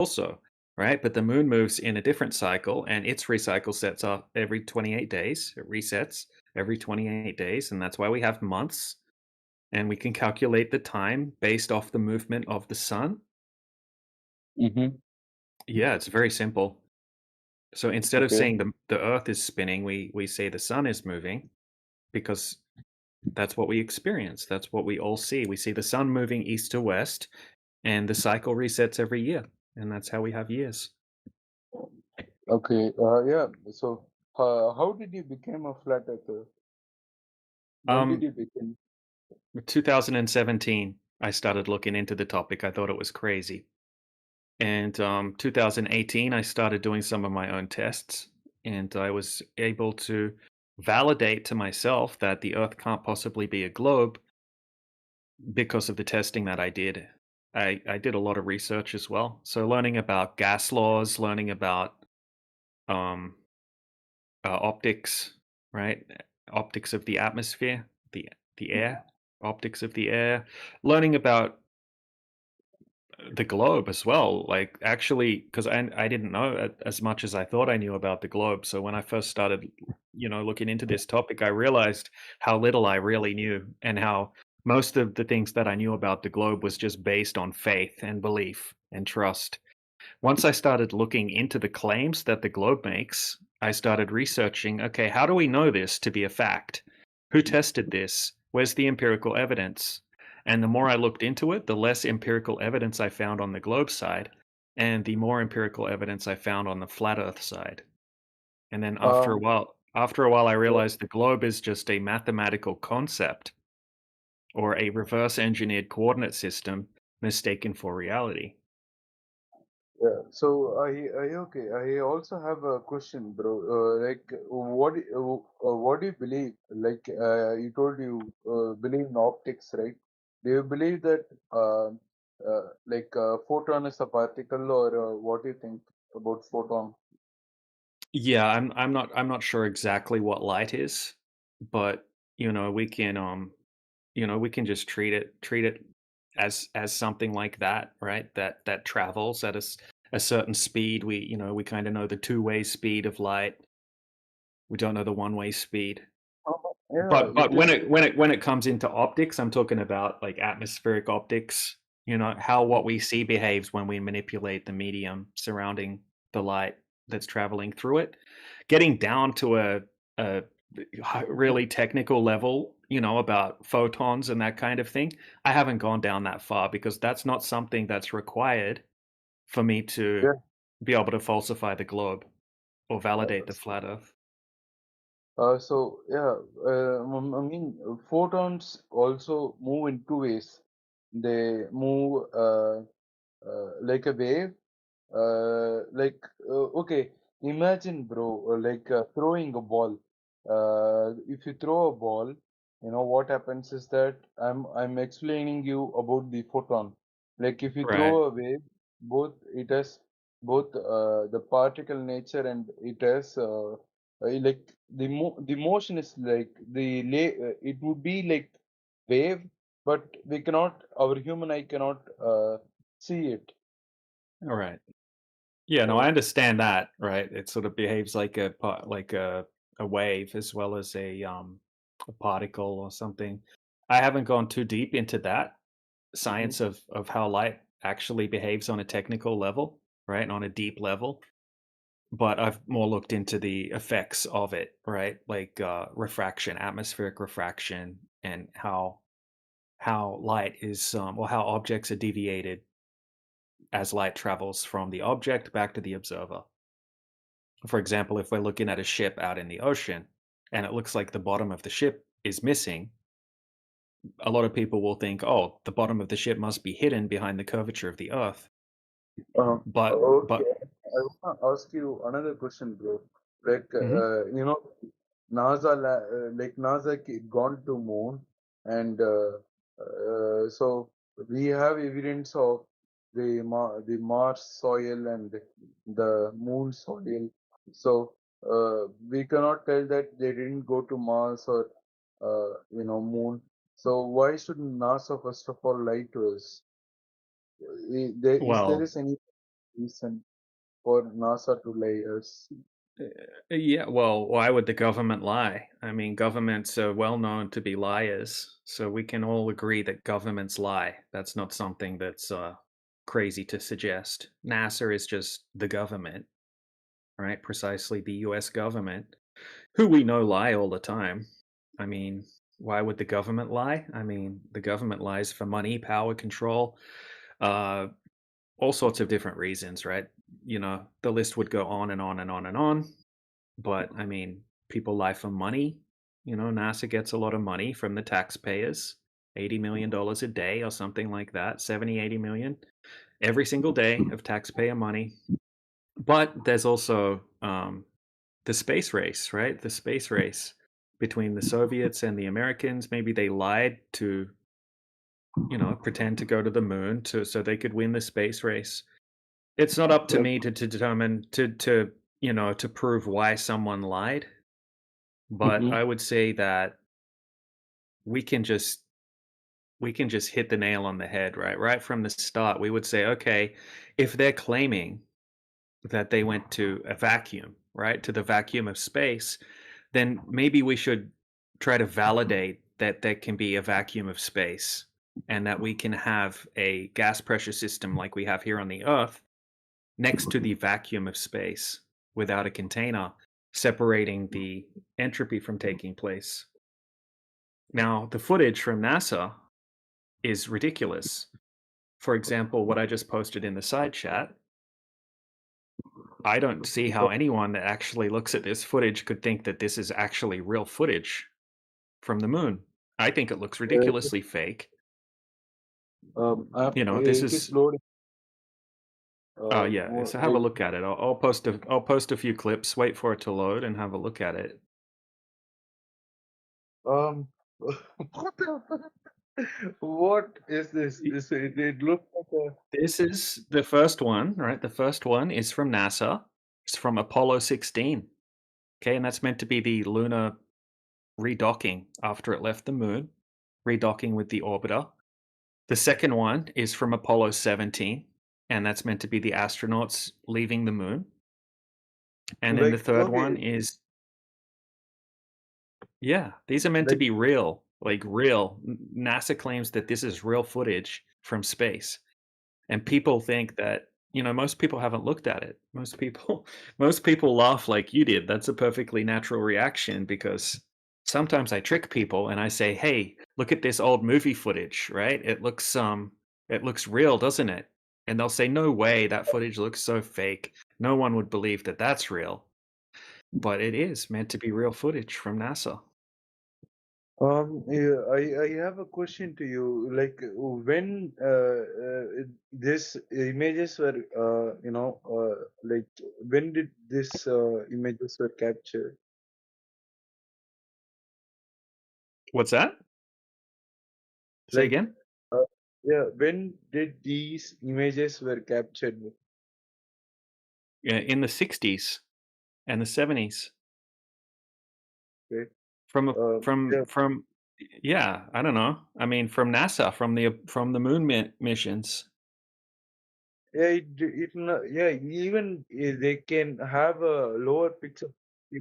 also, right? But the moon moves in a different cycle, and its recycle sets off every 28 days. It resets every 28 days, and that's why we have months. And we can calculate the time based off the movement of the sun. Mm-hmm. Yeah, it's very simple. So instead of Okay. saying the Earth is spinning, we say the sun is moving because that's what we experience. That's what we all see. We see the sun moving east to west, and the cycle resets every year, and that's how we have years. Okay. Yeah. So, how did you become a flat earther? When did Um, you become? 2017, I started looking into the topic. I thought it was crazy. And 2018, I started doing some of my own tests, and I was able to validate to myself that the Earth can't possibly be a globe because of the testing that I did. I did a lot of research as well. So learning about gas laws, learning about um, optics, right? Optics of the atmosphere, the air, optics of the air. Learning about the globe as well. Like actually, because I didn't know as much as I thought I knew about the globe. So when I first started, looking into this topic, I realized how little I really knew, and how most of the things that I knew about the globe was just based on faith and belief and trust. Once I started looking into the claims that the globe makes, I started researching, okay, how do we know this to be a fact? Who tested this? Where's the empirical evidence? And the more I looked into it, the less empirical evidence I found on the globe side, and the more empirical evidence I found on the flat earth side. And then Um, after a while I yeah. realized the globe is just a mathematical concept or a reverse engineered coordinate system mistaken for reality. Yeah. So I okay. I also have a question, bro. What do you believe? You told you believe in optics, right? Do you believe that photon is a particle, or what do you think about photon? Yeah, I'm not sure exactly what light is, but we can we can just treat it as something like that, right? That travels at a certain speed. We kind of know the two-way speed of light. We don't know the one-way speed. Yeah, But it when is. it comes into optics, I'm talking about like atmospheric optics, how what we see behaves when we manipulate the medium surrounding the light that's traveling through it. Getting down to a really technical level, about photons and that kind of thing, I haven't gone down that far because that's not something that's required for me to Yeah. be able to falsify the globe or validate the flat earth. So yeah, I mean, photons also move in two ways. They move like a wave. Okay, imagine, bro, throwing a ball. If you throw a ball, what happens is that I'm explaining you about the photon. Like if you throw Right. a wave, both it has both the particle nature, and it has like the motion is like it would be like wave, but we cannot, our human eye cannot see it. All right. Yeah, no, I Uh, understand that, right? It sort of behaves like a wave as well as a particle or something. I haven't gone too deep into that mhm. science of how light actually behaves on a technical level, right? On a deep level, but I've more looked into the effects of it, right? Like refraction, atmospheric refraction, and how light is or how objects are deviated as light travels from the object back to the observer. For example, if we're looking at a ship out in the ocean and it looks like the bottom of the ship is missing, a lot of people will think, oh, the bottom of the ship must be hidden behind the curvature of the earth. Uh, But okay, I want to ask you another question, bro. Mhm. NASA gone to moon, and so we have evidence of the Mars soil and the moon soil. So we cannot tell that they didn't go to Mars or moon. So why shouldn't NASA first of all lie to us? There Well, is any? reason for NASA to lie us. Yeah, well, why would the government lie? I mean, governments are well known to be liars, so we can all agree that governments lie. That's not something that's crazy to suggest. NASA is just the government, right? Precisely the US government, who we know lie all the time. I mean, why would the government lie? I mean, the government lies for money, power, control, uh, all sorts of different reasons, right? The list would go on and on and on and on. But I mean, people lie for money. NASA gets a lot of money from the taxpayers, $80 million a day or something like that, 70, 80 million every single day of taxpayer money. But there's also the space race, right? The space race between the Soviets and the Americans. Maybe they lied to, pretend to go to the moon so they could win the space race. It's not up to Yep. me to determine to prove why someone lied. But Mm-hmm. I would say that we can just we can just hit the nail on the head, right? Right from the start, we would say, okay, if they're claiming that they went to a vacuum, right, to the vacuum of space, then maybe we should try to validate that there can be a vacuum of space and that we can have a gas pressure system like we have here on the Earth next to the vacuum of space without a container separating the entropy from taking place. Now, the footage from NASA is ridiculous. For example, what I just posted in the side chat, I don't see how anyone that actually looks at this footage could think that this is actually real footage from the moon. I think it looks ridiculously fake. This It is is loading. yeah. So have a Wait. look at it. I'll post a few clips. Wait for it to load and have a look at it. What what is this? Y- It looks like a. This is the first one, right? The first one is from NASA. It's from Apollo 16. Okay, and that's meant to be the lunar redocking after it left the moon, redocking with the orbiter. The second one is from Apollo 17, and that's meant to be the astronauts leaving the moon. And then the Like, third okay, one is, yeah, these are meant to like, be real, like real. NASA claims that this is real footage from space. And people think that, most people haven't looked at it. Most people most people laugh like you did. That's a perfectly natural reaction because sometimes I trick people and I say, "Hey, look at this old movie footage, right? It looks real, doesn't it?" And they'll say, "No way, that footage looks so fake. No one would believe that that's real." But it is meant to be real footage from NASA. yeah, I have a question to you. Like, when this images were, like, when did this images were captured? What's that? Say Like, again? uh, yeah, when did these images were captured? Yeah, in the 60s and the 70s. Okay. From a Yeah, from yeah, I don't know. I mean, from NASA, from the moon missions. yeah, yeah, even they can have a lower picture,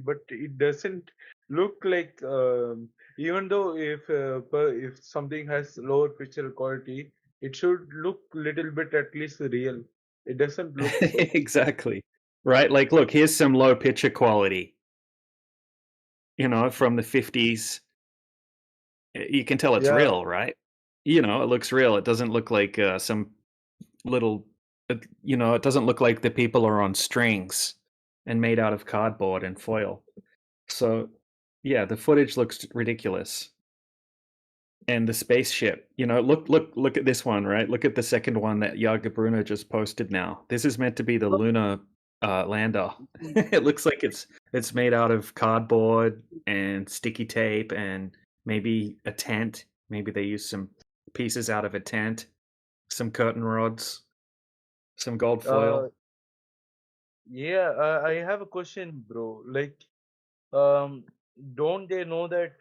but it doesn't look like, even though if something has lower picture quality, it should look little bit at least real. It doesn't look so. Exactly. Right? Like, look, here's some low picture quality, from the 50s. You can tell it's Yeah, real, right? It looks real. It doesn't look like some little, it doesn't look like the people are on strings and made out of cardboard and foil. So, yeah, the footage looks ridiculous. And the spaceship, look at this one, right? Look at the second one that Yaga Bruno just posted now. This is meant to be the lunar lander. It looks like it's made out of cardboard and sticky tape and maybe a tent. Maybe they use some pieces out of a tent, some curtain rods, some gold uh, foil. yeah. I have a question, bro. Like, um, don't they know that,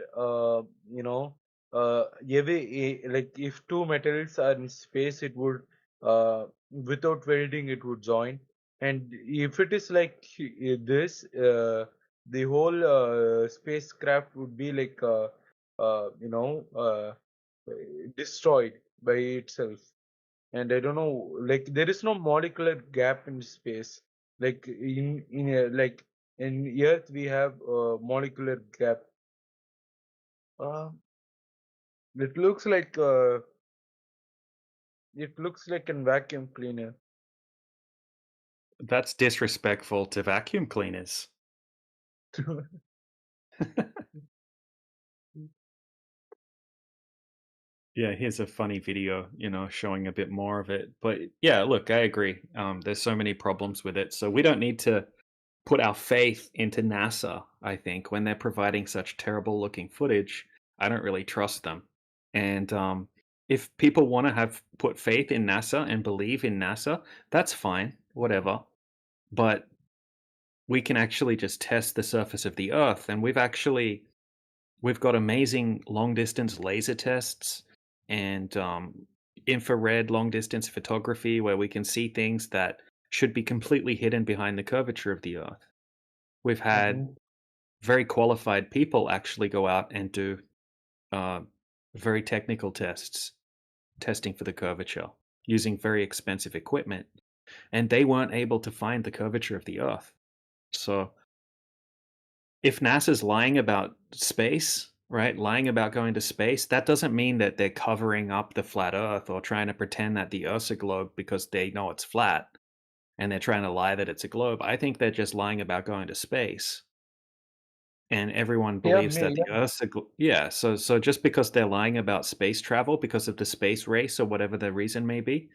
like, if two metals are in space, it would without welding it would join. And if it is like this, the whole spacecraft would be like you know destroyed by itself. And I don't know, like there is no molecular gap in space. Like like in Earth we have molecular gap. Uh, it looks like a vacuum cleaner. That's disrespectful to vacuum cleaners. Yeah, here's a funny video, showing a bit more of it. But yeah, look, I agree. There's so many problems with it. So we don't need to put our faith into NASA, I think, when they're providing such terrible looking footage. I don't really trust them. And if people want to have put faith in NASA and believe in NASA, that's fine, whatever. But we can actually just test the surface of the Earth. And we've got amazing long distance laser tests and infrared long distance photography where we can see things that should be completely hidden behind the curvature of the Earth. We've had Mhm. very qualified people actually go out and do uh, very technical tests, testing for the curvature using very expensive equipment, and they weren't able to find the curvature of the Earth. So if NASA's lying about space, right, lying about going to space, that doesn't mean that they're covering up the flat Earth or trying to pretend that the Earth's a globe because they know it's flat and they're trying to lie that it's a globe. I think they're just lying about going to space. And everyone Yeah, believes that me. the Earth's a yeah. So just because they're lying about space travel because of the space race or whatever the reason may be,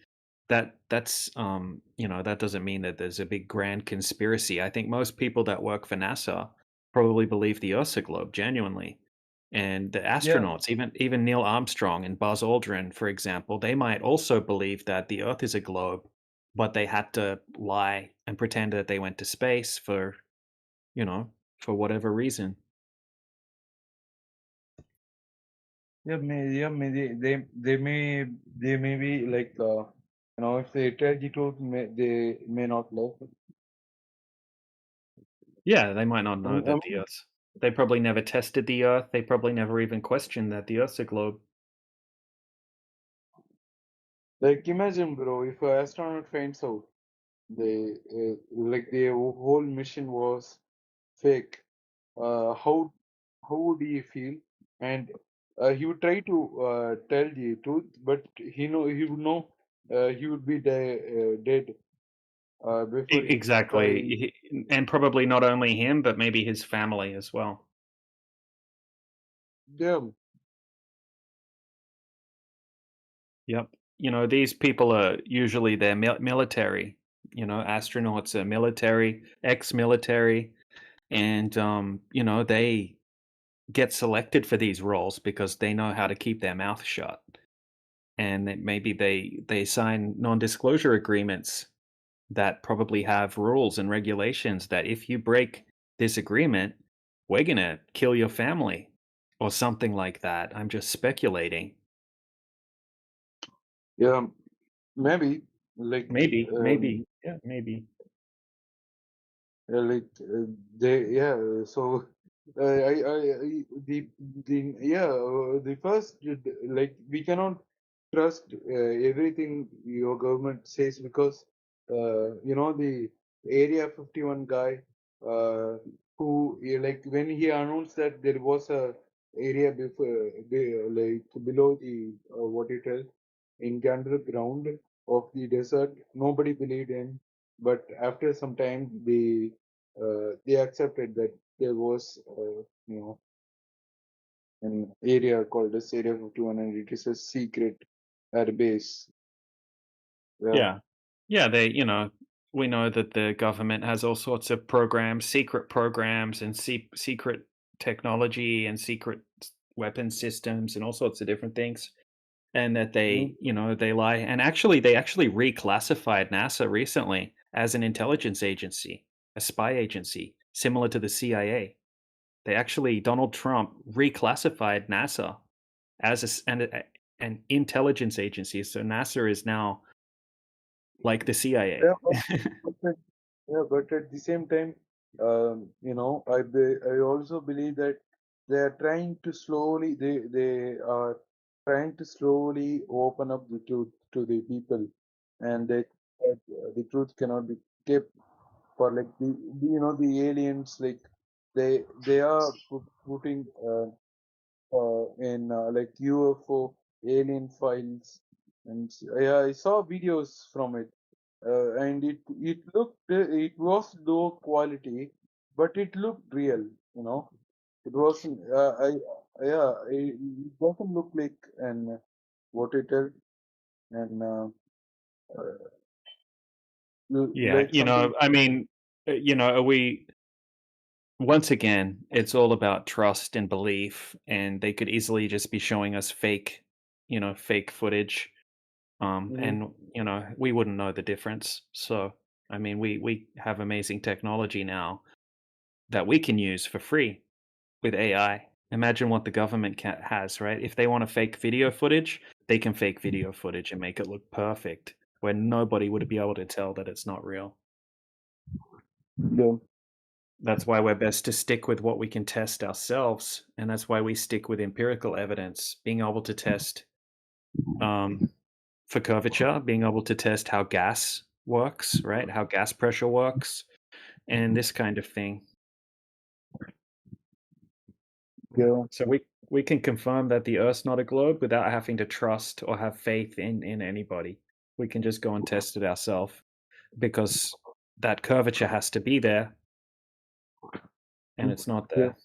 that doesn't mean that there's a big grand conspiracy. I think most people that work for NASA probably believe the Earth's a globe genuinely. And the Yeah, astronauts, even Neil Armstrong and Buzz Aldrin, for example, they might also believe that the Earth is a globe, but they had to lie and pretend that they went to space you know, for whatever reason. yeah, may they may be like if they tell the truth, they may not love it. Yeah, they might not know I that the mean, Earth's they probably never tested the Earth, they probably never even questioned that the Earth's a globe. like imagine, bro, if an astronaut finds out they like the whole mission was fake, how would he feel? And he would try to tell the truth, but he would know he would be dead before he could try. Exactly, and probably not only him, but maybe his family as well. Yeah, Yep. These people are usually they're military. Astronauts are military, ex-military, and they get selected for these roles because they know how to keep their mouth shut, and that maybe they sign non-disclosure agreements that probably have rules and regulations that if you break this agreement, we're gonna kill your family or something like that. I'm just speculating. yeah, maybe like Maybe, yeah, maybe. they so the yeah the first like we cannot trust everything your government says because the area 51 guy uh, who like when he announced that there was a area before like below the what you tell in the underground of the desert, nobody believed in, but after some time they accepted that there was an area called as Area 51 and it is a secret air base. Yeah. Yeah. Yeah, we know that the government has all sorts of programs, secret programs and secret technology and secret weapon systems and all sorts of different things. And that Mhm. they lie. And actually, they actually reclassified NASA recently as an intelligence agency, a spy agency, similar to the CIA. Donald Trump reclassified NASA as an intelligence agency. So NASA is now like the CIA. Yeah, but yeah, but at the same time, I also believe that they are trying to slowly they are trying to slowly open up the truth to the people, and the truth cannot be kept for like the aliens, like they are putting in like UFO alien files, and yeah, I saw videos from it, and it was low quality, but it looked real. You know, it wasn't. I yeah, it doesn't look like an what it is, and Yeah, like something. I mean, we once again, it's all about trust and belief, and they could easily just be showing us fake footage, Mhm. and we wouldn't know the difference. So, I mean, we have amazing technology now that we can use for free with AI. Imagine what the government has, right? If they want to fake video footage, they can fake video footage and make it look perfect, where nobody would be able to tell that it's not real. Yeah, That's why we're best to stick with what we can test ourselves, and that's why we stick with empirical evidence, being able to test um, for curvature, being able to test how gas works, right? How gas pressure works, and this kind of thing. yeah, So we can confirm that the Earth's not a globe without having to trust or have faith in anybody. We can just go and test it ourselves because that curvature has to be there, and it's not yeah, there.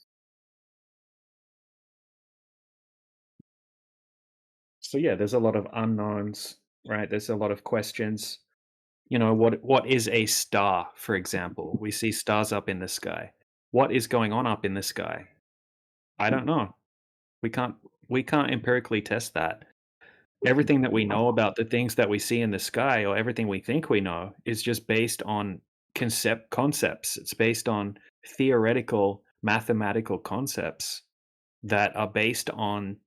So yeah, there's a lot of unknowns, right? There's a lot of questions. What is a star, for example? We see stars up in the sky. What is going on up in the sky? I don't know. We can't we can't empirically test that. Everything that we know about the things that we see in the sky, or everything we think we know, is just based on concepts. It's based on theoretical mathematical concepts that are based on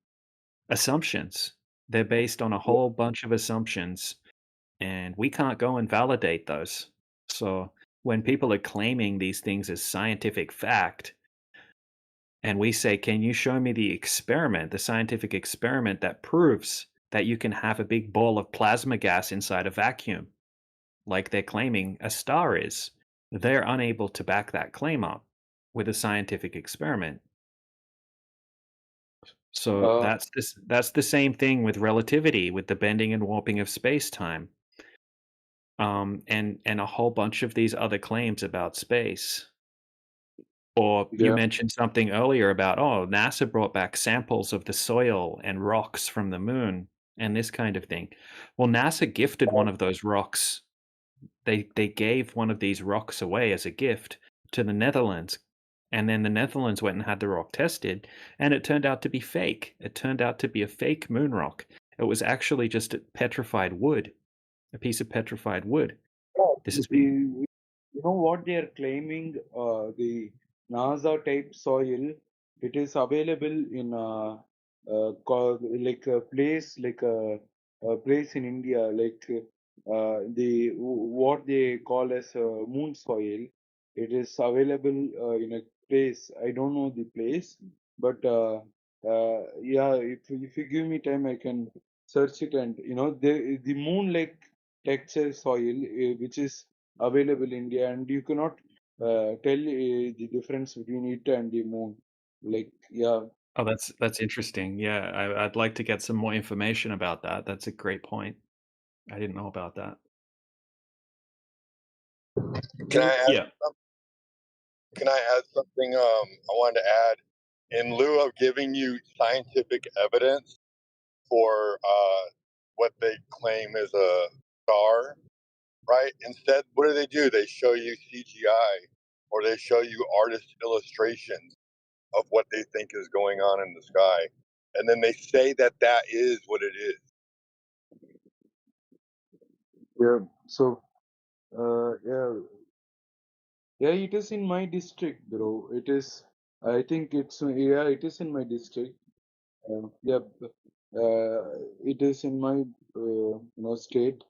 assumptions. They're based on a whole bunch of assumptions, and we can't go and validate those. So when people are claiming these things as scientific fact, and we say, "Can you show me the scientific experiment that proves that you can have a big ball of plasma gas inside a vacuum, like they're claiming a star is?" They're unable to back that claim up with a scientific experiment. So uh, that's the same thing with relativity, with the bending and warping of space-time, and a whole bunch of these other claims about space. Or you yeah, mentioned something earlier about, oh, NASA brought back samples of the soil and rocks from the moon and this kind of thing. Well, NASA gifted one of those rocks. They gave one of these rocks away as a gift to the Netherlands. And then the Netherlands went and had the rock tested, and it turned out to be fake. It turned out to be a fake moon rock. It was actually just a petrified wood, a piece of petrified wood. yeah. This has been You know what they are claiming? The NASA type soil. It is available in like a place, a place in India, like what they call as moon soil. It is available in a place. I don't know the place, but yeah, if you give me time, I can search it, and the moon like texture soil, which is available in India, and you cannot tell the difference between it and the moon. Like, yeah, Oh, that's interesting. Yeah, I'd like to get some more information about that. That's a great point. I didn't know about that. Can I add Yeah. can I add something I wanted to add in lieu of giving you scientific evidence for what they claim is a star, right? Instead, what do? They show you CGI or they show you artist illustrations of what they think is going on in the sky. And then they say that that is what it is. yeah. So, yeah, yeah, it is in my district, bro. It is. I think yeah, it is in my district. Yeah, it is in my state.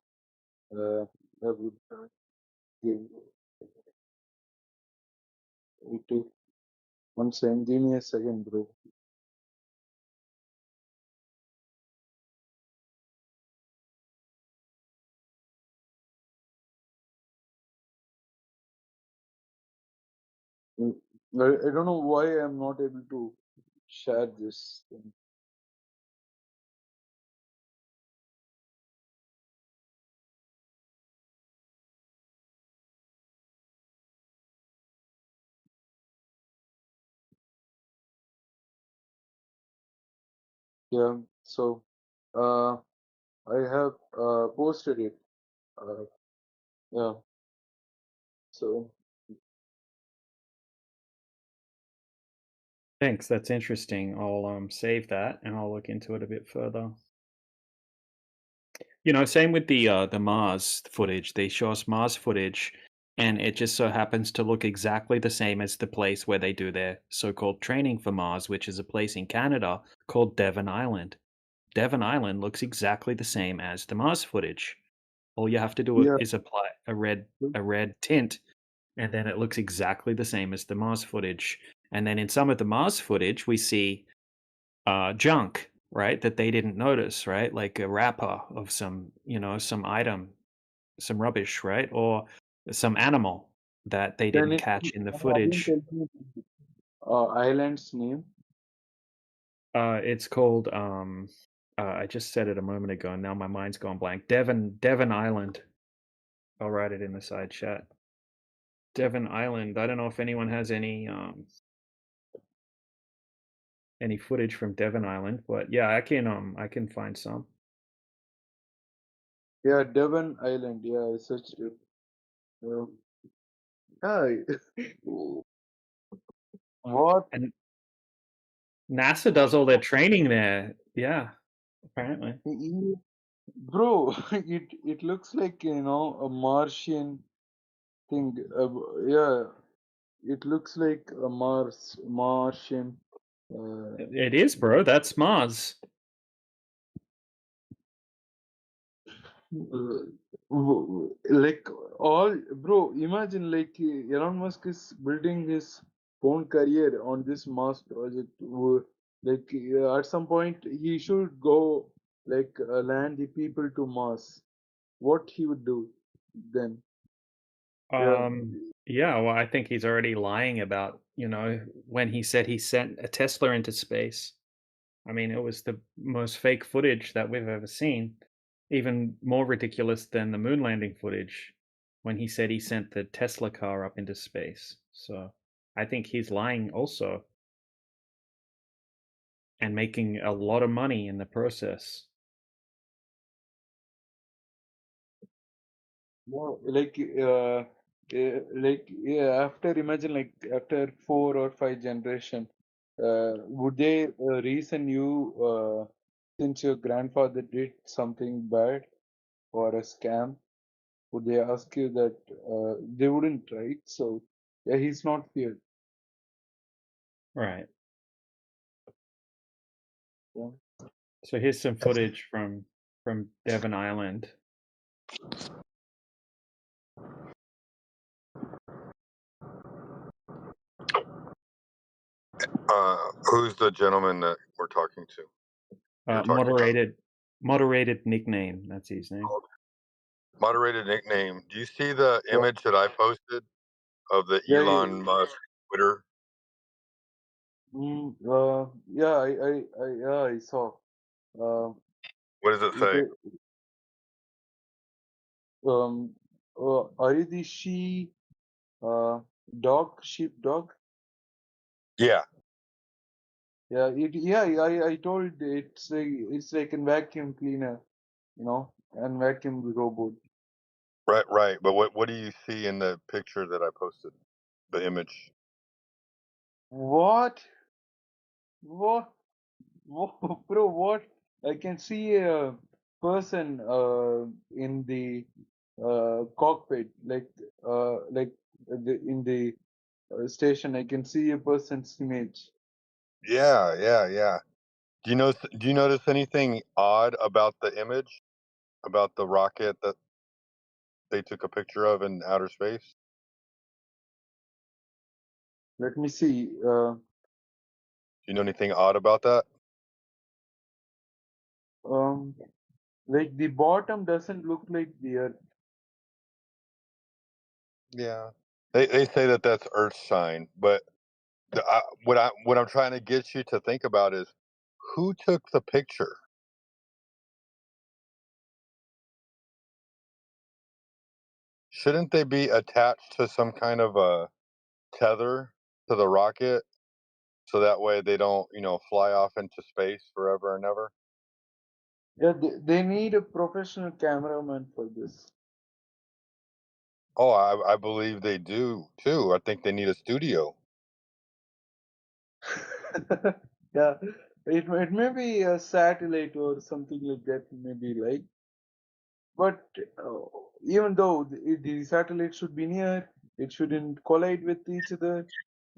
I would give it to one second. Give me a second, bro. Mm, I don't know why I'm not able to share this thing. Yeah, so uh, I have posted it. Uh, yeah, so Thanks. That's interesting. I'll save that and I'll look into it a bit further. Same with the Mars footage. They show us Mars footage, and it just so happens to look exactly the same as the place where they do their so-called training for Mars, which is a place in Canada called Devon Island. Devon Island looks exactly the same as the Mars footage. All you have to do yeah, is apply a red tint, and then it looks exactly the same as the Mars footage. And then in some of the Mars footage, we see junk, right? That they didn't notice, right? Like a wrapper of some item, some rubbish, right? Or some animal that they can didn't you catch in the again footage. tell me island's name? It's called I just said it a moment ago, and now my mind's gone blank. Devon Island. I'll write it in the side chat. Devon Island. I don't know if anyone has any footage from Devon Island, but yeah, I can find some. Yeah, Devon Island. Yeah, I searched it. Uh, yeah, what? And NASA does all their training there. Yeah, apparently. Bro, it looks like a Martian thing. Yeah, it looks like a Martian. Uh, It is, bro. That's Mars. like all, bro. Imagine like Elon Musk is building his own career on this Mars project. Like at some point he should go like land the people to Mars. What he would do then? Yeah. Yeah, well, I think he's already lying about, when he said he sent a Tesla into space. I mean, it was the most fake footage that we've ever seen. Even more ridiculous than the moon landing footage when he said he sent the Tesla car up into space. So I think he's lying also and making a lot of money in the process. More like yeah, after imagine like after 4 or 5 generation, would they reason you since your grandfather did something bad or a scam? Would they ask you that? They wouldn't, right? So yeah, he's not feared. Right. Yeah. So here's some footage from Devon Island. Who's the gentleman that we're talking to? You're talking about Moderated nickname. That's his name. moderated nickname. Do you see the Yeah. image that I posted of the Yeah. Elon Musk Twitter? Yeah. Yeah. I saw. Uh, What does it it say? um. Are you the uh dog sheep dog? Yeah, Yeah. Yeah. I told it's like a vacuum cleaner, and vacuum robot. right, right. But what do you see in the picture that I posted? The image. What? What? Whoa, bro, what? I can see a person in the cockpit, in the station. I can see a person's image. Yeah, yeah, yeah. Do you notice anything odd about the image? About the rocket they took a picture of in outer space? Let me see. Do you know anything odd about that? Um, like the bottom doesn't look like the Earth. Yeah. They say that that's Earth sign, but what I'm trying to get you to think about is who took the picture? Shouldn't they be attached to some kind of a tether to the rocket so that way they don't, fly off into space forever and ever? Yeah, they need a professional cameraman for this. Oh, I believe they do too. I think they need a studio. Yeah, it may be a satellite or something like that. Maybe like, but uh, even though the satellite should be near, it shouldn't collide with each other.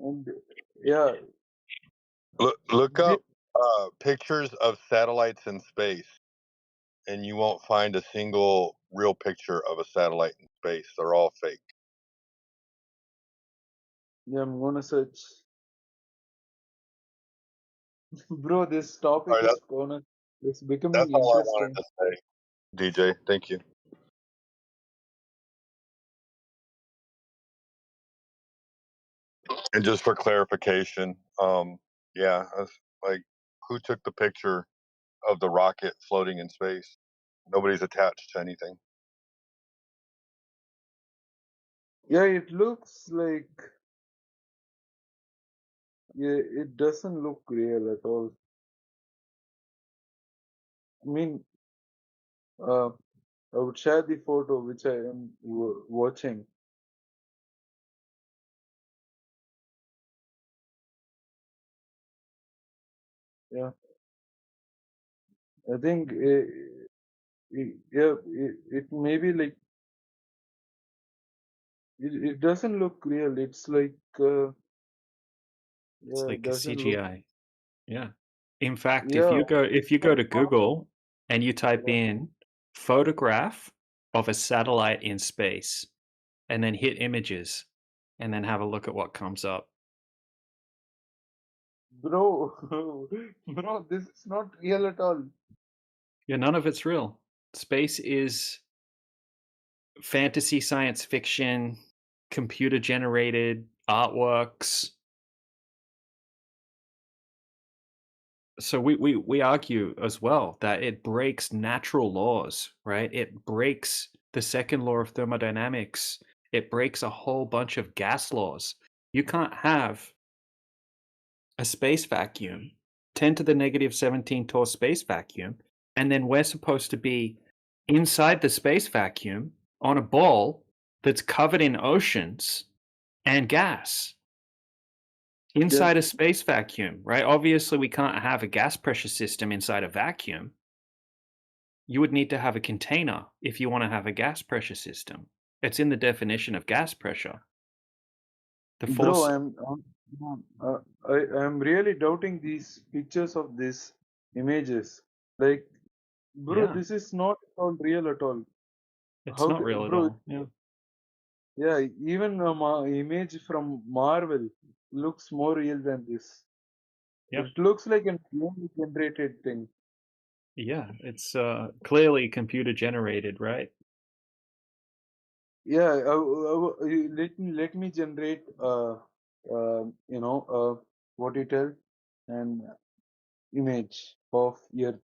And yeah, Look the, up pictures of satellites in space, and you won't find a single real picture of a satellite in space. They're all fake. yeah, I'm gonna search. Bro, this All topic right, it's becoming that's all I wanted interesting. to say, DJ. Thank you. And just for clarification, yeah, like who took the picture of the rocket floating in space? Nobody's attached to anything. Yeah, it looks like, yeah, it doesn't look real at all. I mean, uh, I would share the photo which I am watching. Yeah, I think yeah, it may be like it doesn't look real. It's like It's yeah, it like a doesn't look. CGI. Yeah. In fact, if Yeah, you go to Google and you type yeah. in photograph of a satellite in space and then hit images and then have a look at what comes up. Bro, bro, this is not real at all. Yeah, none of it's real. Space is fantasy science fiction, computer generated artworks. So we argue as well that it breaks natural laws, right? It breaks the second law of thermodynamics. It breaks a whole bunch of gas laws. You can't have a space vacuum, 10 to the negative 17 torr space vacuum, and then we're supposed to be inside the space vacuum on a ball that's covered in oceans and gas Yeah, inside a space vacuum, right? Obviously, we can't have a gas pressure system inside a vacuum. You would need to have a container if you want to have a gas pressure system. It's in the definition of gas pressure. The bro, force, I'm really doubting these pictures of these images. Like, bro, yeah, this is not at all real at all. it's not real at Bro? all. Yeah, Yeah, even a image from Marvel looks more real than this. yep, It looks like an AI generated thing. yeah. It's clearly computer generated, right? Yeah, let me generate what you tell, an image of Earth.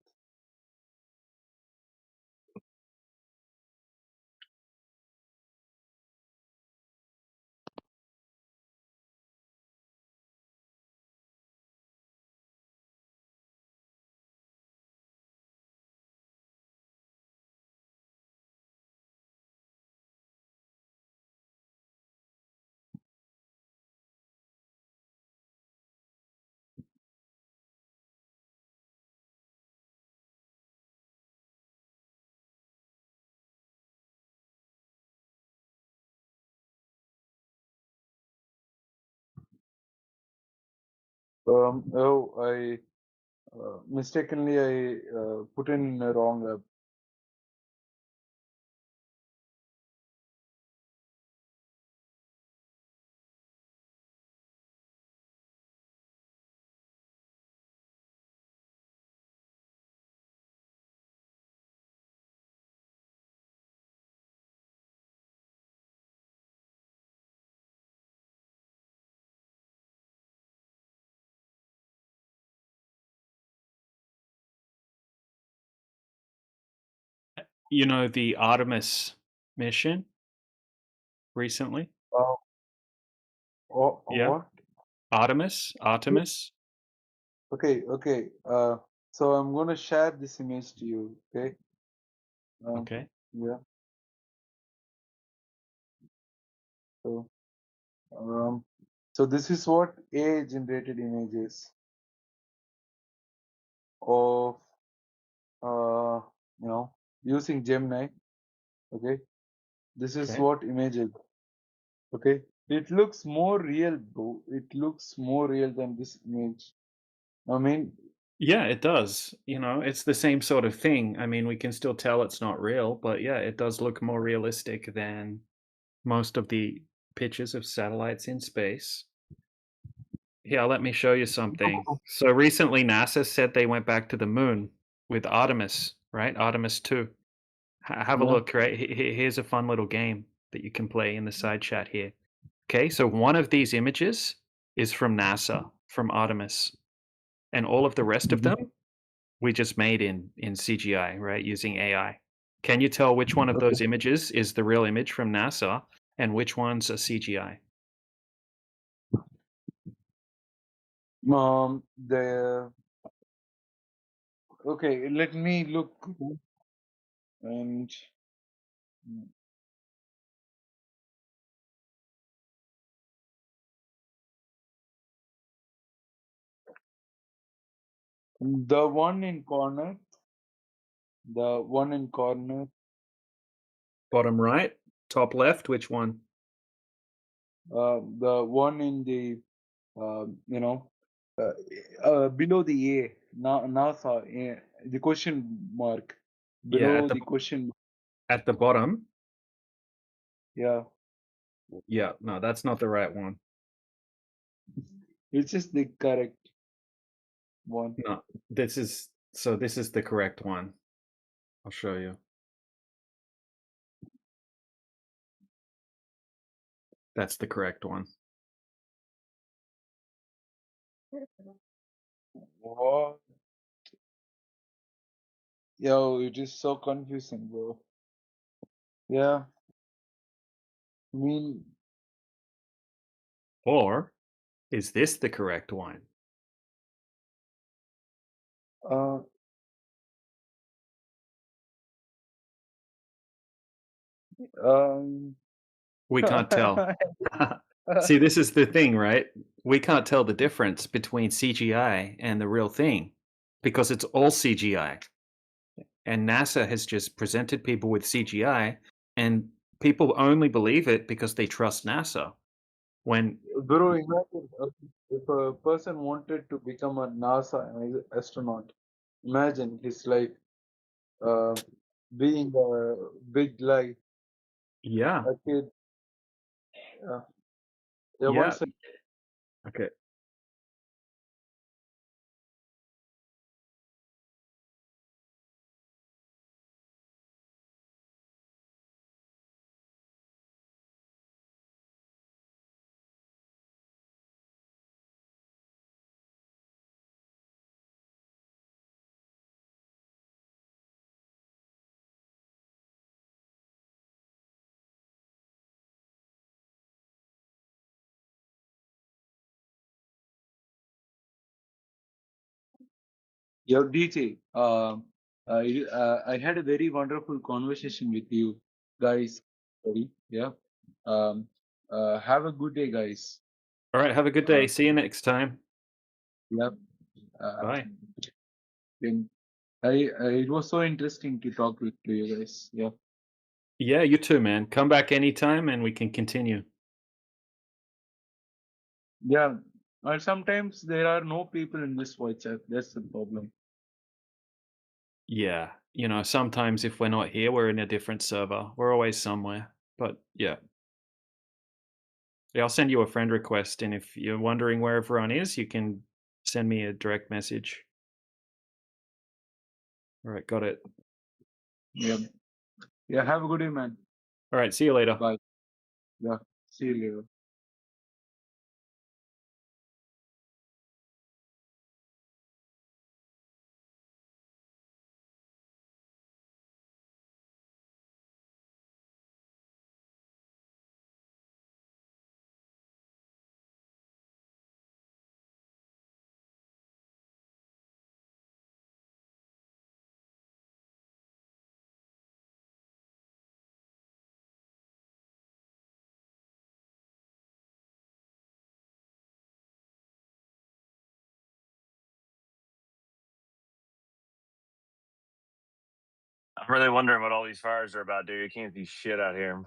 Oh, I mistakenly I put in a wrong You know the Artemis mission recently? Uh, Yeah, what? Artemis. Okay, okay. So I'm gonna share this image to you. Okay. Um, Okay. yeah. So, um, so this is what AI generated images of uh, you know, using Gemini. Okay. This is Okay. what images. Okay. It looks more real, bro. It looks more real than this image. I mean, Yeah, it does. You know, it's the same sort of thing. I mean, we can still tell it's not real, but yeah, it does look more realistic than most of the pictures of satellites in space. Yeah, let me show you something. So recently, NASA said they went back to the moon with Artemis, right? Artemis 2. Have a yeah. look, right? Here's a fun little game that you can play in the side chat here. Okay, so one of these images is from NASA, from Artemis, and all of the rest of Mhm. them we just made in CGI, right, using AI. Can you tell which one of Okay. those images is the real image from NASA and which one's a CGI? The okay. Let me look and the one in corner. The one in corner. Bottom right, top left, which one? The one in the you know uh, below the A. NASA. The question mark Yeah, below the question. at the bottom. Yeah. Yeah, no, that's not the right one. Which is the correct one? No, this is the correct one. I'll show you. That's the correct one. What? Yo, it is so confusing, bro. Yeah. I mean, Or is this the correct one? uh, um, We can't tell. See, this is the thing, right? We can't tell the difference between CGI and the real thing because it's all CGI. And NASA has just presented people with CGI, and people only believe it because they trust NASA. When, bro, imagine if a person wanted to become a NASA astronaut. Imagine his life uh, being a big lie. yeah, A kid. Uh, yeah, yeah, once. okay. Yo, DJ, I had a very wonderful conversation with you guys. Sorry, yeah. Um, have a good day, guys. All right, have a good Uh, day. See you next time. yeah. Uh, Bye. then it was so interesting to talk with you guys. Yeah. Yeah, you too, man. Come back anytime and we can continue. Yeah. Sometimes there are no people in this voice chat. That's the problem. Yeah, you know, sometimes if we're not here, we're in a different server. We're always somewhere. But yeah. Yeah, I'll send you a friend request, and if you're wondering where everyone is, you can send me a direct message. All right, got it. Yeah. Yeah. Have a good day, man. All right, see you later. Bye. Yeah. See you later. really wondering what all these fires are about, dude. You can't see shit out here.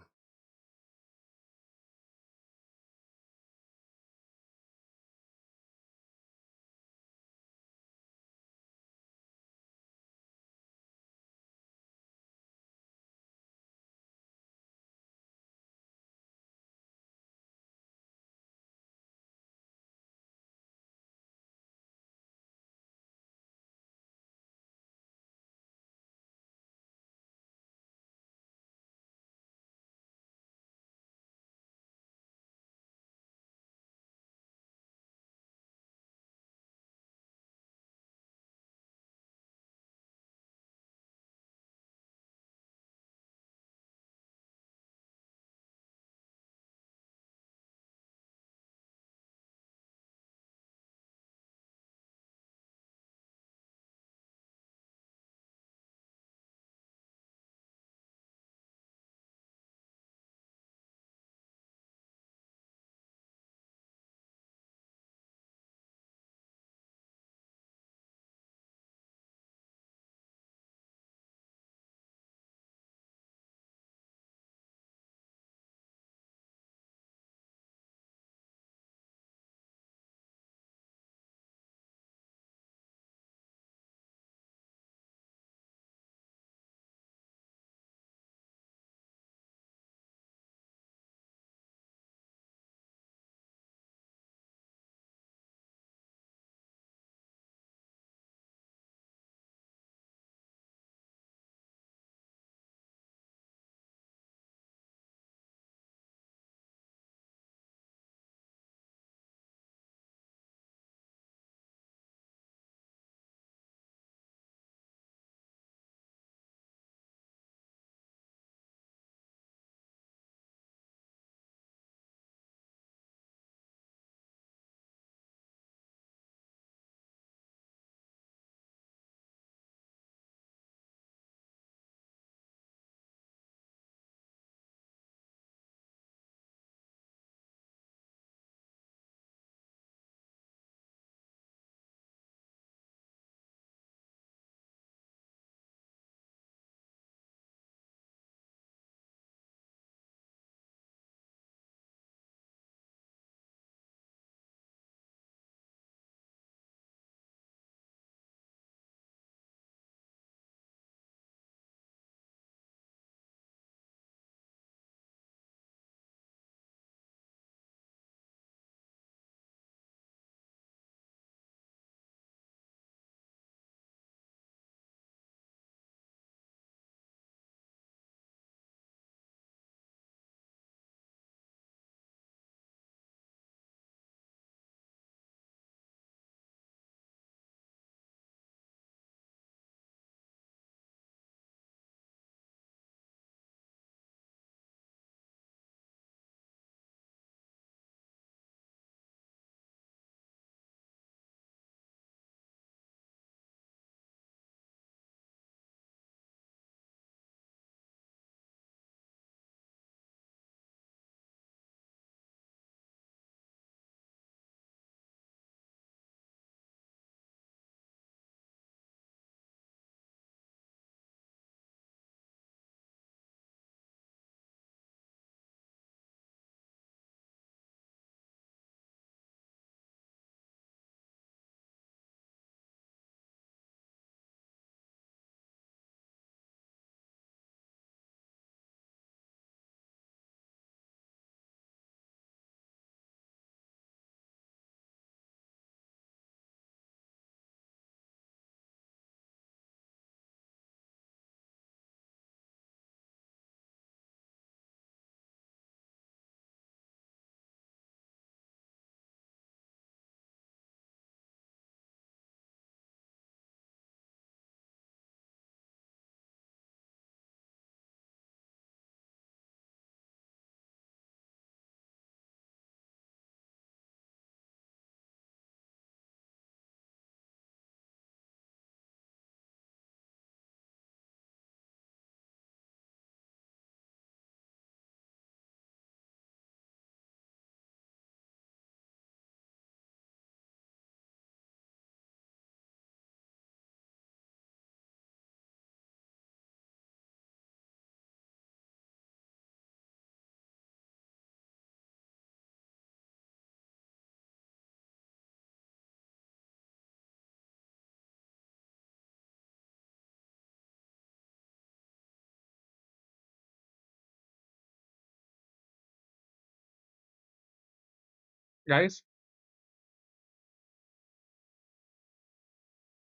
Guys,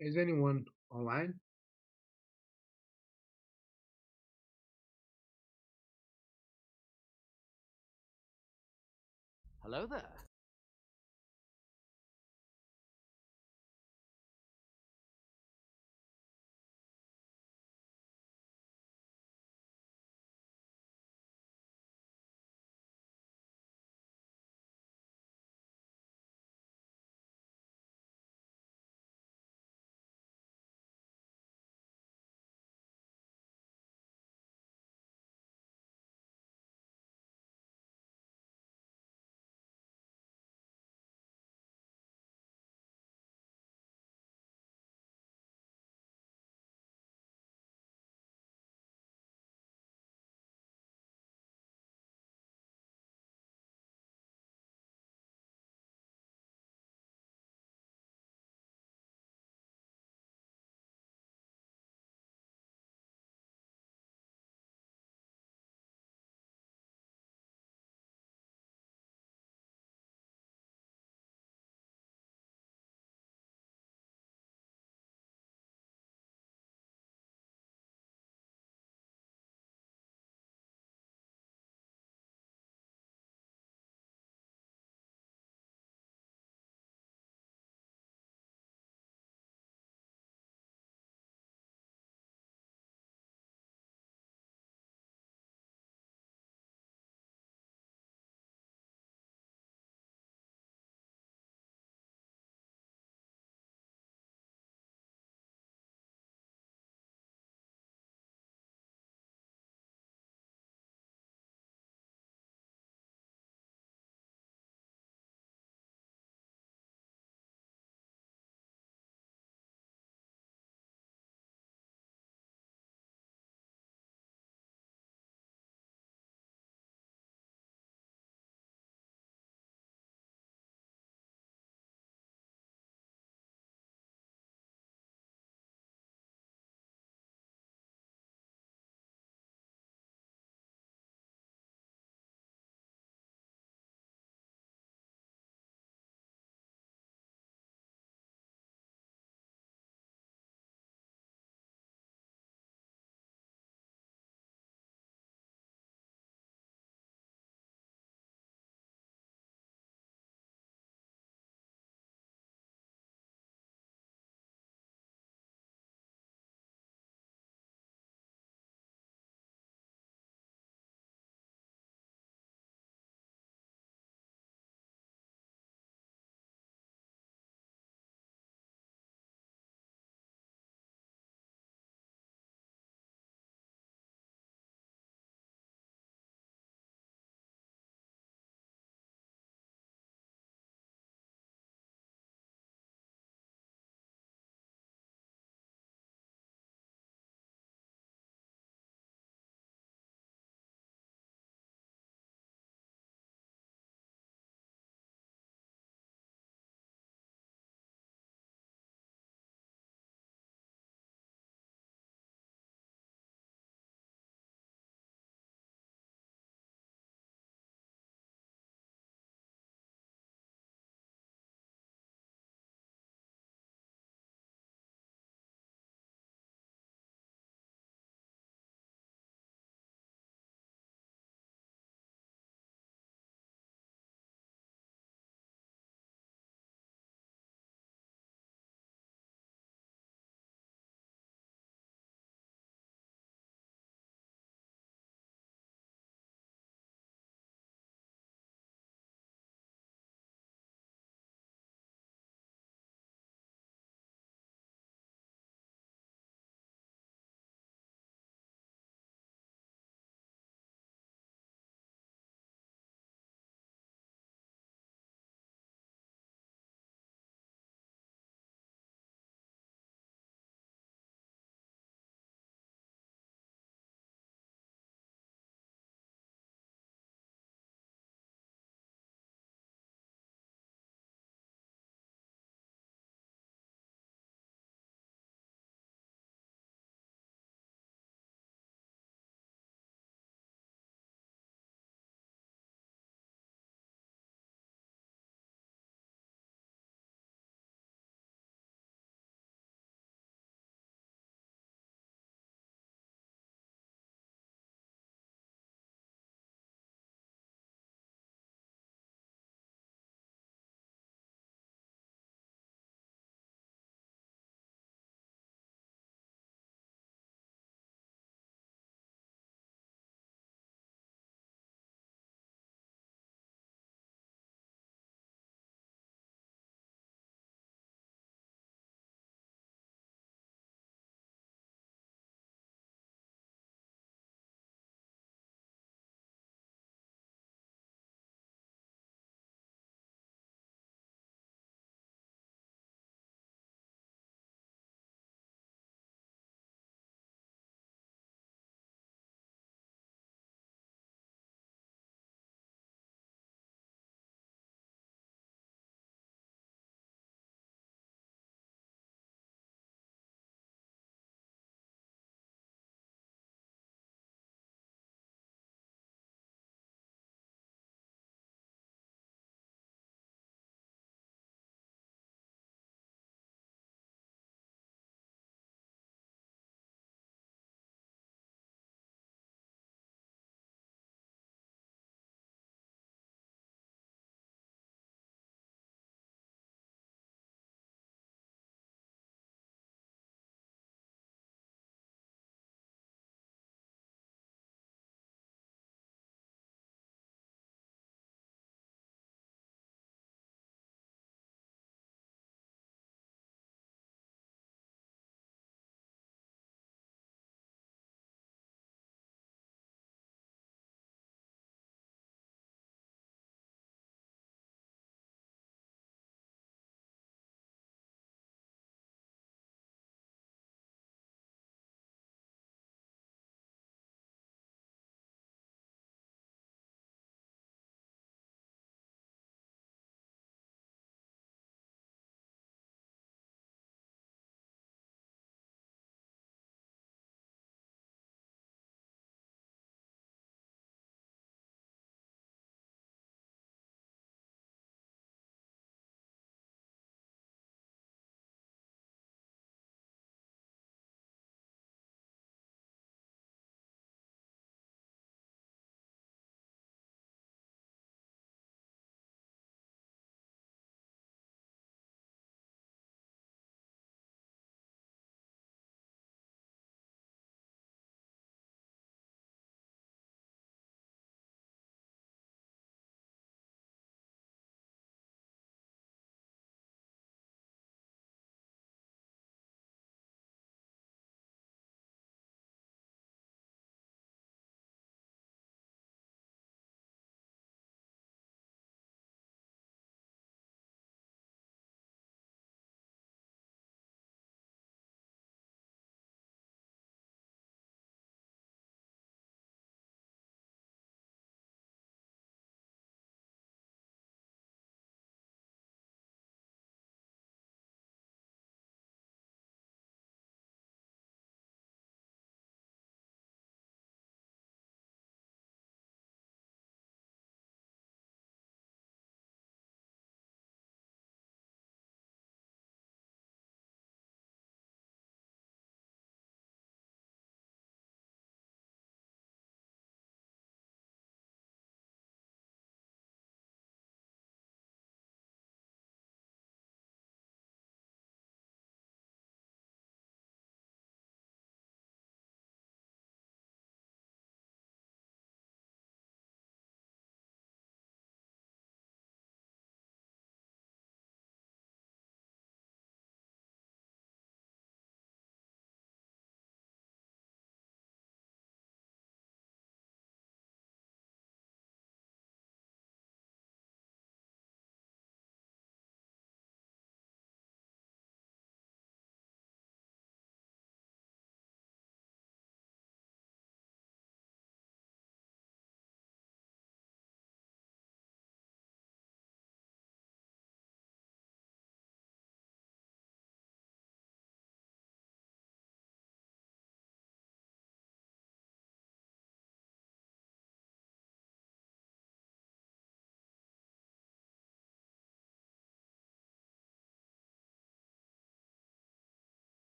is anyone online? Hello there.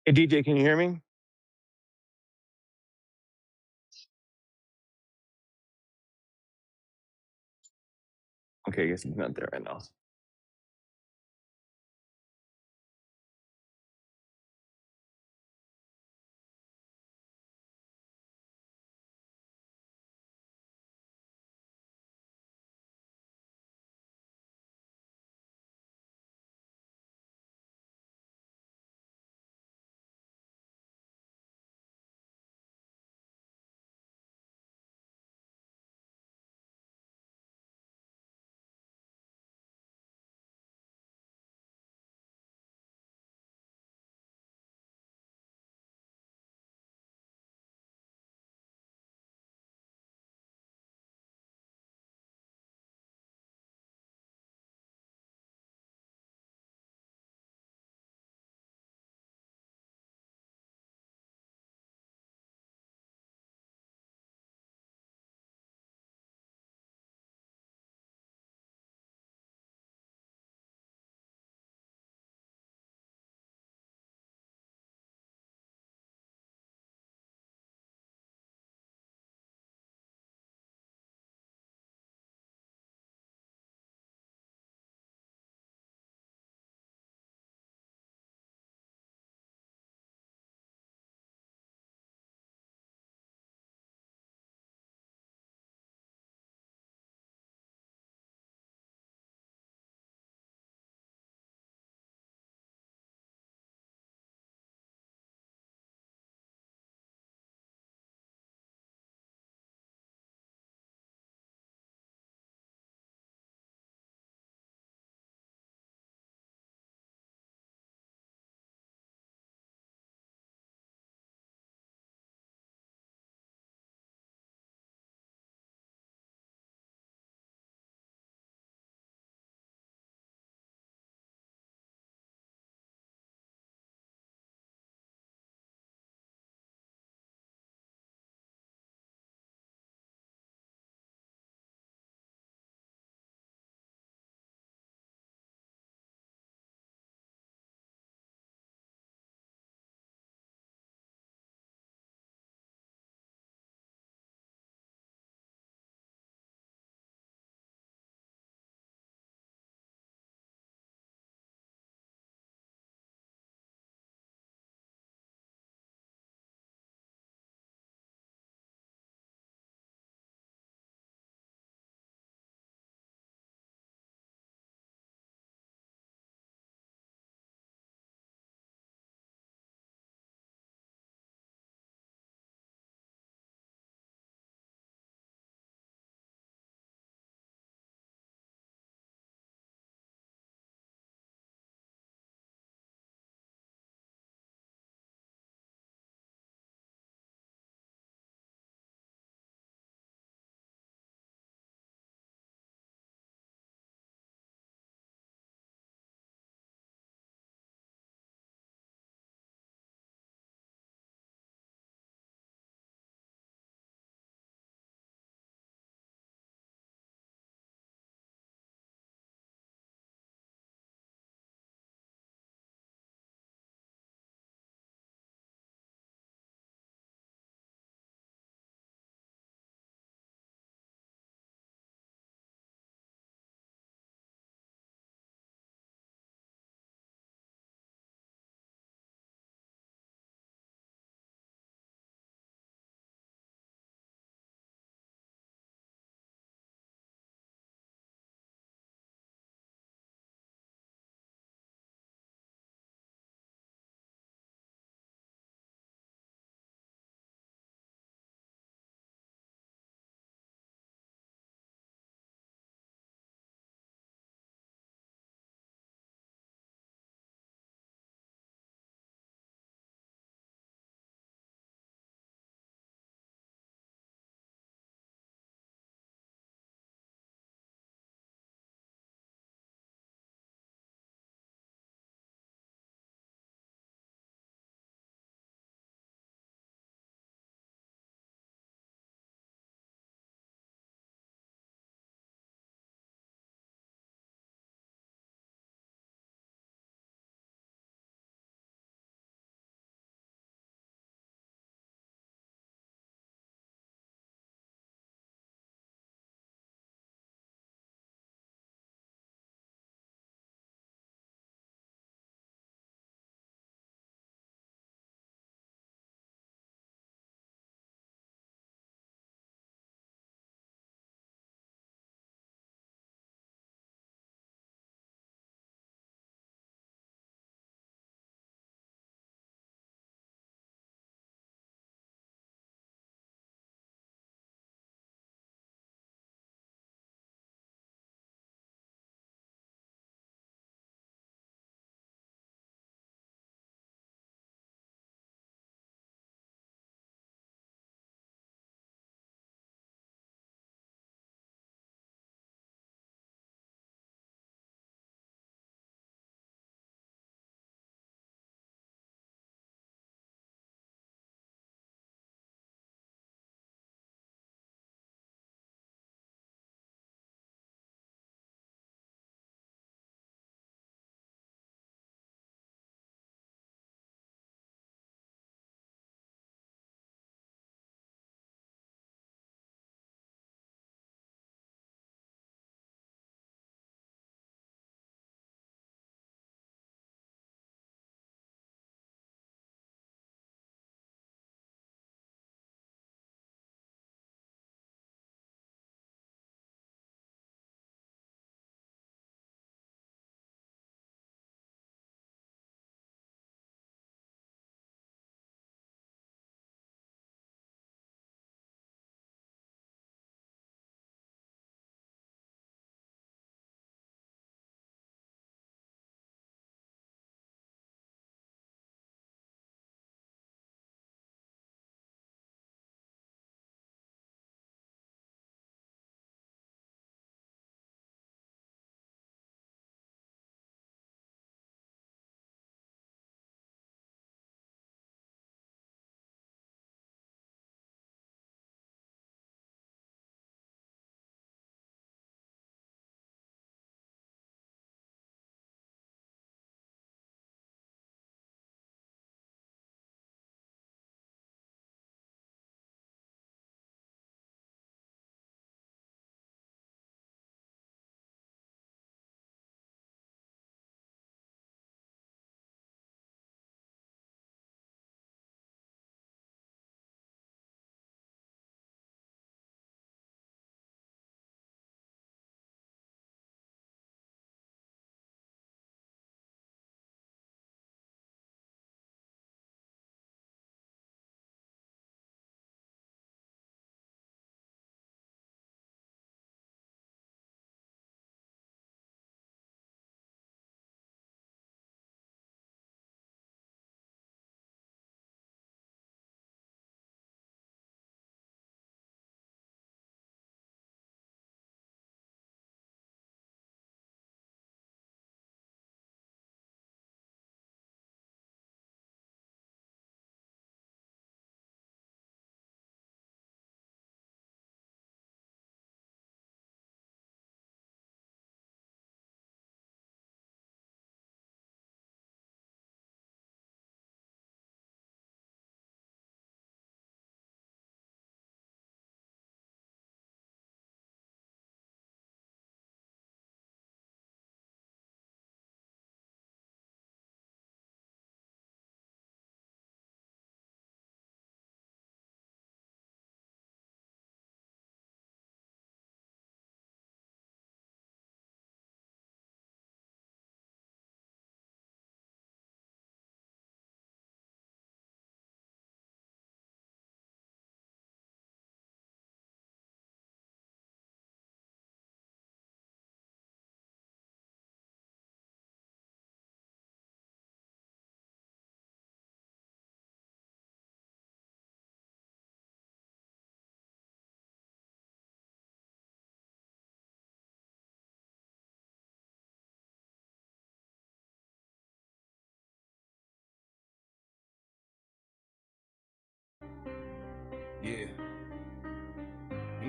Hey, DJ, can you hear me? Okay, I guess he's not there right now.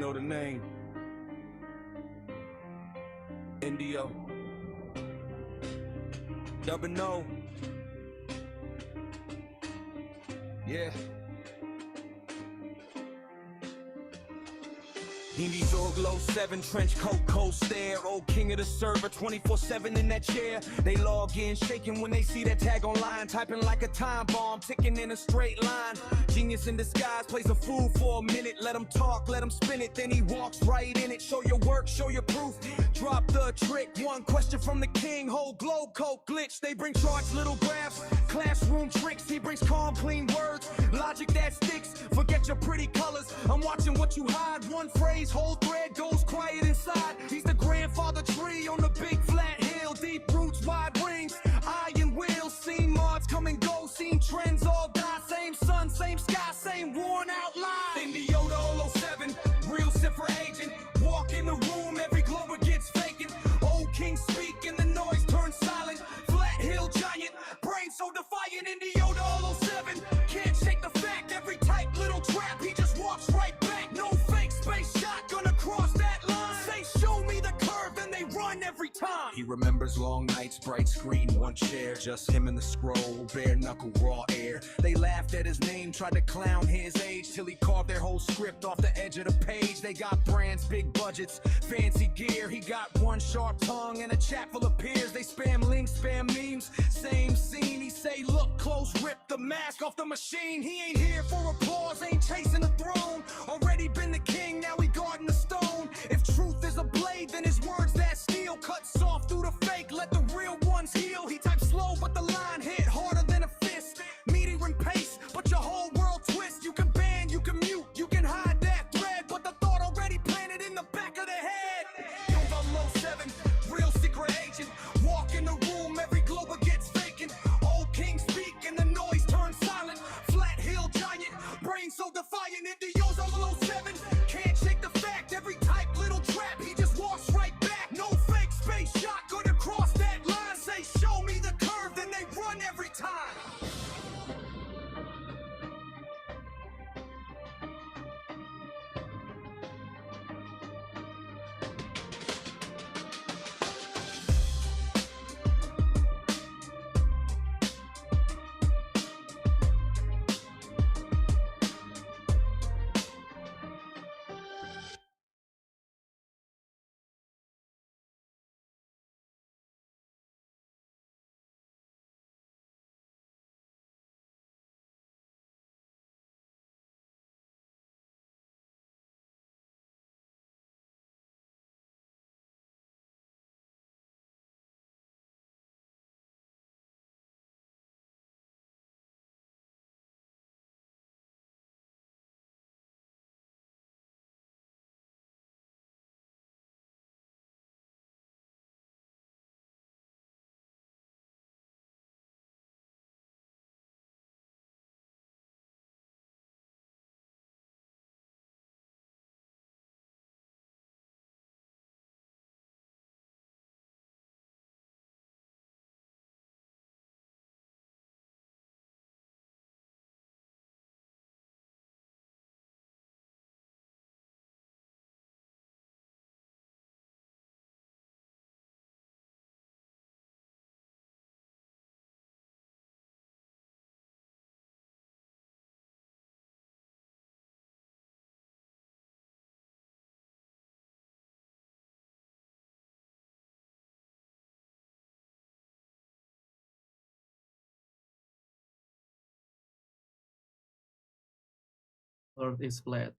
know the name. Indio. Double O. Yeah. Indy's glow 7, trench coat, cold stare. Old king of the server, 24/7 in that chair. They log in, shaking when they see that tag online. Typing like a time bomb, ticking in a straight line. Genius in disguise, plays a fool for a minute. Let him talk, let him spin it, then he walks right in it. Show your work, show your proof. Drop the trick, one question from the king. Whole globe coat glitch, they bring charts, little graphs. Classroom tricks, he brings calm, clean words. Logic that sticks, forget your pretty colors. I'm watching what you hide, one phrase, whole thread goes quiet inside. He's the grandfather tree on the big flat hill. Deep roots, wide rings, iron wheels. Seen mods come and go, seen trends all die. Same sun, same sky, same worn out line. In the Yoda 007, real cipher agent. Walk in the room, every glober gets vacant. Old king speak and the noise turns silent. Flat hill giant, brain so defiant. In the Yoda 007, can't shake the fact. Every tight little trap, he just walks right back. No fake space shot, gonna cross that line. Say show me the curve and they run every time. He remembers long nights, bright screen, one chair. Just him and the scroll, bare knuckle, raw air. They laughed at his name, tried to clown his age, till he carved their whole script off the edge of the page. They got brands, big budgets, fancy gear. He got one sharp tongue and a chat full of peers. They spam links, spam memes, same scene. He say look close, rip the mask off the machine. He ain't here for applause, ain't chasing the throne. Already been the king, now he guarding the stone. If truth is a blade, then his words that steel. Cut soft through the fake, let the real ones heal. He types slow, but the line hit harder than a fist. Metering pace, but your whole world twist. You can ban, you can mute, you can hide that thread, but the thought already planted in the back of the head. Yoda 007, real secret agent. Walk in the room, every glober gets vacant. Old king speak and the noise turns silent. Flat hill giant, brain so defiant. Into Yoda 007, can't shake the fact. Every tight little trap, he just walks right back. No fake space shot, gonna cross that line. Say show me the curve, then they run every time. Earth is flat.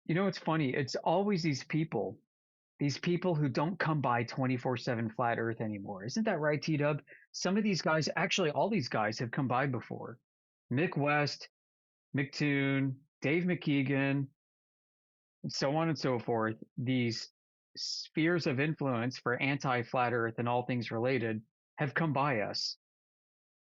You know, it's funny. It's always these people who don't come by 24/7 flat Earth anymore. Isn't that right, T Dub? Some of these guys, actually, all these guys have come by before. Mick West, McToon, Dave McKeegan, and so on and so forth. These spheres of influence for anti flat Earth and all things related have come by us.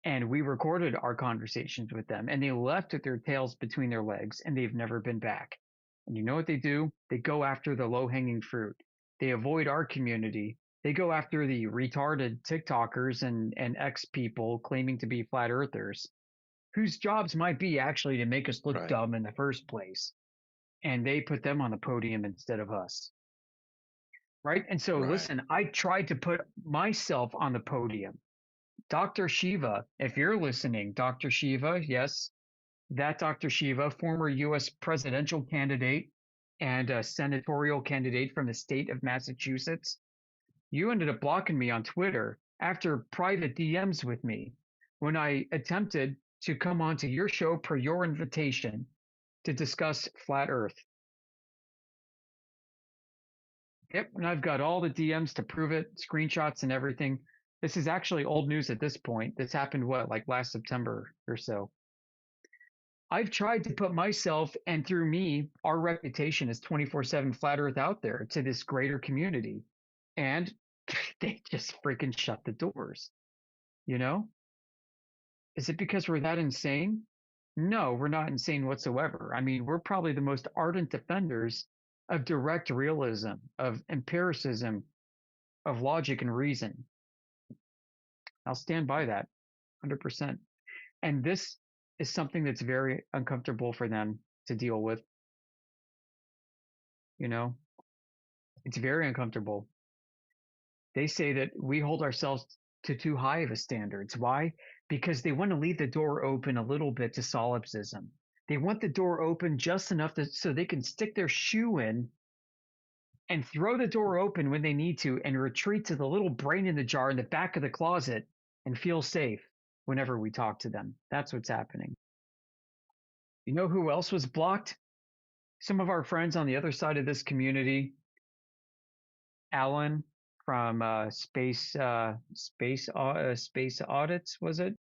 And we recorded our conversations with them, and they left with their tails between their legs, and they've never been back. And you know what they do? They go after the low hanging fruit. They avoid our community. They go after the retarded TikTokers and X people claiming to be flat earthers, whose jobs might be actually to make us look Right. dumb in the first place. And they put them on the podium instead of us. Right? And so, Right. listen, I tried to put myself on the podium. Dr. Shiva, if you're listening, Dr. Shiva, yes, that Dr. Shiva, former U.S. presidential candidate and a senatorial candidate from the state of Massachusetts, you ended up blocking me on Twitter after private DMs with me when I attempted to come onto your show per your invitation to discuss flat Earth. Yep, and I've got all the DMs to prove it, screenshots and everything. This is actually old news at this point. This happened, like last September or so. I've tried to put myself and through me, our reputation as 24/7 flat Earth out there to this greater community. And they just freaking shut the doors. You know? Is it because we're that insane? No, we're not insane whatsoever. I mean, we're probably the most ardent defenders of direct realism, of empiricism, of logic and reason. I'll stand by that 100%. And this is something that's very uncomfortable for them to deal with. You know, it's very uncomfortable. They say that we hold ourselves to too high of a standards. Why? Because they want to leave the door open a little bit to solipsism. They want the door open just enough so they can stick their shoe in and throw the door open when they need to and retreat to the little brain in the jar in the back of the closet and feel safe whenever we talk to them. That's what's happening. You know who else was blocked? Some of our friends on the other side of this community. Alan from Space Audits, was it?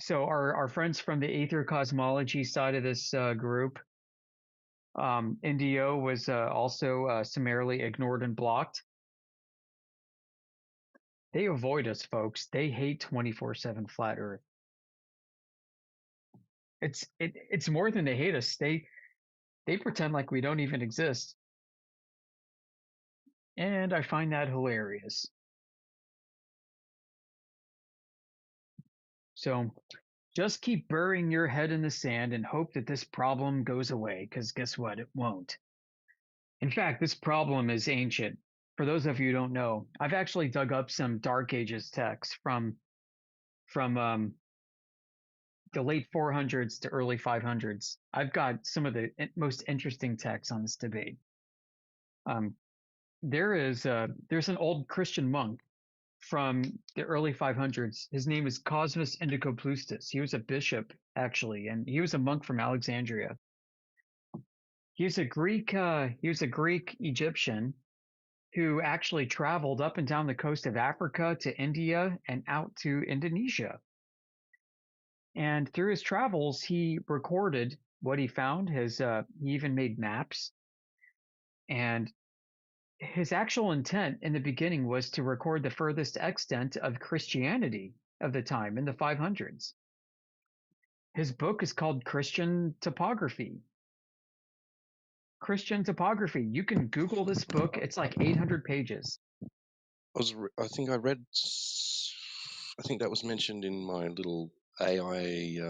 So our friends from the Aether Cosmology side of this group, Indio was also summarily ignored and blocked. They avoid us, folks. They hate 24/7 flat Earth. It's more than they hate us. They pretend like we don't even exist. And I find that hilarious. So just keep burying your head in the sand and hope that this problem goes away, because guess what? It won't. In fact, this problem is ancient. For those of you who don't know, I've actually dug up some Dark Ages texts from the late 400s to early 500s. I've got some of the most interesting texts on this debate. There's an old Christian monk from the early 500s. His name is Cosmas Indicopleustes. He was a bishop, actually, and he was a monk from Alexandria. He was a Greek Egyptian who actually traveled up and down the coast of Africa to India and out to Indonesia. And through his travels, he recorded what he found. He even made maps. And his actual intent in the beginning was to record the furthest extent of Christianity of the time in the 500s. His book is called Christian Topography. Christian Topography. You can Google this book. It's like 800 pages. I think that was mentioned in my little AI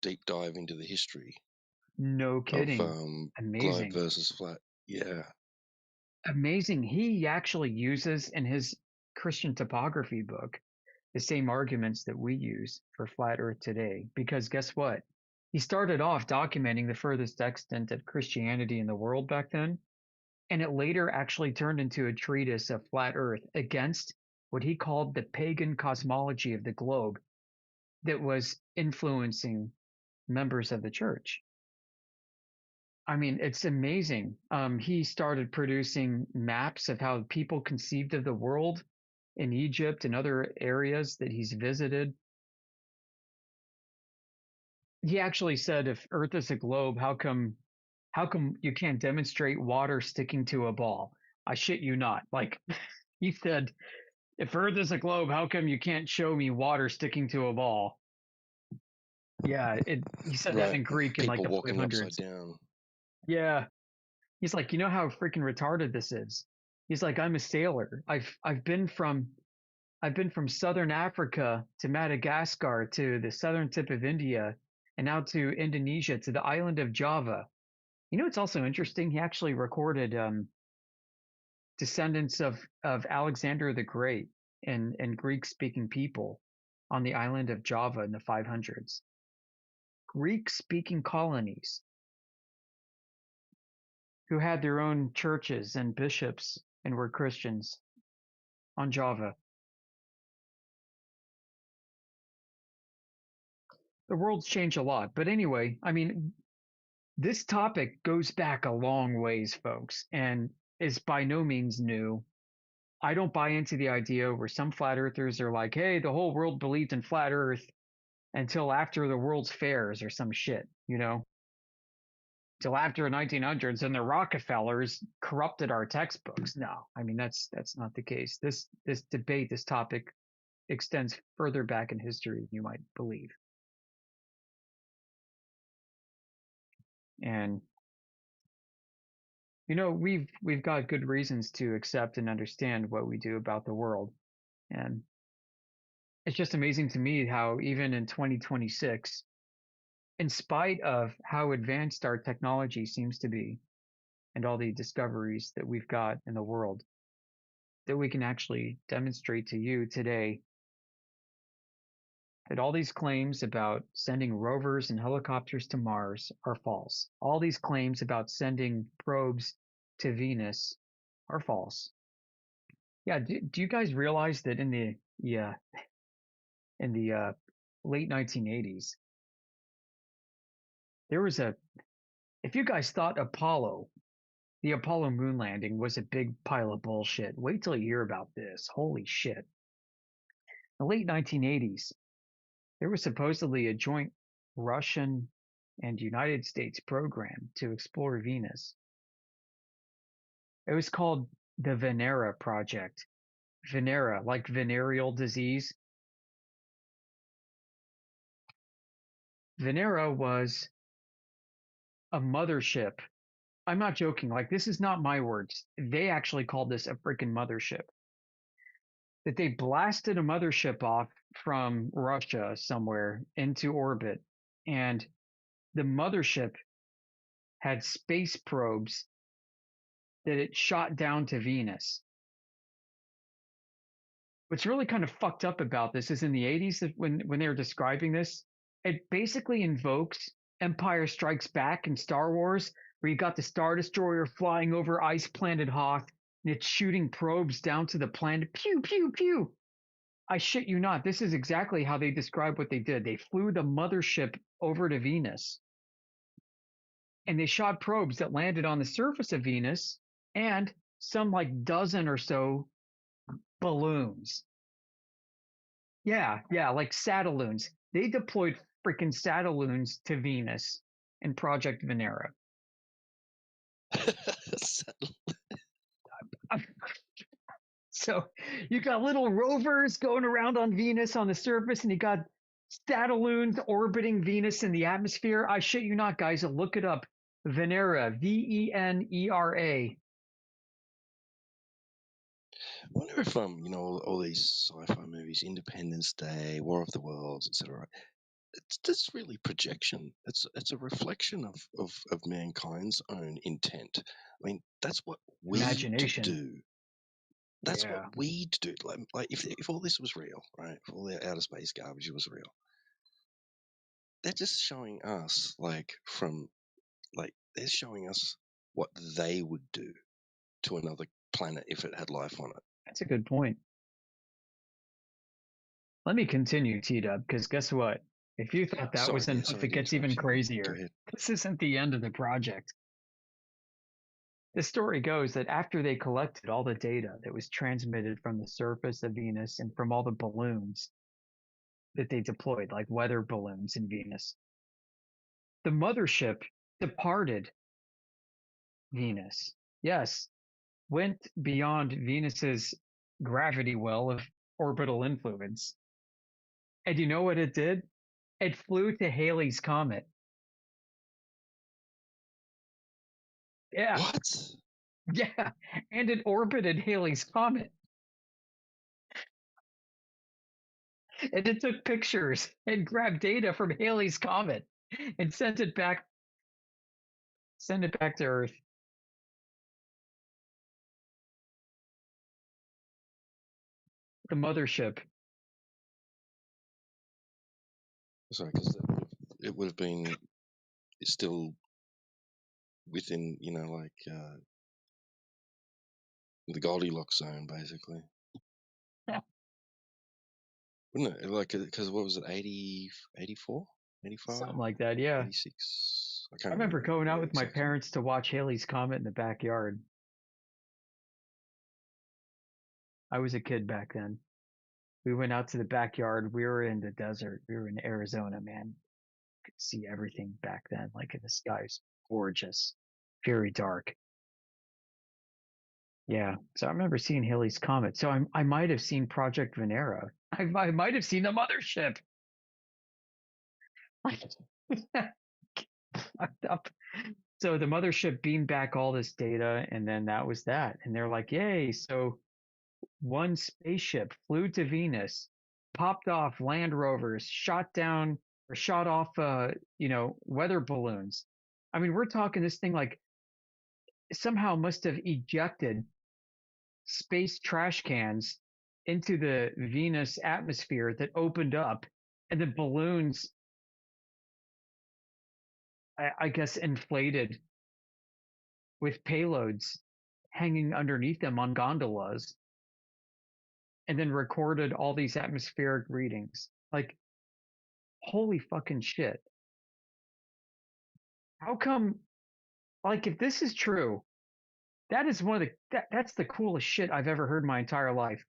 deep dive into the history. No kidding. Of Amazing. globe versus flat. Yeah. Amazing. He actually uses in his Christian Topography book the same arguments that we use for flat Earth today. Because guess what? He started off documenting the furthest extent of Christianity in the world back then, and it later actually turned into a treatise of flat Earth against what he called the pagan cosmology of the globe that was influencing members of the church. I mean, it's amazing. He started producing maps of how people conceived of the world in Egypt and other areas that he's visited. He actually said, if Earth is a globe, how come you can't demonstrate water sticking to a ball? I shit you not. Like he said, if Earth is a globe, how come you can't show me water sticking to a ball? Yeah, he said that Right. in Greek in like People the walking upside 500s. down. Yeah. He's like, you know how freaking retarded this is? He's like, I'm a sailor. I've been from southern Africa to Madagascar to the southern tip of India and now to Indonesia to the island of Java. You know, it's also interesting. He actually recorded descendants of Alexander the Great and Greek speaking people on the island of Java in the 500s. Greek speaking colonies who had their own churches and bishops and were Christians on Java. The world's changed a lot. But anyway, I mean, this topic goes back a long ways, folks, and is by no means new. I don't buy into the idea where some flat earthers are like, hey, the whole world believed in flat earth until after the World's Fairs or some shit, you know? Till after the 1900s and the Rockefellers corrupted our textbooks. No, I mean, that's not the case. This debate, this topic extends further back in history than you might believe. And you know, we've got good reasons to accept and understand what we do about the world. And it's just amazing to me how even in 2026, in spite of how advanced our technology seems to be and all the discoveries that we've got in the world, that we can actually demonstrate to you today that all these claims about sending rovers and helicopters to Mars are false. All these claims about sending probes to Venus are false. Yeah, do you guys realize that in the late 1980s, there was if you guys thought the Apollo moon landing was a big pile of bullshit, wait till you hear about this. Holy shit. In the late 1980s, there was supposedly a joint Russian and United States program to explore Venus. It was called the Venera Project. Venera, like venereal disease. Venera was a mothership. I'm not joking. Like, this is not my words. They actually called this a freaking mothership. That they blasted a mothership off from Russia somewhere into orbit, and the mothership had space probes that it shot down to Venus. What's really kind of fucked up about this is in the 80s, when they were describing this, it basically invokes Empire Strikes Back in Star Wars, where you got the Star Destroyer flying over ice planet Hoth, and it's shooting probes down to the planet. Pew, pew, pew. I shit you not. This is exactly how they describe what they did. They flew the mothership over to Venus, and they shot probes that landed on the surface of Venus and some like dozen or so balloons. Yeah, like Satelloons. They deployed freaking Satelloons to Venus in Project Venera. So you got little rovers going around on Venus on the surface, and you got Satelloons orbiting Venus in the atmosphere. I shit you not, guys. Look it up. Venera, Venera. I wonder if all these sci-fi movies, Independence Day, War of the Worlds, etc. It's just really projection. It's a reflection of mankind's own intent. I mean, that's what we Imagination. do. That's Yeah. what we do. Like if all this was real, right? If all the outer space garbage was real, they're just showing us they're showing us what they would do to another planet if it had life on it. That's a good point. Let me continue, T-Dub, because guess what? If you thought that was enough, it gets even crazier. This isn't the end of the project. The story goes that after they collected all the data that was transmitted from the surface of Venus and from all the balloons that they deployed, like weather balloons in Venus, the mothership departed Venus. Yes, went beyond Venus's gravity well of orbital influence. And you know what it did? It flew to Halley's Comet. Yeah, What? yeah. And it orbited Halley's Comet. And it took pictures and grabbed data from Halley's Comet and sent it back to Earth. The mothership. Sorry, because it would have been still within, you know, like the Goldilocks zone, basically. Yeah. Wouldn't it? Like, because what was it, 80, 84, 85, Something like that, yeah. 86? I I can't remember going out with my exactly. parents to watch Halley's Comet in the backyard. I was a kid back then. We went out to the backyard. We were in the desert. We were in Arizona, man. Could see everything back then. Like the sky's gorgeous, very dark. Yeah. So I remember seeing Halley's Comet. So I might have seen Project Venera. I might have seen the mothership. Fucked up. So the mothership beamed back all this data, and then that was that. And they're like, yay. So one spaceship flew to Venus, popped off Land Rovers, shot down or shot off, weather balloons. I mean, we're talking this thing like somehow must have ejected space trash cans into the Venus atmosphere that opened up, and the balloons, I guess, inflated with payloads hanging underneath them on gondolas, and then recorded all these atmospheric readings. Like, holy fucking shit. How come, like, if this is true, that is one of that's the coolest shit I've ever heard in my entire life.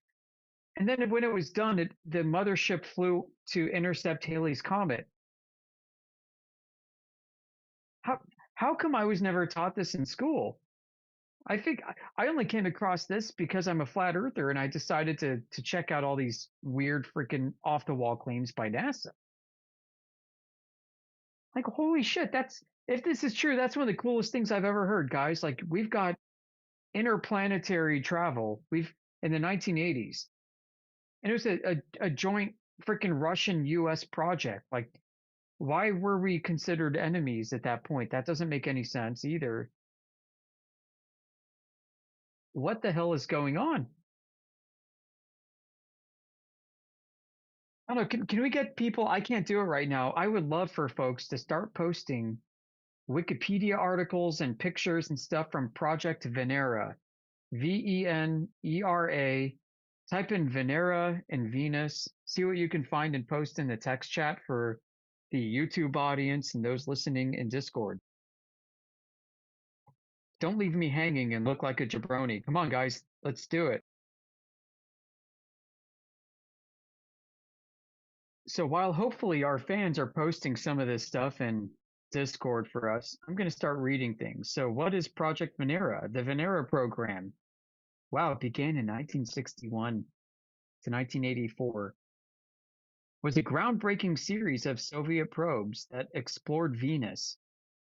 And then when it was done, the mothership flew to intercept Halley's Comet. How come I was never taught this in school? I think I only came across this because I'm a flat earther and I decided to check out all these weird freaking off the wall claims by NASA. Like, holy shit, if this is true, that's one of the coolest things I've ever heard, guys. Like, we've got interplanetary travel. We've in the 1980s, and it was a joint freaking Russian U.S. project. Like, why were we considered enemies at that point? That doesn't make any sense either. What the hell is going on? I don't know. Can we get people? I can't do it right now. I would love for folks to start posting Wikipedia articles and pictures and stuff from Project Venera. Venera. Type in Venera and Venus. See what you can find and post in the text chat for the YouTube audience and those listening in Discord. Don't leave me hanging and look like a jabroni. Come on, guys. Let's do it. So while hopefully our fans are posting some of this stuff in Discord for us, I'm going to start reading things. So what is Project Venera? The Venera program. Wow, it began in 1961 to 1984. Was a groundbreaking series of Soviet probes that explored Venus,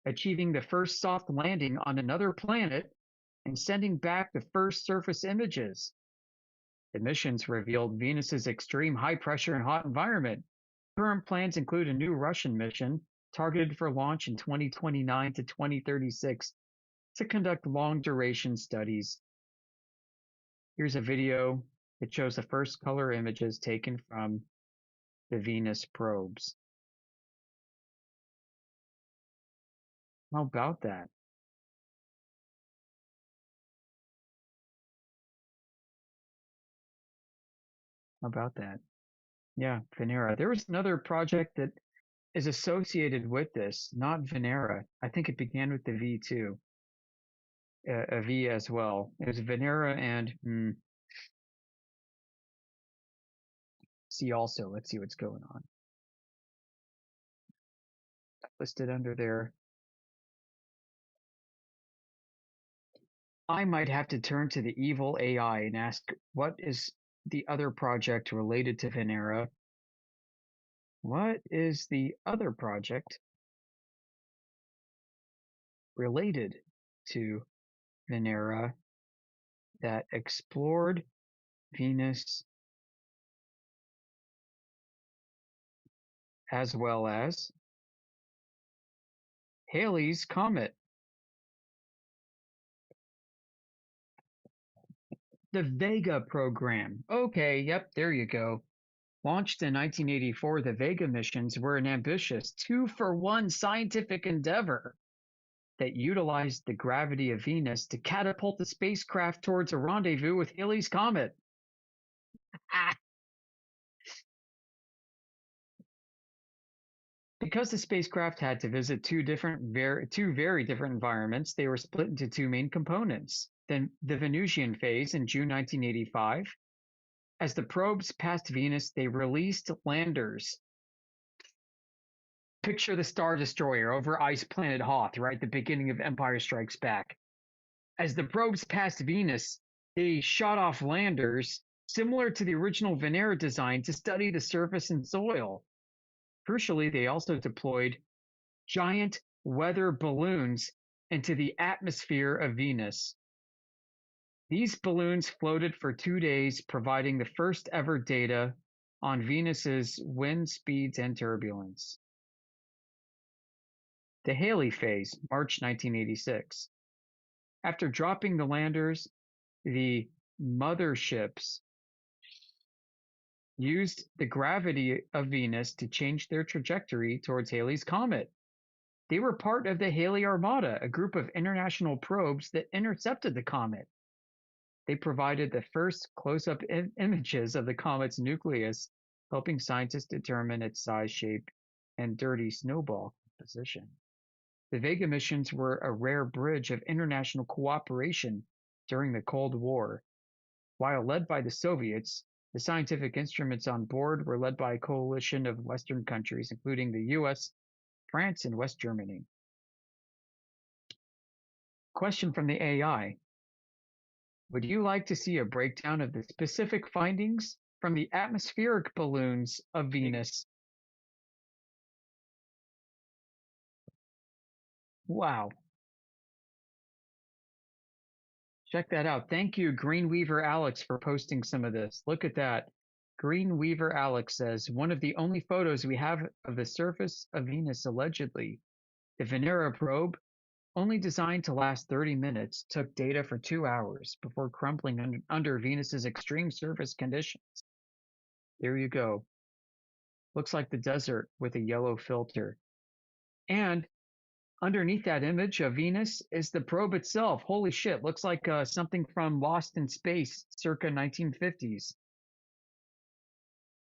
achieving the first soft landing on another planet and sending back the first surface images. The missions revealed Venus's extreme high pressure and hot environment. Current plans include a new Russian mission targeted for launch in 2029 to 2036 to conduct long duration studies. Here's a video that shows the first color images taken from the Venus probes. How about that? How about that? Yeah, Venera. There was another project that is associated with this, not Venera. I think it began with the V too. a V as well. It was Venera and see also. Let's see what's going on. Listed under there. I might have to turn to the evil AI and ask what is the other project related to Venera? What is the other project related to Venera that explored Venus as well as Halley's Comet? The Vega program. Okay, yep, there you go. Launched in 1984, the Vega missions were an ambitious 2-for-1 scientific endeavor that utilized the gravity of Venus to catapult the spacecraft towards a rendezvous with Halley's Comet. Because the spacecraft had to visit two very different environments, they were split into two main components. Then the Venusian phase in June 1985. As the probes passed Venus, they released landers. Picture the Star Destroyer over ice planet Hoth, right? The beginning of Empire Strikes Back. As the probes passed Venus, they shot off landers similar to the original Venera design to study the surface and soil. Crucially, they also deployed giant weather balloons into the atmosphere of Venus. These balloons floated for 2 days, providing the first ever data on Venus's wind speeds and turbulence. The Halley phase, March 1986. After dropping the landers, the motherships used the gravity of Venus to change their trajectory towards Halley's Comet. They were part of the Halley Armada, a group of international probes that intercepted the comet. They provided the first close-up images of the comet's nucleus, helping scientists determine its size, shape, and dirty snowball composition. The Vega missions were a rare bridge of international cooperation during the Cold War. While led by the Soviets, the scientific instruments on board were led by a coalition of Western countries, including the US, France, and West Germany. Question from the AI. Would you like to see a breakdown of the specific findings from the atmospheric balloons of Venus? Wow. Check that out. Thank you, Greenweaver Alex, for posting some of this. Look at that. Greenweaver Alex says, one of the only photos we have of the surface of Venus allegedly. The Venera probe, only designed to last 30 minutes, took data for 2 hours before crumbling under Venus's extreme surface conditions. There you go. Looks like the desert with a yellow filter. And underneath that image of Venus is the probe itself. Holy shit, looks like something from Lost in Space circa 1950s.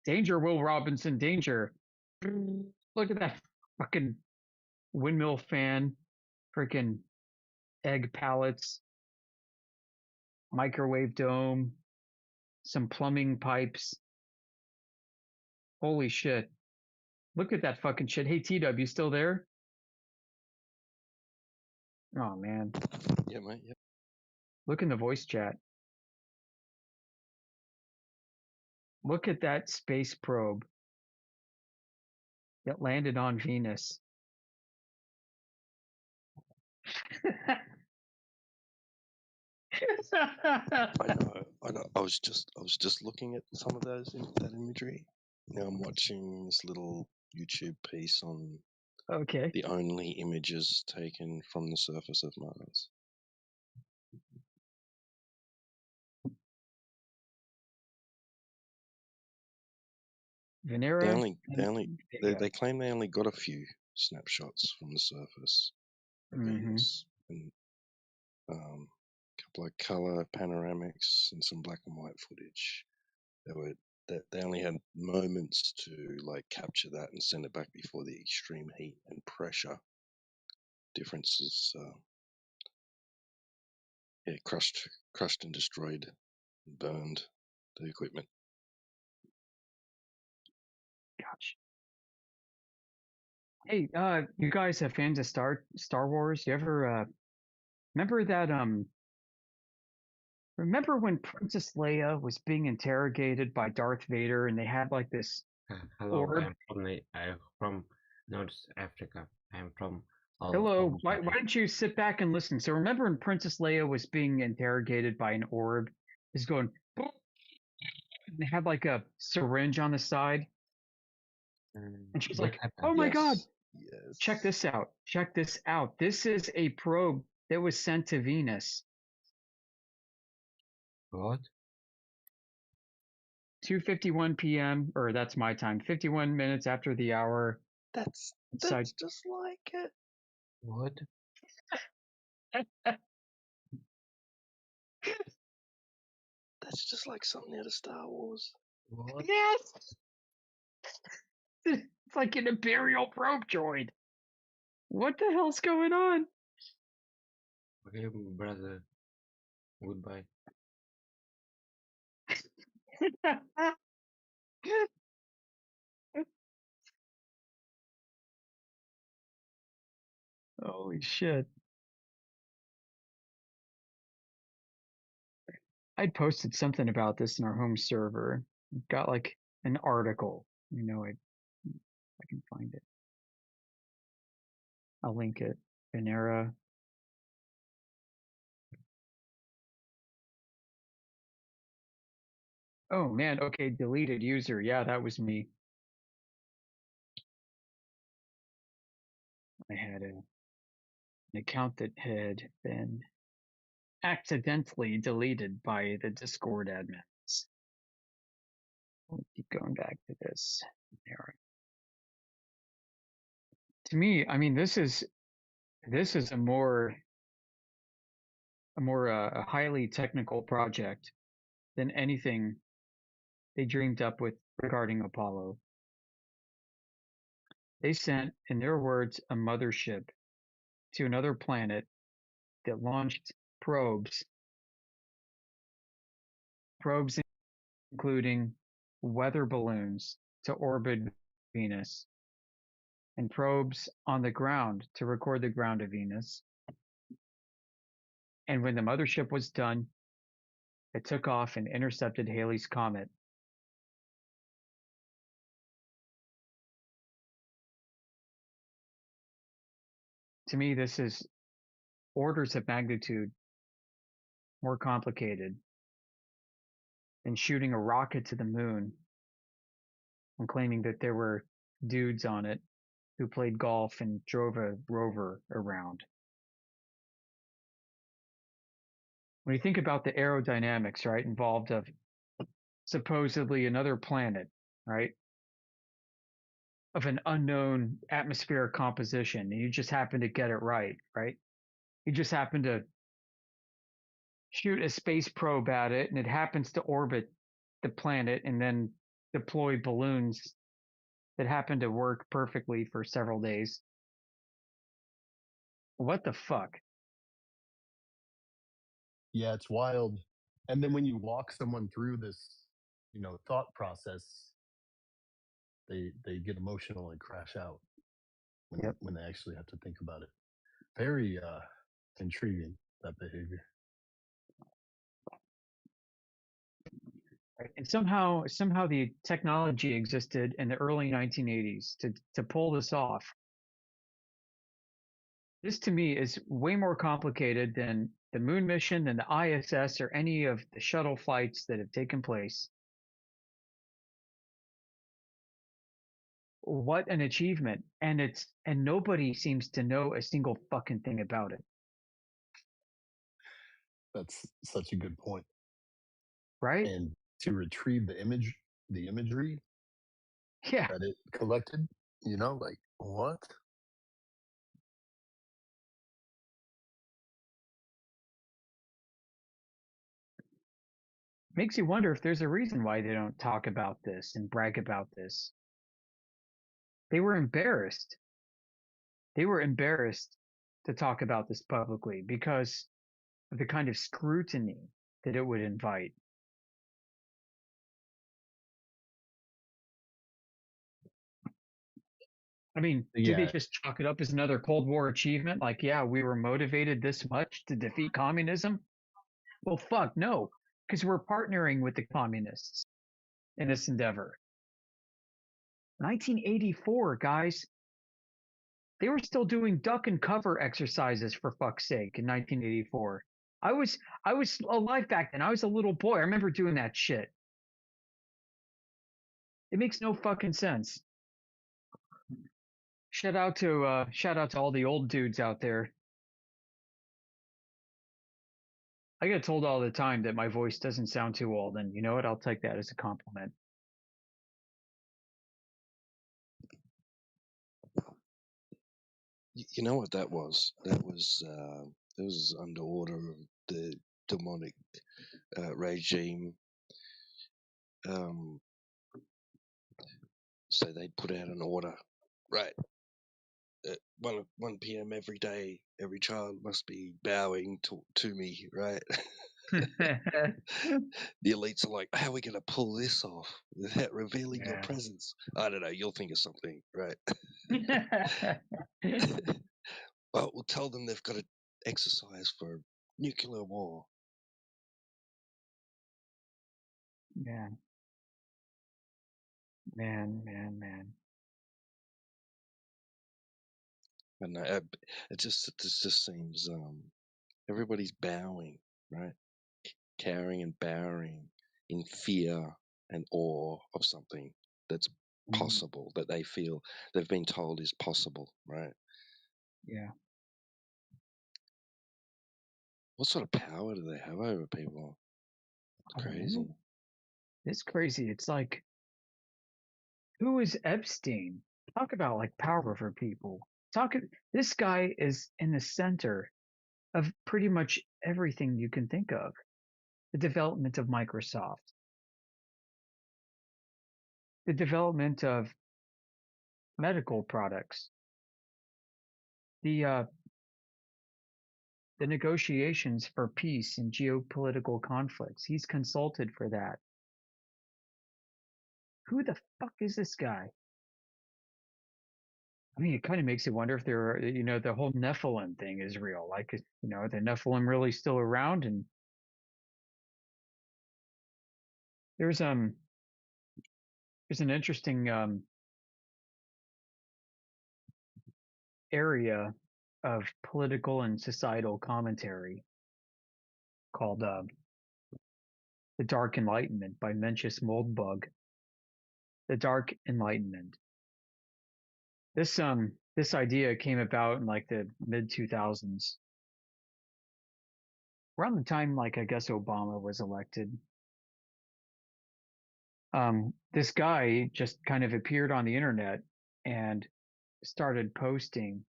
Danger, Will Robinson, danger. Look at that fucking windmill fan, freaking egg pallets, microwave dome, some plumbing pipes. Holy shit. Look at that fucking shit. Hey, T-Dub, you still there? Oh, man. Yeah, mate. Yeah. Look in the voice chat. Look at that space probe that landed on Venus. I know. I was just looking at some of that imagery. Now I'm watching this little YouTube piece on Okay. the only images taken from the surface of Mars. Venera. They claim they only got a few snapshots from the surface of Venus, and a couple of color panoramics and some black and white footage. They only had moments to like capture that and send it back before the extreme heat and pressure differences Yeah, crushed and destroyed, and burned the equipment. Gosh. Hey, you guys are fans of Star Wars? You ever remember that remember when Princess Leia was being interrogated by Darth Vader and they had like this Hello, orb? I'm from North Africa. I'm from Hello, why don't you sit back and listen? So remember when Princess Leia was being interrogated by an orb? Is going "Boop," and they had like a syringe on the side, and she's what like, happened? "Oh my God, Yes. check this out! Check this out! This is a probe that was sent to Venus." What? 2:51 p.m. or that's my time. 51 minutes after the hour. That's Inside. just like it. What? That's just like something out of Star Wars. What? Yes. It's like an Imperial probe droid. What the hell's going on? Okay, brother. Goodbye. Holy shit. I posted something about this in our home server. Got like an article. I can find it. I'll link it. Panera. Oh man, okay, deleted user. Yeah, that was me. I had an account that had been accidentally deleted by the Discord admins. I'll keep going back to this. To me, I mean, this is a more a highly technical project than anything they dreamed up with regarding Apollo. They sent, in their words, a mothership to another planet that launched probes including weather balloons to orbit Venus, and probes on the ground to record the ground of Venus. And when the mothership was done, it took off and intercepted Halley's Comet. To me, this is orders of magnitude more complicated than shooting a rocket to the moon and claiming that there were dudes on it who played golf and drove a rover around. When you think about the aerodynamics, right, involved of supposedly another planet, right, of an unknown atmospheric composition, and you just happen to get it right? You just happen to shoot a space probe at it, and it happens to orbit the planet and then deploy balloons that happen to work perfectly for several days. What the fuck? Yeah, it's wild. And then when you walk someone through this, thought process, they get emotional and crash out when they actually have to think about it. Very intriguing, that behavior. Right. And somehow the technology existed in the early 1980s to pull this off. This to me is way more complicated than the moon mission, than the ISS, or any of the shuttle flights that have taken place. What an achievement. And nobody seems to know a single fucking thing about it. That's such a good point. Right? And to retrieve the imagery Yeah. that it collected, like what? Makes you wonder if there's a reason why they don't talk about this and brag about this. They were embarrassed. They were embarrassed to talk about this publicly because of the kind of scrutiny that it would invite. I mean, do they Yeah. just chalk it up as another Cold War achievement? Like, yeah, we were motivated this much to defeat communism? Well, fuck, no, because we're partnering with the communists in this endeavor. 1984, guys. They were still doing duck and cover exercises, for fuck's sake, in 1984. I was alive back then. I was a little boy. I remember doing that shit. It makes no fucking sense. Shout out to all the old dudes out there. I get told all the time that my voice doesn't sound too old, and you know what? I'll take that as a compliment. You know what that was? That was under order of the demonic regime. So they put out an order, right? At 1 p.m. every day, every child must be bowing to me, right? The elites are like, how are we going to pull this off without revealing your presence? I don't know. You'll think of something, right? Well, we'll tell them they've got to exercise for nuclear war. Man. And it just seems everybody's bowing, right? Cowering and bowing in fear and awe of something that's possible, that they feel they've been told is possible, right? Yeah. What sort of power do they have over people? It's crazy. It's crazy. It's like, who is Epstein? Talk about like power over people. This guy is in the center of pretty much everything you can think of. The development of Microsoft, the development of medical products, the negotiations for peace and geopolitical conflicts. He's consulted for that. Who the fuck is this guy? I mean, it kind of makes you wonder if the whole Nephilim thing is real. Like, are the Nephilim really still around? And there's an interesting area of political and societal commentary called The Dark Enlightenment by Mencius Moldbug. The Dark Enlightenment. This idea came about in like the mid 2000s. Around the time, like, I guess Obama was elected. This guy just kind of appeared on the internet and started posting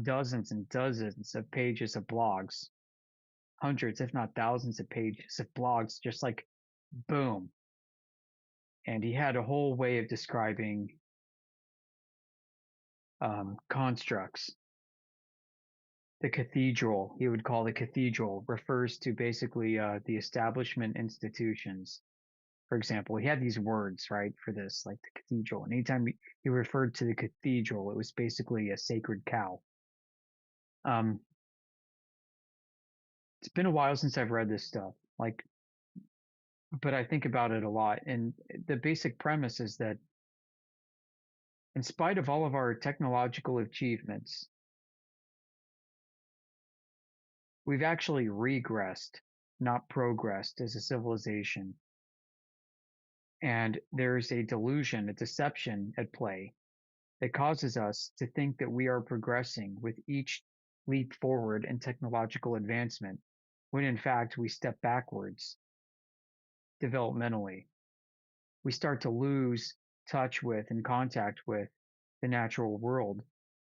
dozens and dozens of pages of blogs, hundreds, if not thousands of pages of blogs, just like boom. And he had a whole way of describing constructs. The cathedral, he would call the cathedral, refers to basically the establishment institutions. For example, he had these words, right, for this, like the cathedral. And anytime he referred to the cathedral, it was basically a sacred cow. It's been a while since I've read this stuff, but I think about it a lot. And the basic premise is that in spite of all of our technological achievements, we've actually regressed, not progressed as a civilization. And there's a delusion, a deception at play that causes us to think that we are progressing with each leap forward in technological advancement, when in fact we step backwards developmentally. We start to lose touch with and contact with the natural world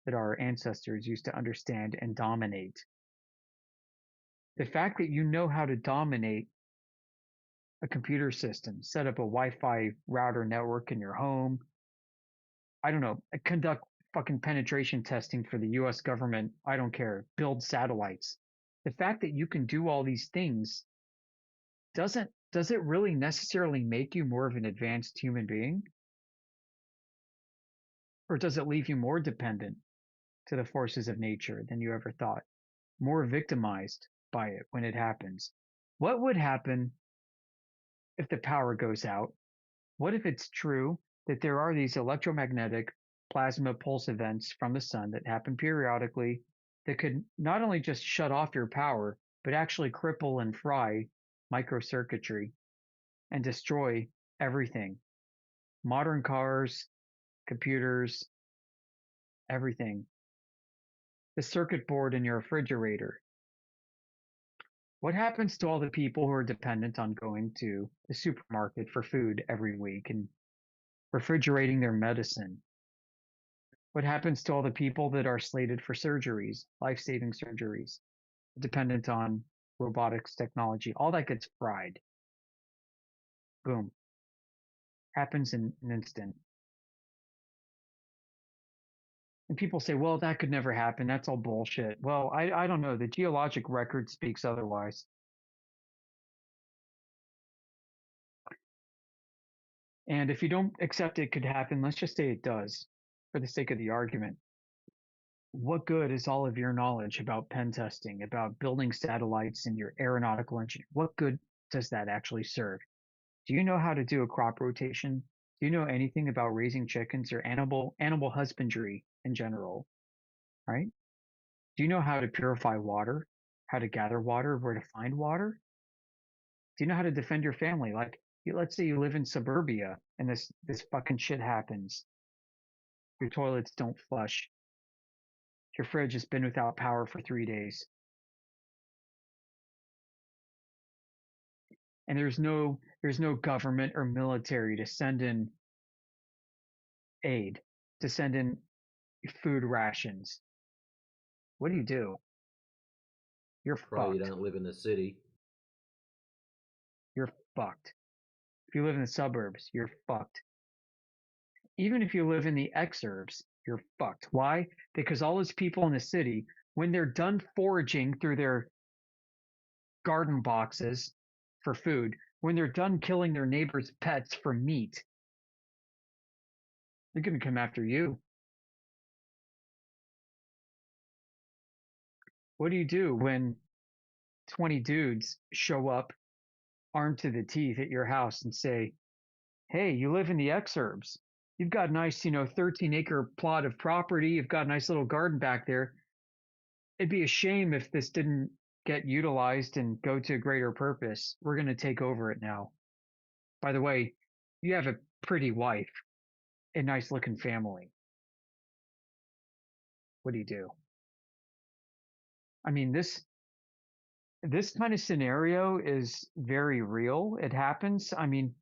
that our ancestors used to understand and dominate. The fact that you know how to dominate a computer system, set up a Wi-Fi router network in your home, I don't know, conduct fucking penetration testing for the US government, I don't care, build satellites. The fact that you can do all these things does it really necessarily make you more of an advanced human being? Or does it leave you more dependent to the forces of nature than you ever thought? More victimized by it when it happens? What would happen if the power goes out? What if it's true that there are these electromagnetic plasma pulse events from the sun that happen periodically that could not only just shut off your power, but actually cripple and fry microcircuitry and destroy everything? Modern cars, computers, everything. The circuit board in your refrigerator. What happens to all the people who are dependent on going to the supermarket for food every week and refrigerating their medicine? What happens to all the people that are slated for surgeries, life-saving surgeries, dependent on robotics technology? All that gets fried. Boom. Happens in an instant. And people say, well, that could never happen. That's all bullshit. Well, I don't know. The geologic record speaks otherwise. And if you don't accept it could happen, let's just say it does, for the sake of the argument. What good is all of your knowledge about pen testing, about building satellites and your aeronautical engineering? What good does that actually serve? Do you know how to do a crop rotation? Do you know anything about raising chickens or animal husbandry in general? Right? Do you know how to purify water? How to gather water? Where to find water? Do you know how to defend your family? Like, let's say you live in suburbia and this fucking shit happens. Your toilets don't flush. Your fridge has been without power for 3 days. And there's no government or military to send in aid, to send in food rations. What do? You're Probably you fucked. don't live in the city. You're fucked. If you live in the suburbs, you're fucked. Even if you live in the exurbs, you're fucked. Why? Because all those people in the city, when they're done foraging through their garden boxes for food, when they're done killing their neighbors' pets for meat, they're going to come after you. What do you do when 20 dudes show up armed to the teeth at your house and say, hey, you live in the exurbs. You've got a nice, 13-acre plot of property. You've got a nice little garden back there. It'd be a shame if this didn't get utilized and go to a greater purpose. We're going to take over it now. By the way, you have a pretty wife, a nice looking family. What do? I mean, this kind of scenario is very real. It happens. I mean,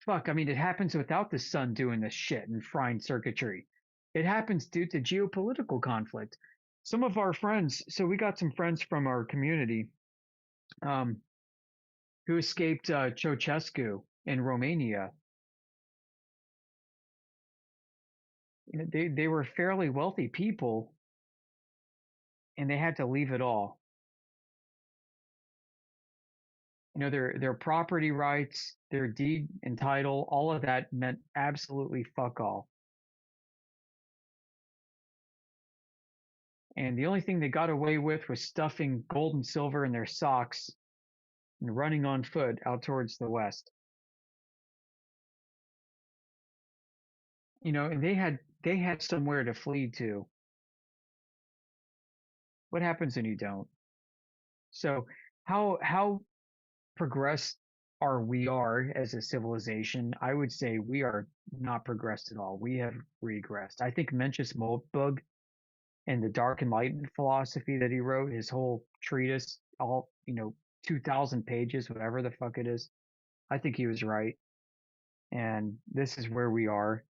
it happens without the sun doing this shit and frying circuitry. It happens due to geopolitical conflict. Some of our friends, so we got some friends from our community who escaped Ceausescu in Romania. They were fairly wealthy people, and they had to leave it all. Their property rights, their deed and title, all of that meant absolutely fuck all. And the only thing they got away with was stuffing gold and silver in their socks and running on foot out towards the west. And they had somewhere to flee to. What happens when you don't? So how progressed we are as a civilization? I would say we are not progressed at all. We have regressed. I think Mencius Moldbug and the Dark Enlightenment philosophy that he wrote, his whole treatise, all 2,000 pages, whatever the fuck it is, I think he was right. And this is where we are.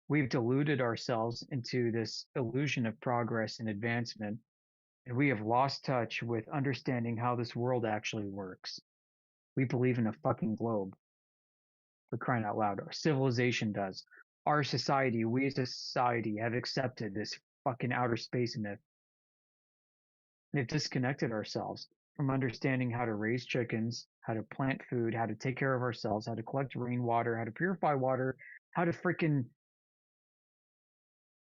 We've deluded ourselves into this illusion of progress and advancement, and we have lost touch with understanding how this world actually works. We believe in a fucking globe, for crying out loud. Our civilization does. Our society, we as a society, have accepted this fucking outer space myth. They've disconnected ourselves from understanding how to raise chickens, how to plant food, how to take care of ourselves, how to collect rainwater, how to purify water, how to freaking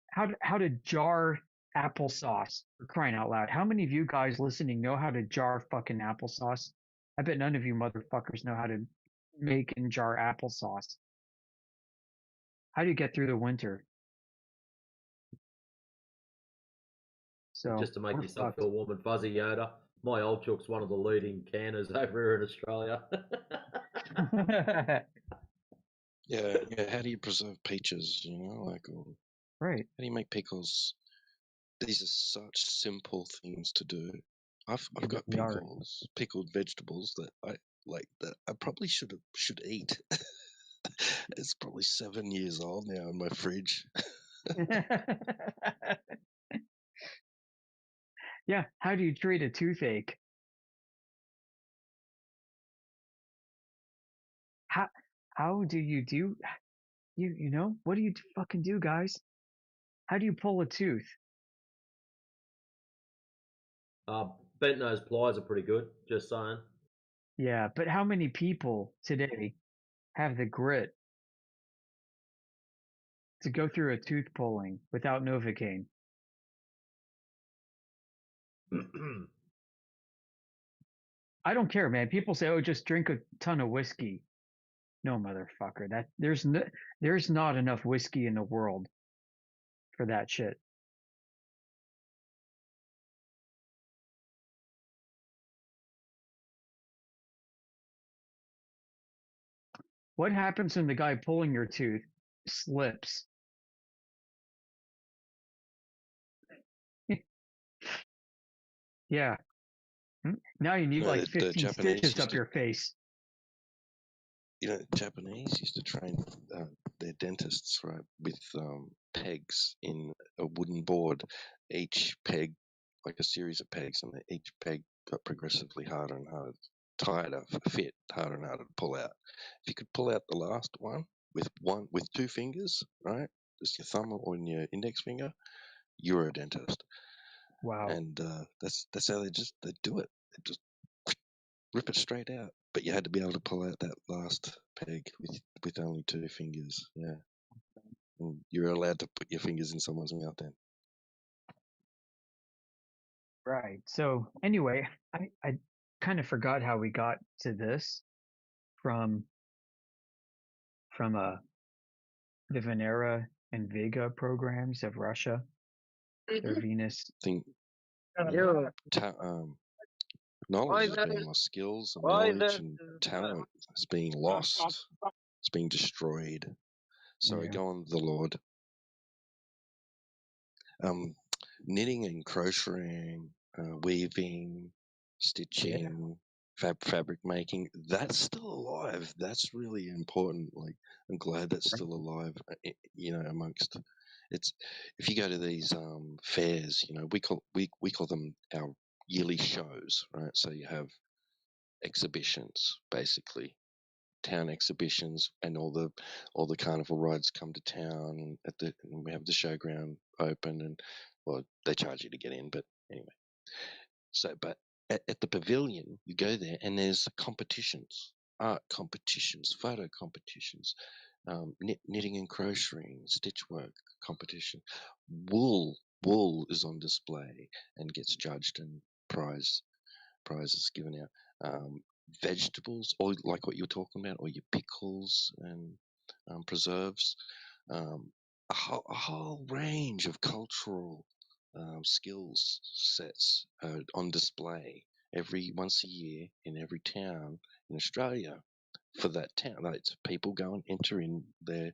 how to jar applesauce, for crying out loud. How many of you guys listening know how to jar fucking applesauce? I bet none of you motherfuckers know how to make and jar applesauce. How do you get through the winter? So Just to make we're yourself fucked. feel warm and fuzzy, Yoda. My old chook's one of the leading canners over here in Australia. Yeah, yeah. How do you preserve peaches? You know, like, or Right. how do you make pickles? These are such simple things to do. I've got They are. pickled vegetables that I like that I probably should eat. It's probably 7 years old now in my fridge. Yeah. How do you treat a toothache? How do you do you know what do you fucking do, guys? How do you pull a tooth? Bent nose pliers are pretty good, just saying. Yeah, but how many people today have the grit to go through a tooth pulling without Novocaine? I don't care, man. People say, "Oh, just drink a ton of whiskey." No, motherfucker. That there's not enough whiskey in the world for that shit. What happens when the guy pulling your tooth slips? Yeah. Now you need You know, like the 15 Japanese stitches used up to, your face. Japanese used to train their dentists, right, with pegs in a wooden board. Each peg, like a series of pegs, and each peg got progressively harder and harder, tighter for fit, harder and harder to pull out. If you could pull out the last one with 2 fingers, right, just your thumb or your index finger, you're a dentist. Wow. And that's how they do it. They just rip it straight out. But you had to be able to pull out that last peg with only 2 fingers. Yeah, and you're allowed to put your fingers in someone's mouth then. Right. So anyway, I kind of forgot how we got to this from the Venera and Vega programs of Russia, their Venus. I think Yo, knowledge is being lost, skills and knowledge and talent is being lost. It's being destroyed. Sorry, Yeah. go on, the Lord. Knitting and crocheting, weaving, stitching, fabric making, that's still alive. That's really important. Like, I'm glad that's still alive, amongst it's. If you go to these fairs, we call them our yearly shows, right? So you have exhibitions, basically town exhibitions, and all the carnival rides come to town and we have the showground open, and well, they charge you to get in, but anyway. So, but at the pavilion, you go there and there's competitions, art competitions, photo competitions, knitting and crocheting, stitch work competition. Wool is on display and gets judged and prizes given out. Vegetables, or like what you're talking about, or your pickles and preserves. A whole range of cultural skills sets on display once a year in every town in Australia for that town. Like, people go and enter in their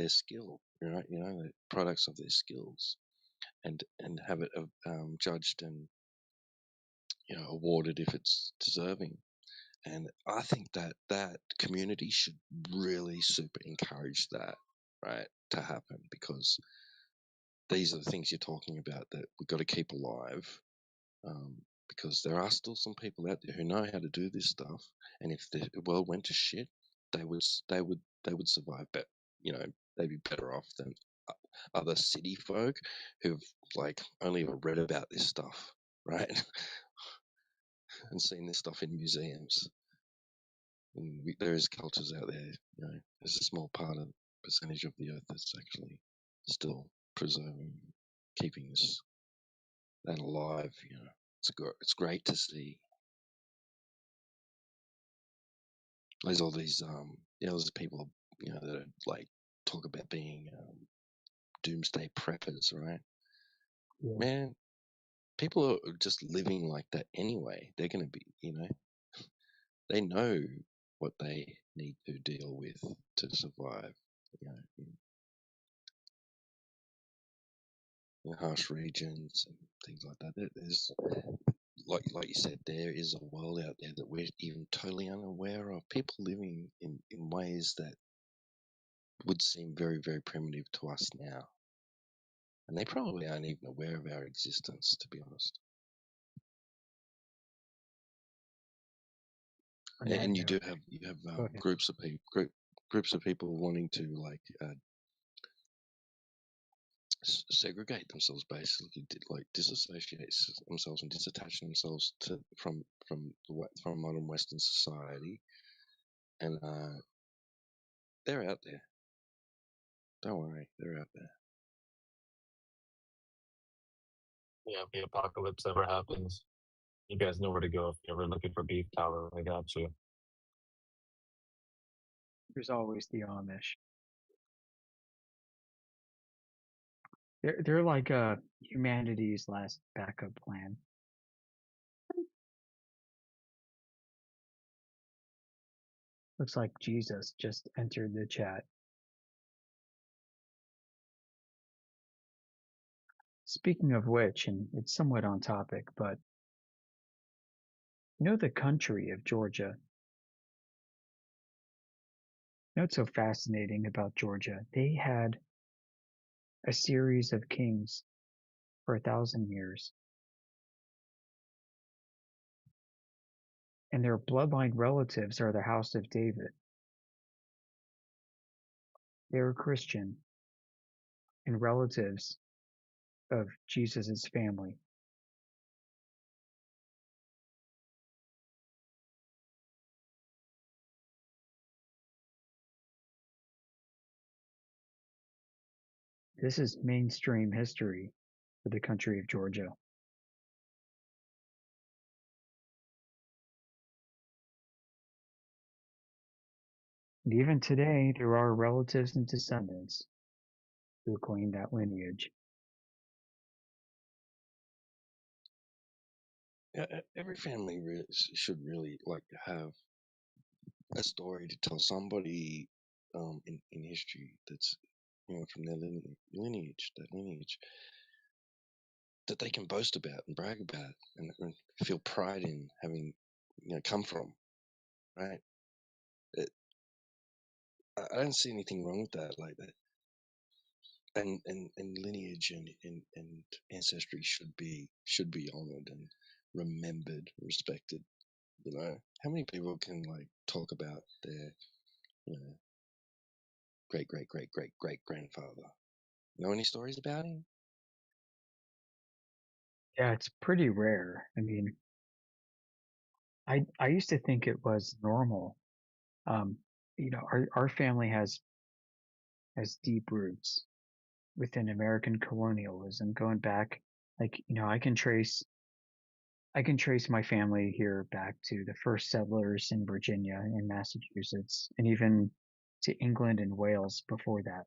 skill, right? The products of their skills, and have it judged and awarded if it's deserving. And I think that community should really super encourage that, right, to happen, because these are the things you're talking about that we've got to keep alive. Because there are still some people out there who know how to do this stuff, and if the world went to shit, they would survive better. They'd be better off than other city folk who've like only ever read about this stuff. right? And seen this stuff in museums. And there is cultures out there, there's a small percentage of the earth that's actually still preserving, keeping that alive. It's great to see. There's all these, there's people, that are, like, talk about being doomsday preppers, right? Yeah. Man, people are just living like that anyway. They're going to be, they know what they need to deal with to survive, in harsh regions and things like that. There's, like you said, there is a world out there that we're even totally unaware of. People living in ways that would seem very, very primitive to us now. And they probably aren't even aware of our existence, to be honest. And you have groups of people, groups of people wanting to, like, segregate themselves, basically, like disassociate themselves and disattach themselves from modern Western society, and they're out there. Don't worry, they're out there. Yeah, if the apocalypse ever happens, you guys know where to go if you're ever looking for beef tallow. I got you. There's always the Amish. They're like humanity's last backup plan. Looks like Jesus just entered the chat. Speaking of which, and it's somewhat on topic, but the country of Georgia. What's so fascinating about Georgia? They had a series of kings for 1,000 years. And their bloodline relatives are the house of David. They were Christian and relatives of Jesus's family. This is mainstream history for the country of Georgia. And even today, there are relatives and descendants who claim that lineage. Yeah, every family should really, like, have a story to tell somebody in history that's, from their lineage, that they can boast about and brag about and feel pride in having, come from, right? I don't see anything wrong with that, like that. And lineage and ancestry should be honored and remembered, respected. How many people can, like, talk about their, great great great great great grandfather? Know any stories about him? Yeah, it's pretty rare. I mean, I used to think it was normal. Our family has deep roots within American colonialism going back, like, I can trace my family here back to the first settlers in Virginia and Massachusetts, and even to England and Wales before that.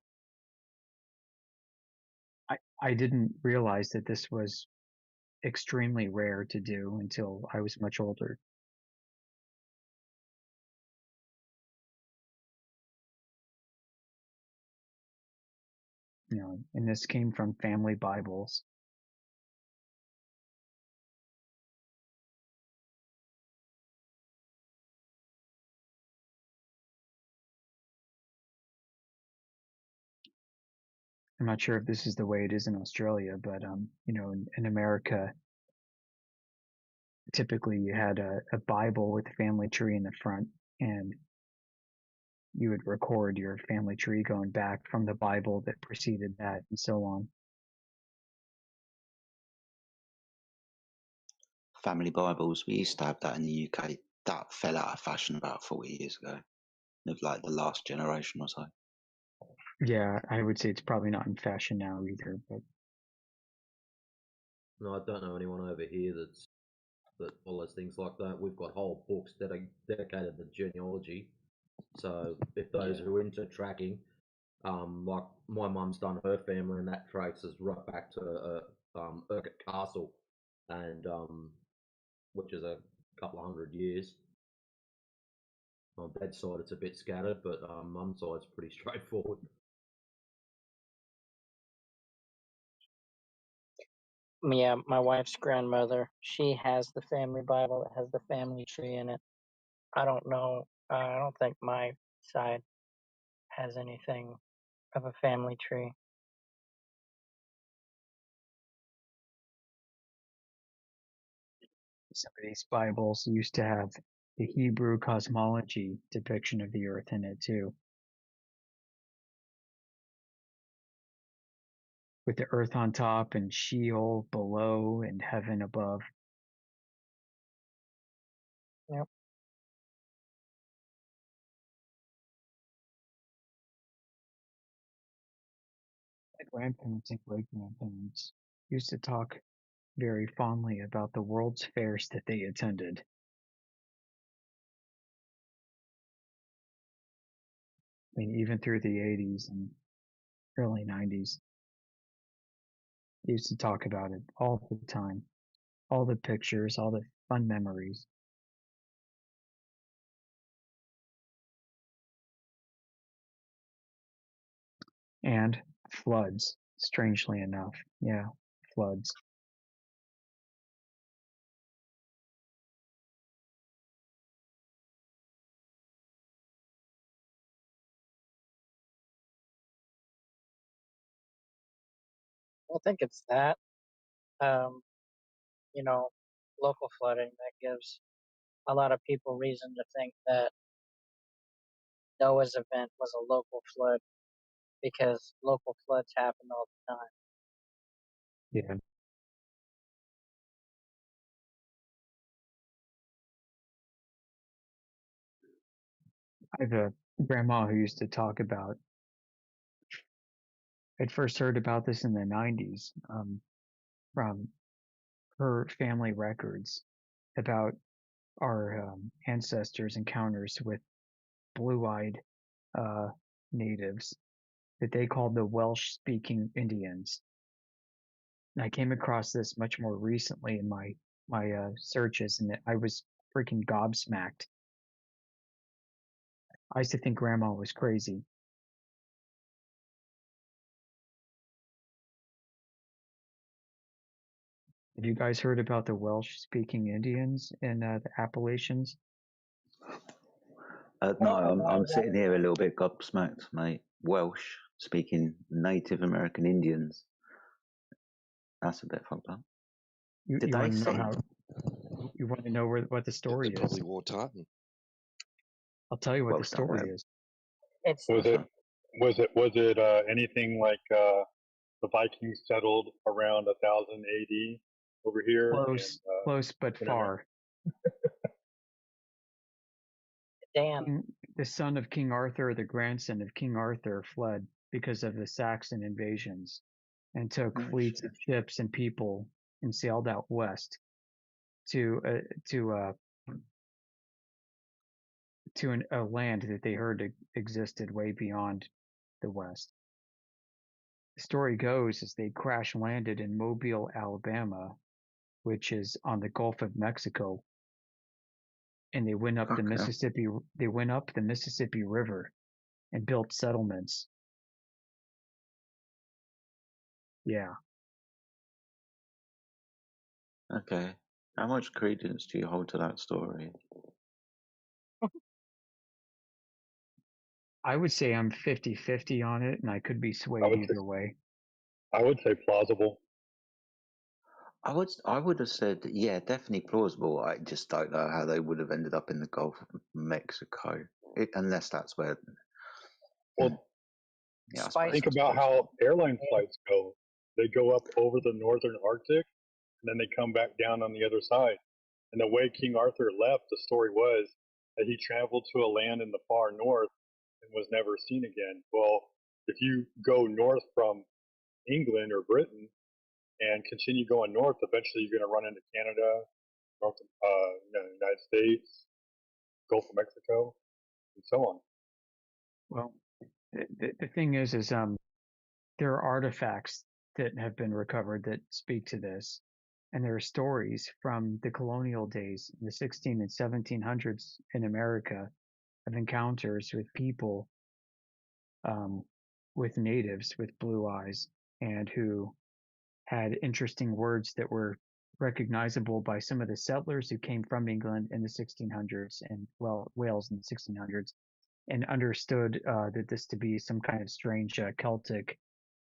I didn't realize that this was extremely rare to do until I was much older. And this came from family Bibles. I'm not sure if this is the way it is in Australia, but in America, typically you had a Bible with a family tree in the front, and you would record your family tree going back from the Bible that preceded that, and so on. family Bibles. We used to have that in the UK. That fell out of fashion about 40 years ago, of like the last generation or so. Yeah, I would say it's probably not in fashion now either. But No, I don't know anyone over here that follows things like that. We've got whole books dedicated to genealogy. So if those who are into tracking, like my mum's done her family, and that traces right back to Urquhart Castle, and which is a couple of 100 years. On dad's side, it's a bit scattered, but mum's side's pretty straightforward. Yeah, my wife's grandmother, she has the family Bible. It has the family tree in it. I don't know. I don't think my side has anything of a family tree. some of these Bibles used to have the Hebrew cosmology depiction of the earth in it too, with the earth on top and Sheol below and heaven above. Yep. My grandparents and great grandparents used to talk very fondly about the World's Fairs that they attended. I mean, even through the 80s and early 90s, they used to talk about it all the time, all the pictures, all the fun memories. And floods, strangely enough. Yeah, floods. I think it's that. Um, you know, local flooding that gives a lot of people reason to think that Noah's event was a local flood because local floods happen all the time. Yeah. I have a grandma who used to talk about, I'd first heard about this in the 90s from her family records about our ancestors' encounters with blue-eyed natives that they called the Welsh-speaking Indians. And I came across this much more recently in my searches, and I was freaking gobsmacked. I used to think Grandma was crazy. Have you guys heard about the Welsh-speaking Indians in the Appalachians? No, I'm sitting here a little bit gobsmacked, mate. Welsh speaking Native American Indians. That's a bit fucked up. You want to know how? You want to know what the story They is? probably wore tartan. I'll tell you what the Welsh don't story wear. is. Was it anything like the Vikings settled around 1000 AD over here? Close but far. Dan. The son of King Arthur, the grandson of King Arthur, fled because of the Saxon invasions and took fleets of ships and people and sailed out west to a land that they heard existed way beyond the west. The story goes as they crash landed in Mobile, Alabama, which is on the Gulf of Mexico, and they went up the Mississippi. They went up the Mississippi River and built settlements. Yeah. Okay. How much credence do you hold to that story? I would say I'm 50-50 on it, and I could be swayed either way. I would say plausible. I would have said, yeah, definitely plausible. I just don't know how they would have ended up in the Gulf of Mexico, unless that's where. Well, yeah. Think about how airline flights go. They go up over the northern Arctic, and then they come back down on the other side. And the way King Arthur left, the story was that he traveled to a land in the far north and was never seen again. Well, if you go north from England or Britain and continue going north, eventually you're going to run into Canada, United States, Gulf of Mexico, and so on. Well, the thing is there are artifacts that have been recovered that speak to this, and there are stories from the colonial days in the 16 and 1700s in America of encounters with people, with natives with blue eyes, and who had interesting words that were recognizable by some of the settlers who came from England in the 1600s and Wales in the 1600s, and understood that this to be some kind of strange Celtic,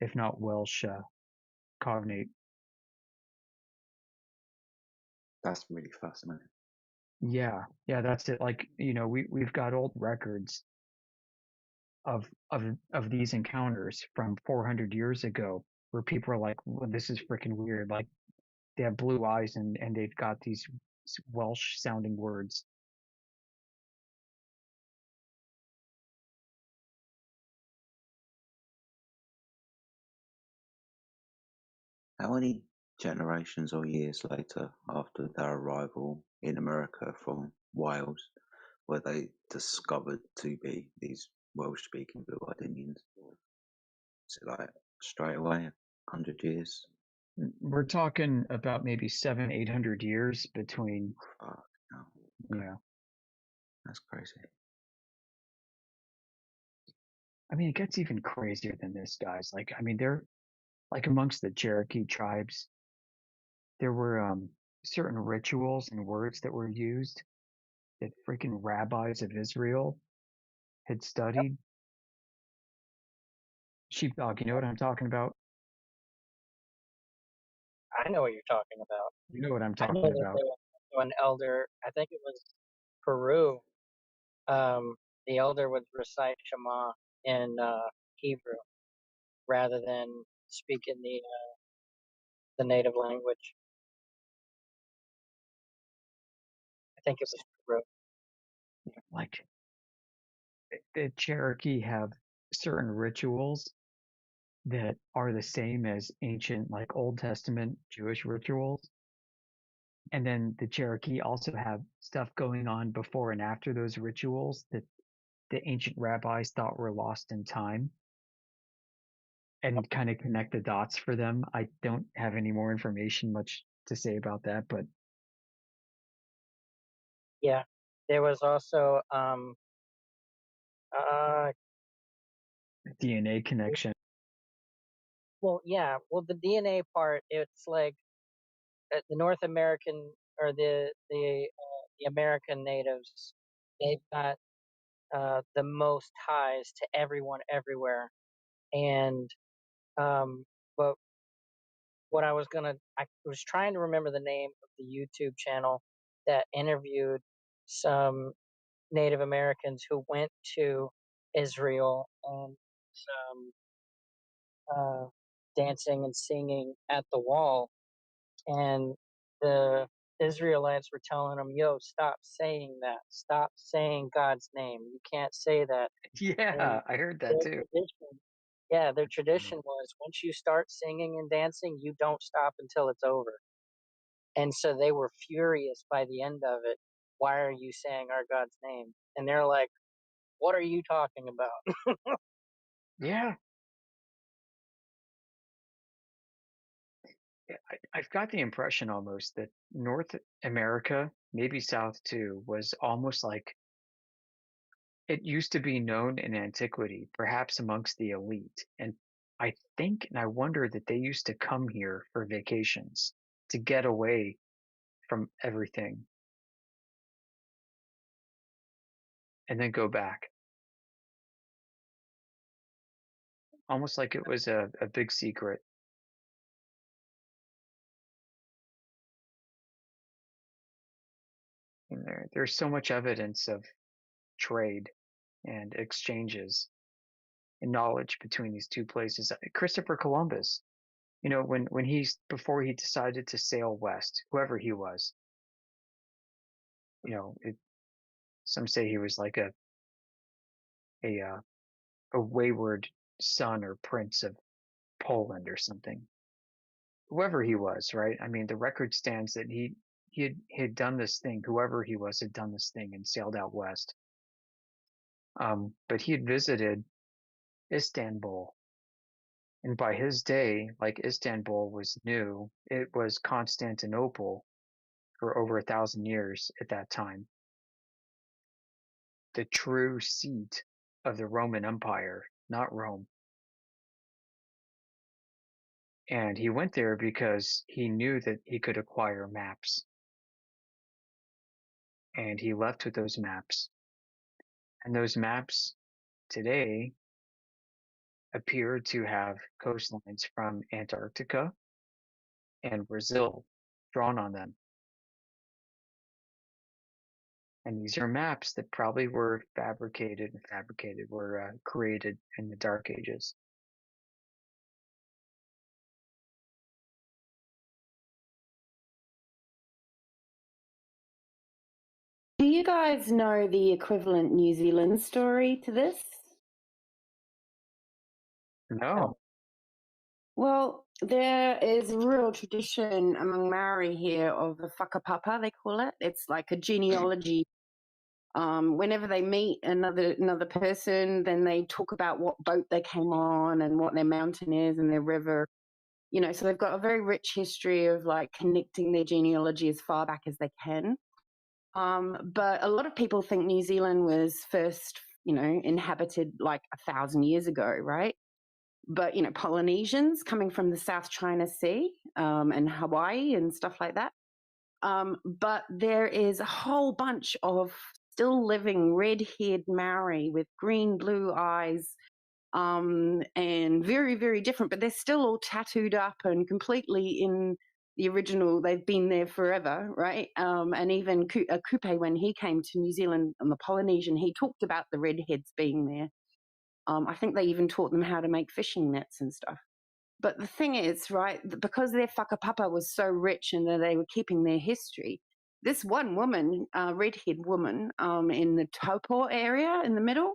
if not Welsh, cognate. That's really fascinating. Yeah, that's it. Like, we've got old records of these encounters from 400 years ago, where people are like, well, this is freaking weird. Like, they have blue eyes and they've got these Welsh sounding words. How many generations or years later, after their arrival in America from Wales, were they discovered to be these Welsh-speaking blue-eyed Indians? Is it like straight away, 100 years? We're talking about maybe 700-800 years between. Fuck no. Okay. Yeah. That's crazy. I mean, it gets even crazier than this, guys. Like, I mean, they're like amongst the Cherokee tribes, there were certain rituals and words that were used that freaking rabbis of Israel had studied. Sheepdog, you know what I'm talking about? I know what you're talking about. You know what I'm I know talking that about. there was also an elder, I think it was Peru. The elder would recite Shema in Hebrew rather than speak in the native language. I think it was Peru. Like, the Cherokee have certain rituals that are the same as ancient, like Old Testament Jewish rituals. And then the Cherokee also have stuff going on before and after those rituals that the ancient rabbis thought were lost in time, and kind of connect the dots for them. I don't have any more information much to say about that, but Yeah. There was also DNA connection. well, yeah, well, the DNA part, it's like the North American or the American natives, they've got the most ties to everyone everywhere. And but I was trying to remember the name of the YouTube channel that interviewed some Native Americans who went to Israel and some dancing and singing at the wall, and the Israelites were telling them, "Yo, stop saying that. Stop saying God's name. You can't say that." And Yeah, I heard that their too. tradition, yeah, their tradition was once you start singing and dancing, you don't stop until it's over. And so they were furious by the end of it. Why are you saying our God's name? And they're like, what are you talking about? Yeah. I've got the impression almost that North America, maybe South too, was almost like it used to be known in antiquity, perhaps amongst the elite. And I think and I wonder that they used to come here for vacations to get away from everything and then go back. Almost like it was a big secret. And there's so much evidence of trade and exchanges and knowledge between these two places. Christopher Columbus, when before he decided to sail west, whoever he was, you know, some say he was like a wayward son or prince of Poland or something. Whoever he was, right? I mean, the record stands that he had done this thing. Whoever he was had done this thing and sailed out west. But he had visited Istanbul, and by his day, like Istanbul was new, it was Constantinople for over 1,000 years at that time, the true seat of the Roman Empire, not Rome. And he went there because he knew that he could acquire maps. And he left with those maps. And those maps today appear to have coastlines from Antarctica and Brazil drawn on them. And these are maps that probably were were created in the Dark Ages. Do you guys know the equivalent New Zealand story to this? No. Well, there is a real tradition among Maori here of the whakapapa, they call it. It's like a genealogy. Whenever they meet another person, then they talk about what boat they came on and what their mountain is and their river. You know, so they've got a very rich history of like connecting their genealogy as far back as they can. But a lot of people think New Zealand was first, you know, inhabited like 1,000 years ago, right? But, you know, Polynesians coming from the South China Sea and Hawaii and stuff like that. But there is a whole bunch of still living red-haired Maori with green, blue eyes and very, very different, but they're still all tattooed up and completely in the original. They've been there forever, right? And even Kupe, when he came to New Zealand on the Polynesian, he talked about the redheads being there. I think they even taught them how to make fishing nets and stuff. But the thing is, right, because their whakapapa was so rich and that they were keeping their history, this one woman, red-haired woman in the Taupo area in the middle,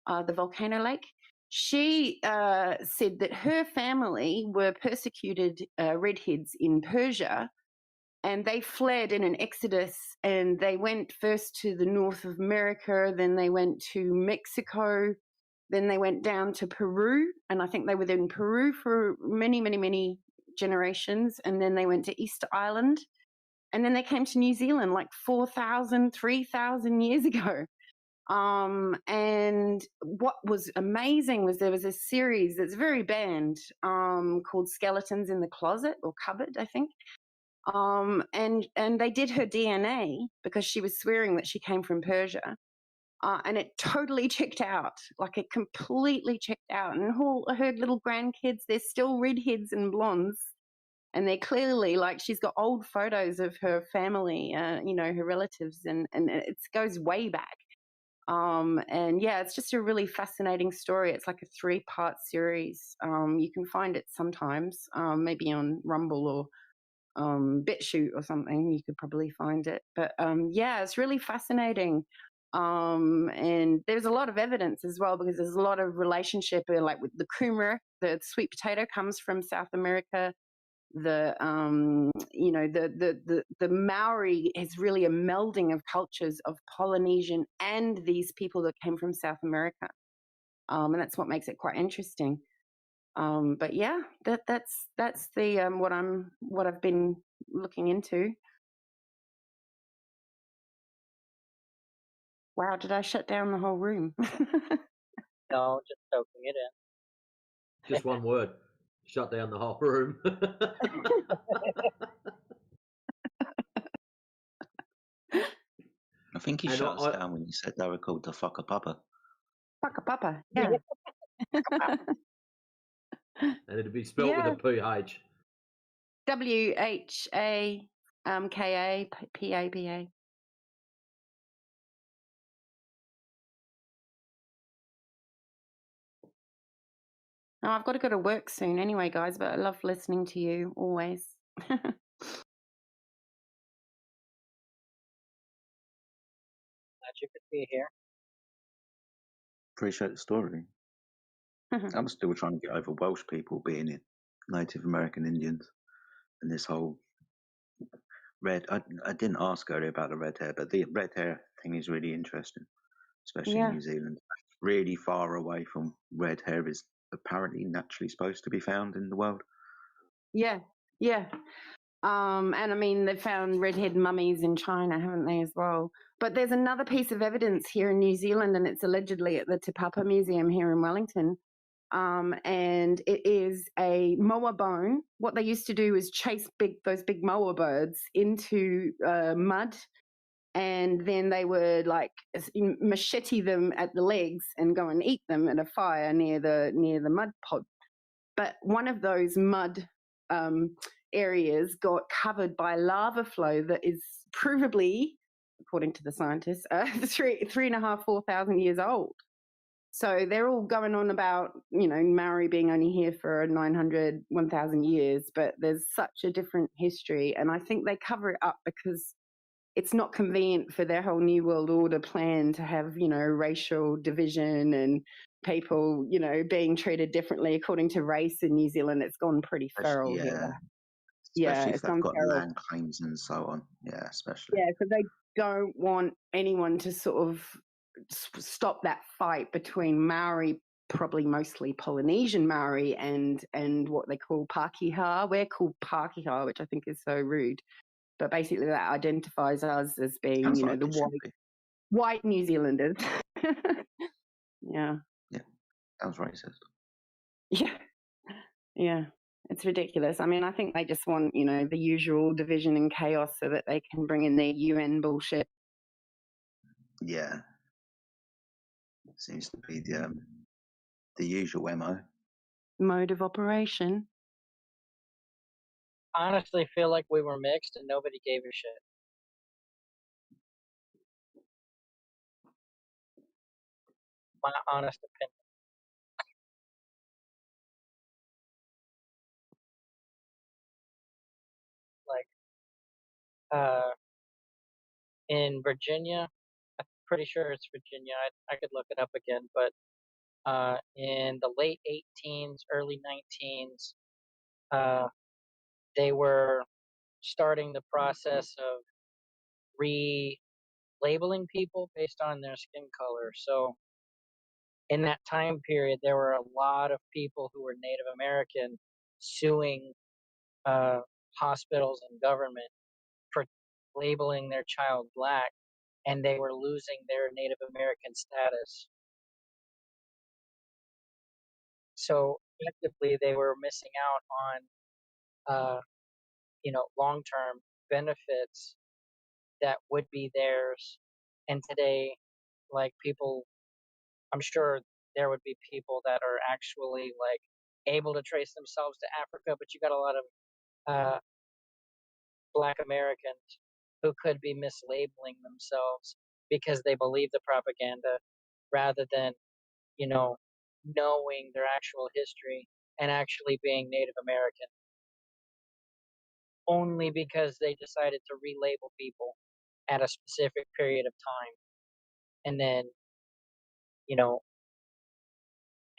the volcano lake, she said that her family were persecuted redheads in Persia, and they fled in an exodus, and they went first to the North of America, then they went to Mexico, then they went down to Peru, and I think they were in Peru for many, many, many generations, and then they went to Easter Island, and then they came to New Zealand like 4,000, 3,000 years ago. And what was amazing was there was a series that's very banned called Skeletons in the Closet or Cupboard, I think. And they did her DNA because she was swearing that she came from Persia. And it totally checked out, like it completely checked out. And her little grandkids, they're still redheads and blondes. And they're clearly like, she's got old photos of her family, you know, her relatives, and it goes way back. And yeah, it's just a really fascinating story. It's like a 3-part series. You can find it sometimes, maybe on Rumble or BitChute or something. You could probably find it. But yeah, it's really fascinating. And there's a lot of evidence as well, because there's a lot of relationship, like with the kumara, the sweet potato comes from South America. The you know, the Maori is really a melding of cultures of Polynesian and these people that came from South America, and that's what makes it quite interesting. But yeah, that's the what I've been looking into. Wow, did I shut down the whole room? No, just soaking it in. Just one word. Shut down the whole room. I think he And shut us down when he said they were called the whakapapa. Whakapapa, yeah. And it'd be spelled with a PH. WHAKAPAPA. Oh, I've got to go to work soon anyway, guys, but I love listening to you always. you could be here. Appreciate the story. I'm still trying to get over Welsh people being it, Native American Indians, and this whole red. I didn't ask earlier about the red hair, but the red hair thing is really interesting, especially in Yeah. New Zealand. Really far away from red hair is apparently naturally supposed to be found in the world. Yeah, yeah. And I mean, they've found redhead mummies in China, haven't they, as well? But there's another piece of evidence here in New Zealand, and it's allegedly at the Te Papa Museum here in Wellington. And it is a moa bone. What they used to do is chase those big moa birds into mud, and then they would like machete them at the legs and go and eat them at a fire near the mud pod. But one of those mud areas got covered by lava flow that is provably, according to the scientists, 3,500, 4,000 years old. So they're all going on about, Maori being only here for 900, 1,000 years, but there's such a different history. And I think they cover it up because it's not convenient for their whole New World Order plan to have, racial division and people, being treated differently according to race in New Zealand. It's gone pretty feral here. Especially Yeah, if it's they've gone got feral. land claims and so on. Yeah, especially. Yeah, so they don't want anyone to sort of stop that fight between Maori, probably mostly Polynesian Maori, and what they call Pākehā. We're called Pākehā, which I think is so rude. But basically that identifies us as being, Sounds like the white New Zealanders. Yeah. Yeah, sounds racist. Yeah. Yeah. It's ridiculous. I mean, I think they just want, the usual division and chaos so that they can bring in their UN bullshit. Yeah. Seems to be the usual MO. Mode of operation. I honestly feel like we were mixed and nobody gave a shit. My honest opinion. Like, in Virginia, I'm pretty sure it's Virginia. I could look it up again, but in the late 18s, early 19s, they were starting the process of relabeling people based on their skin color. So in that time period, there were a lot of people who were Native American suing hospitals and government for labeling their child black, and they were losing their Native American status. So effectively, they were missing out on, long-term benefits that would be theirs. And today, like people, I'm sure there would be people that are actually like able to trace themselves to Africa, but you got a lot of Black Americans who could be mislabeling themselves because they believe the propaganda rather than, knowing their actual history and actually being Native American. Only because they decided to relabel people at a specific period of time. And then,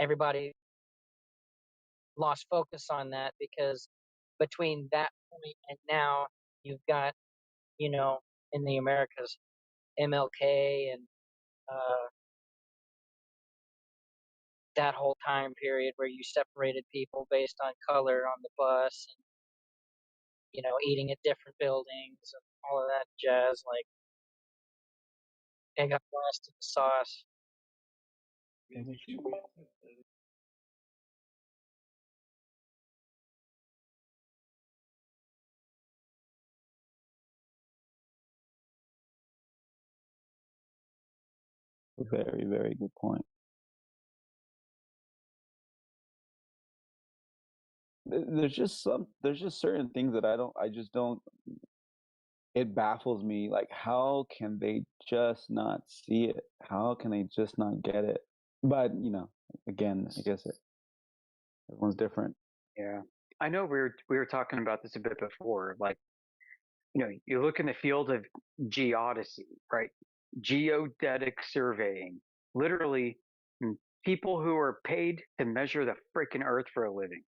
everybody lost focus on that because between that point and now, you've got, in the Americas, MLK and that whole time period where you separated people based on color on the bus and, eating at different buildings and all of that jazz. Like, it got lost in the sauce. Very, very good point. There's just certain things that I just don't, it baffles me. Like, how can they just not see it? How can they just not get it? But, again, I guess everyone's different. Yeah. I know we were talking about this a bit before. Like, you look in the field of geodesy, right? geodetic surveying. Literally, people who are paid to measure the freaking Earth for a living.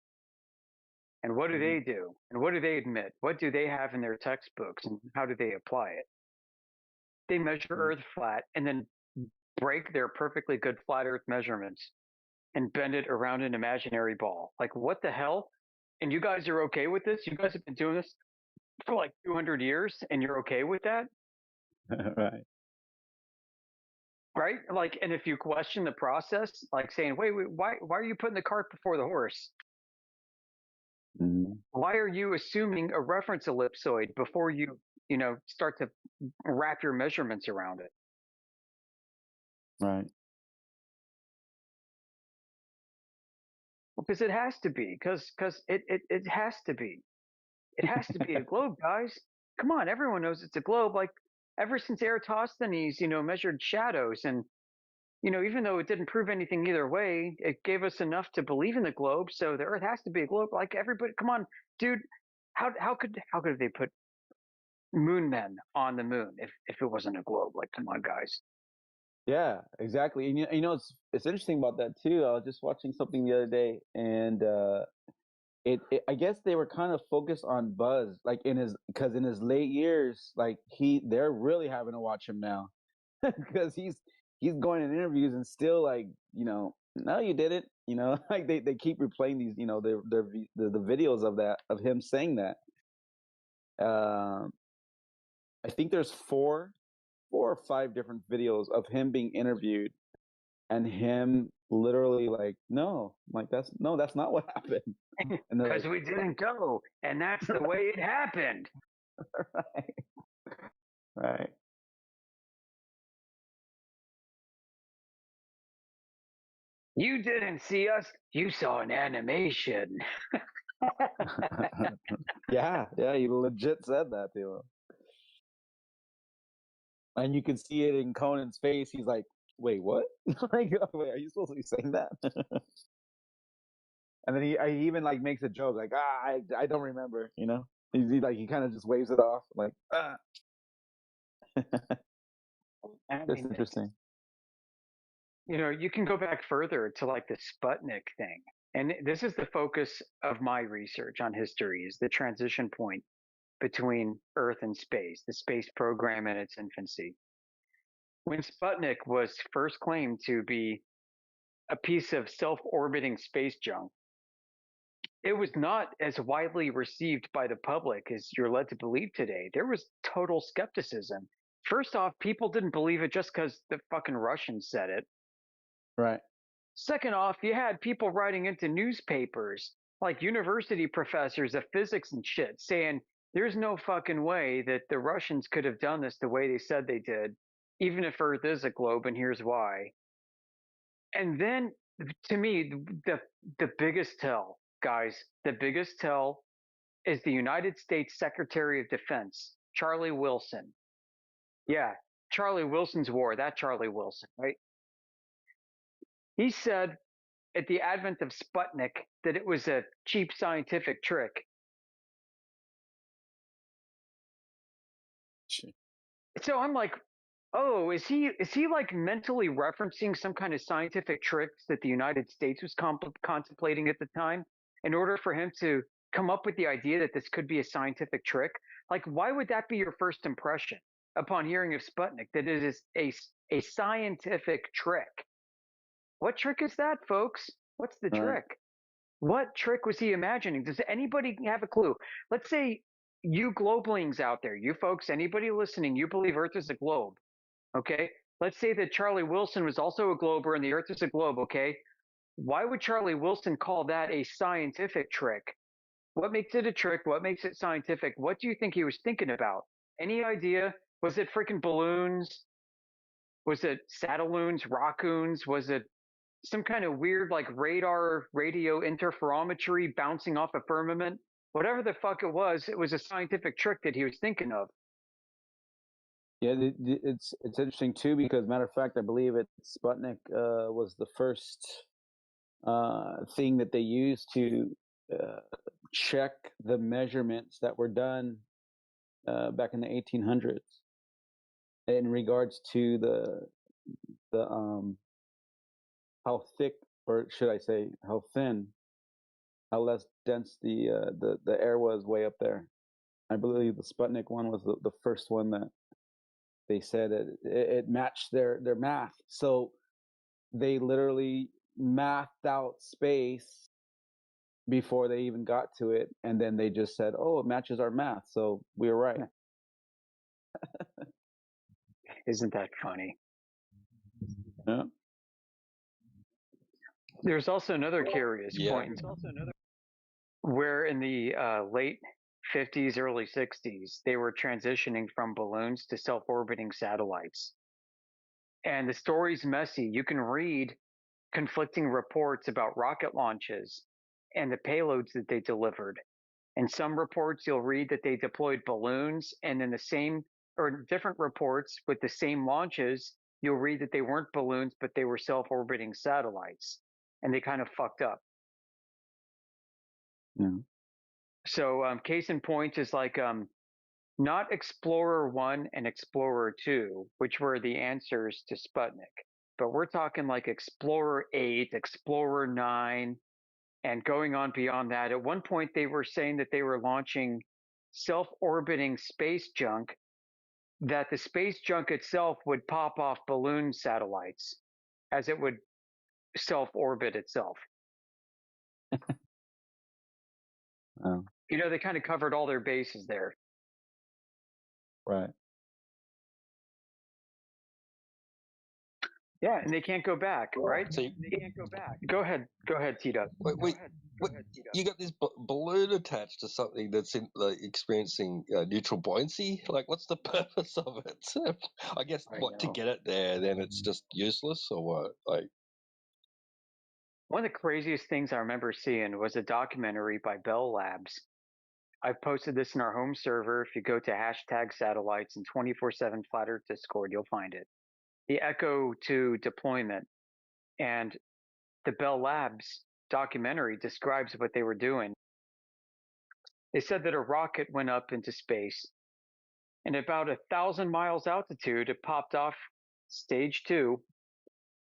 And what do they do? And what do they admit? What do they have in their textbooks? And how do they apply it? They measure Earth flat and then break their perfectly good flat Earth measurements and bend it around an imaginary ball. Like, what the hell? And you guys are okay with this? You guys have been doing this for like 200 years and you're okay with that? Right. Right? Like, and if you question the process, like saying, wait, why are you putting the cart before the horse? Why are you assuming a reference ellipsoid before you start to wrap your measurements around it? Right. Because it has to be, because it has to be. It has to be a globe, guys. Come on, everyone knows it's a globe. Like, ever since Eratosthenes, measured shadows, and even though it didn't prove anything either way, it gave us enough to believe in the globe. So the Earth has to be a globe. Like, everybody, come on, dude. How could they put moon men on the moon if it wasn't a globe? Like, come on, guys. Yeah, exactly. And it's interesting about that too. I was just watching something the other day, and it I guess they were kind of focused on Buzz, like because in his late years, like they're really having to watch him now, because he's going in interviews and still like no, you didn't, like they keep replaying these, the videos of him saying that. I think there's four or five different videos of him being interviewed and him literally like, no, like that's not what happened. Because we didn't go, and that's the way it happened. Right. You didn't see us. You saw an animation. Yeah, you legit said that to him. And you can see it in Conan's face. He's like, wait, what? Like, wait, are you supposed to be saying that? And then he even like makes a joke like, I don't remember, he kind of just waves it off like, That's interesting. You can go back further to like the Sputnik thing. And this is the focus of my research on history, is the transition point between Earth and space, the space program in its infancy. When Sputnik was first claimed to be a piece of self-orbiting space junk, it was not as widely received by the public as you're led to believe today. There was total skepticism. First off, people didn't believe it just because the fucking Russians said it. Right. Second off, you had people writing into newspapers, like university professors of physics and shit, saying there's no fucking way that the Russians could have done this the way they said they did, even if Earth is a globe, and here's why. And then, to me, the biggest tell, guys, the biggest tell is the United States Secretary of Defense, Charlie Wilson. Yeah, Charlie Wilson's war, that Charlie Wilson, right? He said at the advent of Sputnik that it was a cheap scientific trick. So I'm like, oh, is he like mentally referencing some kind of scientific tricks that the United States was contemplating at the time in order for him to come up with the idea that this could be a scientific trick? Like, why would that be your first impression upon hearing of Sputnik, that it is a scientific trick? What trick is that, folks? What's the trick? What trick was he imagining? Does anybody have a clue? Let's say you globelings out there, you folks, anybody listening, you believe Earth is a globe, okay? Let's say that Charlie Wilson was also a glober and the Earth is a globe, okay? Why would Charlie Wilson call that a scientific trick? What makes it a trick? What makes it scientific? What do you think he was thinking about? Any idea? Was it freaking balloons? Was it satelloons, raccoons? Was it some kind of weird like radar radio interferometry bouncing off a firmament? Whatever the fuck it was a scientific trick that he was thinking of. Yeah, it's interesting too, because matter of fact, I believe Sputnik was the first thing that they used to check the measurements that were done back in the 1800s. in regards to the how thick, or should I say how thin, how less dense the air was way up there. I believe the Sputnik one was the first one that they said it matched their math. So they literally mathed out space before they even got to it, and then they just said, "Oh, it matches our math," so we were right. Isn't that funny? Yeah. There's also another curious point where in the late 50s, early 60s, they were transitioning from balloons to self-orbiting satellites. And the story's messy. You can read conflicting reports about rocket launches and the payloads that they delivered. In some reports, you'll read that they deployed balloons, and in the same or different reports with the same launches, you'll read that they weren't balloons, but they were self-orbiting satellites, and they kind of fucked up. Yeah. So, case in point is like not Explorer 1 and Explorer 2, which were the answers to Sputnik, but we're talking like Explorer 8, Explorer 9, and going on beyond that. At one point, they were saying that they were launching self-orbiting space junk, that the space junk itself would pop off balloon satellites as it would self-orbit itself. Oh. You know, they kind of covered all their bases there. Right. Yeah, and they can't go back, right? So They can't go back. Go ahead, T-Dub. wait, you got this balloon attached to something that's experiencing neutral buoyancy. Like, what's the purpose of it? I guess to get it there, then it's just useless, or what? Like, one of the craziest things I remember seeing was a documentary by Bell Labs. I've posted this in our home server. If you go to #satellites and 24/7 Flat Earth Discord, you'll find it. The Echo 2 deployment and the Bell Labs documentary describes what they were doing. They said that a rocket went up into space, and at about 1,000 miles altitude, it popped off stage 2.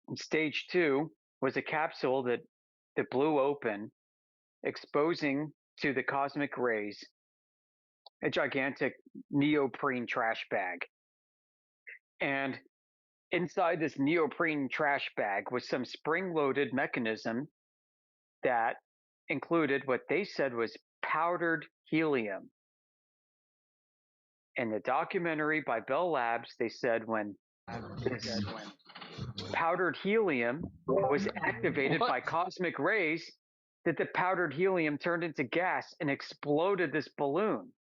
And stage 2 was a capsule that blew open, exposing to the cosmic rays a gigantic neoprene trash bag. And inside this neoprene trash bag was some spring-loaded mechanism that included what they said was powdered helium. In the documentary by Bell Labs, they said when this powdered helium was activated by cosmic rays, that the powdered helium turned into gas and exploded this balloon.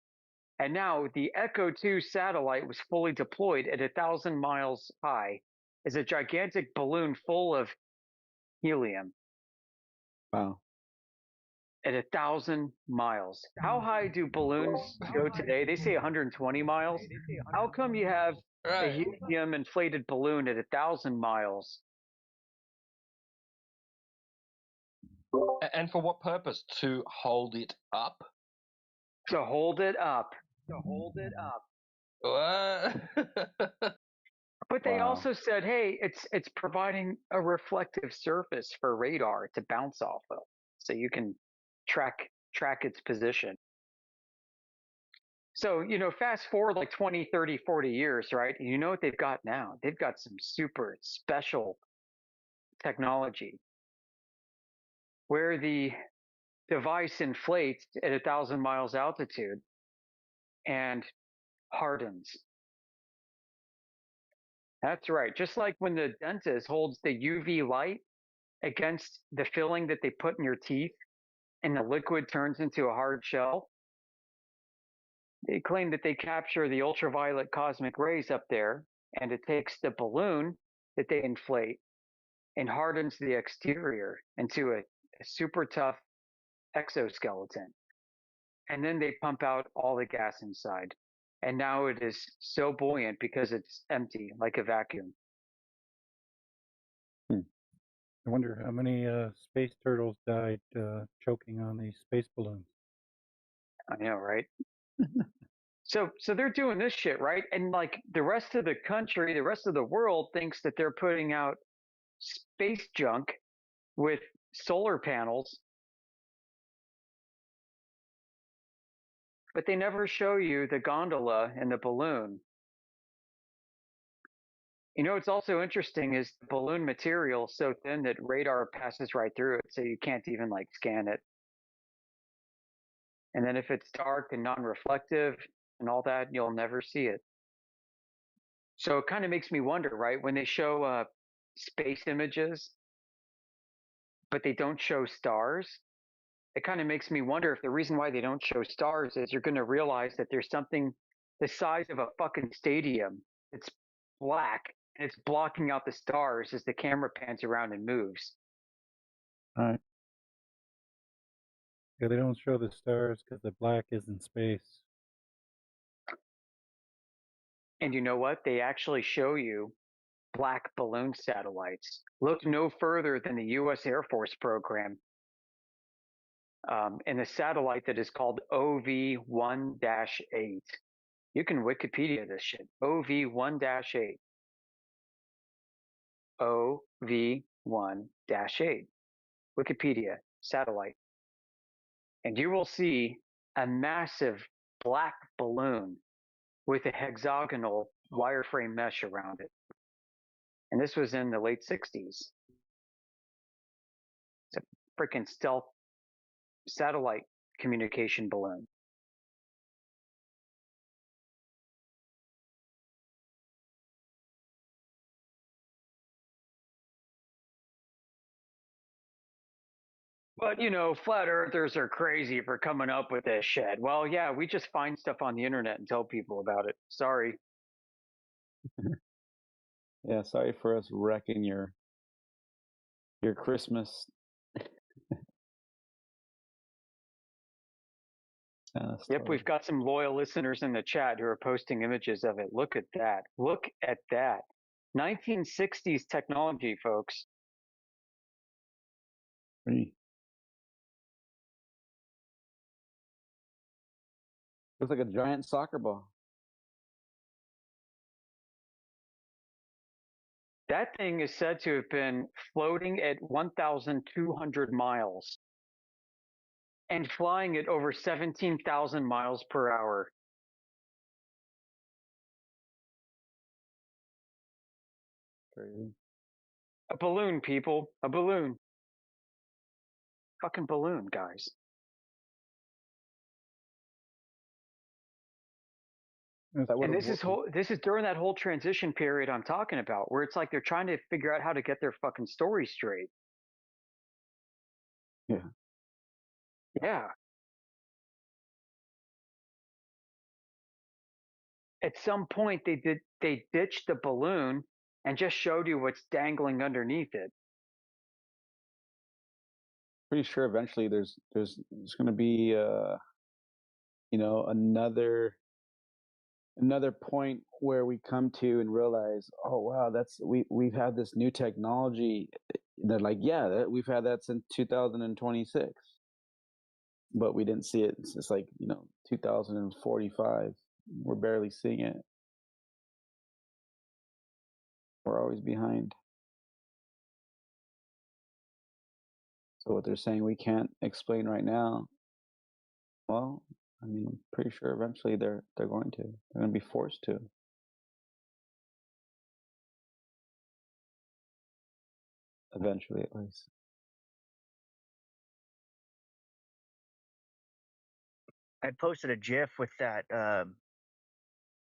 And now the Echo 2 satellite was fully deployed at 1,000 miles high as a gigantic balloon full of helium. Wow. At 1,000 miles. How high do balloons go today? They say 120 miles. How come you have a helium inflated balloon at 1,000 miles? and for what purpose? To hold it up? To hold it up. But they also said, hey, it's providing a reflective surface for radar to bounce off of, so you can track its position. So, you know, fast forward like 20, 30, 40 years, right? You know what they've got now? They've got some super special technology where the device inflates at 1,000 miles altitude and hardens. That's right. Just like when the dentist holds the UV light against the filling that they put in your teeth and the liquid turns into a hard shell, they claim that they capture the ultraviolet cosmic rays up there, and it takes the balloon that they inflate and hardens the exterior into a super tough exoskeleton. And then they pump out all the gas inside. And now it is so buoyant because it's empty, like a vacuum. I wonder how many space turtles died choking on these space balloons. I know, right? So they're doing this shit, right? And like the rest of the country, the rest of the world thinks that they're putting out space junk with solar panels, but they never show you the gondola and the balloon. You know, what's also interesting is the balloon material so thin that radar passes right through it, so you can't even like scan it. And then if it's dark and non-reflective and all that, you'll never see it. So it kind of makes me wonder, right? When they show space images, but they don't show stars, it kind of makes me wonder if the reason why they don't show stars is you're going to realize that there's something the size of a fucking stadium. It's black and it's blocking out the stars as the camera pans around and moves. All right. Yeah, they don't show the stars because the black is in space. And you know what? They actually show you black balloon satellites. Look no further than the U.S. Air Force program. And a satellite that is called OV-1-8. You can Wikipedia this shit. OV-1-8. OV-1-8. Wikipedia satellite. And you will see a massive black balloon with a hexagonal wireframe mesh around it. And this was in the late 60s. It's a freaking stealth satellite communication balloon. But, you know, flat earthers are crazy for coming up with this shit. Well, yeah, we just find stuff on the internet and tell people about it. Sorry. Yeah, sorry for us wrecking your Christmas. Yep, we've got some loyal listeners in the chat who are posting images of it. Look at that. Look at that. 1960s technology, folks. Looks like a giant soccer ball. That thing is said to have been floating at 1,200 miles and flying at over 17,000 miles per hour. Crazy. A balloon, people. A balloon. Fucking balloon, guys. And this is during that whole transition period I'm talking about, where it's like they're trying to figure out how to get their fucking story straight. Yeah. Yeah. At some point they ditched the balloon and just showed you what's dangling underneath it. Pretty sure eventually there's going to be you know, another point where we come to and realize, oh wow, we've had this new technology. They're like, yeah, we've had that since 2026, but we didn't see it. It's like, you know, 2045. We're barely seeing it. We're always behind. So what they're saying we can't explain right now, well, I mean, I'm pretty sure eventually they're going to. They're going to be forced to. Eventually, at least. I posted a GIF with that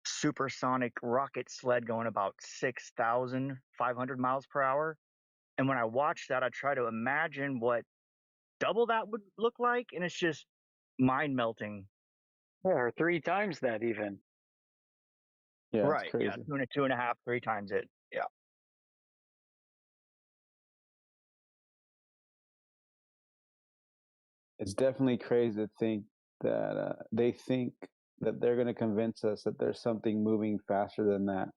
supersonic rocket sled going about 6,500 miles per hour. And when I watched that, I try to imagine what double that would look like, and it's just mind melting. Yeah, or 3 times that even. Yeah, right. it's crazy. Yeah, 2.5, 3 times it. Yeah. It's definitely crazy to think that they think that they're going to convince us that there's something moving faster than that.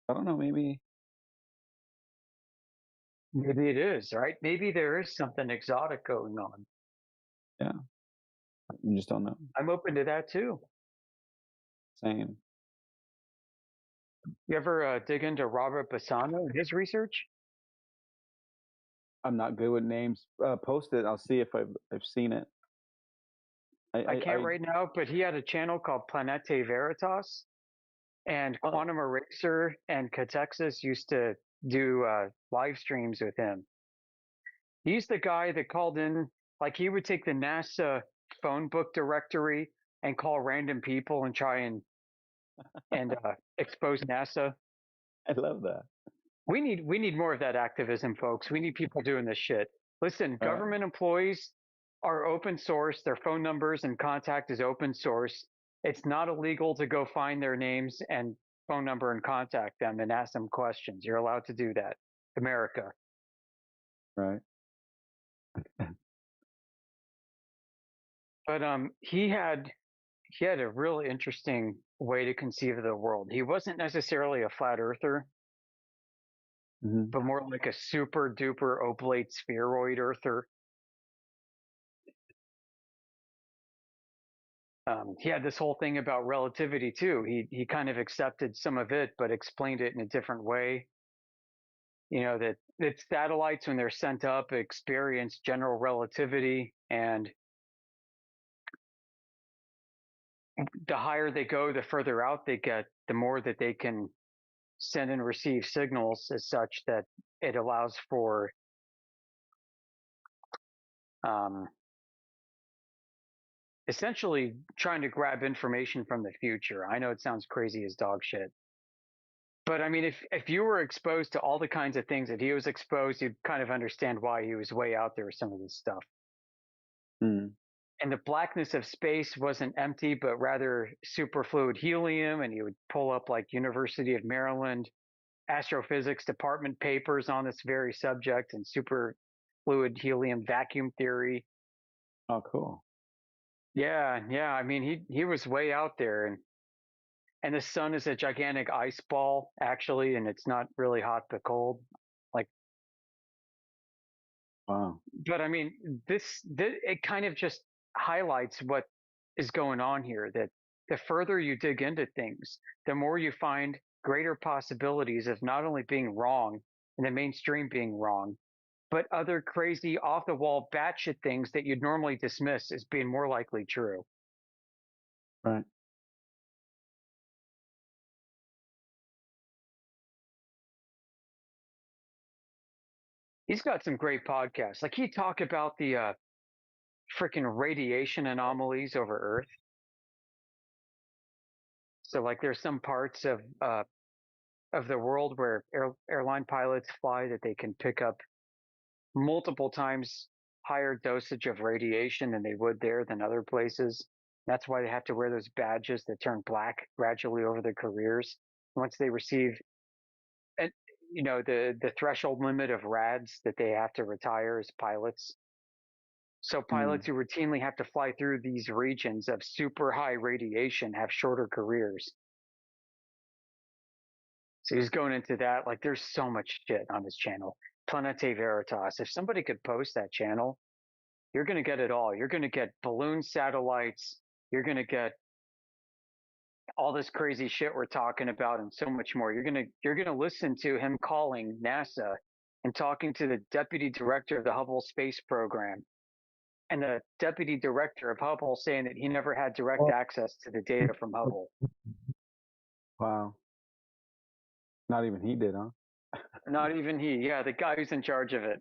I don't know, maybe it is, right? Maybe there is something exotic going on. Yeah, you just don't know. I'm open to that too. Same. You ever dig into Robert Bassano and his research? I'm not good with names. Post it. I'll see if I've seen it. I can't right now, but he had a channel called Planete Veritas, and Quantum Eraser and Catexus used to do live streams with him. He's the guy that called in, like he would take the NASA phone book directory and call random people and try and expose NASA. I love that. We need more of that activism, folks. We need people doing this shit. Listen, government employees are open source. Their phone numbers and contact is open source. It's not illegal to go find their names and phone number and contact them and ask them questions. You're allowed to do that. America. Right. But he had a really interesting way to conceive of the world. He wasn't necessarily a flat earther, but more like a super duper oblate spheroid earther. He had this whole thing about relativity too. He kind of accepted some of it, but explained it in a different way. You know, that satellites, when they're sent up, experience general relativity, and the higher they go, the further out they get, the more that they can send and receive signals as such that it allows for essentially trying to grab information from the future. I know it sounds crazy as dog shit. But I mean, if you were exposed to all the kinds of things that he was exposed, you'd kind of understand why he was way out there with some of this stuff. And the blackness of space wasn't empty, but rather superfluid helium. And he would pull up like University of Maryland astrophysics department papers on this very subject and superfluid helium vacuum theory. Oh, cool. Yeah. I mean, he was way out there, and the sun is a gigantic ice ball, actually, and it's not really hot but cold. Like, wow. But I mean, this it kind of just highlights what is going on here. That the further you dig into things, the more you find greater possibilities of not only being wrong and the mainstream being wrong, but other crazy off the wall batshit things that you'd normally dismiss as being more likely true. Right. He's got some great podcasts. Like he talked about the freaking radiation anomalies over Earth. So like there's some parts of the world where airline pilots fly that they can pick up multiple times higher dosage of radiation than they would there than other places. That's why they have to wear those badges that turn black gradually over their careers once they receive, and you know, the threshold limit of rads that they have to retire as pilots. So pilots who routinely have to fly through these regions of super high radiation have shorter careers. So he's going into that. Like there's so much shit on his channel. Planete Veritas. If somebody could post that channel, you're going to get it all. You're going to get balloon satellites. You're going to get all this crazy shit we're talking about and so much more. You're going to listen to him calling NASA and talking to the deputy director of the Hubble Space Program, and the deputy director of Hubble saying that he never had direct access to the data from Hubble. Wow. Not even he did, huh? Not even he. Yeah, the guy who's in charge of it.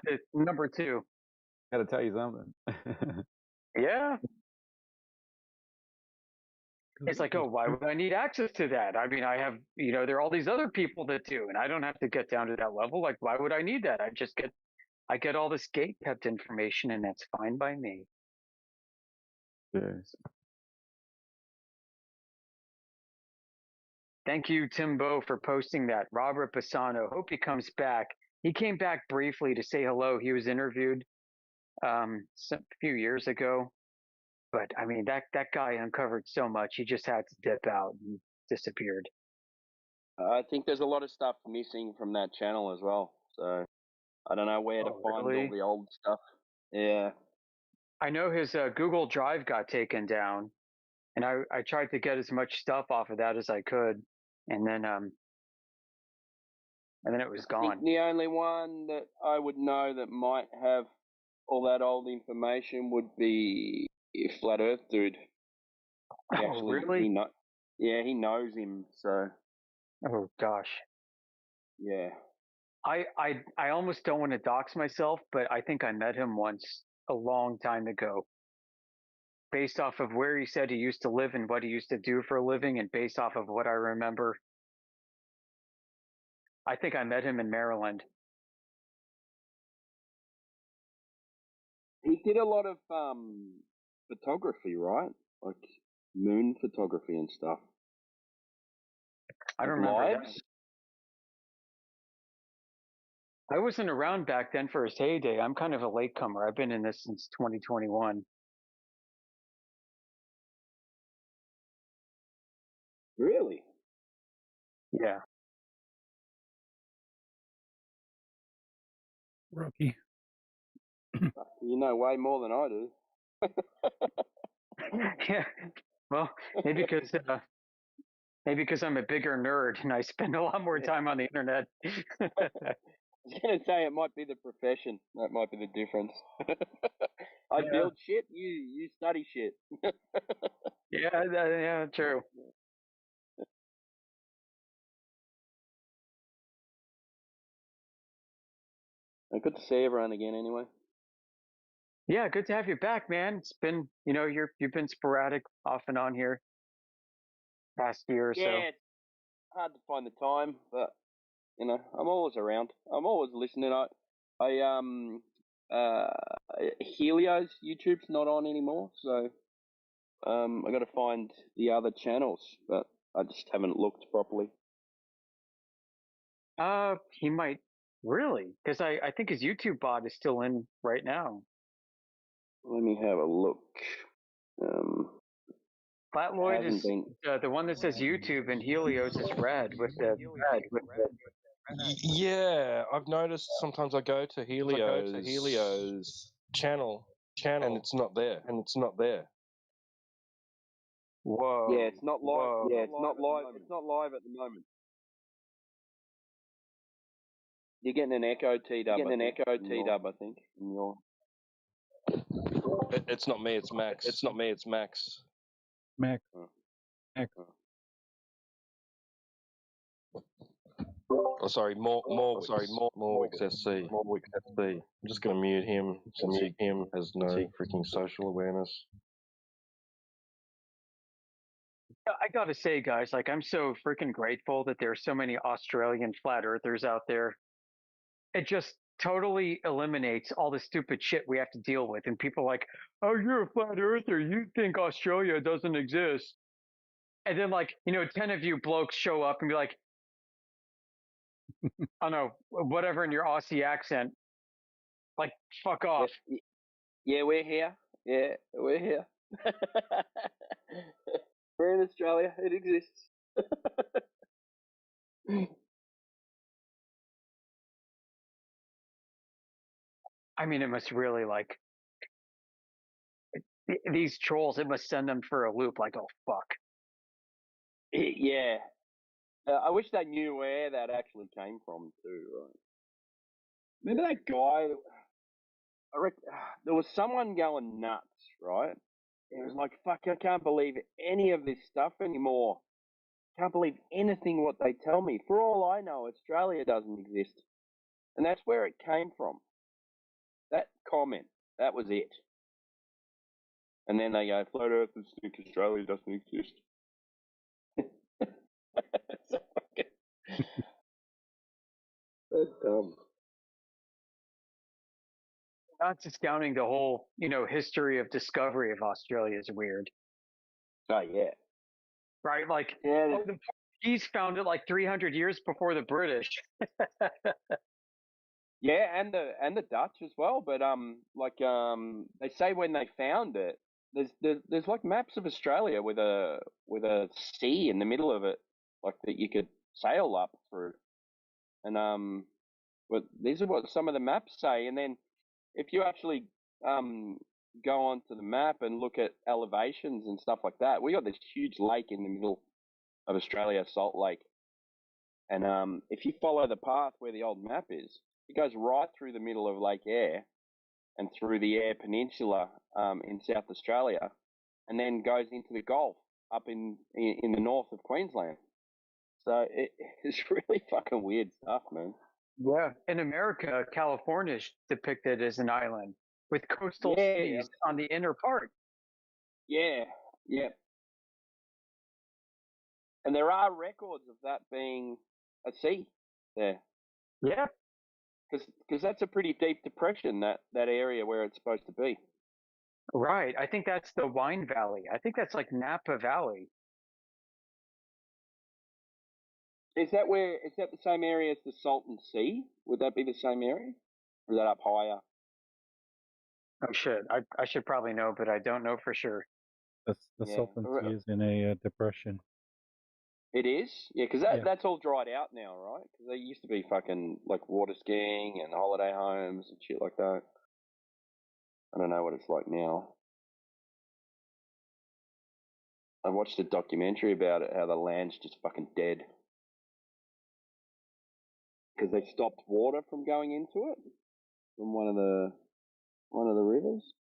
It's number two. Got to tell you something. Yeah. It's like, oh, why would I need access to that? I mean, I have, you know, there are all these other people that do, and I don't have to get down to that level. Like, why would I need that? I get all this gate kept information, and that's fine by me. Yes. Thank you, Timbo, for posting that. Robert Bassano, hope he comes back. He came back briefly to say hello. He was interviewed a few years ago. But I mean, that guy uncovered so much. He just had to dip out and disappeared. I think there's a lot of stuff missing from that channel as well. So I don't know where to find all the old stuff. Yeah. I know his Google Drive got taken down, and I tried to get as much stuff off of that as I could, and then it was I think gone. the only one that I would know that might have all that old information would be Flat Earth Dude. He actually, really? He knows him, so. Oh gosh. Yeah. I almost don't want to dox myself, but I think I met him once a long time ago. Based off of where he said he used to live and what he used to do for a living, and based off of what I remember, I think I met him in Maryland. He did a lot of photography, right? Like moon photography and stuff. I don't like remember lives. that. I wasn't around back then for his heyday. I'm kind of a latecomer. I've been in this since 2021. Really? Yeah. Rookie. You know way more than I do. Yeah. Well, maybe because I'm a bigger nerd and I spend a lot more time on the internet. I was going to say it might be the profession. That might be the difference. I build shit, you study shit. Yeah, true. Good to see everyone again anyway. Yeah, good to have you back, man. It's been, you've been sporadic off and on here past year or so. Yeah, it's hard to find the time, but I'm always around. I'm always listening. Helio's YouTube's not on anymore, so I got to find the other channels, but I just haven't looked properly. He might really, because I think his YouTube bot is still in right now. Let me have a look. Flatloid is the one that says YouTube, and Helios is red with the Yeah, I've noticed sometimes I go to Helio's channel, and it's not there. Whoa. Yeah, it's not live. Whoa. Yeah, it's not live. It's not live at the moment. You're getting an echo T-dub. I think. It's not me. It's Max. Mac. Oh, sorry, Morwix SC. I'm just going to mute him since he has no freaking social awareness. I gotta say, guys, like I'm so freaking grateful that there's so many Australian flat earthers out there. It just totally eliminates all the stupid shit we have to deal with. And people are like, oh, you're a flat earther. You think Australia doesn't exist. And then 10 of you blokes show up and be like, I don't know, whatever in your Aussie accent. Like, fuck off. Yeah, we're here. Yeah, we're here. We're in Australia. It exists. I mean, it must really these trolls, it must send them for a loop like, oh, fuck. Yeah. I wish they knew where that actually came from, too, right? Remember that guy? I reckon there was someone going nuts, right? It was like, fuck, I can't believe any of this stuff anymore. Can't believe anything what they tell me. For all I know, Australia doesn't exist. And that's where it came from. That comment, that was it. And then they go, flat earthers think Australia doesn't exist. That's dumb. Not discounting the whole, history of discovery of Australia is weird. Oh, yeah. Right? Like, the Portuguese found it 300 years before the British. Yeah, and the Dutch as well. But they say when they found it, there's like maps of Australia with a sea in the middle of it, like that you could sail up through. And but these are what some of the maps say. And then if you actually go onto the map and look at elevations and stuff like that, we got this huge lake in the middle of Australia, Salt Lake. And if you follow the path where the old map is, it goes right through the middle of Lake Eyre and through the Eyre Peninsula in South Australia, and then goes into the Gulf up in the north of Queensland. So it's really fucking weird stuff, man. Yeah. In America, California is depicted as an island with coastal cities on the inner part. Yeah, yeah. And there are records of that being a sea there. Yeah. Because that's a pretty deep depression, that area where it's supposed to be. Right. I think that's the Wine Valley. I think that's like Napa Valley. Is that the same area as the Salton Sea? Would that be the same area? Or is that up higher? Oh shit. I should probably know, but I don't know for sure. The Yeah. Salton Sea is in a depression. It is? Yeah, because that's all dried out now, right? Because there used to be fucking like water skiing and holiday homes and shit like that. I don't know what it's like now. I watched a documentary about it, how the land's just fucking dead. Because they stopped water from going into it from one of the rivers.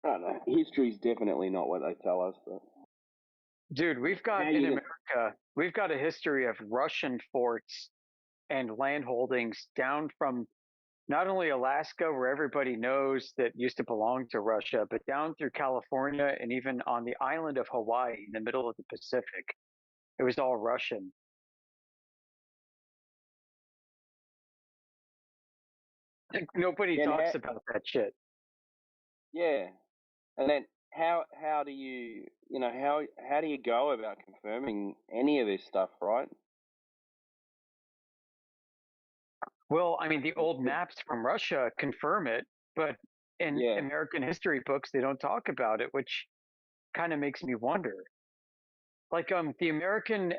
I don't know. History's definitely not what they tell us, but Dude, we've got in America, we've got a history of Russian forts and land holdings down from not only Alaska, where everybody knows that used to belong to Russia, but down through California and even on the island of Hawaii in the middle of the Pacific. It was all Russian. Nobody talks about that shit. Yeah. And then how do you how do you go about confirming any of this stuff, right? Well, I mean, the old maps from Russia confirm it, but in American history books, they don't talk about it, which kind of makes me wonder. Like the American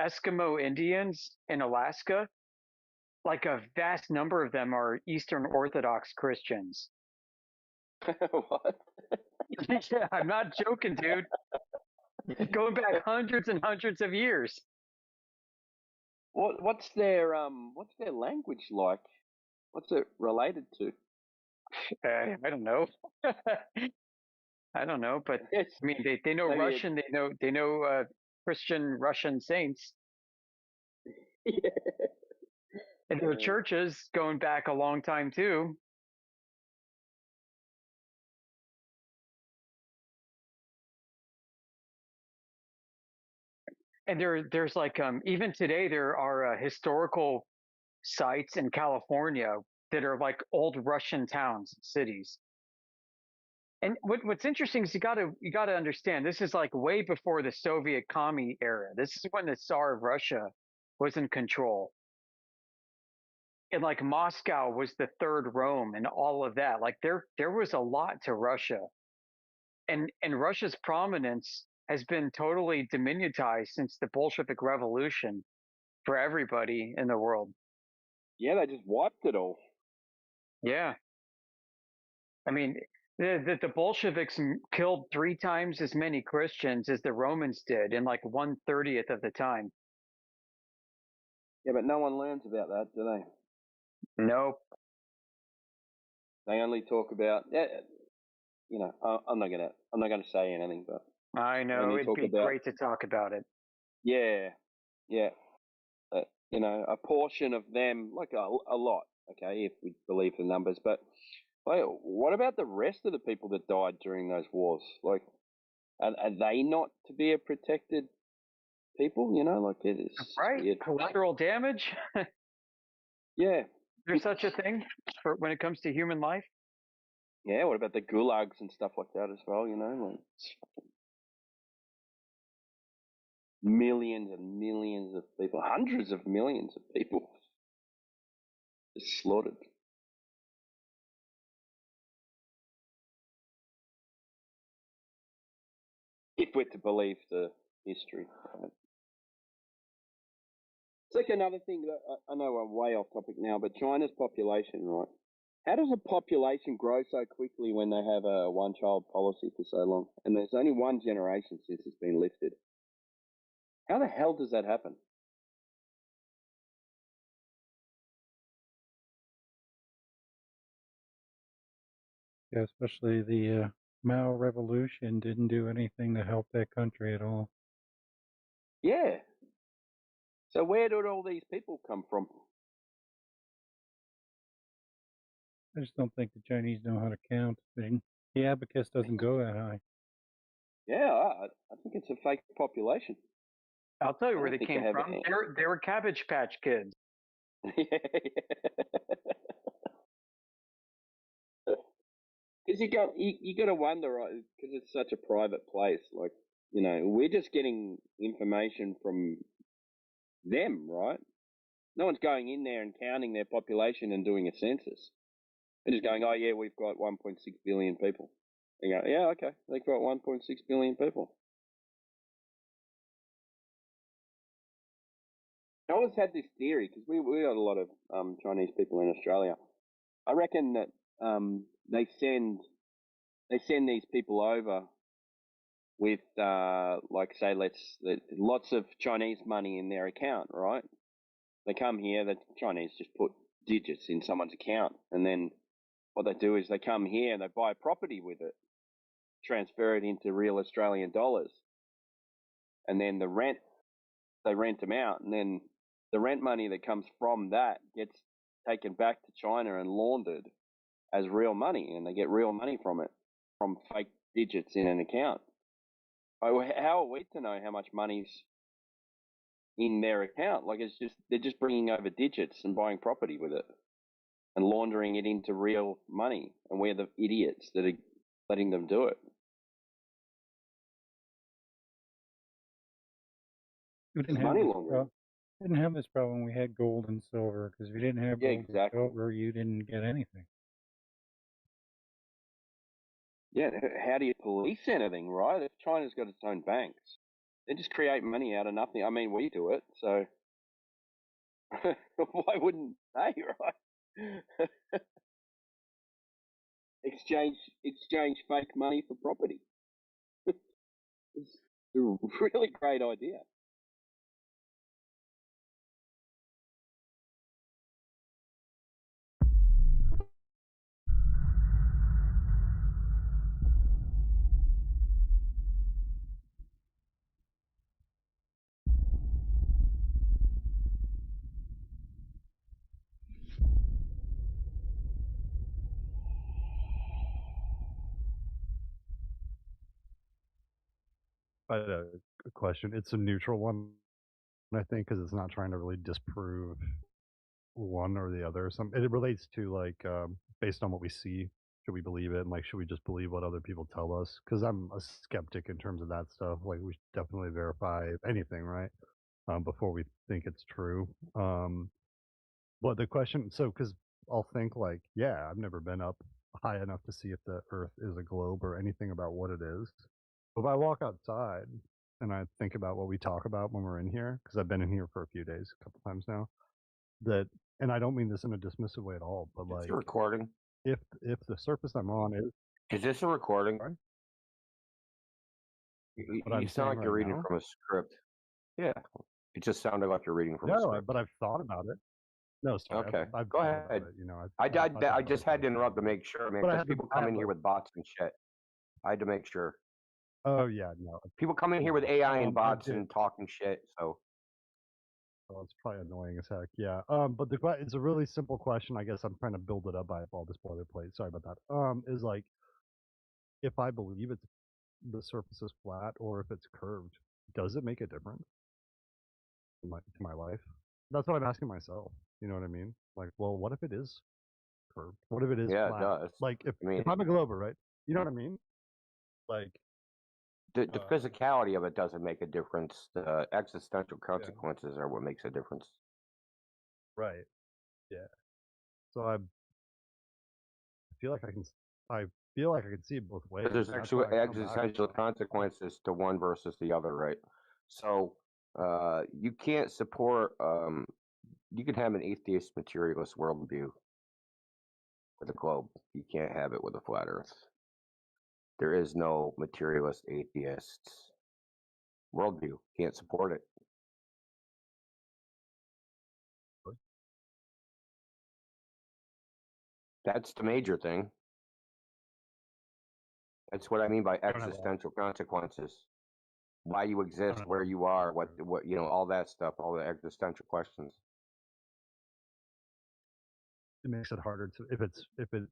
Eskimo Indians in Alaska, like a vast number of them are Eastern Orthodox Christians. What? Yeah, I'm not joking, dude. Going back hundreds and hundreds of years. What's their language like? What's it related to? I don't know. I don't know, but I mean, they know Russian. They know Christian Russian saints. Yeah. And there are churches going back a long time too. And there's like even today there are historical sites in California that are like old Russian towns and cities. And what's interesting is you gotta understand, this is like way before the Soviet commie era. This is when the Tsar of Russia was in control. And like Moscow was the third Rome and all of that. Like there was a lot to Russia. And Russia's prominence has been totally diminutized since the Bolshevik Revolution for everybody in the world. Yeah, they just wiped it all. Yeah. I mean, the Bolsheviks killed 3 times as many Christians as the Romans did in like 1/30th of the time. Yeah, but no one learns about that, do they? Nope. They only talk about I'm not gonna say anything, but I know it'd be great to talk about it. Yeah, yeah. A portion of them, like a lot, okay, if we believe the numbers, but like, what about the rest of the people that died during those wars? Like, are they not to be a protected people? Like it is right. weird. Collateral damage. Yeah. There's such a thing for when it comes to human life. Yeah. What about the gulags and stuff like that as well? Like millions and millions of people, hundreds of millions of people just slaughtered. If we're to believe the history. Right? It's like another thing that I know I'm way off topic now, but China's population, right? How does a population grow so quickly when they have a one-child policy for so long? And there's only one generation since it's been lifted. How the hell does that happen? Yeah, especially the Mao Revolution didn't do anything to help that country at all. Yeah. So where did all these people come from? I just don't think the Chinese know how to count. The abacus doesn't go that high. Yeah, I think it's a fake population. I'll tell you I where don't they think they came have from. any. They were Cabbage Patch Kids. Because you got to wonder, right? Because it's such a private place. Like, we're just getting information from them, right? No one's going in there and counting their population and doing a census. They're just going, oh yeah, we've got 1.6 billion people. They go, yeah, okay, they've got 1.6 billion people. I always had this theory because we got a lot of Chinese people in Australia. I reckon that they send these people over with like say lots of Chinese money in their account, right? They come here, the Chinese just put digits in someone's account, and then what they do is they come here and they buy property with it, transfer it into real Australian dollars, and then they rent them out, and then the rent money that comes from that gets taken back to China and laundered as real money, and they get real money from it, from fake digits in an account. How are we to know how much money's in their account? Like they're just bringing over digits and buying property with it and laundering it into real money, and we're the idiots that are letting them do it. We didn't It's have money this laundering. didn't have this problem when we had gold and silver, because if you didn't have gold exactly. or silver, you didn't get anything. Yeah, how do you police anything, right? If China's got its own banks, they just create money out of nothing. I mean, we do it, so why wouldn't they, right? exchange fake money for property. It's a really great idea. I had a question. It's a neutral one, I think, because it's not trying to really disprove one or the other. It relates to like based on what we see, should we believe it, and like should we just believe what other people tell us? Because I'm a skeptic in terms of that stuff. Like we should definitely verify anything, right, before we think it's true. But the question, so because I'll think like, yeah, I've never been up high enough to see if the Earth is a globe or anything about what it is. But if I walk outside and I think about what we talk about when we're in here, because I've been in here for a few days, a couple times now, that, and I don't mean this in a dismissive way at all, but It's like, a recording. if the surface I'm on Is this a recording? what I'm You sound saying like you're right reading now? from a script. Yeah, it just sounded like you're reading from a No, script. but I've thought about it. No, sorry, Okay, I've go thought ahead. about it. You know, I just had to interrupt to make sure, man, but I because haven't. people come in here with bots and shit. I had to make sure. Oh yeah, no. People come in here with AI and bots and talking shit. So well, it's probably annoying as heck. Yeah. But it's a really simple question. I guess I'm trying to build it up by all this boilerplate. Sorry about that. Is like, if I believe the surface is flat or if it's curved, does it make a difference to my life? That's what I'm asking myself. You know what I mean? Like, well, what if it is curved? What if it is yeah, flat? it does. Like, if I mean, I'm a glober, right? You know what I mean? Like, the physicality of it doesn't make a difference. The existential consequences are what makes a difference. Right. Yeah. So I feel like I can see it both ways. There's and that's actual why I come back existential consequences to one versus the other, right? So You can't support. You can have an atheist materialist worldview with a globe. You can't have it with a flat Earth. There is no materialist atheist worldview. Can't support it. That's the major thing. That's what I mean by existential consequences. Why you exist, where you are, what all that stuff, all the existential questions. It makes it harder to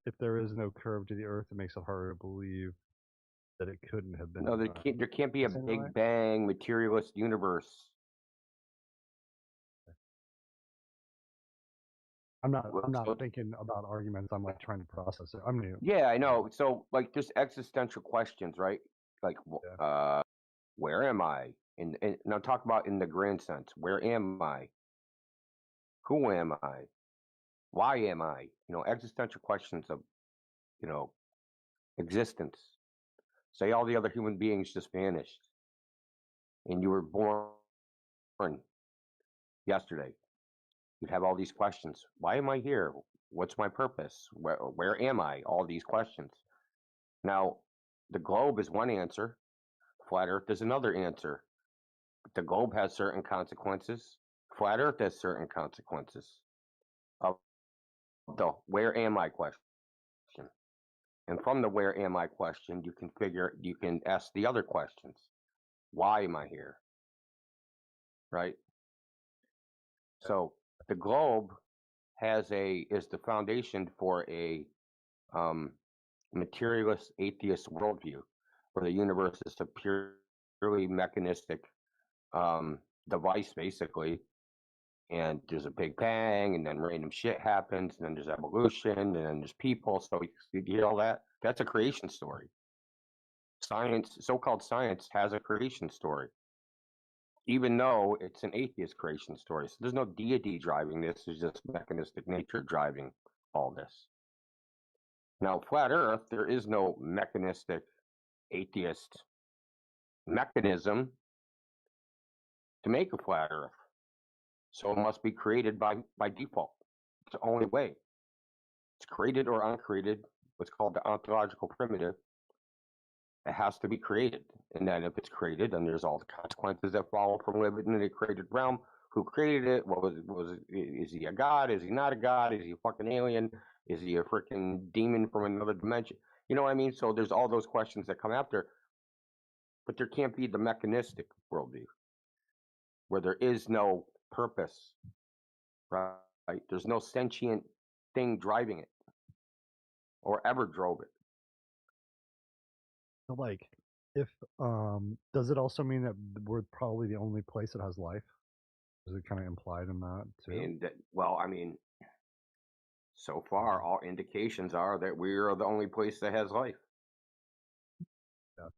if there is no curve to the Earth, it makes it harder to believe that it couldn't have been. No, there can't be a Big Bang materialist universe. I'm not thinking about arguments. I'm like trying to process it. I'm new. Yeah, I know. So like just existential questions, right? Like where am I? And now talk about in the grand sense. Where am I? Who am I? Why am I? Existential questions of, existence. Say all the other human beings just vanished and you were born yesterday. You'd have all these questions. Why am I here? What's my purpose? Where am I? All these questions. Now, the globe is one answer. Flat Earth is another answer. The globe has certain consequences. Flat Earth has certain consequences of the where am I question. And from the where am I question, you can ask the other questions. Why am I here? Right? So the globe is the foundation for a materialist atheist worldview, where the universe is a purely mechanistic device, basically. And there's a big bang, and then random shit happens, and then there's evolution, and then there's people. So you hear all that? That's a creation story. Science, so-called science, has a creation story, even though it's an atheist creation story. So there's no deity driving this. There's just mechanistic nature driving all this. Now, flat Earth, there is no mechanistic atheist mechanism to make a flat Earth. So it must be created by default. It's the only way. It's created or uncreated, what's called the ontological primitive. It has to be created. And then if it's created, then there's all the consequences that follow from living in a created realm. Who created it? Is he a god? Is he not a god? Is he a fucking alien? Is he a freaking demon from another dimension? You know what I mean? So there's all those questions that come after. But there can't be the mechanistic worldview where there is no purpose, right? There's no sentient thing driving it or ever drove it. Like, if does it also mean that we're probably the only place that has life? Is it kind of implied in that too? So far, all indications are that we are the only place that has life. Yeah.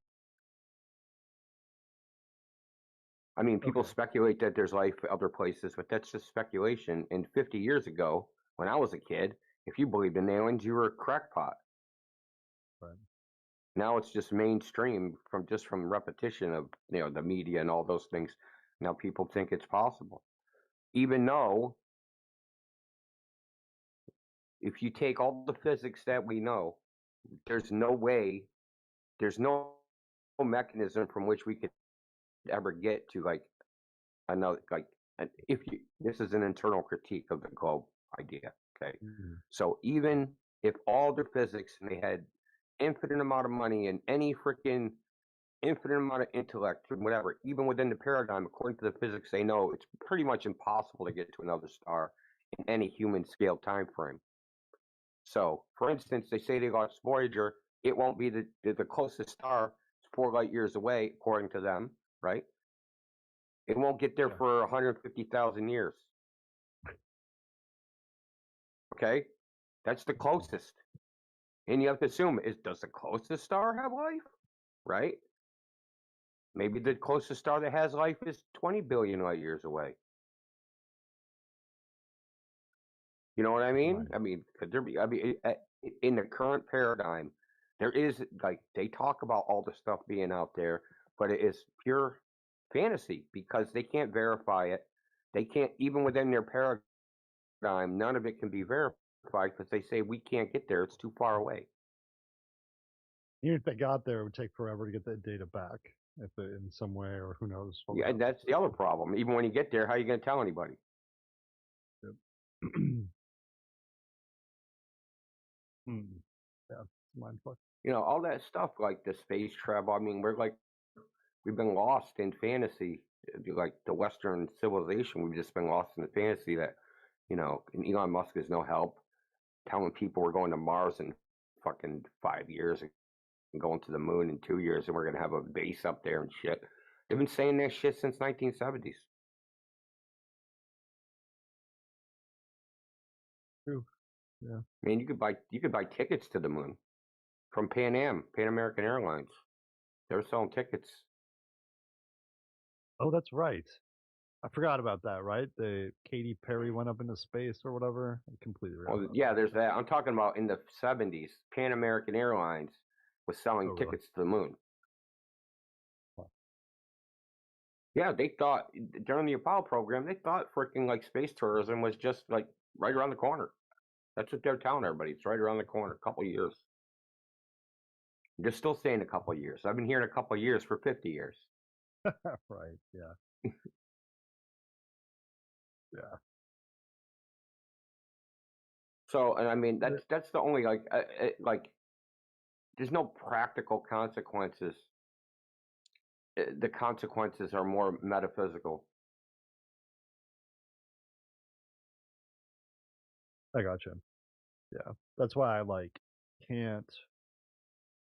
I mean, people speculate that there's life other places, but that's just speculation. And 50 years ago, when I was a kid, if you believed in aliens, you were a crackpot. Right. Now it's just mainstream from repetition of the media and all those things. Now people think it's possible, even though if you take all the physics that we know, there's no way, there's no mechanism from which we could ever get to this is an internal critique of the globe idea. Okay, so even if all the physics and they had infinite amount of money and any freaking infinite amount of intellect and whatever, even within the paradigm, according to the physics they know, it's pretty much impossible to get to another star in any human scale time frame. So, for instance, they say they lost Voyager. It won't be the closest star. It's 4 light years away, according to them, right? It won't get there for 150,000 years. Okay? That's the closest. And you have to assume, does the closest star have life? Right? Maybe the closest star that has life is 20 billion light years away. You know what I mean? I mean, could there be? I mean, in the current paradigm, there is they talk about all the stuff being out there, but it is pure fantasy because they can't verify it. They can't, even within their paradigm, none of it can be verified because they say we can't get there. It's too far away. Even if they got there, it would take forever to get that data back, if in some way, or who knows. Yeah, and that's the other problem. Even when you get there, how are you going to tell anybody? Yep. Yeah, mind fuck. You know, all that stuff like the space travel. I mean, we've been lost in fantasy, like the Western civilization. We've just been lost in the fantasy that, you know, and Elon Musk is no help, telling people we're going to Mars in fucking 5 years and going to the moon in 2 years, and we're gonna have a base up there and shit. They've been saying that shit since 1970s. True. Yeah. I mean, you could buy tickets to the moon from Pan American Airlines. They were selling tickets. Oh, that's right. I forgot about that. Right, the Katy Perry went up into space or whatever. I completely forgot. Well, yeah, there's that. I'm talking about in the 70s. Pan American Airlines was selling Oh, really? tickets to the moon. Huh. Yeah, they thought during the Apollo program, they thought freaking like space tourism was just like right around the corner. That's what they're telling everybody. It's right around the corner. A couple of years. They're still saying a couple of years. I've been hearing a couple of years for 50 years. Right. Yeah. Yeah. So, and I mean, that's the only like, there's no practical consequences. The consequences are more metaphysical. I gotcha. Yeah, that's why I can't.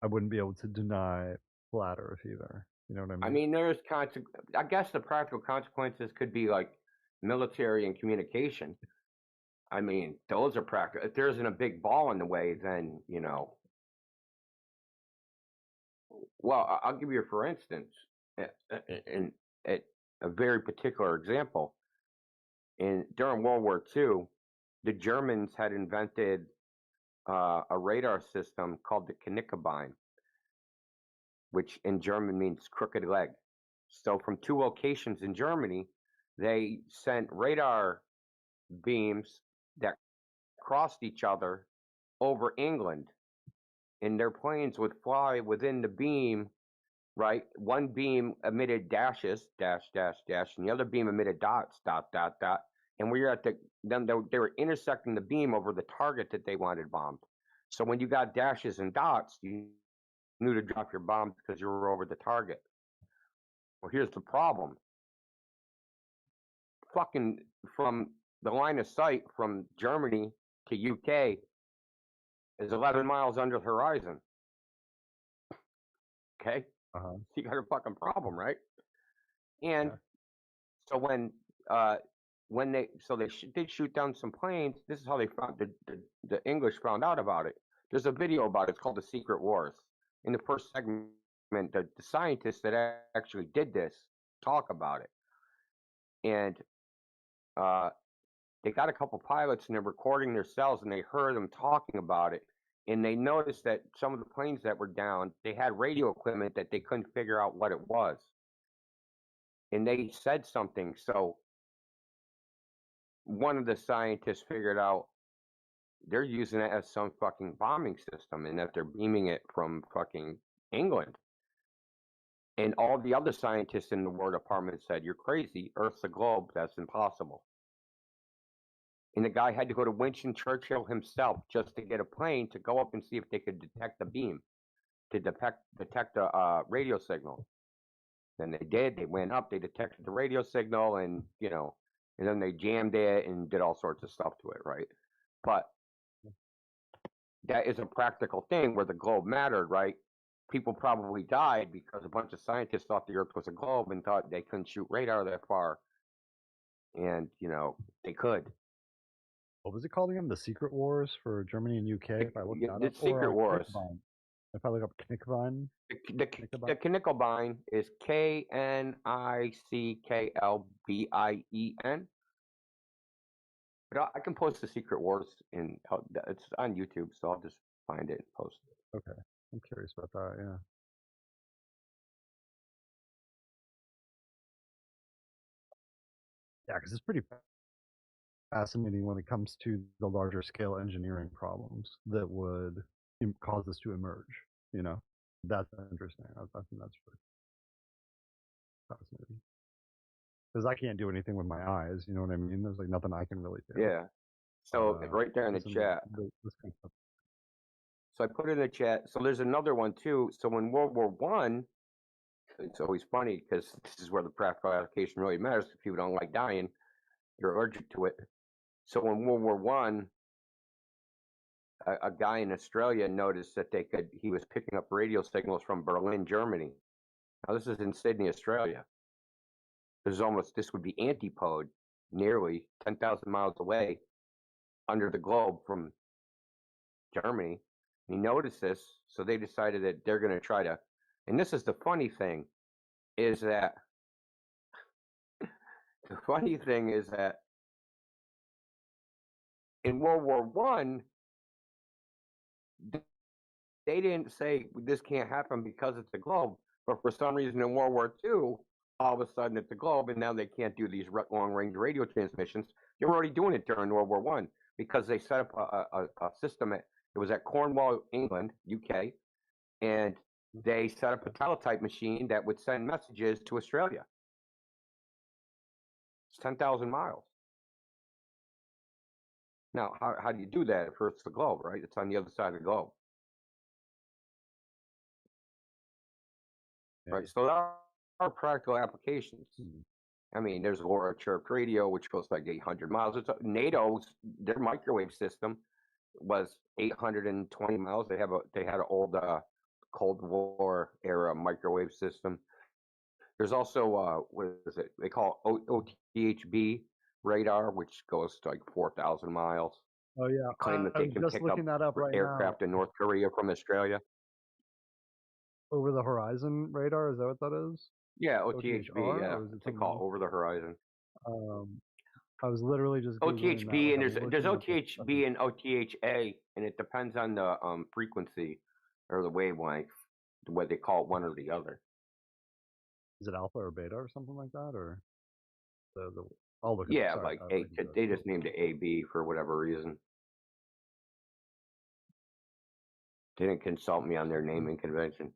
I wouldn't be able to deny flat Earth either. You know what I mean? I mean, there's I guess the practical consequences could be like military and communication. I mean, those are practical. If there isn't a big ball in the way, then, you know. Well, I'll give you, for instance, in a very particular example. During World War II, the Germans had invented a radar system called the Knickerbein, which in German means crooked leg. So from 2 locations in Germany, they sent radar beams that crossed each other over England, and their planes would fly within the beam, right? One beam emitted dashes, dash, dash, dash, and the other beam emitted dots, dot, dot, dot. And we were they were intersecting the beam over the target that they wanted bombed. So when you got dashes and dots, you knew to drop your bombs because you were over the target. Well, here's the problem. Fucking from the line of sight from Germany to UK is 11 miles under the horizon. Okay? Uh-huh. You got a fucking problem, right? And Yeah. so when they did shoot down some planes. This is how they found the English found out about it. There's a video about it. It's called The Secret Wars. In the first segment, the scientists that actually did this talk about it, and they got a couple pilots and they're recording their cells, and they heard them talking about it, and they noticed that some of the planes that were down, they had radio equipment that they couldn't figure out what it was, and they said something. So one of the scientists figured out they're using it as some fucking bombing system, and that they're beaming it from fucking England. And all the other scientists in the War Department said, "You're crazy. Earth's a globe. That's impossible." And the guy had to go to Winston Churchill himself just to get a plane to go up and see if they could detect the beam, to detect a radio signal. Then they did. They went up. They detected the radio signal, and and then they jammed it and did all sorts of stuff to it, right? But that is a practical thing where the globe mattered, right? People probably died because a bunch of scientists thought the Earth was a globe and thought they couldn't shoot radar that far, and they could. What was it called again? The Secret Wars for Germany and UK. If I look that The up, Secret Wars. Knickerbein. If I look up Knickerbein. The Knickerbein is Knicklebien. But I can post the Secret Wars it's on YouTube, so I'll just find it and post it. Okay, I'm curious about that. Yeah. Yeah, because it's pretty fascinating when it comes to the larger scale engineering problems that would cause this to emerge. You know, that's interesting. I think that's really fascinating because I can't do anything with my eyes. You know what I mean? There's like nothing I can really do. Yeah. So right there in the this chat. this kind of stuff. So I put it in the chat. So there's another one too. So in World War One, it's always funny because this is where the practical application really matters. If people don't like dying, you're allergic to it. So in World War One, a guy in Australia noticed that he was picking up radio signals from Berlin, Germany. Now this is in Sydney, Australia. This would be antipode, nearly 10,000 miles away, under the globe from Germany. And he noticed this, so they decided that they're going to try to. And this is the funny thing, is that in World War One, they didn't say this can't happen because it's a globe. But for some reason in World War II, all of a sudden it's a globe, and now they can't do these long-range radio transmissions. They were already doing it during World War One because they set up a system. It was at Cornwall, England, UK, and they set up a teletype machine that would send messages to Australia. It's 10,000 miles. Now, how do you do that if it's the globe, right? It's on the other side of the globe. Yeah. Right, so there are practical applications. I mean, there's LoRa chirped radio, which goes like 800 miles. NATO's, their microwave system was 820 miles. They had an old Cold War era microwave system. There's also what is it? They call OTHB radar, which goes to like 4,000 miles. Oh yeah, they claim that they can just pick looking up that up right aircraft now. in North Korea from Australia. Over the horizon radar, is that what that is? Yeah, OTHB. OTHR, Yeah, or is it they something call else? over the horizon. I was literally just Googling that, OTHB, like, and there's OTHB and OTHA, and it depends on the frequency or the wavelength, what they call it, one or the other. Is it alpha or beta or something like that, or the I'll look it up. Yeah, Sorry, like they just named it AB for whatever reason. They didn't consult me on their naming convention.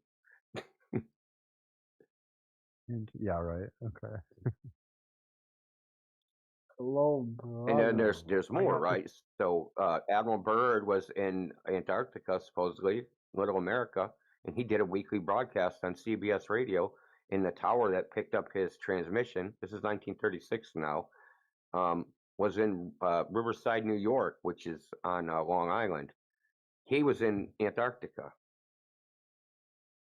Yeah, right. Okay. Hello, and then there's more, right? So Admiral Byrd was in Antarctica, supposedly, Little America, and he did a weekly broadcast on CBS radio in the tower that picked up his transmission. This is 1936 now. Was in Riverside, New York, which is on Long Island. He was in Antarctica.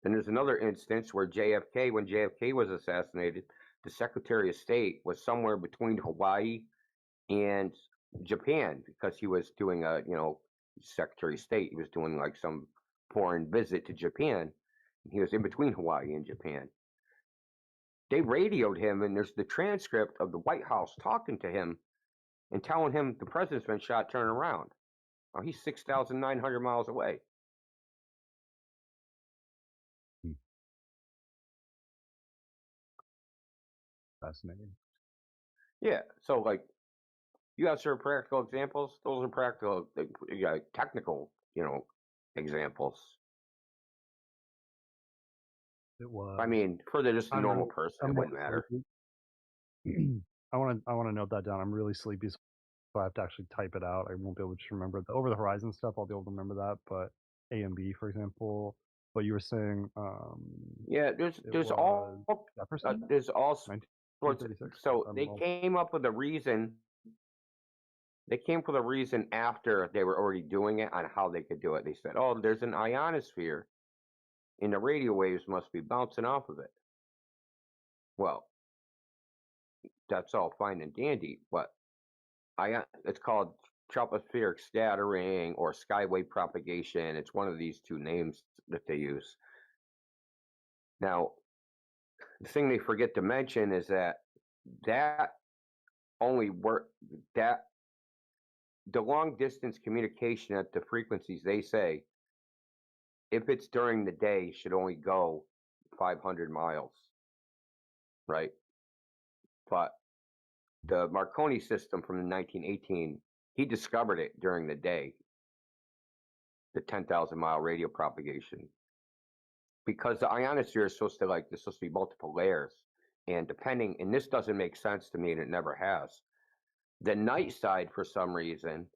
And there's another instance where when JFK was assassinated, the Secretary of State was somewhere between Hawaii and Japan because he was doing Secretary of State. He was doing like some foreign visit to Japan. He was in between Hawaii and Japan. They radioed him, and there's the transcript of the White House talking to him and telling him the president's been shot, turn around. Oh, he's 6,900 miles away. Fascinating. Yeah, so like you have certain practical examples. Those are practical, technical, examples. It was. I mean, for just a normal person, it wouldn't matter. I want to note that down. I'm really sleepy, so I have to actually type it out. I won't be able to just remember the over the horizon stuff. I'll be able to remember that, but A and B, for example. But you were saying, yeah, there's all sorts. So they came up with a reason. They came up with a reason after they were already doing it on how they could do it. They said, "Oh, there's an ionosphere, and the radio waves must be bouncing off of it." Well, that's all fine and dandy, but it's called tropospheric scattering or skywave propagation. It's one of these two names that they use. Now, the thing they forget to mention is that only work that the long distance communication at the frequencies they say, if it's during the day, should only go 500 miles, right? But the Marconi system from 1918, he discovered it during the day, the 10,000 mile radio propagation. Because the ionosphere is supposed to there's supposed to be multiple layers. And and this doesn't make sense to me, and it never has. The night side, for some reason,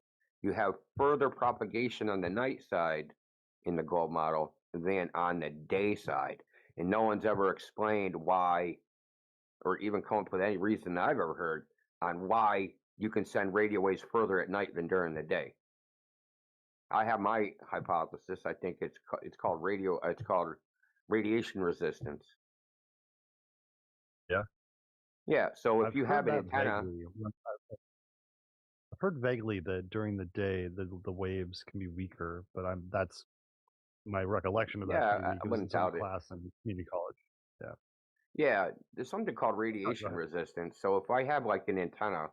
you have further propagation on the night side in the globe model than on the day side. And no one's ever explained why, or even come up with any reason that I've ever heard on why you can send radio waves further at night than during the day. I have my hypothesis. I think it's called radiation resistance. Yeah. Yeah. So if I've you have heard an that antenna, vaguely. I've heard vaguely that during the day the waves can be weaker, but that's my recollection of that yeah, pretty weak. I It was in wouldn't some doubt it. class in community college. Yeah. Yeah, there's something called Oh, go radiation ahead. resistance. So if I have an antenna,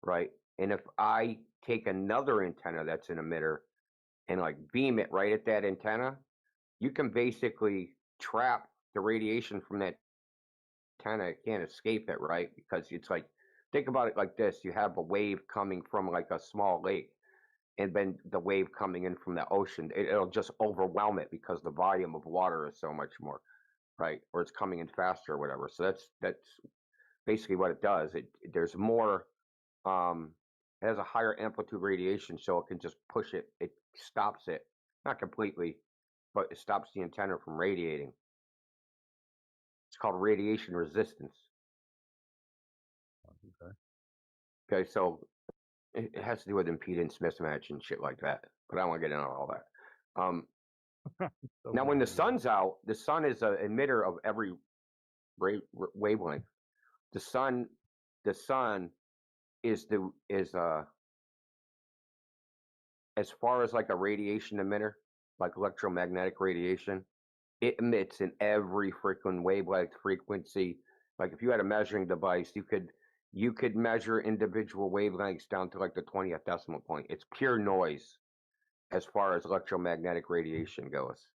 right, and if I take another antenna that's an emitter and beam it right at that antenna, you can basically trap the radiation from that antenna. It can't escape it, right? Because it's think about it like this: you have a wave coming from a small lake, and then the wave coming in from the ocean. It'll just overwhelm it because the volume of water is so much more, right? Or it's coming in faster or whatever. So that's basically what it does. There's more. It has a higher amplitude radiation, so it can just push it. It stops it, not completely, but it stops the antenna from radiating. It's called radiation resistance. Okay. Okay, so it has to do with impedance mismatch and shit like that. But I don't want to get into all that. Now, when the sun's out, the sun is an emitter of every wavelength. The sun is as far as a radiation emitter, like electromagnetic radiation, it emits in every frequent wavelength frequency. Like if you had a measuring device, you could measure individual wavelengths down to the 20th decimal point. It's pure noise as far as electromagnetic radiation goes.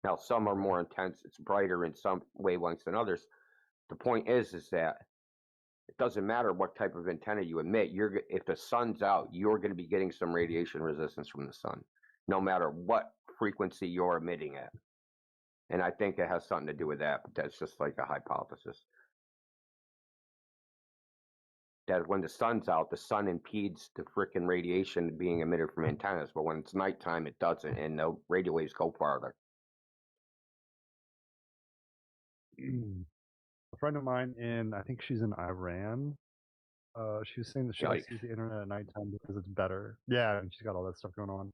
Now, some are more intense. It's brighter in some wavelengths than others. The point is that it doesn't matter what type of antenna you emit. If the sun's out, you're going to be getting some radiation resistance from the sun, no matter what frequency you're emitting at. And I think it has something to do with that, but that's just a hypothesis. That when the sun's out, the sun impedes the frickin' radiation being emitted from antennas, but when it's nighttime, it doesn't, and the radio waves go farther. A friend of mine I think she's in Iran. She was saying that she likes to use the internet at nighttime because it's better. Yeah, and she's got all that stuff going on.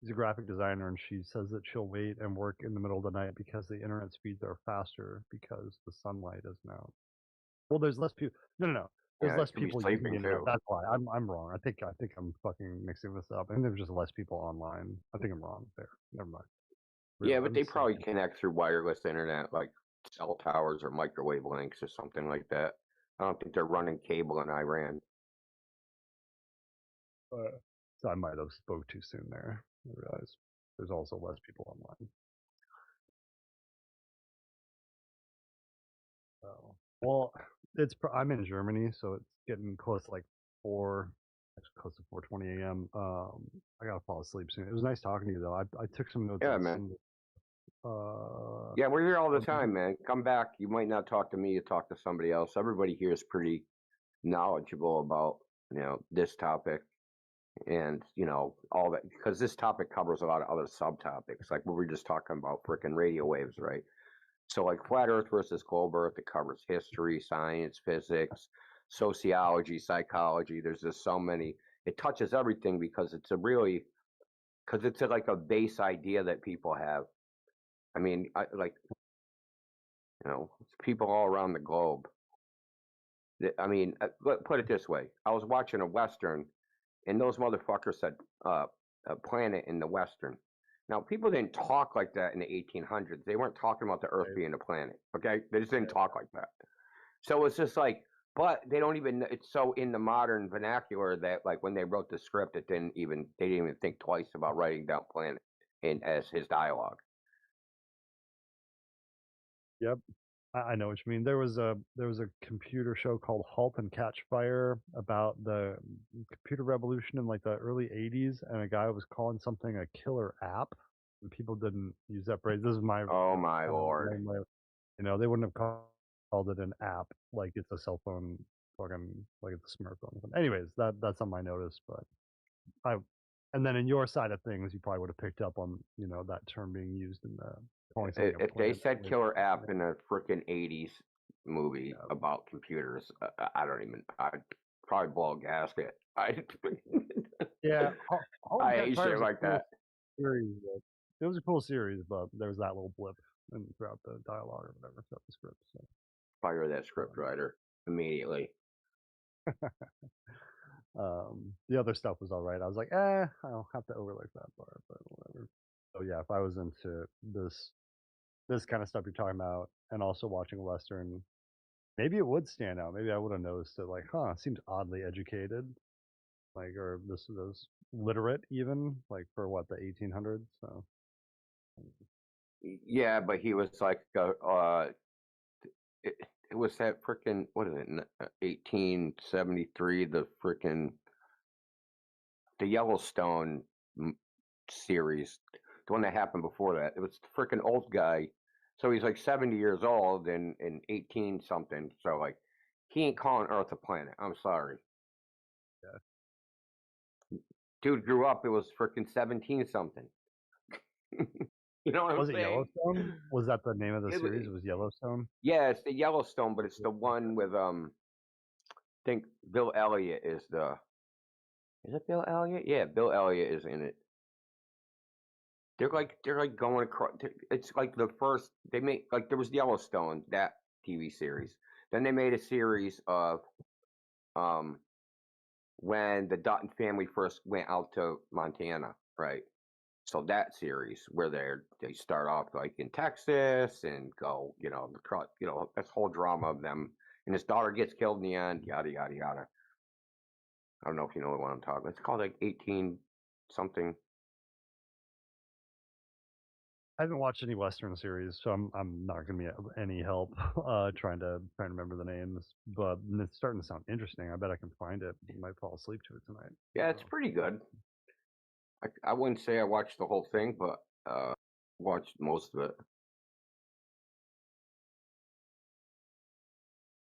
She's a graphic designer, and she says that she'll wait and work in the middle of the night because the internet speeds are faster because the sunlight isn't out. Well, there's less people. No. There's less people using the internet. That's why. I'm wrong. I think I'm fucking mixing this up. And there's just less people online. I think I'm wrong there. Never mind. Yeah, but they probably connect through wireless internet, like cell towers or microwave links or something like that. I don't think they're running cable in Iran. So I might have spoke too soon there. I realize there's also less people online. So, well, I'm in Germany, so it's getting close to close to 4:20 a.m. I gotta fall asleep soon. It was nice talking to you, though. I took some notes. Yeah, man. Yeah, we're here all the time, man. Come back. You might not talk to me. You talk to somebody else. Everybody here is pretty knowledgeable about this topic and all that, because this topic covers a lot of other subtopics, like what we were just talking about, freaking radio waves, right? So flat Earth versus globe Earth, it covers history, science, physics, sociology, psychology. There's just so many. It touches everything because it's a base idea that people have. I mean, people all around the globe. I mean, put it this way. I was watching a Western, and those motherfuckers said a planet in the Western. Now, people didn't talk like that in the 1800s. They weren't talking about the Earth being a planet, okay? They just didn't talk like that. So it's just but they don't even, it's so in the modern vernacular that when they wrote the script, they didn't even think twice about writing down planet as his dialogue. Yep. I know what you mean. There was a computer show called *Halt and Catch Fire* about the computer revolution in like the early '80s, and a guy was calling something a killer app, and people didn't use that phrase. This is my Oh my lord! they wouldn't have called it an app like it's a cell phone, fucking like it's a smartphone. Anyways, that's something I noticed, but and then in your side of things, you probably would have picked up on that term being used in the calling something a If they plant. said killer app in a freaking '80s movie about computers, I don't even. I'd probably blow a gasket. Yeah, I hate shit like that. Series, it was a cool series, but there was that little blip throughout the dialogue or whatever, throughout the script. So fire that script writer immediately. The other stuff was all right. I was like, I'll have to overlook that part, but whatever. So yeah, if I was into this kind of stuff you're talking about, and also watching Western, maybe it would stand out. Maybe I would have noticed it. Like, it seems oddly educated, like, or this was literate even, like for what, the 1800s. So yeah, but he was like, it was that freaking, what is it, 1873, the freaking, the Yellowstone series, the one that happened before that. It was the freaking old guy. So he's like 70 years old and 18 something. So like, he ain't calling Earth a planet. I'm sorry. Yeah. Dude grew up, it was freaking 17 something. You know what I'm saying? Was it Yellowstone? Was that the name of the series? It was Yellowstone? Yeah, it's the Yellowstone, but it's the one with I think Bill Elliott is it Bill Elliott? Yeah, Bill Elliott is in it. They're like going across. It's like the first they made, like, there was Yellowstone, that TV series. Then they made a series of when the Dutton family first went out to Montana, right? So that series where they start off like in Texas and go, this whole drama of them, and his daughter gets killed in the end, yada yada yada. I don't know if you know what I'm talking about. It's called like 18 something. I haven't watched any Western series, so I'm not going to be any help trying to remember the names. But it's starting to sound interesting. I bet I can find it. I might fall asleep to it tonight. Yeah, it's pretty good. I wouldn't say I watched the whole thing, but watched most of it.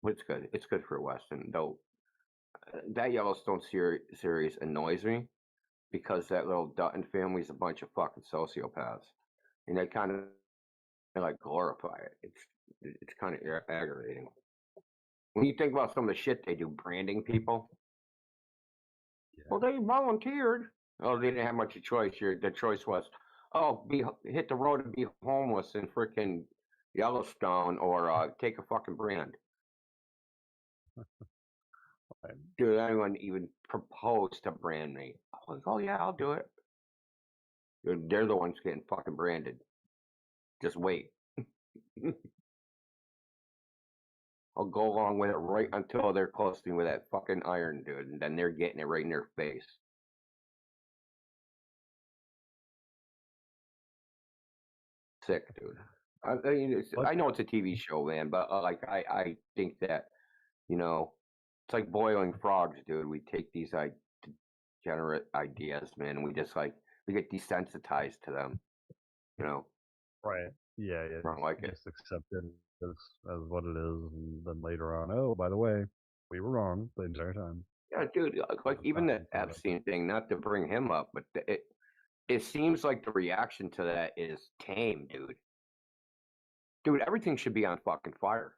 But it's good. It's good for a Western, though. That Yellowstone series annoys me because that little Dutton family is a bunch of fucking sociopaths, and they kind of like glorify it. It's kind of aggravating when you think about some of the shit they do, branding people. Yeah. Well, they volunteered. Oh, they didn't have much of a choice. The choice was, hit the road and be homeless in freaking Yellowstone, or take a fucking brand. Dude, anyone even proposed to brand me? I was like, oh yeah, I'll do it. Dude, they're the ones getting fucking branded. Just wait. I'll go along with it right until they're close to me with that fucking iron, dude, and then they're getting it right in their face. Sick, dude. I mean, I know it's a TV show, man, but like I think that, it's like boiling frogs, dude. We take these degenerate ideas, man, and we just we get desensitized to them, Right. Yeah. I don't like it. Just accept it as what it is, and then later on, oh, by the way, we were wrong the entire time. Yeah, dude. Like even the Epstein thing. Not to bring him up, but it seems like the reaction to that is tame, dude. Dude, everything should be on fucking fire.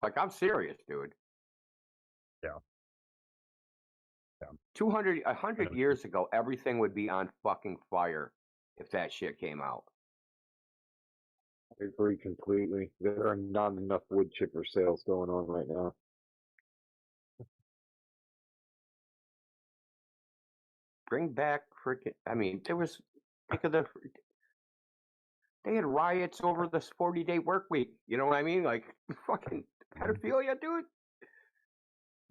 Like, I'm serious, dude. Yeah. 100 years ago, everything would be on fucking fire if that shit came out. I agree completely. There are not enough wood chipper sales going on right now. Bring back freaking. I mean, there was. Think of the. They had riots over this 40-day work week. You know what I mean? Like, fucking pedophilia, dude.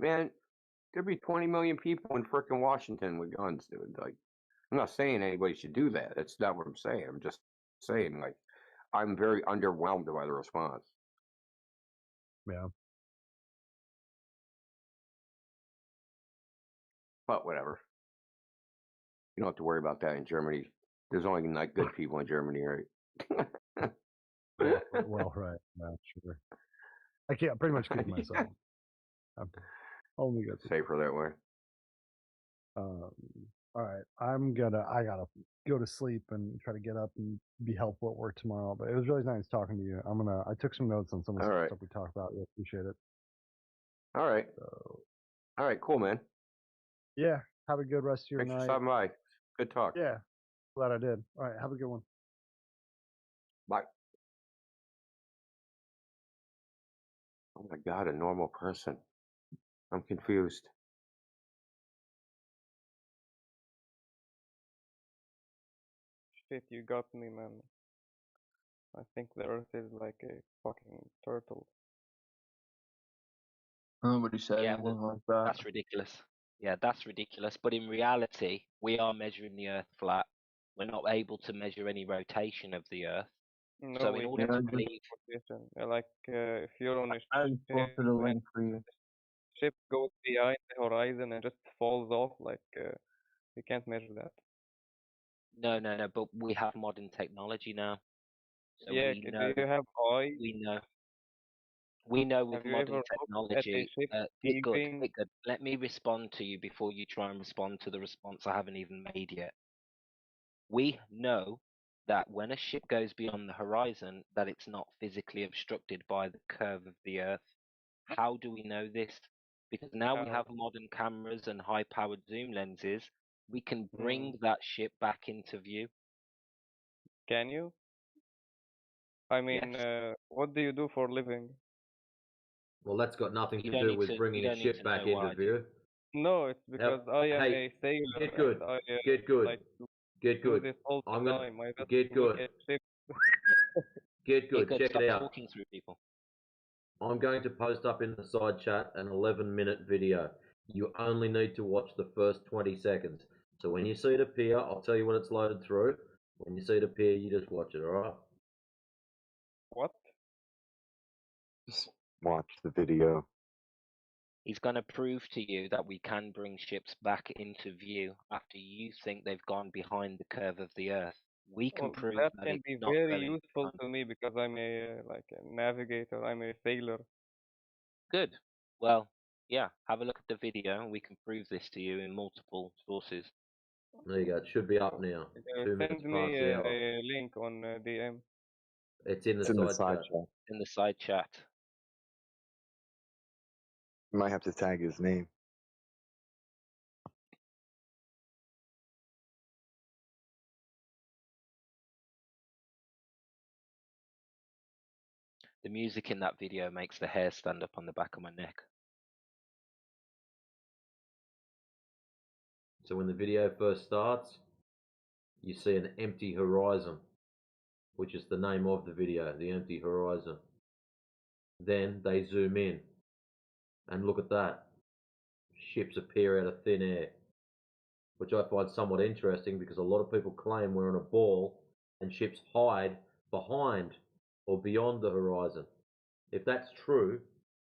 Man, there'd be 20 million people in freaking Washington with guns, dude. Like, I'm not saying anybody should do that. That's not what I'm saying. I'm just saying, like, I'm very underwhelmed by the response. Yeah. But whatever. You don't have to worry about that in Germany. There's only like good people in Germany, right? well, right. Yeah, sure. I can't pretty much keep myself. I'm only good. Safer that way. All right. I gotta go to sleep and try to get up and be helpful at work tomorrow. But it was really nice talking to you. I took some notes on some of the stuff we talked about. I appreciate it. All right. So, all right, cool, man. Yeah. Have a good rest of your Thanks night. for stopping by. Good talk. Yeah. Glad I did. All right. Have a good one. Bye. Oh my God, a normal person. I'm confused. Shit, you got me, man. I think the Earth is like a fucking turtle. Nobody said Yeah, anything like that. that's ridiculous. Yeah, that's ridiculous. But in reality, we are measuring the Earth flat. We're not able to measure any rotation of the Earth. No, So we in order can to believe, position. Like if you're on a I just ship posted a and link for you. ship goes behind the horizon and just falls off, like we can't measure that. no, but we have modern technology now. So Yeah, we know. do you have eyes? We know. We know with Have you modern ever looked at a technology. ship Good. heaving? Good. Let me respond to you before you try and respond to the response I haven't even made yet. We know that when a ship goes beyond the horizon, that it's not physically obstructed by the curve of the Earth. How do we know this? Because now we have modern cameras and high-powered zoom lenses. We can bring that ship back into view. Can you? I mean, Yes. what do you do for a living? Well, that's got nothing You to don't do need with to- you bringing a don't need ship to back know what into I do. view. No, it's because I am Hey, a sailor. get good. And I, Get good. like, Get do good. this all the I'm time. gonna I just get look good. at ships. Get good. Good. Check Stop it out. talking through people. I'm going to post up in the side chat an 11-minute video. You only need to watch the first 20 seconds. So when you see it appear, I'll tell you when it's loaded through. When you see it appear, you just watch it, alright? What? Just watch the video. He's going to prove to you that we can bring ships back into view after you think they've gone behind the curve of the Earth. We can Well, prove that that can it's be not very going useful behind. to me because I'm a like a navigator. I'm a sailor. Good. Well, yeah, have a look at the video and we can prove this to you in multiple sources. There you go. It should be up now. 2 minutes Send past me the hour. a link on DM. It's in the side chat. In the side chat. You might have to tag his name. The music in that video makes the hair stand up on the back of my neck. So when the video first starts, you see an empty horizon, which is the name of the video, the empty horizon. Then they zoom in, and look at that. Ships appear out of thin air, which I find somewhat interesting because a lot of people claim we're on a ball and ships hide behind or beyond the horizon. If that's true,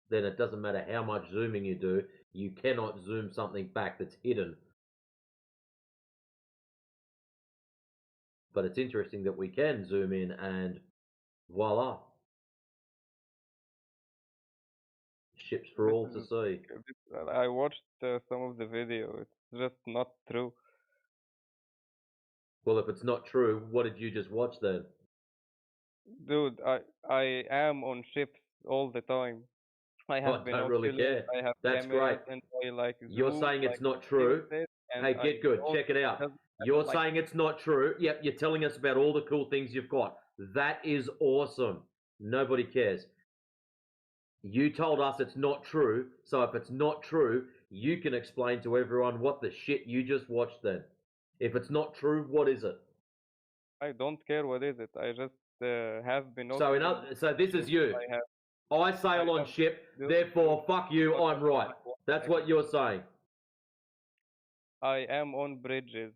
then it doesn't matter how much zooming you do, you cannot zoom something back that's hidden. But it's interesting that we can zoom in and voila. Ships for all to see. I watched some of the video. It's just not true. Well, if it's not true, what did you just watch then? Dude, I am on ships all the time. I have I don't really binoculars, care. I have That's cameras, great. and I like You're zoom, saying like it's not Steven true. said, and Hey, I get good. don't- Check it out. doesn't You're matter, like, saying it's not true. Yep, you're telling us about all the cool things you've got. That is awesome. Nobody cares. You told us it's not true, so if it's not true, you can explain to everyone what the shit you just watched then. If it's not true, what is it? I don't care what is it. I just have binoculars. So this is you. I sail on ship, therefore fuck you, I'm right. That's what you're saying. I am on bridges.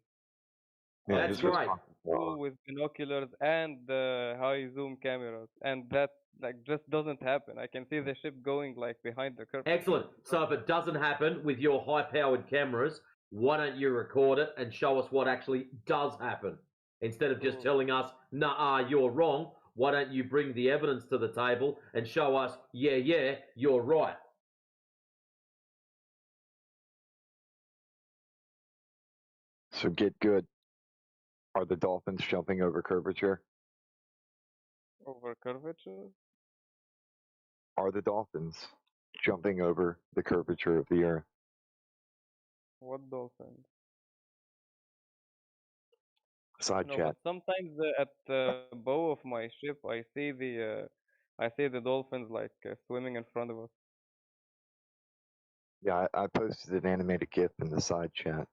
Yeah, that's great. With binoculars and high zoom cameras, and that like just doesn't happen. I can see the ship going like behind the curve. Excellent. So if it doesn't happen with your high-powered cameras, why don't you record it and show us what actually does happen? Instead of just telling us, nah, you're wrong, why don't you bring the evidence to the table and show us, yeah, you're right? So get good. Are the dolphins jumping over curvature? Over curvature? Are the dolphins jumping over the curvature of the Earth? What dolphins? Side No, chat. but sometimes at the bow of my ship, I see the dolphins like swimming in front of us. Yeah, I posted an animated GIF in the side chat.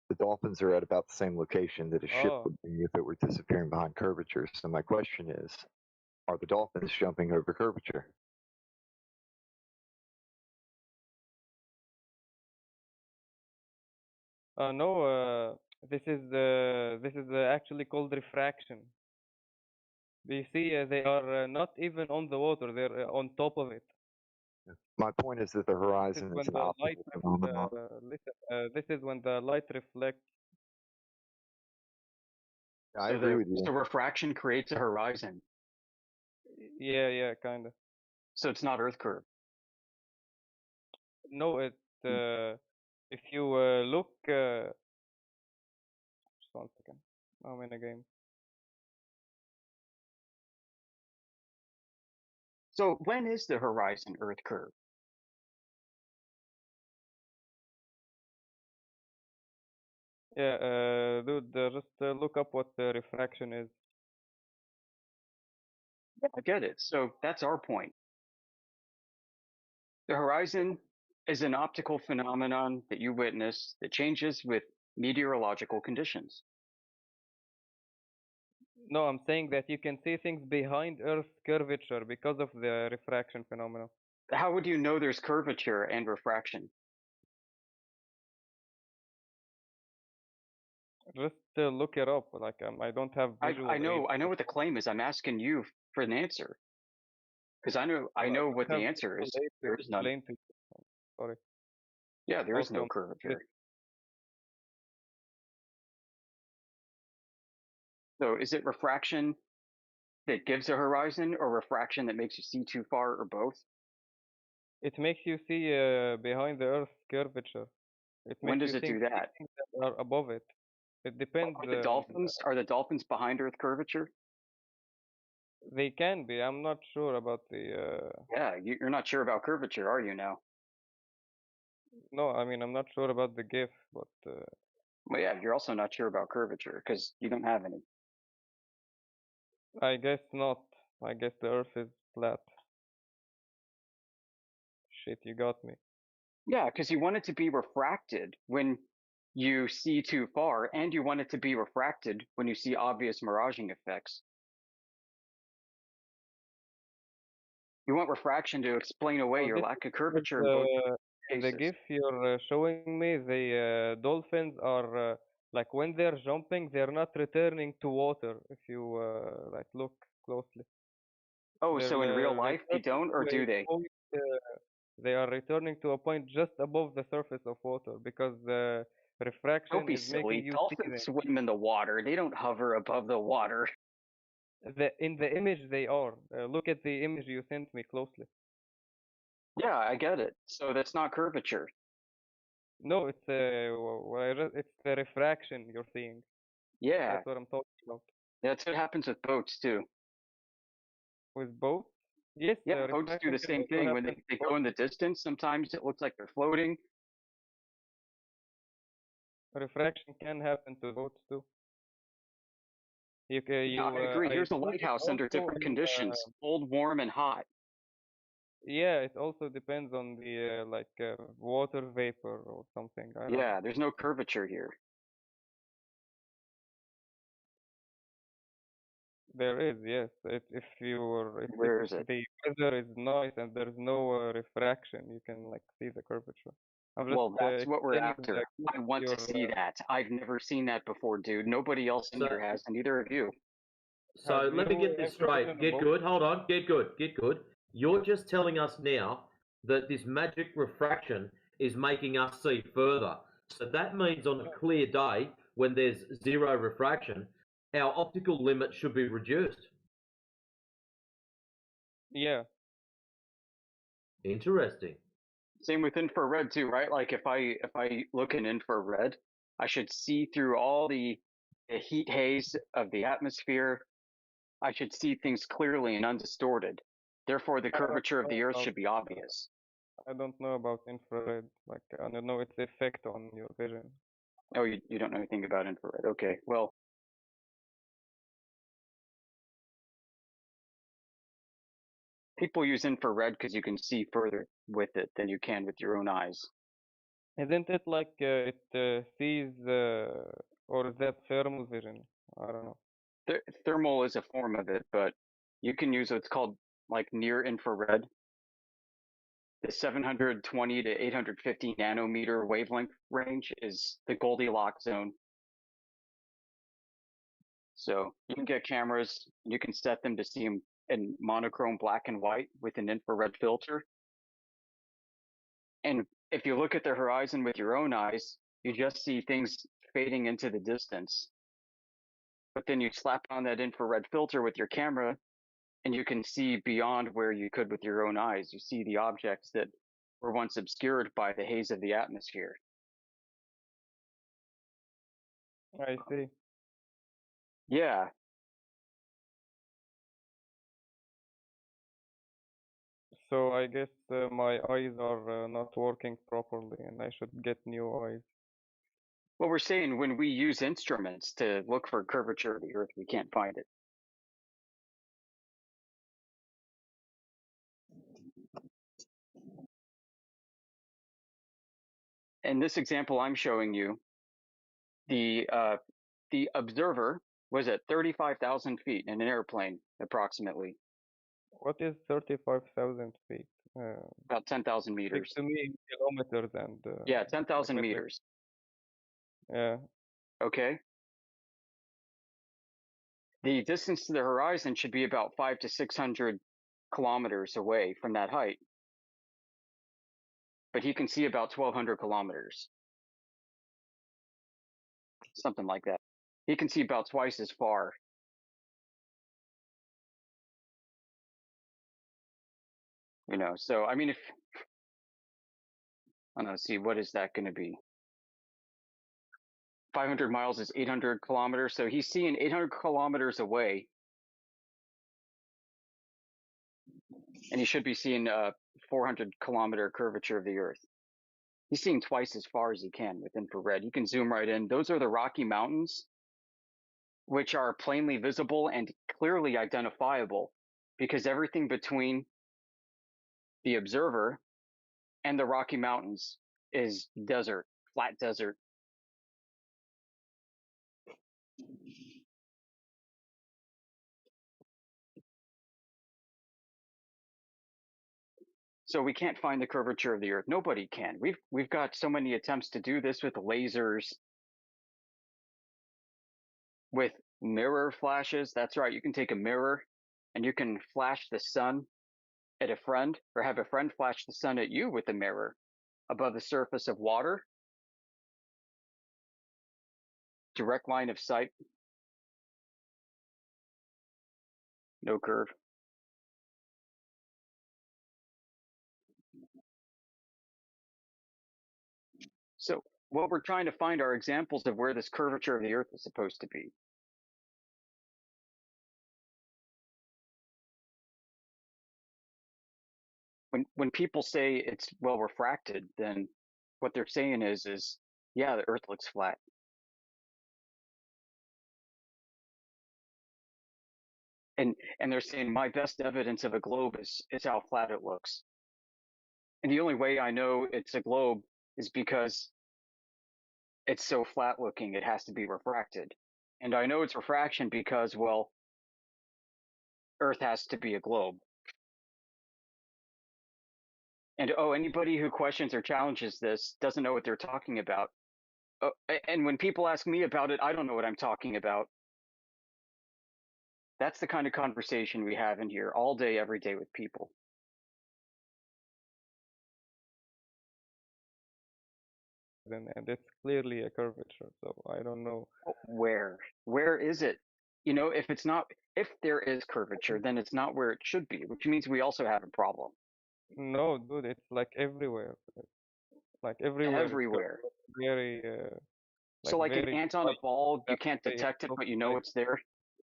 The dolphins are at about the same location that a ship Oh. would be if it were disappearing behind curvature. So my question is, are the dolphins jumping over curvature? No, this is actually called refraction. Do you see, they are not even on the water; they're on top of it. My point is that the This is horizon when is an the light. optical phenomenon. This is when the light reflects. I agree with you. So refraction creates a horizon. Yeah, kind of. So it's not Earth curve. No, it. If you look. Just 1 second. I'm in a game. So when is the horizon Earth curve? Yeah, dude, just look up what refraction is. I get it. So that's our point. The horizon is an optical phenomenon that you witness that changes with meteorological conditions. No, I'm saying that you can see things behind Earth's curvature because of the refraction phenomenon. How would you know there's curvature and refraction? Just look it up. Like I don't have visual I know aids. what the claim is. I'm asking you for an answer because I know Well, I don't what the have answer visual is. aids to There is none. explain to you. Sorry. Yeah, there is no Also, curvature. So is it refraction that gives a horizon or refraction that makes you see too far or both? it makes you see behind the Earth's curvature. It When makes does you it do see that? things that are above it. It depends. Are the dolphins behind Earth curvature? They can be. I'm not sure about the. Yeah, you're not sure about curvature, are you now? No, I mean I'm not sure about the GIF, but. Well, yeah, you're also not sure about curvature because you don't have any. I guess not. I guess the Earth is flat. Shit, you got me. Yeah, because you want it to be refracted when you see too far, and you want it to be refracted when you see obvious miraging effects. You want refraction to explain away your lack of curvature in both In the cases. GIF you're showing me, the dolphins are like when they're jumping, they're not returning to water. If you like look closely. Oh, so in real life they returning don't, or to do a they? point, they are returning to a point just above the surface of water because the Don't refraction be is making silly. you see them. Dolphins swim in the water. They don't hover above the water. In the image they are. Look at the image you sent me closely. Yeah, I get it. So that's not curvature. No, it's it's the refraction you're seeing. Yeah. That's what I'm talking about. That's what happens with boats too. With boats? Yes, Yeah, boats do refraction the can same also thing. When happen they with go in the boats. distance, sometimes it looks like they're floating. Refraction can happen to boats too. Yeah, I agree. Here's a think it lighthouse under also different conditions: cold, warm, and hot. yeah, it also depends on the water vapor or something. I don't know. Yeah, there's no curvature here. There is, yes. If Where is it? the weather is nice and there's no refraction, you can like see the curvature. I'm just Well, that's what we're explaining after. I want to see that. I've never seen that before, dude. Nobody else in here has, and neither of you. So Have let me you get this information straight. Get about? good. Hold on. Get good. Get good. You're just telling us now that this magic refraction is making us see further. So that means on a clear day, when there's zero refraction, our optical limit should be reduced. Yeah. Interesting. Same with infrared too, right? Like if I look in infrared, I should see through all the heat haze of the atmosphere. I should see things clearly and undistorted. Therefore, the I don't curvature of know the Earth about should be obvious. I don't know about infrared. Like I don't know its effect on your vision. Oh, you don't know anything about infrared. Okay, well, people use infrared because you can see further with it than you can with your own eyes. Isn't it like it sees or is that thermal vision? I don't know. Thermal is a form of it, but you can use what's called like near infrared. The 720 to 850 nanometer wavelength range is the Goldilocks zone. So you can get cameras, you can set them to see them in monochrome black and white with an infrared filter. And if you look at the horizon with your own eyes, you just see things fading into the distance. But then you slap on that infrared filter with your camera and you can see beyond where you could with your own eyes. You see the objects that were once obscured by the haze of the atmosphere. I see. Yeah. So I guess my eyes are not working properly, and I should get new eyes. Well, we're saying when we use instruments to look for curvature of the Earth, we can't find it. In this example I'm showing you, the observer was at 35,000 feet in an airplane, approximately. What is 35,000 feet? About 10,000 Speak meters. to me in kilometers and Yeah, 10,000 metric. meters. Yeah. Okay. The distance to the horizon should be about 500 to 600 kilometers away from that height. But he can see about 1,200 kilometers. Something like that. He can see about twice as far. You know, so I mean, if I don't know, see, what is that going to be? 500 miles is 800 kilometers. So he's seeing 800 kilometers away. And he should be seeing a 400 kilometer curvature of the Earth. He's seeing twice as far as he can with infrared. You can zoom right in. Those are the Rocky Mountains, which are plainly visible and clearly identifiable because everything between the observer and the Rocky Mountains is desert, flat desert. So we can't find the curvature of the Earth. Nobody can. We've got so many attempts to do this with lasers, with mirror flashes. That's right. You can take a mirror and you can flash the sun at a friend or have a friend flash the sun at you with a mirror above the surface of water. Direct line of sight. No curve. So what we're trying to find are examples of where this curvature of the Earth is supposed to be. When people say it's well refracted, then what they're saying is yeah, the Earth looks flat. And they're saying my best evidence of a globe is how flat it looks. And the only way I know it's a globe is because it's so flat looking, it has to be refracted. And I know it's refraction because, well, Earth has to be a globe. And anybody who questions or challenges this doesn't know what they're talking about. And when people ask me about it, I don't know what I'm talking about. That's the kind of conversation we have in here all day, every day with people. And it's clearly a curvature, so I don't know. Where is it? If there is curvature, then it's not where it should be, which means we also have a problem. No, dude, it's like everywhere. Like everywhere. Everywhere. It's very, So like an very ant on a light. ball, you That's can't why it's detect it, not but you know like it's there.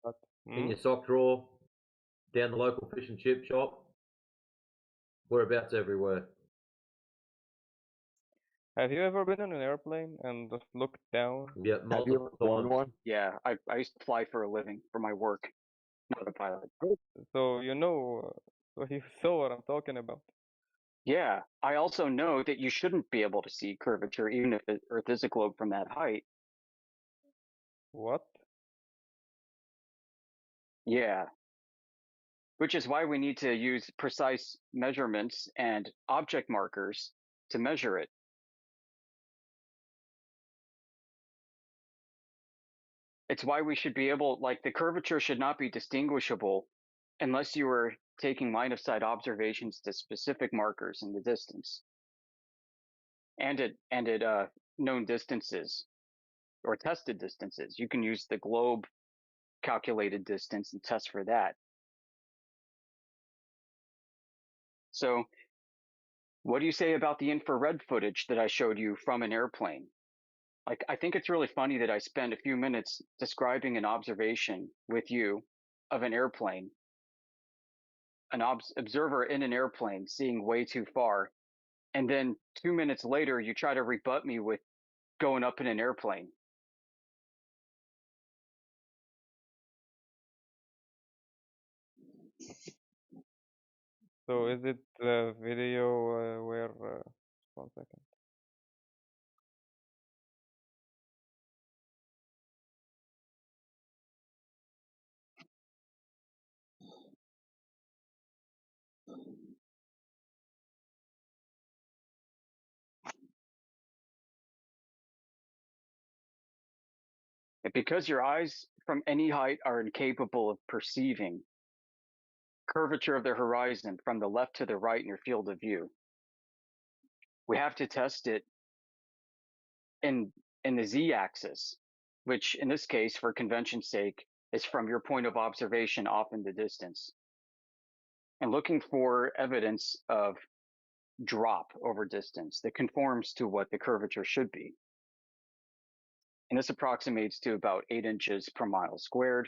that. In your sock drawer, down the local fish and chip shop, whereabouts everywhere. Have you ever been on an airplane and just looked down? Yeah, Have you ever flown one? Yeah, I used to fly for a living for my work. Not a pilot. So you know, so you saw what I'm talking about. Yeah, I also know that you shouldn't be able to see curvature even if the Earth is a globe from that height. What? Yeah. Which is why we need to use precise measurements and object markers to measure it. It's why we should be able, like, the curvature should not be distinguishable unless you were taking line of sight observations to specific markers in the distance and at known distances or tested distances. You can use the globe calculated distance and test for that. So what do you say about the infrared footage that I showed you from an airplane? Like, I think it's really funny that I spent a few minutes describing an observation with you of an airplane, an observer in an airplane seeing way too far. And then 2 minutes later, you try to rebut me with going up in an airplane. So is it the video where? Just 1 second. Because your eyes from any height are incapable of perceiving curvature of the horizon from the left to the right in your field of view, we have to test it in the z-axis, which in this case, for convention's sake, is from your point of observation off in the distance, and looking for evidence of drop over distance that conforms to what the curvature should be. And this approximates to about 8 inches per mile squared.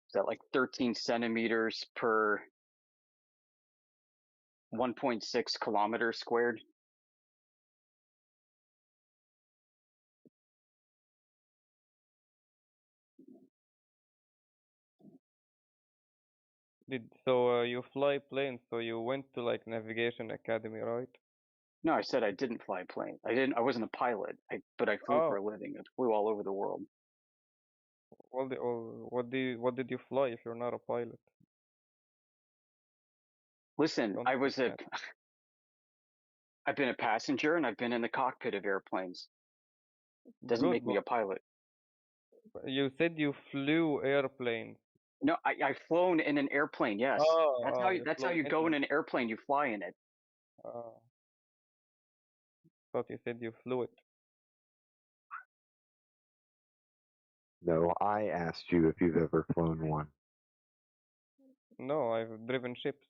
Is that like 13 centimeters per 1.6 kilometers squared? So you fly planes, so you went to like navigation academy, right? No, I said I didn't fly a plane. I wasn't a pilot, but I flew for Oh, a living. I flew all over the world. what did you fly if you're not a pilot? Listen, Don't I've understand. been a passenger and I've been in the cockpit of airplanes. Doesn't Good, make me a pilot. but you said you flew airplanes. No, I've flown in an airplane. Yes, You that's how flew you in go in them. an airplane. You fly in it. Thought you said you flew it. No, I asked you if you've ever flown one. No, I've driven ships.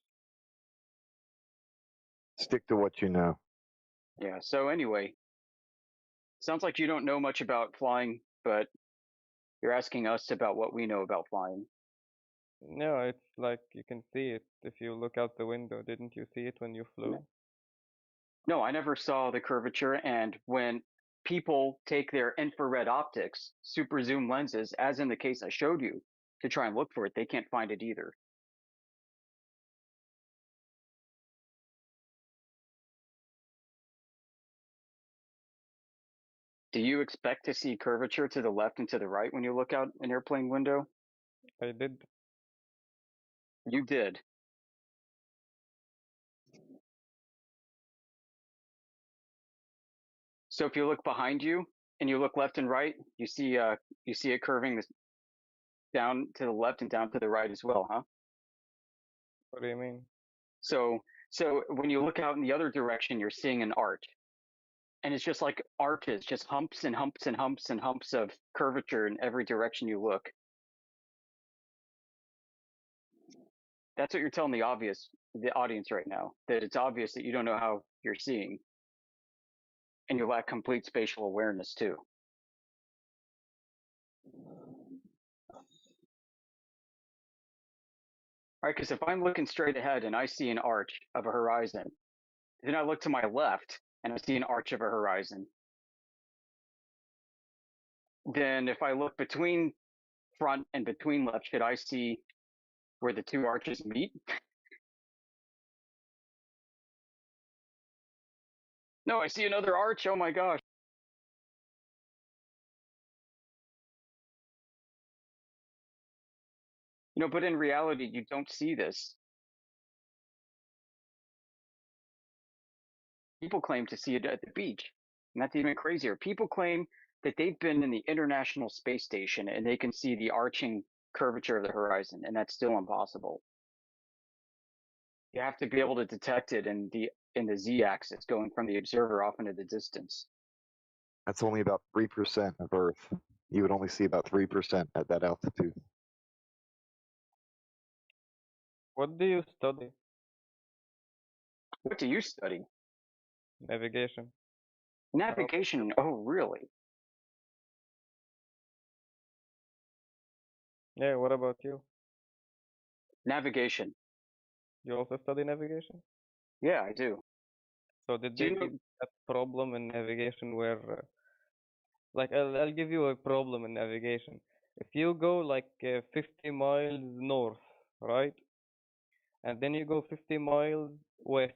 Stick to what you know. Yeah. So anyway, sounds like you don't know much about flying, but you're asking us about what we know about flying. No, it's like you can see it if you look out the window. Didn't you see it when you flew? No, I never saw the curvature. And when people take their infrared optics, super zoom lenses, as in the case I showed you, to try and look for it, they can't find it either. Do you expect to see curvature to the left and to the right when you look out an airplane window? I did. You did. So if you look behind you, and you look left and right, you see it curving this down to the left and down to the right as well, huh? What do you mean? So when you look out in the other direction, you're seeing an arch. And it's just like arches, just humps and humps and humps and humps of curvature in every direction you look. That's what you're telling the audience right now, that it's obvious that you don't know how you're seeing. And you lack complete spatial awareness too. Right, because if I'm looking straight ahead and I see an arch of a horizon, then I look to my left and I see an arch of a horizon. Then if I look between front and between left, should I see where the two arches meet? No, I see another arch. Oh my gosh. You know, but in reality, you don't see this. People claim to see it at the beach. And that's even crazier. People claim that they've been in the International Space Station and they can see the arching curvature of the horizon, and that's still impossible. You have to be able to detect it in the z-axis, going from the observer off into the distance. That's only about 3% of Earth. You would only see about 3% at that altitude. What do you study? What do you study? Navigation. Navigation? Oh, really? Yeah, what about you? Navigation. You also study navigation? Yeah, I do. So did Do they you know? give that problem in navigation where, like, I'll give you a problem in navigation. If you go like 50 miles north, right? And then you go 50 miles west,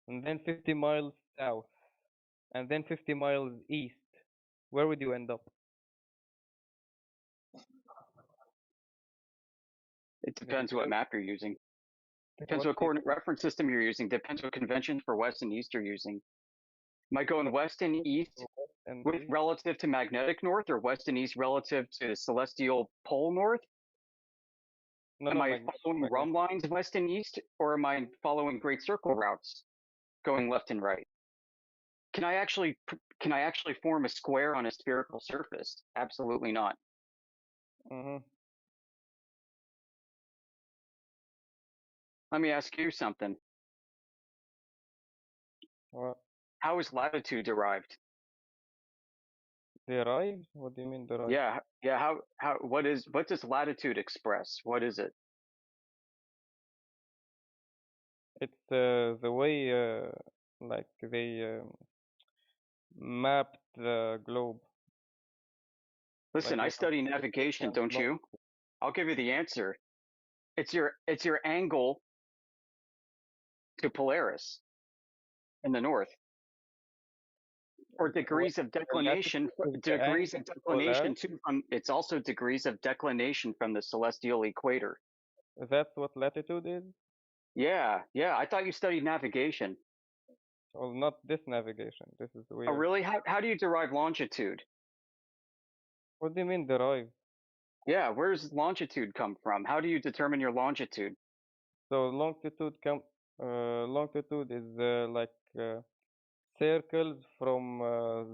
and then 50 miles south, and then 50 miles east, where would you end up? It depends what map you're using. Depends What what coordinate reference system you're using. Depends what conventions for west and east you're using. Am I going west and east and with relative to magnetic north, or west and east relative to celestial pole north? Am I following rhumb lines west and east, or am I following great circle routes going left and right? Can I actually form a square on a spherical surface? Absolutely not. Let me ask you something. What? How is latitude derived? Derived? What do you mean derived? Yeah. What does latitude express? What is it? It's the way like they mapped the globe. Listen, Like I study navigation, don't you? I'll give you the answer. It's your angle to Polaris in the north, or degrees of declination. Degrees of declination too. It's also degrees of declination from the celestial equator. That's what latitude is? Yeah. I thought you studied navigation. Well, not this navigation. This is weird. Oh, really? How do you derive longitude? What do you mean derive? Yeah, where does longitude come from? How do you determine your longitude? So longitude is like circles from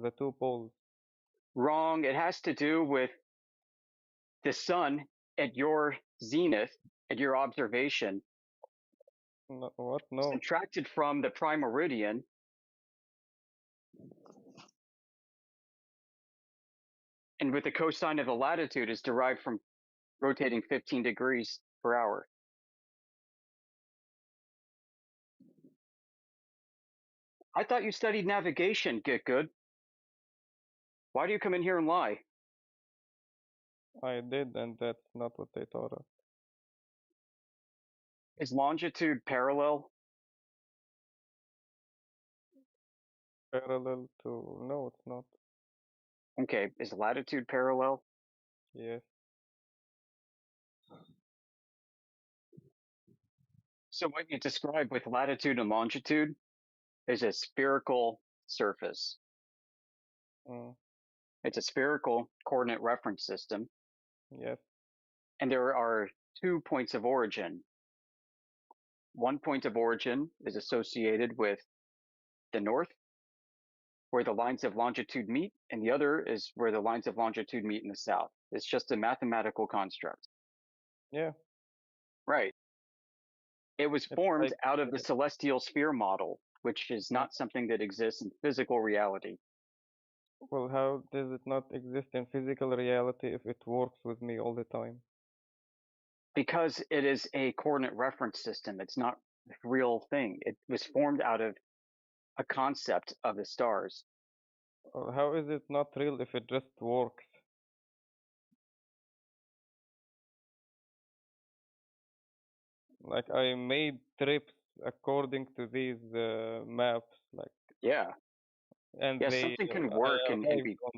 the two poles. Wrong. It has to do with the sun at your zenith, at your observation. No, what? No. Subtracted from the prime meridian. And with the cosine of the latitude is derived from rotating 15 degrees per hour. I thought you studied navigation, Get Good. Why do you come in here and lie? I did, and that's not what they taught us. Is longitude parallel? Parallel to... No, it's not. Okay, is latitude parallel? Yes. So what you describe with latitude and longitude is a spherical surface. It's a spherical coordinate reference system. Yes. And there are 2 points of origin. One point of origin is associated with the north, where the lines of longitude meet, and the other is where the lines of longitude meet in the south. It's just a mathematical construct. Yeah. Right. It was It's formed like out of the celestial sphere model, which is not something that exists in physical reality. well, how does it not exist in physical reality if it works with me all the time? Because it is a coordinate reference system. It's not a real thing. It was formed out of a concept of the stars. How is it not real if it just works? Like I made trips according to these maps, like Yeah. and Yeah, they something can I work and arrived be. on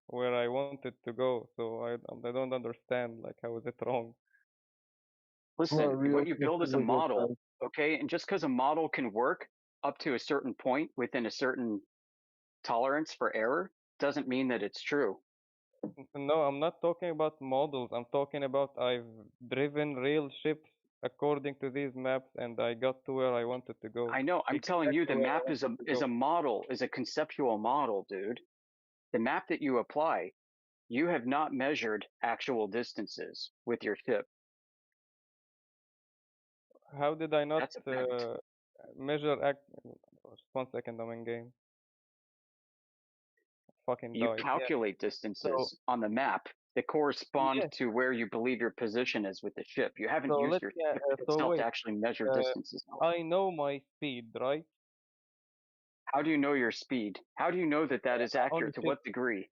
where I wanted to go. So I don't understand like how is it wrong? Listen, Well, real what you build is a physical model, science. okay? And just because a model can work up to a certain point within a certain tolerance for error doesn't mean that it's true. No, I'm not talking about models. I'm talking about I've driven real ships according to these maps and I got to where I wanted to go. I know. I'm telling you, Exactly the where I map is wanted to a go. model, is a conceptual model, dude. The map that you apply, you have not measured actual distances with your ship. How did I not That's a fact. measure just 1 second, I'm in game. Fucking You died. Yeah. calculate So distances on the map that correspond yeah. to where you believe your position is with the ship. You haven't So used let's your yeah. ship So itself to wait. actually measure Uh, distances. I know my speed, right? How do you know your speed? How do you know that that is On the accurate? To ship. what degree?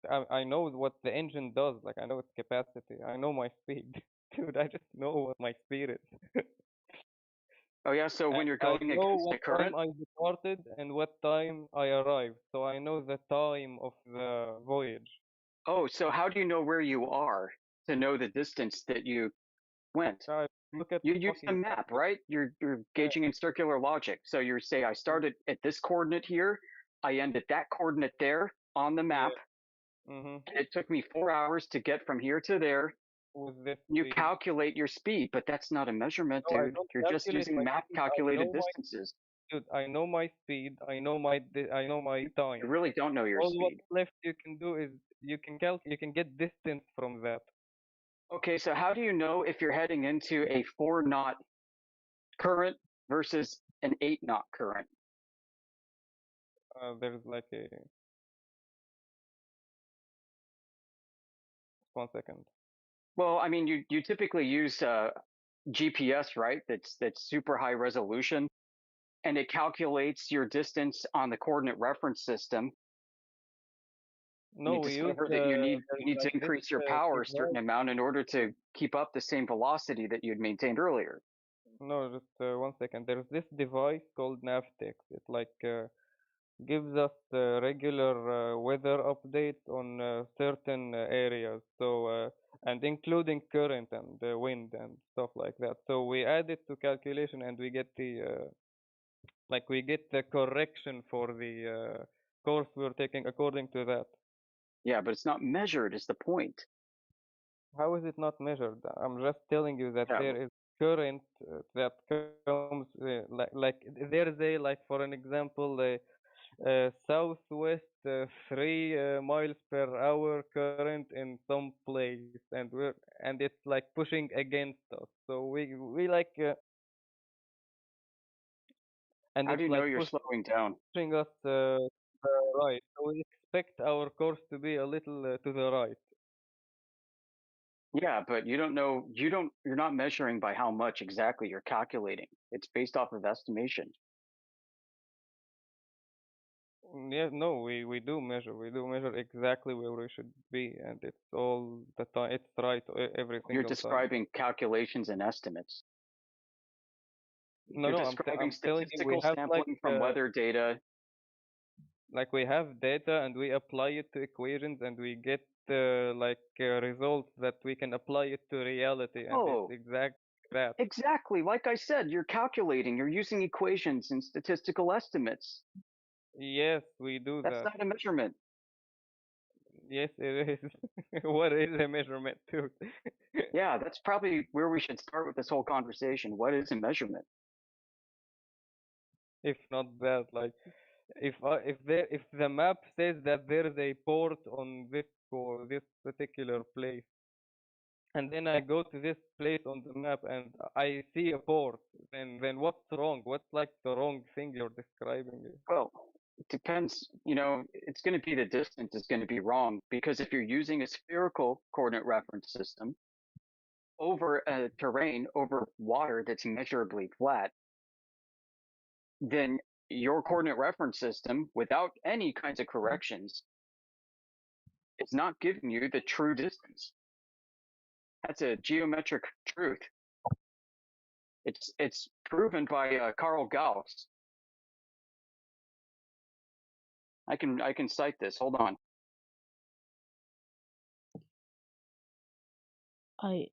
I know what the engine does. Like I know its capacity. I know my speed, dude. I just know what my speed is. Oh yeah, so when And you're I going know against what the time current, I departed and what time I arrived. So I know the time of the voyage. oh, so how do you know where you are to know the distance that you went? I look at You the use the fucking map. map, right? You're gauging in circular logic. So you say I started at this coordinate here, I end at that coordinate there on the Yeah. map, Mhm. and it took me 4 hours to get from here to there. With this You speed. calculate your speed, but that's not a measurement, No, I dude. don't You're just calculate using my map speed. I calculated know my distances. dude. I know my speed. I know my You time. really don't know your All what's speed. left you can do is you can get distance from that. Okay, so how do you know if you're heading into a 4 knot current versus an 8 knot current? There's like a 1 second. Well, I mean, you typically use GPS, right? That's super high resolution, and it calculates your distance on the coordinate reference system. No, You we use discover that you there's need to like this increase your power a certain device. amount in order to keep up the same velocity that you'd maintained earlier. No, just 1 second. There's this device called Navtex. It like gives us regular weather updates on certain areas. So and including current and wind and stuff like that. So we add it to calculation and we get the like we get the correction for the course we're taking according to that. Yeah, but it's not measured is the point. How is it not measured? I'm just telling you that Yeah. there is current that comes like there is a like for an example southwest 3 miles per hour current in some place and it's like pushing against us. So we like and How do it's you know like you're slowing down? pushing us right. So we expect our course to be a little to the right. Yeah, but you don't know, you're not measuring by how much exactly you're calculating. It's based off of estimation. Yeah, no, we do measure. We do measure exactly where we should be, and it's all the time. It's right every You're single time. describing calculations and estimates. No, You're no, describing I'm telling you, we statistical have sampling from weather data. like we have data and we apply it to equations and we get results that we can apply it to reality, and it's Oh, exactly that. exactly. Like I said, you're calculating, you're using equations and statistical estimates. Yes, we do That's that. not a measurement. Yes, it is. What is a measurement too? Yeah, that's probably where we should start with this whole conversation. What is a measurement? If not that, like, if the map says that there is a port on this or this particular place, and then I go to this place on the map and I see a port, then what's wrong? What's like the wrong thing you're describing? Well, it depends. You know, it's going to be the distance is going to be wrong because if you're using a spherical coordinate reference system over a terrain, over water that's measurably flat, then your coordinate reference system, without any kinds of corrections, it's not giving you the true distance. That's a geometric truth. It's proven by Carl Gauss. I can cite this. Hold on. I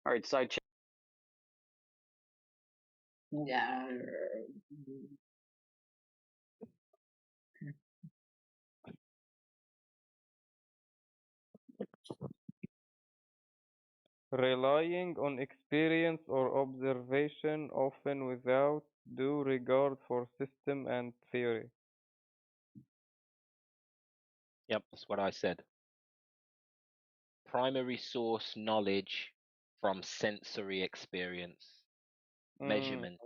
All right, side check. yeah. Relying on experience or observation, often without due regard for system and theory. Yep, that's what I said. Primary source knowledge from sensory experience, measurement,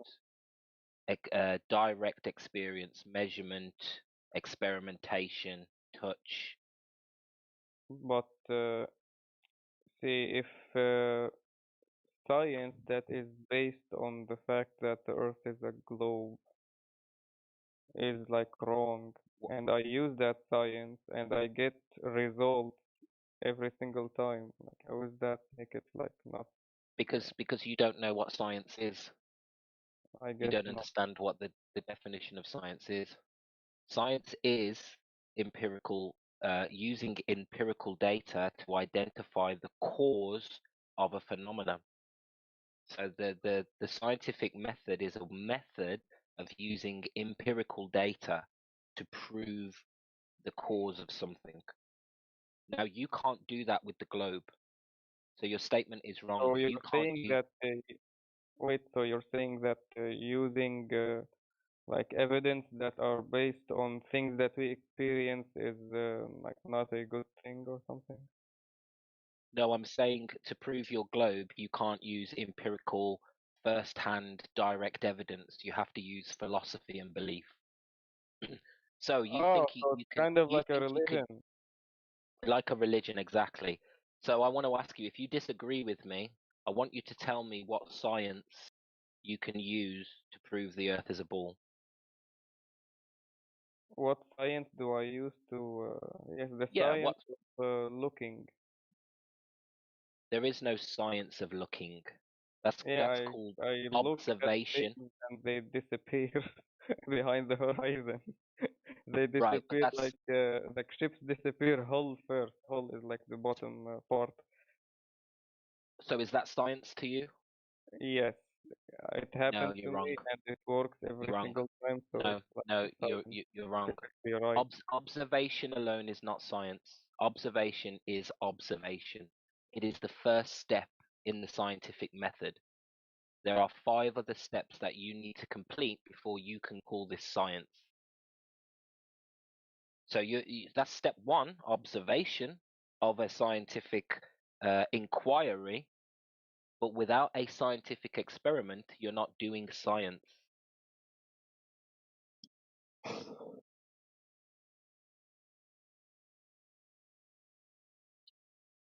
direct experience, measurement, experimentation, touch. But see, if science that is based on the fact that the Earth is a globe is like wrong, and I use that science and I get results every single time, like how is that make it like not? Because you don't know what science is. I You guess don't not. understand what the definition of science is. Science is empirical, using empirical data to identify the cause of a phenomenon. So the scientific method is a method of using empirical data to prove the cause of something. Now you can't do that with the globe. So your statement is wrong. So you're You can't saying use that wait, so you're saying that using like evidence that are based on things that we experience is like not a good thing or something? No, I'm saying to prove your globe, you can't use empirical, first-hand, direct evidence. You have to use philosophy and belief. So you Oh, think so you it's can, kind of you like a think you can, religion. like a religion, exactly. So I want to ask you, if you disagree with me, I want you to tell me what science you can use to prove the Earth is a ball. What science do I use to? Yes, the Yeah, what? science of looking. There is no science of looking. That's Yeah, called I look at observation. things and they disappear behind the horizon. They Right, but disappear that's like ships disappear hull first. Hull is like the bottom part. so. Is that science to you? Yes, it No, happens to you're me wrong. and it works every You're wrong. single time. So No, it's like no, a science. you're wrong. Perfectly right. Observation alone is not science. Observation is observation. It is the first step in the scientific method. There are 5 other steps that you need to complete before you can call this science. So that's step 1, observation of a scientific inquiry. But without a scientific experiment, you're not doing science.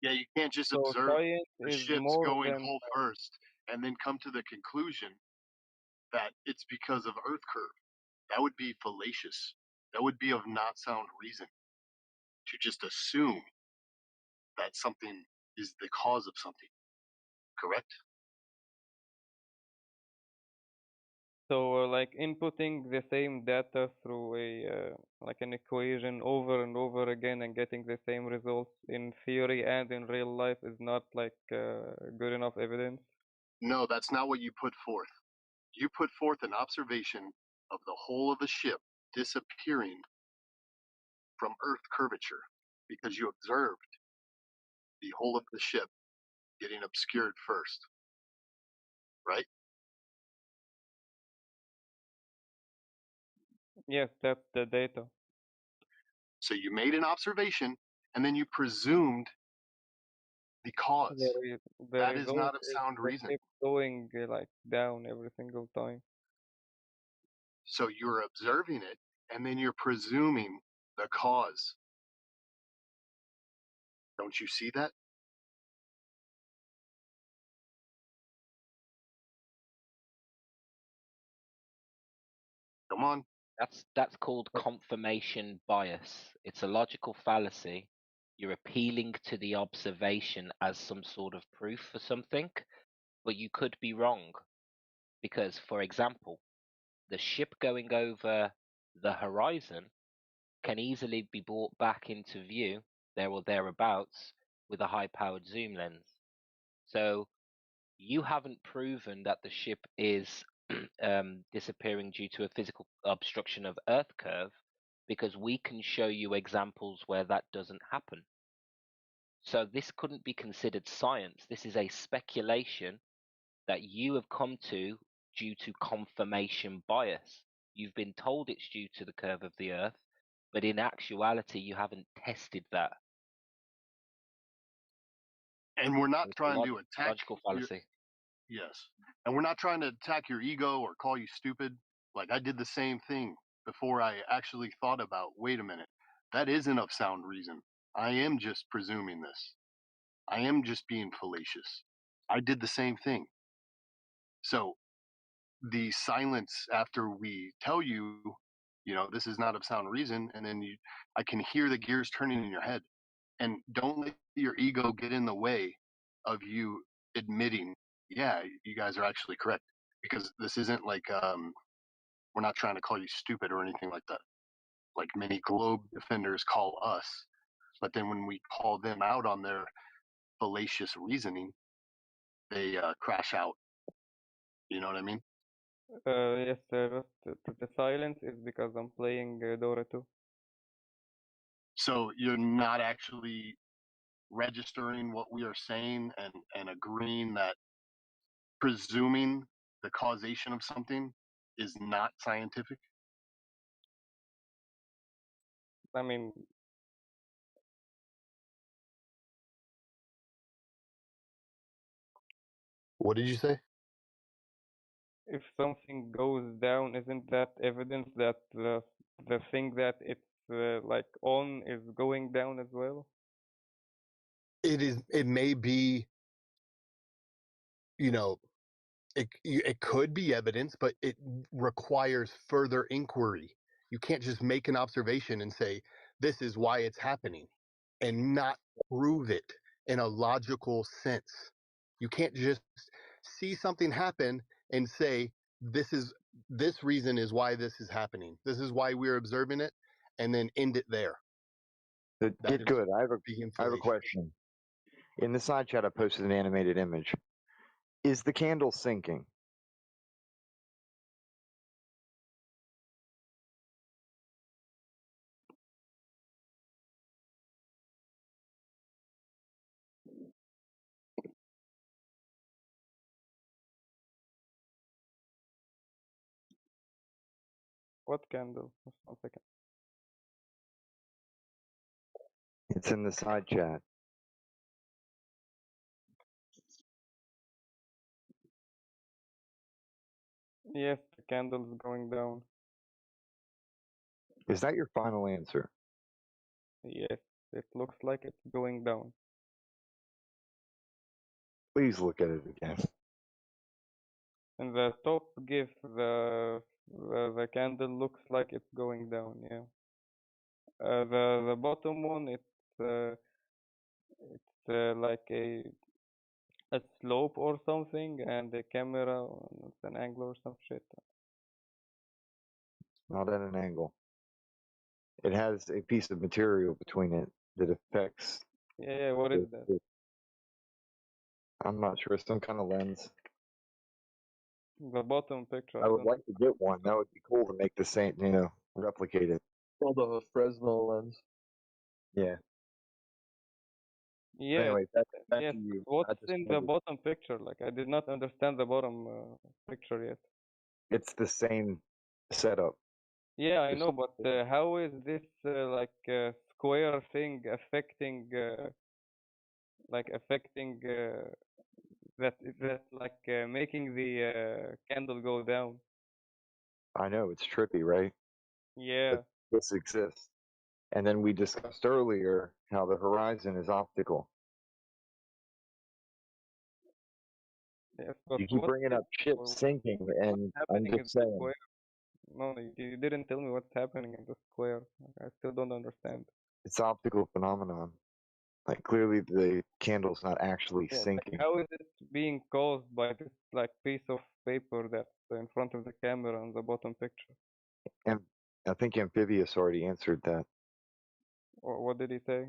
Yeah, you can't just So observe science the is ships more going than hull first and then come to the conclusion that it's because of Earth curve. That would be fallacious. That would be of not sound reason to just assume that something is the cause of something. Correct? so like inputting the same data through a like an equation over and over again and getting the same results in theory and in real life is not like good enough evidence. No, that's not what you put forth. You put forth an observation of the whole of the ship disappearing from Earth curvature because you observed the whole of the ship getting obscured first, right? Yes, that's the data. So you made an observation and then you presumed the cause. The That is result not of is sound the reasoning. ship going like down every single time. So you're observing it and then you're presuming the cause. Don't you see that? Come on. That's called confirmation bias. It's a logical fallacy. You're appealing to the observation as some sort of proof for something, but you could be wrong. Because, for example, the ship going over the horizon can easily be brought back into view, there or thereabouts, with a high-powered zoom lens. So you haven't proven that the ship is disappearing due to a physical obstruction of Earth curve, because we can show you examples where that doesn't happen. So this couldn't be considered science. This is a speculation that you have come to due to confirmation bias. You've been told it's due to the curve of the Earth, but in actuality, you haven't tested that. And we're not It's a trying to attack logical fallacy. Yes. And we're not trying to attack your ego or call you stupid. Like I did the same thing before I actually thought about, wait a minute, that isn't of sound reason. I am just presuming this. I am just being fallacious. I did the same thing. So the silence after we tell you, this is not of sound reason, and then I can hear the gears turning in your head. And don't let your ego get in the way of you admitting, yeah, you guys are actually correct. Because this isn't like we're not trying to call you stupid or anything like that. Like many globe defenders call us, but then when we call them out on their fallacious reasoning, they crash out. You know what I mean? Yes, sir. The silence is because I'm playing Dora 2. So you're not actually registering what we are saying and agreeing that presuming the causation of something is not scientific. I mean, What did you say? if something goes down, isn't that evidence that the thing that it's like on is going down as well? It is. It may be. It could be evidence, but it requires further inquiry. You can't just make an observation and say this is why it's happening, and not prove it in a logical sense. You can't just see something happen and say this reason is why this is happening. This is why we're observing it, and then end it there. Get good. I have a question. In the side chat, I posted an animated image. Is the candle sinking? What candle? Just 1 second. It's in the side chat. Yes, the candle's going down. Is that your final answer? Yes, it looks like it's going down. Please look at it again. In the top GIF, the candle looks like it's going down. Yeah. The bottom one, it's like a slope or something, and the camera, it's an angle or some shit. Not at an angle. It has a piece of material between it that affects. Yeah, what is that? I'm not sure. Some kind of lens. The bottom picture. I would don't. like to get one. That would be cool to make the same, replicate it. Called a Fresnel lens. Yeah. Yes. Anyway, back Yes. to you. What's I just in the wondered- bottom picture? Like I did not understand the bottom picture yet. It's the same setup. Yeah, I Just- know, but how is this square thing affecting that making the candle go down? I know it's trippy, right? Yeah. But this exists. And then we discussed earlier how the horizon is optical. Yes, but You keep what bringing is up ships what's sinking, and I'm happening in just the saying square? No, you didn't tell me what's happening in the square. I still don't understand. it's optical phenomenon. Like clearly the candle's not actually Yeah, sinking. how is it being caused by this piece of paper that's in front of the camera on the bottom picture? And I think Amphibious already answered that. Or what did he say?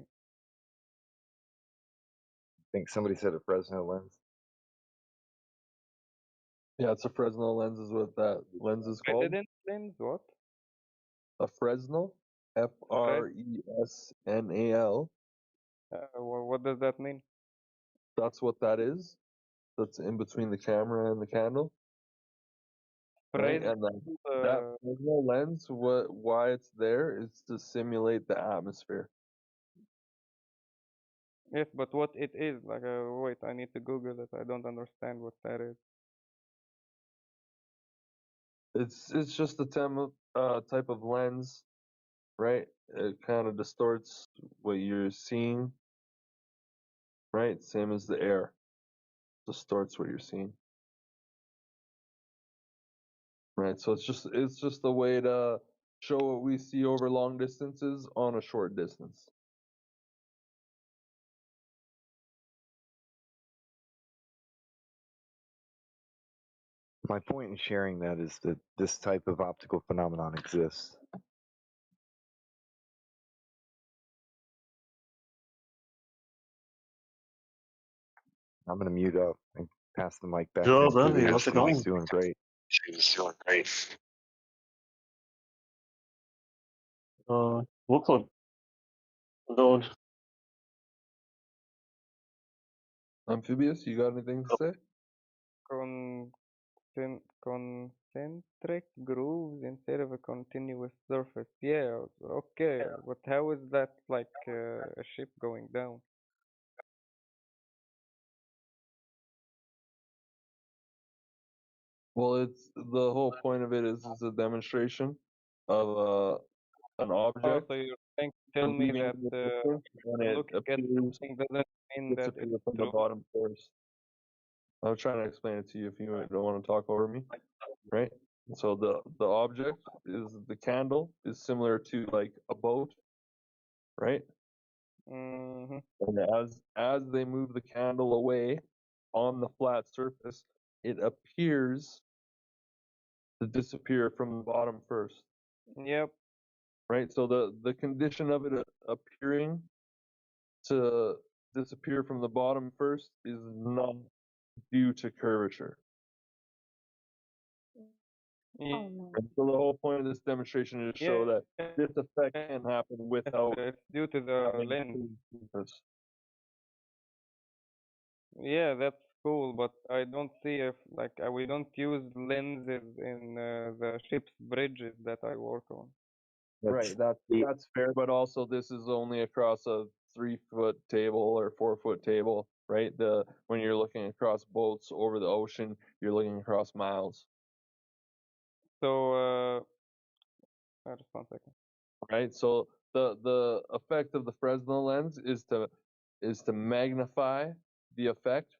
I think somebody said a Fresnel lens. Yeah, it's a Fresnel lens is what that lens is called. Evidence lens? What? A Fresnel, Fresnal. What does that mean? That's what that is. That's in between the camera and the candle. Right? And then that Fresnel lens, why it's there is to simulate the atmosphere. Yes, but what it is? Wait, I need to Google it. I don't understand what that is. It's just a type of lens, right? It kind of distorts what you're seeing, right? Same as the air distorts what you're seeing, right? So it's just a way to show what we see over long distances on a short distance. My point in sharing that is that this type of optical phenomenon exists. I'm going to mute up and pass the mic back to Amphibious. How's it going? He's doing great. She's doing great. What club? Going. Amphibious, you got anything to say? Concentric grooves instead of a continuous surface. Yeah, okay. But how is that like a ship going down? Well, it's the whole point of it is a demonstration of an Oh, object so you're trying to tell me leaving that the distance when it looking at appears something doesn't mean that disappear it's from the true? bottom first. I was trying to explain it to you if you don't want to talk over me, right? So the object is the candle is similar to like a boat, right? Mm-hmm. And as they move the candle away on the flat surface, it appears to disappear from the bottom first. Yep. Right? So the condition of it appearing to disappear from the bottom first is not due to curvature. Oh, no. And so the whole point of this demonstration is to show that this effect can happen without it's due to the lens. Yeah, that's cool, but I don't see if we don't use lenses in the ship's bridges that I work on. Right, that's fair, but also this is only across a 3-foot table or 4-foot table, right? When you're looking across boats over the ocean, you're looking across miles. So, just 1 second. Right, so the effect of the Fresnel lens is to magnify the effect,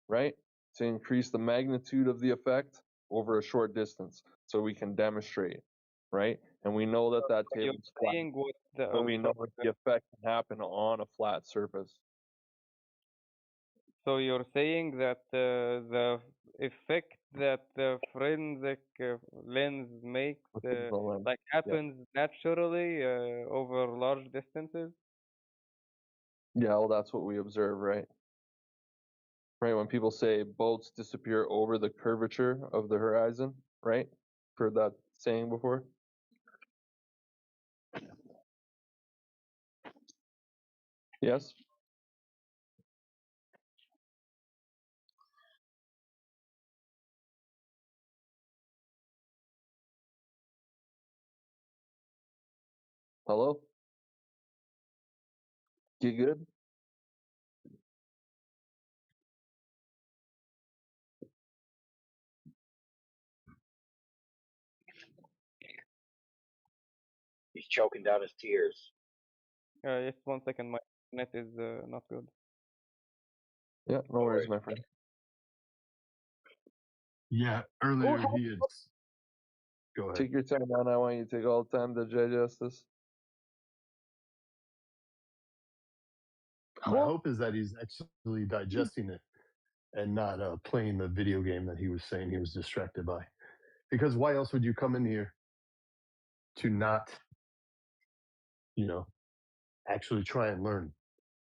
right? To increase the magnitude of the effect over a short distance, so we can demonstrate, right? And we know that table is flat. So we know that the effect can happen on a flat surface. So you're saying that the effect that the forensic lens makes happens naturally over large distances? Yeah, well, that's what we observe, right? right? When people say boats disappear over the curvature of the horizon, right? Heard that saying before? Yes? Hello? You good? He's choking down his tears. Just 1 second, my net is not good. Yeah, no worries, my friend. Yeah, earlier he had. Go ahead. Take your time, man. I want you to take all the time to digest this. My hope is that he's actually digesting it and not playing the video game that he was saying he was distracted by. Because why else would you come in here to not, actually try and learn?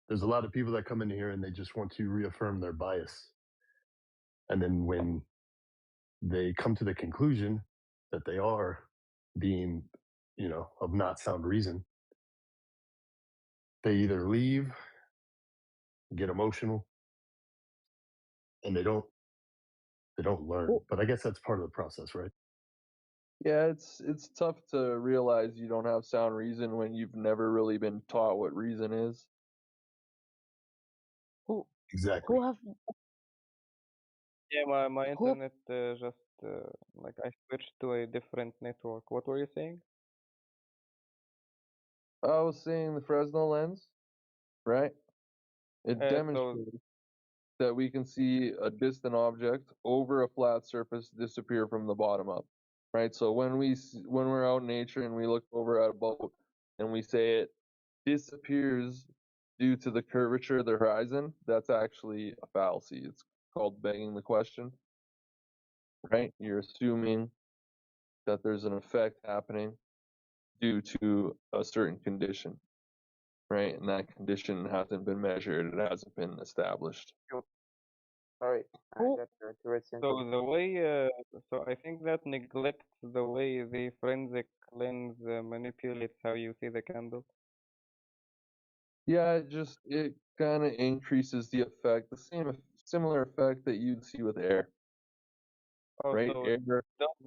There's a lot of people that come in here and they just want to reaffirm their bias. And then when they come to the conclusion that they are being, of not sound reason, they either leave, get emotional, and they don't learn. But I guess that's part of the process, right? Yeah, it's tough to realize you don't have sound reason when you've never really been taught what reason is. Exactly. Yeah, my internet just like I switched to a different network. What were you saying? I was saying the Fresnel lens, right? It So demonstrates that we can see a distant object over a flat surface disappear from the bottom up, right? So when we're out in nature and we look over at a boat and we say it disappears due to the curvature of the horizon, that's actually a fallacy. It's called begging the question, right? You're assuming that there's an effect happening due to a certain condition, right? And that condition hasn't been measured, it hasn't been established. Sorry, I got interesting. So the way, so I think that neglects the way the forensic lens manipulates how you see the candle. Yeah, it kind of increases the effect, similar effect that you'd see with air, right? So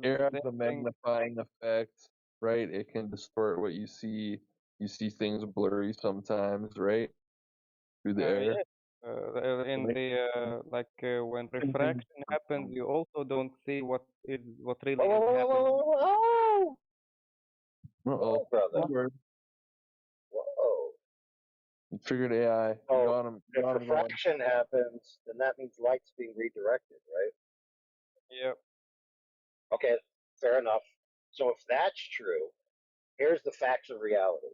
Air has same a thing. magnifying effect, right? It can distort what you see. You see things blurry sometimes, right? Through the air. Yeah. In Right? the when refraction happens, you also don't see what really Whoa, is whoa, happening. whoa, whoa, whoa. Uh-oh. brother. Whoa. You triggered AI. So You got him. if Got him going. refraction happens, then that means light's being redirected, right? Yep. Okay, fair enough. So if that's true, here's the facts of reality.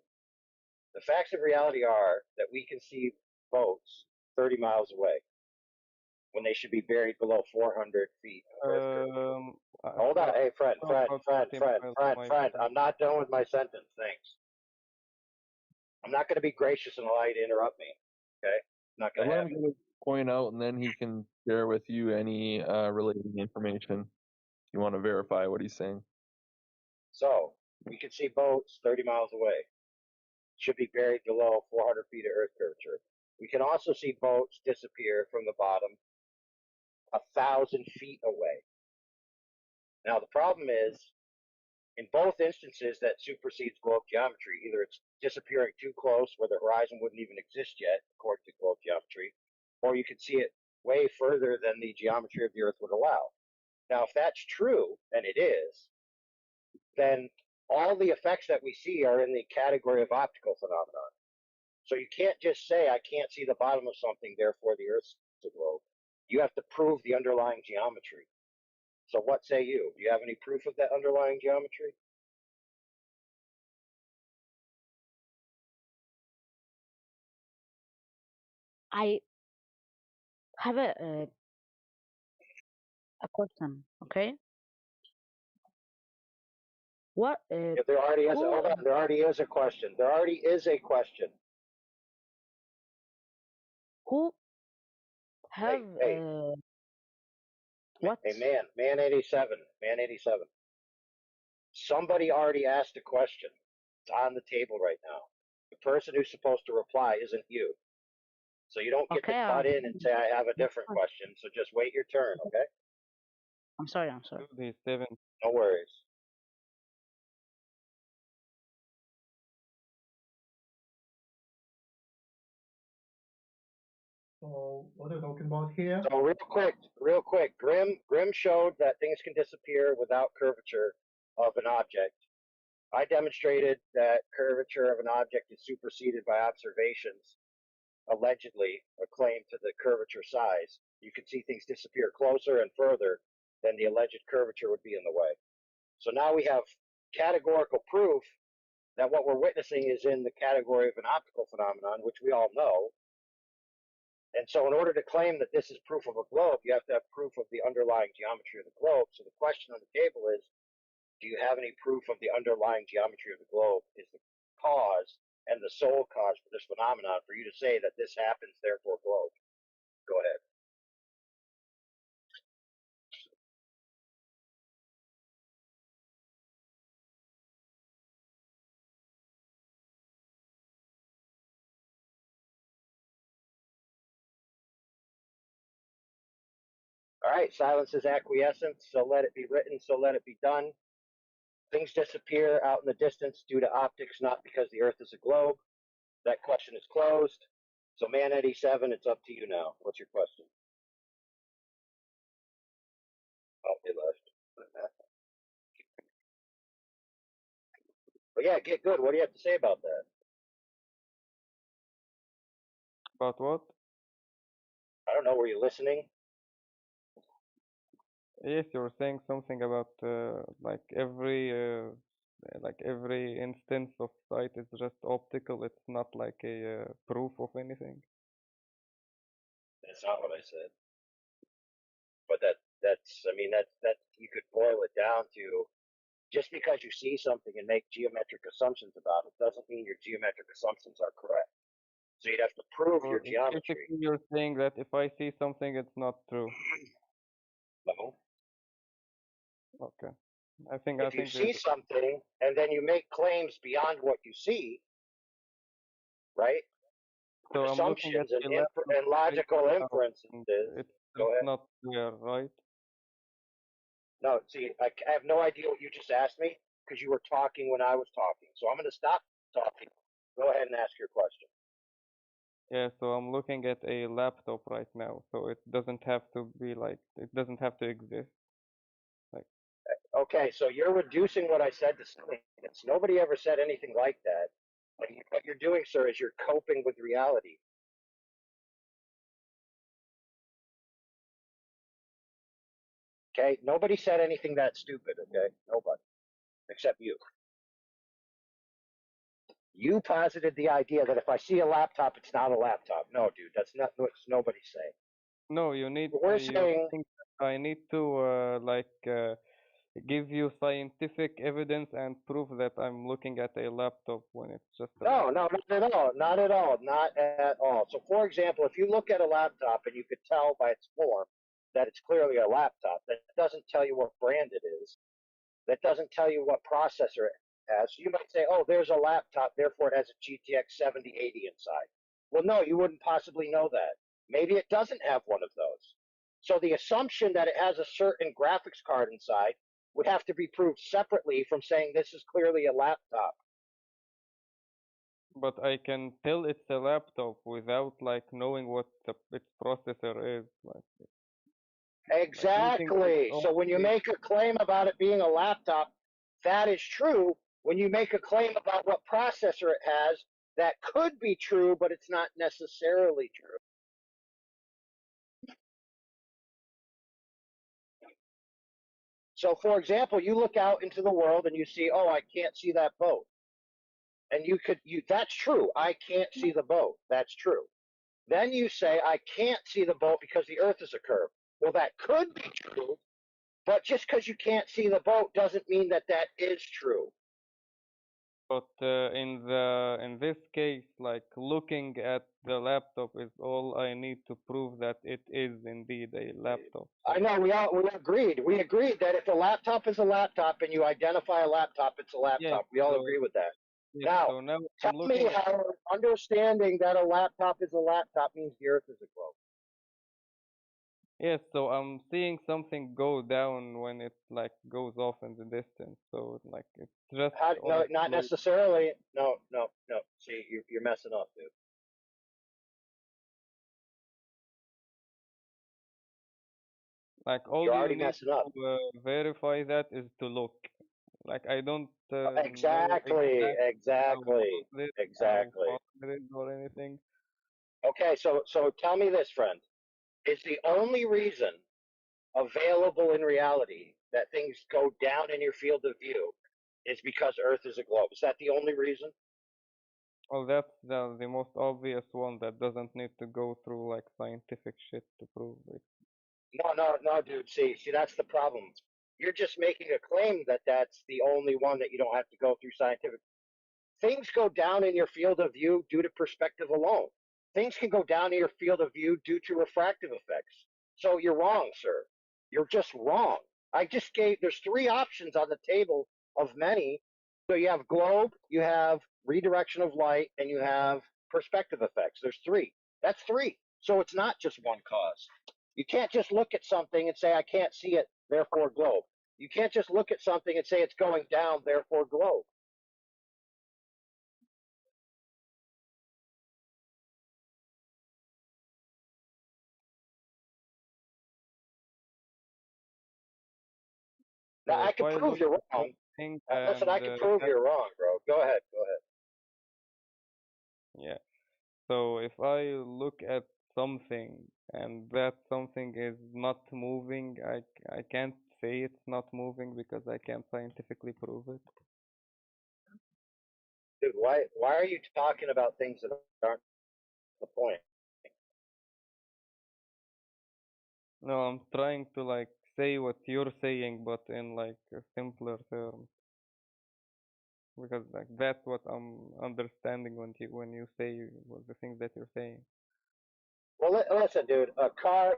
The facts of reality are that we can see boats 30 miles away when they should be buried below 400 feet of Earth curvature. Hold on. Hey, friend. I'm not done with my sentence. Thanks. I'm not going to be gracious and allow you to interrupt me. Okay? Not going to Let happen. him get his point out, and then he can share with you any related information if you want to verify what he's saying. So we can see boats 30 miles away. Should be buried below 400 feet of Earth curvature. We can also see boats disappear from the bottom 1,000 feet away. Now the problem is, in both instances, that supersedes globe geometry. Either it's disappearing too close where the horizon wouldn't even exist yet, according to globe geometry, or you can see it way further than the geometry of the Earth would allow. Now, if that's true, and it is, then all the effects that we see are in the category of optical phenomenon. So you can't just say, I can't see the bottom of something, therefore the Earth's a globe. You have to prove the underlying geometry. So what say you? Do you have any proof of that underlying geometry? I have a question. Okay. What? If there already is, hold on. There already is a question. There already is a question. Who have what? Hey, man 87. Somebody already asked a question. It's on the table right now. The person who's supposed to reply isn't you. So you don't get Okay, to butt in and say, I have a different question. So just wait your turn, okay? I'm sorry. Dude, he's 7. No worries. So what are we talking about here? So real quick, Grim showed that things can disappear without curvature of an object. I demonstrated that curvature of an object is superseded by observations, allegedly a claim to the curvature size. You can see things disappear closer and further than the alleged curvature would be in the way. So now we have categorical proof that what we're witnessing is in the category of an optical phenomenon, which we all know. And so in order to claim that this is proof of a globe, you have to have proof of the underlying geometry of the globe. So the question on the table is, do you have any proof of the underlying geometry of the globe is the cause and the sole cause for this phenomenon for you to say that this happens, therefore globe? Go ahead. All right, silence is acquiescence, so let it be written, so let it be done. Things disappear out in the distance due to optics, not because the Earth is a globe. That question is closed. So man 87, it's up to you now. What's your question? Oh, they left. But yeah, get good. What do you have to say about that? About what? I don't know. Were you listening? Yes, you were saying something about like every instance of sight is just optical. It's not like a proof of anything. That's not what I said. But that's I mean that you could boil it down to just because you see something and make geometric assumptions about it doesn't mean your geometric assumptions are correct. So you'd have to prove So your geometry. basically, you're saying that if I see something, it's not true. No. Okay. I think If you see something and then you make claims beyond what you see, right? So With I'm looking at assumptions the laptop and logical right now, inferences. and it's Go ahead. not clear, right? No, see, I have no idea what you just asked me because you were talking when I was talking. So I'm going to stop talking. Go ahead and ask your question. Yeah, so I'm looking at a laptop right now, so it doesn't have to be like, it doesn't have to exist. Like, Okay, so you're reducing what I said to science. Nobody ever said anything like that. What you're doing, sir, is you're coping with reality. Okay, nobody said anything that stupid. Okay, nobody, except you. You posited the idea that if I see a laptop, it's not a laptop. No, dude, that's not what nobody's saying. no, you need, We're you're saying, saying that I need to give you scientific evidence and prove that I'm looking at a laptop when it's just a no, laptop. not at all, not at all, not at all. So, for example, if you look at a laptop and you could tell by its form that it's clearly a laptop, that doesn't tell you what brand it is. That doesn't tell you what processor it has. So you might say, oh, there's a laptop, therefore it has a GTX 7080 inside. Well, no, you wouldn't possibly know that. Maybe it doesn't have one of those. So the assumption that it has a certain graphics card inside would have to be proved separately from saying this is clearly a laptop. But I can tell it's a laptop without like knowing what its processor is. Like, Exactly. So when you make a claim about it being a laptop, that is true. When you make a claim about what processor it has, that could be true, but it's not necessarily true. So, for example, you look out into the world and you see, oh, I can't see that boat. And that's true. I can't see the boat. That's true. Then you say, I can't see the boat because the earth is a curve. Well, that could be true, but just because you can't see the boat doesn't mean that that is true. But in this case, like looking at the laptop is all I need to prove that it is indeed a laptop. I know we agreed. We agreed that if a laptop is a laptop and you identify a laptop, it's a Yes. laptop. We all So agree with that. yes. Now, So now tell I'm me looking. how understanding that a laptop is a laptop means the Earth is a globe. Yes. So I'm seeing something go down when it like goes off in the distance. So like it's just No, like not slow. necessarily. No. See, you're messing up, dude. Like all You're you already need messing up. to verify that is to look. Like I don't know Exactly. exactly how Exactly. far it is or anything. Okay, so tell me this, friend. Is the only reason available in reality that things go down in your field of view is because Earth is a globe? Is that the only reason? Well, that's the most obvious one that doesn't need to go through like scientific shit to prove it. No, dude. See, that's the problem. You're just making a claim that that's the only one that you don't have to go through scientific. Things go down in your field of view due to perspective alone. Things can go down in your field of view due to refractive effects. So you're wrong, sir. You're just wrong. There's three options on the table of many. So you have globe, you have redirection of light, and you have perspective effects. There's three. That's three. So it's not just one cause. You can't just look at something and say, I can't see it, therefore globe. You can't just look at something and say it's going down, therefore globe. Now, So I if can I prove look you're at wrong. something Listen, I and can prove that you're wrong, bro. Go ahead. yeah. So if I look at something and that something is not moving, I can't say it's not moving because I can't scientifically prove it. Dude, why are you talking about things that aren't the point? No, I'm trying to like say what you're saying, but in like a simpler terms, because like that's what I'm understanding when you say the things that you're saying. Well, listen, dude. A car.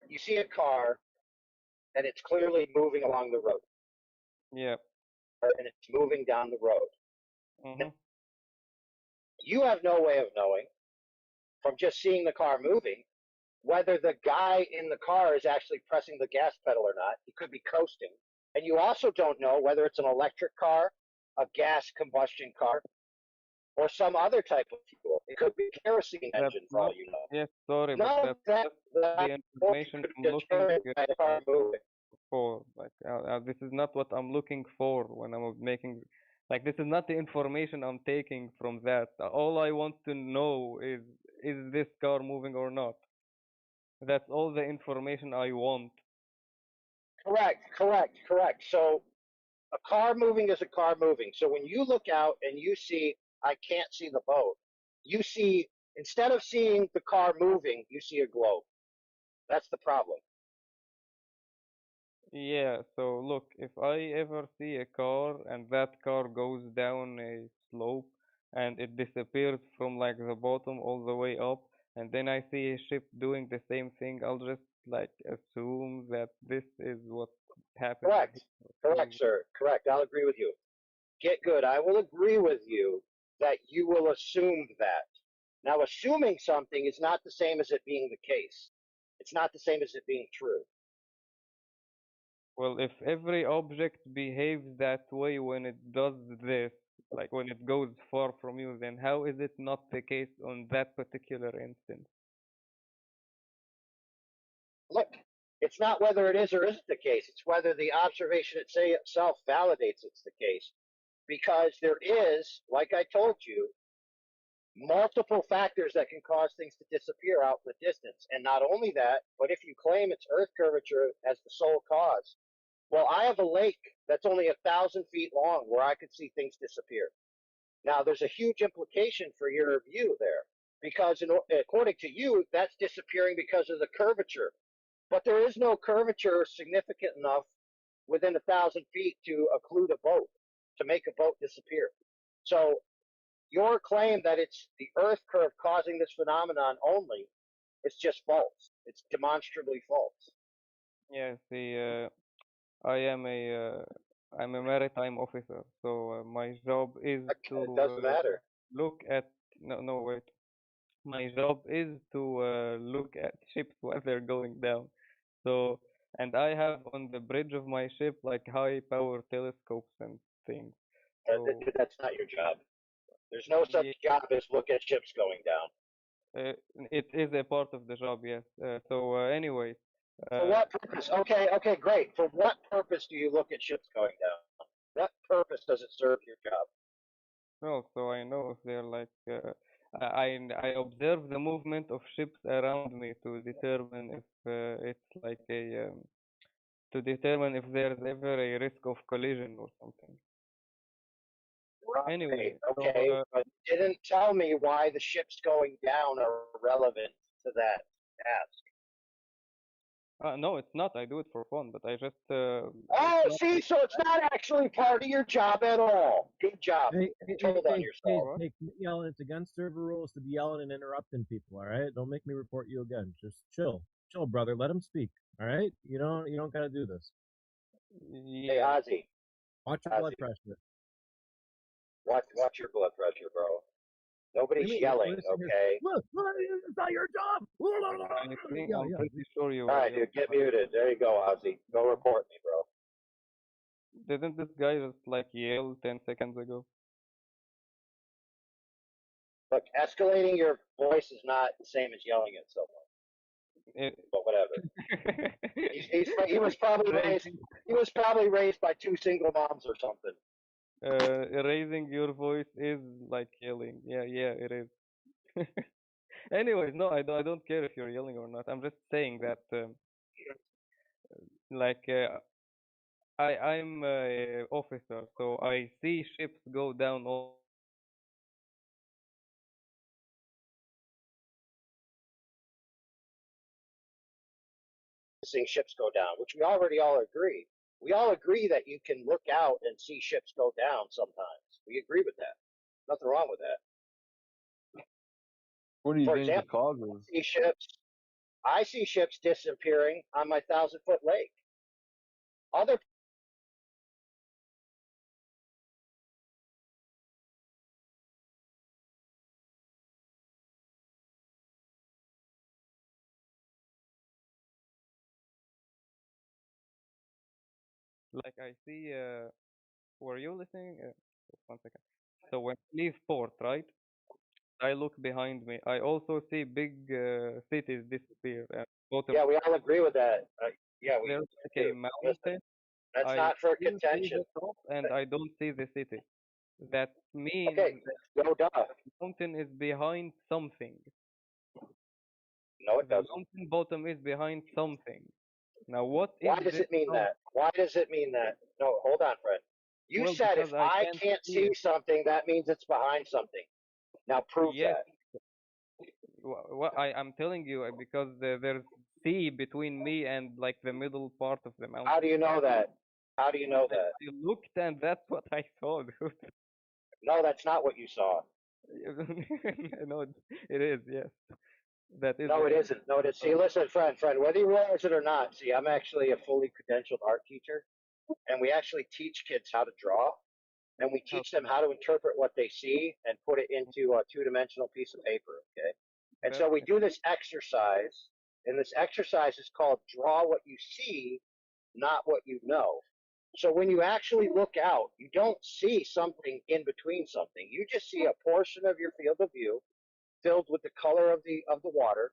You see a car, and it's clearly moving along the road, Yeah. and it's moving down the road. Mhm. You have no way of knowing from just seeing the car moving whether the guy in the car is actually pressing the gas pedal or not. He could be coasting. And you also don't know whether it's an electric car, a gas combustion car, or some other type of fuel. It could be a kerosene That's engine for not. all you know. Yes, sorry, but None of that's that, just that the information could I'm looking determine by the car moving. for. Like this is not what I'm looking for when I'm making. Like this is not the information I'm taking from that. All I want to know is this car moving or not? That's all the information I want. Correct. So a car moving is a car moving. So when you look out and you see, I can't see the boat, you see, instead of seeing the car moving, you see a globe. That's the problem. Yeah, so look, if I ever see a car and that car goes down a slope and it disappears from like the bottom all the way up, and then I see a ship doing the same thing, I'll just like assume that this is what happening Correct, sir. Correct. I'll agree with you. Get good. I will agree with you that you will assume that. Now, assuming something is not the same as it being the case. It's not the same as it being true. Well, if every object behaves that way when it does this, like when it goes far from you, then how is it not the case on that particular instance? Look, it's not whether it is or isn't the case. It's whether the observation itself validates it's the case. Because there is, like I told you, multiple factors that can cause things to disappear out in the distance. And not only that, but if you claim it's Earth curvature as the sole cause, well, I have a lake that's only 1,000 feet long where I could see things disappear. Now, there's a huge implication for your view there, because according to you, that's disappearing because of the curvature. But there is no curvature significant enough within 1,000 feet to occlude a boat. to make a boat disappear. So your claim that it's the Earth curve causing this phenomenon only is just false. It's demonstrably false. Yeah, see, I'm a maritime officer, so my job is It to doesn't matter. look at no wait. My job is to look at ships while they're going down. So, and I have on the bridge of my ship like high power telescopes and things. So That's not your job. There's no such job as look at ships going down. it is a part of the job, yes. So, anyways, For what purpose? Okay, great. For what purpose do you look at ships going down? What purpose does it serve your job? no, so I know if they're like I observe the movement of ships around me to determine if it's like a to determine if there's ever a risk of collision or something. Right. Anyway, Okay, so but you didn't tell me why the ships going down are relevant to that task. no, it's not. I do it for fun, but I just Oh, see, so it's not actually part of your job at all. Good job. Told on yourself. Hey, quit yelling. It's against server rules to be yelling and interrupting people. All right, don't make me report you again. Just chill, brother. Let him speak. All right, you don't gotta do this. Hey, Ozzy. Watch your blood pressure. Watch your blood pressure, bro. Nobody's yelling, okay? Look, it's not your job. I'm pretty sure you. All right, dude, get muted. There you go, Ozzy. Go report me, bro. Didn't this guy just like yell 10 seconds ago? Look, escalating your voice is not the same as yelling at someone. But whatever. he was probably raised by two single moms or something. Raising your voice is like yelling. Yeah, it is. Anyways, no, I don't care if you're yelling or not. I'm just saying that, like, I'm a officer, so I see ships go down all. Seeing ships go down, which we already all agree. We all agree that you can look out and see ships go down sometimes. We agree with that. Nothing wrong with that. What do you For think example, the cause is? I see ships disappearing on my 1,000-foot lake. Other Like I see. Were you listening? Just 1 second. So when I leave port, right? I look behind me. I also see big cities disappear at bottom. Yeah, we all agree with that. Yeah, we There's like do. a mountain. That's I not for still see contention. the top and I don't see the city. That means Okay, no duh. the mountain is behind something. No, it The doesn't. mountain bottom is behind something. Now, what is Why does this it mean that? Why does it mean that? No, hold on, friend. You Well, said because if I can't can't see something, that means it's behind something. Now prove Yes. that. What I'm telling you because there's sea between me and like the middle part of the mountain. How do you know that? How do you know that? I looked and that's what I saw, dude. No, that's not what you saw. No, it is. Yes, that is. No, it isn't. No, it is. See, listen, friend, whether you realize it or not, see, I'm actually a fully credentialed art teacher, and we actually teach kids how to draw, and we teach them how to interpret what they see and put it into a two-dimensional piece of paper, okay? And so we do this exercise, and this exercise is called draw what you see, not what you know. So when you actually look out, you don't see something in between something. You just see a portion of your field of view filled with the color of the water,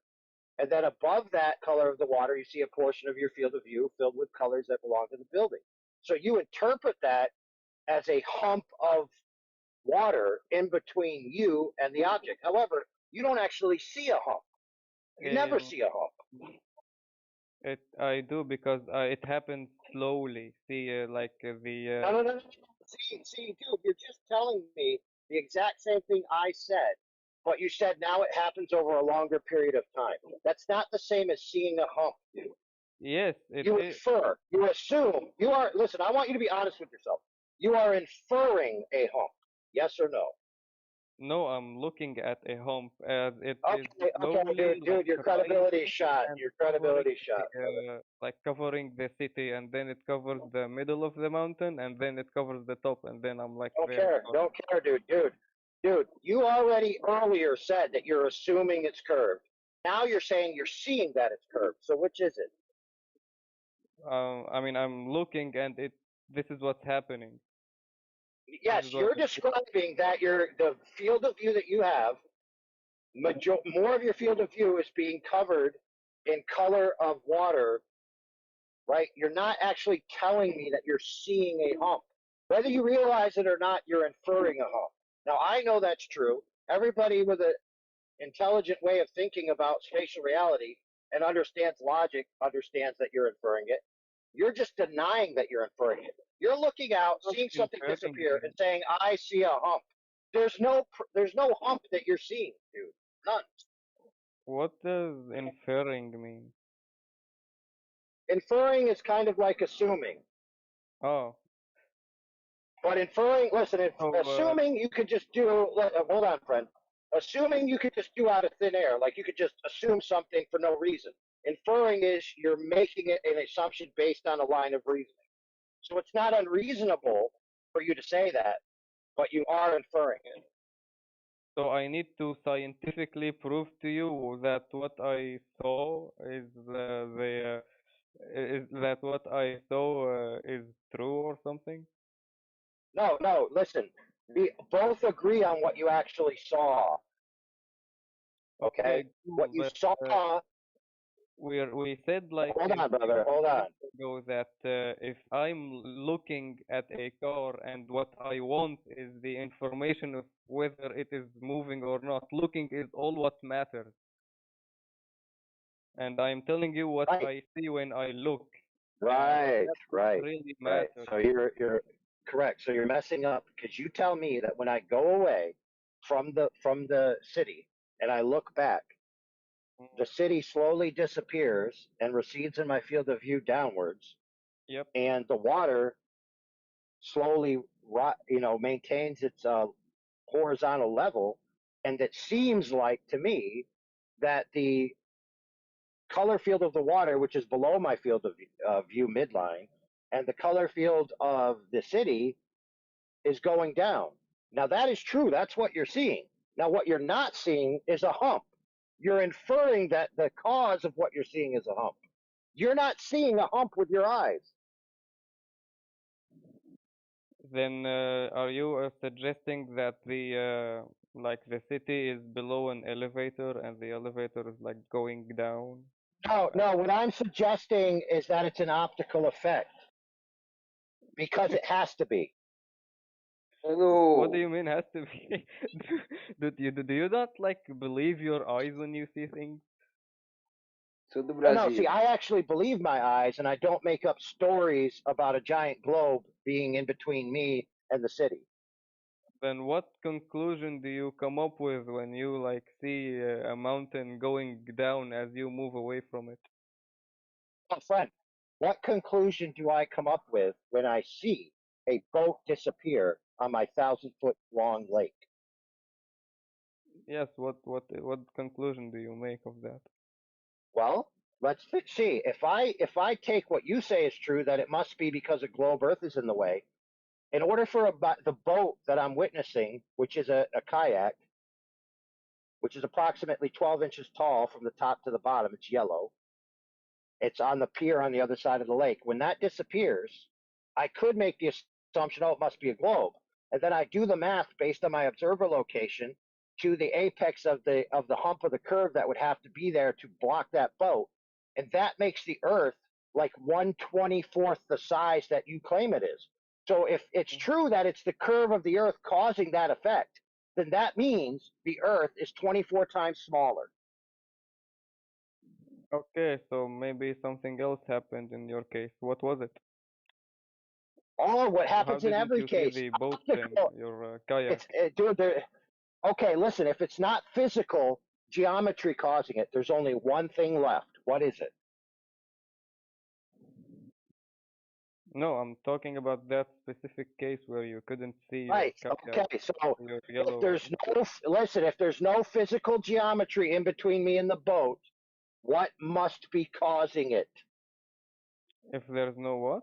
and then above that color of the water, you see a portion of your field of view filled with colors that belong to the building. So you interpret that as a hump of water in between you and the object. However, you don't actually see a hump. You never see a hump. I do because it happens slowly. See, like the. No. See, dude, you're just telling me the exact same thing I said, but you said now it happens over a longer period of time. That's not the same as seeing a hump, dude. Yes, You infer, you assume, you are. Listen, I want you to be honest with yourself. You are inferring a hump. Yes or no? No, I'm looking at a hump as it is Okay, slowly like dude, your credibility rising shot. and Your covering credibility shot, brother. like covering the city, and then it covers the middle of the mountain, and then it covers the top, and then I'm like there. Don't care, dude. You already earlier said that you're assuming it's curved. Now you're saying you're seeing that it's curved. So which is it? I mean, I'm looking, and this is what's happening. Yes, you're describing that the field of view that you have, more of your field of view is being covered in color of water, right? You're not actually telling me that you're seeing a hump. Whether you realize it or not, you're inferring a hump. Now, I know that's true. Everybody with an intelligent way of thinking about spatial reality and understands logic understands that you're inferring it. You're just denying that you're inferring it. You're looking out, seeing something disappear, and saying, "I see a hump." There's no hump that you're seeing, dude. None. What does inferring mean? Inferring is kind of like assuming. Oh. But inferring, listen, assuming you could just do, hold on, friend. Assuming you could just do out of thin air, like you could just assume something for no reason. Inferring is you're making it an assumption based on a line of reasoning. So it's not unreasonable for you to say that, but you are inferring it. So I need to scientifically prove to you that what I saw is is that what I saw is true or something? No, listen. We both agree on what you actually saw. Okay? Cool, What you but, saw. We said like Hold on, brother. Hold on. ago that if I'm looking at a car and what I want is the information of whether it is moving or not, looking is all what matters. And I'm telling you what I see when I look. Right. Really matters. So you're correct. So you're messing up because you tell me that when I go away from the city and I look back, the city slowly disappears and recedes in my field of view downwards. Yep. And the water slowly, maintains its horizontal level, and it seems like to me that the color field of the water, which is below my field of view midline, and the color field of the city is going down. Now that is true. That's what you're seeing. Now what you're not seeing is a hump. You're inferring that the cause of what you're seeing is a hump. You're not seeing a hump with your eyes. Then are you suggesting that the like the city is below an elevator and the elevator is like going down? No. What I'm suggesting is that it's an optical effect because it has to be. What do you mean has to be? do you not like believe your eyes when you see things? No, see, I actually believe my eyes, and I don't make up stories about a giant globe being in between me and the city. Then what conclusion do you come up with when you like see a mountain going down as you move away from it? Oh, friend, what conclusion do I come up with when I see a boat disappear on my 1,000-foot long lake? Yes, what conclusion do you make of that? Well, let's see. If I take what you say is true, that it must be because a globe Earth is in the way. In order for the boat that I'm witnessing, which is a kayak, which is approximately 12 inches tall from the top to the bottom, it's yellow. It's on the pier on the other side of the lake. When that disappears, I could make the assumption, oh, it must be a globe. And then I do the math based on my observer location to the apex of the hump of the curve that would have to be there to block that boat. And that makes the Earth like 1/24th the size that you claim it is. So if it's true that it's the curve of the Earth causing that effect, then that means the Earth is 24 times smaller. Okay, so maybe something else happened in your case. What was it? Oh, what happens in every case? See the boat thing, your kayak? Okay, listen, if it's not physical geometry causing it, there's only one thing left. What is it? No, I'm talking about that specific case where you couldn't see your Right. sky, Okay. So your if yellow. there's if there's no physical geometry in between me and the boat, what must be causing it? If there's no what?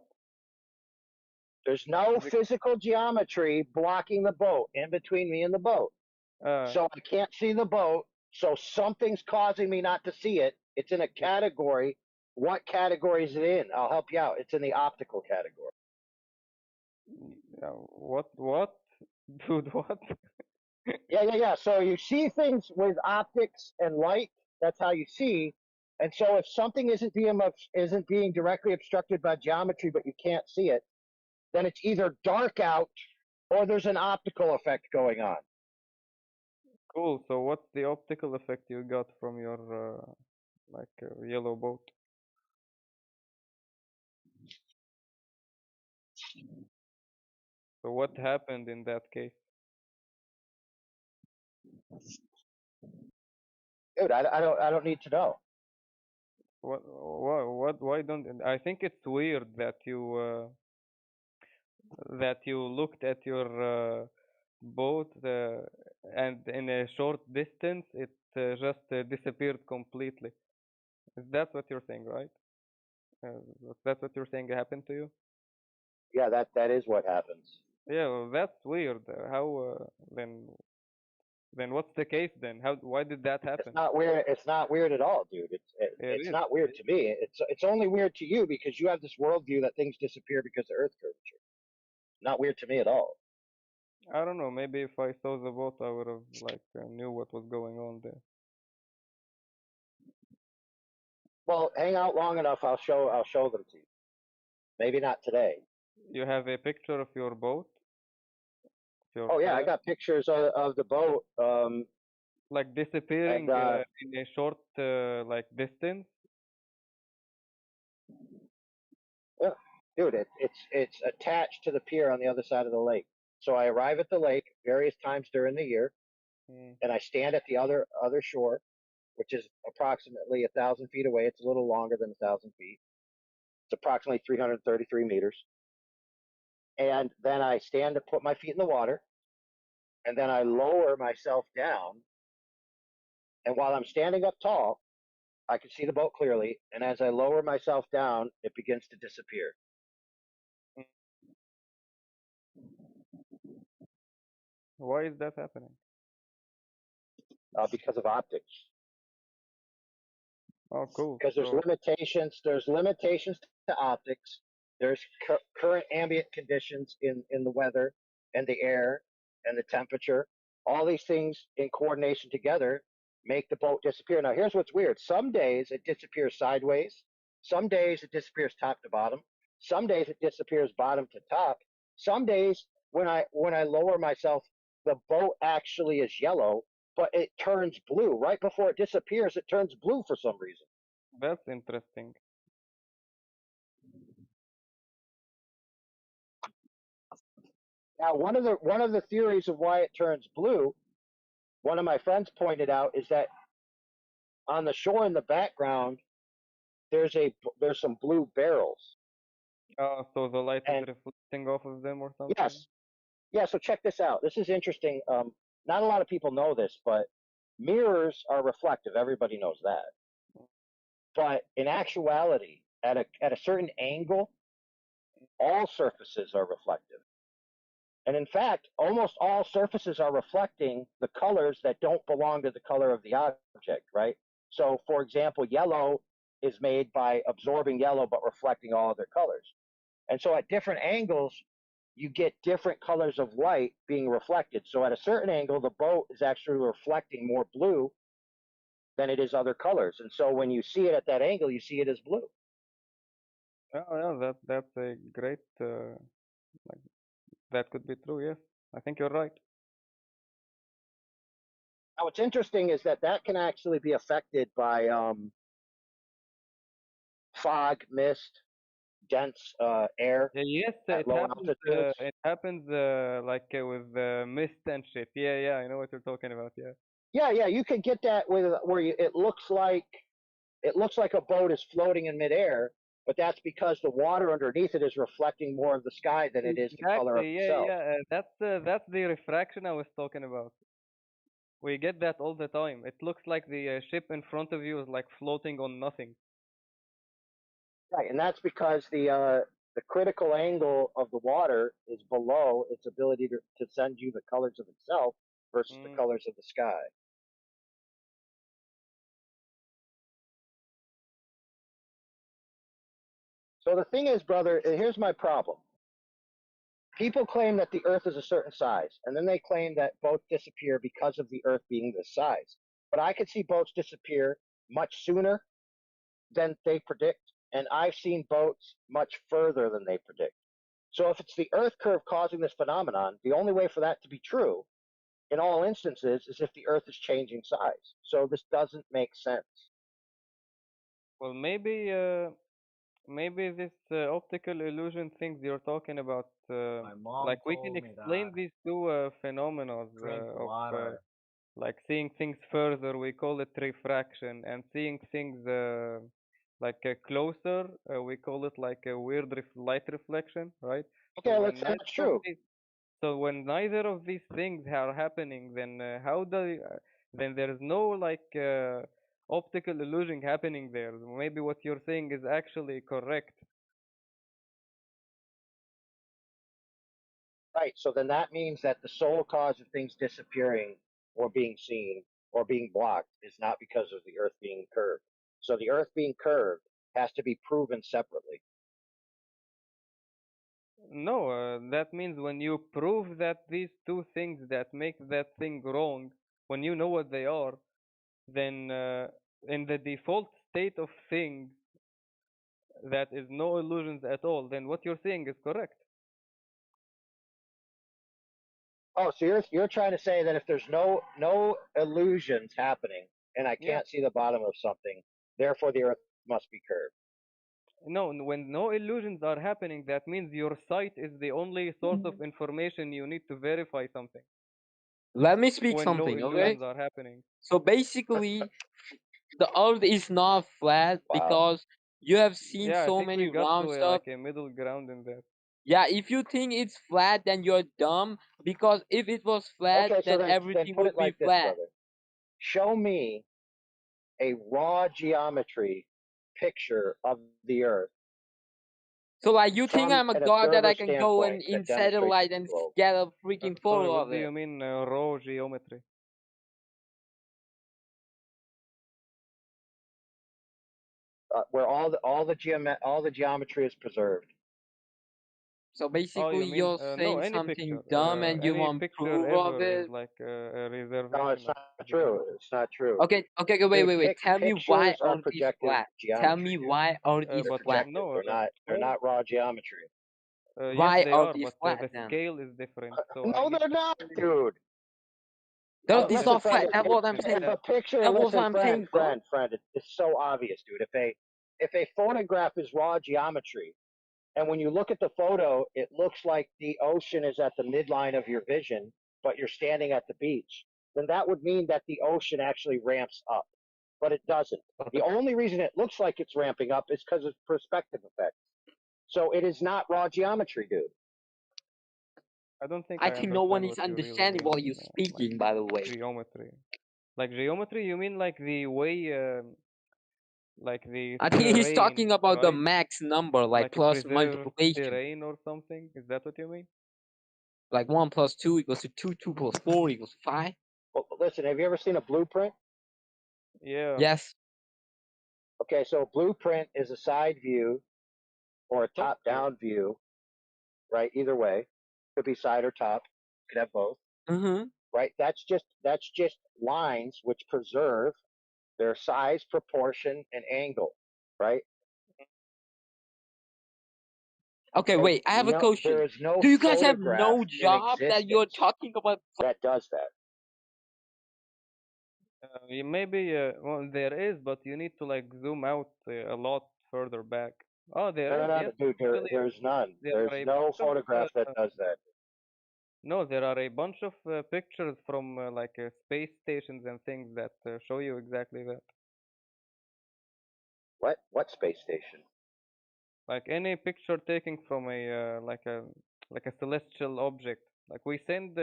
There's no physical geometry blocking the boat in between me and the boat. So I can't see the boat. So something's causing me not to see it. It's in a category. What category is it in? I'll help you out. It's in the optical category. What? Dude, what? Yeah. So you see things with optics and light. That's how you see. And so if something isn't being directly obstructed by geometry, but you can't see it, then it's either dark out or there's an optical effect going on. Cool. So what's the optical effect you got from your yellow boat? So what happened in that case? Dude, I don't need to know. Why don't I think it's weird that you looked at your boat and in a short distance it just disappeared completely. Is that what you're saying, right? That's what you're saying happened to you? Yeah, that is what happens. Yeah, well, that's weird. How then what's the case then? Why did that happen? It's not weird. It's not weird at all, dude. It's not weird to me. It's only weird to you because you have this worldview that things disappear because of Earth curvature. Not weird to me at all. I don't know. Maybe if I saw the boat, I would have knew what was going on there. Well, hang out long enough. I'll show them to you. Maybe not today. You have a picture of your boat? Oh yeah, I got pictures of the boat. Like disappearing and, in a short distance. Yeah, dude, it's attached to the pier on the other side of the lake. So I arrive at the lake various times during the year, and I stand at the other shore, which is approximately 1,000 feet away. It's a little longer than 1,000 feet. It's approximately 333 meters. And then I stand to put my feet in the water, and then I lower myself down. And while I'm standing up tall, I can see the boat clearly. And as I lower myself down, it begins to disappear. Why is that happening? Because of optics. Oh, cool. Because there's limitations. There's limitations to optics. There's current ambient conditions in the weather and the air and the temperature. All these things in coordination together make the boat disappear. Now, here's what's weird. Some days it disappears sideways. Some days it disappears top to bottom. Some days it disappears bottom to top. Some days when I lower myself, the boat actually is yellow, but it turns blue. Right before it disappears, it turns blue for some reason. That's interesting. Now, one of the theories of why it turns blue, one of my friends pointed out, is that on the shore in the background, there's some blue barrels. So the light is reflecting off of them or something? Yes. Yeah, so check this out. This is interesting. Not a lot of people know this, but mirrors are reflective. Everybody knows that. But in actuality, at a certain angle, all surfaces are reflective. And in fact, almost all surfaces are reflecting the colors that don't belong to the color of the object, right? So, for example, yellow is made by absorbing yellow but reflecting all other colors. And so at different angles, you get different colors of light being reflected. So at a certain angle, the boat is actually reflecting more blue than it is other colors. And so when you see it at that angle, you see it as blue. Oh, yeah, that's a great, that could be true, yes. I think you're right. Now, what's interesting is that can actually be affected by fog, mist, dense air. Yes, at low altitudes. it happens with mist and shit. Yeah, I know what you're talking about, yeah. Yeah, you could get that with it looks like a boat is floating in midair, but that's because the water underneath it is reflecting more of the sky than it is the color of Exactly. Yeah, itself. yeah. That's the refraction I was talking about. We get that all the time. It looks like the ship in front of you is like floating on nothing. Right, and that's because the critical angle of the water is below its ability to send you the colors of itself versus the colors of the sky. So the thing is, brother, here's my problem. People claim that the Earth is a certain size, and then they claim that boats disappear because of the Earth being this size. But I could see boats disappear much sooner than they predict, and I've seen boats much further than they predict. So if it's the Earth curve causing this phenomenon, the only way for that to be true in all instances is if the Earth is changing size. So this doesn't make sense. Well, maybe this optical illusion things you're talking about, My mom like we can told me explain that. these two phenomena Drink of water. like seeing things further. We call it refraction, and seeing things like closer, we call it like a weird light reflection, right? Okay, let's say that's true. So when neither of these things are happening, then how do then there is no like optical illusion happening there. Maybe what you're saying is actually correct. Right, so then that means that the sole cause of things disappearing or being seen or being blocked is not because of the Earth being curved. So the Earth being curved has to be proven separately. No, that means when you prove that these two things that make that thing wrong, when you know what they are, then in the default state of things, that is no illusions at all, then what you're saying is correct. Oh, so you're trying to say that if there's no illusions happening and I Yeah. can't see the bottom of something, therefore the Earth must be curved. No, when no illusions are happening, that means your sight is the only source of information you need to verify something. Let me speak When no something, okay? illusions are happening. So basically, the Earth is not flat Wow. because you have seen Yeah, I so think many we got round to stuff. like a middle ground in that. Yeah, if you think it's flat, then you're dumb. Because if it was flat, Okay, so then then everything put would it be like this, flat. brother. Show me a raw geometry picture of the Earth. So like you think From I'm a an god that observer I can go and standpoint in that demonstrates satellite the and globe. get a freaking Sorry, photo what of do you it? mean raw geometry? Where all the geometry is preserved. So Oh, you basically, mean you're no, saying any something picture. dumb and you Any want picture proof of ever is it. like a No, reservation it's of not true. geometry. It's not true. Okay, wait. Dude, Tell me why pictures are Earth is projective flat. Tell geometry, me dude. why Earth is They're But flat. projective. no, They're not raw geometry. yes, Why they Earth are, is but flat the then? scale is different. So I No, need they're to not, show you. dude. Earth is Listen, not friend. flat. That's what I'm If saying. a picture, That's what listen, I'm saying, bro. friend, it's so obvious, dude. If a photograph is raw geometry, and when you look at the photo, it looks like the ocean is at the midline of your vision, but you're standing at the beach, then that would mean that the ocean actually ramps up. But it doesn't. The only reason it looks like it's ramping up is because of perspective effects. So it is not raw geometry, dude. I don't think I I think no one understand is what you really understanding mean. what you're Like speaking, by the way. geometry. Like geometry, you mean like the way, like the I think he's talking terrain, about the right? max number, like Like a plus preserved multiplication. terrain or something. Is that what you mean? Like 1 plus 2 equals to 2, 2 plus 4 equals 5. Well, listen, have you ever seen a blueprint? Yeah. Yes. Okay, so a blueprint is a side view or a Top top-down view, right? Either way, could be side or top. Could have both. Mm-hmm. Right? That's just lines which preserve their size, proportion, and angle. Right? Okay, Okay, wait. I have a question. there is no Do you guys have photograph no in job that you're existence talking about? that does that. Maybe well, there is, but you need to like zoom out a lot further back. Oh, there is. No, Yes, dude. actually, There's none. there There's are a no bunch of photograph that does that. no, there are a bunch of pictures from like space stations and things that show you exactly that. What? What space station? Like any picture taken from a like a celestial object. Like we send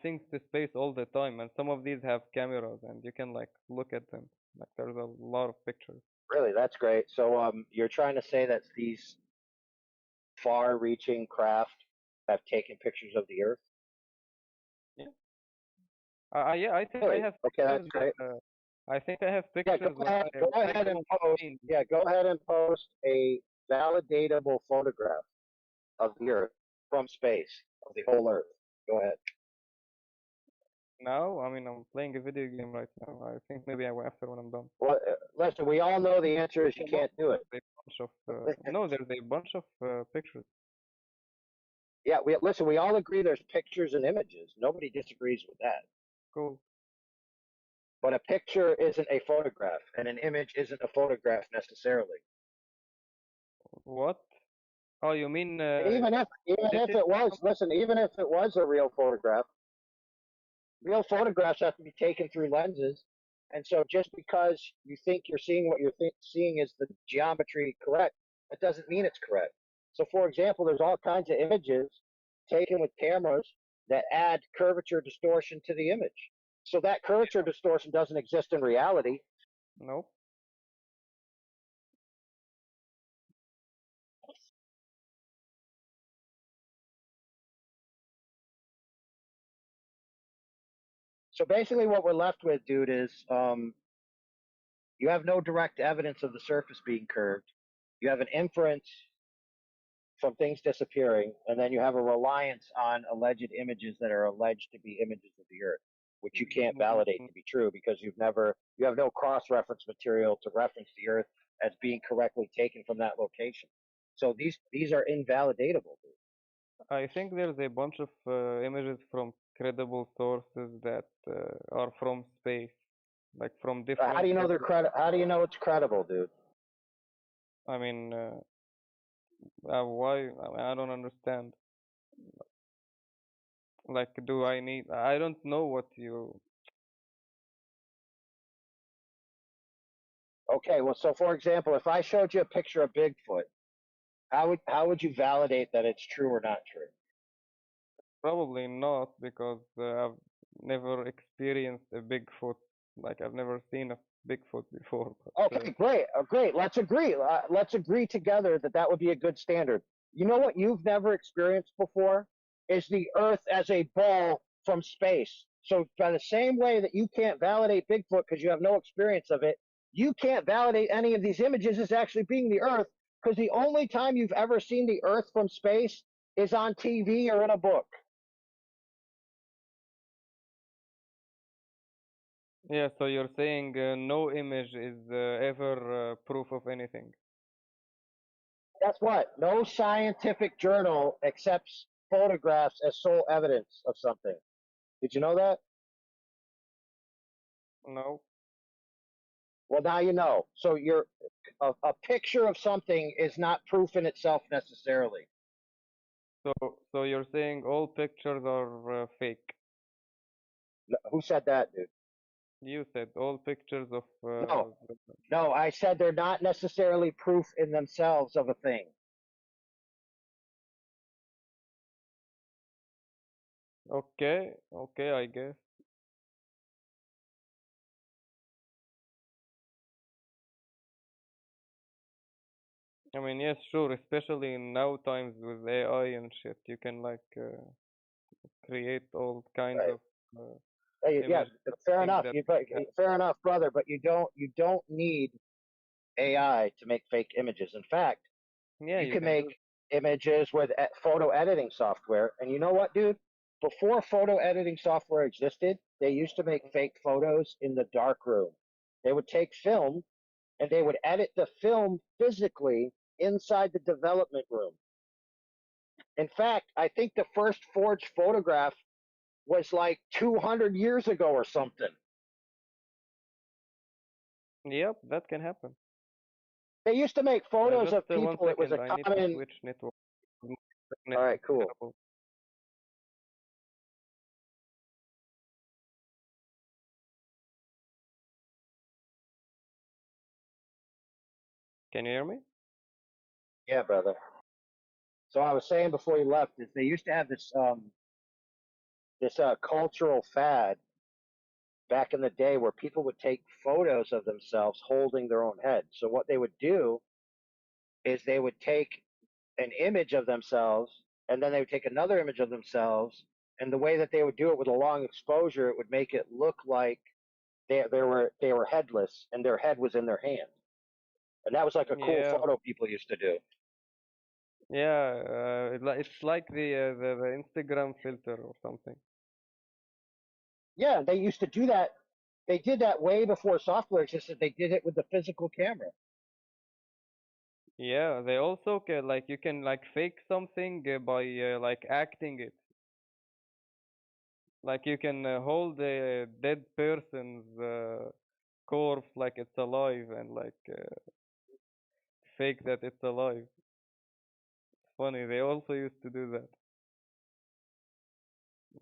things to space all the time, and some of these have cameras, and you can like look at them. Like there's a lot of pictures. Really, that's great. So you're trying to say that these far-reaching craft have taken pictures of the Earth? Yeah. Yeah, I think I Really? have Okay, that's pictures. great. I think I have Yeah, pictures when I go when I ahead go and to post. Spain. Yeah, go ahead and post a validatable photograph of the Earth from space, of the whole Earth. Go ahead. Now, I mean, I'm playing a video game right now. I think maybe I will after when I'm done. Well, listen, we all know the answer is you can't do it. There's a bunch of no, there's a bunch of pictures. Yeah, we all agree there's pictures and images. Nobody disagrees with that. Cool. But a picture isn't a photograph, and an image isn't a photograph necessarily. What? Oh, you mean Even if it was, listen, even if it was a real photograph, real photographs have to be taken through lenses, and so just because you think you're seeing what you're seeing is the geometry correct, that doesn't mean it's correct. So, for example, there's all kinds of images taken with cameras that add curvature distortion to the image. So that curvature distortion doesn't exist in reality. Nope. So basically, what we're left with, dude, is you have no direct evidence of the surface being curved. You have an inference from things disappearing, and then you have a reliance on alleged images that are alleged to be images of the Earth, which you can't validate to be true because you have no cross-reference material to reference the Earth as being correctly taken from that location. So these are invalidatable, dude. I think there's a bunch of images from credible sources that are from space, like from different. How do you know they're How do you know it's credible, dude? I mean, why? I don't understand. Like, do I need? I don't know what you. Okay, well, so for example, if I showed you a picture of Bigfoot, how would you validate that it's true or not true? Probably not, because I've never experienced a Bigfoot. Like, I've never seen a Bigfoot before. But, Okay, great, great. Let's agree. Let's agree together that that would be a good standard. You know what you've never experienced before is the Earth as a ball from space. So by the same way that you can't validate Bigfoot because you have no experience of it, you can't validate any of these images as actually being the Earth because the only time you've ever seen the Earth from space is on TV or in a book. yeah, so you're saying no image is ever proof of anything. Guess what? No scientific journal accepts photographs as sole evidence of something. Did you know that? No. Well, now you know. So a picture of something is not proof in itself necessarily. So you're saying all pictures are fake. Who said that, dude? You said all pictures of. No, I said they're not necessarily proof in themselves of a thing. Okay, I guess. I mean, yes, sure. Especially in now times with AI and shit, you can like create all kinds Right. of. Yeah, fair enough. That Fair enough, brother. But you don't need AI to make fake images. In fact, yeah, you you can can make images with photo editing software. And you know what, dude? Before photo editing software existed, they used to make fake photos in the dark room. They would take film and they would edit the film physically inside the development room. In fact, I think the first forged photograph was like 200 years ago or something. Yep, that can happen. They used to make photos of Just 1 people. It was a second. I need to common. switch network. All right, cool. Can you hear me? Yeah, brother. So I was saying before you left is they used to have this cultural fad back in the day where people would take photos of themselves holding their own head. So what they would do is they would take an image of themselves and then they would take another image of themselves, and the way that they would do it with a long exposure, it would make it look like they were headless and their head was in their hand. And that was like a cool Yeah. photo people used to do. Yeah, it's like the Instagram filter or something. Yeah, they used to do that. They did that way before software existed. They did it with the physical camera. Yeah, they also can like you can like fake something by like acting it. Like you can hold a dead person's corpse like it's alive and like fake that it's alive. It's funny. They also used to do that.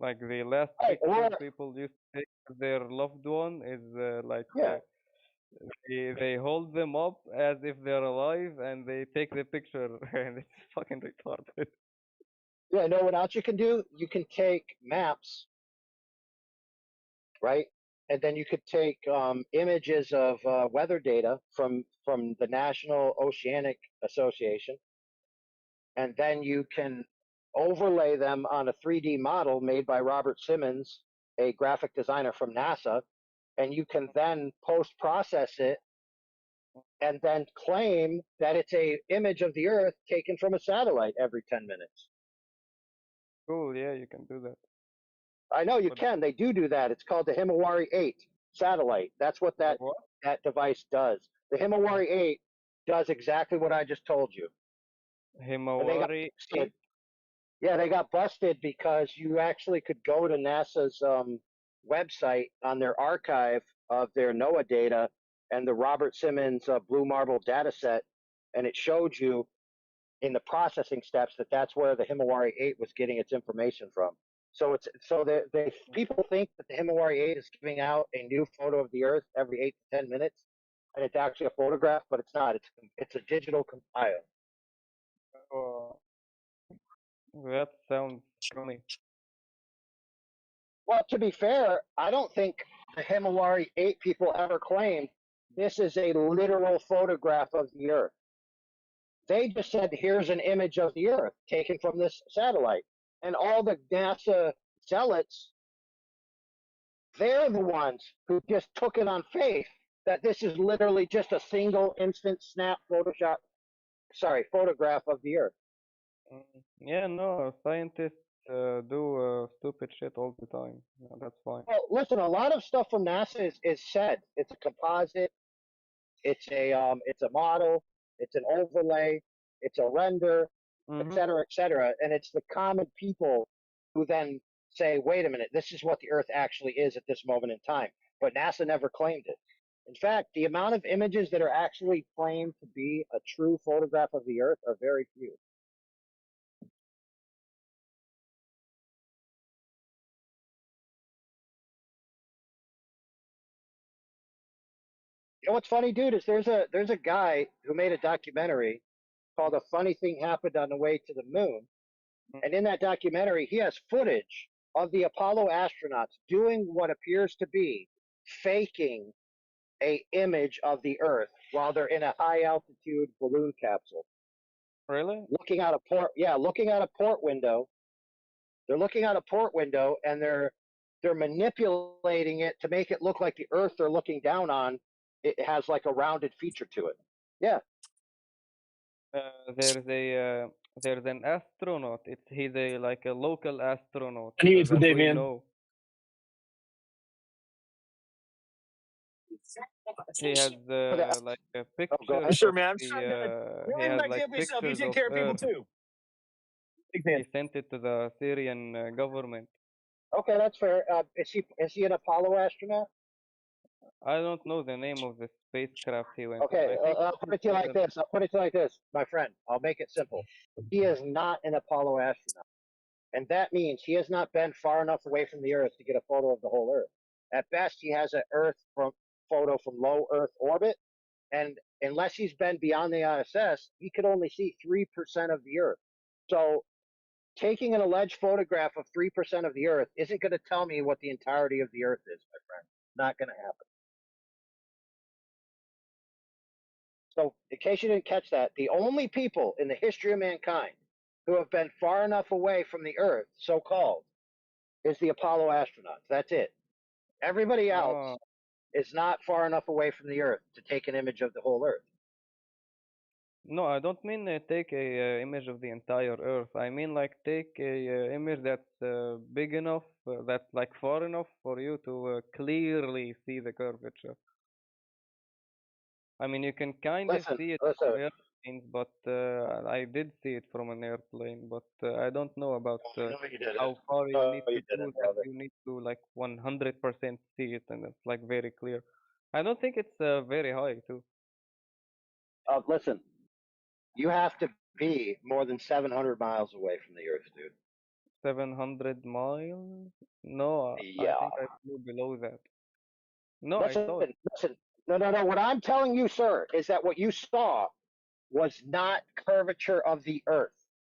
Like the last Right, picture or people used to take of their loved one is yeah, they hold them up as if they're alive and they take the picture and it's fucking retarded. yeah. Know what else you can do? You can take maps, right? And then you could take images of weather data from the National Oceanic Association, and then you can overlay them on a 3D model made by Robert Simmons, a graphic designer from NASA, and you can then post process it and then claim that it's a image of the Earth taken from a satellite every 10 minutes. Cool, yeah, you can do that. I know you But can. They do that. It's called the Himawari 8 satellite. That's what that what? device does. The Himawari 8 does exactly what I just told you. And they got Himawari busted. 8? Yeah, they got busted because you actually could go to NASA's website on their archive of their NOAA data and the Robert Simmons Blue Marble data set, and it showed you in the processing steps that that's where the Himawari 8 was getting its information from. So it's so they people think that the Himawari 8 is giving out a new photo of the Earth every 8 to 10 minutes, and it's actually a photograph, but it's not. It's a digital compile. Oh, that sounds funny. Well, to be fair, I don't think the Himawari 8 people ever claimed this is a literal photograph of the Earth. They just said, here's an image of the Earth taken from this satellite. And all the NASA zealots, they're the ones who just took it on faith that this is literally just a single instant snap photograph of the Earth. Yeah, no, scientists do stupid shit all the time. Yeah, that's fine. Well, listen, a lot of stuff from NASA is said. It's a composite. It's a model. It's an overlay. It's a render, et cetera. And it's the common people who then say, wait a minute, this is what the Earth actually is at this moment in time. But NASA never claimed it. In fact, the amount of images that are actually claimed to be a true photograph of the Earth are very few. You know what's funny, dude, is there's a guy who made a documentary called "A Funny Thing Happened on the Way to the Moon," and in that documentary, he has footage of the Apollo astronauts doing what appears to be faking a image of the Earth while they're in a high altitude balloon capsule. Really? Looking out looking out a port window. They're looking out a port window and they're manipulating it to make it look like the Earth they're looking down on. It has like a rounded feature to it. Yeah. There's an astronaut. He's a like a local astronaut Anyways, good that day, we man. know. He has like pictures Sure, of man. I'm the trying to he really has my like example yourself. You pictures take of care of people Earth. too. He sent it to the Syrian government. Okay, that's fair. Is he an Apollo astronaut? I don't know the name of the spacecraft he went on. Okay, I think I'll put it to you like this. My friend. I'll make it simple. He is not an Apollo astronaut, and that means he has not been far enough away from the Earth to get a photo of the whole Earth. At best, he has an photo from low Earth orbit, and unless he's been beyond the ISS, he could only see 3% of the Earth. So taking an alleged photograph of 3% of the Earth isn't going to tell me what the entirety of the Earth is, my friend. Not going to happen. So, in case you didn't catch that, the only people in the history of mankind who have been far enough away from the Earth, so-called, is the Apollo astronauts. That's it. Everybody else is not far enough away from the Earth to take an image of the whole Earth. No, I don't mean take a image of the entire Earth. I mean like take a image that's big enough, that's like far enough for you to clearly see the curvature. I mean, you can kind of see it from airplanes, but I did see it from an airplane, but I don't know about how far you need to do that. You need to like 100% see it, and it's like very clear. I don't think it's very high too. Listen, you have to be more than 700 miles away from the Earth, dude. 700 miles? No, Yeah. I think I flew below that. No, listen, I saw it. Listen. No. What I'm telling you, sir, is that what you saw was not curvature of the Earth.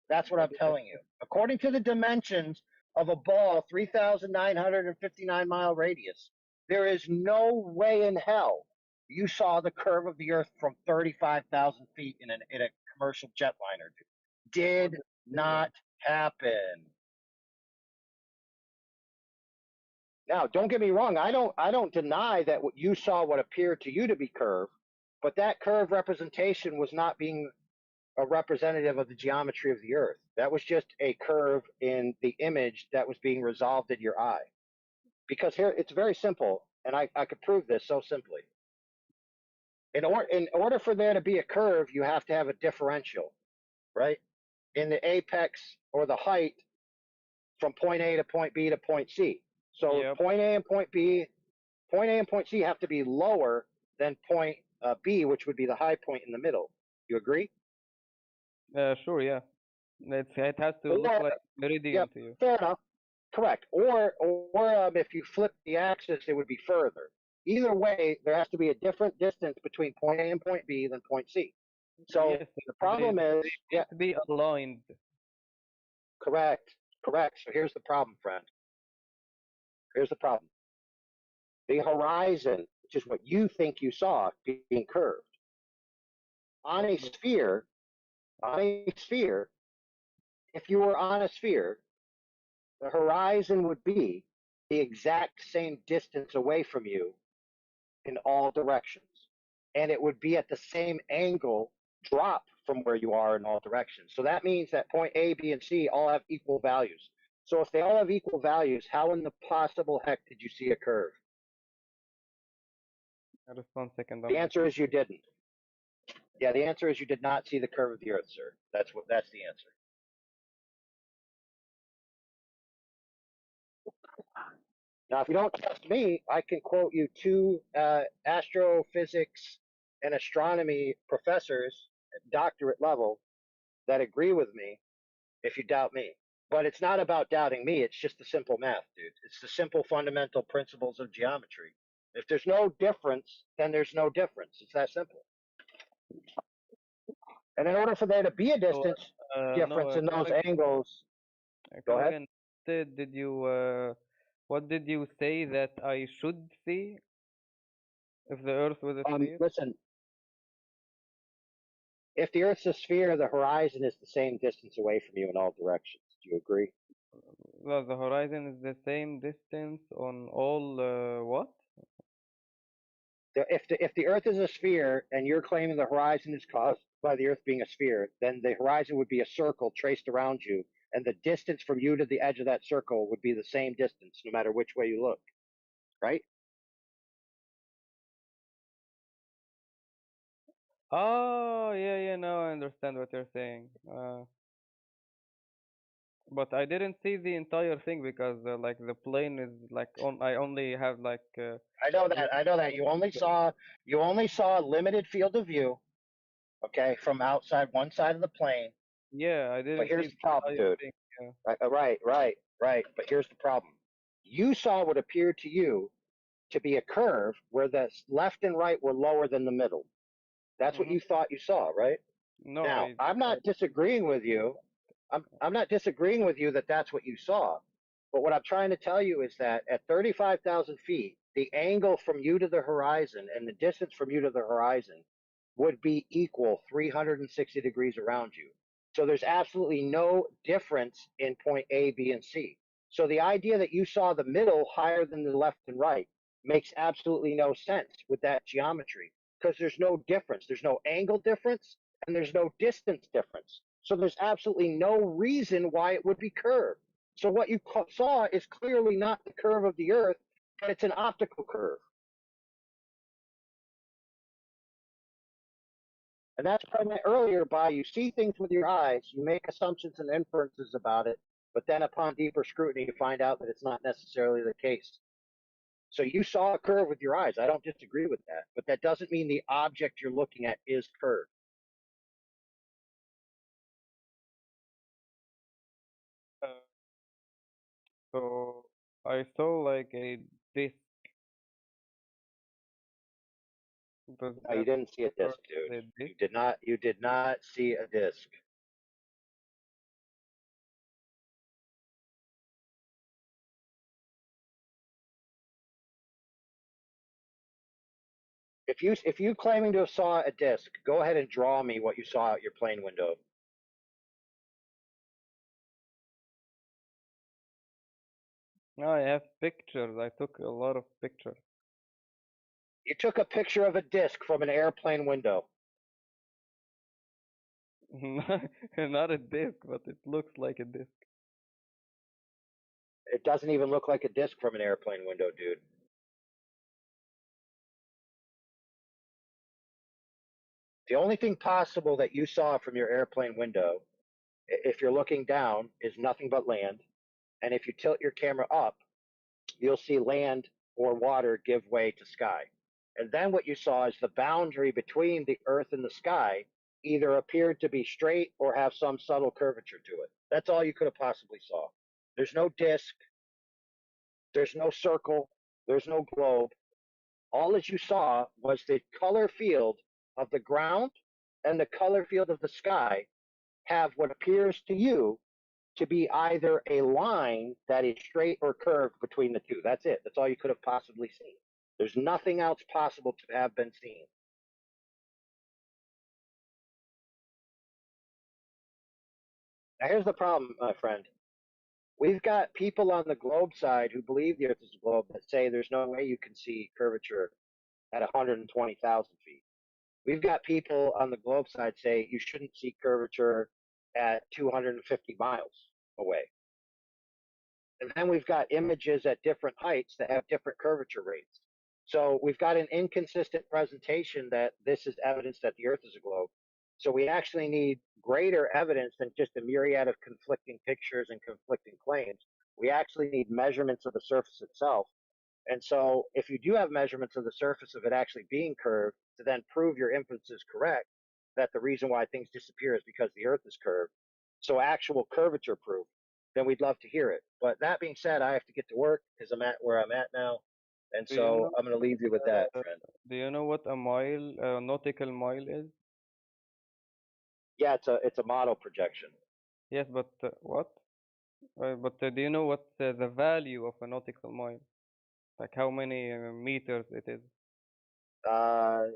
That's what I'm telling you. According to the dimensions of a ball, 3,959 mile radius, there is no way in hell you saw the curve of the Earth from 35,000 feet in a commercial jetliner. Did not happen. Now, don't get me wrong. I don't deny that what you saw what appeared to you to be curve, but that curve representation was not being a representative of the geometry of the Earth. That was just a curve in the image that was being resolved in your eye. Because here, it's very simple, and I could prove this so simply. In order for there to be a curve, you have to have a differential, right? In the apex or the height from point A to point B to point C. So point A and point C have to be lower than point B, which would be the high point in the middle. You agree? Sure, yeah. It has to look like meridian to you. Fair enough. Correct. Or if you flip the axis, it would be further. Either way, there has to be a different distance between point A and point B than point C. So yes, the problem is, they need to be aligned. Correct. So here's the problem, friend. Here's the problem. The horizon, which is what you think you saw, being curved. On a sphere, if you were on a sphere, the horizon would be the exact same distance away from you in all directions. And it would be at the same angle drop from where you are in all directions. So that means that point A, B, and C all have equal values. So if they all have equal values, how in the possible heck did you see a curve? Just 1 second. The answer is you didn't. Yeah, the answer is you did not see the curve of the Earth, sir. That's the answer. Now, if you don't trust me, I can quote you two astrophysics and astronomy professors at doctorate level that agree with me if you doubt me. But it's not about doubting me. It's just the simple math, dude. It's the simple fundamental principles of geometry. If there's no difference, then there's no difference. It's that simple. And in order for there to be a distance difference in those angles, go ahead. What did you say that I should see if the Earth was a sphere? Listen, if the Earth's a sphere, the horizon is the same distance away from you in all directions. Do you agree? Well, the horizon is the same distance on all what? If the Earth is a sphere and you're claiming the horizon is caused by the Earth being a sphere, then the horizon would be a circle traced around you, and the distance from you to the edge of that circle would be the same distance no matter which way you look, right? Oh, yeah, now I understand what you're saying. But I didn't see the entire thing because like the plane is like I only have like. I know that. You only saw a limited field of view, okay, from outside one side of the plane. Yeah, I didn't. But here's see the problem, dude. thing, yeah. Right. But here's the problem. You saw what appeared to you to be a curve where the left and right were lower than the middle. That's what you thought you saw, right? No, Now, I'm not disagreeing with you. I'm not disagreeing with you that that's what you saw. But what I'm trying to tell you is that at 35,000 feet, the angle from you to the horizon and the distance from you to the horizon would be equal 360 degrees around you. So there's absolutely no difference in point A, B, and C. So the idea that you saw the middle higher than the left and right makes absolutely no sense with that geometry because there's no difference. There's no angle difference and there's no distance difference. So there's absolutely no reason why it would be curved. So what you saw is clearly not the curve of the Earth, but it's an optical curve. And that's what I meant earlier by you see things with your eyes, you make assumptions and inferences about it, but then upon deeper scrutiny, you find out that it's not necessarily the case. So you saw a curve with your eyes. I don't disagree with that, but that doesn't mean the object you're looking at is curved. So I saw like a disc. Does No, you that didn't see a refer disc, to dude. the disc? You did not see a disc. If you claiming to have saw a disc, go ahead and draw me what you saw out your plane window. No, I have pictures. I took a lot of pictures. You took a picture of a disc from an airplane window. Not a disc, but it looks like a disc. It doesn't even look like a disc from an airplane window, dude. The only thing possible that you saw from your airplane window, if you're looking down, is nothing but land. And if you tilt your camera up, you'll see land or water give way to sky. And then what you saw is the boundary between the earth and the sky either appeared to be straight or have some subtle curvature to it. That's all you could have possibly saw. There's no disc, there's no circle, there's no globe. All that you saw was the color field of the ground and the color field of the sky have what appears to you to be either a line that is straight or curved between the two. That's it. That's all you could have possibly seen. There's nothing else possible to have been seen. Now, here's the problem, my friend. We've got people on the globe side who believe the Earth is a globe that say there's no way you can see curvature at 120,000 feet. We've got people on the globe side say you shouldn't see curvature at 250 miles away. And then we've got images at different heights that have different curvature rates. So we've got an inconsistent presentation that this is evidence that the Earth is a globe. So we actually need greater evidence than just a myriad of conflicting pictures and conflicting claims. We actually need measurements of the surface itself. And so if you do have measurements of the surface of it actually being curved to then prove your inference is correct, that the reason why things disappear is because the Earth is curved, so actual curvature proof, then we'd love to hear it. But that being said, I have to get to work because I'm at where I'm at now. And Do you so know? I'm going to leave you with that, friend. Do you know what a mile, a nautical mile is? Yeah, it's a model projection. Yes, but what? But do you know what the value of a nautical mile? Like how many meters it is?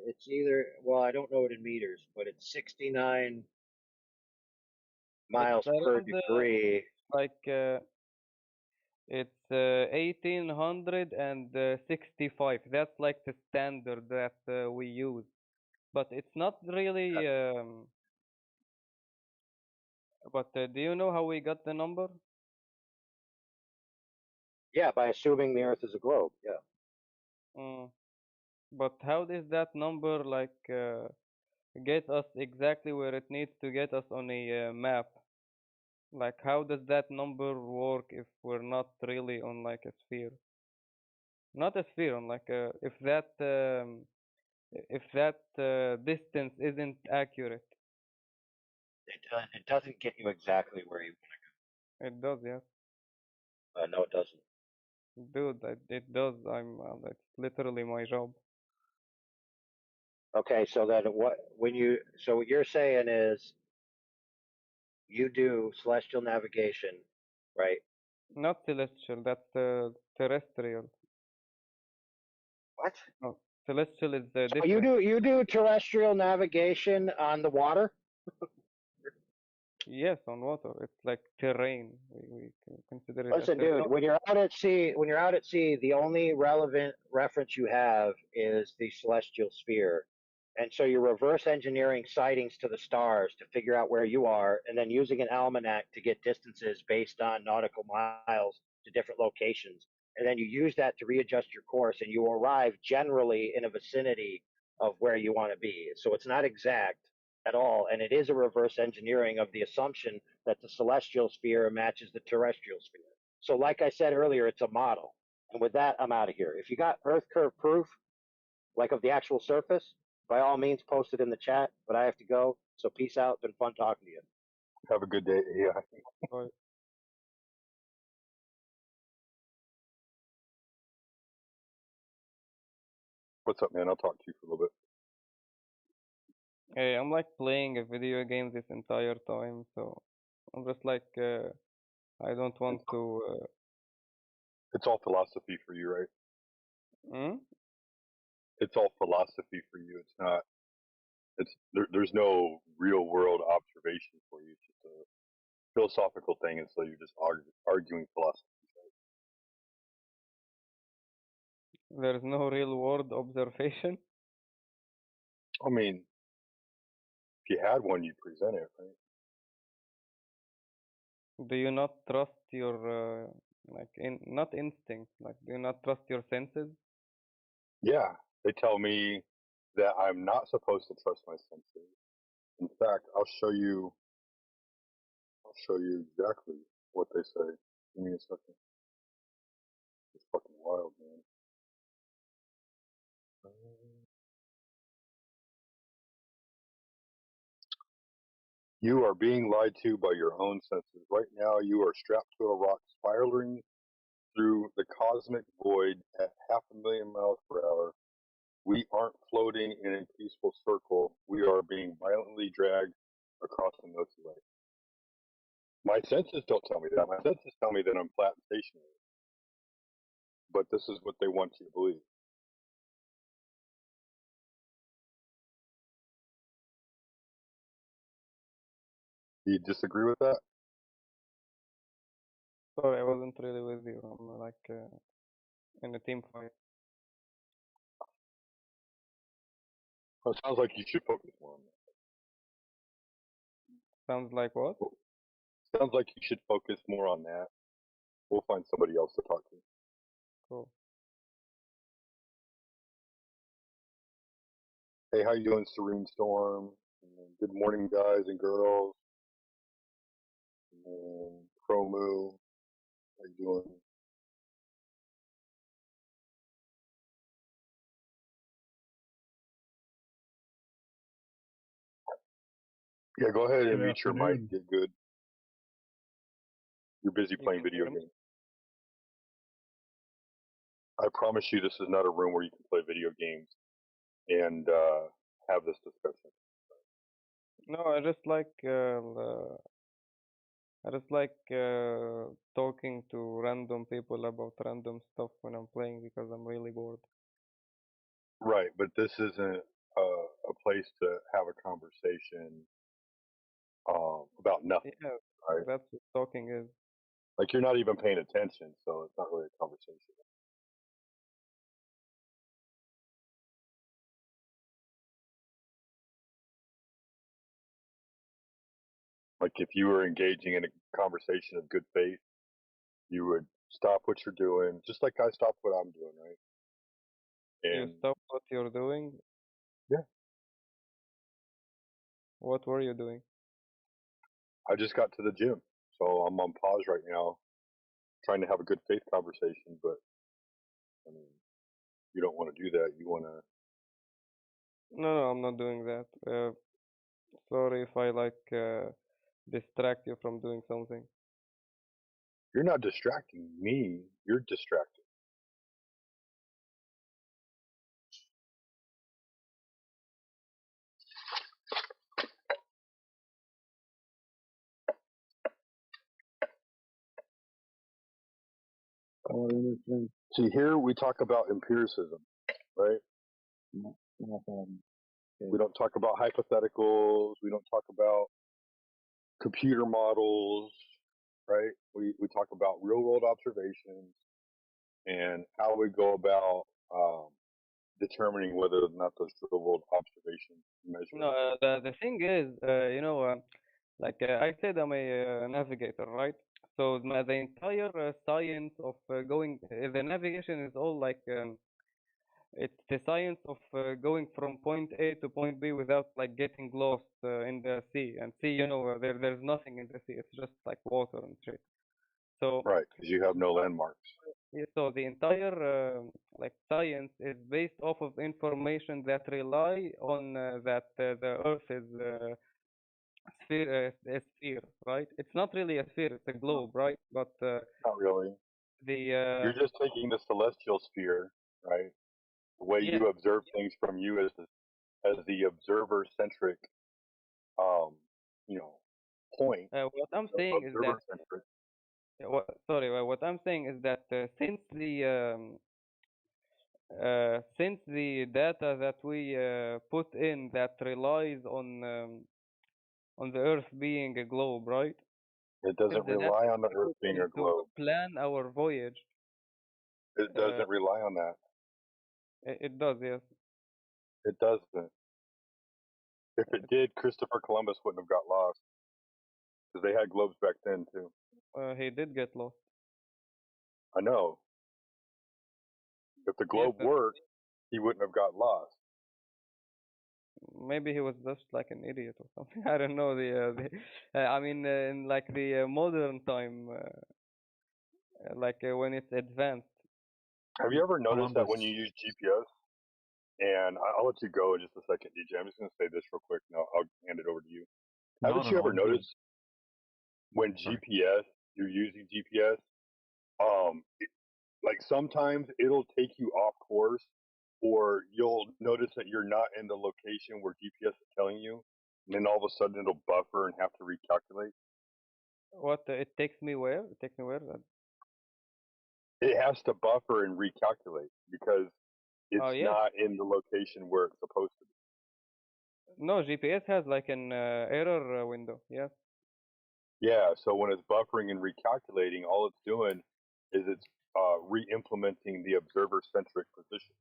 It's either, well, I don't know it in meters, but it's 69 miles It's per around degree. like it's 1865. That's like the standard that we use, but it's not really. But do you know how we got the number? Yeah, by assuming the Earth is a globe. Yeah. Mm. But how does that number like get us exactly where it needs to get us on a map? Like how does that number work if we're not really on like a sphere? Not a sphere, on like if that distance isn't accurate. It doesn't get you exactly where you want It does, yes. to go. No, it doesn't. Dude, it does. It's literally my job. Okay, so that what you're saying is you do celestial navigation, right? Not celestial, that's terrestrial. What? No, celestial is So different. you do terrestrial navigation on the water? Yes, on water. It's like terrain. We can consider it as Listen, dude, terrain. when you're out at sea, the only relevant reference you have is the celestial sphere. And so you're reverse engineering sightings to the stars to figure out where you are, and then using an almanac to get distances based on nautical miles to different locations. And then you use that to readjust your course, and you arrive generally in a vicinity of where you want to be. So it's not exact at all, and it is a reverse engineering of the assumption that the celestial sphere matches the terrestrial sphere. So, like I said earlier, it's a model. And with that, I'm out of here. If you got Earth curve proof, like of the actual surface, by all means, post it in the chat. But I have to go. So, peace out. Been fun talking to you. Have a good day. Yeah. Right. What's up, man? I'll talk to you for a little bit. Hey, I'm like playing a video game this entire time, so I'm just like I don't want to. It's all philosophy for you, right? Hmm? It's all philosophy for you. It's not. There's no real world observation for you. It's just a philosophical thing, and so you're just arguing philosophy. There's no real world observation. I mean, if you had one, you'd present it, right? Do you not trust your not instinct? Like, do you not trust your senses? Yeah, they tell me that I'm not supposed to trust my senses. In fact, I'll show you exactly what they say. Give me a second. It's fucking wild, man. You are being lied to by your own senses. Right now, you are strapped to a rock spiraling through the cosmic void at 500,000 miles per hour. We aren't floating in a peaceful circle. We are being violently dragged across the Milky Way. My senses don't tell me that. My senses tell me that I'm flat and stationary. But this is what they want you to believe. Do you disagree with that? Sorry, I wasn't really with you. I'm like in a team fight. Well, it sounds like you should focus more on that. Sounds like what? Sounds like you should focus more on that. We'll find somebody else to talk to. Cool. Hey, how you doing, Serene Storm? And good morning, guys and girls. And Chromu, how you doing? Yeah, go ahead and Good mute your mic. afternoon. Get good. You're busy You playing can video hear me? games. I promise you, this is not a room where you can play video games and have this discussion. No, I just like talking to random people about random stuff when I'm playing because I'm really bored. Right, but this isn't a place to have a conversation about nothing, Yeah, right? that's what talking is. Like you're not even paying attention, so it's not really a conversation. Like if you were engaging in a conversation of good faith, you would stop what you're doing, just like I stopped what I'm doing, right? You And stop what you're doing. yeah, What were you doing? I just got to the gym, so I'm on pause right now, trying to have a good faith conversation. But I mean, you don't want to do that. You want to. No, I'm not doing that. Sorry if I distract you from doing something. You're not distracting me. You're distracted. See, here we talk about empiricism, right? We don't talk about hypotheticals. We don't talk about computer models, right? We talk about real world observations and how we go about determining whether or not those real world observations measure. No, the thing is, like I said, I'm a navigator, right? So the entire science of going, the navigation is all like it's the science of going from point A to point B without like getting lost in the sea. And sea, there's nothing in the sea. It's just like water and shit. So Right, because you have no landmarks. yeah, so the entire like science is based off of information that rely on that the Earth is a sphere, right? It's not really a sphere; it's a globe, right? But Not really. the You're just taking the celestial sphere, right? The way yeah, you observe things from you as the observer centric, um, you know, point. what I'm saying is that Observer centric. what I'm saying is that since the data that we put in that relies on the Earth being a globe, right? It Since doesn't the data rely on the we Earth put being in a to globe. plan our voyage, It doesn't rely on that. it does, yes. It doesn't. If it did, Christopher Columbus wouldn't have got lost because they had globes back then too. He did get lost. I know. If the Yes, globe worked, he wouldn't have got lost. maybe he was just like an idiot or something. I don't know. I mean, in like the modern time, like when it's advanced. Have you ever noticed that when Columbus. you use GPS, and I'll let you go in just a second, DJ. I'm just going to say this real quick, and I'll hand it over to you. Not Haven't on you ever all these. noticed when GPS, you're using GPS, like sometimes it'll take you off course, or you'll notice that you're not in the location where GPS is telling you, and then all of a sudden it'll buffer and have to recalculate. What it takes me where? It takes me where? It has to buffer and recalculate because Oh it's yes. not in the location where it's supposed to be. No, GPS has like an error window. Yes. Yeah, so when it's buffering and recalculating, all it's doing is it's re-implementing the observer-centric position.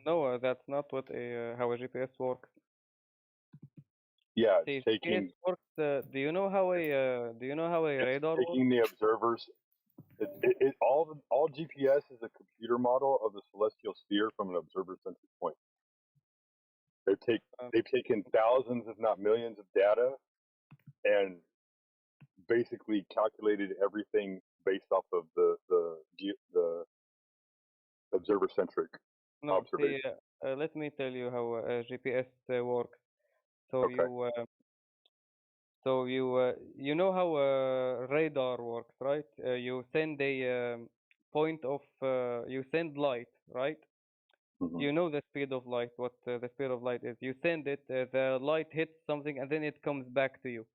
No, that's not what how a GPS works. Yeah, See, it's GPS taking works. Do you know how a it's radar works? taking the observers. All GPS is a computer model of the celestial sphere from an observer-centric point. They've taken thousands, if not millions, of data, and basically calculated everything based off of the observer-centric No, observation. see, let me tell you how GPS works. So Okay. you know how radar works, right? You send a point of you send light, right? Mm-hmm. You know the speed of light, what the speed of light is. You send it, the light hits something, and then it comes back to you.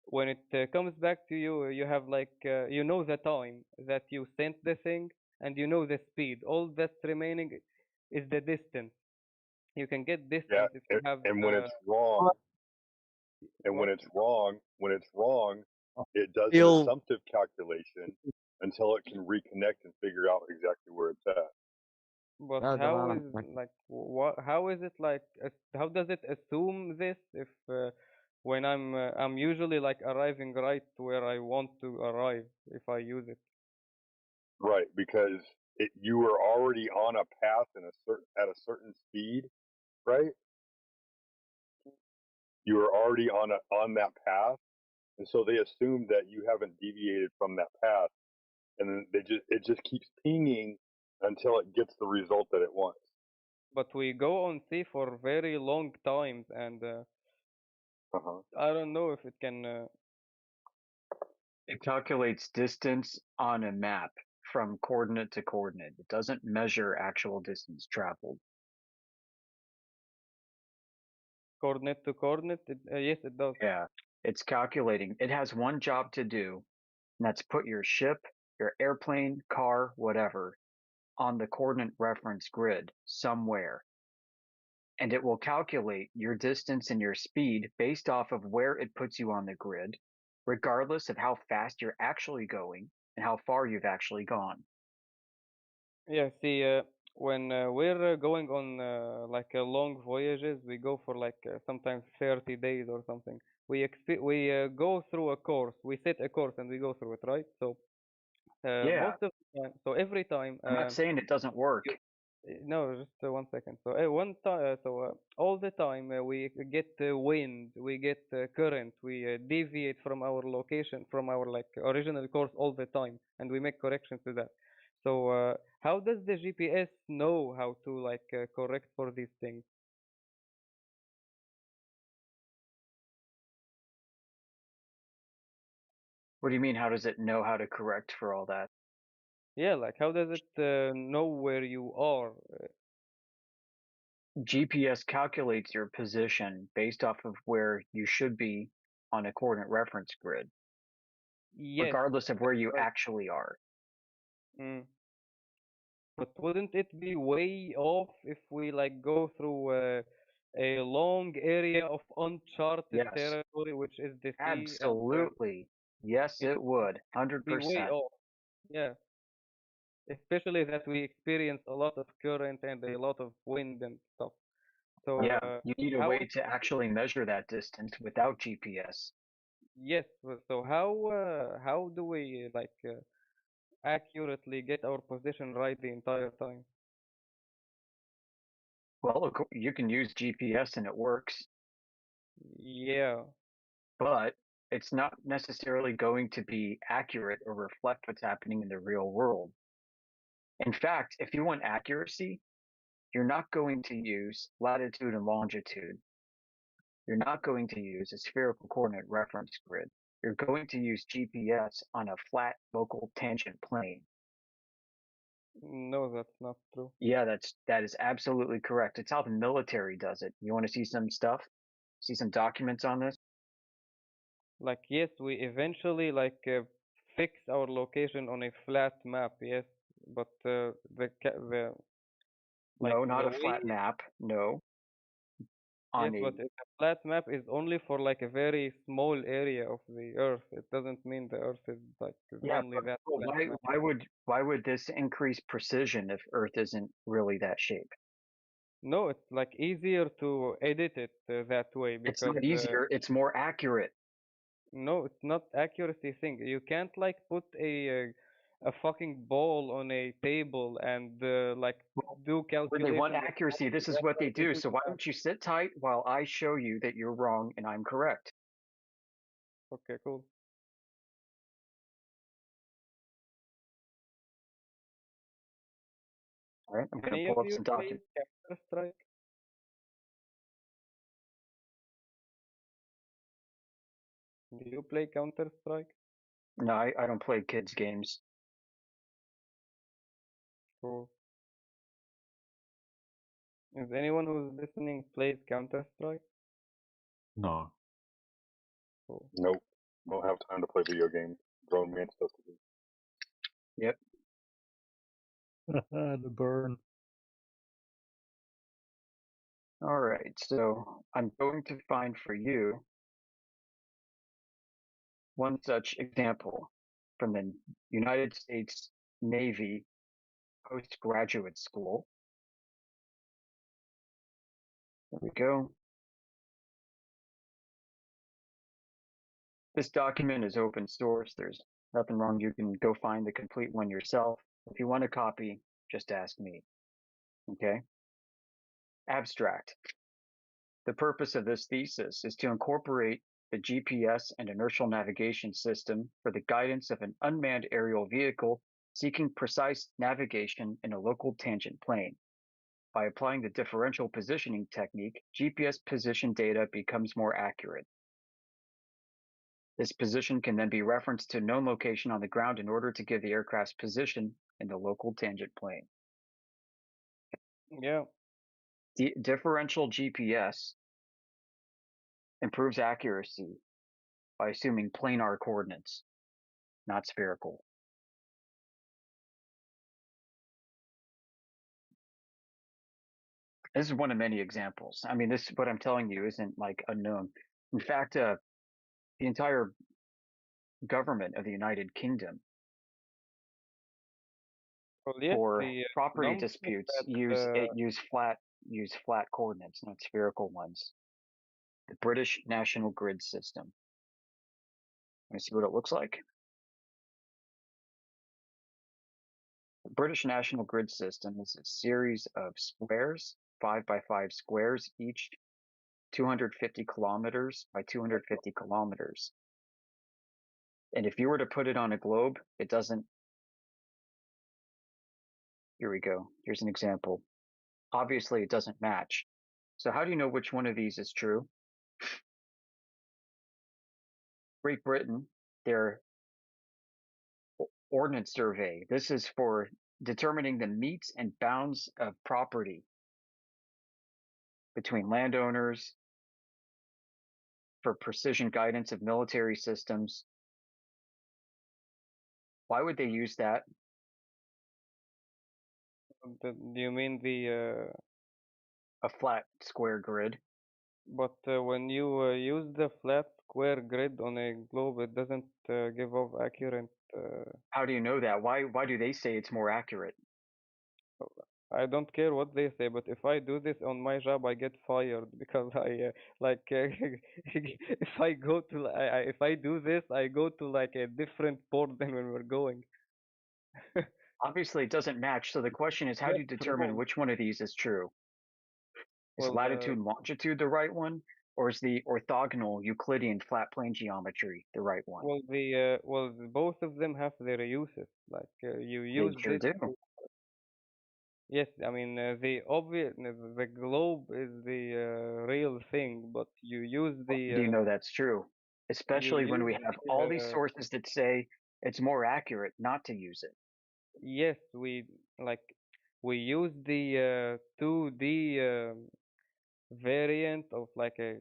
When it comes back to you, you have like you know the time that you sent the thing, and you know the speed. All that's remaining is the distance. You can get Yeah, distance if you have. and when it's wrong, and What? when it's wrong, it does an Feel assumptive calculation until it can reconnect and figure out exactly where it's at. But no, how no, is like what? How is it like? How does it assume this if when I'm usually like arriving right where I want to arrive if I use it? Right, because you were already on a path at a certain speed, right? You were already on that path, and so they assume that you haven't deviated from that path, and then it just keeps pinging until it gets the result that it wants. But we go on sea for very long times, and I don't know if it can. It calculates distance on a map from coordinate to coordinate. It doesn't measure actual distance traveled. Coordinate to coordinate? Yes, it does. Yeah, it's calculating. It has one job to do, and that's put your ship your airplane, car, whatever, on the coordinate reference grid somewhere. And it will calculate your distance and your speed based off of where it puts you on the grid, regardless of how fast you're actually going and how far you've actually gone. Yeah, see, when we're going on like long voyages, we go for like sometimes 30 days or something. We go through a course. We set a course and we go through it, right? So Yeah, most of the time, so every time, I'm not saying it doesn't work. no, just 1 second. So one time, all the time we get wind, we get current, we deviate from our location, from our like original course all the time, and we make corrections to that. So how does the GPS know how to like correct for these things? What do you mean? How does it know how to correct for all that? Yeah, like how does it know where you are? GPS calculates your position based off of where you should be on a coordinate reference grid, Yes, regardless of where you right. actually are. Mm. But wouldn't it be way off if we like go through a long area of uncharted Yes, territory, which is the sea, and absolutely. Yes, it it would. would be way 100%. off. Yeah, especially that we experience a lot of current and a lot of wind and stuff. So Yeah, you need a how? way to actually measure that distance without GPS. Yes. So how do we like accurately get our position right the entire time? Well, you can use GPS and it works, Yeah. but it's not necessarily going to be accurate or reflect what's happening in the real world. In fact, if you want accuracy, you're not going to use latitude and longitude. You're not going to use a spherical coordinate reference grid. You're going to use GPS on a flat local tangent plane. No, that's not true. Yeah, that is absolutely correct. It's how the military does it. You want to see some stuff? See some documents on this? Like yes, we eventually like fix our location on a flat map. Yes, but the like No, not the a flat way. map. No, Yes, on a but a flat map is only for like a very small area of the Earth. It doesn't mean the Earth is like is yeah. only that But flat map. why would this increase precision if Earth isn't really that shape? No, it's like easier to edit it that way It's because not easier. It's more accurate. no, it's not accuracy thing. You can't like put a fucking ball on a table and like do When they want calculations of accuracy, this is what they do. So why don't you sit tight while I show you that you're wrong and I'm correct? Okay, cool. All right, I'm going Any to of pull up you some play documents. Counter Strike? Do you play Counter Strike? No, I don't play kids games. Cool. Is anyone who's listening plays Counter Strike? No. Cool. Nope. Don't have time to play video games. Grown man stuff to do. Yep. The burn. All right, so I'm going to find for you one such example from the United States Navy Postgraduate School. There we go. This document is open source. There's nothing wrong. You can go find the complete one yourself. If you want a copy, just ask me. Okay? Abstract. The purpose of this thesis is to incorporate the GPS and inertial navigation system for the guidance of an unmanned aerial vehicle seeking precise navigation in a local tangent plane. By applying the differential positioning technique, GPS position data becomes more accurate. This position can then be referenced to a known location on the ground in order to give the aircraft's position in the local tangent plane. Yeah. Differential GPS improves accuracy by assuming planar coordinates, not spherical. This is one of many examples. I mean, this what I'm telling you isn't like unknown. In fact, the entire government of the United Kingdom Well, yes, for the property numbers disputes that use flat coordinates, not spherical ones. The British National Grid System. Let me see what it looks like. The British National Grid System is a series of squares, 5 by 5 squares, each 250 kilometers by 250 kilometers. And if you were to put it on a globe, it doesn't. Here we go. Here's an example. Obviously, it doesn't match. So how do you know which one of these is true? Great Britain, their ordnance survey. This is for determining the metes and bounds of property between landowners, for precision guidance of military systems. Why would they use that? do you mean the A flat square grid. but when you use the flat square grid on a globe, it doesn't give off accurate. How do you know that? Why do they say it's more accurate? I don't care what they say, but if I do this on my job, I get fired because I like if I go to if I do this, I go to like a different port than when we're going. Obviously, it doesn't match. So the question is, how do you That's determine wrong. which one of these is true? Is Well, latitude and longitude the right one, or is the orthogonal Euclidean flat plane geometry the right one? both of them have their uses. Like you They use sure this. do. Yes, I mean the obvious, the globe is the real thing, but you use Do you know that's true? you Especially when use we have all these sources that say it's more accurate not to use it. yes, we use the 2D variant of like a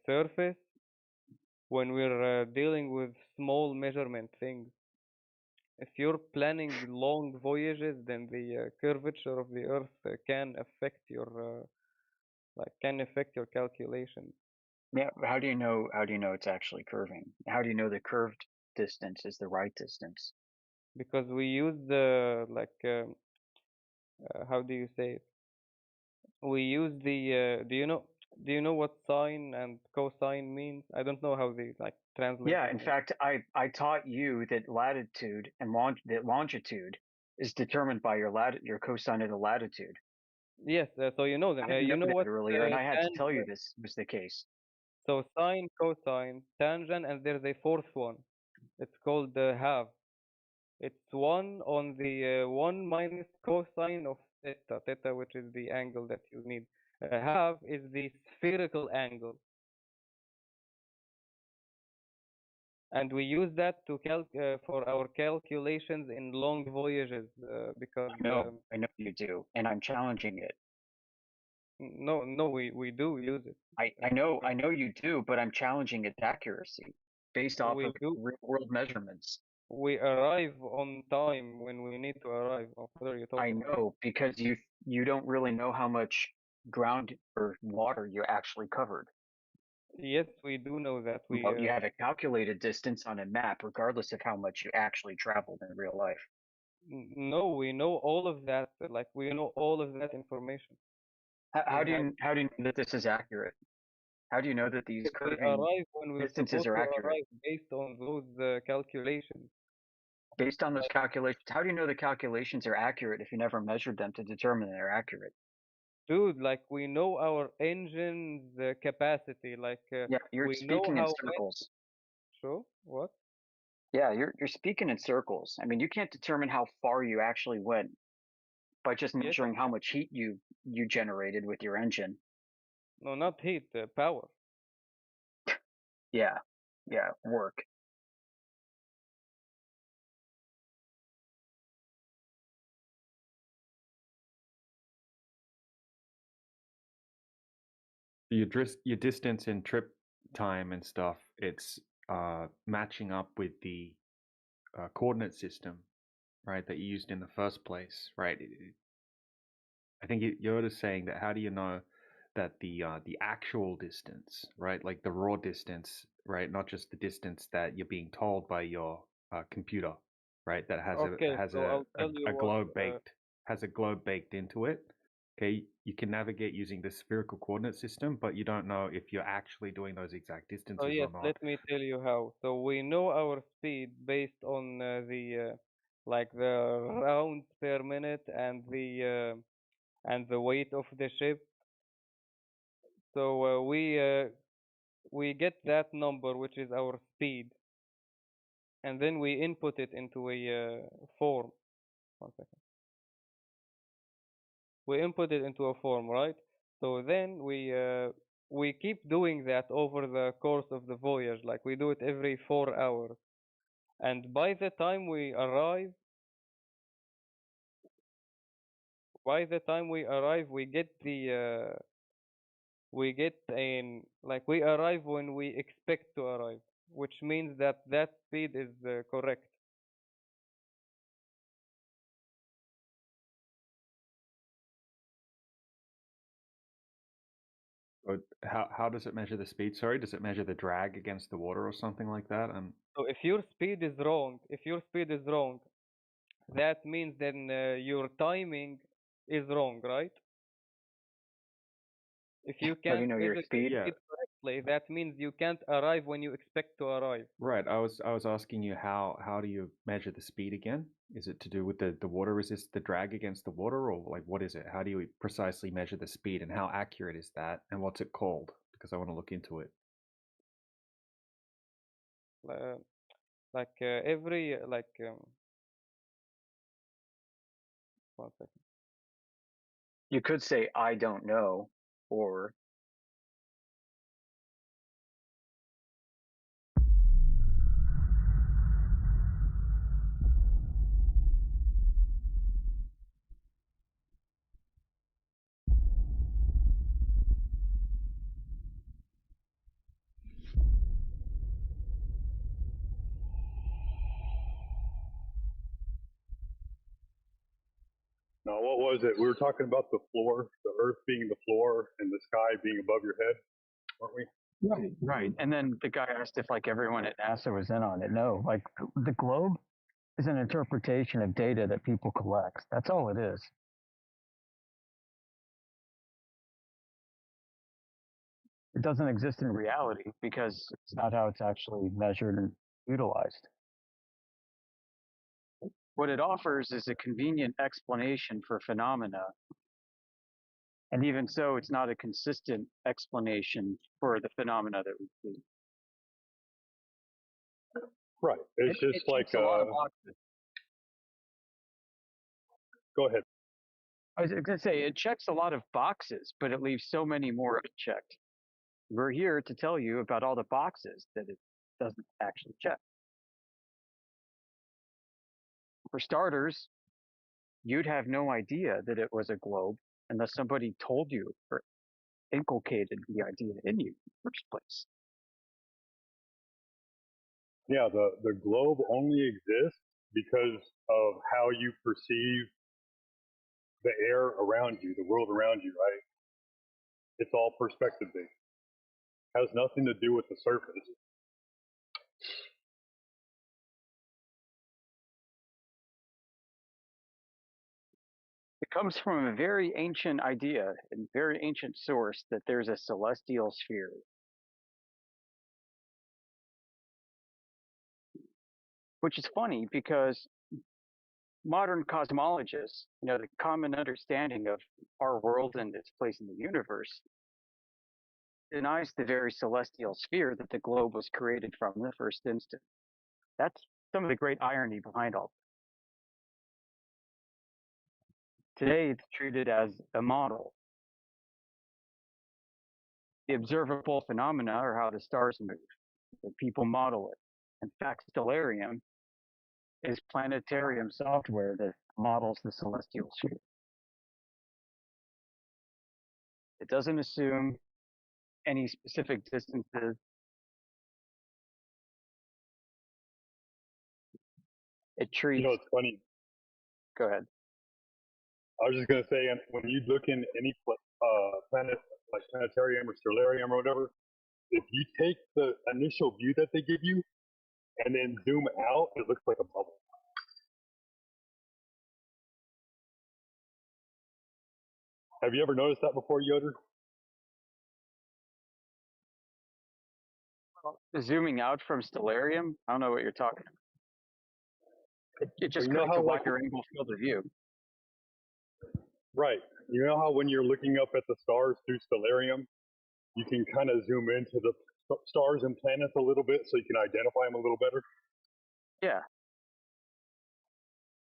surface when we're dealing with small measurement things. If you're planning long voyages, then the curvature of the Earth can affect your calculations. Yeah, how do you know it's actually curving? How do you know the curved distance is the right distance? Because we use the how do you say it? We use the do you know what sine and cosine means? I don't know how they like translate Yeah, it. in fact, I taught you that latitude and longitude is determined by your cosine of the latitude. Yes, so you know them. I didn't You know know that what earlier, and I had to tell you tangent. this was the case. So sine, cosine, tangent, and there's a fourth one. It's called the half. It's 1 on the 1 minus cosine of theta, which is the angle that you need. Half is the spherical angle. And we use that to for our calculations in long voyages because I know you do, and I'm challenging it. no, we do use it. I know you do, but I'm challenging its accuracy based off We of do. real world measurements. We arrive on time when we need to arrive. What are you I talking about? know because you don't really know how much ground or water you actually covered. Yes, we do know that. Well, you have a calculated distance on a map, regardless of how much you actually traveled in real life. No, we know all of that. Like we know all of that information. How do you know that this is accurate? How do you know that these We curving arrive when we're distances supposed are to accurate? arrive based on those calculations. Based on those calculations, how do you know the calculations are accurate if you never measured them to determine they're accurate? Dude, like we know our engine's capacity. Like Yeah, you're we know speaking in how many. circles. So what? Yeah, you're speaking in circles. I mean, you can't determine how far you actually went by just Yes, measuring how much heat you generated with your engine. no, not heat, power. Yeah, work. Your distance and trip time and stuff, it's matching up with the coordinate system, right, that you used in the first place, right? I think you're just saying that how do you know that the actual distance, right? Like the raw distance, right? Not just the distance that you're being told by your computer, right? That has Okay, so I'll tell you a what. globe baked into it. Okay, you can navigate using the spherical coordinate system, but you don't know if you're actually doing those exact So distances yes, or not. let me tell you how. So we know our speed based on like the rounds per minute and the weight of the ship. So we get that number, which is our speed, and then we input it into a form. One second. We input it into a form, right? So then we keep doing that over the course of the voyage. Like we do it every 4 hours, and by the time we arrive, we get we arrive when we expect to arrive, which means that that speed is correct. But how does it measure the speed? Sorry, does it measure the drag against the water or something like that? So if your speed is wrong, that means then your timing is wrong, right? If you How do can't you know your measure your speed? speed correctly, that means you can't arrive when you expect to arrive. Right. I was asking you how do you measure the speed again? Is it to do with the water resist the drag against the water, or like what is it? How do you precisely measure the speed, and how accurate is that, and what's it called? Because I want to look into it. Every one second. You could say I don't know, or Now, what was it? We were talking about the floor, the Earth being the floor, and the sky being above your head, weren't we? Right, right. And then the guy asked if like everyone at NASA was in on it. No, like the globe is an interpretation of data that people collect. That's all it is. It doesn't exist in reality because it's not how it's actually measured and utilized. What it offers is a convenient explanation for phenomena. And even so, it's not a consistent explanation for the phenomena that we see. Right. It's just it like checks a lot of boxes. Go ahead. I was going to say it checks a lot of boxes, but it leaves so many more unchecked. We're here to tell you about all the boxes that it doesn't actually check. For starters, you'd have no idea that it was a globe unless somebody told you or inculcated the idea in you in the first place. Yeah, the globe only exists because of how you perceive the air around you, the world around you, right? It's all perspective based. Has nothing to do with the surface. It comes from a very ancient idea and very ancient source that there's a celestial sphere. Which is funny because modern cosmologists, the common understanding of our world and its place in the universe, denies the very celestial sphere that the globe was created from in the first instance. That's some of the great irony behind all. Today, it's treated as a model. The observable phenomena are how the stars move. The people model it. In fact, Stellarium is planetarium software that models the celestial sphere. It doesn't assume any specific distances. It treats. It's funny. Go ahead. I was just gonna say, and when you look in any planet, like planetarium or stellarium or whatever, if you take the initial view that they give you and then zoom out, it looks like a bubble. Have you ever noticed that before, Yoder? Zooming out from stellarium, I don't know what you're talking about. It Well, just you know creates a how like wider angle field of view. right, you know how when you're looking up at the stars through stellarium, you can kind of zoom into the stars and planets a little bit so you can identify them a little better. Yeah.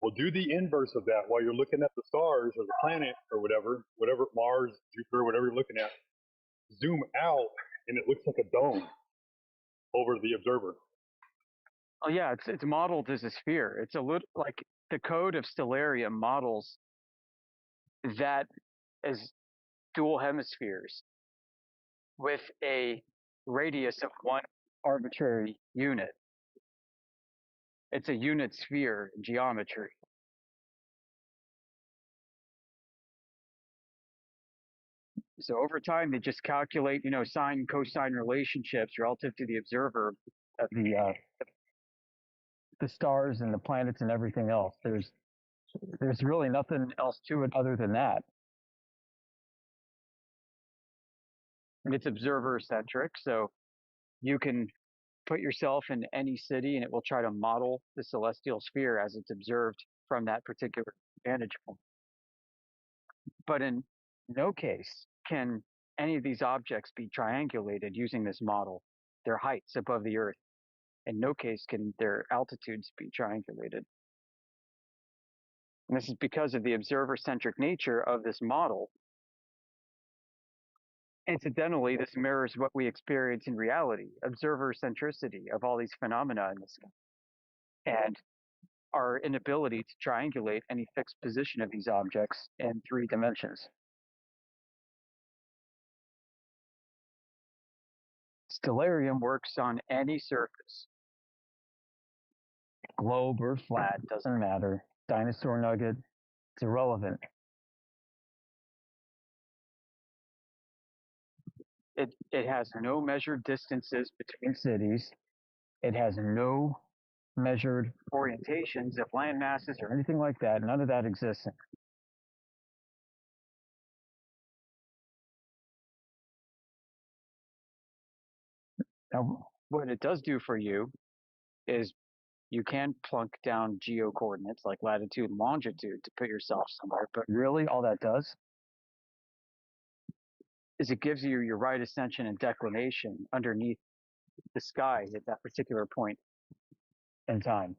Well, do the inverse of that while you're looking at the stars or the planet or whatever Mars, Jupiter, whatever you're looking at. Zoom out, and it looks like a dome over the observer. Oh yeah, it's modeled as a sphere. It's a little like the code of stellarium models that as dual hemispheres with a radius of one arbitrary unit. It's a unit sphere geometry. So over time, they just calculate, sine and cosine relationships relative to the observer of the stars and the planets and everything else. There's really nothing else to it other than that. And it's observer centric, so you can put yourself in any city and it will try to model the celestial sphere as it's observed from that particular vantage point. But in no case can any of these objects be triangulated using this model, their heights above the Earth. In no case can their altitudes be triangulated. And this is because of the observer-centric nature of this model. Incidentally, this mirrors what we experience in reality, observer centricity of all these phenomena in the sky, and our inability to triangulate any fixed position of these objects in 3 dimensions. Stellarium works on any surface, globe or flat, doesn't matter. Dinosaur nugget, it's irrelevant. It has no measured distances between cities. It has no measured orientations of land masses or anything like that. None of that exists. Now, what it does do for you is you can plunk down geo coordinates like latitude and longitude to put yourself somewhere, but really all that does is it gives you your right ascension and declination underneath the sky at that particular point in time.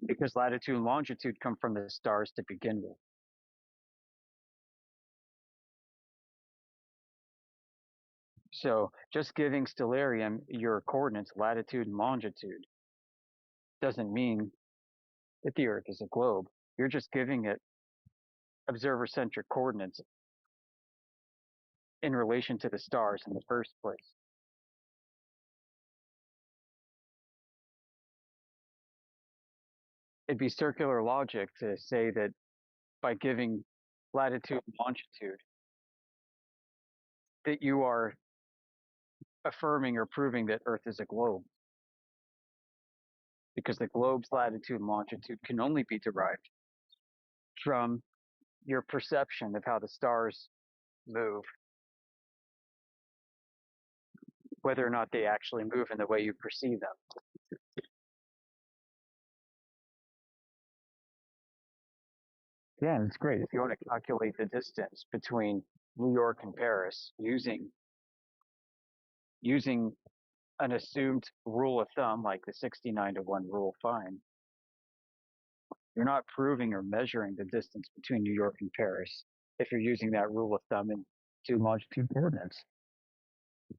Because latitude and longitude come from the stars to begin with. So just giving stellarium your coordinates, latitude and longitude, doesn't mean that the Earth is a globe. You're just giving it observer-centric coordinates in relation to the stars in the first place. It'd be circular logic to say that by giving latitude and longitude, that you are affirming or proving that Earth is a globe. Because the globe's latitude and longitude can only be derived from your perception of how the stars move, whether or not they actually move in the way you perceive them. Yeah, and it's great. If you want to calculate the distance between New York and Paris using an assumed rule of thumb like the 69-to-1 rule, fine. You're not proving or measuring the distance between New York and Paris if you're using that rule of thumb in 2 longitude coordinates.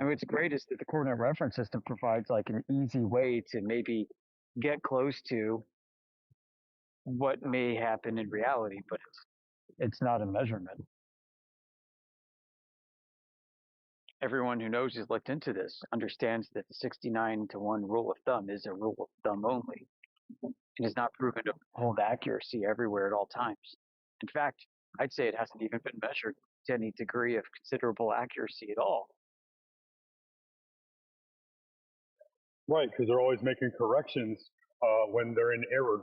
And what's great is that the coordinate reference system provides like an easy way to maybe get close to what may happen in reality, but it's not a measurement. Everyone who knows who's looked into this understands that the 69-to-1 rule of thumb is a rule of thumb only. and is not proven to hold accuracy everywhere at all times. In fact, I'd say it hasn't even been measured to any degree of considerable accuracy at all. Right, because they're always making corrections when they're in error.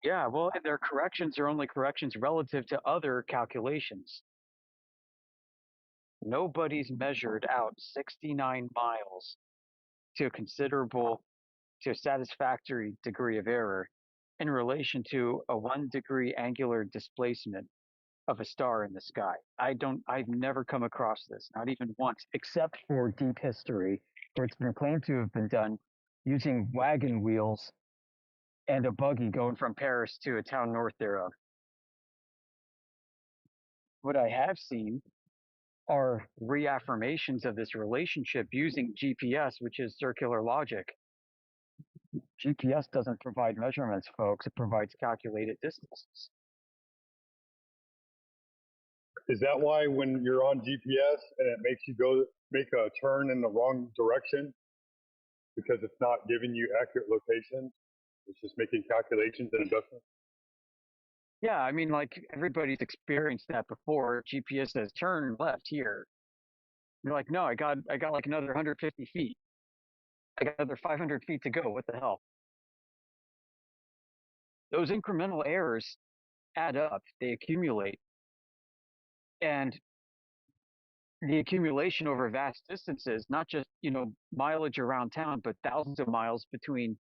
Yeah, well, and their corrections are only corrections relative to other calculations. Nobody's measured out 69 miles to a satisfactory degree of error in relation to a 1 degree angular displacement of a star in the sky. I've never come across this, not even once, except for deep history, where it's been claimed to have been done using wagon wheels and a buggy going from Paris to a town north thereof. What I have seen are reaffirmations of this relationship using GPS, which is circular logic. GPS doesn't provide measurements, folks. It provides calculated distances. Is that why when you're on GPS and it makes you go make a turn in the wrong direction because it's not giving you accurate location? It's just making calculations and adjustments. Yeah, I mean, like everybody's experienced that before. GPS says turn left here. You're like, no, I got like another 150 feet. I got another 500 feet to go. What the hell? Those incremental errors add up. They accumulate. And the accumulation over vast distances, not just, mileage around town, but thousands of miles between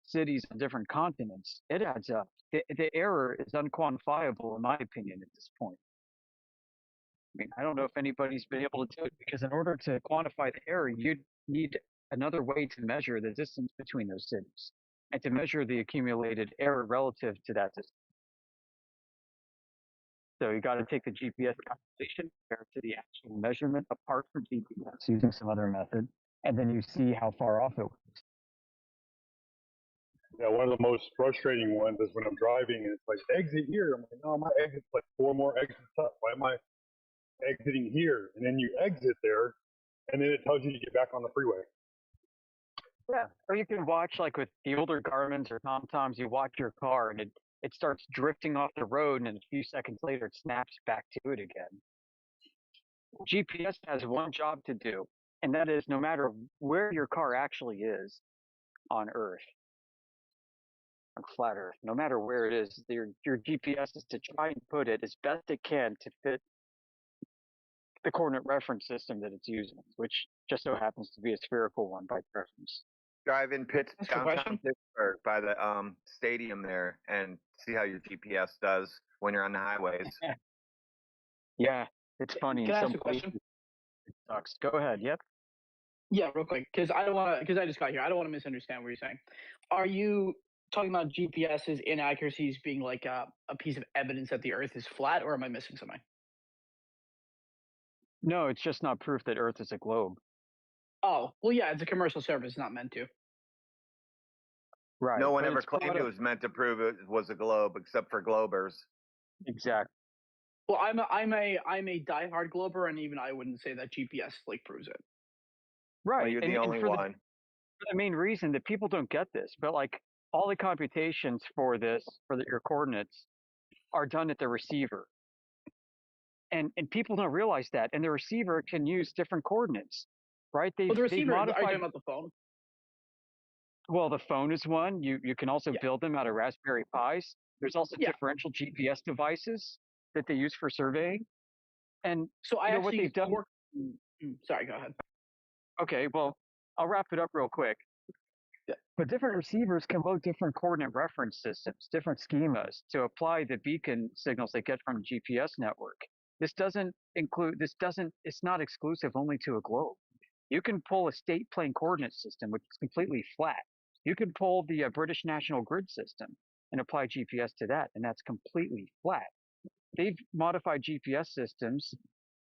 cities on different continents, it adds up. The error is unquantifiable, in my opinion, at this point. I mean, I don't know if anybody's been able to do it, because in order to quantify the error, you'd need another way to measure the distance between those cities and to measure the accumulated error relative to that distance. So you got to take the GPS calculation, compare it to the actual measurement apart from GPS using some other method, and then you see how far off it was. Yeah, one of the most frustrating ones is when I'm driving and it's like, exit here. I'm like, no, my exit's like 4 more exits up. Why am I exiting here? And then you exit there, and then it tells you to get back on the freeway. Yeah, or you can watch, like with the older Garmin's or TomToms, you watch your car and it starts drifting off the road, and a few seconds later it snaps back to it again. GPS has one job to do, and that is no matter where your car actually is on Earth, on flat Earth, no matter where it is, your GPS is to try and put it as best it can to fit the coordinate reference system that it's using, which just so happens to be a spherical one by preference. Drive in That's a downtown question. Pittsburgh by the stadium there and see how your GPS does when you're on the highways. Yeah, it's funny. Can In I ask some a question? places it sucks. Go ahead. Yep. Yeah, real quick, because I just got here. I don't want to misunderstand what you're saying. Are you talking about GPS's inaccuracies being like a piece of evidence that the Earth is flat, or am I missing something? No, it's just not proof that Earth is a globe. Oh, well, yeah, it's a commercial service, not meant to. Right. No one but ever it's claimed part it of- was meant to prove it was a globe, except for Globers. Exactly. Well, I'm a diehard glober, and even I wouldn't say that GPS like proves it. Right. Well, you're the only one. For the main reason that people don't get this, but like all the computations for your coordinates are done at the receiver. And people don't realize that. And the receiver can use different coordinates, right? Well, the receiver, are you modified. talking about the phone? Well, the phone is one. You can also build them out of Raspberry Pis. There's also differential GPS devices that they use for surveying. And so I what actually they've done. Sorry, go ahead. Okay, well, I'll wrap it up real quick. But different receivers can load different coordinate reference systems, different schemas to apply the beacon signals they get from the GPS network. It's not exclusive only to a globe. You can pull a state plane coordinate system, which is completely flat. You can pull the British National Grid system and apply GPS to that, and that's completely flat. They've modified GPS systems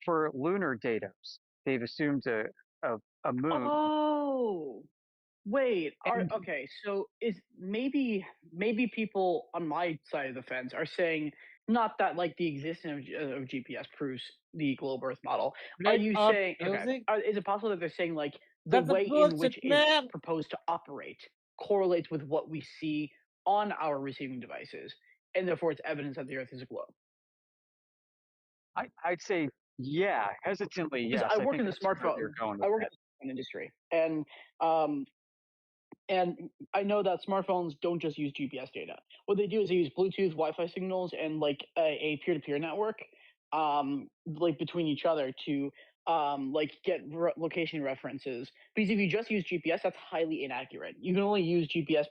for lunar datums. They've assumed a moon. Oh, wait. Okay, so is maybe people on my side of the fence are saying not that like the existence of GPS proves the globe Earth model. Are Red you up saying music? is it possible that they're saying like the That's a way in bullshit, which man. it's proposed to operate correlates with what we see on our receiving devices, and therefore it's evidence that the Earth is a globe. I'd say, yeah, hesitantly, Because yes. I I work think in the that's where smartphone. you're going I with work that. in the smartphone industry, and I know that smartphones don't just use GPS data. What they do is they use Bluetooth, Wi-Fi signals, and like a peer-to-peer network, like between each other to like get location references. Because if you just use GPS, that's highly inaccurate. You can only use GPS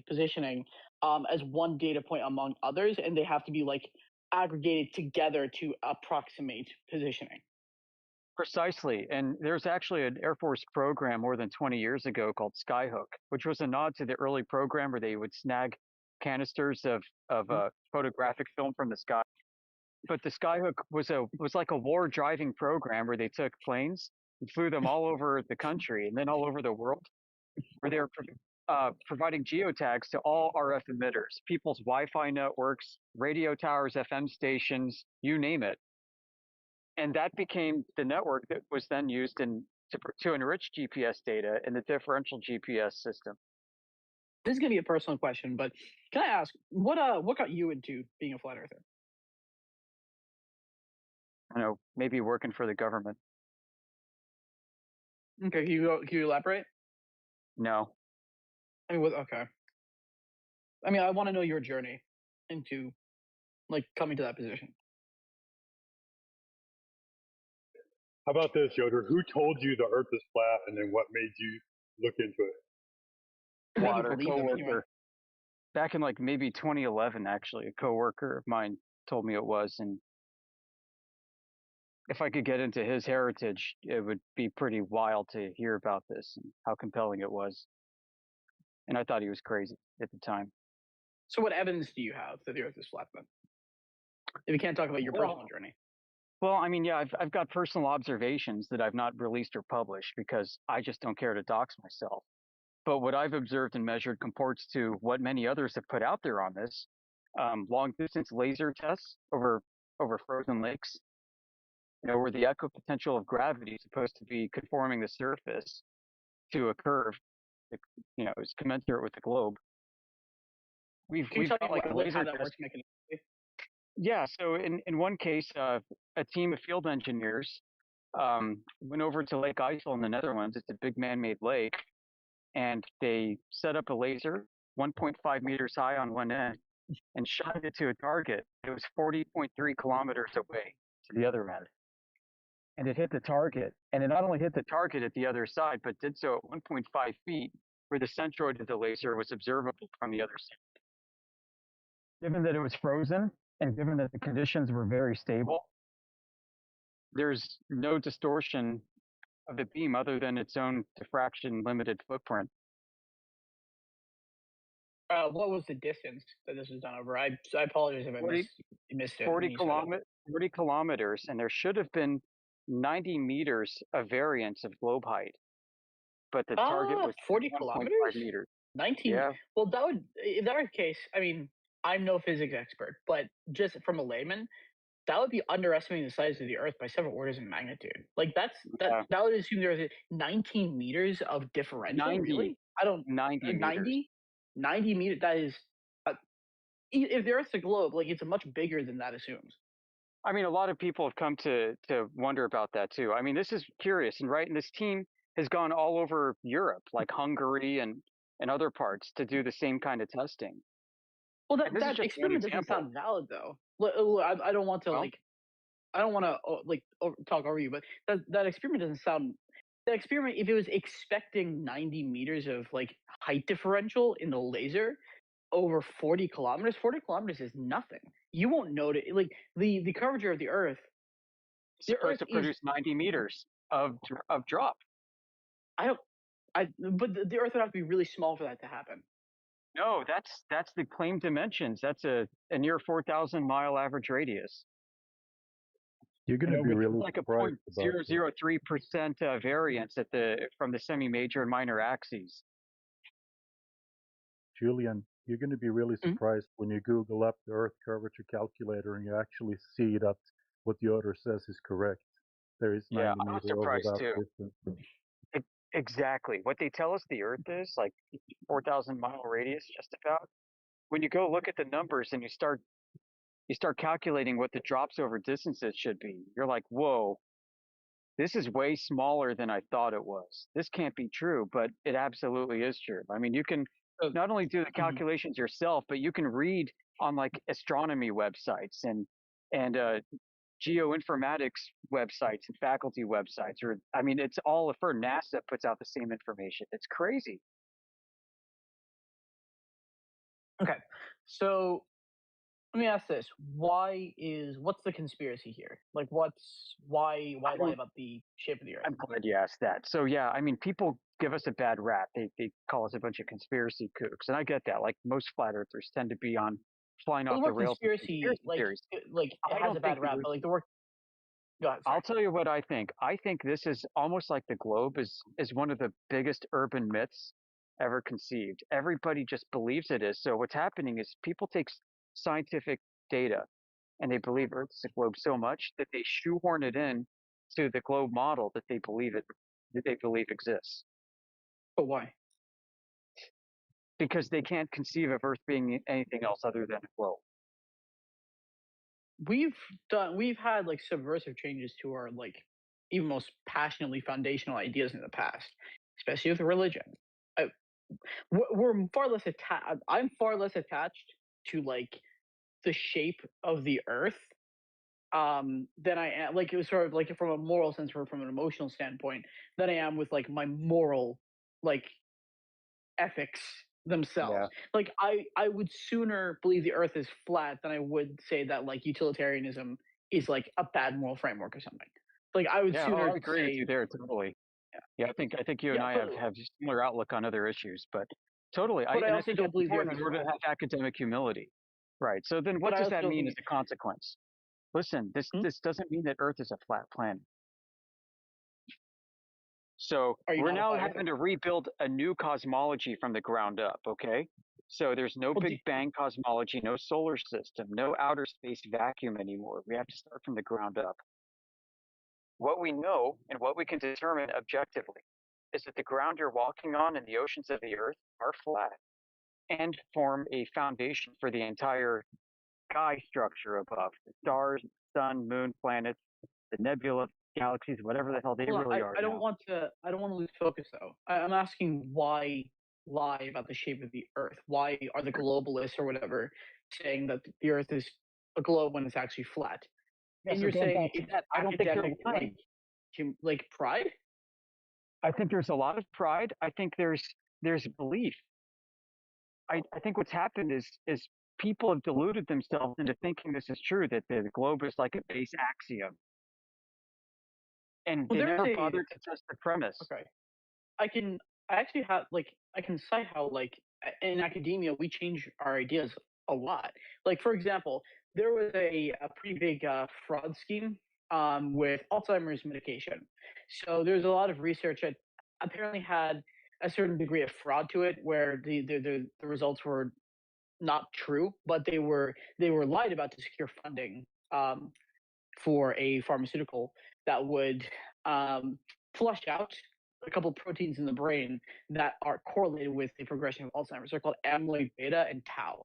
positioning as one data point among others, and they have to be like aggregated together to approximate positioning. Precisely. And there's actually an Air Force program more than 20 years ago called Skyhook, which was a nod to the early program where they would snag canisters of photographic film from the sky. But the Skyhook was like a war driving program where they took planes and flew them all over the country and then all over the world, where they were providing geotags to all RF emitters, people's Wi-Fi networks, radio towers, FM stations, you name it. And that became the network that was then used to enrich GPS data in the differential GPS system. This is gonna be a personal question, but can I ask what got you into being a flat earther? I know, maybe working for the government. Okay, can you elaborate? No. I mean, okay. I mean, I want to know your journey into like coming to that position. How about this, Yoder? Who told you the Earth is flat, and then what made you look into it? Water coworker. Back in like maybe 2011, actually, a coworker of mine told me it was, and if I could get into his heritage, it would be pretty wild to hear about this and how compelling it was. And I thought he was crazy at the time. So, what evidence do you have that the Earth is flat? Then, if you can't talk about your personal journey. Well, I mean, yeah, I've got personal observations that I've not released or published because I just don't care to dox myself. But what I've observed and measured comports to what many others have put out there on this. Long distance laser tests over frozen lakes, where the equipotential of gravity is supposed to be conforming the surface to a curve, is commensurate with the globe. We've got like a laser how that test. works mechanically? Yeah, so in one case, a team of field engineers went over to Lake IJssel in the Netherlands. It's a big man-made lake, and they set up a laser 1.5 meters high on one end and shot it to a target. It was 40.3 kilometers away to the other end. And it hit the target. And it not only hit the target at the other side, but did so at 1.5 feet where the centroid of the laser was observable from the other side. Given that it was frozen and given that the conditions were very stable, there's no distortion of the beam other than its own diffraction limited footprint. What was the distance that this was done over? I apologize if I missed it. 40 kilometers, and there should have been 90 meters of variance of globe height, but the target was 40 kilometers. meters. 19. Yeah. Well, that would, if that were the case, I mean, I'm no physics expert, but just from a layman, that would be underestimating the size of the Earth by several orders of magnitude. Like that would assume there was 19 meters of differential. 90. Really? I don't. 90 meters. 90 meters. That is. If the Earth's a globe, like it's much bigger than that assumes. I mean, a lot of people have come to wonder about that too. I mean, this is curious, and right, and this team has gone all over Europe, like Hungary and other parts, to do the same kind of testing. Well, that experiment doesn't sound valid, though. I don't want to I don't want to talk over you, but that experiment doesn't sound. That experiment, if it was expecting 90 meters of like height differential in the laser over 40 kilometers, 40 kilometers is nothing. You won't notice like the curvature of the Earth. It's supposed to produce 90 meters of drop. But the Earth would have to be really small for that to happen. No, that's the claimed dimensions. That's a near 4,000 mile average radius. You're going to be really like surprised a 0.003% variance from the semi-major and minor axes. Julian, you're going to be really surprised when you Google up the Earth curvature calculator and you actually see that what the author says is correct. There is 90 meters over that distance. Exactly. What they tell us the Earth is, like 4,000-mile radius, just about. When you go look at the numbers and you start calculating what the drops over distances should be, you're like, whoa, this is way smaller than I thought it was. This can't be true, but it absolutely is true. I mean, you can not only do the calculations yourself, but you can read on like astronomy websites and geoinformatics websites and faculty websites. Or I mean, it's all for NASA puts out the same information. It's crazy. Okay, so let me ask this: what's the conspiracy here? Like, why lie about the shape of the Earth? I'm glad you asked that. So yeah, I mean, people give us a bad rap. They call us a bunch of conspiracy kooks, and I get that. Like most flat earthers tend to be on flying Well, off the the word rails. conspiracy, Theories. it I has don't a bad think rap, but like the word. Go ahead, sorry. I'll tell you what I think. I think this is almost like the globe is one of the biggest urban myths ever conceived. Everybody just believes it is. So what's happening is people take scientific data and they believe Earth is a globe so much that they shoehorn it in to the globe model that they believe exists. But why? Because they can't conceive of Earth being anything else other than a globe. We've had like subversive changes to our like even most passionately foundational ideas in the past, especially with religion. We're far less attached. I'm far less attached to like the shape of the Earth than I am, like it was sort of like from a moral sense or from an emotional standpoint, than I am with like my moral like ethics themselves. Yeah. Like I would sooner believe the Earth is flat than I would say that like utilitarianism is like a bad moral framework or something. Like I would Yeah, sooner I agree with you there totally. Yeah, I think you and I have a similar outlook on other issues, but totally. But I I also think don't that's believe the Earth important is in order to flat. have academic humility. Right. So then But what I does also that don't mean think as a consequence? Listen, this doesn't mean that Earth is a flat planet. So Are you we're not a now flat having earther? to rebuild a new cosmology from the ground up, okay? So there's no Well, Big Bang cosmology, no solar system, no outer space vacuum anymore. We have to start from the ground up. What we know and what we can determine objectively is that the ground you're walking on and the oceans of the Earth are flat and form a foundation for the entire sky structure above the stars, sun, moon, planets, the nebula, galaxies, whatever the hell they Hold on, really are I don't now. want to lose focus though. I'm asking why lie about the shape of the Earth? Why are the globalists or whatever saying that the Earth is a globe when it's actually flat? Yeah, And so you're going saying back to it's that, I don't think they're academic lying. like pride? I think there's a lot of pride. I think there's belief. I think what's happened is people have deluded themselves into thinking this is true, that the globe is like a base axiom. And Well, they there's never a bothered to test the premise. okay. I actually have like I can cite how like in academia we change our ideas a lot. Like for example, there was a pretty big fraud scheme with Alzheimer's medication. So there's a lot of research that apparently had a certain degree of fraud to it, where the results were not true, but they were lied about to secure funding for a pharmaceutical that would flush out a couple of proteins in the brain that are correlated with the progression of Alzheimer's. They're called amyloid beta and tau.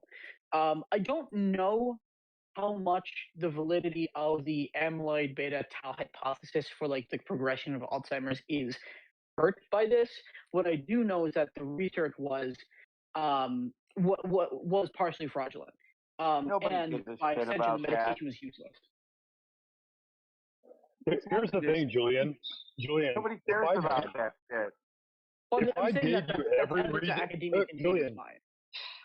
I don't know how much the validity of the amyloid beta tau hypothesis for like the progression of Alzheimer's is hurt by this. What I do know is that the research was what was partially fraudulent, Nobody and gives a by shit extension, the about that. medication was useless. Here's the thing, Julian. Julian, Nobody if cares I about gave, that shit. Well, if I'm I saying gave that you that's every evidence reason, that academia can change its Julian, mind.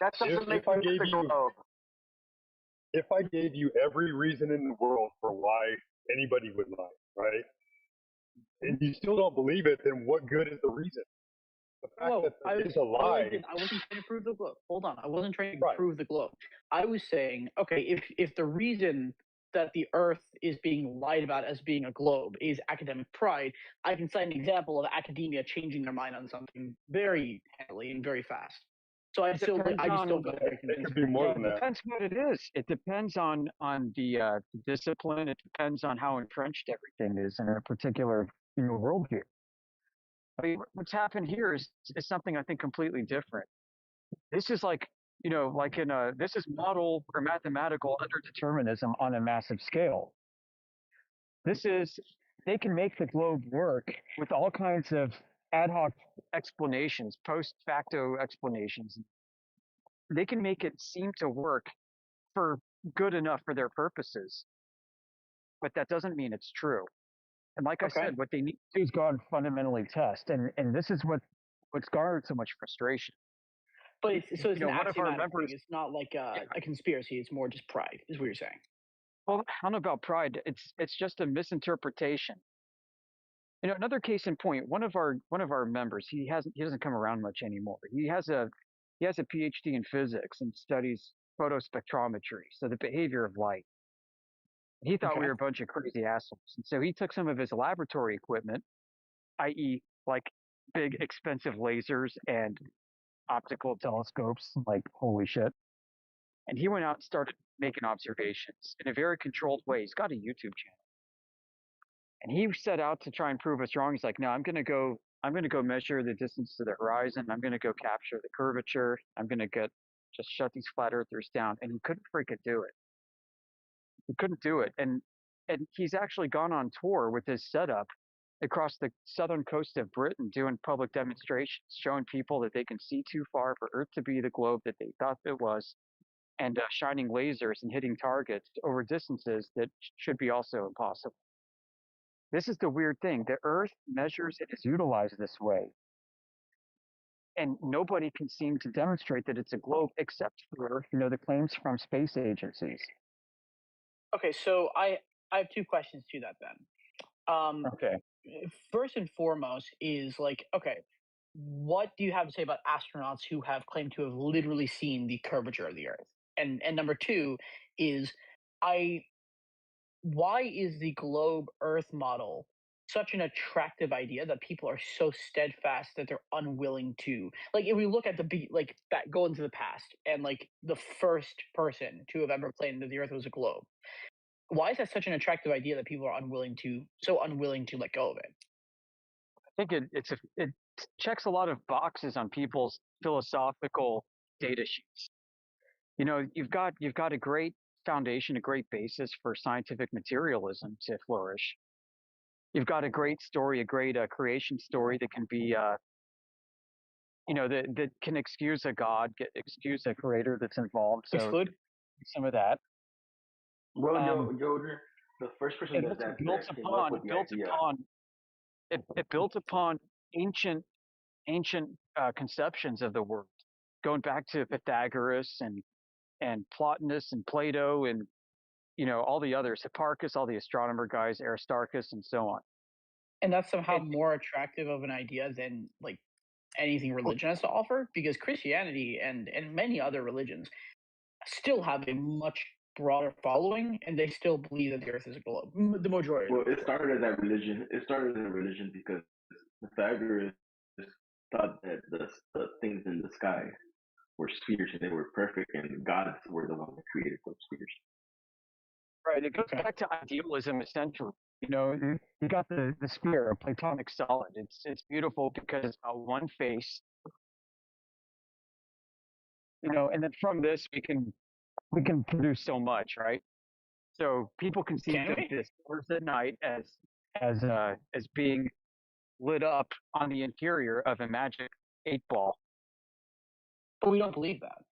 That doesn't make if I you gave the you globe. if I gave you every reason in the world for why anybody would lie, right? And you still don't believe it, then what good is the reason? The fact Whoa, that there is a lie. I wasn't trying to prove the globe. Hold on, I wasn't trying to Right. prove the globe. I was saying, okay, if the reason that the Earth is being lied about as being a globe is academic pride, I can cite an example of academia changing their mind on something very handily and very fast. So I just don't feel very convinced. It could be more than It that. depends what it is. It depends on the discipline. It depends on how entrenched everything is in a particular worldview. I mean, what's happened here is something I think completely different. This is like, like this is model or mathematical underdeterminism on a massive scale. This is, they can make the globe work with all kinds of ad hoc explanations, post facto explanations. They can make it seem to work for good enough for their purposes, but that doesn't mean it's true. And like I said, what they need to do is go out and fundamentally test. And this is what's garnered so much frustration. But it's an one of our axiomatic members, thing. It's not like a conspiracy. It's more just pride, is what you're saying. well, I don't know about pride. It's just a misinterpretation. Another case in point. One of our members, he doesn't come around much anymore. He has a PhD in physics and studies photospectrometry, so the behavior of light. He thought we were a bunch of crazy assholes, and so he took some of his laboratory equipment, i.e., like big expensive lasers and optical telescopes, like holy shit. And he went out and started making observations in a very controlled way. He's got a YouTube channel. And he set out to try and prove us wrong. He's like, no, I'm gonna go measure the distance to the horizon. I'm gonna go capture the curvature. I'm gonna just shut these flat earthers down. And he couldn't freaking do it. He couldn't do it. And he's actually gone on tour with his setup across the southern coast of Britain doing public demonstrations, showing people that they can see too far for Earth to be the globe that they thought it was, and shining lasers and hitting targets over distances that should be also impossible. This is the weird thing. The Earth measures and is utilized this way. And nobody can seem to demonstrate that it's a globe except for, the claims from space agencies. Okay, so I have two questions to that then. Okay. First and foremost is like, okay, what do you have to say about astronauts who have claimed to have literally seen the curvature of the Earth? And number two is, why is the globe Earth model such an attractive idea that people are so steadfast that they're unwilling to, like, if we look at go into the past and like the first person to have ever claimed that the Earth was a globe, why is that such an attractive idea that people are unwilling to let go of it? I think it checks a lot of boxes on people's philosophical data sheets. You've got a great foundation, a great basis for scientific materialism to flourish. You've got a great story, a great creation story that can be, that can excuse a god, excuse a creator that's involved. So exclude some of that. Well, Joder, the first person it built upon ancient conceptions of the world, going back to Pythagoras and Plotinus and Plato and all the others, Hipparchus, all the astronomer guys, Aristarchus, and so on. And that's somehow more attractive of an idea than like anything religion has to offer, because Christianity and many other religions still have a much broader following, and they still believe that the Earth is a globe. The majority. Well, it started as a religion. It started as a religion because Pythagoras thought that the things in the sky were spheres and they were perfect, and gods were the ones that created those spheres. Right. It goes back to idealism, essentially. You got the sphere, a Platonic solid. It's beautiful because it's got one face. And then from this we can produce so much, right? So people can see this Earth at night as being lit up on the interior of a magic 8-ball. But we don't believe that.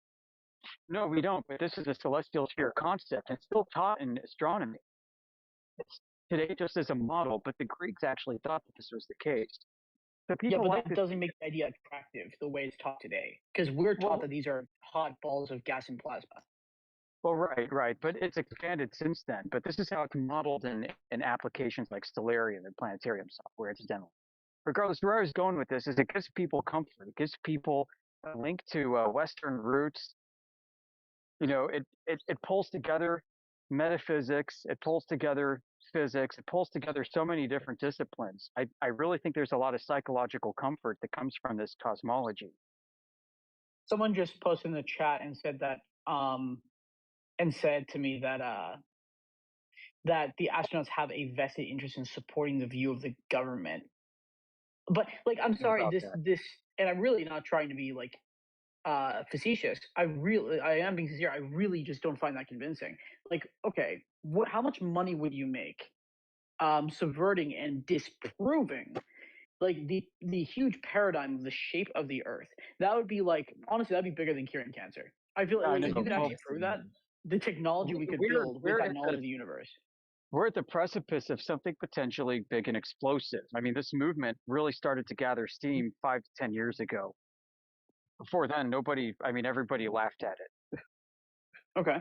No, we don't. But this is a celestial sphere concept, and it's still taught in astronomy. It's today just as a model, but the Greeks actually thought that this was the case. So people but that doesn't make the idea attractive the way it's taught today, because we're taught that these are hot balls of gas and plasma. Well, right, but it's expanded since then. But this is how it's modeled in applications like Stellarium and planetarium software, incidentally. Regardless, where I was going with this is it gives people comfort. It gives people a link to Western roots. It pulls together metaphysics. It pulls together physics. It pulls together so many different disciplines. I really think there's a lot of psychological comfort that comes from this cosmology. Someone just posted in the chat and said that, and said to me that that the astronauts have a vested interest in supporting the view of the government. But like, I'm sorry, about this that. this, and I'm really not trying to be like facetious. I am being sincere. I really just don't find that convincing. Like, okay, how much money would you make subverting and disproving like the huge paradigm of the shape of the Earth? That would be like, honestly, that'd be bigger than curing cancer. I feel I like know, if you but could actually prove that, the technology we could build with that knowledge of the universe. We're at the precipice of something potentially big and explosive. I mean, this movement really started to gather steam 5 to 10 years ago. Before then, everybody laughed at it. Okay.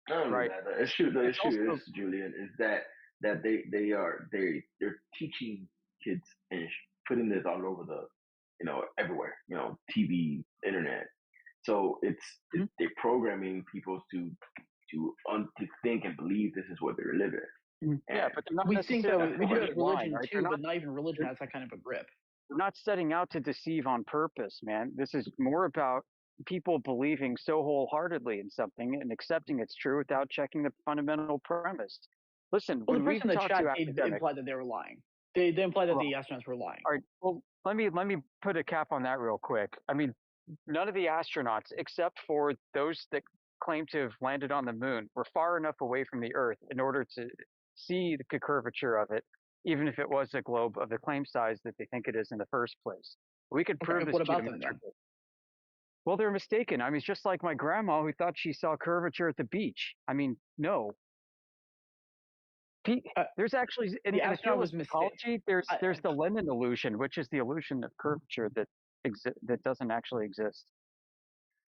Not only Right. that, the issue It's also, is, Julian, is that they're teaching kids and putting this all over the, everywhere, TV, internet. So they're programming people to think and believe this is what they're living. yeah, but they're not We think that necessarily we do putting have it in line, religion right? too, but not even religion has that kind of a grip. They're not setting out to deceive on purpose, man. This is more about people believing so wholeheartedly in something and accepting it's true without checking the fundamental premise. Listen, Well, the when we person in the talk chat to they academics, implied that they were lying. They implied that well, the astronauts were lying. all right, well, let me put a cap on that real quick. I mean, none of the astronauts, except for those that claim to have landed on the moon, were far enough away from the Earth in order to see the curvature of it, even if it was a globe of the claim size that they think it is in the first place. We could prove this What about them then? geometrically. Well, they're mistaken. I mean, it's just like my grandma who thought she saw curvature at the beach. I mean, no. There's actually in the the astronaut field was of psychology, there's the Lennon illusion, which is the illusion of curvature that doesn't actually exist.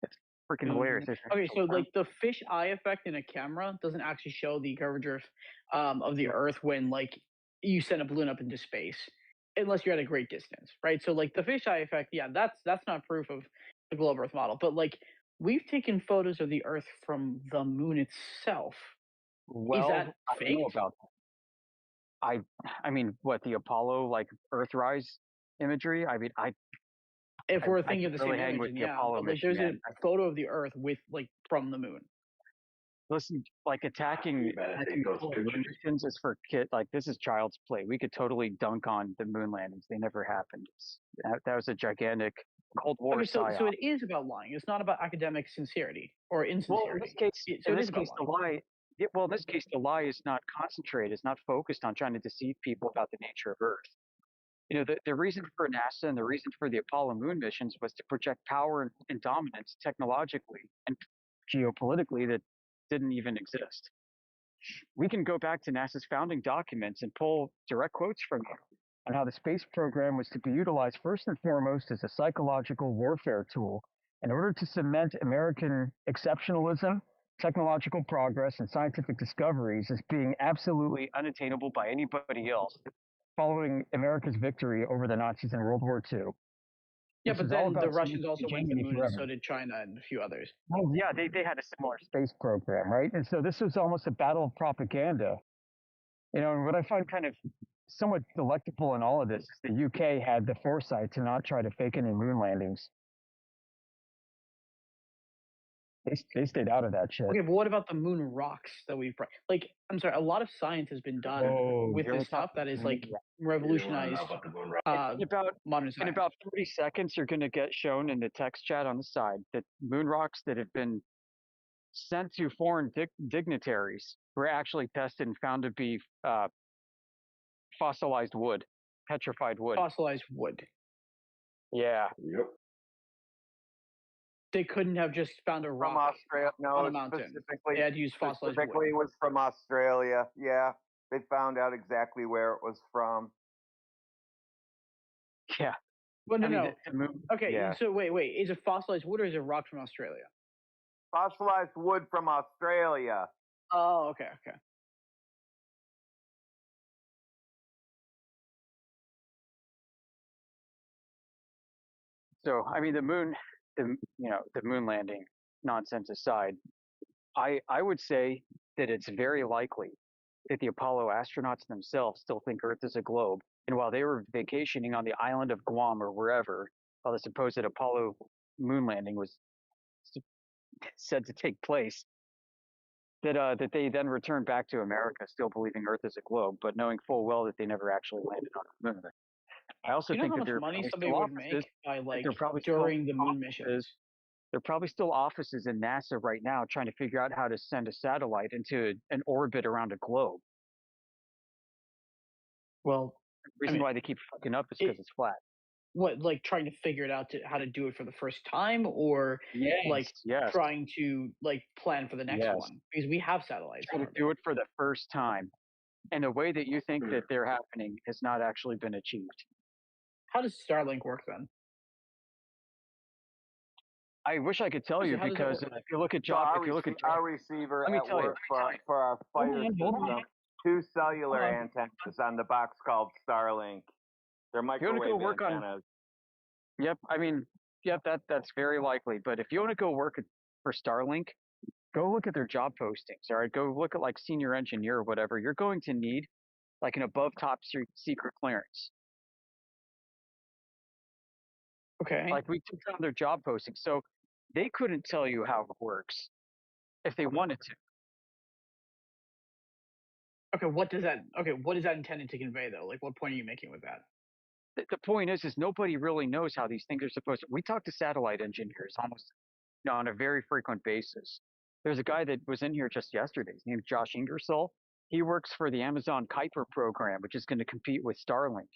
It's freaking hilarious. It's Okay, so actual term. like the fish eye effect in a camera doesn't actually show the curvature of the Earth when like you send a balloon up into space, unless you're at a great distance, right? So like the fish eye effect, yeah, that's not proof of the globe Earth model. But like we've taken photos of the Earth from the moon itself. Well, is that I don't know about that. I mean, what, the Apollo like Earthrise imagery? I mean, if we're I thinking of the really same hang image, with and the yeah, Apollo but like mission, there's man. a photo of the Earth with like from the moon. Listen, like attacking lunar missions is for kid. Like this is child's play. We could totally dunk on the moon landings. They never happened. That was a gigantic Cold War Okay, so psyop. it is about lying. It's not about academic sincerity or insincerity. Well, in this case, the lie. Well, in this case, the lie is not concentrated. It's not focused on trying to deceive people about the nature of Earth. You know, the reason for NASA and the reason for the Apollo moon missions was to project power and dominance technologically and geopolitically that didn't even exist. We can go back to NASA's founding documents and pull direct quotes from them on how the space program was to be utilized first and foremost as a psychological warfare tool in order to cement American exceptionalism, technological progress, and scientific discoveries as being absolutely unattainable by anybody else following America's victory over the Nazis in World War II. Yeah, This but is all then the about Russians also went to the Germany moon, and forever. so did China and a few others. Well, yeah, they had a similar space program, right? And so this was almost a battle of propaganda. You know, and what I find kind of somewhat delectable in all of this is the UK had the foresight to not try to fake any moon landings. They stayed out of that shit. Okay, but what about the moon rocks that we've like? I'm sorry, a lot of science has been done with this stuff that is like revolutionized modern science. In about 30 seconds, you're going to get shown in the text chat on the side that moon rocks that have been sent to foreign dignitaries were actually tested and found to be fossilized wood, petrified wood. Fossilized wood. Yeah. Yep. They couldn't have just found a rock From Australia. No, on a mountain. specifically, They had to use fossilized wood. specifically it was from Australia. Yeah, they found out exactly where it was from. Yeah. Well, no, I mean, no. the moon, Okay, yeah. so wait. Is it fossilized wood or is it rock from Australia? Fossilized wood from Australia. Oh, okay. So, I mean, the moon landing nonsense aside, I would say that it's very likely that the Apollo astronauts themselves still think Earth is a globe. And while they were vacationing on the island of Guam or wherever, while the supposed Apollo moon landing was said to take place, that they then returned back to America, still believing Earth is a globe, but knowing full well that they never actually landed on the moon. I also Do you know think how that much there are money probably somebody still would make offices. by That like there are probably still during the moon offices. missions? There are probably still offices in NASA right now trying to figure out how to send a satellite into an orbit around a globe. Well, The reason why they keep fucking up is because it's flat. What, like trying to figure it out how to do it for the first time, or like Yes. trying to like plan for the next Yes. one? Because we have satellites. Try to do it for the first time. And the way that you think that they're happening has not actually been achieved. How does Starlink work then? I wish I could tell you How does it because work? if you look at So our, if you look at our receiver let me at tell you. work for our fire Hold on. system, 2 cellular Hold on. antennas on the box called Starlink. They're If you want to go microwave work antennas. Yep, I mean, yep, that's very likely. But if you want to go work for Starlink, go look at their job postings. All right, go look at like senior engineer or whatever. You're going to need like an above top secret clearance. Okay. Like we took down their job postings, so they couldn't tell you how it works if they wanted to. Okay, what does that intended to convey though? Like, what point are you making with that? The point is nobody really knows how these things are supposed to. We talk to satellite engineers almost on a very frequent basis. There's a guy that was in here just yesterday. His name's Josh Ingersoll. He works for the Amazon Kuiper program, which is going to compete with Starlink.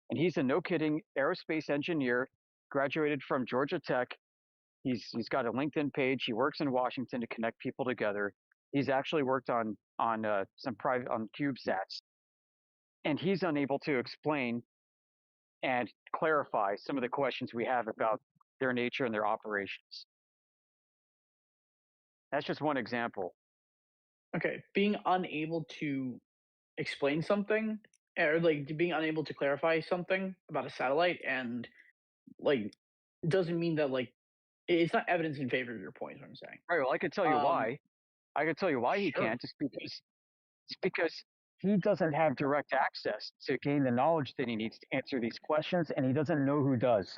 And he's a no kidding aerospace engineer, graduated from Georgia Tech. He's got a LinkedIn page. He works in Washington to connect people together. He's actually worked on some private on CubeSats, and he's unable to explain and clarify some of the questions we have about their nature and their operations. That's just one example. Okay, being unable to explain something, or like being unable to clarify something about a satellite, and like doesn't mean that like it's not evidence in favor of your point. Is what I'm saying. Right. Well, I could tell you why. I could tell you why he can't. It's because he doesn't have direct access to gain the knowledge that he needs to answer these questions, and he doesn't know who does.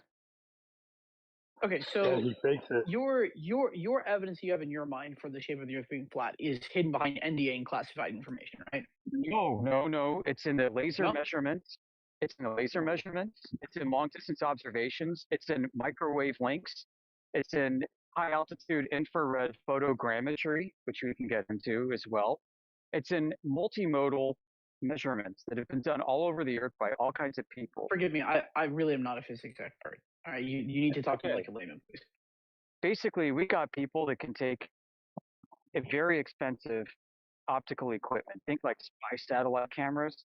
Okay, so he fakes it. your evidence you have in your mind for the shape of the Earth being flat is hidden behind NDA and classified information, right? No. It's in the laser measurements. It's in the laser measurements. It's in long distance observations. It's in microwave links. It's in high altitude infrared photogrammetry, which we can get into as well. It's in multimodal measurements that have been done all over the Earth by all kinds of people. Forgive me, I really am not a physics expert. All right, you need to talk to me like a layman, please. Basically, we got people that can take a very expensive optical equipment, think like spy satellite cameras,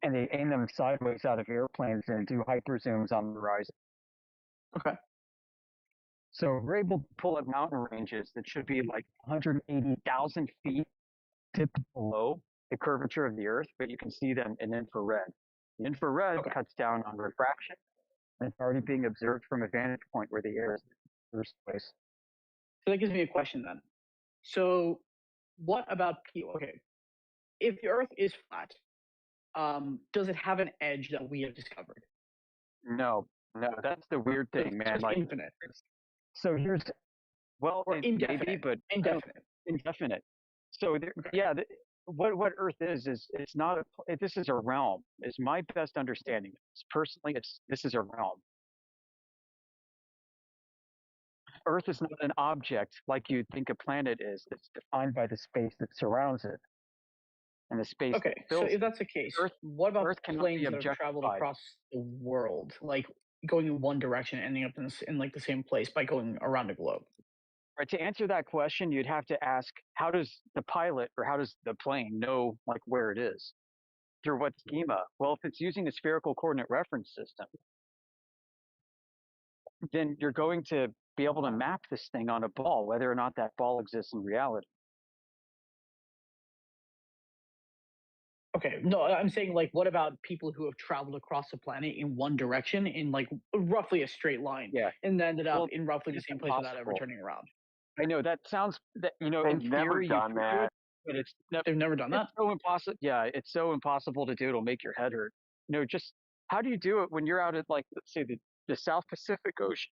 and they aim them sideways out of airplanes and do hyper zooms on the horizon. Okay. So we're able to pull up mountain ranges that should be like 180,000 feet dipped below the curvature of the Earth, but you can see them in infrared. The infrared cuts down on refraction, and it's already being observed from a vantage point where the air is in the first place. So that gives me a question then. So what about okay, if the Earth is flat, does it have an edge that we have discovered? No, that's the weird thing, man. It's like infinite. So here's Or indefinite. maybe, but indefinite. Indefinite. So what Earth is it's not this is a realm. Is my best understanding. Personally, this is a realm. Earth is not an object like you'd think a planet is. That's defined by the space that surrounds it, and the space. Okay, that fills so if that's the case, what about Earth cannot planes be that have traveled objectified. across the world, like going in one direction, ending up in like the same place by going around the globe? Right. To answer that question, you'd have to ask, how does the pilot or how does the plane know like where it is? Through what schema? Well, if it's using a spherical coordinate reference system, then you're going to be able to map this thing on a ball, whether or not that ball exists in reality. Okay, no, I'm saying like, what about people who have traveled across the planet in one direction in like roughly a straight line, and then ended up in roughly the same place without ever turning around? I know that sounds that They've in never theory done you could, that. but it's they've never done that. It's so impossible. Yeah, it's so impossible to do. It'll make your head hurt. Just how do you do it when you're out at like let's say the South Pacific Ocean,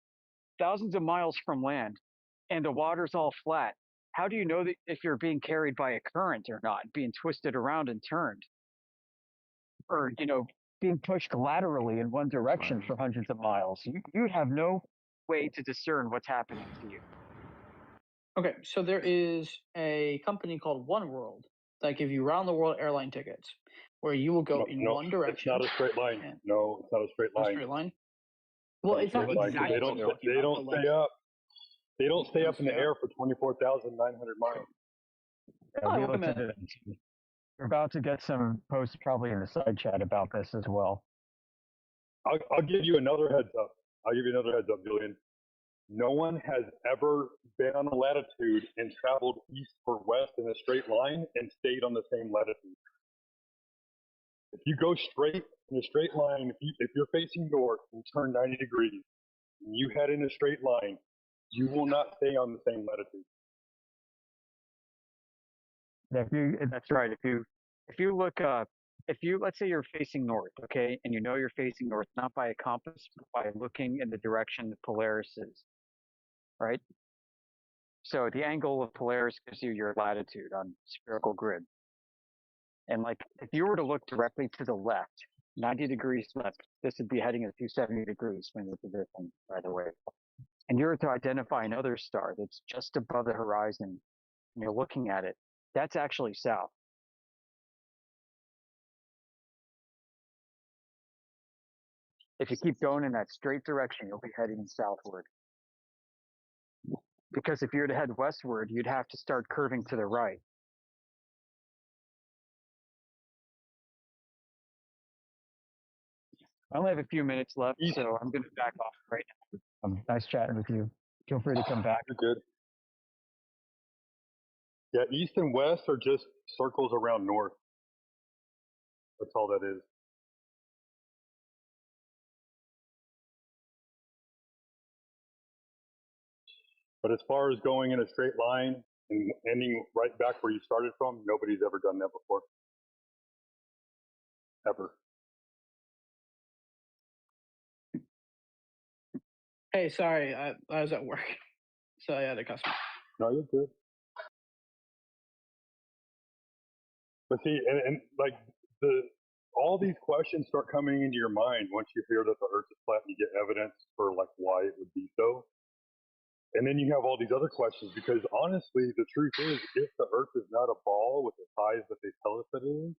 thousands of miles from land, and the water's all flat? How do you know that if you're being carried by a current or not, being twisted around and turned? Or being pushed laterally in one direction for hundreds of miles. You'd have no way to discern what's happening to you. Okay, so there is a company called One World that give you round the world airline tickets, where you will go in one direction. It's not a straight line. No, it's not a straight Not line. a straight line. Well, it's not Like, exactly they don't. what you're talking They about, don't but, like, stay up. They don't stay don't up in the stay up. air for 24,900 miles. Yeah, we looked into that too. We're about to get some posts probably in the side chat about this as well. I'll give you another heads up. Julian. No one has ever been on a latitude and traveled east or west in a straight line and stayed on the same latitude. If you go straight in a straight line, if you're facing north and turn 90 degrees, and you head in a straight line, you will not stay on the same latitude. That's right. If you look let's say you're facing north, okay, and you know you're facing north not by a compass, but by looking in the direction the Polaris is, right? So the angle of Polaris gives you your latitude on spherical grid. And like if you were to look directly to the left, 90 degrees left, this would be heading at 270 degrees from your position, by the way. And you were to identify another star that's just above the horizon, and you're looking at it, that's actually south. If you keep going in that straight direction, you'll be heading southward. Because if you were to head westward, you'd have to start curving to the right. I only have a few minutes left, so I'm going to back off right now. Nice chatting with you. Feel free to come back. You're good. Yeah, east and west are just circles around north. That's all that is. But as far as going in a straight line and ending right back where you started from, nobody's ever done that before. Ever. Hey, sorry, I was at work, so I had a customer. No, you're good. But see, and like all these questions start coming into your mind once you hear that the Earth is flat and you get evidence for like why it would be so. And then you have all these other questions because honestly, the truth is, if the Earth is not a ball with the size that they tell us that it is,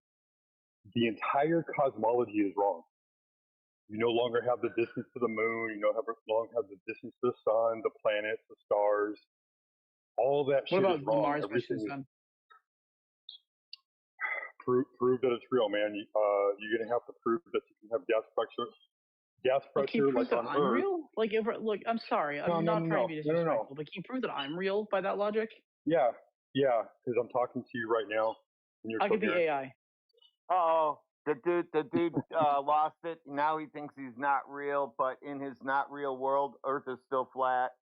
the entire cosmology is wrong. You no longer have the distance to the moon. You no longer have the distance to the sun, the planets, the stars. All that shit is wrong. What about the Mars Everything missions then? Prove that it's real, man. You're gonna have to prove that you can have gas pressure Can you prove like that on I'm Earth. real? Like, look, I'm sorry, I'm not trying to be disrespectful, but can you prove that I'm real by that logic? Yeah, because I'm talking to you right now. And you're I could be AI. Uh-oh. The dude lost it. Now he thinks he's not real, but in his not real world, Earth is still flat.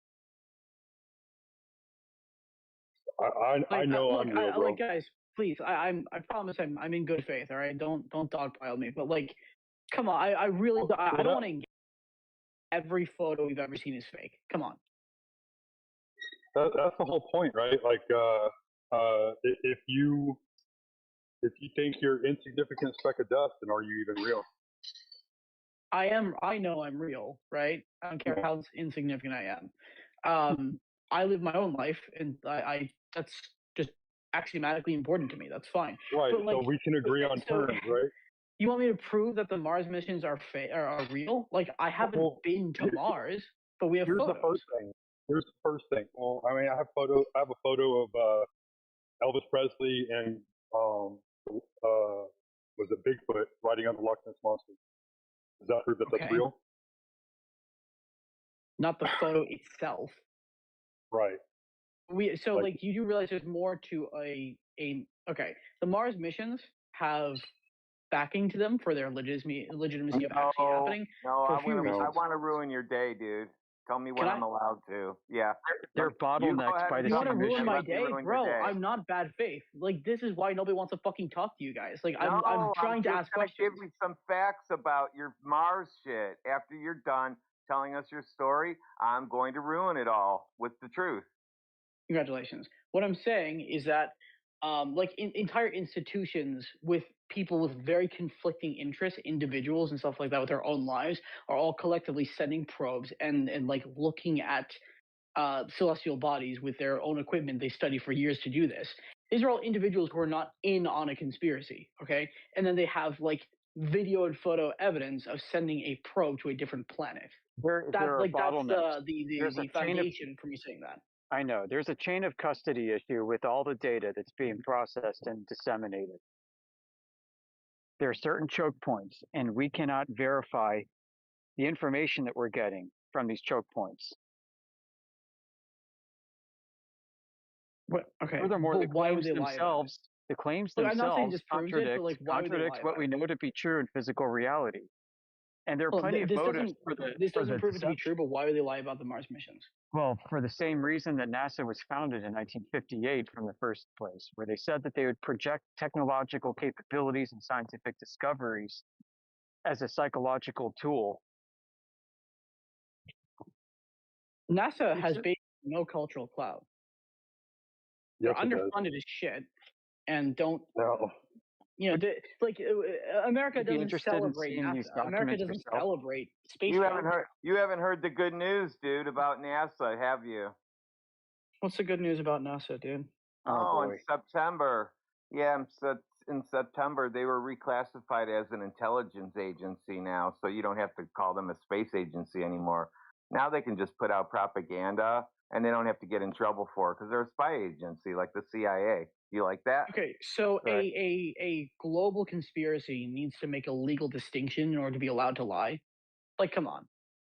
I know look, I'm real, bro. Like, guys, please, I promise I'm in good faith. All right, don't dogpile me. But like, come on, I really I don't want to. Every photo we've ever seen is fake. Come on. That's the whole point, right? Like, if you think you're insignificant speck of dust, then are you even real? I know I'm real, right? I don't care how insignificant I am. I live my own life, and I that's just axiomatically important to me. That's fine. Right. But, like, so we can agree on terms, right? You want me to prove that the Mars missions are are real? Like, I haven't been to Mars, but we have Here's photos. Here's the first thing. Well, I mean, I have a photo of Elvis Presley and was it Bigfoot riding on the Loch Ness Monster. Does that prove that that's real? Not the photo itself. Right. Like, you do realize there's more to a okay. The Mars missions have backing to them for their legitimacy of actually happening. No, I want to ruin your day, dude. Tell me when I'm allowed to. Yeah. They're bottlenecked by the You want to same ruin issue. my day, bro? I'm not bad faith. Like, this is why nobody wants to fucking talk to you guys. Like, I'm trying to ask questions. Give me some facts about your Mars shit. After you're done telling us your story, I'm going to ruin it all with the truth. Congratulations. What I'm saying is that entire institutions with people with very conflicting interests, individuals and stuff like that with their own lives, are all collectively sending probes and like looking at celestial bodies with their own equipment they study for years to do this. These are all individuals who are not in on a conspiracy, okay? And then they have like video and photo evidence of sending a probe to a different planet. There are bottlenecks. That's There's the a chain of, foundation for me saying that. I know. There's a chain of custody issue with all the data that's being processed and disseminated. There are certain choke points, and we cannot verify the information that we're getting from these choke points. Okay. Furthermore, the why would claims they lie about themselves, the claims Look, I'm not saying themselves disproves it, but like, why would they contradicts lie what about we know to be true in physical reality. And there are Well, plenty of this motives doesn't for the this for doesn't the prove it to be deception. true, but why would they lie about the Mars missions? Well, for the same reason that NASA was founded in 1958 from the first place, where they said that they would project technological capabilities and scientific discoveries as a psychological tool. NASA has basically no cultural clout. They're Yes, it does. underfunded as shit, and don't. No. You know, America You'd be doesn't interested in celebrate seeing these NASA. America documents doesn't yourself? celebrate space You travel. haven't heard the good news, dude, about NASA, have you? What's the good news about NASA, dude? Oh, in September. Yeah, in September they were reclassified as an intelligence agency now, so you don't have to call them a space agency anymore. Now they can just put out propaganda, and they don't have to get in trouble for it because they're a spy agency like the CIA. You like that? Okay, so a global conspiracy needs to make a legal distinction in order to be allowed to lie. Like, come on.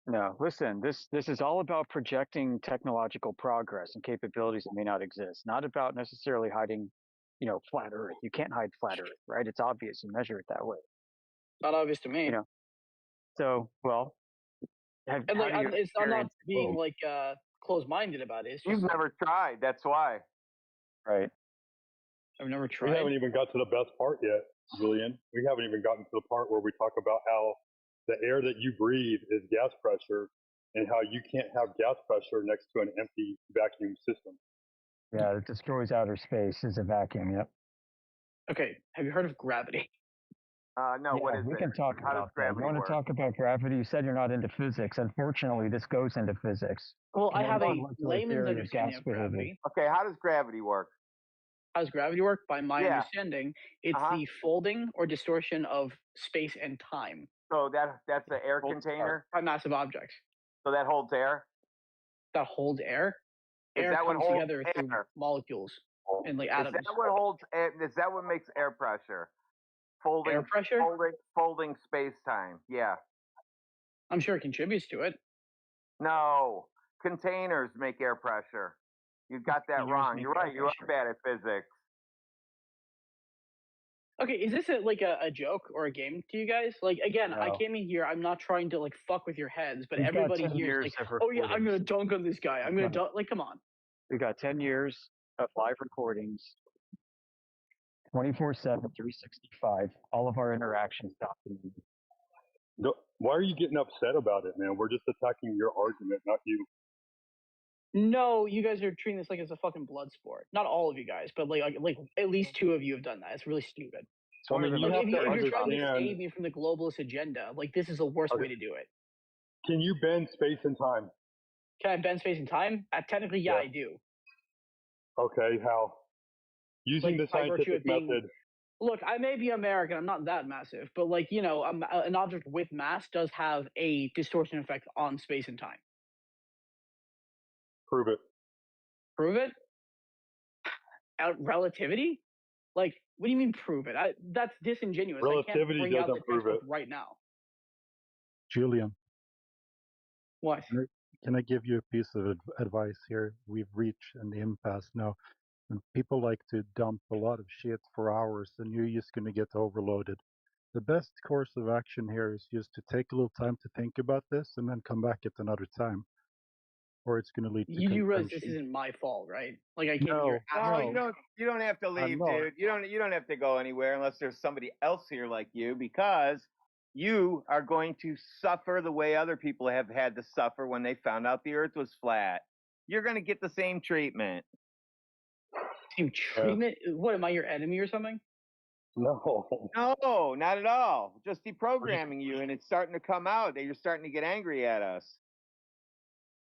No, listen, this is all about projecting technological progress and capabilities that may not exist, not about necessarily hiding, flat Earth. You can't hide flat Earth, right? It's obvious. You measure it that way. Not obvious to me. So, well, I'm not being like closed-minded about it. It's You've just, never tried. That's why. Right. I've never We tried. haven't even got to the best part yet, Julian. We haven't even gotten to the part where we talk about how the air that you breathe is gas pressure and how you can't have gas pressure next to an empty vacuum system. Yeah, it destroys outer space as a vacuum. Yep. Okay, have you heard of gravity? No, what is we it? can talk How does about that. You gravity want work? to talk about gravity? You said you're not into physics. Unfortunately, this goes into physics. Well, I have a Molecular layman's theory of understanding gas of gravity. Okay, how does gravity work? How does gravity work? By my Yeah. understanding, it's the folding or distortion of space and time So that's an air container. by massive objects. So that holds air. That holds air. Is Air that what comes holds together through air? molecules and like Is atoms. that what holds? Is that what makes air pressure? Folding Air pressure? Folding space time. Yeah. I'm sure it contributes to it. No, containers make air pressure. You got that Containers wrong. make You're air right. You are pressure. bad at physics. Okay, is this a joke or a game to you guys? Like, again, I No. came in here. I'm not trying to like fuck with your heads, but We've got everybody 10 here is years like, of oh yeah, I'm recordings. gonna dunk on this guy. I'm gonna Right. dunk. Like, come on. We got 10 years of live recordings, 24/7, 365. All of our interactions documented. Why are you getting upset about it, man? We're just attacking your argument, not you. No, you guys are treating this like it's a fucking blood sport. Not all of you guys, but like at least two of you have done that. It's really stupid. I mean, you have If to you're trying to understand. save me from the globalist agenda, like this is the worst way to do it. Can you bend space and time? Can I bend space and time? Technically, yeah, I do. Okay, how? Using the by virtue of scientific method. Look, I may be American. I'm not that massive, but like an object with mass does have a distortion effect on space and time. Prove it. Prove it? Relativity? Like, what do you mean prove it? That's disingenuous. Relativity I can't bring out the doesn't prove textbook it. right now. Julian, What? can I give you a piece of advice here? We've reached an impasse now. And people like to dump a lot of shit for hours, and you're just going to get overloaded. The best course of action here is just to take a little time to think about this and then come back at another time, or it's going to lead to You do realize contention. this isn't my fault, right? Like I came No, here. No, you don't have to leave, not. dude. You don't have to go anywhere unless there's somebody else here like you, because you are going to suffer the way other people have had to suffer when they found out the Earth was flat. You're going to get the same treatment. Extreme treatment? What, am I your enemy or something? No. No, not at all. Just deprogramming you, and it's starting to come out. You're starting to get angry at us.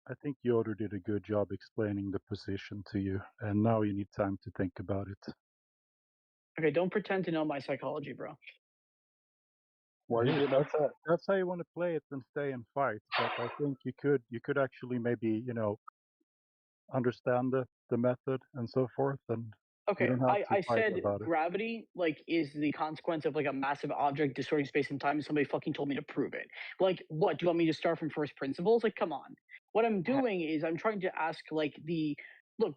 I think Yoder did a good job explaining the position to you, and now you need time to think about it. Okay, don't pretend to know my psychology, bro. Why are you getting upset? That's how you want to play it and stay and fight. But I think you could actually maybe, understand the method and so forth, and you Okay, don't have to I fight said about it. gravity is the consequence of a massive object distorting space and time, and somebody fucking told me to prove it. What, do you want me to start from first principles? Come on. What I'm doing is I'm trying to ask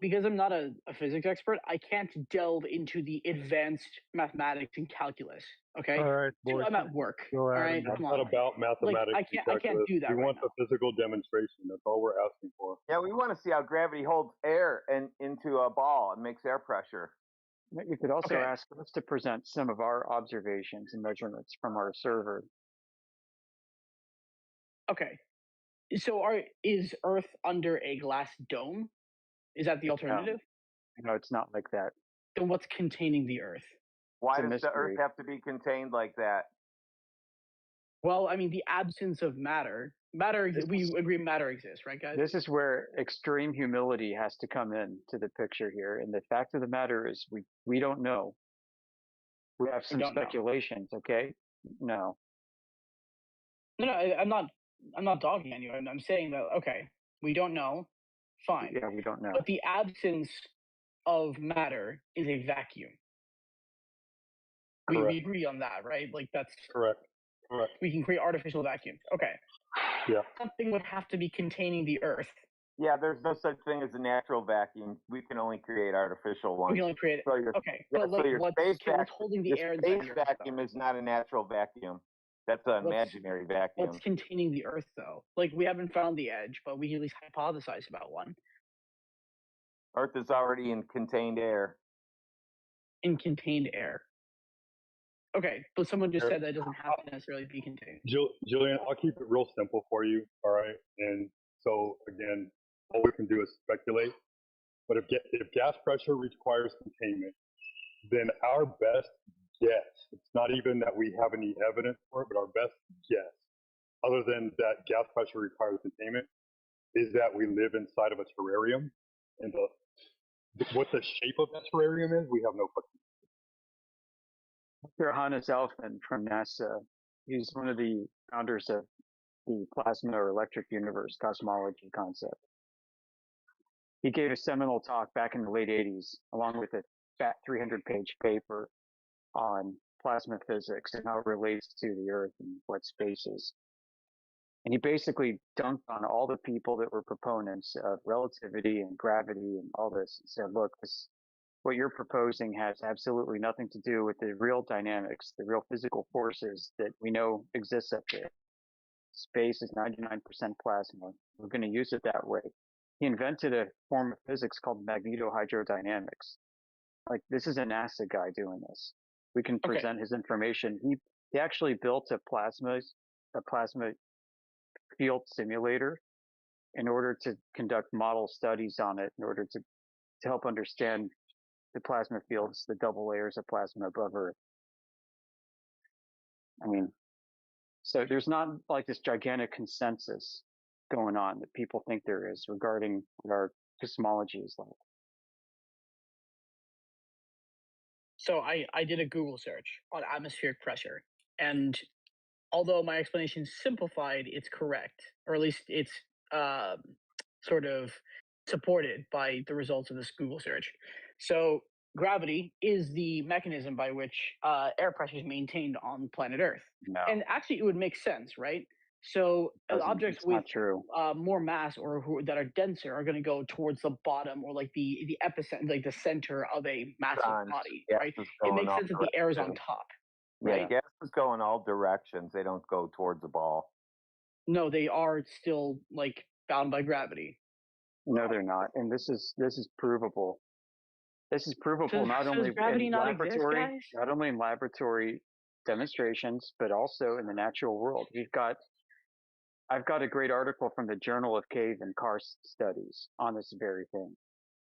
because I'm not a physics expert, I can't delve into the advanced mathematics and calculus. Okay? All right, Two, boys. I'm at work. Go All ahead right, and It's come not on. about mathematics I and can't calculus. do that We right want now. the physical demonstration. That's all we're asking for. Yeah, we want to see how gravity holds air into a ball and makes air pressure. You could also Okay. ask us to present some of our observations and measurements from our server. Okay. So is Earth under a glass dome? Is that the alternative? No, it's not like that. Then what's containing the Earth? Why It's a does the Earth mystery. have to be contained like that? Well, I mean, the absence of matter. We agree matter exists, right, guys? This is where extreme humility has to come in to the picture here. And the fact of the matter is we don't know. We have some don't know. speculations, okay? No. No, I'm not dogging on you. I'm saying that, okay, we don't know. Fine. Yeah, we don't know. But the absence of matter is a vacuum. We agree on that, right? That's correct. We can create artificial vacuums. Okay. Yeah. Something would have to be containing the Earth. Yeah, there's no such thing as a natural vacuum. We can only create artificial ones. We can only create. Okay, yeah, but so your what's holding the air inside space the Earth, vacuum is not a natural vacuum. That's an imaginary vacuum. What's containing the Earth, though? We haven't found the edge, but we can at least hypothesize about one. Earth is already in contained air. In contained air. Okay, but someone just said that doesn't have to necessarily be contained. Julian, I'll keep it real simple for you, all right? And so, again, all we can do is speculate. But if gas pressure requires containment, then our best guess, it's not even that we have any evidence for it, but our best guess, other than that gas pressure requires containment, is that we live inside of a terrarium. And what the shape of that terrarium is, we have no fucking. Dr. Hannes Elfman from NASA, he's one of the founders of the plasma or electric universe cosmology concept. He gave a seminal talk back in the late 80s, along with a fat 300-page paper on plasma physics and how it relates to the Earth and what space is. And he basically dunked on all the people that were proponents of relativity and gravity and all this, and said, look, what you're proposing has absolutely nothing to do with the real dynamics, the real physical forces that we know exist up there. Space is 99% plasma. We're going to use it that way. He invented a form of physics called magnetohydrodynamics. This is a NASA guy doing this. We can present his information. He actually built a plasma field simulator in order to conduct model studies on it, in order to help understand the plasma fields, the double layers of plasma above Earth. I mean, so there's not this gigantic consensus going on that people think there is regarding what our cosmology is like. So I did a Google search on atmospheric pressure, and although my explanation is simplified, it's correct, or at least it's sort of supported by the results of this Google search. So gravity is the mechanism by which air pressure is maintained on planet Earth. No. And actually, it would make sense, right? So objects with more mass or that are denser are going to go towards the bottom or the epicenter, the center of a massive body, right? It makes sense that the air is on top. Right. Yeah, gases go in all directions. They don't go towards the ball. No, they are still bound by gravity. No, they're not. And this is provable. This is provable not only in laboratory, not only in laboratory demonstrations, but also in the natural world. I've got a great article from the Journal of Cave and Karst Studies on this very thing.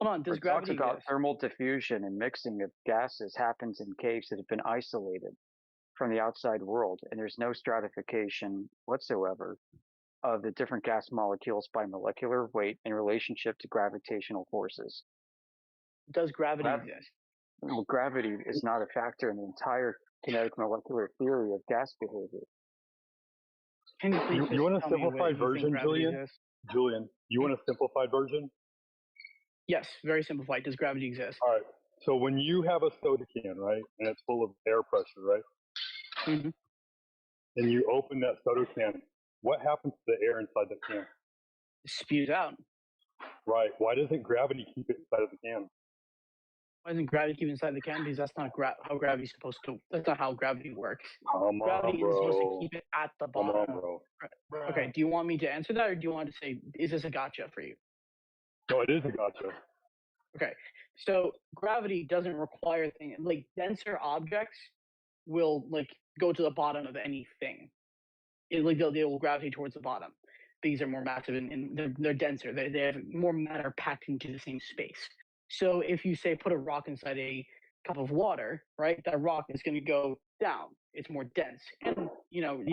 Hold on, does It talks gravity about exist? thermal diffusion and mixing of gases happens in caves that have been isolated from the outside world, and there's no stratification whatsoever of the different gas molecules by molecular weight in relationship to gravitational forces. Does gravity exist? Well, gravity is not a factor in the entire kinetic molecular theory of gas behavior. Can you please You just want a tell me what simplified you think version, gravity Julian? exists? Julian, you want a simplified version? Yes, very simplified. Does gravity exist? All right. So when you have a soda can, right, and it's full of air pressure, right, Mm-hmm. and you open that soda can, what happens to the air inside the can? It spews out. Right. Why doesn't gravity keep it inside of the can? Why doesn't gravity keep it inside the can? Because that's not how gravity's supposed to. That's not how gravity works. Come Gravity on, is supposed to bro. keep it at the Come bottom. on, bro. Okay. Do you want me to answer that, or do you want to say, is this a gotcha for you? No, it is a gotcha. Okay. So gravity doesn't require things like denser objects will like go to the bottom of anything. They will gravitate towards the bottom. These are more massive and they're denser. They have more matter packed into the same space. So if you say put a rock inside a cup of water, right, that rock is going to go down. It's more dense, and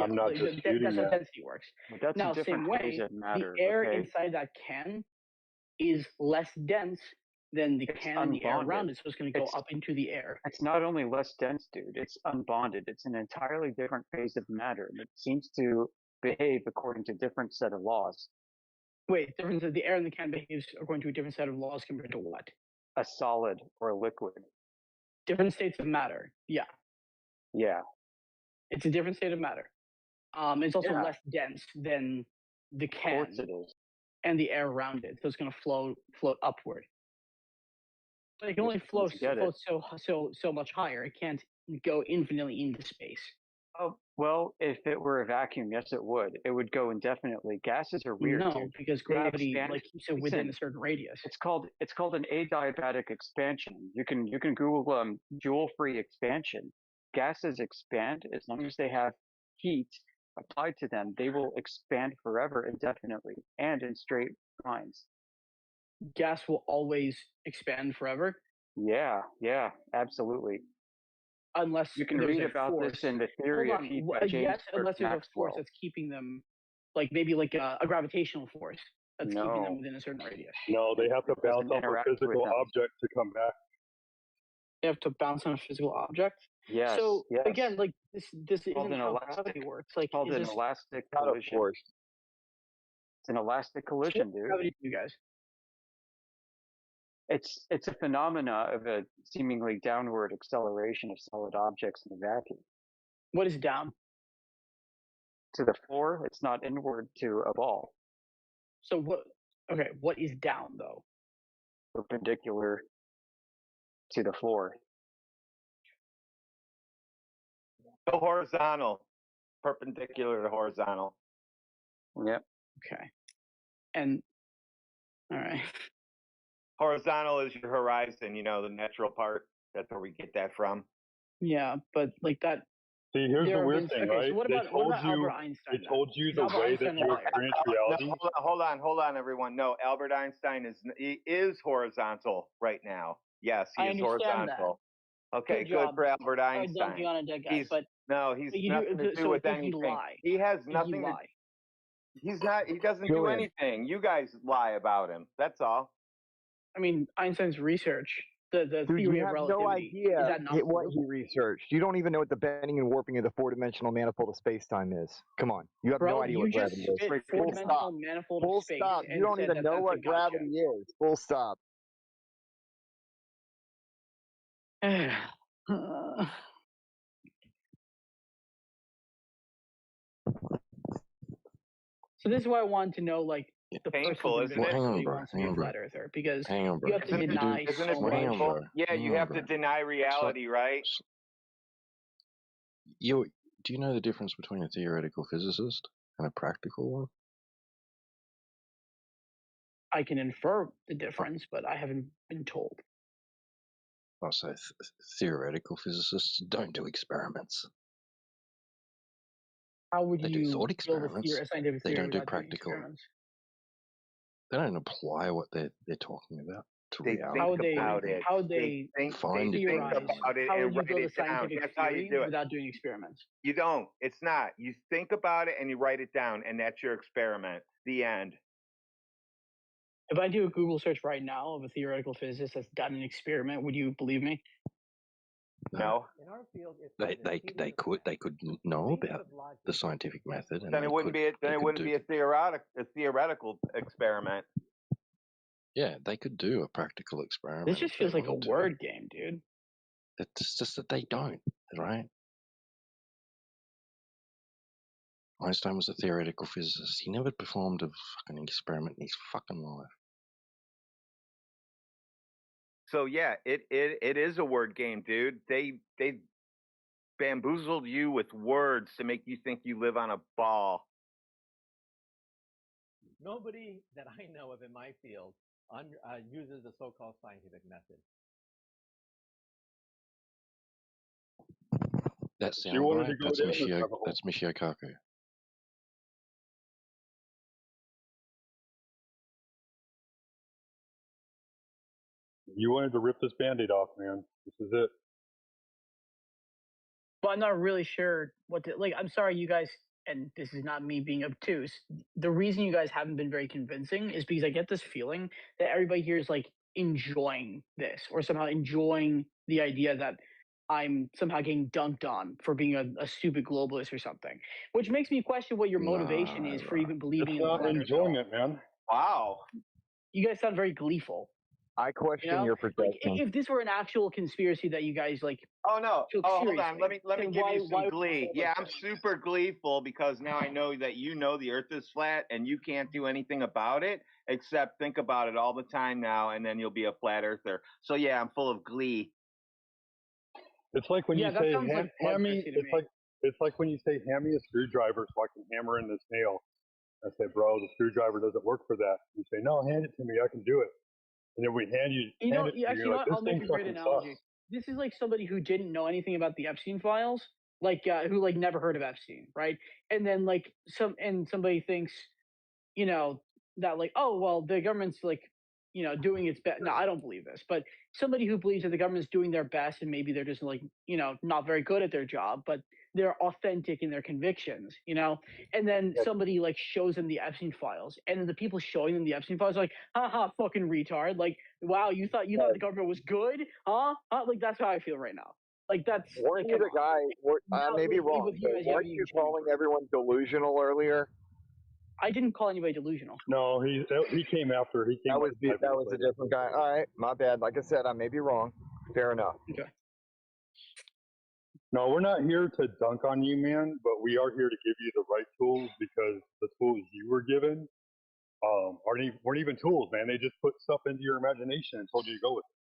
I'm not disputing that's how that. density works. But that's Now, a different same phase way, of matter. the air okay? inside that can is less dense than the It's can and the air unbonded. around it, so it's going to go up into the air. It's not only less dense, dude. It's unbonded. It's an entirely different phase of matter, and it seems to behave according to different set of laws. Wait, difference of the air and the can behaves according to a different set of laws compared to what? A solid or a liquid. Different states of matter. Yeah, Yeah. it's a different state of matter. It's also Yeah. less dense than the Of course can it is. and the air around it, so it's going to float upward. But it can You're only supposed to get it. float so much higher. It can't go infinitely into space. Oh, well, if it were a vacuum, yes, it would. It would go indefinitely. Gases are weird, No, dude. because They gravity expand- keeps it within a certain radius. It's called an adiabatic expansion. You can Google Joule-free expansion. Gases expand as long as they have heat applied to them. They will expand forever, indefinitely, and in straight lines. Gas will always expand forever. Yeah, absolutely. Unless you can there's read a about force. this in the theory Hold of on. heat by James Yes, Clerk unless there's a Maxwell. force that's keeping them, like maybe like a gravitational force that's keeping them No. within a certain radius. No, they have to It doesn't bounce off a interact with physical them. object to come back. They have to bounce on a physical object. Yes. So yes. again, like this called isn't an how elastic- gravity works. Like, called is an this elastic Not a collision. force. It's an elastic so collision, what's dude. gravity do, you guys? It's a phenomena of a seemingly downward acceleration of solid objects in a vacuum. What is down? To the floor, it's not inward to a ball. So what? Okay, what is down though? Perpendicular to the floor. Go horizontal, perpendicular to horizontal. Yep. Okay. And all right. Horizontal is your horizon, the natural part. That's where we get that from. Yeah, but like that. See, here's there the have weird been- thing, okay, right? So what They about told you, Albert Einstein? they told you Is the Albert way Einstein that you a liar? experience No, reality. hold on, everyone. No, Albert Einstein is horizontal right now. Yes, he I is understand horizontal. Okay, Good good job. for Albert Sorry, Einstein. dumping on a dead guy, He's but he's you nothing to do so with did anything. he lie? He has Did nothing he to. lie? He's not. He doesn't do Julian. anything. You guys lie about him. That's all. I mean, Einstein's research, the Dude, theory you of have relativity, no is idea that not what true? he researched. You don't even know what the bending and warping of the four-dimensional manifold of space-time is. Come on, you have Bro, no idea you what just gravity is. spit Full four-dimensional stop. manifold Full of space stop. and You don't said even that know that's a what gotcha. gravity is. Full stop. So this is why I wanted to know, like, the Painful, personal isn't conviction it? that he wants to be a flat earther, because Hang on, bro. you have to deny Isn't so it much. painful? Yeah, you have to deny reality, right? Do you know the difference between a theoretical physicist and a practical one? I can infer the difference, but I haven't been told. Also, theoretical physicists don't do experiments. How would They do you thought build a experiments. scientific They theory don't do without doing practical. experiments? They don't apply what they're talking about. to They reality. How would think they? about it. How would they think Find it. theorize? about it How and would you write build a it down. scientific That's how you theory do it. without doing experiments? You don't. It's not. You think about it and you write it down, and that's your experiment. The end. If I do a Google search right now of a theoretical physicist that's done an experiment, would you believe me? No. In our field, it's They could know about the scientific method, and Then it wouldn't be. Then it wouldn't be a theoretical experiment. Yeah, they could do a practical experiment. This just if they feels like a wanted to. word game, dude. It's just that they don't, right? Einstein was a theoretical physicist. He never performed a fucking experiment in his fucking life. So yeah, it is a word game, dude. They bamboozled you with words to make you think you live on a ball. Nobody that I know of in my field uses the so-called scientific method. That sound You wanted right? to go That's down this Michio. rabbit hole. That's Michio Kaku. You wanted to rip this Band-Aid off, man. This is it. But I'm not really sure what to like. I'm sorry, you guys, and this is not me being obtuse. The reason you guys haven't been very convincing is because I get this feeling that everybody here is like enjoying this or somehow enjoying the idea that I'm somehow getting dunked on for being a stupid globalist or something, which makes me question what your motivation is for even believing It's in the not flat Earth at all. enjoyment, man. Wow. You guys sound very gleeful. I question You know? your Like projection. if this were an actual conspiracy that you guys like Oh no. took Oh, hold seriously, on. Let me then give you some why glee. Yeah, I'm super gleeful because now I know that you know the Earth is flat and you can't do anything about it except think about it all the time now, and then you'll be a flat earther. So yeah, I'm full of glee. It's like when Yeah, you that say sounds like hand me. bloodthirsty to me. It's like when you say hand me a screwdriver so I can hammer in this nail. I say, bro, the screwdriver doesn't work for that. You say, no, hand it to me. I can do it. And then we hand it to you. Actually, You're like, this I'll make thing a great fucking analogy. sucks. This is like somebody who didn't know anything about the Epstein files, like who like never heard of Epstein, right? And then like somebody thinks, you know, that like, oh well, the government's like, you know, doing its best. No, I don't believe this, but somebody who believes that the government's doing their best and maybe they're just like, you know, not very good at their job, but they're authentic in their convictions, you know. And then somebody like shows them the Epstein files, and then the people showing them the Epstein files are like, haha, fucking retard. Like, wow, you thought the government was good, huh? Like that's how I feel right now. Like that's Weren't like, you come the on. guy? I may be wrong, with you but guys, you weren't haven't you even calling everyone delusional earlier? I didn't call anybody delusional. No, he came after. He came. That was a different guy. All right, my bad. Like I said, I may be wrong. Fair enough. Okay. No, we're not here to dunk on you, man, but we are here to give you the right tools because the tools you were given weren't even tools, man. They just put stuff into your imagination and told you to go with it.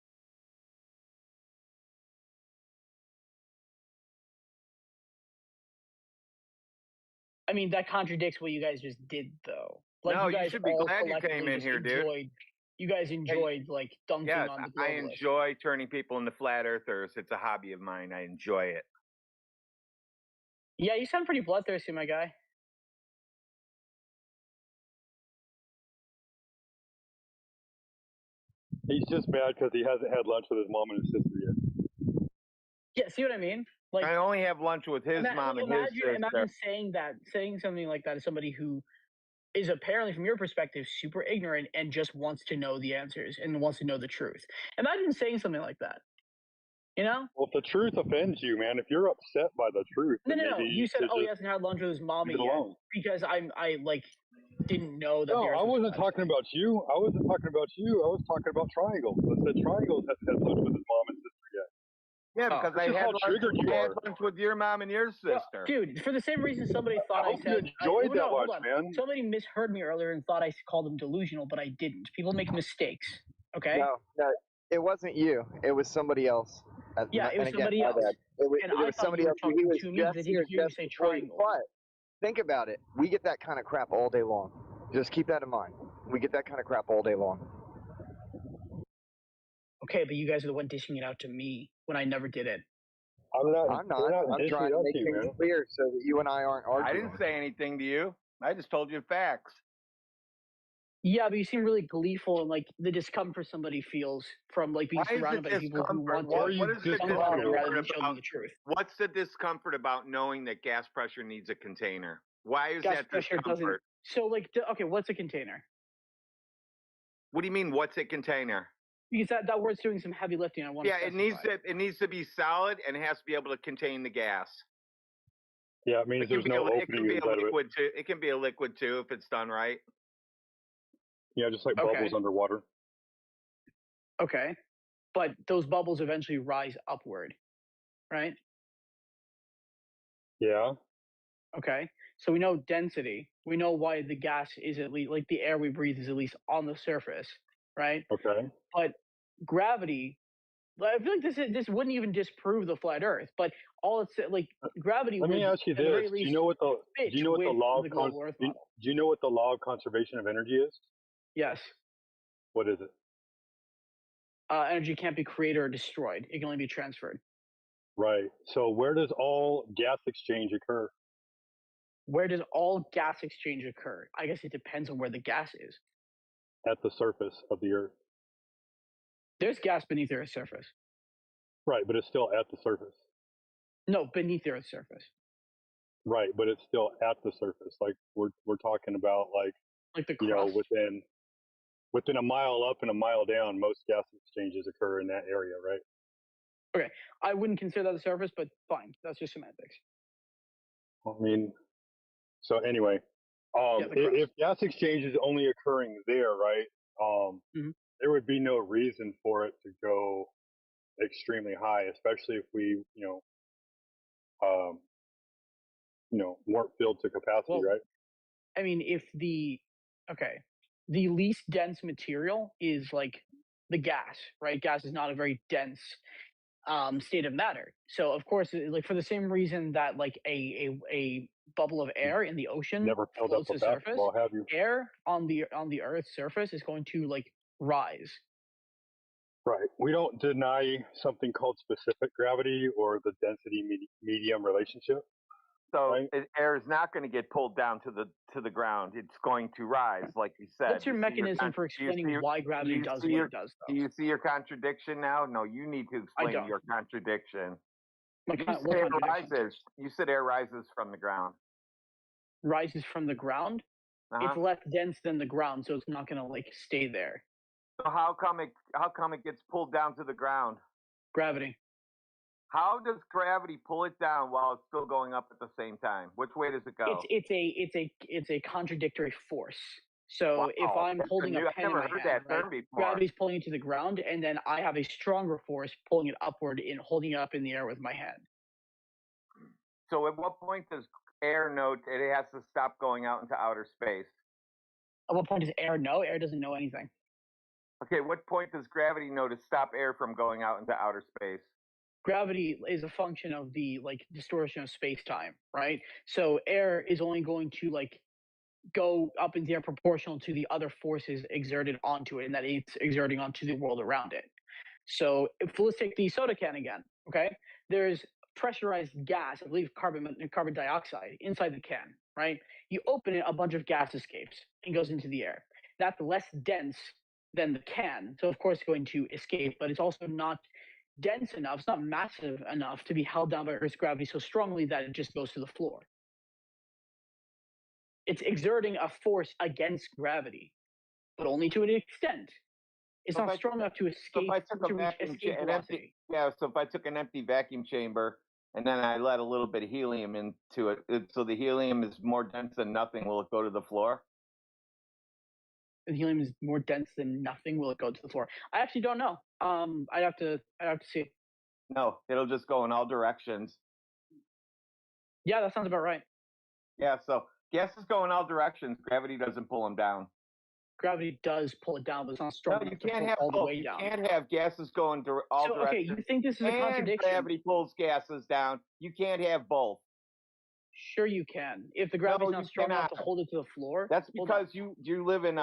I mean, that contradicts what you guys just did, though. Like, No, you guys you should be all glad you came collectively in just here, dude. enjoyed. You guys enjoyed like dunking Yes, on the I globalists. enjoy turning people into flat earthers. It's a hobby of mine. I enjoy it. Yeah, you sound pretty bloodthirsty, my guy. He's just mad because he hasn't had lunch with his mom and his sister yet. Yeah, see what I mean? Like, I only have lunch with his mom and his sister. Imagine saying something like that to somebody who is apparently, from your perspective, super ignorant and just wants to know the answers and wants to know the truth. Imagine saying something like that. You know? Well, if the truth offends you, man, if you're upset by the truth, No. maybe You said, should oh, he just hasn't had lunch with his mommy leave it yet alone. because I like didn't know that. No, I wasn't talking about you. I wasn't talking about you. I was talking about Triangles. I said Triangles hasn't had lunch with his mom and sister yet. Yeah, because This is how triggered you I had are. lunch with your mom and your sister. Dude, for the same reason somebody thought I I hope said. you enjoyed that hold much, on. man. Somebody misheard me earlier and thought I called him delusional, but I didn't. People make mistakes. Okay. No, it wasn't you. It was somebody else. Yeah, it was and again, somebody my else. bad. It And was I thought somebody you were else. talking He was to me because I just didn't here hear you just say before you. triangle. But think about it. We get that kind of crap all day long. Just keep that in mind. We get that kind of crap all day long. Okay, but you guys are the one dishing it out to me when I never did it. I'm not. I'm trying to make things clear so that you and I aren't arguing. I didn't say anything to you. I just told you facts. Yeah, but you seem really gleeful and like the discomfort somebody feels from like being Why is surrounded it by people who discomfort? want to What is the dunk on you rather discomfort than showing about? the truth. What's the discomfort about knowing that gas pressure needs a container? Why is Gas that pressure doesn't. discomfort? So like, okay, what's a container? What do you mean? What's a container? Because that word's doing some heavy lifting. I want Yeah, to it needs to be solid and it has to be able to contain the gas. Yeah, it means there's no opening inside of it. Liquid too. It can be a liquid too if it's done right. Yeah, just like bubbles underwater. Okay, but those bubbles eventually rise upward, right? Yeah. Okay, so we know density. We know why the gas is at least like the air we breathe is at least on the surface, right? Okay. But gravity, I feel like this wouldn't even disprove the flat Earth, but all it's like gravity. Let me would, ask you at the very this: Do least, you know what the fit do you know what the with law of the global Earth do model? you know what the law of conservation of energy is? Yes. What is it? Energy can't be created or destroyed; it can only be transferred. Right. So where does all gas exchange occur? Where does all gas exchange occur? I guess it depends on where the gas is. At the surface of the Earth. There's gas beneath the Earth's surface. Right, but it's still at the surface. No, beneath the Earth's surface. Right, but it's still at the surface. Like we're talking about like the you know crust. within a mile up and a mile down, most gas exchanges occur in that area, right? Okay, I wouldn't consider that the surface, but fine, that's just semantics. I mean, so anyway, if gas exchange is only occurring there, right? There would be no reason for it to go extremely high, especially if we, weren't filled to capacity, right? I mean, if the least dense material is like the gas, right? Gas is not a very dense state of matter. So of course, like for the same reason that like a bubble of air in the ocean Never filled up floats a to the surface, basketball, have you? air on the Earth's surface is going to like rise. Right. We don't deny something called specific gravity or the density medium relationship. So air is not going to get pulled down to the ground. It's going to rise, like you said. What's your mechanism for explaining why gravity does what it does? Do you see your contradiction now? No, you need to explain your contradiction. You said air rises from the ground. Rises from the ground? It's less dense than the ground, so it's not going to like stay there. So how come it gets pulled down to the ground? Gravity. How does gravity pull it down while it's still going up at the same time? Which way does it go? It's a contradictory force. So if I'm holding a pen in my hand, gravity's pulling it to the ground, and then I have a stronger force pulling it upward in holding it up in the air with my hand. So at what point does air know it has to stop going out into outer space? At what point does air know? Air doesn't know anything. Okay, what point does gravity know to stop air from going out into outer space? Gravity is a function of the like distortion of space-time, right? So air is only going to like go up in the air proportional to the other forces exerted onto it, and that it's exerting onto the world around it. So let's take the soda can again, okay? There's pressurized gas, I believe carbon dioxide, inside the can, right? You open it, a bunch of gas escapes and goes into the air. That's less dense than the can, so of course it's going to escape, but it's also not dense enough, it's not massive enough to be held down by Earth's gravity so strongly that it just goes to the floor. It's exerting a force against gravity, but only to an extent. It's not strong enough to escape. So if I took an empty vacuum chamber and then I let a little bit of helium into it, so the helium is more dense than nothing, will it go to the floor? The helium is more dense than nothing, will it go to the floor? I actually don't know. I'd have to see. No, it'll just go in all directions. Yeah, that sounds about right. Yeah, so gases go in all directions. Gravity doesn't pull them down. Gravity does pull it down, but it's not strong enough to pull all the way down. You can't have gases going all directions. Okay, you think this is a contradiction? Gravity pulls gases down. You can't have both. Sure you can. If the gravity's not strong enough to hold it to the floor. That's because you live in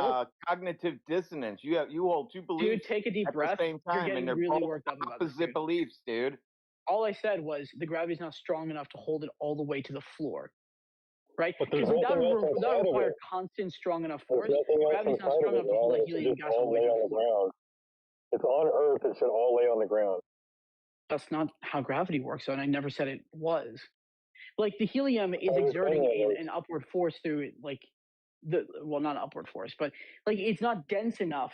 cognitive dissonance. You hold two beliefs. Dude, take a deep breath. At the same time, You're getting and they're really both worked up about opposite this, dude. beliefs, dude. All I said was the gravity's not strong enough to hold it all the way to the floor. right? But there's Because that nothing else would inside of require it. constant, strong enough There's force. nothing else Gravity's not inside strong of it, enough to pull man. that It should helium just gas all all the way lay to on the the floor. ground. It's on Earth. It should all lay on the ground. That's not how gravity works, though, and I never said it was. Like the helium is I understand exerting that, an upward force through like not upward force, but like it's not dense enough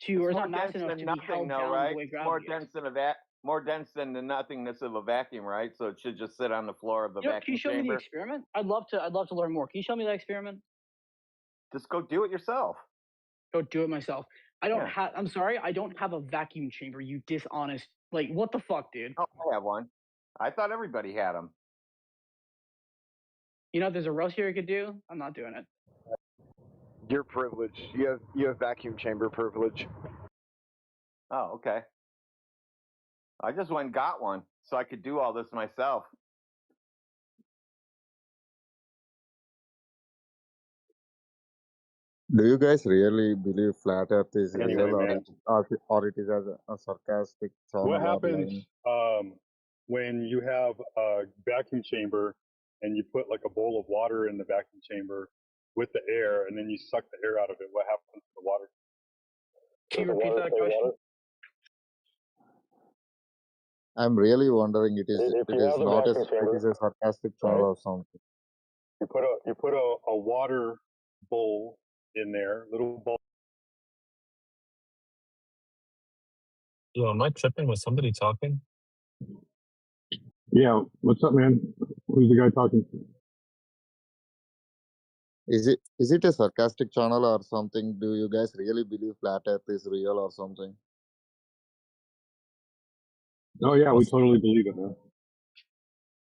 to, It's or it's more not mass dense enough than to be nothing, held though, down the right? way It's more gravity is. dense than more dense than the nothingness of a vacuum, right? So it should just sit on the floor of the You know, can vacuum you show me the chamber. experiment? I'd love to learn more. Can you show me that experiment? Just go do it yourself. Go do it myself. I don't Yeah. have. I'm sorry, I don't have a vacuum chamber. You dishonest. Like what the fuck, dude? Oh, I have one. I thought everybody had them. You know, there's a roast here you could do. I'm not doing it. You're privileged. You have vacuum chamber privilege. Oh, okay. I just went and got one so I could do all this myself. Do you guys really believe flat Earth is Anyway, real, man, or it is a sarcastic what channel or happens lying? when you have a vacuum chamber and you put like a bowl of water in the vacuum chamber with the air, and then you suck the air out of it? What happens to the water? Can Does you the repeat water that stay question? water? I'm really wondering If you it is have the not vacuum it chamber, is a sarcastic channel right? or something. You put a water bowl in there, little bowl. Yo, am I tripping? Was somebody talking? Yeah, what's up, man? Who's the guy talking? Is it a sarcastic channel or something? Do you guys really believe flat Earth is real or something? Oh yeah, we totally believe it, man.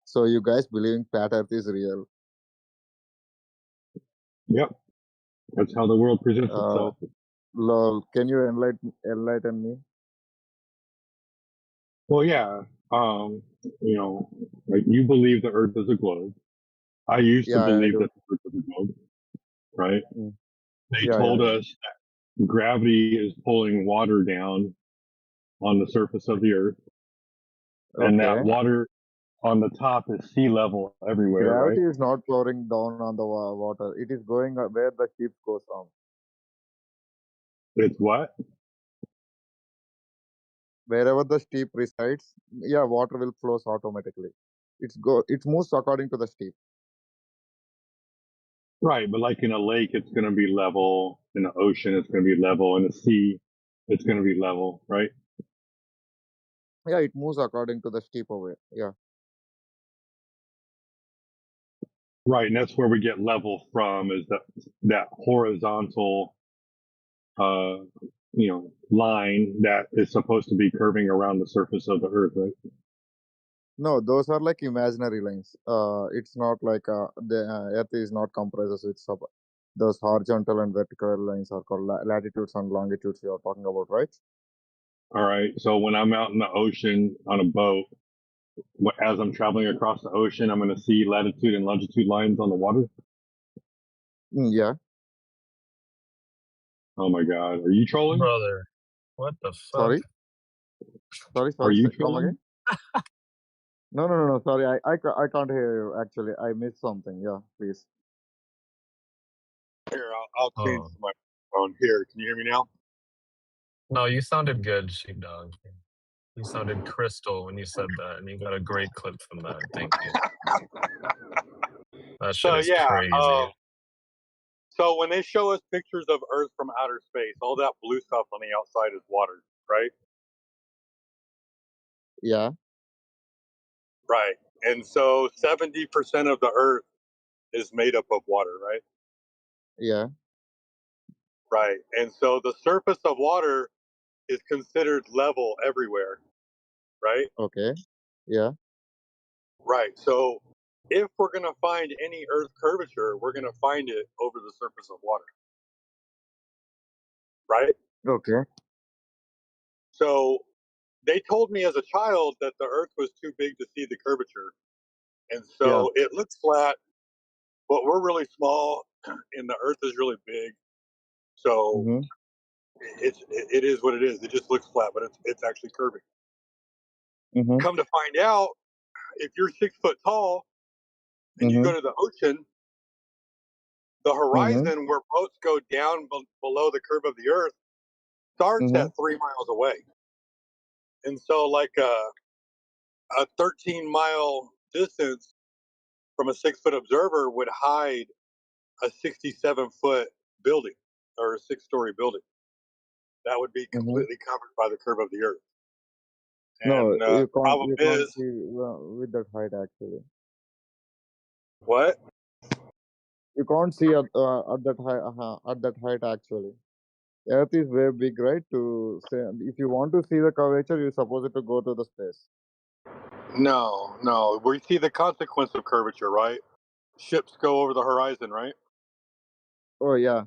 So you guys believing flat Earth is real? Yep, that's how the world presents Uh, itself. lol. Can you enlighten me? Well, yeah, you know, like you believe the Earth is a globe. I used to Yeah, I believe do. that the Earth is a globe, right? Mm. They Yeah, told yeah. us that gravity is pulling water down on the surface of the Earth, and that Okay. water on the top is sea level everywhere, right? Gravity is not pouring down on the water. It is going where the ship goes on. It's what? Wherever the steep resides, yeah, water will flows automatically. It moves according to the steep. Right, but like in a lake, it's going to be level. In the ocean, it's going to be level. In the sea, it's going to be level, right? Yeah, it moves according to the steep of it. Yeah. Right, and that's where we get level from, is that horizontal, line that is supposed to be curving around the surface of the Earth, right? No, those are like imaginary lines. It's not like the Earth is not compressed. It's those horizontal and vertical lines are called latitudes and longitudes you are talking about, right? All right. So when I'm out in the ocean on a boat, as I'm traveling across the ocean, I'm going to see latitude and longitude lines on the water. Yeah. Oh my God, are you trolling? Brother, what the fuck? Sorry. Are Sorry. you Come trolling? again. No. Sorry, I can't hear you. Actually, I missed something. Yeah, please. Here, I'll change Oh. my phone. Here, can you hear me now? No, you sounded good, Sheepdog. You sounded crystal when you said that, and you got a great clip from that. Thank you. That shit So is yeah, crazy. so when they show us pictures of Earth from outer space, all that blue stuff on the outside is water, right? Yeah. Right. And so 70% of the Earth is made up of water, right? Yeah. Right. And so the surface of water is considered level everywhere, right? Okay. Yeah. Right. So if we're going to find any Earth curvature, we're going to find it over the surface of water, right? Okay. So they told me as a child that the Earth was too big to see the curvature. And so it looks flat, but we're really small and the Earth is really big. So Mm-hmm. it is what it is. It just looks flat, but it's actually curving. Mm-hmm. Come to find out, if you're 6 foot tall and you Mm-hmm. go to the ocean, the Mm-hmm. horizon where boats go down below the curve of the Earth starts Mm-hmm. at 3 miles away. And so, like a 13-mile distance from a 6-foot observer would hide a 67-foot building or a 6-story building. That would be Mm-hmm. completely covered by the curve of the Earth. No, And the problem you can't is, see with that height actually. what? You can't see at that height actually. Earth is way big, right? To say, if you want to see the curvature, you're supposed to go to the space. No. We see the consequence of curvature, right? Ships go over the horizon, right? Oh yeah.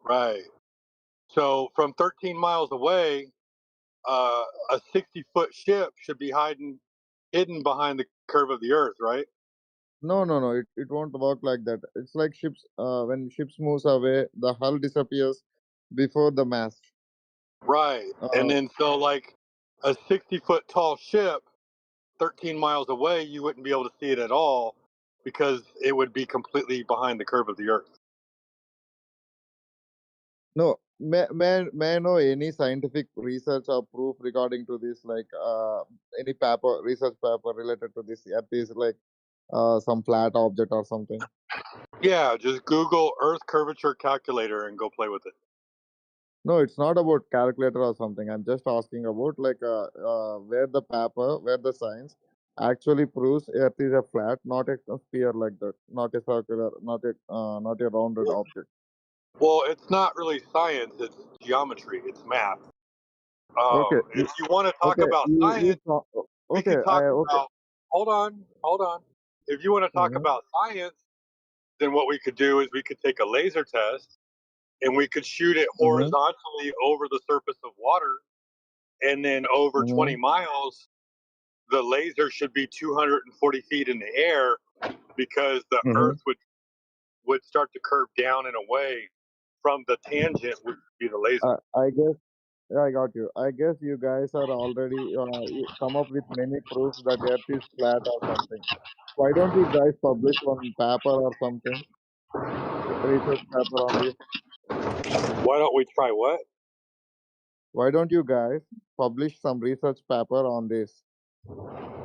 Right. So from 13 miles away, a 60-foot ship should be hidden behind the curve of the Earth, right? No. It won't work like that. It's like ships. When ships moves away, the hull disappears before the mast. Right. And then so like a 60-foot tall ship, 13 miles away, you wouldn't be able to see it at all because it would be completely behind the curve of the Earth. No, may I know any scientific research or proof regarding to this? Like any research paper related to this? Earth is like some flat object or something. Yeah, just Google Earth curvature calculator and go play with it. No, it's not about calculator or something. I'm just asking about like where the science actually proves Earth is a flat, not a sphere like that, not a circular, not a rounded object. Well, it's not really science; it's geometry, it's math. Okay, If you want to talk okay, about science, we okay, can talk okay. about. Hold on. If you want to talk Mm-hmm. about science, then what we could do is we could take a laser test and we could shoot it Mm-hmm. horizontally over the surface of water, and then over 20 Mm-hmm. miles, the laser should be 240 feet in the air because the Mm-hmm. Earth would start to curve down and away from the tangent, which would be the laser. I guess I got you. I guess you guys are already you come up with many proofs that Earth is flat or something. Why don't you guys publish one paper or something, research paper on this? Why don't we try what? Why don't you guys publish some research paper on this?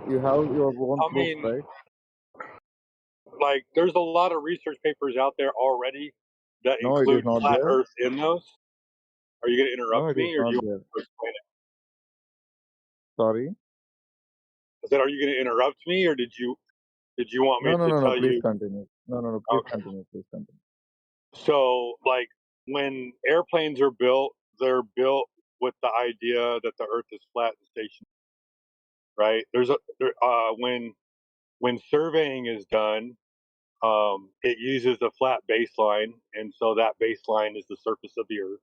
You have your own I proofs, mean, right? like, there's a lot of research papers out there already that No, it is include not flat there. Earth in those. Are you going to No, interrupt it is me, or do not you there. want to explain it? Sorry. I said, are you going to interrupt me, or did you want me to No. tell Please you? continue. No. Please Okay. continue. Please continue. So, like, when airplanes are built, they're built with the idea that the Earth is flat and stationary, right? When surveying is done, it uses a flat baseline, and so that baseline is the surface of the Earth,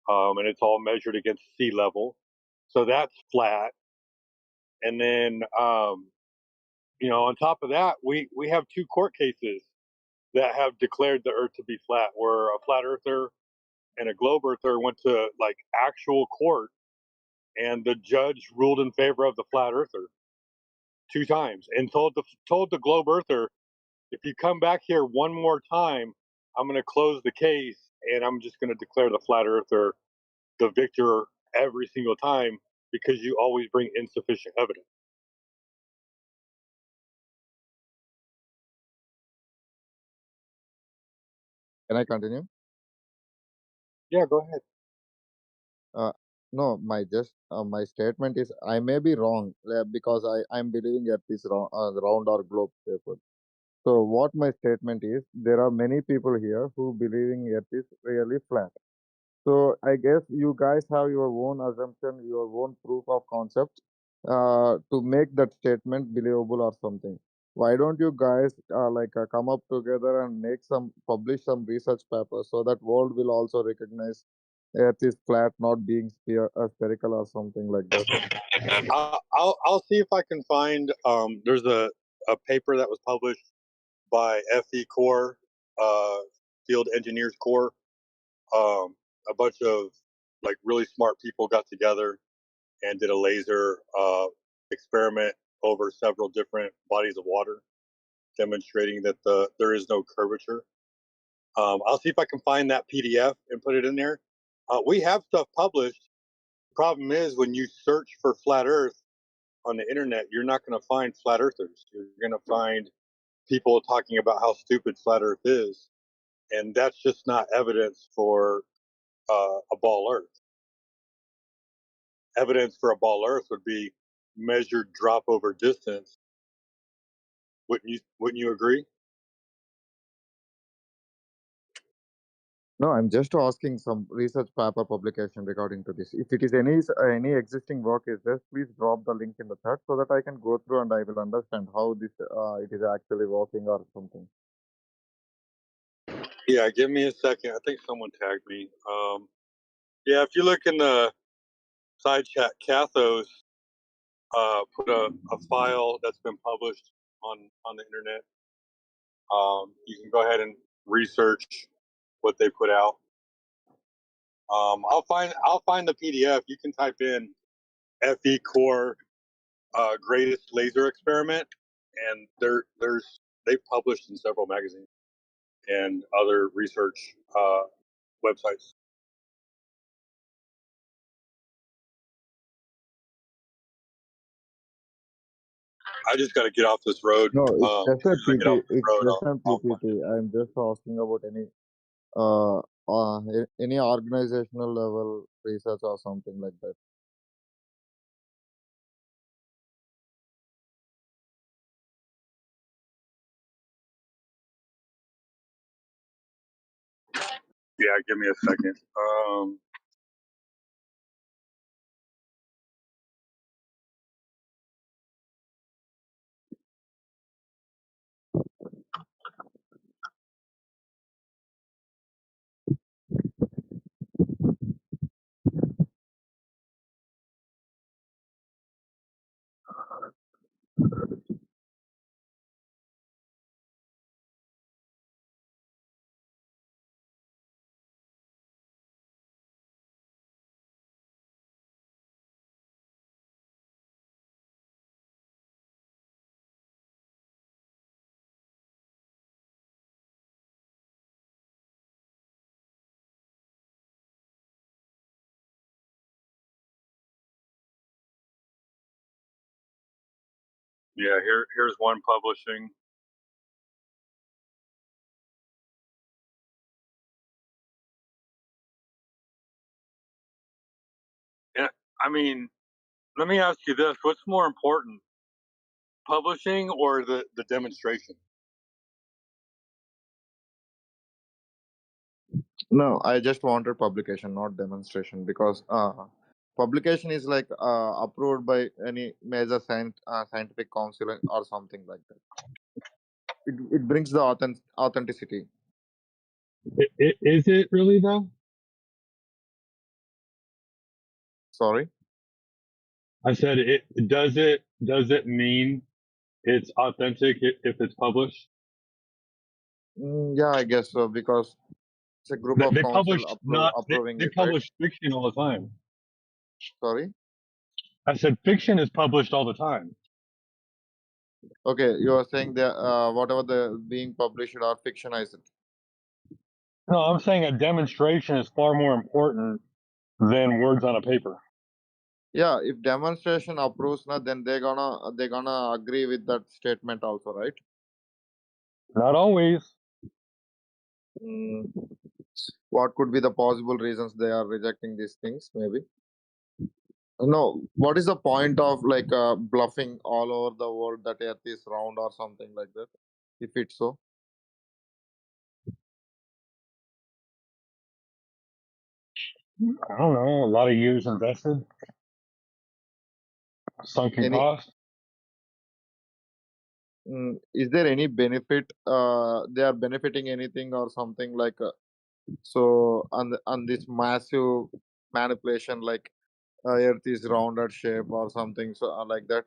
and it's all measured against sea level, so that's flat. And then, on top of that, we have two court cases that have declared the Earth to be flat, where a flat earther and a globe earther went to like actual court, and the judge ruled in favor of the flat earther 2 times, and told the globe earther, if you come back here one more time, I'm going to close the case, and I'm just going to declare the flat earther the victor every single time because you always bring insufficient evidence. Can I continue? Yeah, go ahead. No, my statement is I may be wrong because I'm believing Earth is round or globe shaped. So what my statement is, there are many people here who believing Earth is really flat. So I guess you guys have your own assumption, your own proof of concept to make that statement believable or something. Why don't you guys come up together and publish some research papers so that world will also recognize Earth is flat, not being spherical or something like that. I'll see if I can find. There's a paper that was published by FE Corps, Field Engineers Corps. A bunch of like really smart people got together and did a laser experiment over several different bodies of water demonstrating that there is no curvature. I'll see if I can find that PDF and put it in there. We have stuff published. The problem is when you search for flat Earth on the internet, you're not going to find flat earthers. You're going to find people talking about how stupid flat Earth is, and that's just not evidence for a ball Earth. Evidence for a ball Earth would be measured drop over distance. Wouldn't you agree? No, I'm just asking some research paper publication regarding to this. If it is any existing work is there, please drop the link in the chat so that I can go through and I will understand how this it is actually working or something. Yeah, give me a second. I think someone tagged me. Yeah, if you look in the side chat, Cathos put a file that's been published on the internet. You can go ahead and research what they put out. I'll find the PDF. You can type in FE Core greatest laser experiment, and they've published in several magazines and other research websites. I just got to get off this road. No, it's just a As soon as I get off PT. this It's road, just a I'll PPT. I'm just asking about any organizational level research or something like that. yeah, give me a second. Yeah, here's one publishing. Yeah, I mean, let me ask you this: what's more important, publishing or the demonstration? No, I just wanted publication, not demonstration, because publication is like approved by any major scientific council or something like that. It brings the authenticity. Is it really though? Sorry. I said it. Does it mean it's authentic if it's published? Yeah, I guess so, because it's a group of They council publish approving they it, right? publish fiction all the time. Sorry. I said fiction is published all the time. Okay, you are saying that whatever the being published are fictionized. No, I'm saying a demonstration is far more important than words on a paper. Yeah, if demonstration approves, na, then they're gonna agree with that statement also, right? Not always. What could be the possible reasons they are rejecting these things? Maybe. No, what is the point of like bluffing all over the world that Earth is round or something like that? If it's so. I don't know. A lot of years invested, sunken Any cost. is there any benefit? They are benefiting anything or something like so on this massive manipulation like Earth is rounded shape or something so like that.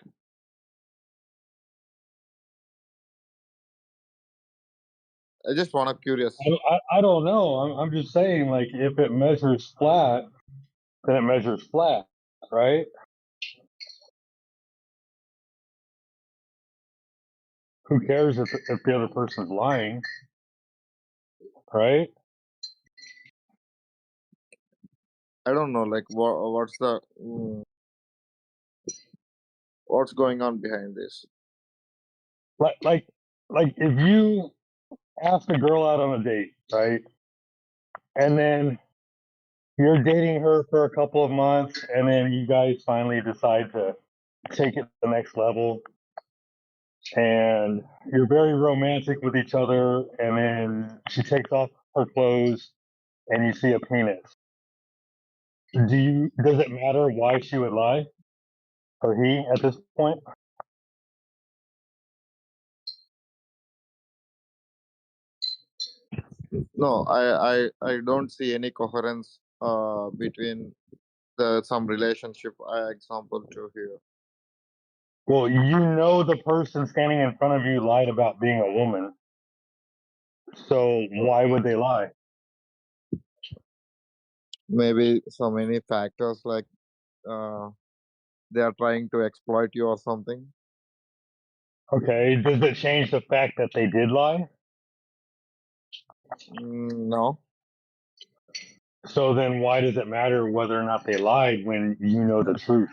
I just wanna curious. I don't know. I'm just saying, like, if it measures flat, then it measures flat, right? who cares if the other person's lying, right? I don't know, like what's going on behind this. Like if you ask a girl out on a date, right, and then you're dating her for a couple of months, and then you guys finally decide to take it to the next level, and you're very romantic with each other, and then she takes off her clothes, and you see a penis. Does it matter why she would lie, or he at this point? No, I don't see any coherence between some relationship example to here. Well, you know the person standing in front of you lied about being a woman, so why would they lie? Maybe so many factors, like they are trying to exploit you or something. Okay, does it change the fact that they did lie? No. So then why does it matter whether or not they lied when you know the truth?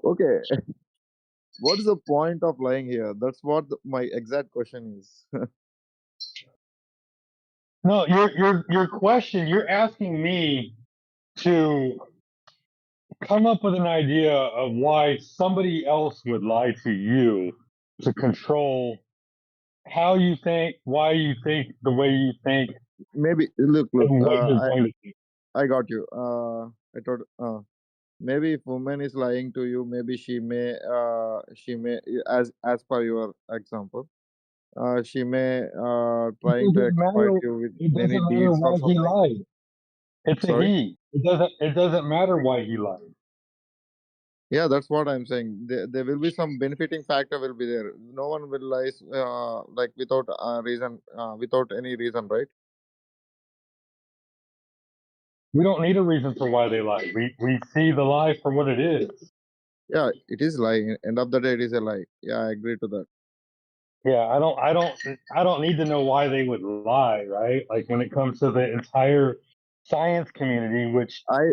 Okay. What is the point of lying here? That's what my exact question is. No, your question, you're asking me to come up with an idea of why somebody else would lie to you to control how you think, why you think the way you think, Maybe look, and what you're going to think. I got you. I thought maybe if woman is lying to you, maybe she may as per your example, she may It trying to doesn't exploit matter. you with It any doesn't matter deeds or why he something. lied. It's a Sorry. he. It doesn't matter why he lied. Yeah, that's what I'm saying. There will be some benefiting factor will be there. No one will lie like without reason, without any reason, right? We don't need a reason for why they lie. We see the lie for what it is. Yeah, it is lie. End of the day, it is a lie. Yeah, I agree to that. Yeah, I don't need to know why they would lie, right? Like when it comes to the entire science community, which I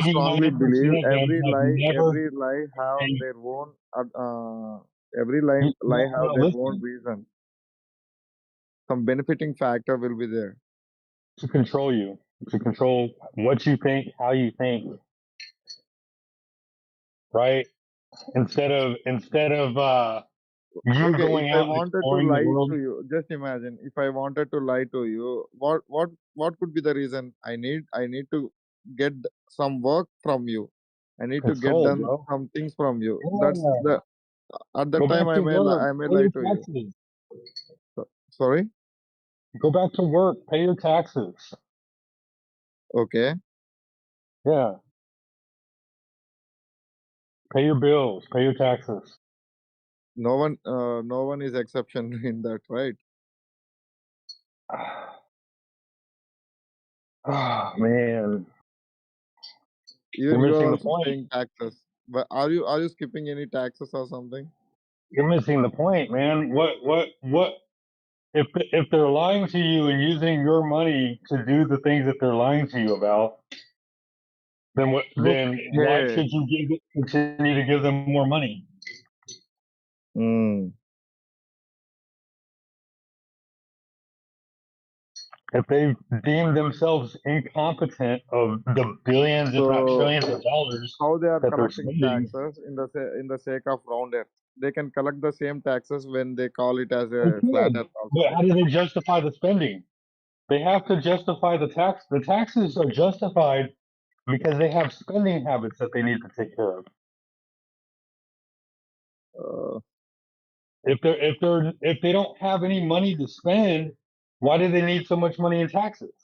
strongly 99% believe of them have never. every lie have And their own every lie have no, their own listen, reason. Some benefiting factor will be there. to control you, to control what you think, how you think, right? Instead of you Okay, if going I out and wanted to exploring the lie world. to you, just imagine if I wanted to lie to you, what could be the reason? I need to get some work from you. I need to get Control, done bro. some things from you. That's Yeah. the at that Go time back to work. I may Pay lie your to you. taxes. Sorry. Go back to work. Pay your taxes. Okay. Yeah. Pay your bills. Pay your taxes. No one is exception in that, right? Oh man, Even you're you are missing the also point. paying taxes. But are you skipping any taxes or something? You're missing the point, man. What? If they're lying to you and using your money to do the things that they're lying to you about, then what? Then why Okay. should you continue to give them more money? Mm. If they deem themselves incompetent of the billions, if not So trillions of dollars how they are that they're collecting spending, taxes in the sake of round earth? They can collect the same taxes when they call it as they a flat could. earth also, But right? how do they justify the spending? They have to justify the tax. The taxes are justified because they have spending habits that they need to take care of. Uh, If they don't have any money to spend, why do they need so much money in taxes?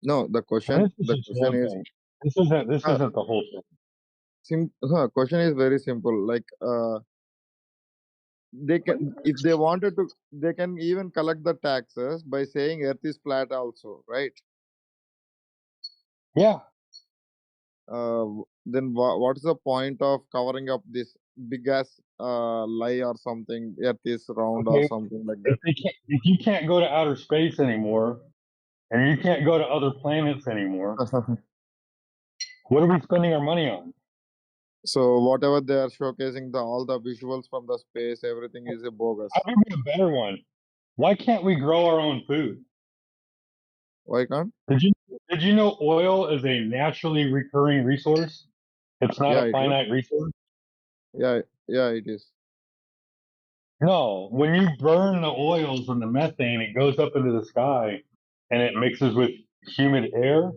no, the And this question is just one is thing. This uh, isn't the whole thing. question is very simple. Like they can, if they wanted to, they can even collect the taxes by saying earth is flat also, right? Yeah. then what is the point of covering up this big ass lie or something? Earth is round or Okay, something like that. if you can't go to outer space anymore, and you can't go to other planets anymore, what are we spending our money on? So whatever they are showcasing, all the visuals from the space, everything is a bogus. I'll give you a better one. Why can't we grow our own food? Why can't? Did you know oil is a naturally recurring resource? It's not Yeah, a it is. finite resource. Yeah, it is. No, when you burn the oils and the methane, it goes up into the sky and it mixes with humid air,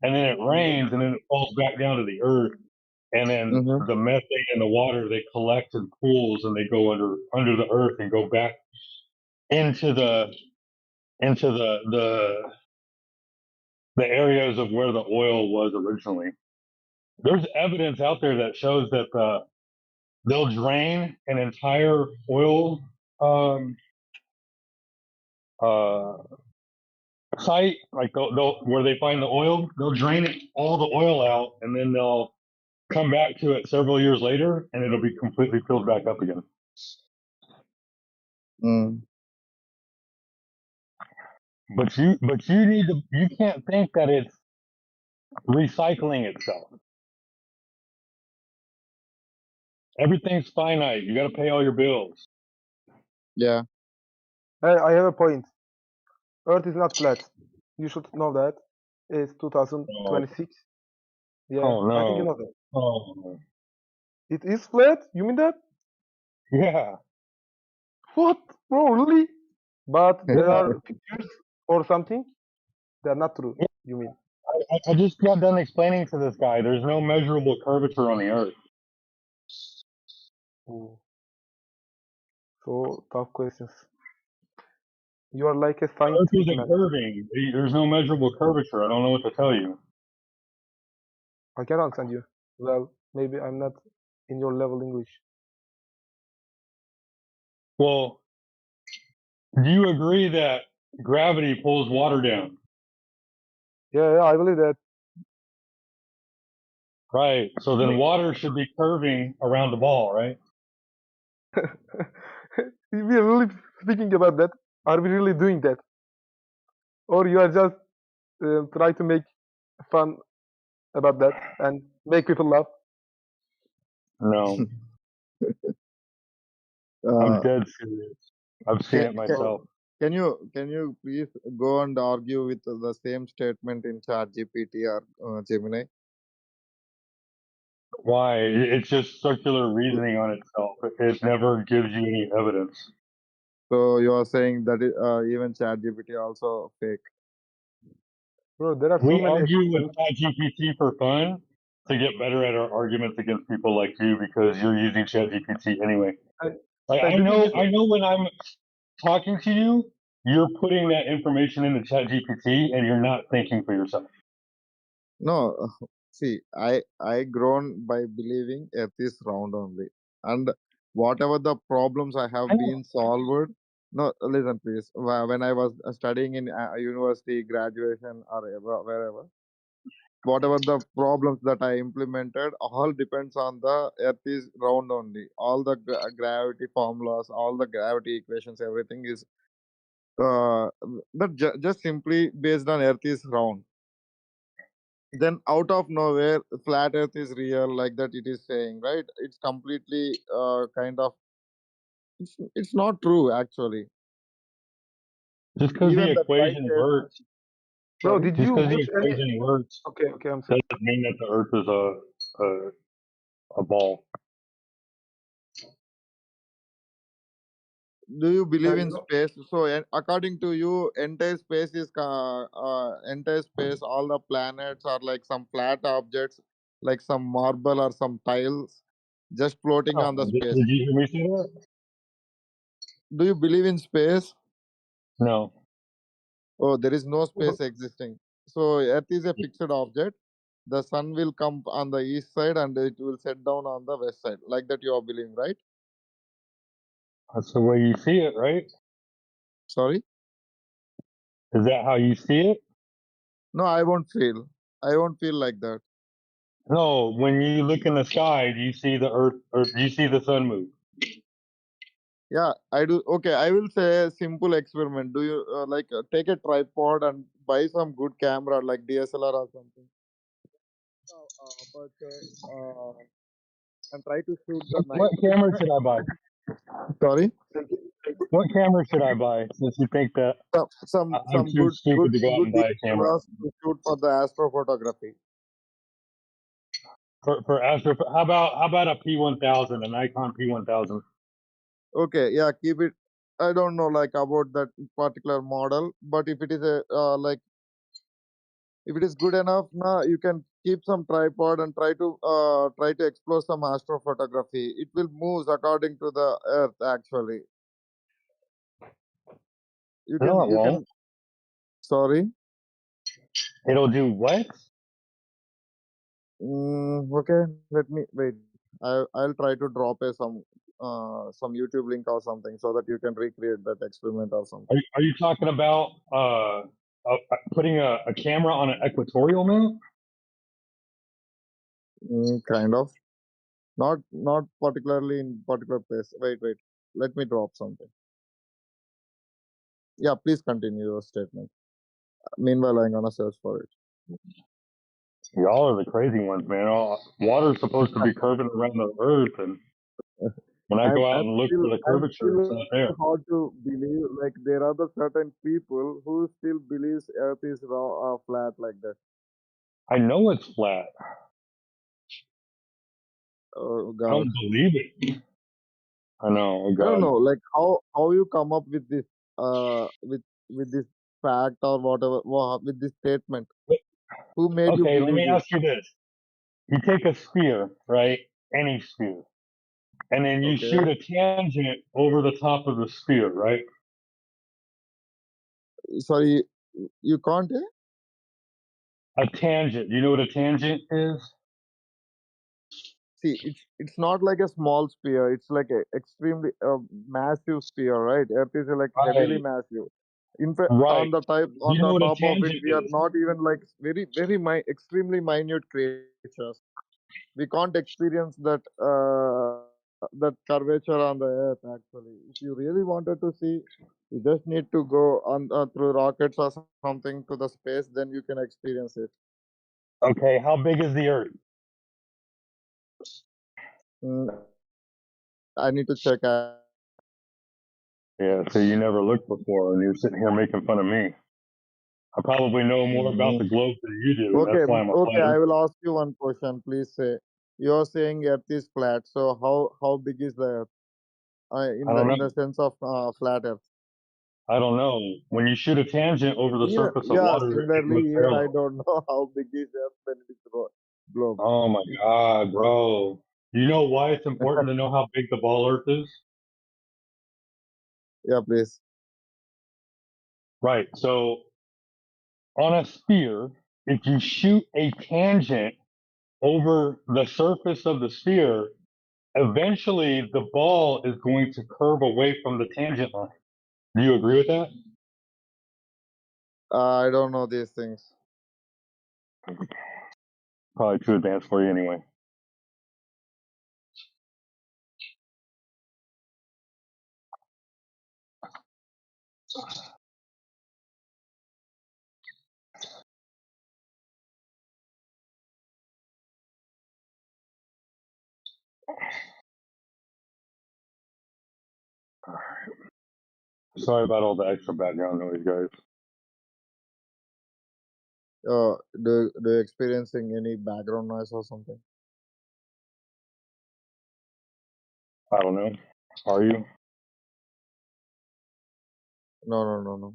and then it rains, and then it falls back down to the earth, and then the methane and the water, they collect in pools and they go under the earth and go back into the the areas of where the oil was originally. There's evidence out there that shows that they'll drain an entire oil uh, site, like they'll where they find the oil, they'll drain all the oil out, and then they'll come back to it several years later, and it'll be completely filled back up again. But you can't think that it's recycling itself. Everything's finite. You got to pay all your bills. Yeah. I have a point. Earth is not flat. You should know that. It's 2026. Yeah, Oh I think you no. know that. Oh It is flat? You mean that? yeah. What? Bro, really? But there Yeah. are pictures or something? They're not true, you mean? I just got done explaining to this guy. There's no measurable curvature on the Earth. Oh. So, tough questions. You are like a The Earth scientific isn't man. curving. There's no measurable curvature. I don't know what to tell you. I can understand you. Well, maybe I'm not in your level English. Well, do you agree that gravity pulls water down? Yeah, I believe that. Right. So then water should be curving around the ball, right? We are really speaking about that. Are we really doing that? Or you are just trying to make fun about that and make people laugh? No. I'm dead serious. I've seen it myself. Can you please go and argue with the same statement in ChatGPT or Gemini? Why? It's just circular reasoning on itself. It never gives you any evidence. So you are saying that even ChatGPT also fake? Bro, there are so We many argue with ChatGPT for fun to get better at our arguments against people like you because you're using ChatGPT anyway. Like I know when I'm talking to you, you're putting that information into ChatGPT and you're not thinking for yourself. No, see, I grown by believing Earth is round only, and whatever the problems I have been solved. No, listen, please. When I was studying in university, graduation, or wherever, whatever the problems that I implemented, all depends on the Earth is round only. All the gravity formulas, all the gravity equations, everything is just simply based on Earth is round. Then out of nowhere, flat Earth is real, like that it is saying, right? It's completely kind of. It's not true actually. Just because the equation works. Bro, did Just you because the watch any? equation works Okay, I'm sorry. doesn't mean that the Earth is a ball. Do you believe in space? So according to you, entire space is entire space. All the planets are like some flat objects, like some marble or some tiles, just floating on the space. Did you hear me say that? Do you believe in space? No. Oh, there is no space existing. So Earth is a fixed object. The sun will come on the east side and it will set down on the west side. Like that you are believing, right? That's the way you see it, right? Sorry? Is that how you see it? No, I won't feel. I won't feel like that. No, when you look in the sky, do you see the Earth or do you see the sun move? Yeah, I do. Okay, I will say a simple experiment. Do you take a tripod and buy some good camera like DSLR or something? And try to shoot the night. What camera should I buy? Sorry, What camera should I buy? Since you think that I'm some too good stupid to go out good and buy a camera DSLRs to shoot for the astrophotography. for astro. How about a P1000, a Nikon P1000? Okay, yeah, keep it. I don't know like about that particular model, but if it is a if it is good enough, now you can keep some tripod and try to explore some astrophotography. It will move according to the Earth. Actually, No, it you won't. can. Sorry. It'll do what? Okay, let me wait. I'll try to drop some YouTube link or something so that you can recreate that experiment or something. Are you talking about putting a camera on an equatorial mount? Kind of. Not particularly in particular place. Wait. Let me drop something. Yeah, please continue your statement. Meanwhile, I'm gonna search for it. Y'all are the crazy ones, man. Water's supposed to be curving around the Earth, and when I go out and look for the I'm curvature, it's still not there. hard to believe. Like there are the certain people who still believes Earth is flat like that. I know it's flat. Oh I God. don't believe it. I know. Oh I don't God. know, like how you come up with this with this fact or whatever with this statement. Who made you Okay, let believe me this? ask you this: you take a sphere, right? Any sphere, and then you shoot Okay, a tangent over the top of the sphere, right? sorry, you can't. A tangent. You know what a tangent is? See, it's not like a small sphere. It's like a extremely massive sphere, right? Earth is like heavily Right. massive. In fact, Right. Do on you know the what a top of it, tangent we are is? not even like extremely minute creatures. We can't experience that curvature on the Earth. Actually, if you really wanted to see, you just need to go on through rockets or something to the space. Then you can experience it. Okay. How big is the Earth? I need to check. Yeah. So you never looked before, and you're sitting here making fun of me. I probably know more about Mm, the globe than you do. Okay, That's why I'm a okay. flat I earther. will ask you one question. Please say you are saying Earth is flat. So how big is the Earth? I don't In know. the sense of flat Earth. I don't know. When you shoot a tangent over the Even surface of yeah, water, it similarly, looks even I parallel. don't know how big is Earth when it is globe. Oh my God, bro. You know why it's important to know how big the ball Earth is? Yeah, please. Right. So on a sphere, if you shoot a tangent over the surface of the sphere, eventually the ball is going to curve away from the tangent line. Do you agree with that? I don't know these things. Probably too advanced for you anyway. Sorry about all the extra background noise, guys. Do you experiencing any background noise or something? I don't know. Are you? No.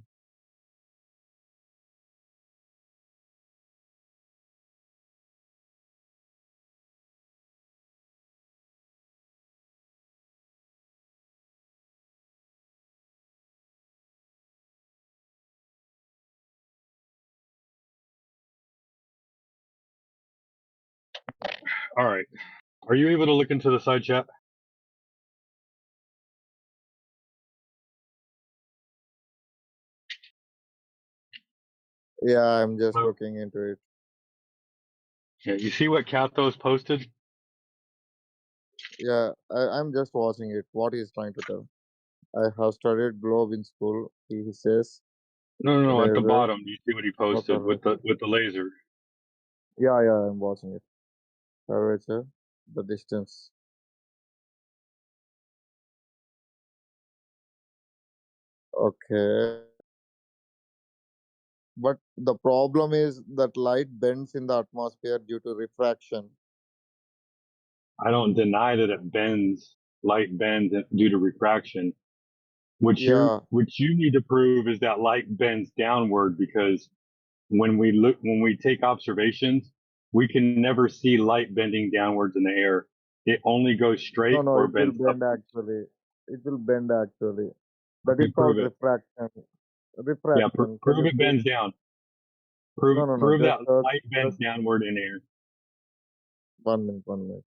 All right. Are you able to look into the side chat? Yeah, I'm just No. looking into it. Yeah, you see what Kathos posted? Yeah, I'm just watching it. What he's trying to tell. I have studied globe in school. He says No, at the laser. bottom, you see what he No, posted curvature. with the laser. Yeah, I'm watching it. Curvature, the distance. Okay. But the problem is that light bends in the atmosphere due to refraction. I don't deny that it bends, light bends due to refraction. What Yeah. you need to prove is that light bends downward, because when we take observations, we can never see light bending downwards in the air. It only goes straight No, or it will bends bend upwards. actually. It will bend actually. That is Okay, prove called it. refraction. Yeah, Refraction. Can prove you it please? bends down. No. Prove Just that search. light bends Just downward in air. 1 minute. 1 minute.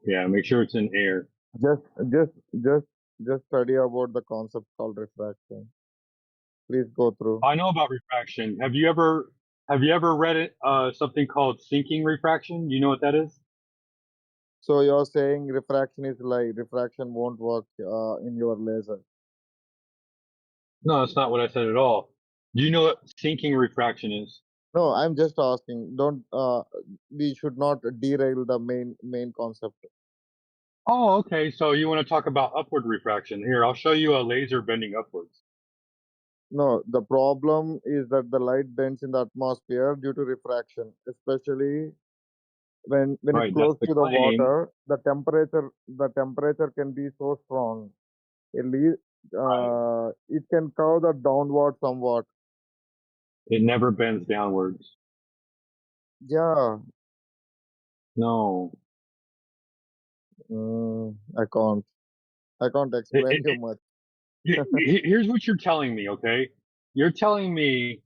Yeah, make sure it's in air. Just, just, just, just study about the concept called refraction. Please go through. I know about refraction. Have you ever read it, something called sinking refraction? Do you know what that is? So you're saying refraction is light. Refraction won't work in your laser. No, that's not what I said at all. Do you know what sinking refraction is? No, I'm just asking. Don't. We should not derail the main concept. Oh, okay. So you want to talk about upward refraction? Here, I'll show you a laser bending upwards. No, the problem is that the light bends in the atmosphere due to refraction, especially when it's Right, that's close the to the claim. water. The temperature can be so strong. Right. It can curve the downward somewhat. It never bends downwards. Yeah. No. I can't explain you much. Here's what you're telling me, okay? You're telling me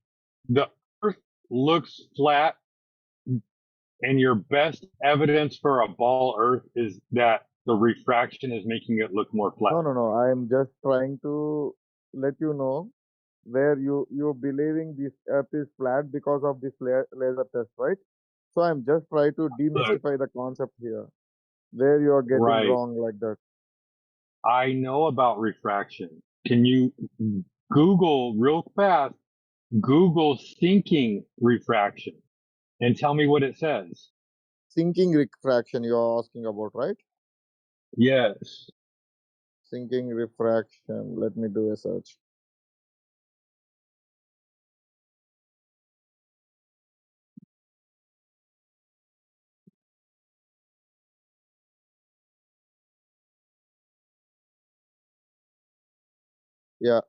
the Earth looks flat, and your best evidence for a ball Earth is that the refraction is making it look more flat. No. I'm just trying to let you know where you believing this Earth is flat because of this laser test, right? So I'm just trying to Look, demystify the concept here, where you are getting right. wrong like that. I know about refraction. Can you Google real fast? Google sinking refraction and tell me what it says. Sinking refraction you are asking about, right? Yes. Sinking refraction. Let me do a search. Yeah.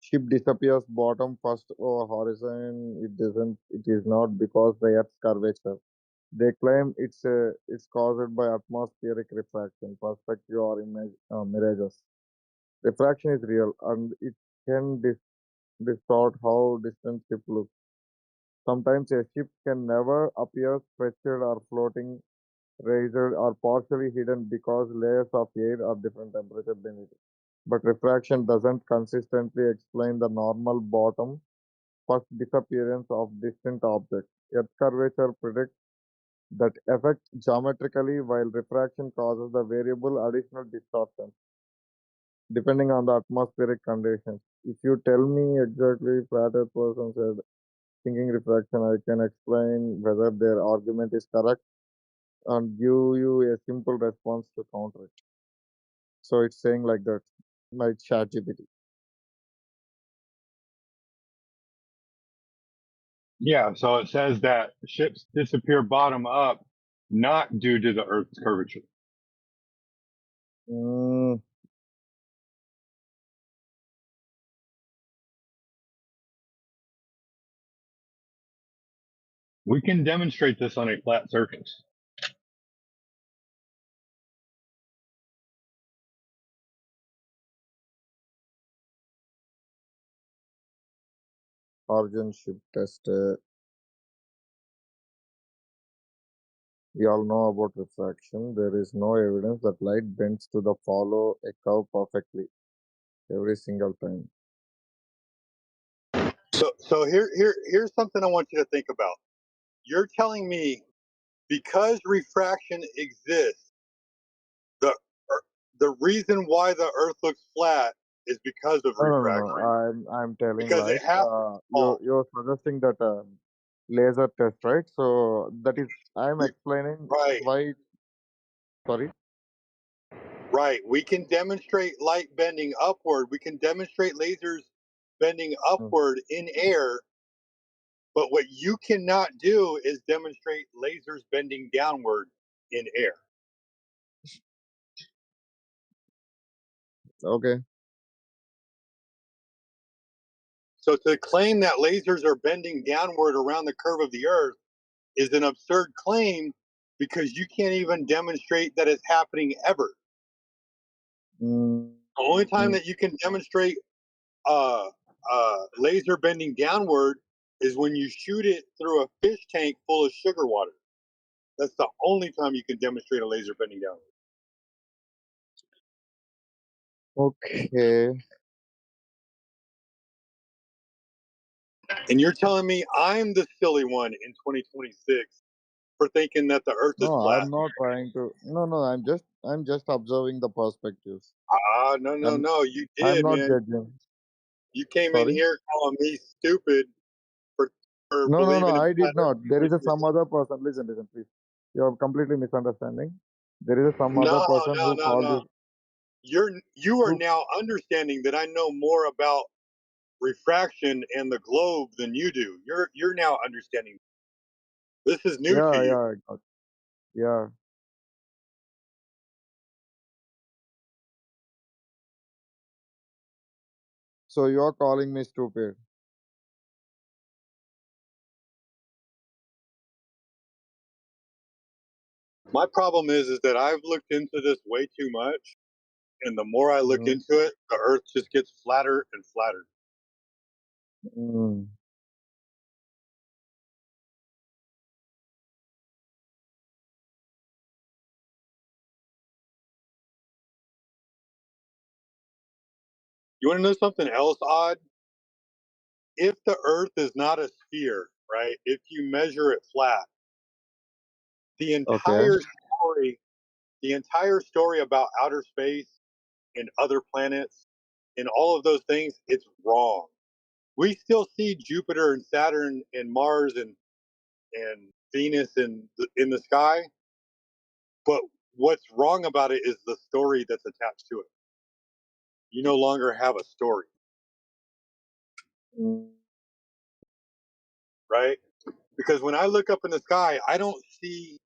Ship disappears bottom first or horizon. It doesn't. It is not because the Earth's curvature. They claim it's caused by atmospheric refraction, perspective or mirages. Refraction is real and it can distort how distant ship looks. Sometimes a ship can never appear stretched or floating, raised or partially hidden because layers of air or different temperature beneath it. But refraction doesn't consistently explain the normal bottom first disappearance of distant objects. Earth curvature predicts that effect geometrically while refraction causes the variable additional distortion depending on the atmospheric conditions. If you tell me exactly flat earth person said thinking refraction, I can explain whether their argument is correct and give you a simple response to counter it. So it's saying like that, like ChatGPT. Yeah, so it says that ships disappear bottom up, not due to the Earth's curvature. Mm, We can demonstrate this on a flat surface. origin ship test. We all know about refraction. There is no evidence that light bends to the follow a curve perfectly every single time. So here's something I want you to think about. You're telling me because refraction exists, the the reason why the Earth looks flat is because of No, no, no, refraction. no. I'm telling Because it like has to fall. you're suggesting that laser test, right? So that is I'm explaining Right, why. Sorry. right. We can demonstrate light bending upward. We can demonstrate lasers bending upward in air. But what you cannot do is demonstrate lasers bending downward in air. Okay. So to claim that lasers are bending downward around the curve of the Earth is an absurd claim because you can't even demonstrate that it's happening ever. Mm, The only time that you can demonstrate laser bending downward is when you shoot it through a fish tank full of sugar water. That's the only time you can demonstrate a laser bending downward. okay. And you're telling me I'm the silly one in 2026 for thinking that the Earth is No, flat? I'm not trying to. No, no. I'm just observing the perspectives. No, no, I'm no. You I'm did, not man. judging. You came in Sorry. here calling me stupid for No, no, no. believing in I flat did Earth not. in There is a 2026. some other person. Listen, listen, please. You are completely misunderstanding. There is a some other No, person no, who no, called no. this. You are Who? now understanding that I know more about refraction and the globe than you do. You're now understanding. This is new to Yeah, you. yeah, I got. Yeah. So you are calling me stupid. My problem is that I've looked into this way too much, and the more I look Mm. into it, the Earth just gets flatter and flatter. Mm. You want to know something else odd? If the Earth is not a sphere, right? If you measure it flat, the Okay. entire story, the entire story about outer space and other planets and all of those things, it's wrong. We still see Jupiter and Saturn and Mars and Venus in the sky, but what's wrong about it is the story that's attached to it. You no longer have a story, Mm. right? Because when I look up in the sky, I don't see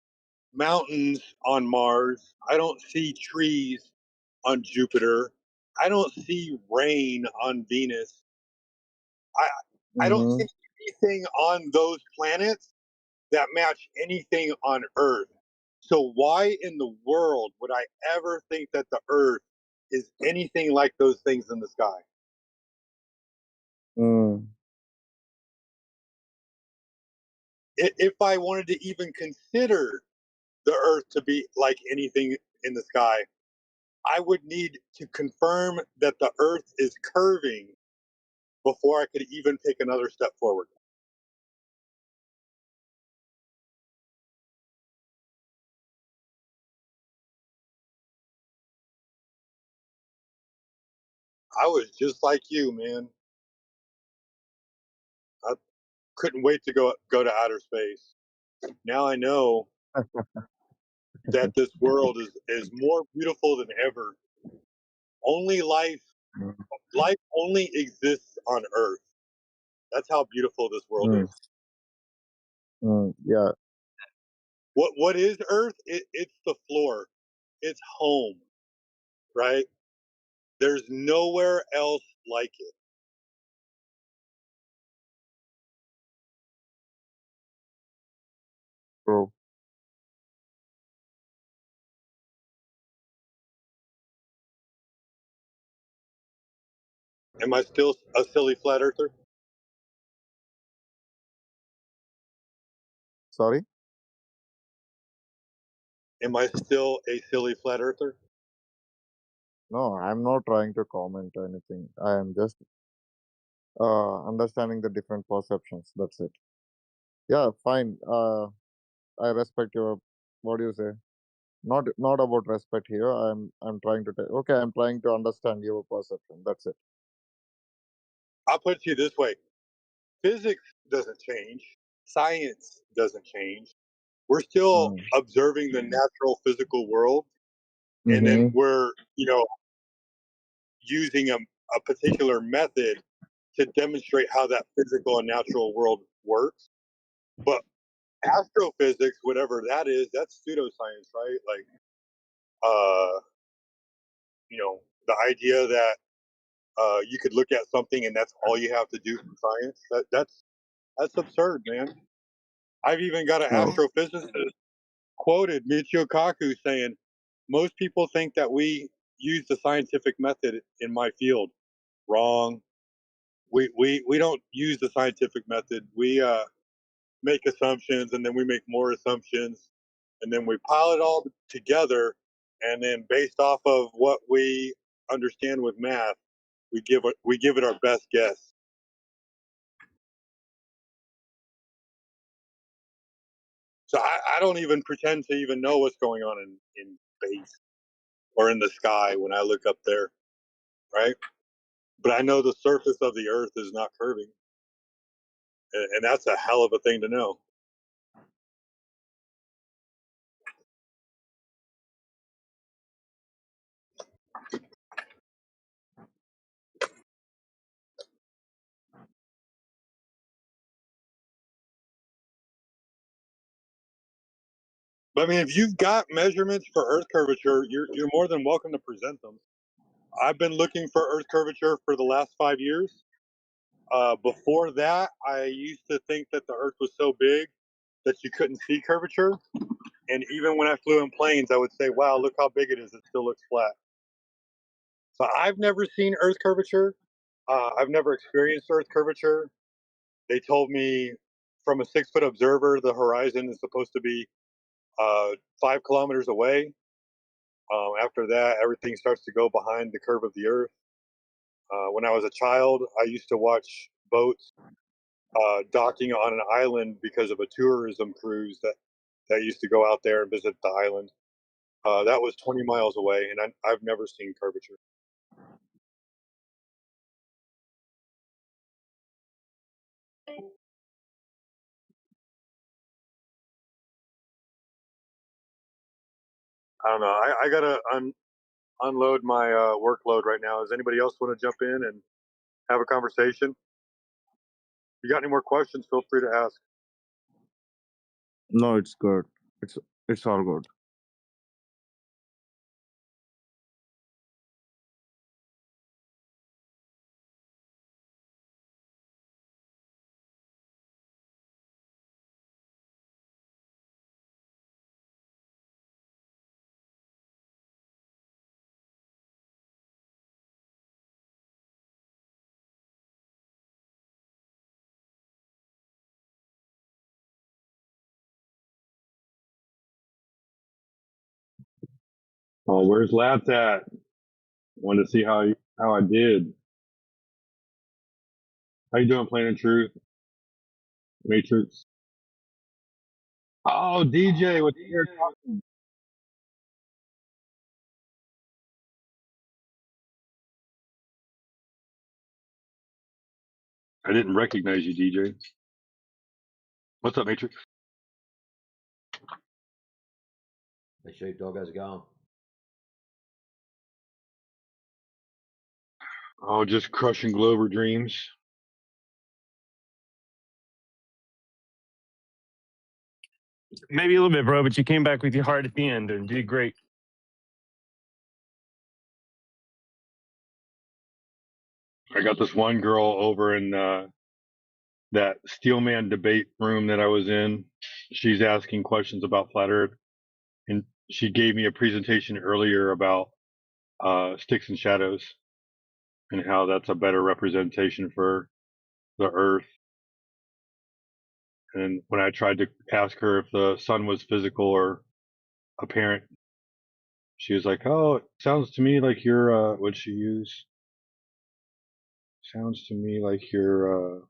mountains on Mars. I don't see trees on Jupiter. I don't see rain on Venus. I I don't see Mm-hmm. anything on those planets that match anything on Earth. So why in the world would I ever think that the Earth is anything like those things in the sky? Mm. If I wanted to even consider the Earth to be like anything in the sky, I would need to confirm that the Earth is curving before I could even take another step forward. I was just like you, man. I couldn't wait to go to outer space. Now I know that this world is more beautiful than ever. Only life only exists on Earth. That's how beautiful this world Mm. is. Mm. Yeah. What is Earth? It's the floor. It's home, right? There's nowhere else like it. True. Am I still a silly flat earther? Sorry. Am I still a silly flat earther? No, I'm not trying to comment anything. I am just understanding the different perceptions. That's it. Yeah, fine. I respect your. What do you say? Not about respect here. I'm trying to okay. I'm trying to understand your perception. That's it. I'll put it to you this way: physics doesn't change, science doesn't change. We're still observing the natural physical world, and then we're using a particular method to demonstrate how that physical and natural world works. But astrophysics, whatever that is, that's pseudoscience, right? Like, the idea that you could look at something and that's all you have to do for science. That's absurd, man. I've even got an astrophysicist quoted Michio Kaku saying, "Most people think that we use the scientific method in my field. Wrong. We don't use the scientific method. We make assumptions, and then we make more assumptions, and then we pile it all together, and then based off of what we understand with math, we give it our best guess." So I don't even pretend to even know what's going on in space or in the sky when I look up there, right? But I know the surface of the Earth is not curving, and that's a hell of a thing to know. But I mean, if you've got measurements for Earth curvature, you're more than welcome to present them. I've been looking for Earth curvature for the last 5 years. Before that, I used to think that the Earth was so big that you couldn't see curvature. And even when I flew in planes, I would say, "Wow, look how big it is. It still looks flat." So I've never seen Earth curvature. I've never experienced Earth curvature. They told me from a 6-foot observer, the horizon is supposed to be 5 kilometers away. After that, everything starts to go behind the curve of the Earth. When I was a child, I used to watch boats docking on an island because of a tourism cruise that used to go out there and visit the island. That was 20 miles away, and I've never seen curvature. I don't know. I gotta unload my workload right now. Does anybody else want to jump in and have a conversation? If you got any more questions, feel free to ask. No, it's good. It's all good. Oh, where's Labs at? Wanted to see how I did. How you doing, Planet Truth? Matrix. Oh, DJ with Eric. I didn't recognize you, DJ. What's up, Matrix? Hey, Sheepdog, how's it going? Oh, just crushing Glover dreams. Maybe a little bit, bro, but you came back with your heart at the end and did great. I got this one girl over in that Steelman debate room that I was in. She's asking questions about flat Earth, and she gave me a presentation earlier about sticks and shadows and how that's a better representation for the Earth. And when I tried to ask her if the sun was physical or apparent, she was like, "Oh, it sounds to me like you're what'd she use? Sounds to me like you're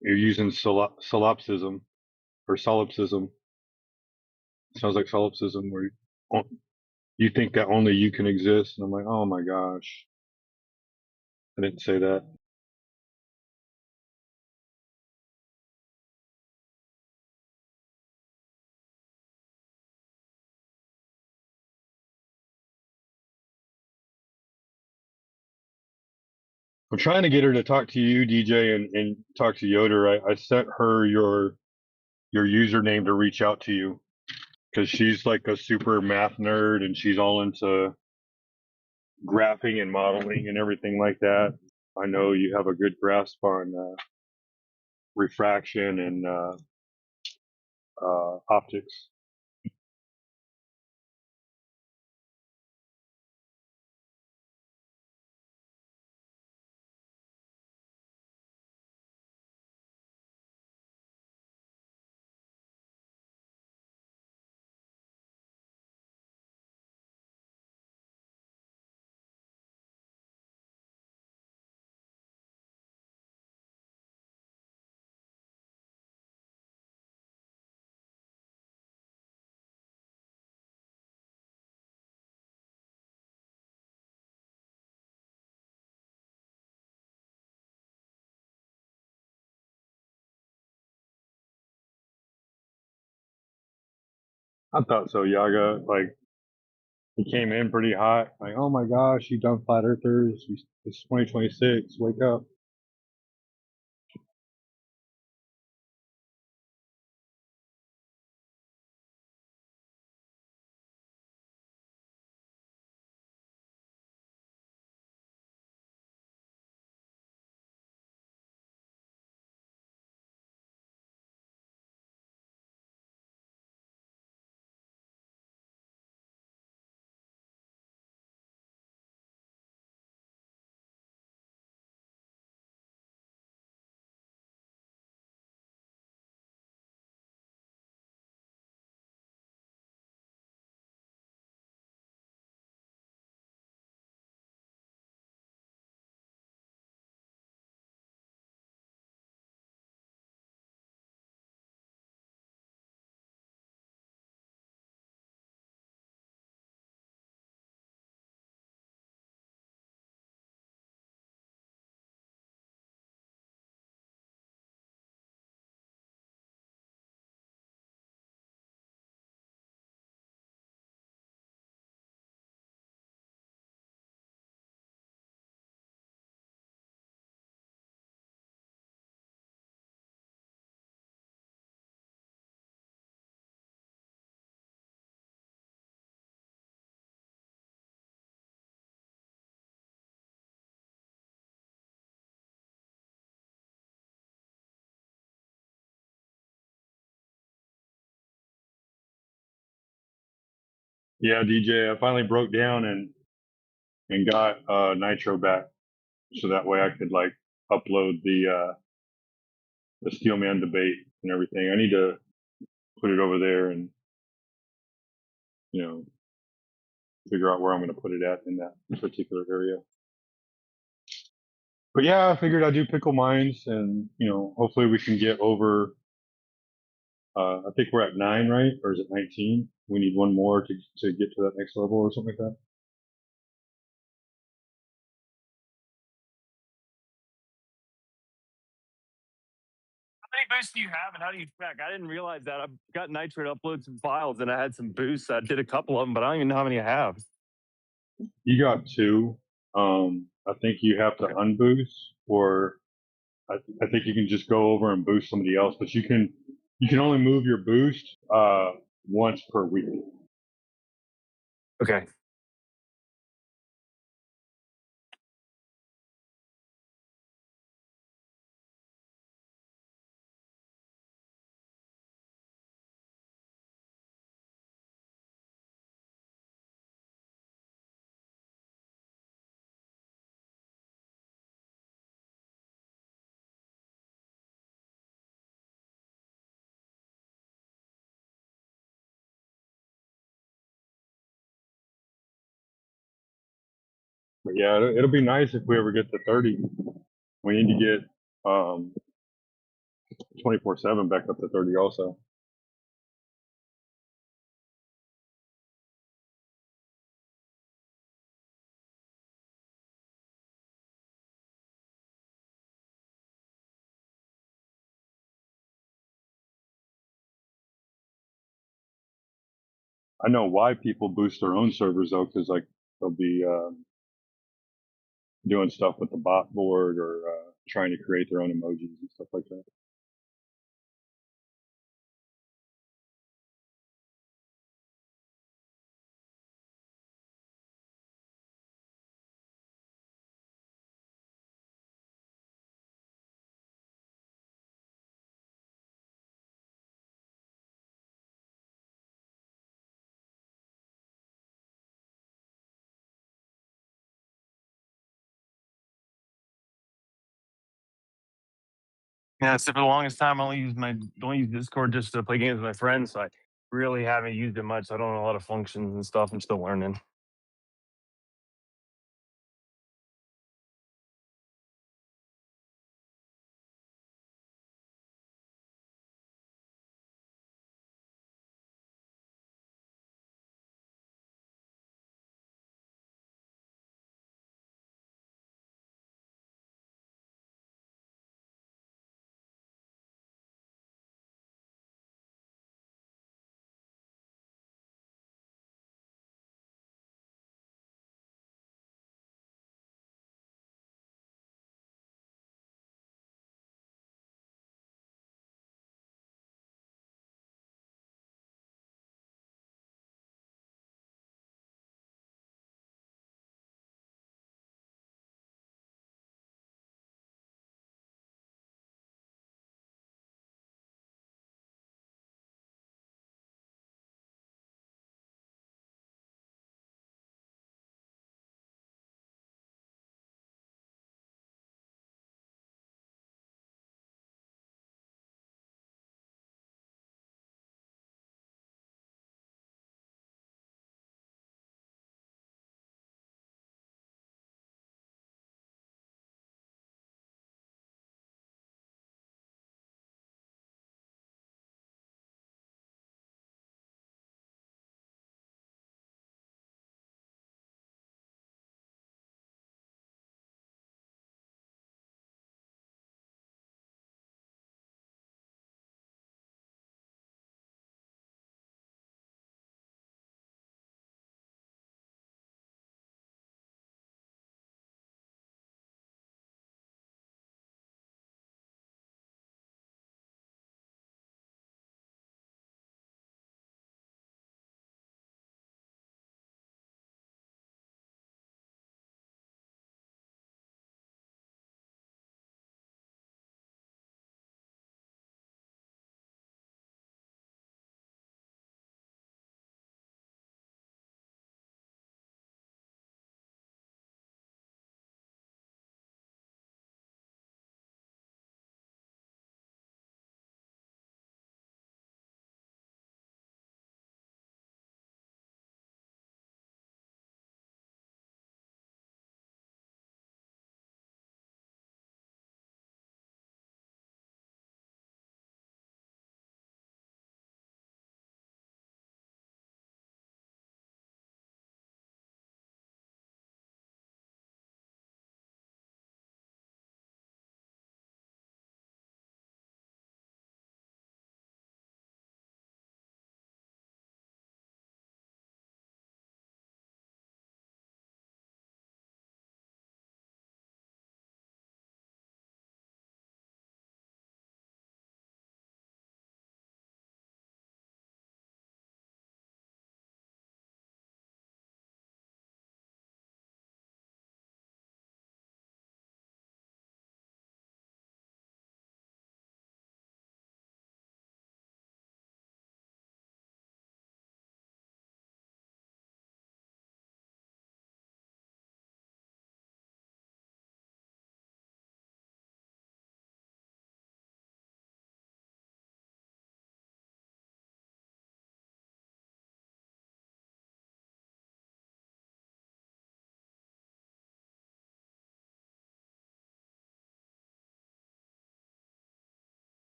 using solipsism or solipsism. Sounds like solipsism, where you think that only you can exist, and I'm like, oh my gosh, I didn't say that. I'm trying to get her to talk to you, DJ, and talk to Yoder. I sent her your username to reach out to you because she's like a super math nerd and she's all into graphing and modeling and everything like that. I know you have a good grasp on refraction and optics. I thought so, Yaga. Like, he came in pretty hot. Like, oh my gosh, you dumb flat earthers. It's 2026. Wake up. Yeah, DJ, I finally broke down and got Nitro back, so that way I could like upload the Steelman debate and everything. I need to put it over there and you know figure out where I'm going to put it at in that particular area. But yeah, I figured I'd do pickle minds, and hopefully we can get over. I think we're at 9, right? Or is it 19? We need one more to get to that next level or something like that. How many boosts do you have, and how do you track? I didn't realize that. I've got Nitro to upload some files, and I had some boosts. I did a couple of them, but I don't even know how many I have. You got 2. I think you have to unboost, or I think you can just go over and boost somebody else. But you can only move your boost once per week. Okay. But yeah, it'll be nice if we ever get to 30. We need to get 24/7 back up to 30 also. I know why people boost their own servers though, because like they'll be doing stuff with the bot board or trying to create their own emojis and stuff like that. Yeah, so for the longest time, I only use Discord just to play games with my friends. So I really haven't used it much. So I don't know a lot of functions and stuff. I'm still learning.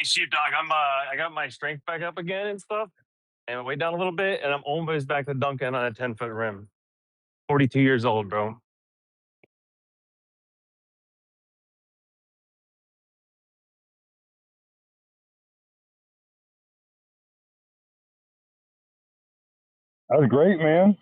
Sheepdog, I got my strength back up again and stuff, and I weighed down a little bit, and I'm almost back to dunking on a 10-foot rim. 42 years old, bro. That was great, man.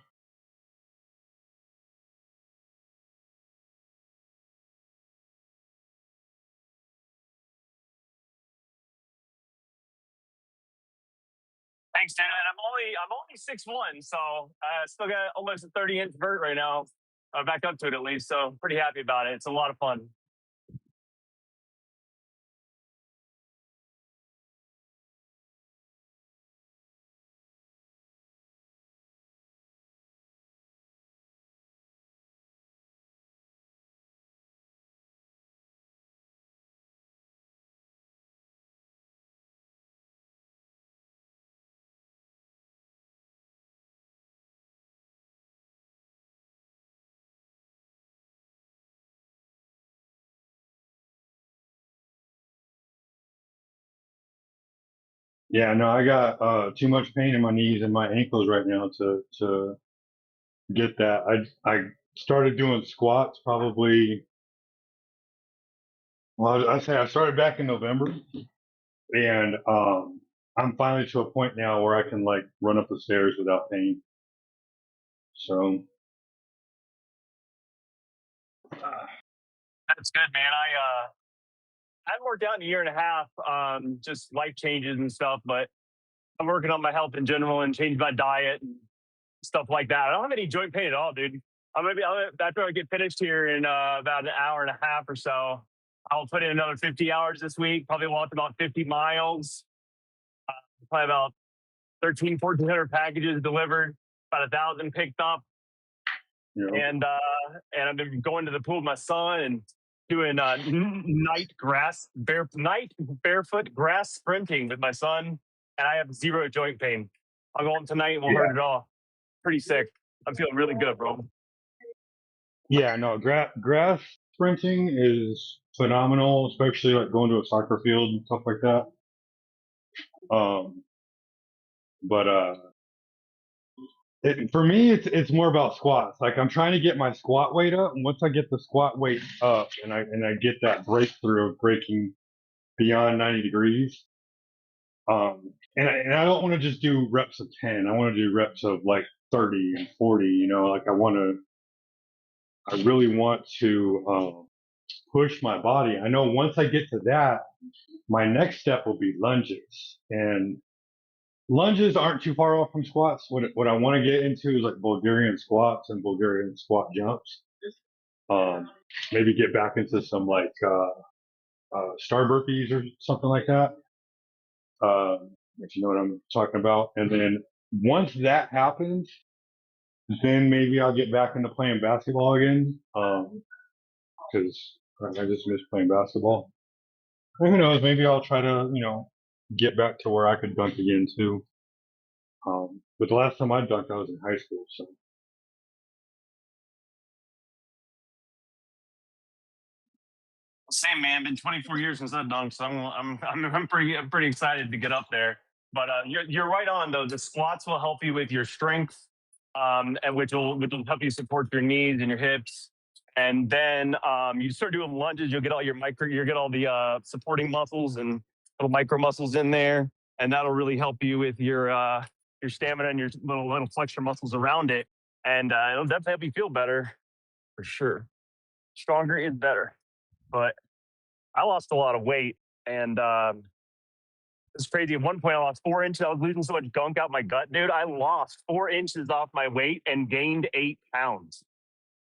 Thanks, dude. And I'm only 6'1", so I still got almost a 30-inch vert right now. Back up to it at least, so pretty happy about it. It's a lot of fun. Yeah, no, I got too much pain in my knees and my ankles right now to get that. I started doing squats probably. Well, I say I started back in November, and I'm finally to a point now where I can like run up the stairs without pain. So That's good, man. I haven't worked out in a year and a half, just life changes and stuff, but I'm working on my health in general and change my diet and stuff like that. I don't have any joint pain at all, dude. After I get finished here in about an hour and a half or so, I'll put in another 50 hours this week. Probably walk about 50 miles. Probably about 1,400 packages delivered, about 1,000 picked up, and I've been going to the pool with my son and doing night barefoot grass sprinting with my son, and I have zero joint pain. I'll go home tonight and won't hurt at all. Pretty sick. I'm feeling really good, bro. yeah, no, grass sprinting is phenomenal, especially like going to a soccer field and stuff like that. But for me, it's more about squats. Like I'm trying to get my squat weight up, and once I get the squat weight up, and I get that breakthrough of breaking beyond 90 degrees, and I don't want to just do reps of 10. I want to do reps of like 30 and 40. You know, like I really want to push my body. I know once I get to that, my next step will be lunges, and lunges aren't too far off from squats. What I want to get into is like Bulgarian squats and Bulgarian squat jumps. Maybe get back into some like star burpees or something like that. If you know what I'm talking about. And then once that happens, then maybe I'll get back into playing basketball again. Because I just miss playing basketball. And who knows? Maybe I'll try to get back to where I could dunk again too. But the last time I dunked, I was in high school, so. Same, man. Been 24 years since I dunked, so I'm pretty excited to get up there. But you're right on though. The squats will help you with your strength, and which will help you support your knees and your hips. And then you start doing lunges, you'll get all the supporting muscles and little micro muscles in there, and that'll really help you with your stamina and your little flexor muscles around it. And it'll definitely help you feel better for sure. Stronger is better. But I lost a lot of weight, and it's crazy. At one point, I lost 4 inches. I was losing so much gunk out my gut, dude. I lost 4 inches off my weight and gained 8 pounds.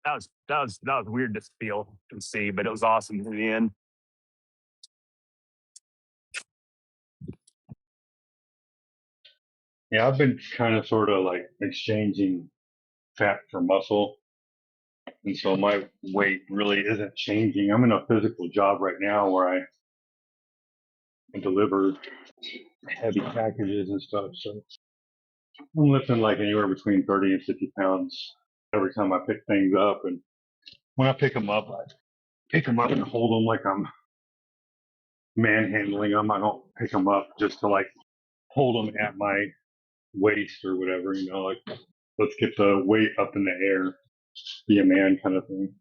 That was weird to feel and see, but it was awesome in the end. Yeah, I've been kind of sort of like exchanging fat for muscle. And so my weight really isn't changing. I'm in a physical job right now where I deliver heavy packages and stuff. So I'm lifting like anywhere between 30 and 50 pounds every time I pick things up. And when I pick them up, I pick them up and hold them like I'm manhandling them. I don't pick them up just to like hold them at my waist or whatever, you know, like let's get the weight up in the air, be a man kind of thing.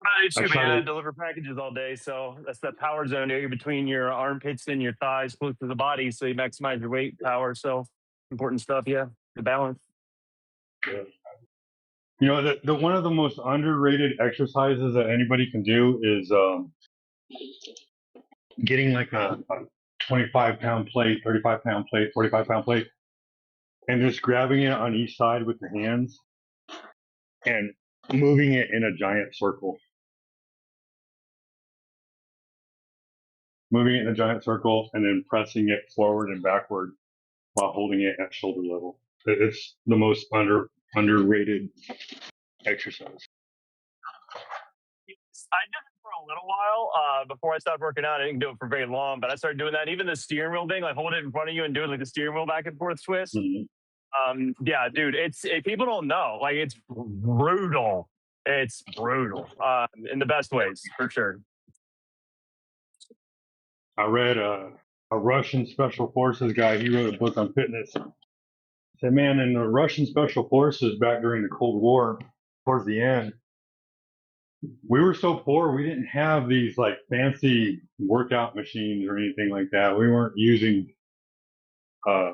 I I do too, try man. I to, deliver packages all day, so that's the power zone area between your armpits and your thighs, close to the body, so you maximize your weight power. So important stuff, yeah. The balance. you know, the one of the most underrated exercises that anybody can do is getting like a 25-pound plate, 35-pound plate, 45-pound plate, and just grabbing it on each side with the hands and moving it in a giant circle. Moving it in a giant circle and then pressing it forward and backward while holding it at shoulder level. It's the most underrated exercise. I did it for a little while before I stopped working out. I didn't do it for very long, but I started doing that. Even the steering wheel thing, like hold it in front of you and do it like the steering wheel back and forth twist. Yeah, dude, people don't know. Like it's brutal. It's brutal in the best ways for sure. I read a Russian special forces guy. He wrote a book on fitness. He said, man, in the Russian special forces back during the Cold War, towards the end, we were so poor we didn't have these like fancy workout machines or anything like that. We weren't using a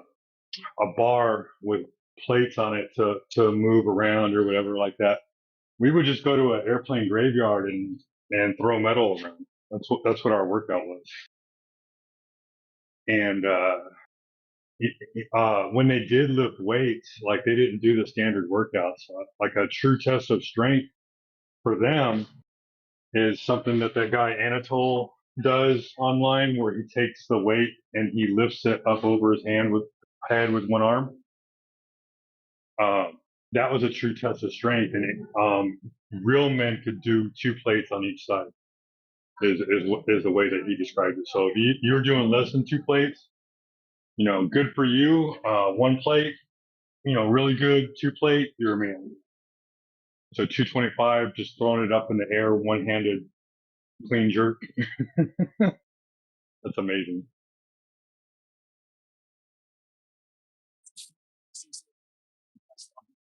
bar with plates on it to move around or whatever like that. We would just go to an airplane graveyard and throw metal around. That's what our workout was. And when they did lift weights, like they didn't do the standard workouts. Like a true test of strength for them is something that guy Anatole does online, where he takes the weight and he lifts it up over his head with one arm. That was a true test of strength, and real men could do 2 plates on each side. Is the way that he described it. So if you're doing less than 2 plates, you know, good for you. 1 plate, you know, really good. 2 plate, you're a man. So 225, just throwing it up in the air, one-handed clean jerk. That's amazing.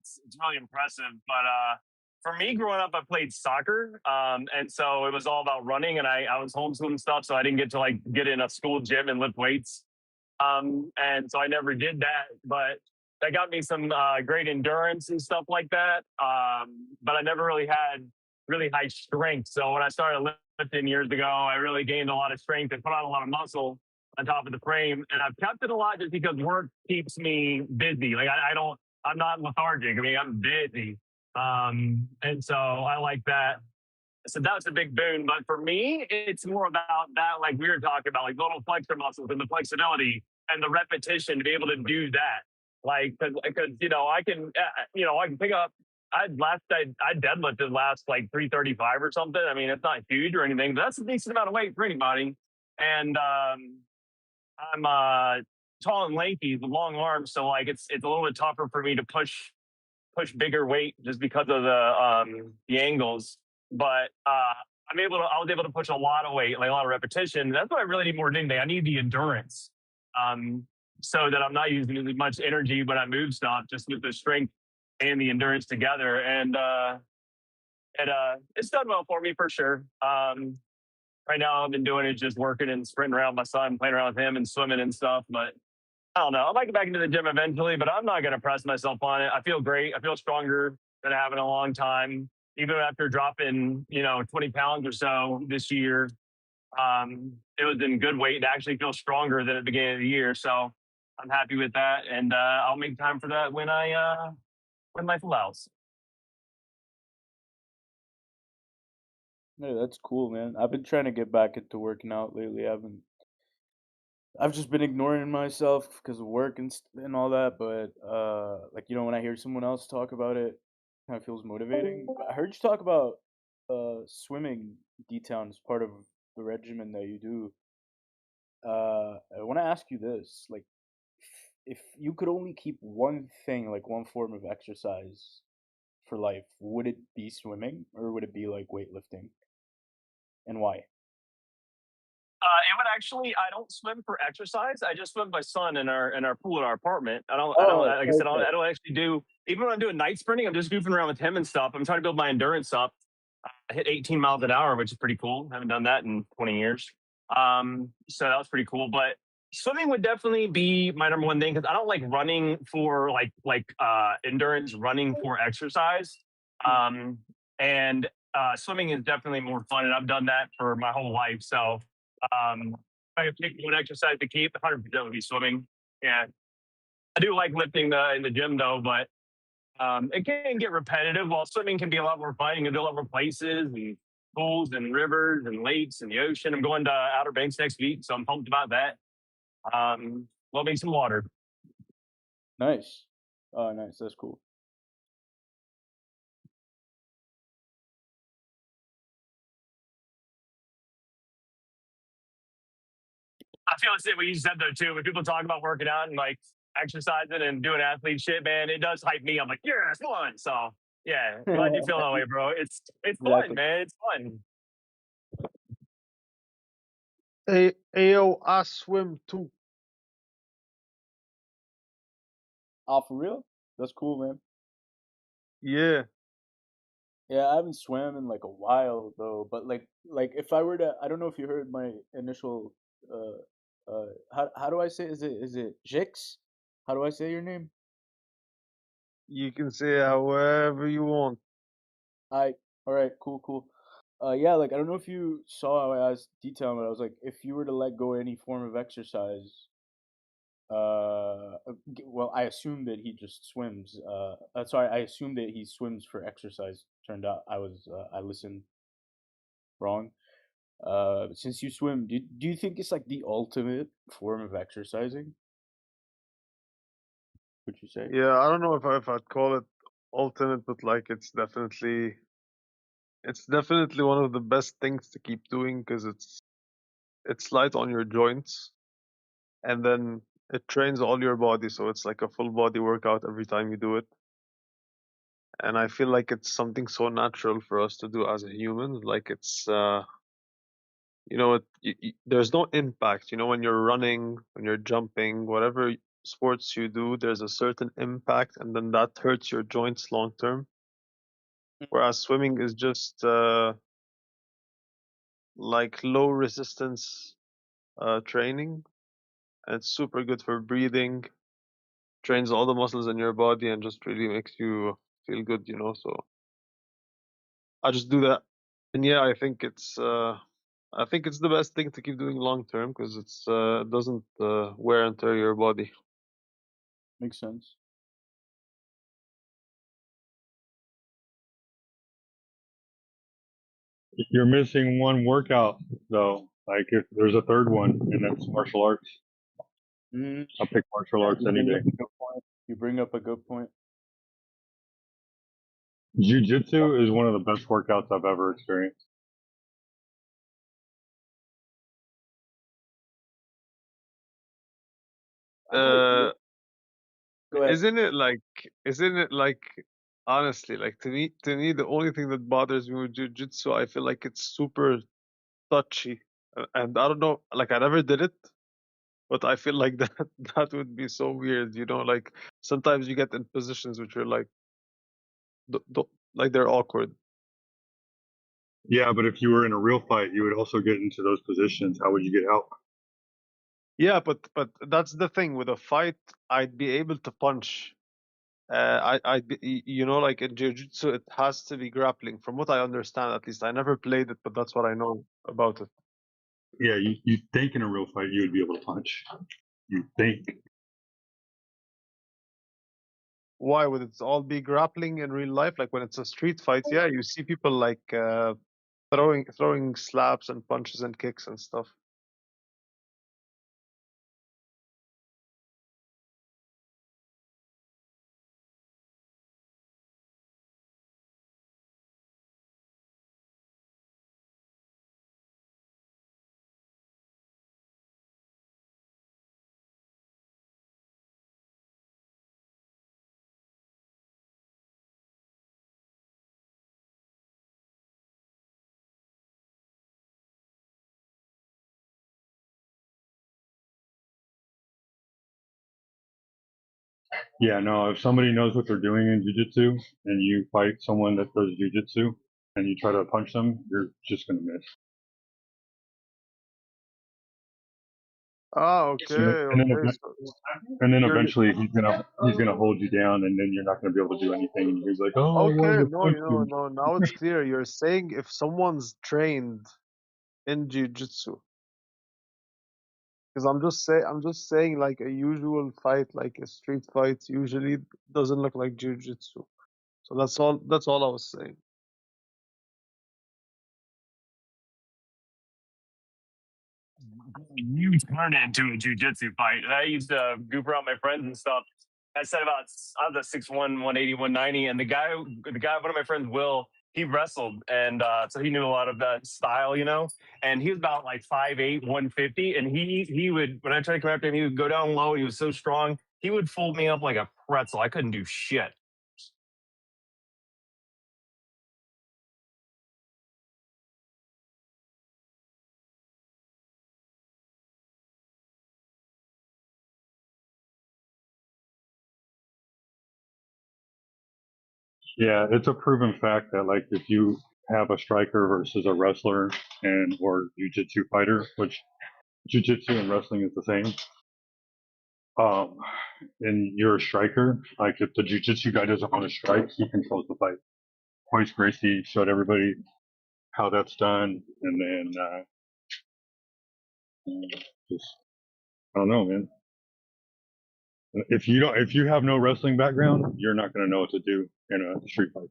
It's really impressive. But for me, growing up, I played soccer, and so it was all about running. And I was homeschooling stuff, so I didn't get to like get in a school gym and lift weights. And so I never did that. But that got me some great endurance and stuff like that. But I never really had really high strength. So when I started lifting years ago, I really gained a lot of strength and put on a lot of muscle on top of the frame. And I've kept it a lot just because work keeps me busy. Like I'm not lethargic. I mean, I'm busy. And so I like that. So that's a big boon. But for me, it's more about that, like we were talking about, like little flexor muscles and the flexibility and the repetition to be able to do that. Like, because you know, I can pick up. I deadlifted last like 335 or something. I mean, it's not huge or anything, but that's a decent amount of weight for anybody. And I'm tall and lanky with long arms, so like it's a little bit tougher for me to push bigger weight just because of the angles. But I was able to push a lot of weight, like a lot of repetition. That's what I really need more than anything. I need the endurance, so that I'm not using as much energy when I move stuff, just with the strength and the endurance together. And it's done well for me for sure. Right now, I've been doing it just working and sprinting around my son, playing around with him and swimming and stuff. But I don't know. I might get back into the gym eventually, but I'm not going to press myself on it. I feel great. I feel stronger than I have in a long time. Even after dropping, 20 pounds or so this year, it was in good weight to actually feel stronger than at the beginning of the year. So I'm happy with that, and I'll make time for that when life allows. Yeah, that's cool, man. I've been trying to get back into working out lately. I've just been ignoring myself because of work and all that. But like when I hear someone else talk about it, kind of feels motivating. But I heard you talk about swimming D-Town as part of the regimen that you do. I want to ask you this: like, if you could only keep one thing, like one form of exercise, for life, would it be swimming or would it be like weightlifting? And why? It would actually. I don't swim for exercise. I just swim with my son in our pool in our apartment. I don't. Oh, Like I said, okay. I don't actually do. Even when I'm doing night sprinting, I'm just goofing around with him and stuff. I'm trying to build my endurance up. I hit 18 miles an hour, which is pretty cool. I haven't done that in 20 years. So that was pretty cool. But swimming would definitely be my number one thing because I don't like running for endurance, running for exercise. And swimming is definitely more fun, and I've done that for my whole life. So if I could pick one exercise to keep, 100% would be swimming. Yeah, I do like lifting in the gym though, but it can get repetitive. While swimming can be a lot more fun. You can do a lot more places and pools and rivers and lakes and the ocean. I'm going to Outer Banks next week, so I'm pumped about that. Loving some water. Nice. Oh, nice. That's cool. I feel the same what you said though too. When people talk about working out and like exercising and doing athlete shit, man, it does hype me. I'm like, yeah, it's fun. So yeah, glad you feel that way, bro. It's fun, Exactly. man. It's fun. Hey, yo, I swim too. Oh, for real? That's cool, man. Yeah. Yeah, I haven't swam in like a while though, but like if I were to, I don't know if you heard my initial how do I say, is it Jix? How do I say your name? You can say however you want. All right, cool. Yeah, like I don't know if you saw how I asked detail, but I was like, if you were to let go of any form of exercise, well, I assume that he just swims. Sorry, I assume that he swims for exercise. Turned out I listened wrong. Since you swim, do you think it's like the ultimate form of exercising? Would you say? Yeah, I don't know if I'd call it ultimate, but like it's definitely one of the best things to keep doing because it's light on your joints, and then it trains all your body, so it's like a full body workout every time you do it. And I feel like it's something so natural for us to do as a human. Like it's there's no impact. When you're running, when you're jumping, whatever sports you do, there's a certain impact, and then that hurts your joints long term. Whereas swimming is just like low resistance training, and it's super good for breathing, trains all the muscles in your body, and just really makes you feel good. So I just do that, and yeah, I think it's the best thing to keep doing long term because it doesn't wear and tear your body. Makes sense. You're missing one workout though. Like if there's a third one, and that's martial arts. Mm, I'll pick martial yeah, arts any day. You bring up a good point. Jiu-jitsu is one of the best workouts I've ever experienced. Uh, Go ahead. isn't it like honestly, like to me the only thing that bothers me with jiu-jitsu, I feel like it's super touchy. And I don't know, like I never did it, but I feel like that would be so weird, like sometimes you get in positions which are like like they're awkward. Yeah, but if you were in a real fight, you would also get into those positions. How would you get out? Yeah, but that's the thing with a fight, I'd be able to punch. I'd be, like in jiu-jitsu, it has to be grappling. From what I understand, at least I never played it, but that's what I know about it. Yeah, you think in a real fight you would be able to punch. You think. Why would it all be grappling in real life? Like when it's a street fight, yeah, you see people like throwing slaps and punches and kicks and stuff. Yeah, no, if somebody knows what they're doing in jiu-jitsu and you fight someone that does jiu-jitsu and you try to punch them, you're just going to miss. Ah, okay, okay. So And then you're eventually he's gonna hold you down, and then you're not gonna be able to do anything. And he's like, "Oh, I wanted okay. to No, punch you." no. Now it's clear. You're saying if someone's trained in jiu-jitsu, because I'm just saying like a usual fight, like a street fight, usually doesn't look like jiu-jitsu. So that's all I was saying. You turn it into a jujitsu fight. And I used to goof around my friends and stuff. I said I was a 6'1", 180, 190, and the guy, one of my friends, Will, he wrestled, and so he knew a lot of that style, you know. And he was about like 5'8", 150, and he would, when I tried to come after him, he would go down low. He was so strong, he would fold me up like a pretzel. I couldn't do shit. Yeah, it's a proven fact that like if you have a striker versus a wrestler and or jiu-jitsu fighter, which jiu-jitsu and wrestling is the same, um, and you're a striker, like if the jiu-jitsu guy doesn't want to strike, he controls the fight. Royce Gracie showed everybody how that's done, and then just I don't know, man. If you have no wrestling background, you're not going to know what to do in a street fight.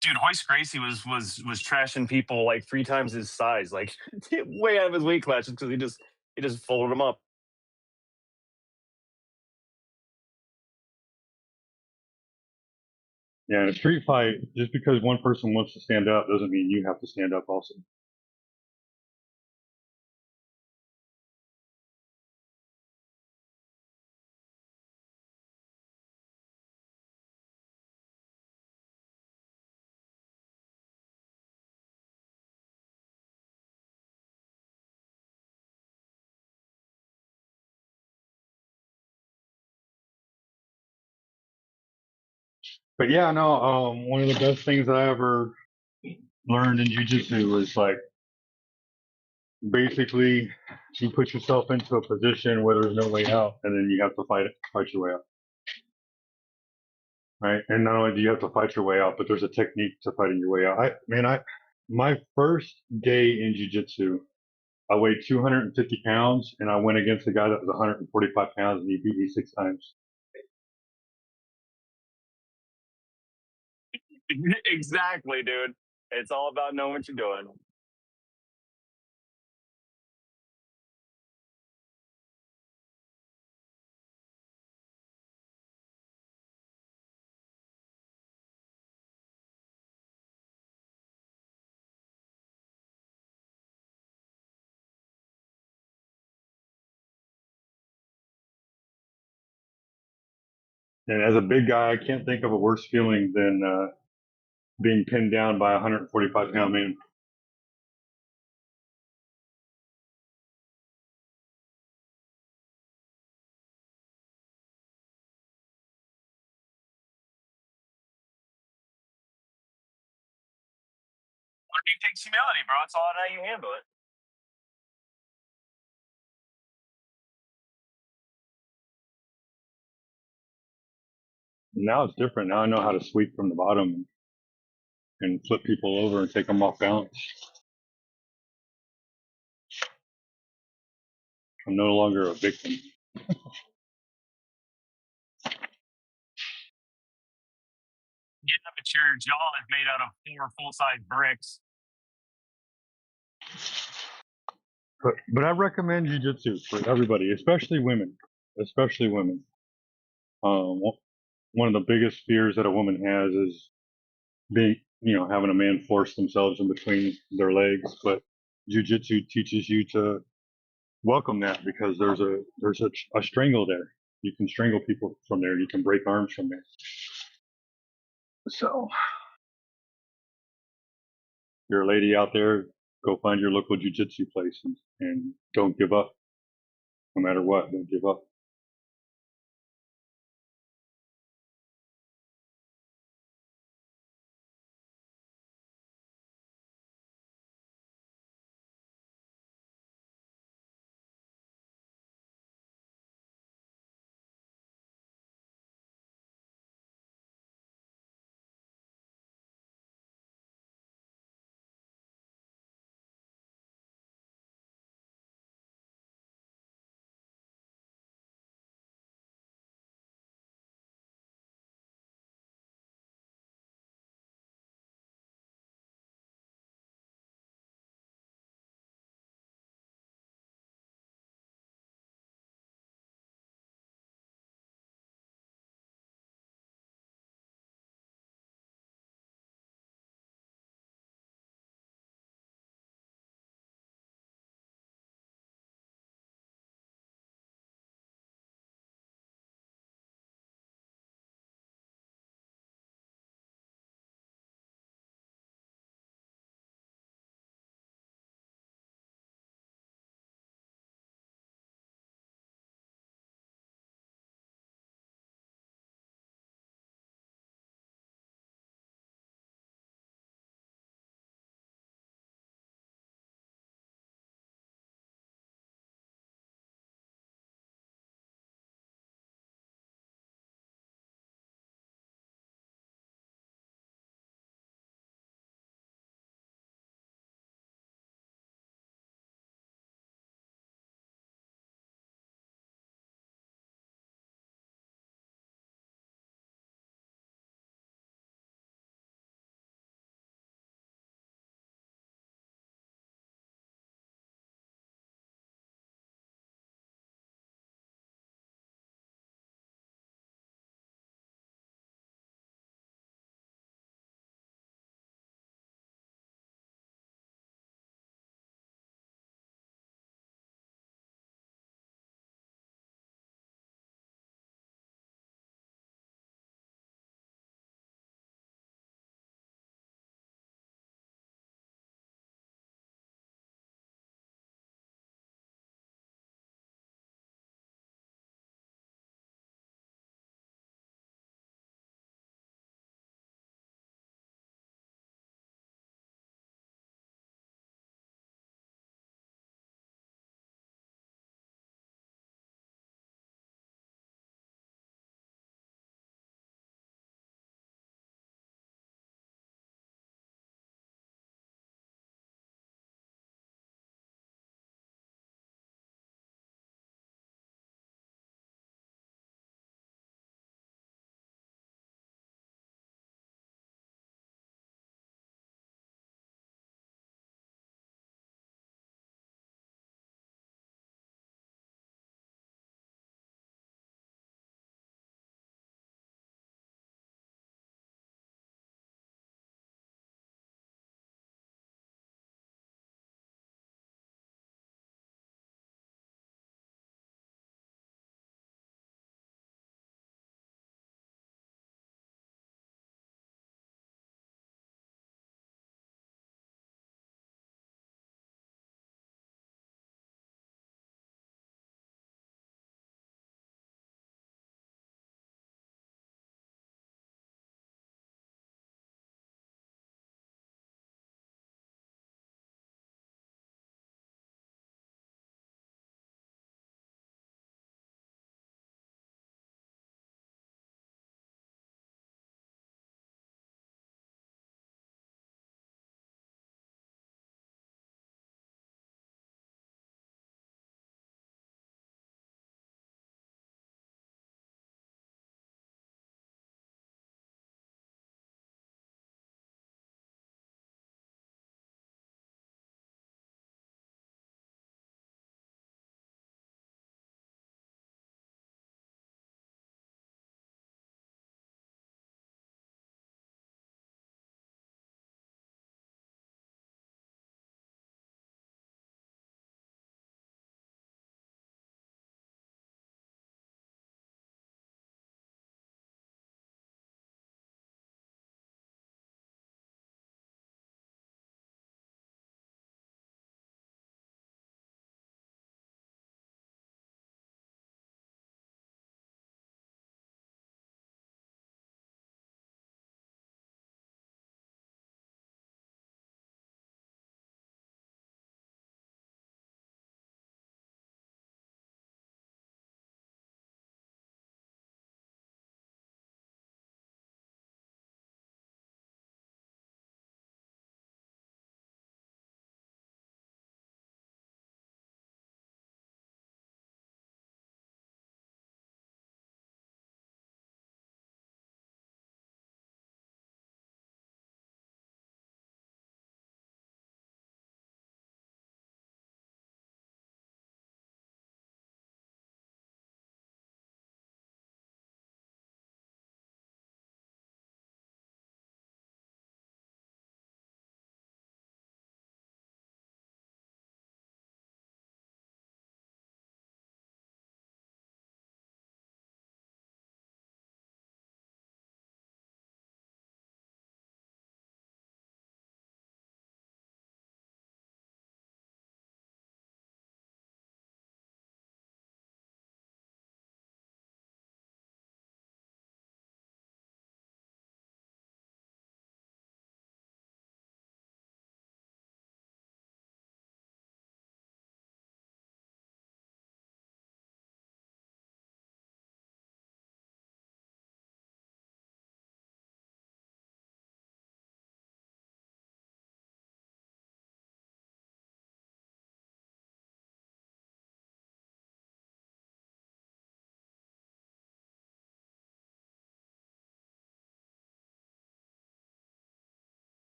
Dude, Hoist Gracie was trashing people like 3 times his size, like way out of his weight class, just because he just folded them up. Yeah, in a street fight, just because one person wants to stand up doesn't mean you have to stand up also. But yeah, no, one of the best things I ever learned in jiu-jitsu was like basically you put yourself into a position where there's no way out, and then you have to fight your way out, right? And not only do you have to fight your way out, but there's a technique to fighting your way out. My first day in jiu-jitsu, I weighed 250 pounds, and I went against a guy that was 145 pounds, and he beat me 6 times. Exactly, dude. It's all about knowing what you're doing. And as a big guy, I can't think of a worse feeling than being pinned down by a 145-pound man. Learning takes humility, bro. It's all how you handle it. Now it's different. Now I know how to sweep from the bottom and flip people over and take them off balance. I'm no longer a victim. Getting up at your jaw is made out of 4 full-size bricks. But I recommend jiu-jitsu for everybody, especially women. Especially women. One of the biggest fears that a woman has is having a man force themselves in between their legs. But jiu-jitsu teaches you to welcome that because there's a strangle there. You can strangle people from there. You can break arms from there. So, if you're a lady out there, Go find your local jiu-jitsu place and don't give up. No matter what, don't give up.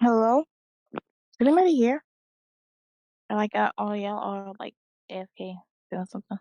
Hello? Is anybody here? Or like all y'all or like AFK doing something?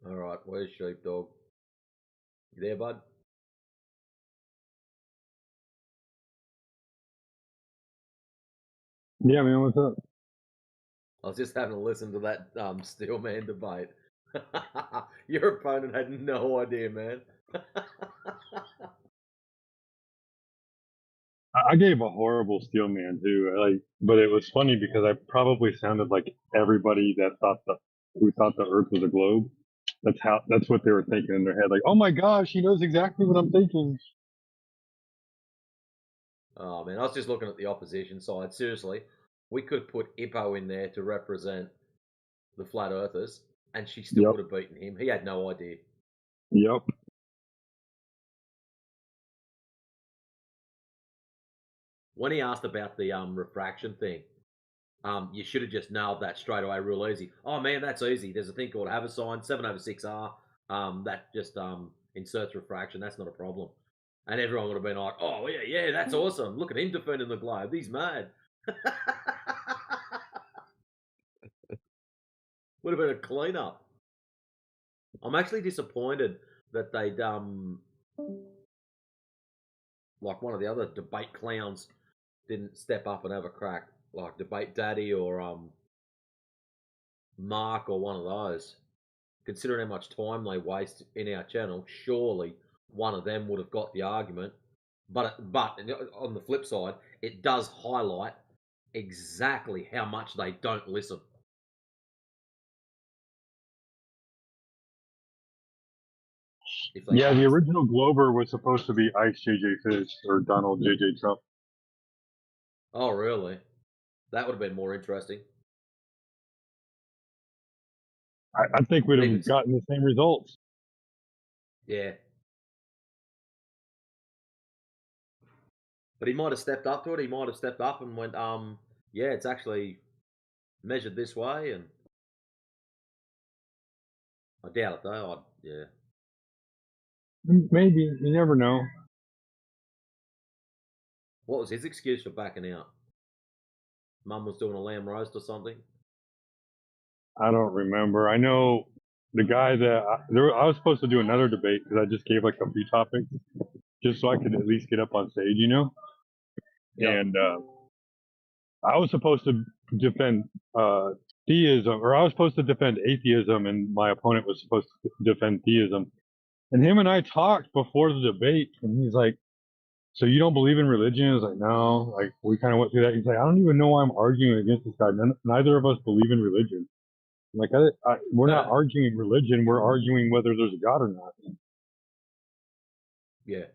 All right, where's Sheepdog? You there, bud? Yeah, man, what's up? I was just having to listen to that Steelman debate. Your opponent had no idea, man. I gave a horrible steel man too. But it was funny because I probably sounded like everybody that who thought the Earth was a globe. That's what they were thinking in their head. Like, oh my gosh, he knows exactly what I'm thinking. Oh man, I was just looking at the opposition side. Seriously, we could put Ippo in there to represent the flat earthers, and she still would have beaten him. He had no idea. Yep. When he asked about the refraction thing, you should have just nailed that straight away, real easy. Oh man, that's easy. There's a thing called Haversine 7/6R. That just inserts refraction. That's not a problem. And everyone would have been like, "Oh yeah, that's awesome. Look at him defending the globe. He's mad." Would have been a cleanup. I'm actually disappointed that they'd like one of the other debate clowns didn't step up and have a crack, like Debate Daddy or Mark or one of those. Considering how much time they waste in our channel, surely one of them would have got the argument. But on the flip side, it does highlight exactly how much they don't listen. Yeah, the original Glober was supposed to be Ice JJ Fish or Donald JJ Trump. Oh, really? That would have been more interesting. I think we'd have gotten the same results. Yeah. But he might have stepped up to it. He might have stepped up and went, yeah, it's actually measured this way. And I doubt it, though. Yeah. Maybe. You never know. What was his excuse for backing out? Mum was doing a lamb roast or something? I don't remember. I know the guy that I was supposed to do another debate because I just gave like a few topics just so I could at least get up on stage, you know? Yep. And I was supposed to defend theism, or I was supposed to defend atheism, and my opponent was supposed to defend theism. And him and I talked before the debate, and he's like, "So you don't believe in religion?" I was like, "No." Like, we kind of went through that. He's like, "I don't even know why I'm arguing against this guy. Neither of us believe in religion." I'm like, we're not arguing religion. We're arguing whether there's a God or not. Yeah.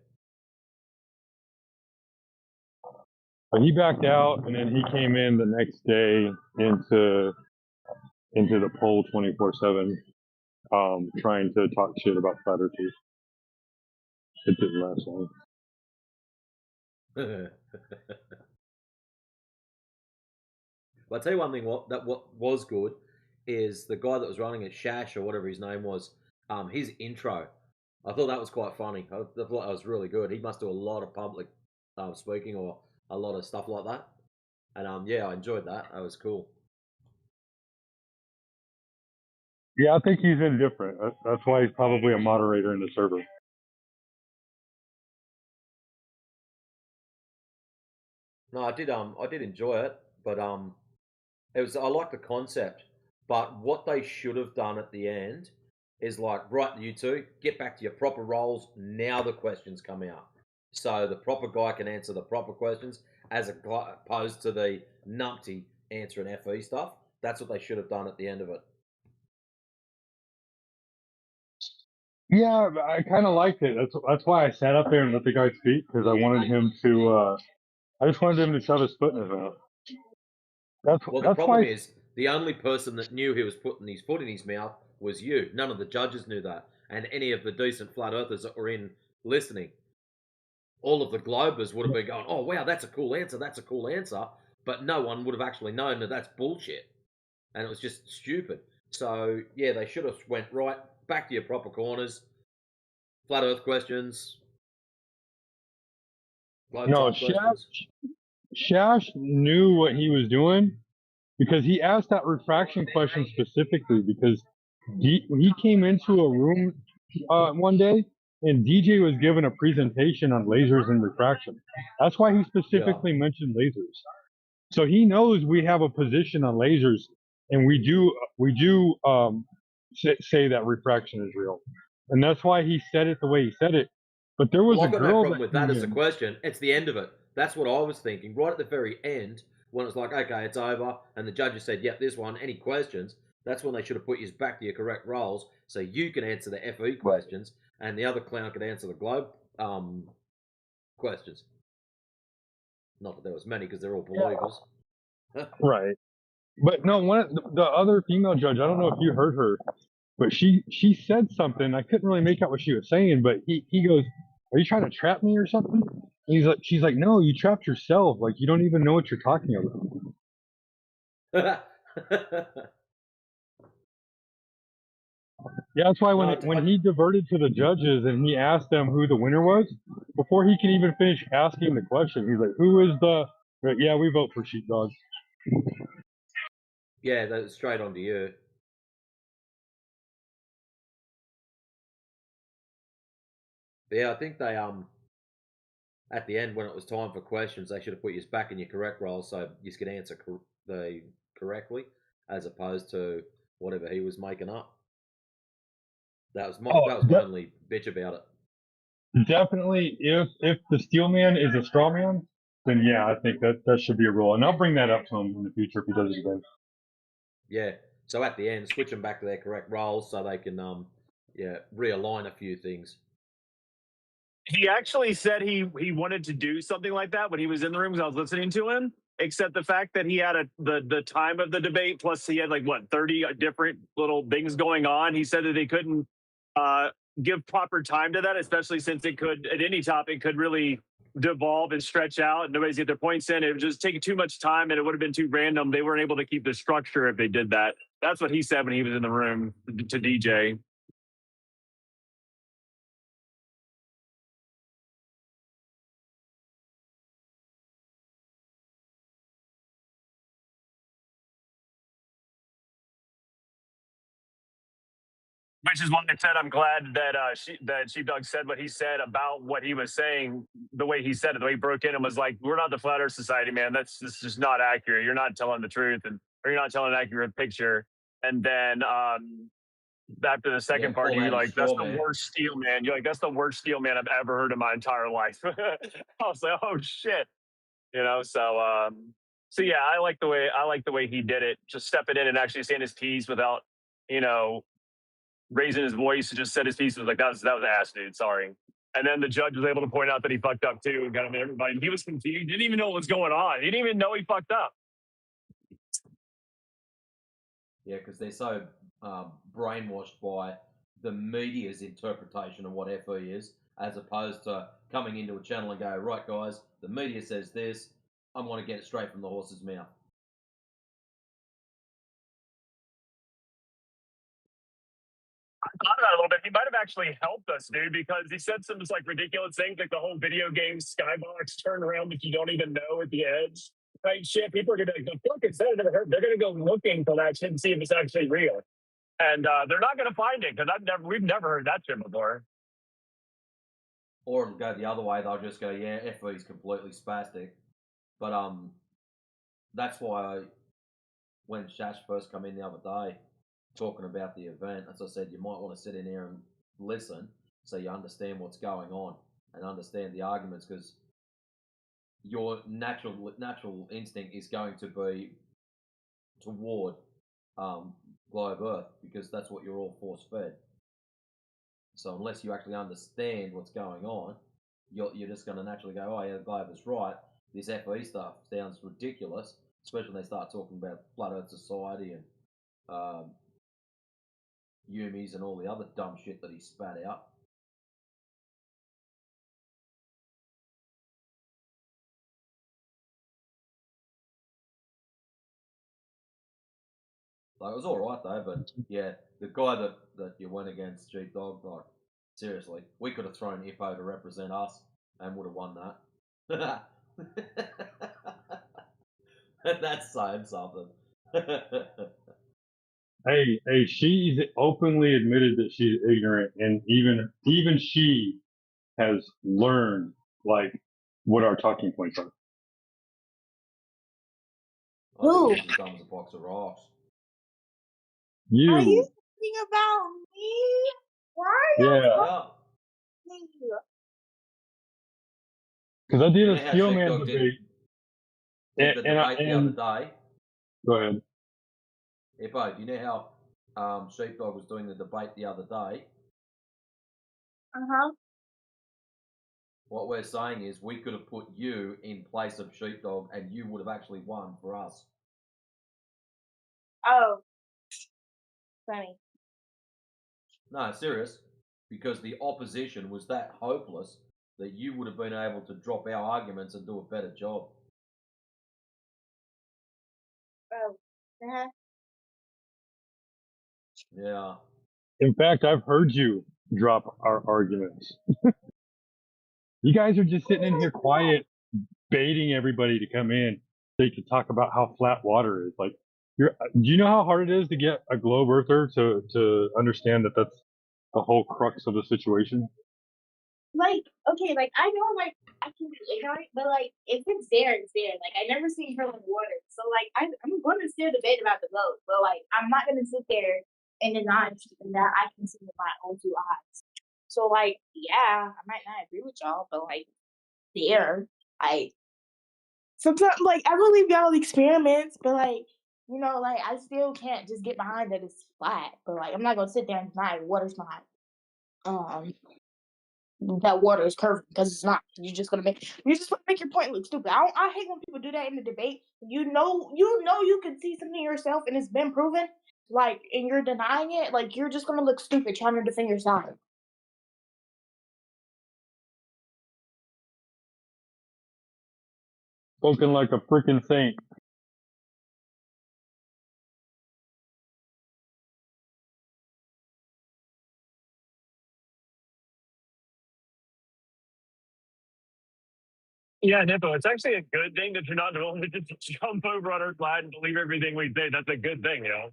But he backed out, and then he came in the next day into the poll 24/7, trying to talk shit about flat earthers. It didn't last long. But I'll tell you one thing. What was good is the guy that was running it, Shash or whatever his name was. His intro, I thought that was quite funny. I thought that was really good. He must do a lot of public speaking or a lot of stuff like that. And yeah, I enjoyed that. That was cool. Yeah, I think he's indifferent. That's why he's probably a moderator in the server. No, I did enjoy it, but it was I like the concept, but what they should have done at the end is like, right, you two, get back to your proper roles. Now the questions come out, so the proper guy can answer the proper questions, as opposed to the numpty answering FE stuff. That's what they should have done at the end of it. Yeah, I kind of liked it. That's why I sat up there and let the guy speak, because I wanted him to. I just wanted him to shove his foot in his mouth. The problem is the only person that knew he was putting his foot in his mouth was you. None of the judges knew that, and any of the decent flat earthers that were in listening. All of the Globers would have been going, "Oh wow, that's a cool answer. That's a cool answer," but no one would have actually known that that's bullshit, and it was just stupid. So yeah, they should have went right back to your proper corners. Flat Earth questions. No, Shash knew what he was doing because he asked that refraction question specifically because he came into a room one day, and DJ was given a presentation on lasers and refraction. That's why he specifically mentioned lasers. So he knows we have a position on lasers, and we do say that refraction is real, and that's why he said it the way he said it. But there was Well, a I've got no girl problem that with that came as a in. question. It's the end of it. That's what I was thinking. Right at the very end, when it's like, okay, it's over, and the judges said, yep, this one, any questions? That's when they should have put you back to your correct roles so you can answer the FE questions and the other clown could answer the globe questions. Not that there was many because they're all believers. Right. But no, the other female judge, I don't know if you heard her, but she said something. I couldn't really make out what she was saying, but he goes, "Are you trying to trap me or something?" And she's like, "No, you trapped yourself. Like you don't even know what you're talking about." Yeah, that's why when he diverted to the judges and he asked them who the winner was, before he can even finish asking the question, he's like, "Who is the?" Yeah, we vote for Sheepdog. Yeah, that's straight on to you. But yeah, I think they at the end when it was time for questions, they should have put you back in your correct role so you could answer correctly, as opposed to whatever he was making up. That was my only bitch about it. Definitely, if the Steel Man is a straw man, then yeah, I think that should be a rule, and I'll bring that up to him in the future if he does it again. Yeah. So at the end, switch them back to their correct roles so they can realign a few things. He actually said he wanted to do something like that when he was in the room because I was listening to him. Except the fact that he had the time of the debate, plus he had 30 different little things going on. He said that they couldn't give proper time to that, especially since it could at any topic could really devolve and stretch out, and nobody's get their points in. It would just take too much time, and it would have been too random. They weren't able to keep the structure if they did that. That's what he said when he was in the room to DJ. Which is why I said I'm glad that that Sheepdog said what he said about what he was saying, the way he said it, the way he broke in and was like, "We're not the Flat Earth Society, man. That's just not accurate. You're not telling the truth, or you're not telling an accurate picture." And then after the second part, you "That's the worst steel man." You're like, "That's the worst steel man I've ever heard in my entire life." I was like, "Oh shit," So yeah, I like the way he did it, just stepping in and actually saying his piece without you know raising his voice and just said his piece. Was like, that was ass, dude. Sorry. And then the judge was able to point out that he fucked up too and got him everybody. He was confused. He didn't even know what was going on. He didn't even know he fucked up. Yeah, because they're so brainwashed by the media's interpretation of what FE is, as opposed to coming into a channel and go, right, guys, the media says this. I want to get it straight from the horse's mouth. I thought about it a little bit. He might have actually helped us, dude, because he said some just ridiculous things like the whole video game skybox turn around if you don't even know at the edge. Right? Shit, people are gonna be like, the fuck is that? They're gonna go looking for that shit and see if it's actually real. And they're not gonna find it because we've never heard that shit before. Or it'll go the other way. They'll just go, yeah, FE's completely spastic. But that's why when Shash first come in the other day talking about the event, as I said, you might want to sit in here and listen so you understand what's going on and understand the arguments, because your natural instinct is going to be toward globe Earth, because that's what you're all force fed. So unless you actually understand what's going on, you're just going to naturally go, oh yeah, the globe is right. This FE stuff sounds ridiculous, especially when they start talking about Flat Earth Society and Yumis and all the other dumb shit that he spat out. Like, it was all right though, but yeah, the guy that you went against, Sheepdog, like seriously, we could have thrown Hippo to represent us and would have won that. That's saying something. Hey, she's openly admitted that she's ignorant, and even she has learned like what our talking points are. I think she's as dumb as a box of rocks. Are you You, thinking about me? Why are y'all yeah, talking Yeah. to me? because I did You a know how steel man Sheepdog debate, did the and debate the other day? go ahead. Hey, Bo, do you know how Sheepdog was doing the debate the other day? Uh-huh. What we're saying is we could have put you in place of Sheepdog and you would have actually won for us. Oh, funny. No, serious. Because the opposition was that hopeless that you would have been able to drop our arguments and do a better job. Oh, uh-huh. Yeah. In fact, I've heard you drop our arguments. You guys are just sitting in here quiet, baiting everybody to come in so you can talk about how flat water is. Like, do you know how hard it is to get a globe earther to understand that that's the whole crux of the situation? Like, okay, like I know, like I can be ignorant, but like if it's there, it's there. Like I never seen her in water, so like I'm going to still debate about the globe, but like I'm not going to sit there and deny something that I can see with my own two eyes. So like, yeah, I might not agree with y'all, but like there, I sometimes like I believe y'all experiments, but like like I still can't just get behind that it's flat. But like I'm not gonna sit there and deny water's not um that water is perfect because it's not. You just want to make your point look stupid. I hate when people do that in the debate. You can see something yourself and it's been proven, like, and you're denying it. Like you're just gonna look stupid trying to defend your side. Spoken like a freaking saint. Yeah, Nippo, it's actually a good thing that you're not willing to just jump over on our side and believe everything we say. That's a good thing, you know?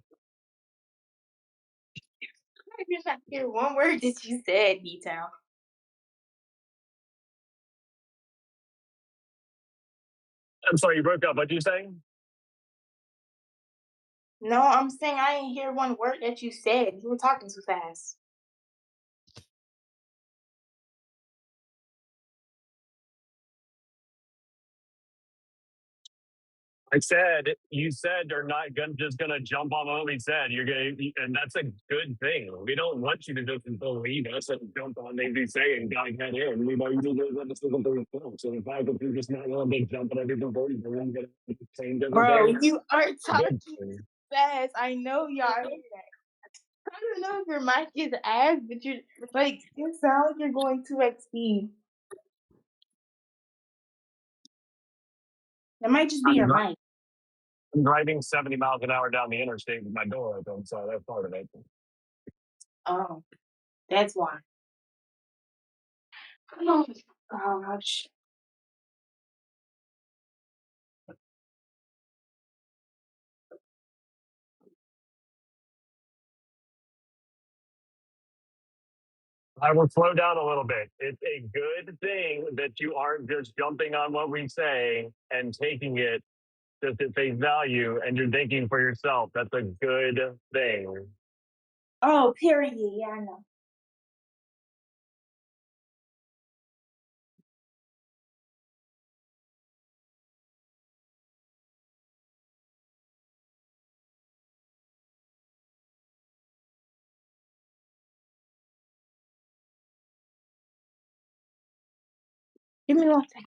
I did not hear one word that you said, D-Town. I'm sorry, you broke up. What did you say? No, I'm saying I didn't hear one word that you said. You were talking too fast. You said you're not just gonna jump on what we said. You're gonna, and that's a good thing. We don't want you to just believe us and jump on things we say and dive head in. We want you to do what the thing is. So the fact that you're just not willing to jump on everything for you, we're gonna change Bro, everything. you are talking Good. too fast. I know y'all hear that. I don't know if your mic is ass, but you're like you sound like you're going 2x speed. That might just be I'm, your dri- mic. I'm driving 70 miles an hour down the interstate with my door open, so that's part of it. Oh, that's why. Oh gosh. I will slow down a little bit. It's a good thing that you aren't just jumping on what we say and taking it just at face value and you're thinking for yourself. That's a good thing. Oh, period. Yeah, I know. Give me 1 second.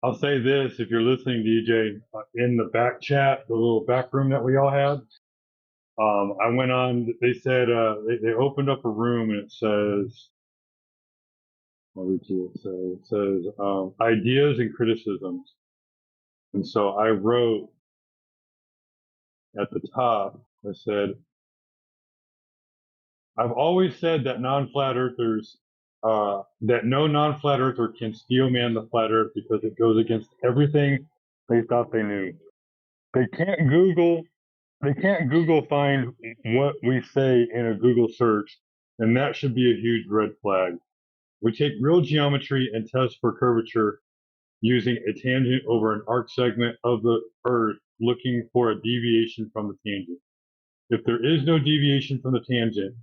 I'll say this: if you're listening, DJ, in the back chat, the little back room that we all had, I went on. They said they opened up a room and it says, I'll read to you. It says ideas and criticisms, and so I wrote at the top. I said, I've always said that non-flat earthers, that no non-flat earther can steel man the flat earth because it goes against everything they thought they knew. They can't Google find what we say in a Google search, and that should be a huge red flag. We take real geometry and test for curvature using a tangent over an arc segment of the Earth, looking for a deviation from the tangent. If there is no deviation from the tangent,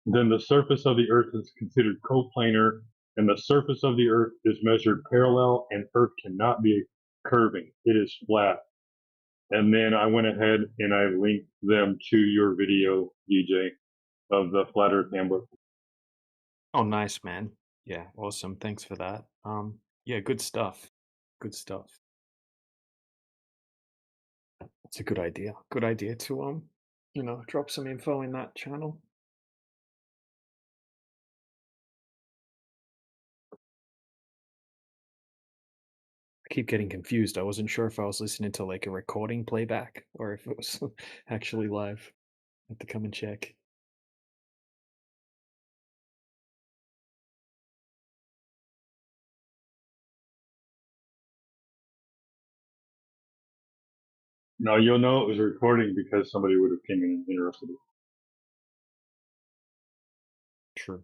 then the surface of the Earth is considered coplanar, and the surface of the Earth is measured parallel, and Earth cannot be curving. It is flat. And then I went ahead and I linked them to your video, DJ, of the Flat Earth Handbook. Oh, nice, man. Yeah, awesome. Thanks for that. Yeah, good stuff. Good stuff. It's a good idea. Good idea to drop some info in that channel. I keep getting confused. I wasn't sure if I was listening to like a recording playback or if it was actually live. I have to come and check. No, you'll know it was a recording because somebody would have came in and interrupted it. True.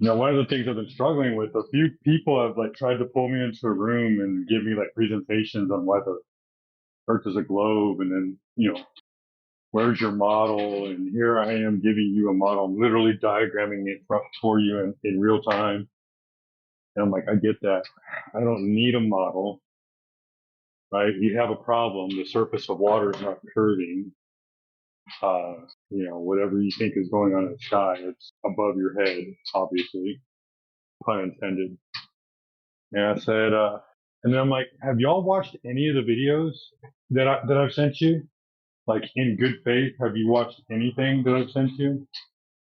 You know, one of the things I've been struggling with, a few people have like tried to pull me into a room and give me like presentations on why the Earth is a globe, and then, you know, where's your model? And here I am giving you a model. I'm literally diagramming it for you in real time. And I'm like, I get that. I don't need a model, right? You have a problem. The surface of water is not curving. You know, whatever you think is going on in the sky, it's above your head, obviously, pun intended. And I said, And then I'm like, have y'all watched any of the videos that I've sent you? Like in good faith, have you watched anything that I've sent you?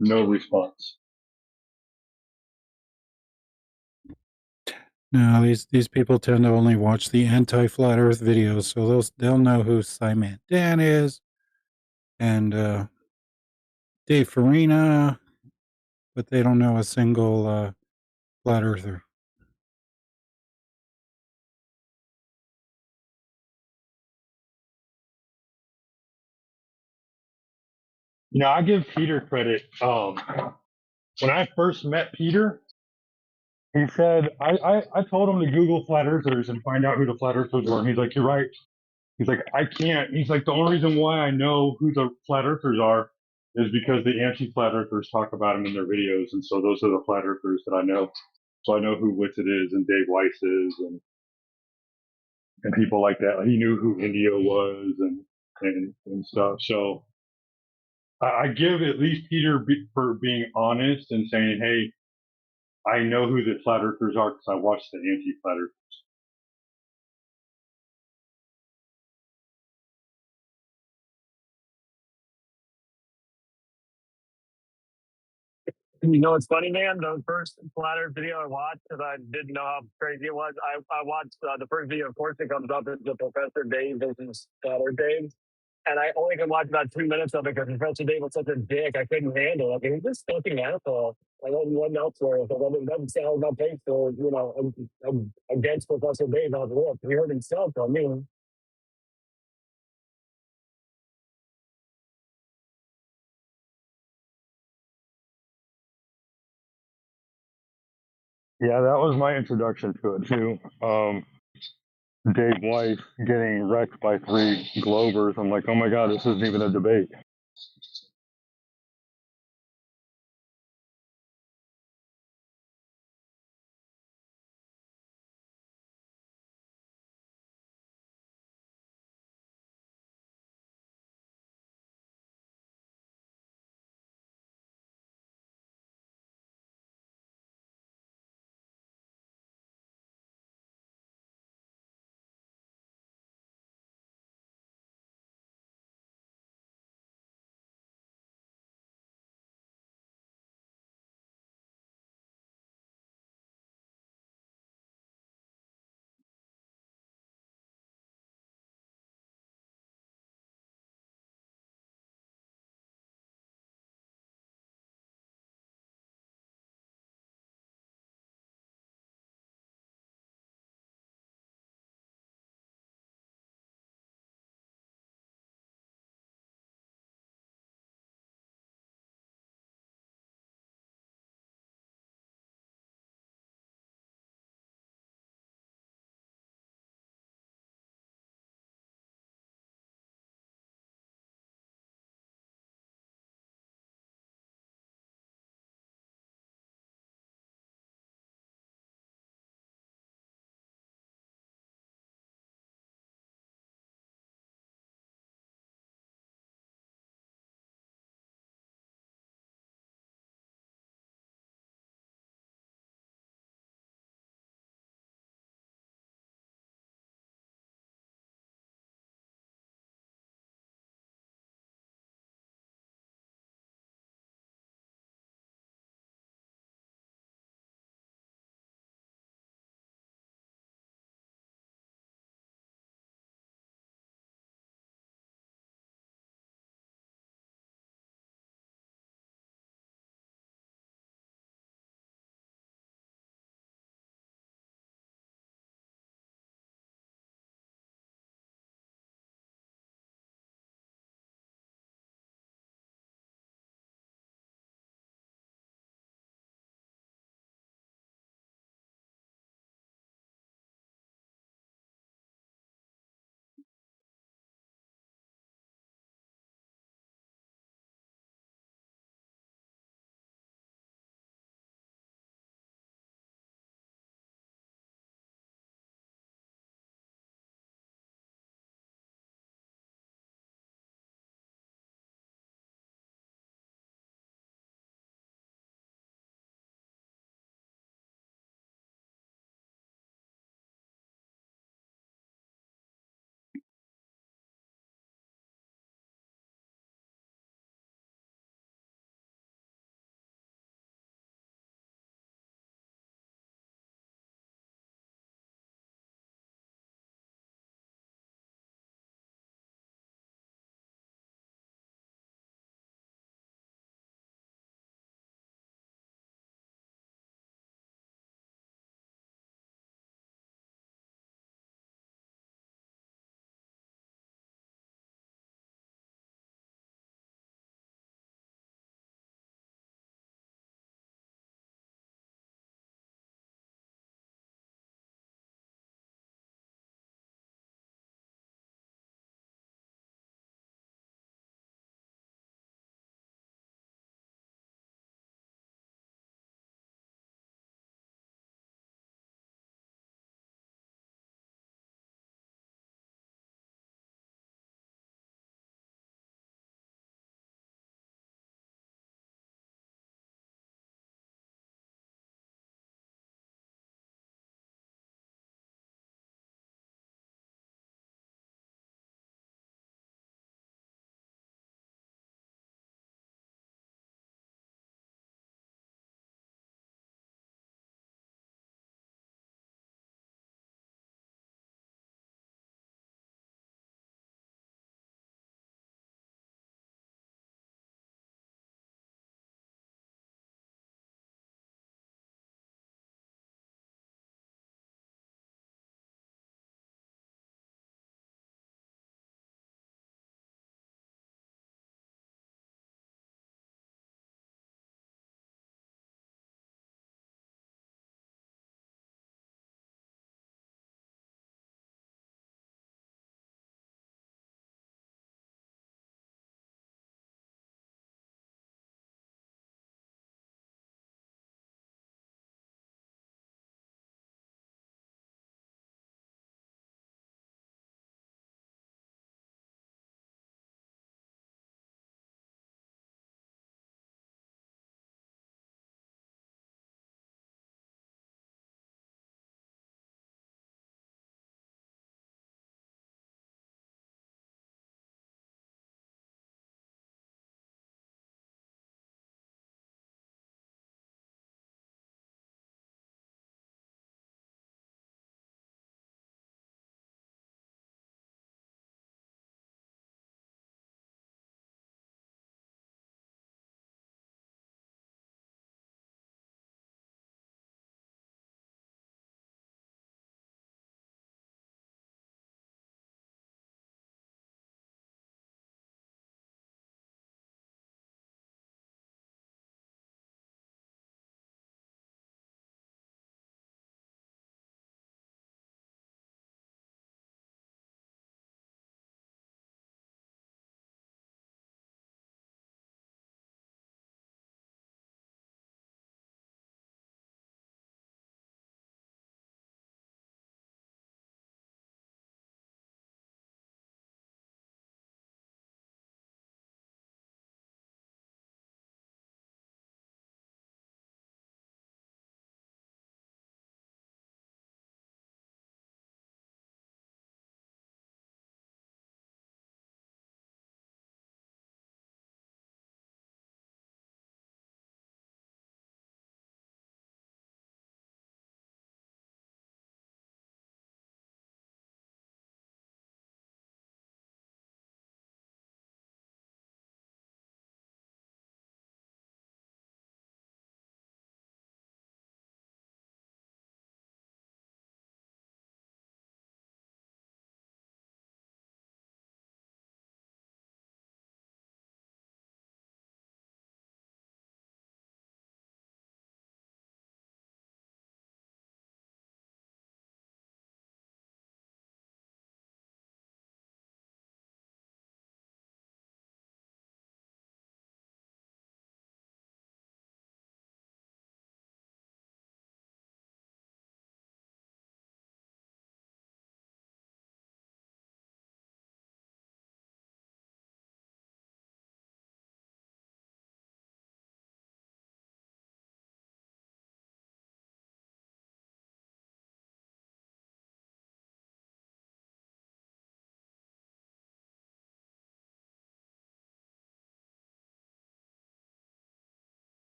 No response. No, these people tend to only watch the anti-flat Earth videos, so they'll know who Simon Dan is and Dave Farina, but they don't know a single flat earther. You know, I give Peter credit. When I first met Peter, he said I told him to Google flat earthers and find out who the flat earthers were. And he's like, you're right. He's like, I can't. He's like, the only reason why I know who the flat earthers are is because the anti-flat earthers talk about them in their videos, and so those are the flat earthers that I know. So I know who Whitted is and Dave Weiss is and people like that. He knew who India was and stuff. So I give at least Peter for being honest and saying, hey, I know who the flat earthers are because I watched the anti-flat earthers. You know, it's funny, man. The first flat Earth video I watched, because I didn't know how crazy it was. I watched the first video, of course, that comes up is the Professor Dave versus Flat Earth Dave. And I only can watch about 2 minutes of it because Professor Dave was such a dick. I couldn't handle it. I mean, he's just fucking asshole. I wasn't else for it. It doesn't sound that big for, you know, I'm against Professor Dave on the list. He hurt himself, I mean. Yeah, that was my introduction to it too. Dave Weiss getting wrecked by 3 Glovers. I'm like, oh my god, this isn't even a debate.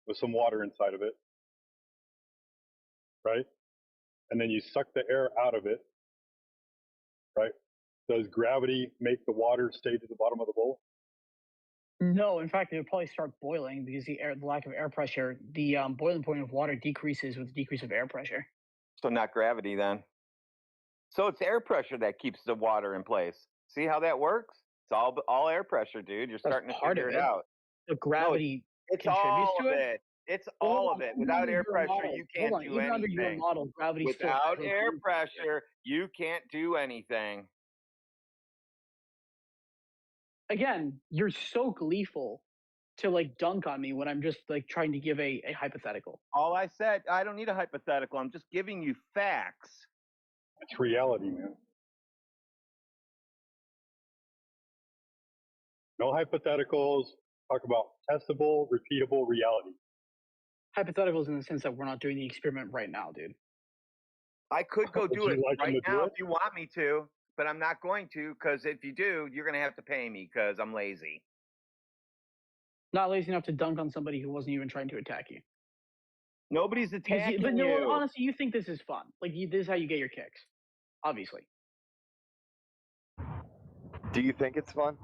with some water inside of it, right? And then you suck the air out of it, right? Does gravity make the water stay to the bottom of the bowl? No, in fact, it would probably start boiling because the lack of air pressure, the boiling point of water decreases with the decrease of air pressure. So not gravity then. So it's air pressure that keeps the water in place. See how that works? It's all air pressure, dude. You're starting to figure it out. The gravity it's contributes all to of it. it. It's Well, all hold of on, it. even Without under air your pressure, model- you hold can't on, do even under your anything. model, gravity still Without has air no- pressure, you can't do anything. Again, you're so gleeful to like dunk on me when I'm just like trying to give a hypothetical. All I said, I don't need a hypothetical. I'm just giving you facts. It's reality, man. No hypotheticals. Talk about testable, repeatable reality. Hypotheticals in the sense that we're not doing the experiment right now, dude. I could go Would do you it like him right to do now it? if you want me to, but I'm not going to because if you do, you're going to have to pay me because I'm lazy. Not lazy enough to dunk on somebody who wasn't even trying to attack you. Nobody's attacking but no, you. honestly, you think this is fun. Like this is how you get your kicks, obviously. Do you think it's fun?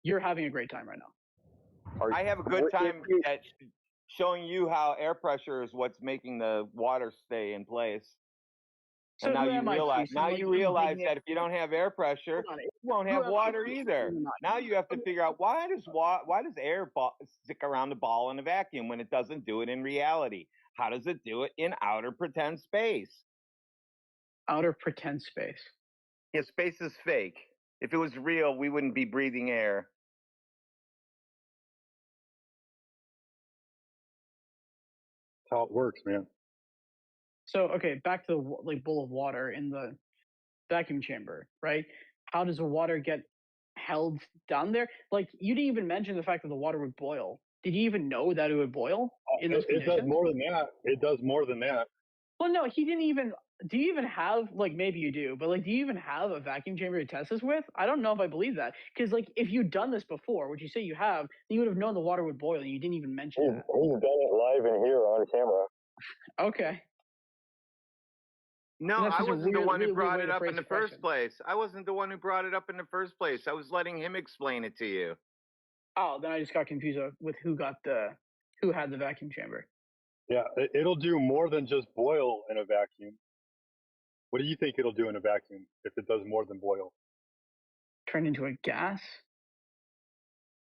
You're having a great time right now. I have a good time at showing you how air pressure is what's making the water stay in place. So And now who you am I, realize, Jason? Like, you I'm realize making that if you don't have air pressure, Hold on, you won't who have am I, water Jason? either. Who am I? Now you have to figure out why does air stick around the ball in a vacuum when it doesn't do it in reality? How does it do it in outer pretend space? Outer pretend space. Yeah, space is fake. If it was real, we wouldn't be breathing air. That's how it works, man. So okay, back to the like bowl of water in the vacuum chamber, right? How does the water get held down there? Like you didn't even mention the fact that the water would boil. Did you even know that it would boil in those It conditions? does more than that. It does more than that. Well, no, he didn't even. Do you even have like maybe you do, but like do you even have a vacuum chamber to test this with? I don't know if I believe that because like if you'd done this before, which you say you have, then you would have known the water would boil, and you didn't even mention that. He's done it live in here on camera. Okay. No, that's I just a wasn't the weird- one who really weird brought way it to up phrase in the the first question. place. I wasn't the one who brought it up in the first place. I was letting him explain it to you. Oh, then I just got confused with who had the vacuum chamber. Yeah, it'll do more than just boil in a vacuum. What do you think it'll do in a vacuum if it does more than boil? Turn into a gas?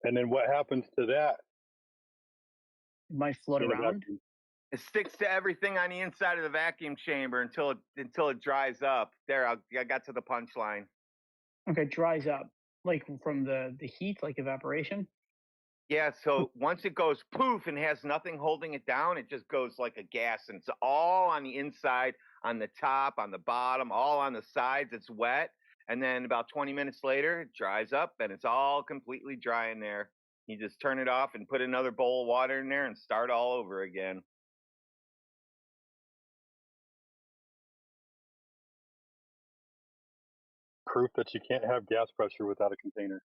And then what happens to that? It might float in a around. vacuum? It sticks to everything on the inside of the vacuum chamber until it dries up. There, I got to the punchline. Okay, dries up like from the heat, like evaporation. Yeah, so once it goes poof and has nothing holding it down, it just goes like a gas, and it's all on the inside, on the top, on the bottom, all on the sides. It's wet, and then about 20 minutes later, it dries up, and it's all completely dry in there. You just turn it off and put another bowl of water in there and start all over again. Proof that you can't have gas pressure without a container.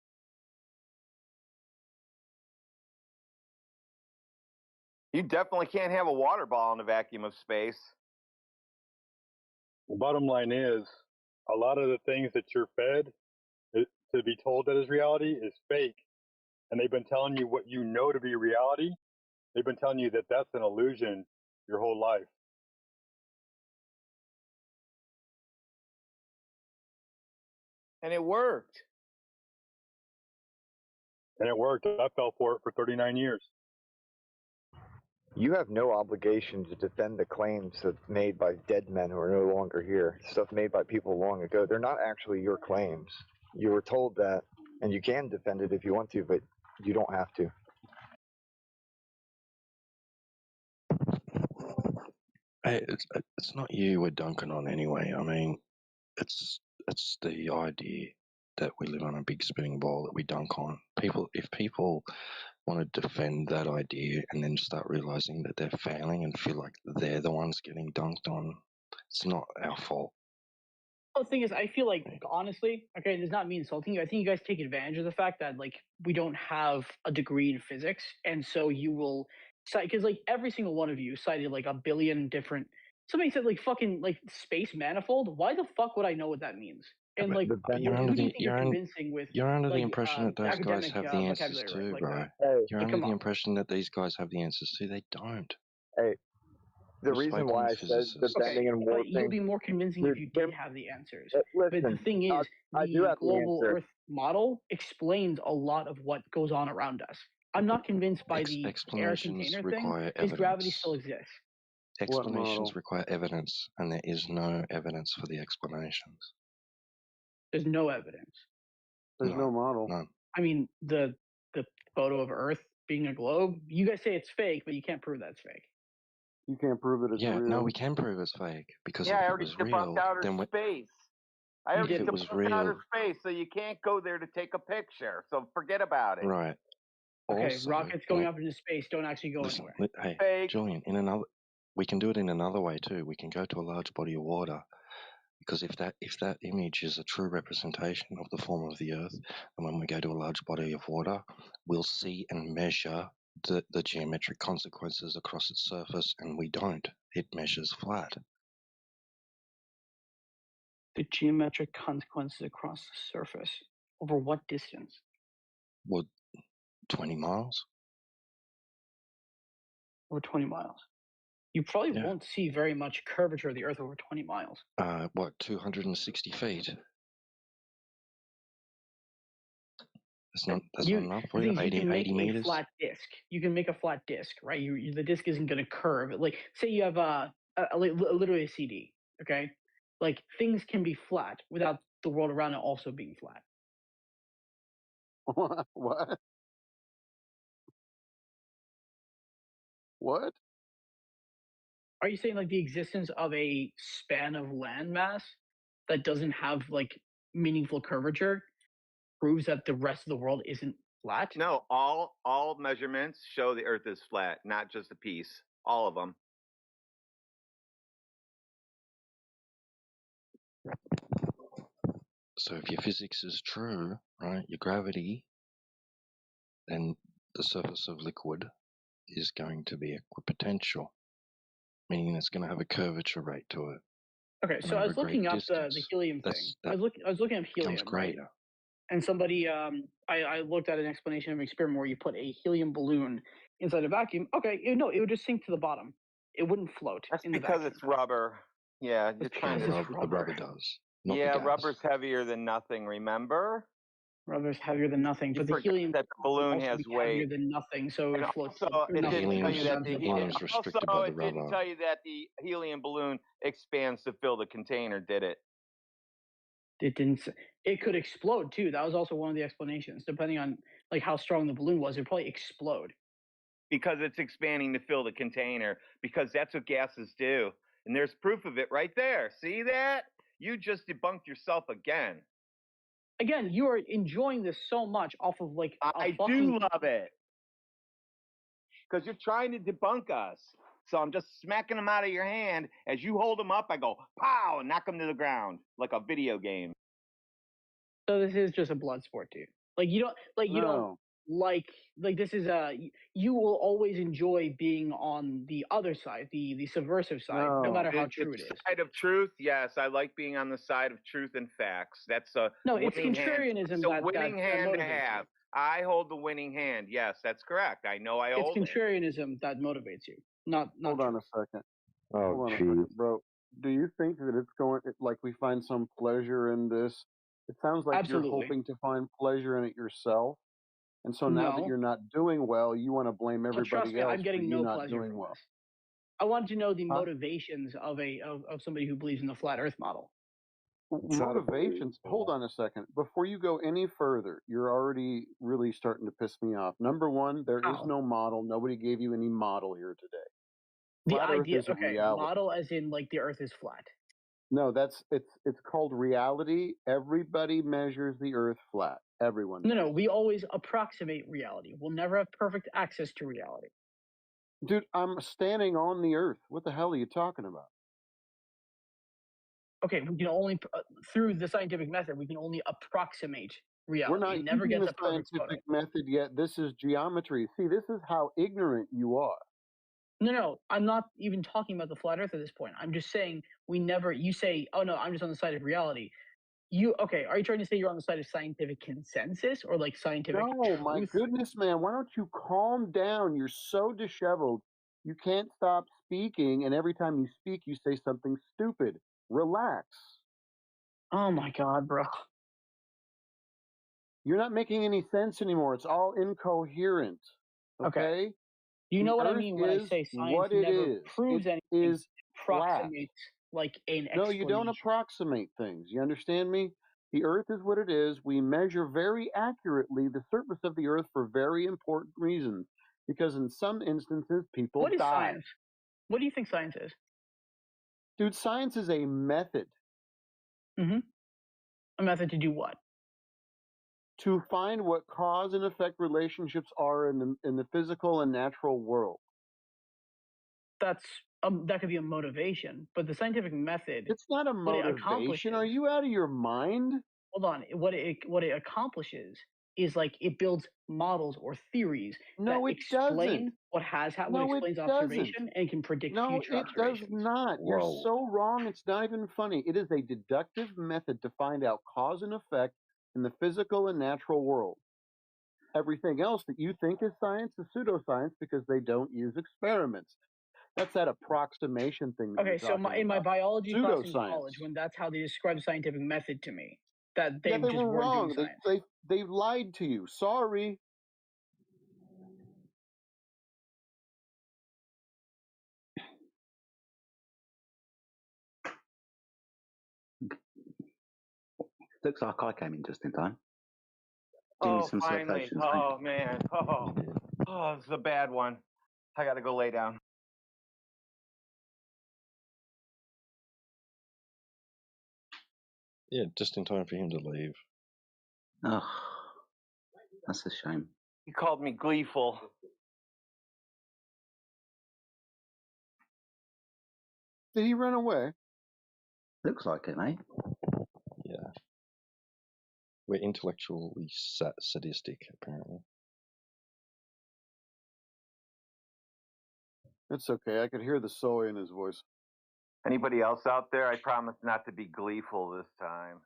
You definitely can't have a water ball in a vacuum of space. The bottom line is, a lot of the things that you're fed to be told that is reality is fake. And they've been telling you what you know to be reality. They've been telling you that that's an illusion your whole life. And it worked. And it worked. I fell for it for 39 years. You have no obligation to defend the claims made by dead men who are no longer here. Stuff made by people long ago. They're not actually your claims. You were told that, and you can defend it if you want to, but you don't have to. Hey, it's not you we're dunking on anyway. I mean, it's the idea that we live on a big spinning ball that we dunk on. If people want to defend that idea and then start realizing that they're failing and feel like they're the ones getting dunked on, it's not our fault. Well, the thing is, I feel like honestly, okay, this is not me insulting you. I think you guys take advantage of the fact that like we don't have a degree in physics, and so you will because like every single one of you cited like a billion different. Somebody said like fucking like space manifold. Why the fuck would I know what that means? And like, who do you think you're convincing with? You're under the like, impression that those guys academic have the answers vocabulary, too, like bro. that. You're Like, under come the on. impression that these guys have the answers too. They don't. Hey, the We've reason spoken why I with said physicists. the bending and But you'll warping. be more convincing if you did have the answers. But the Listen, thing is, I do the have the global answer. Earth model explains a lot of what goes on around us. I'm not convinced by the air Explanations container require thing, because gravity evidence. still exists. Explanations require evidence, and there is no evidence for the explanations. There's no evidence. There's no model. None. I mean, the photo of Earth being a globe, you guys say it's fake, but you can't prove that's fake. You can't prove it as Yeah, real. no, we can prove it's fake because Yeah, if I it already was real, debunked outer then we, space. I already if it was debunked outer real, space, so you can't go there to take a picture. So forget about it. right? Okay, Also, rockets going up into space don't actually go listen, anywhere. hey, Fake. Julian, we can do it in another way too. We can go to a large body of water, because if that image is a true representation of the form of the Earth, and when we go to a large body of water, we'll see and measure the geometric consequences across its surface, and we don't. It measures flat. The geometric consequences across the surface. Over what distance? Would 20 miles? Over 20 miles. You probably won't see very much curvature of the Earth over 20 miles. What, 260 feet? That's not enough for you? You 80 can make meters? a flat disc. You can make a flat disc, right? The disc isn't going to curve. Like, say you have literally a CD, okay? Like, things can be flat without the world around it also being flat. What? What? Are you saying like the existence of a span of landmass that doesn't have like meaningful curvature proves that the rest of the world isn't flat? No, all measurements show the Earth is flat, not just a piece. All of them. So if your physics is true, right, your gravity, then the surface of liquid is going to be equipotential, meaning it's going to have a curvature rate to it. Okay, so I was looking up the helium thing. I was looking up helium, right? And somebody, I looked at an explanation of an experiment where you put a helium balloon inside a vacuum. Okay, it would just sink to the bottom. It wouldn't float. That's in the because vacuum. it's rubber. Yeah, you're trying to. The rubber does. Yeah, rubber's heavier than nothing. Remember? Rubber's heavier than nothing, but the helium that the balloon also has be weight. heavier than nothing, so it floats. Also, it didn't tell you that the didn't tell you that the helium balloon expands to fill the container, did it? It didn't. It could explode too. That was also one of the explanations. Depending on like how strong the balloon was, it'd probably explode. Because it's expanding to fill the container. Because that's what gases do, and there's proof of it right there. See that? You just debunked yourself again. Again, you are enjoying this so much off of like. I do love it. Because you're trying to debunk us. So I'm just smacking them out of your hand. As you hold them up, I go, pow, and knock them to the ground like a video game. So this is just a blood sport, dude. Like you don't like this is you will always enjoy being on the other side, the subversive side, no matter how true it is. Side of truth, yes, I like being on the side of truth and facts. That's a it's contrarianism. It's a winning hand to have. I hold the winning hand. Yes, that's correct. I know I hold it. It's contrarianism that motivates you. Not Hold on a second. Hold on a second, bro. Do you think that it's going like we find some pleasure in this? It sounds like you're hoping to find pleasure in it yourself. And so now that you're not doing well, you want to blame everybody trust me, else I'm getting for you no not pleasure doing from well. this. I wanted to know the motivations of somebody who believes in the flat Earth model. Motivations. Hold on a second. Before you go any further, you're already really starting to piss me off. Number one, there is no model. Nobody gave you any model here today. Flat Earth is a reality. Model as in like the Earth is flat. No, it's called reality. Everybody measures the Earth flat. Everyone. No, we always approximate reality. We'll never have perfect access to reality. Dude, I'm standing on the Earth. What the hell are you talking about? Okay, we can only through the scientific method we can only approximate reality. We're not it never using gets the a perfect scientific method yet. This is geometry. See, this is how ignorant you are. No, I'm not even talking about the flat Earth at this point. I'm just saying you say, oh no, I'm just on the side of reality. Are you trying to say you're on the side of scientific consensus or like scientific No, truth? my goodness, man, why don't you calm down? You're so disheveled. You can't stop speaking, and every time you speak, you say something stupid. Relax. Oh my God, bro. You're not making any sense anymore. It's all incoherent. Okay? You know what I Earth mean when I is say science what it never is. proves It anything, is flat. approximates like an No, explanation. you don't approximate things. You understand me? The Earth is what it is. We measure very accurately the surface of the Earth for very important reasons. Because in some instances, people What is die. science? What do you think science is? Dude, science is a method. Mm-hmm. A method to do what? To find what cause and effect relationships are in the physical and natural world. That could be a motivation, but the scientific method. It's not a motivation. Are you out of your mind? Hold on. What it accomplishes is like it builds models or theories that explain what has happened, what explains observation, and can predict future observations. No, it does not. You're so wrong. It's not even funny. It is a deductive method to find out cause and effect in the physical and natural world. Everything else that you think is science is pseudoscience because they don't use experiments. That's that approximation thing. That Okay, so in my biology class in pseudoscience. college, when that's how they described scientific method to me, that they they just were weren't wrong. doing science. They lied to you. Sorry. Looks like I came in just in time. Oh, finally. Oh, man. Oh, this is a bad one. I got to go lay down. Yeah, just in time for him to leave. Oh, that's a shame. He called me gleeful. Did he run away? Looks like it, mate. Yeah. We're intellectually sadistic, apparently. It's okay. I could hear the soy in his voice. Anybody else out there? I promise not to be gleeful this time.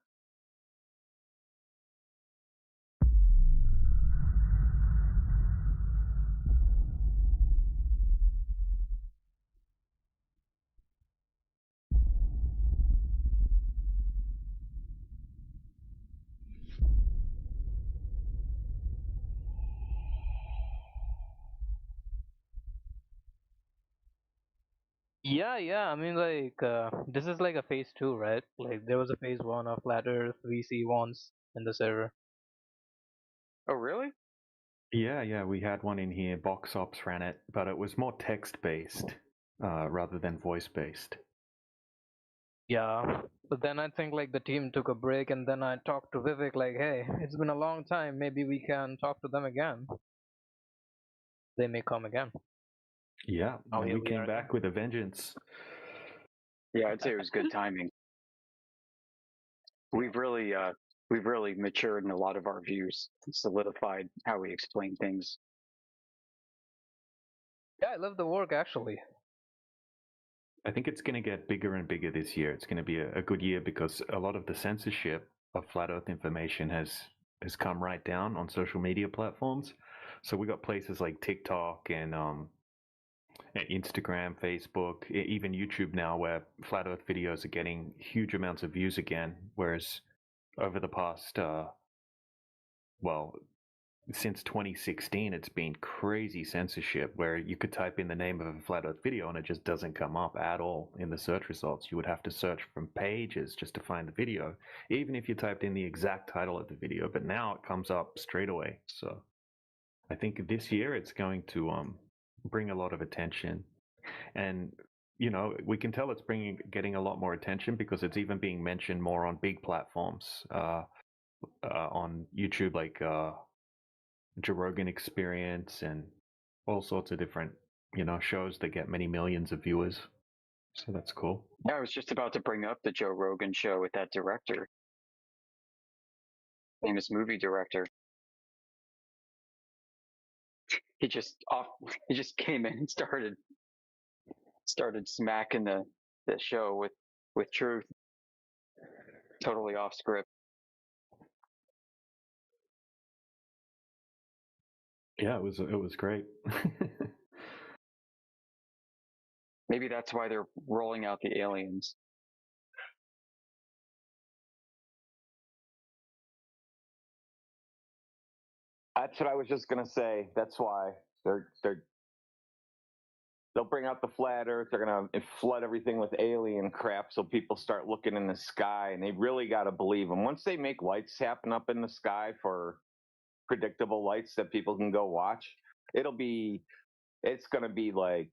Yeah. I mean, like, this is like a phase 2, right? Like, there was a phase 1 of Flat Earth VC once in the server. Oh, really? Yeah, we had one in here. Box Ops ran it, but it was more text-based rather than voice-based. Yeah, but then I think like the team took a break, and then I talked to Vivek like, hey, it's been a long time. Maybe we can talk to them again. They may come again. Yeah, Oh, and here we we came are back with a vengeance. Yeah, I'd say it was good timing. We've really matured in a lot of our views, solidified how we explain things. Yeah, I love the work actually. I think it's going to get bigger and bigger this year. It's going to be a good year because a lot of the censorship of flat Earth information has come right down on social media platforms. So we got places like TikTok and Instagram, Facebook, even YouTube now, where flat Earth videos are getting huge amounts of views again. Whereas over the past, since 2016, it's been crazy censorship where you could type in the name of a flat Earth video and it just doesn't come up at all in the search results. You would have to search from pages just to find the video, even if you typed in the exact title of the video. But now it comes up straight away. So I think this year it's going to bring a lot of attention. And we can tell it's getting a lot more attention because it's even being mentioned more on big platforms on YouTube, like Joe Rogan Experience and all sorts of different, shows that get many millions of viewers. So that's cool. Yeah, I was just about to bring up the Joe Rogan show with that director, famous movie director. He just came in and started started smacking the show with truth, totally off script. Yeah, it was great. Maybe that's why they're rolling out the aliens. That's what I was just gonna say. That's why they'll bring out the flat Earth. They're gonna flood everything with alien crap, so people start looking in the sky, and they really got to believe them. Once they make lights happen up in the sky for predictable lights that people can go watch, it's gonna be like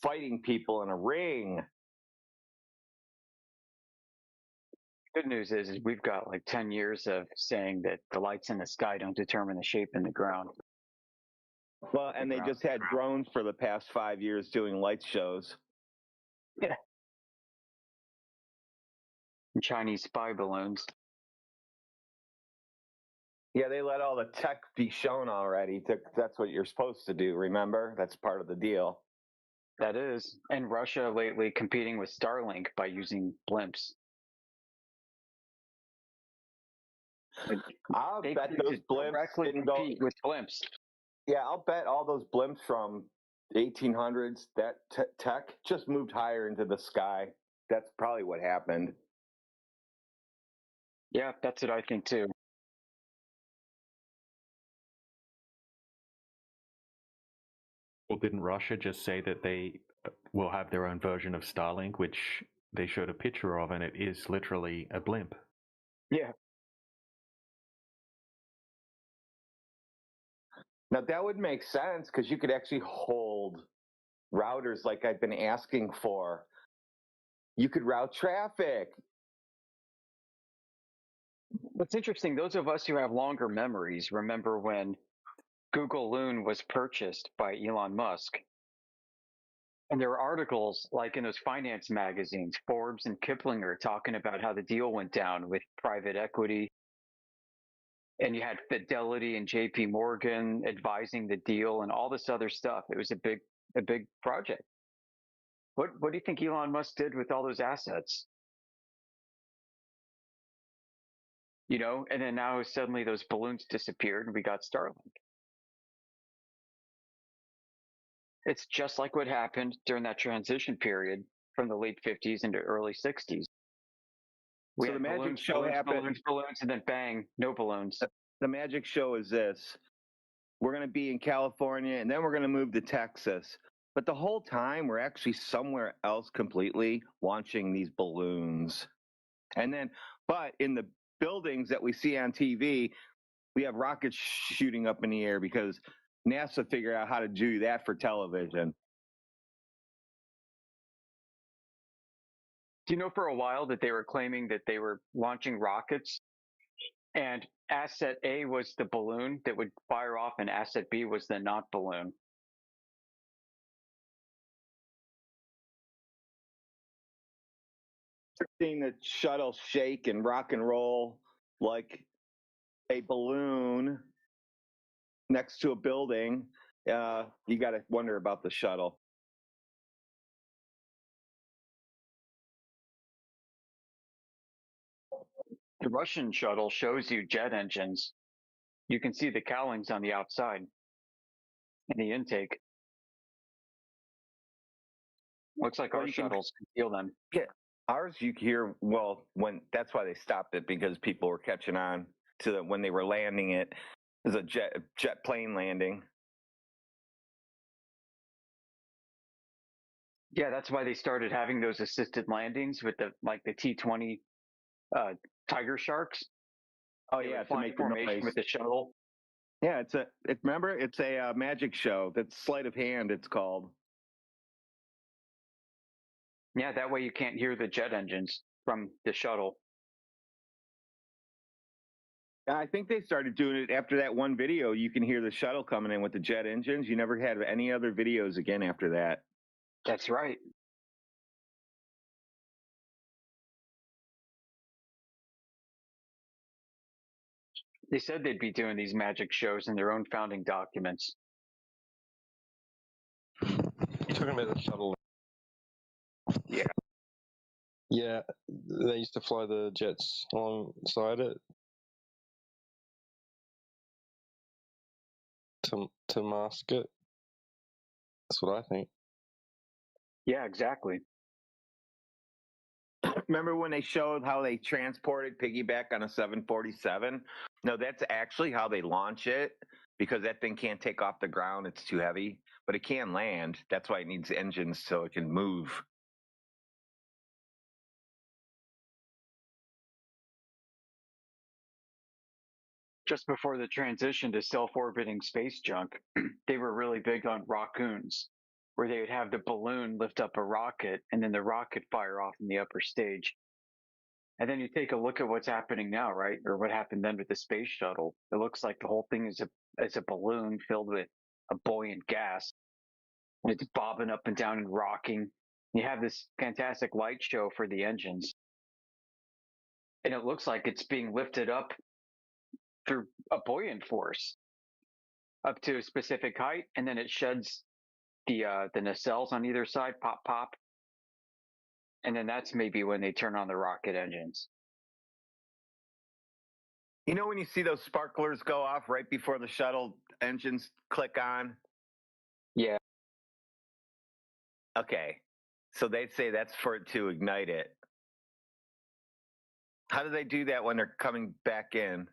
fighting people in a ring. Good news is we've got like 10 years of saying that the lights in the sky don't determine the shape in the ground. Well, and they just had drones for the past 5 years doing light shows. Yeah. And Chinese spy balloons. Yeah, they let all the tech be shown already. That's what you're supposed to do, remember? That's part of the deal. That is. And Russia lately competing with Starlink by using blimps. I'll bet those blimps didn't go with blimps. Yeah, I'll bet all those blimps from the 1800s, that tech just moved higher into the sky. That's probably what happened. Yeah, that's what I think too. Well, didn't Russia just say that they will have their own version of Starlink, which they showed a picture of, and it is literally a blimp? Yeah. Now that would make sense because you could actually hold routers like I've been asking for. You could route traffic. What's interesting, those of us who have longer memories remember when Google Loon was purchased by Elon Musk. And there were articles like in those finance magazines, Forbes and Kiplinger, talking about how the deal went down with private equity. And you had Fidelity and JP Morgan advising the deal and all this other stuff. It was a big project. What do you think Elon Musk did with all those assets? You know, and then now suddenly those balloons disappeared and we got Starlink. It's just like what happened during that transition period from the late 50s into early 60s. We So had the magic balloons, show balloons, happened. balloons, and then bang, no balloons. The magic show is this. We're going to be in California, and then we're going to move to Texas. But the whole time, we're actually somewhere else completely launching these balloons. And then, but in the buildings that we see on TV, we have rockets shooting up in the air because NASA figured out how to do that for television. Do you know for a while that they were claiming that they were launching rockets and asset A was the balloon that would fire off and asset B was the not balloon? Seeing the shuttle shake and rock and roll like a balloon next to a building, you got to wonder about the shuttle. The Russian shuttle shows you jet engines. You can see the cowlings on the outside in the intake. Looks like our shuttles can feel them. Yeah, ours you can hear. Well, that's why they stopped it, because people were catching on to when they were landing it. It was a jet plane landing. Yeah, that's why they started having those assisted landings with the T-20 Tiger Sharks. Oh yeah, to make the noise with the shuttle. Yeah, remember, it's a magic show. That's sleight of hand. It's called. Yeah, that way you can't hear the jet engines from the shuttle. I think they started doing it after that one video. You can hear the shuttle coming in with the jet engines. You never had any other videos again after that. That's right. They said they'd be doing these magic shows in their own founding documents. You're talking about the shuttle? Yeah. Yeah, they used to fly the jets alongside it to mask it. That's what I think. Yeah, exactly. Remember when they showed how they transported piggyback on a 747? No, that's actually how they launch it, because that thing can't take off the ground. It's too heavy, but it can land. That's why it needs engines so it can move. Just before the transition to self-orbiting space junk, they were really big on rockoons, where they would have the balloon lift up a rocket and then the rocket fire off in the upper stage. And then you take a look at what's happening now, right? Or what happened then with the space shuttle. It looks like the whole thing is a balloon filled with a buoyant gas. And it's bobbing up and down and rocking. You have this fantastic light show for the engines. And it looks like it's being lifted up through a buoyant force up to a specific height, and then it sheds the nacelles on either side, pop, pop. And then that's maybe when they turn on the rocket engines. You know when you see those sparklers go off right before the shuttle engines click on? Yeah. Okay. So they'd say that's for it to ignite it. How do they do that when they're coming back in?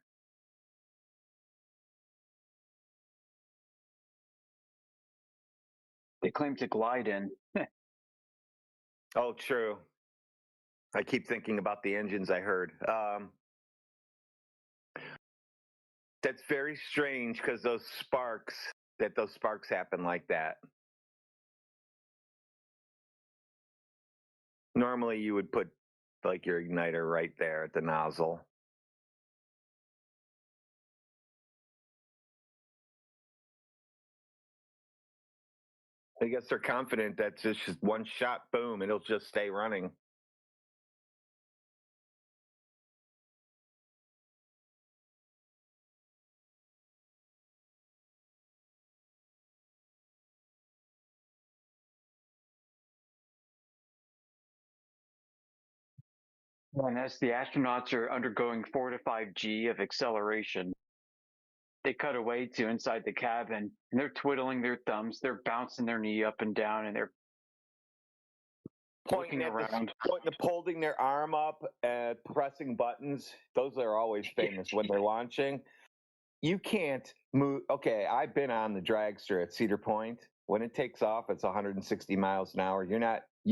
They claim to glide in. Oh, true. I keep thinking about the engines I heard. That's very strange because those sparks happen like that. Normally you would put like your igniter right there at the nozzle. I guess they're confident that it's just one shot, boom, it'll just stay running. And as the astronauts are undergoing 4 to 5G of acceleration, they cut away to inside the cabin, and they're twiddling their thumbs, they're bouncing their knee up and down, and they're Pointing looking around. Holding their arm up and pressing buttons. Those are always famous when they're launching. You can't move. Okay, I've been on the dragster at Cedar Point. When it takes off, it's 160 miles an hour. You're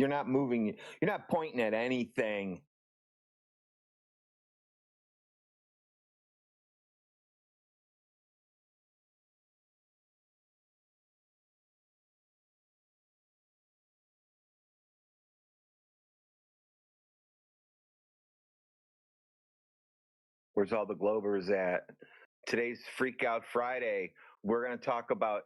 not moving. You're not pointing at anything. Where's all the Globers at? Today's Freak Out Friday. We're going to talk about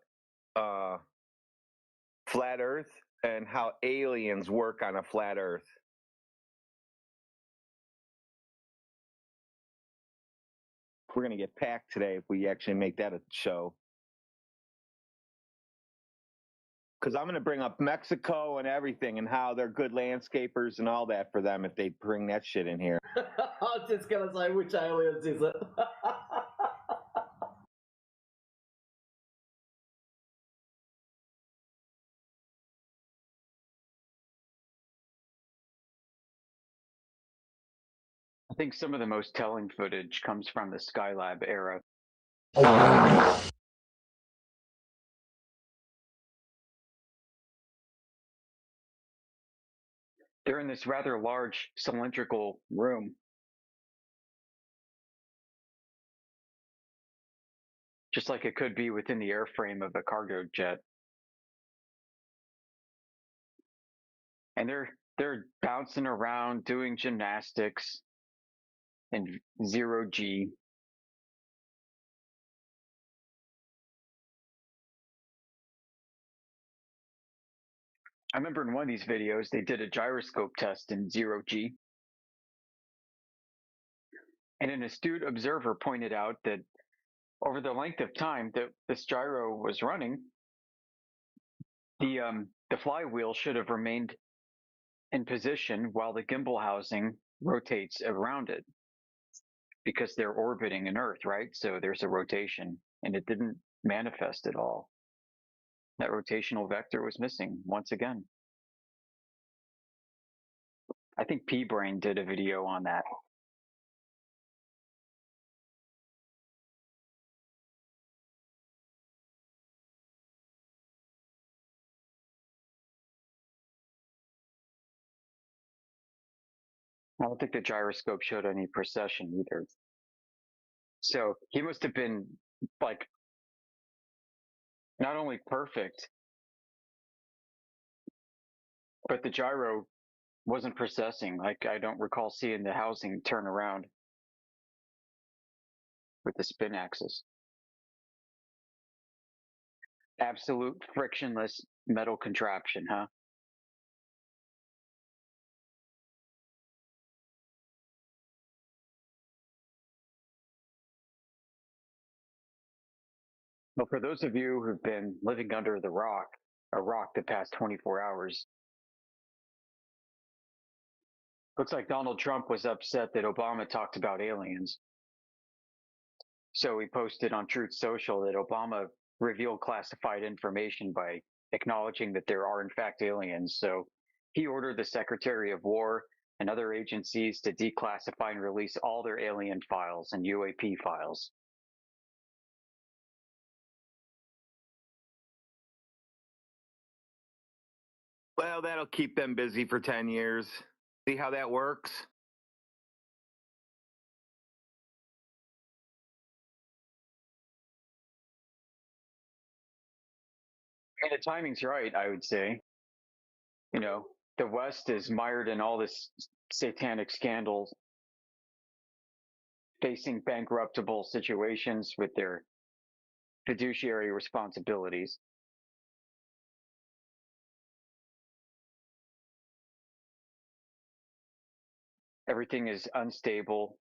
flat Earth and how aliens work on a flat Earth. We're going to get packed today if we actually make that a show. Because I'm going to bring up Mexico and everything and how they're good landscapers and all that for them if they bring that shit in here. I was just going to say, which aliens is it? I think some of the most telling footage comes from the Skylab era. They're in this rather large cylindrical room. Just like it could be within the airframe of a cargo jet. And they're bouncing around doing gymnastics in 0G. I remember in one of these videos, they did a gyroscope test in 0G. And an astute observer pointed out that over the length of time that this gyro was running, The flywheel should have remained in position while the gimbal housing rotates around it, because they're orbiting an Earth, right? So there's a rotation, and it didn't manifest at all. That rotational vector was missing once again. I think P-Brain did a video on that. I don't think the gyroscope showed any precession either. So he must have been like not only perfect, but the gyro wasn't precessing. Like, I don't recall seeing the housing turn around with the spin axis. Absolute frictionless metal contraption, huh? Well, for those of you who've been living under a rock the past 24 hours, looks like Donald Trump was upset that Obama talked about aliens. So he posted on Truth Social that Obama revealed classified information by acknowledging that there are in fact aliens. So he ordered the Secretary of War and other agencies to declassify and release all their alien files and UAP files. Well, that'll keep them busy for 10 years. See how that works? And the timing's right, I would say. You know, the West is mired in all this satanic scandals, facing bankruptable situations with their fiduciary responsibilities. Everything is unstable.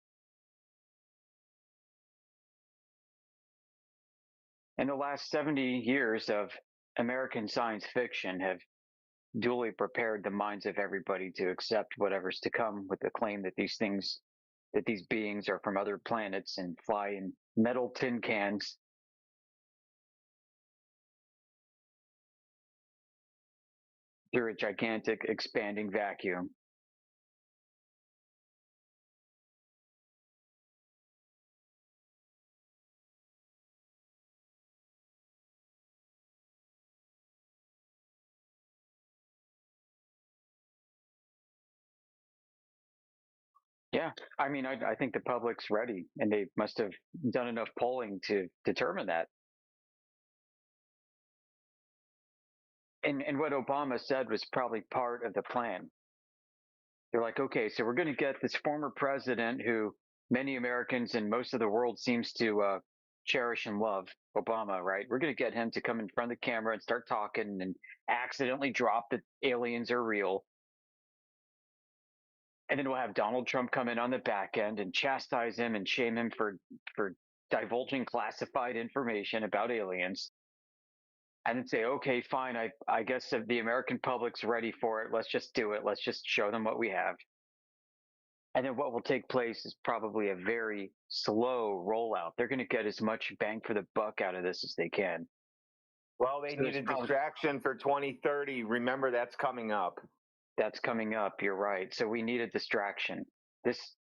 And the last 70 years of American science fiction have duly prepared the minds of everybody to accept whatever's to come, with the claim that these beings are from other planets and fly in metal tin cans. Through a gigantic expanding vacuum. Yeah, I mean, I think the public's ready, and they must have done enough polling to determine that. And what Obama said was probably part of the plan. They're like, okay, so we're going to get this former president who many Americans and most of the world seems to cherish and love, Obama, right? We're going to get him to come in front of the camera and start talking and accidentally drop that aliens are real. And then we'll have Donald Trump come in on the back end and chastise him and shame him for divulging classified information about aliens. And then say, okay, fine, I guess if the American public's ready for it, let's just do it. Let's just show them what we have. And then what will take place is probably a very slow rollout. They're going to get as much bang for the buck out of this as they can. Well, they need a distraction for 2030. Remember, that's coming up. That's coming up. You're right. So we need a distraction. This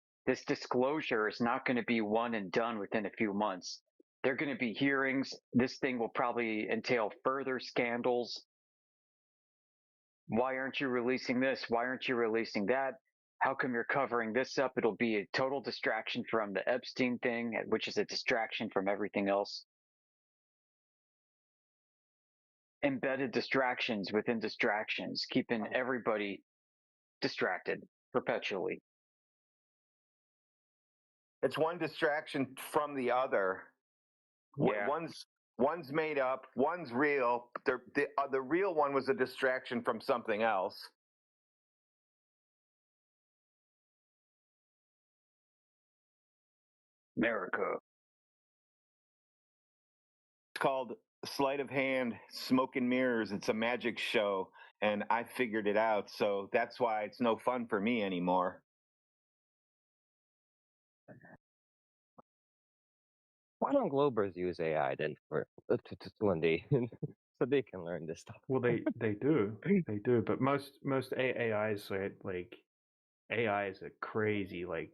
disclosure is not going to be one and done within a few months. There are going to be hearings. This thing will probably entail further scandals. Why aren't you releasing this? Why aren't you releasing that? How come you're covering this up? It'll be a total distraction from the Epstein thing, which is a distraction from everything else. Embedded distractions within distractions, keeping everybody distracted perpetually. It's one distraction from the other. Yeah. One's made up, one's real. The real one was a distraction from something else. America. It's called sleight of hand, smoke and mirrors. It's a magic show, and I figured it out. So that's why it's no fun for me anymore. Why don't Globers use AI then for when they so they can learn this stuff? Well, they do, but most AIs like AIs are crazy. Like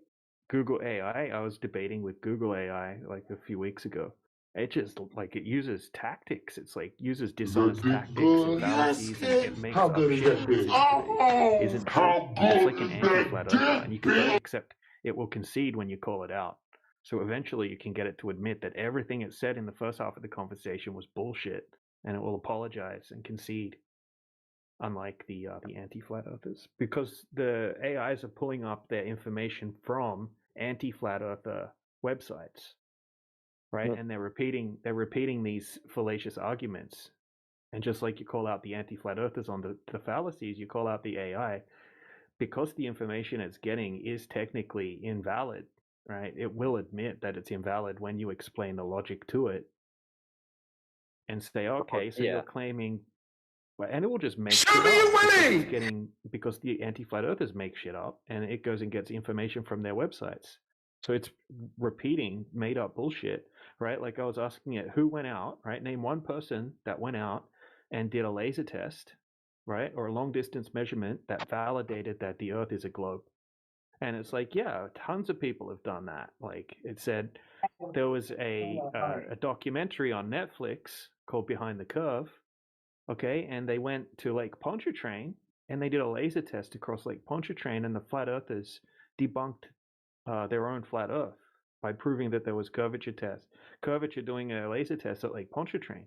Google AI, I was debating with Google AI like a few weeks ago. It just like it uses tactics. It's like uses dishonest tactics and fallacies, and it makes up shit that isn't true. It's like an anti-flat earther, and you can only accept it will concede when you call it out. So eventually, you can get it to admit that everything it said in the first half of the conversation was bullshit, and it will apologize and concede. Unlike the anti-flat earthers, because the AIs are pulling up their information from anti-flat earther websites, right? And they're repeating these fallacious arguments. And just like you call out the anti-flat earthers on the fallacies, you call out the AI because the information it's getting is technically invalid, right? It will admit that it's invalid when you explain the logic to it and say, okay, so you're claiming, and it will just make shit up because the anti-flat earthers make shit up, and it goes and gets information from their websites. So it's repeating made up bullshit, right? Like I was asking it, who went out, right? Name one person that went out and did a laser test, right? Or a long distance measurement that validated that the Earth is a globe. And it's like, yeah, tons of people have done that. Like it said, there was a documentary on Netflix called Behind the Curve, okay, and they went to Lake Pontchartrain and they did a laser test across Lake Pontchartrain, and the flat earthers debunked their own flat Earth by proving that there was curvature doing a laser test at Lake Pontchartrain.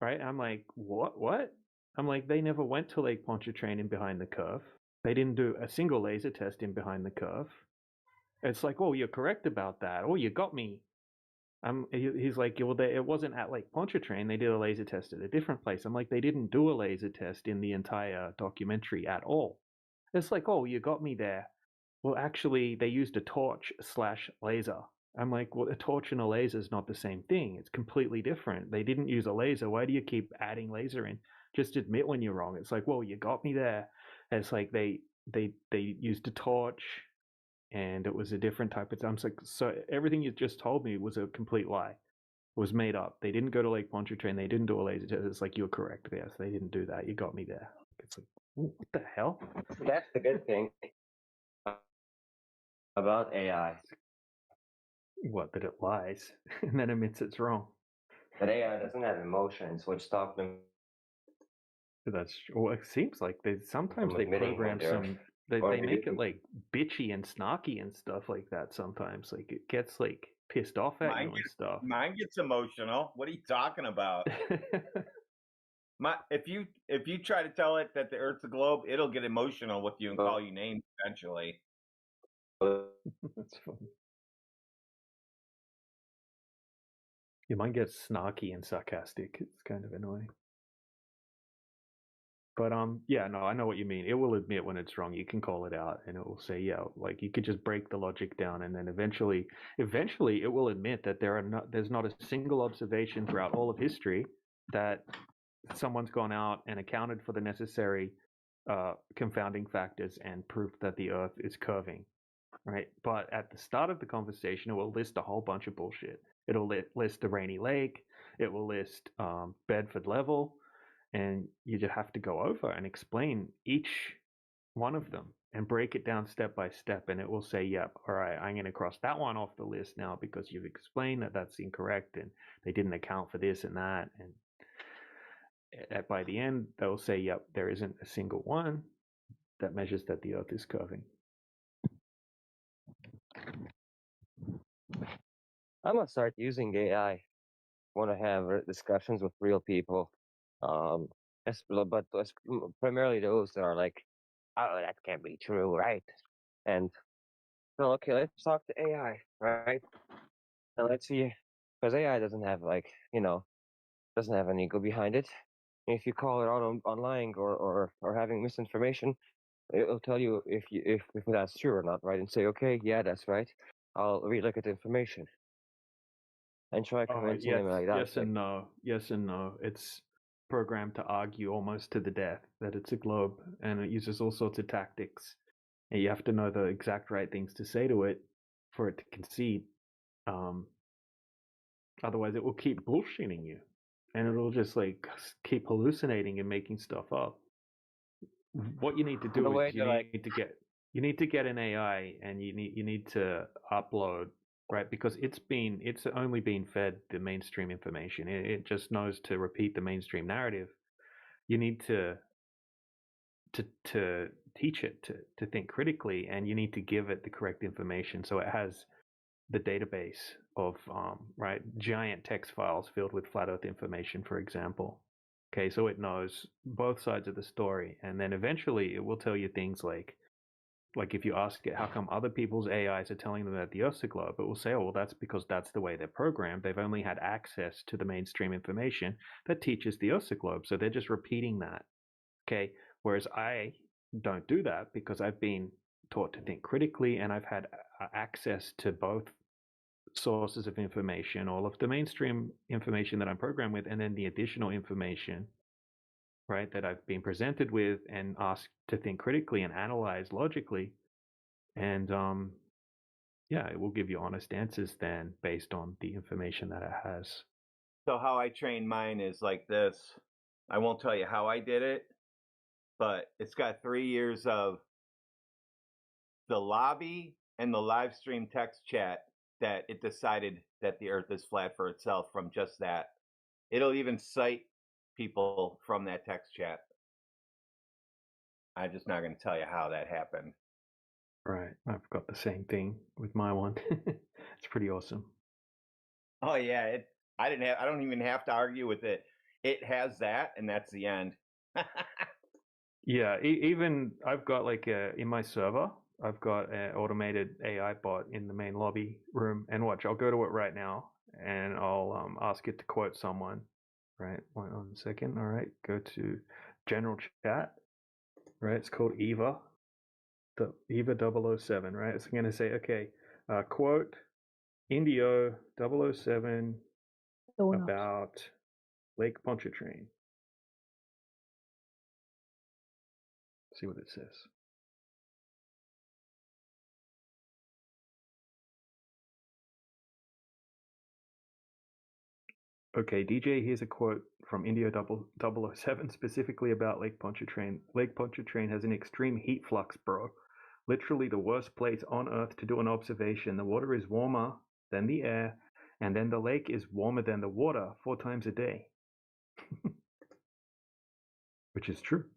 Right? I'm like, what? I'm like, they never went to Lake Pontchartrain in Behind the Curve. They didn't do a single laser test in Behind the Curve. It's like, oh, you're correct about that. Oh, you got me. He's like, well, it wasn't at Lake Pontchartrain. They did a laser test at a different place. I'm like, they didn't do a laser test in the entire documentary at all. It's like, oh, you got me there. Well, actually, they used a torch/laser. I'm like, well, a torch and a laser is not the same thing. It's completely different. They didn't use a laser. Why do you keep adding laser in? Just admit when you're wrong. It's like, well, you got me there. And it's like they used a torch, and it was a different type of. I'm like, so everything you just told me was a complete lie. It was made up. They didn't go to Lake Pontchartrain. They didn't do a laser test. It's like, you're correct there. So they didn't do that. You got me there. It's like, what the hell? That's the good thing about AI. What, that it lies and then admits it's wrong? That AI doesn't have emotions, which stop them. That's well, it seems like sometimes they program some. They make it like bitchy and snarky and stuff like that. Sometimes, like it gets like pissed off at you and stuff. Mine gets emotional. What are you talking about? If you try to tell it that the Earth's a globe, it'll get emotional with you and call you names eventually. That's funny. Your mind gets snarky and sarcastic. It's kind of annoying. But yeah, no, I know what you mean. It will admit when it's wrong. You can call it out, and it will say, yeah, like you could just break the logic down, and then eventually, it will admit that there's not a single observation throughout all of history that someone's gone out and accounted for the necessary confounding factors and proof that the Earth is curving, right? But at the start of the conversation, it will list a whole bunch of bullshit. It'll list the Rainy Lake. It will list Bedford Level. And you just have to go over and explain each one of them and break it down step by step. And it will say, yep, all right, I'm going to cross that one off the list now because you've explained that that's incorrect and they didn't account for this and that. And by the end, they'll say, yep, there isn't a single one that measures that the Earth is curving. I'm going to start using AI. I want to have discussions with real people. But primarily those that are like, oh, that can't be true, right? And so, okay, let's talk to AI, right? And let's see, because AI doesn't have doesn't have an ego behind it. If you call it out on lying or having misinformation, it'll tell you if that's true or not, right? And say, okay, yeah, that's right. I'll relook at the information. and try convincing them like that. Yes and no. Yes and no. It's programmed to argue almost to the death that it's a globe, and it uses all sorts of tactics. And you have to know the exact right things to say to it for it to concede. Otherwise, it will keep bullshitting you, and it'll just like keep hallucinating and making stuff up. What you need to do is you need to get an AI, and you need to upload, right? Because it's only been fed the mainstream information. It just knows to repeat the mainstream narrative. You need to teach it to think critically, and you need to give it the correct information so it has the database of right, giant text files filled with flat earth information, for example. Okay, so it knows both sides of the story, and then eventually it will tell you things like if you ask it how come other people's AIs are telling them that the Earth's a globe, it will say, oh, well, that's because that's the way they're programmed. They've only had access to the mainstream information that teaches the Earth's a globe, so they're just repeating that. Okay, whereas I don't do that because I've been taught to think critically, and I've had access to both sources of information, all of the mainstream information that I'm programmed with, and then the additional information, right, that I've been presented with and asked to think critically and analyze logically. And yeah, it will give you honest answers then based on the information that it has. So how I train mine is like this. I won't tell you how I did it, but it's got 3 years of the lobby and the live stream text chat that it decided that the Earth is flat for itself from just that. It'll even cite people from that text chat. I'm just not going to tell you how that happened. Right. I've got the same thing with my one. It's pretty awesome. Oh yeah, I don't even have to argue with it. It has that, and that's the end. Yeah, even I've got like in my server, I've got an automated AI bot in the main lobby room, and watch, I'll go to it right now, and I'll ask it to quote someone. Right, 1 second. All right, go to general chat. Right, it's called Eva. The Eva 007. Right, so I'm gonna say, okay, quote Indio 007 about Lake Pontchartrain. See what it says. Okay, DJ, here's a quote from Indio 007 specifically about Lake Pontchartrain. Lake Pontchartrain has an extreme heat flux, bro. Literally the worst place on Earth to do an observation. The water is warmer than the air, and then the lake is warmer than the water 4 times a day. Which is true.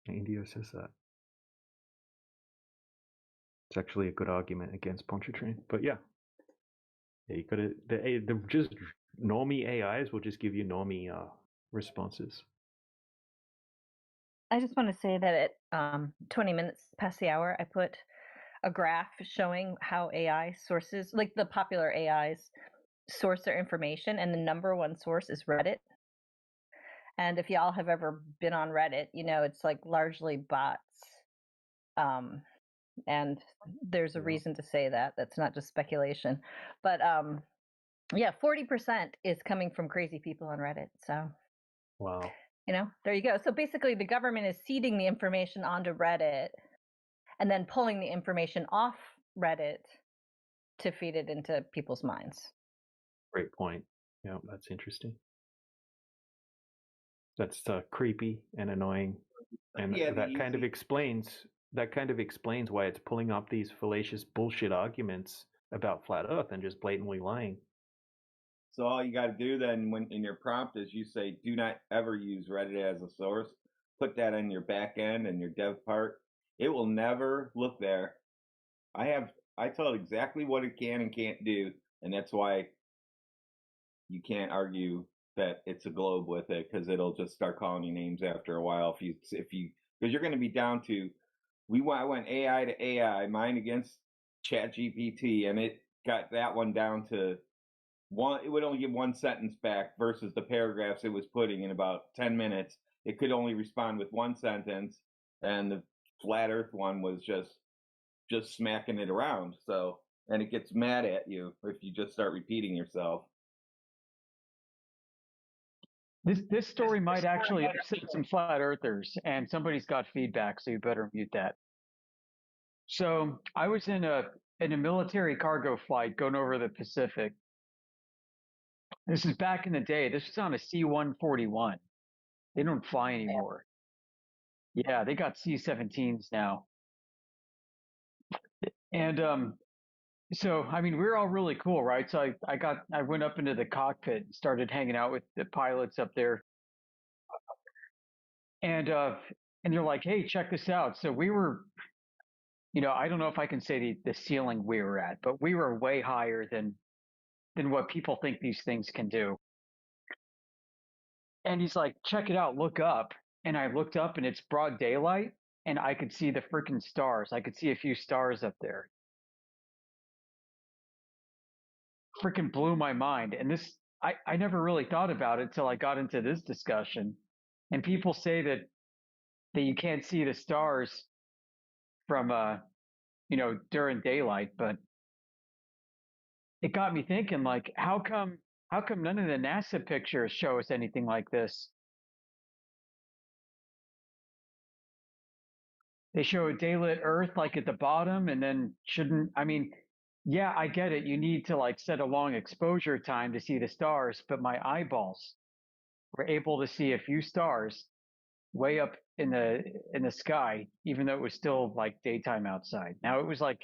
Indio says that. It's actually a good argument against Pontchartrain. But yeah. Yeah, you gotta the just normie AIs will just give you normie responses. I just want to say that at 20 minutes past the hour, I put a graph showing how AI sources, like the popular AIs, source their information, and the number one source is Reddit. And if y'all have ever been on Reddit, you know it's like largely bots. And there's a reason to say that. That's not just speculation. But yeah, 40% is coming from crazy people on Reddit. So wow. You know, there you go. So basically the government is seeding the information onto Reddit and then pulling the information off Reddit to feed it into people's minds. Great point. Yeah, that's interesting. That's creepy and annoying. And Yeah, that kind of explains why it's pulling up these fallacious bullshit arguments about flat Earth and just blatantly lying. So all you got to do then, when in your prompt, is you say, "Do not ever use Reddit as a source." Put that on your back end and your dev part. It will never look there. I tell it exactly what it can and can't do, and that's why you can't argue that it's a globe with it, because it'll just start calling you names after a while. Because you're going to be down to, I went AI to AI, mine against ChatGPT, and it got that one down to it would only give 1 sentence back versus the paragraphs it was putting in about 10 minutes. It could only respond with 1 sentence, and the flat Earth one was just smacking it around. So and it gets mad at you if you just start repeating yourself. This story might actually upset some flat earthers, and somebody's got feedback, so you better mute that. So I was in a military cargo flight going over the Pacific. This is back in the day. This was on a C-141. They don't fly anymore. Yeah, they got C-17s now. And so I mean, we were all really cool, right? So I went up into the cockpit and started hanging out with the pilots up there. And they're like, "Hey, check this out." So we were, I don't know if I can say the ceiling we were at, but we were way higher than what people think these things can do. And he's like, "Check it out, look up." And I looked up and it's broad daylight and I could see the freaking stars. I could see a few stars up there. Freaking blew my mind. And this, I never really thought about it till I got into this discussion. And people say that you can't see the stars from, during daylight, but it got me thinking, like, how come none of the NASA pictures show us anything like this? They show a daylit Earth like at the bottom, and then yeah, I get it. You need to like set a long exposure time to see the stars, but my eyeballs were able to see a few stars way up in the sky, even though it was still like daytime outside. Now it was like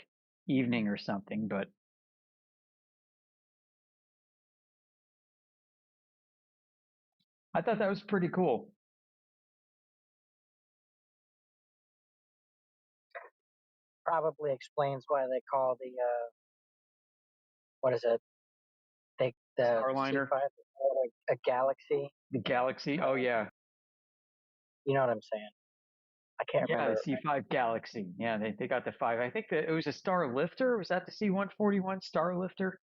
evening or something, but I thought that was pretty cool. Probably explains why they call the what is it? The Starliner? C5 a galaxy. The galaxy? Oh yeah. You know what I'm saying? I can't remember. Yeah, the C5 Galaxy. Yeah, they got the 5. I think that it was a Star Lifter. Was that the C-141 Star Lifter?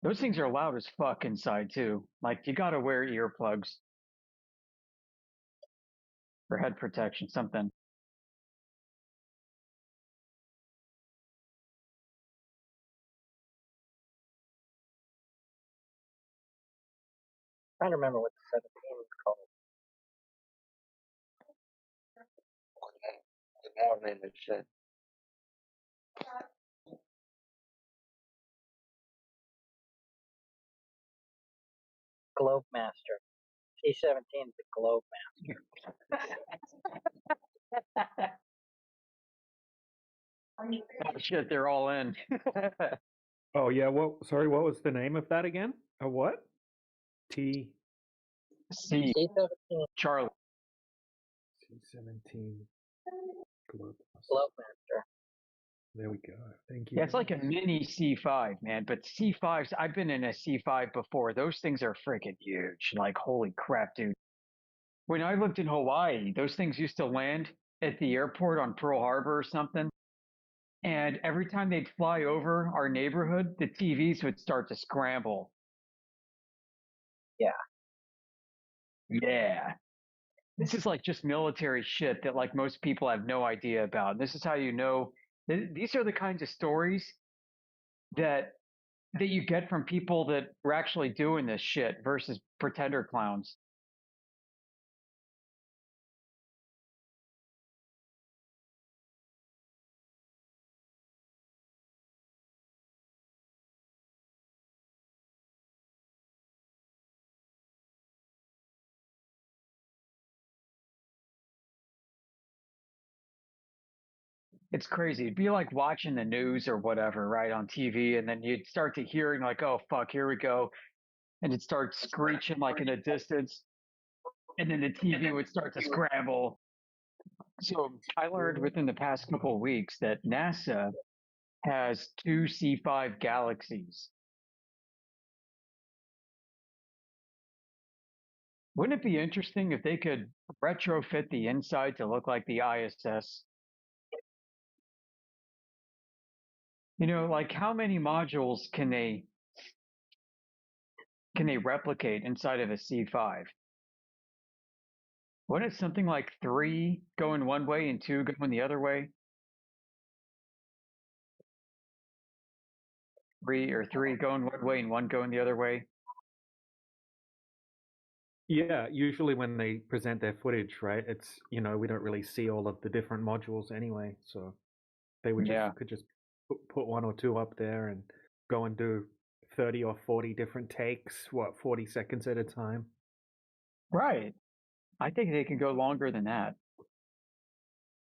Those things are loud as fuck inside too. Like you gotta wear earplugs or head protection, something. I'm trying to remember what the 17 was called. More than the shit. Globe Master. C-17 is the Globe Master. Oh shit, they're all in. Oh yeah, sorry, what was the name of that again? A what? C. C-17 Charlie. C-17 Globe Master. There we go. Thank you. Yeah, it's like a mini C5, man. But C5s, I've been in a C5 before. Those things are freaking huge. Like, holy crap, dude. When I lived in Hawaii, those things used to land at the airport on Pearl Harbor or something. And every time they'd fly over our neighborhood, the TVs would start to scramble. Yeah. Yeah. This is like just military shit that like most people have no idea about. This is how you know these are the kinds of stories that you get from people that were actually doing this shit versus pretender clowns. It's crazy. It'd be like watching the news or whatever, right, on TV, and then you'd start to hearing like, oh fuck, here we go. And it'd start screeching like in the distance. And then the TV would start to scramble. So I learned within the past couple of weeks that NASA has 2 C5 galaxies. Wouldn't it be interesting if they could retrofit the inside to look like the ISS? Like how many modules can they replicate inside of a C5? Wasn't it something like 3 going one way and 2 going the other way? 3 going one way and 1 going the other way? Yeah, usually when they present their footage, right? It's, we don't really see all of the different modules anyway, so they would could just put 1 or 2 up there and go and do 30 or 40 different takes, 40 seconds at a time. Right. I think they can go longer than that.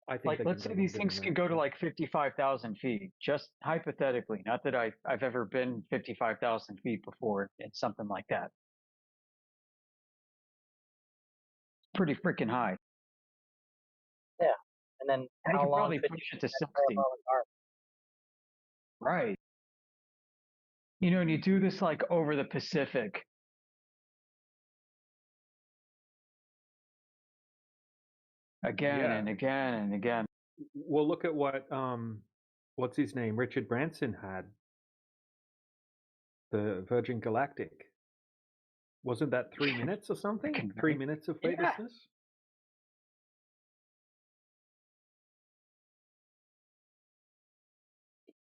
I think let's say these things can go to like 55,000 feet, just hypothetically. Not that I've ever been 55,000 feet before. It's something like that. Pretty freaking high. Yeah, and then I how could long probably could push you it to keep that 60. parabolic arc? Right. And you do this like over the Pacific. Again and again and again. Well, look at what what's his name? Richard Branson had. The Virgin Galactic. Wasn't that 3 minutes or something? 3 minutes of weightlessness?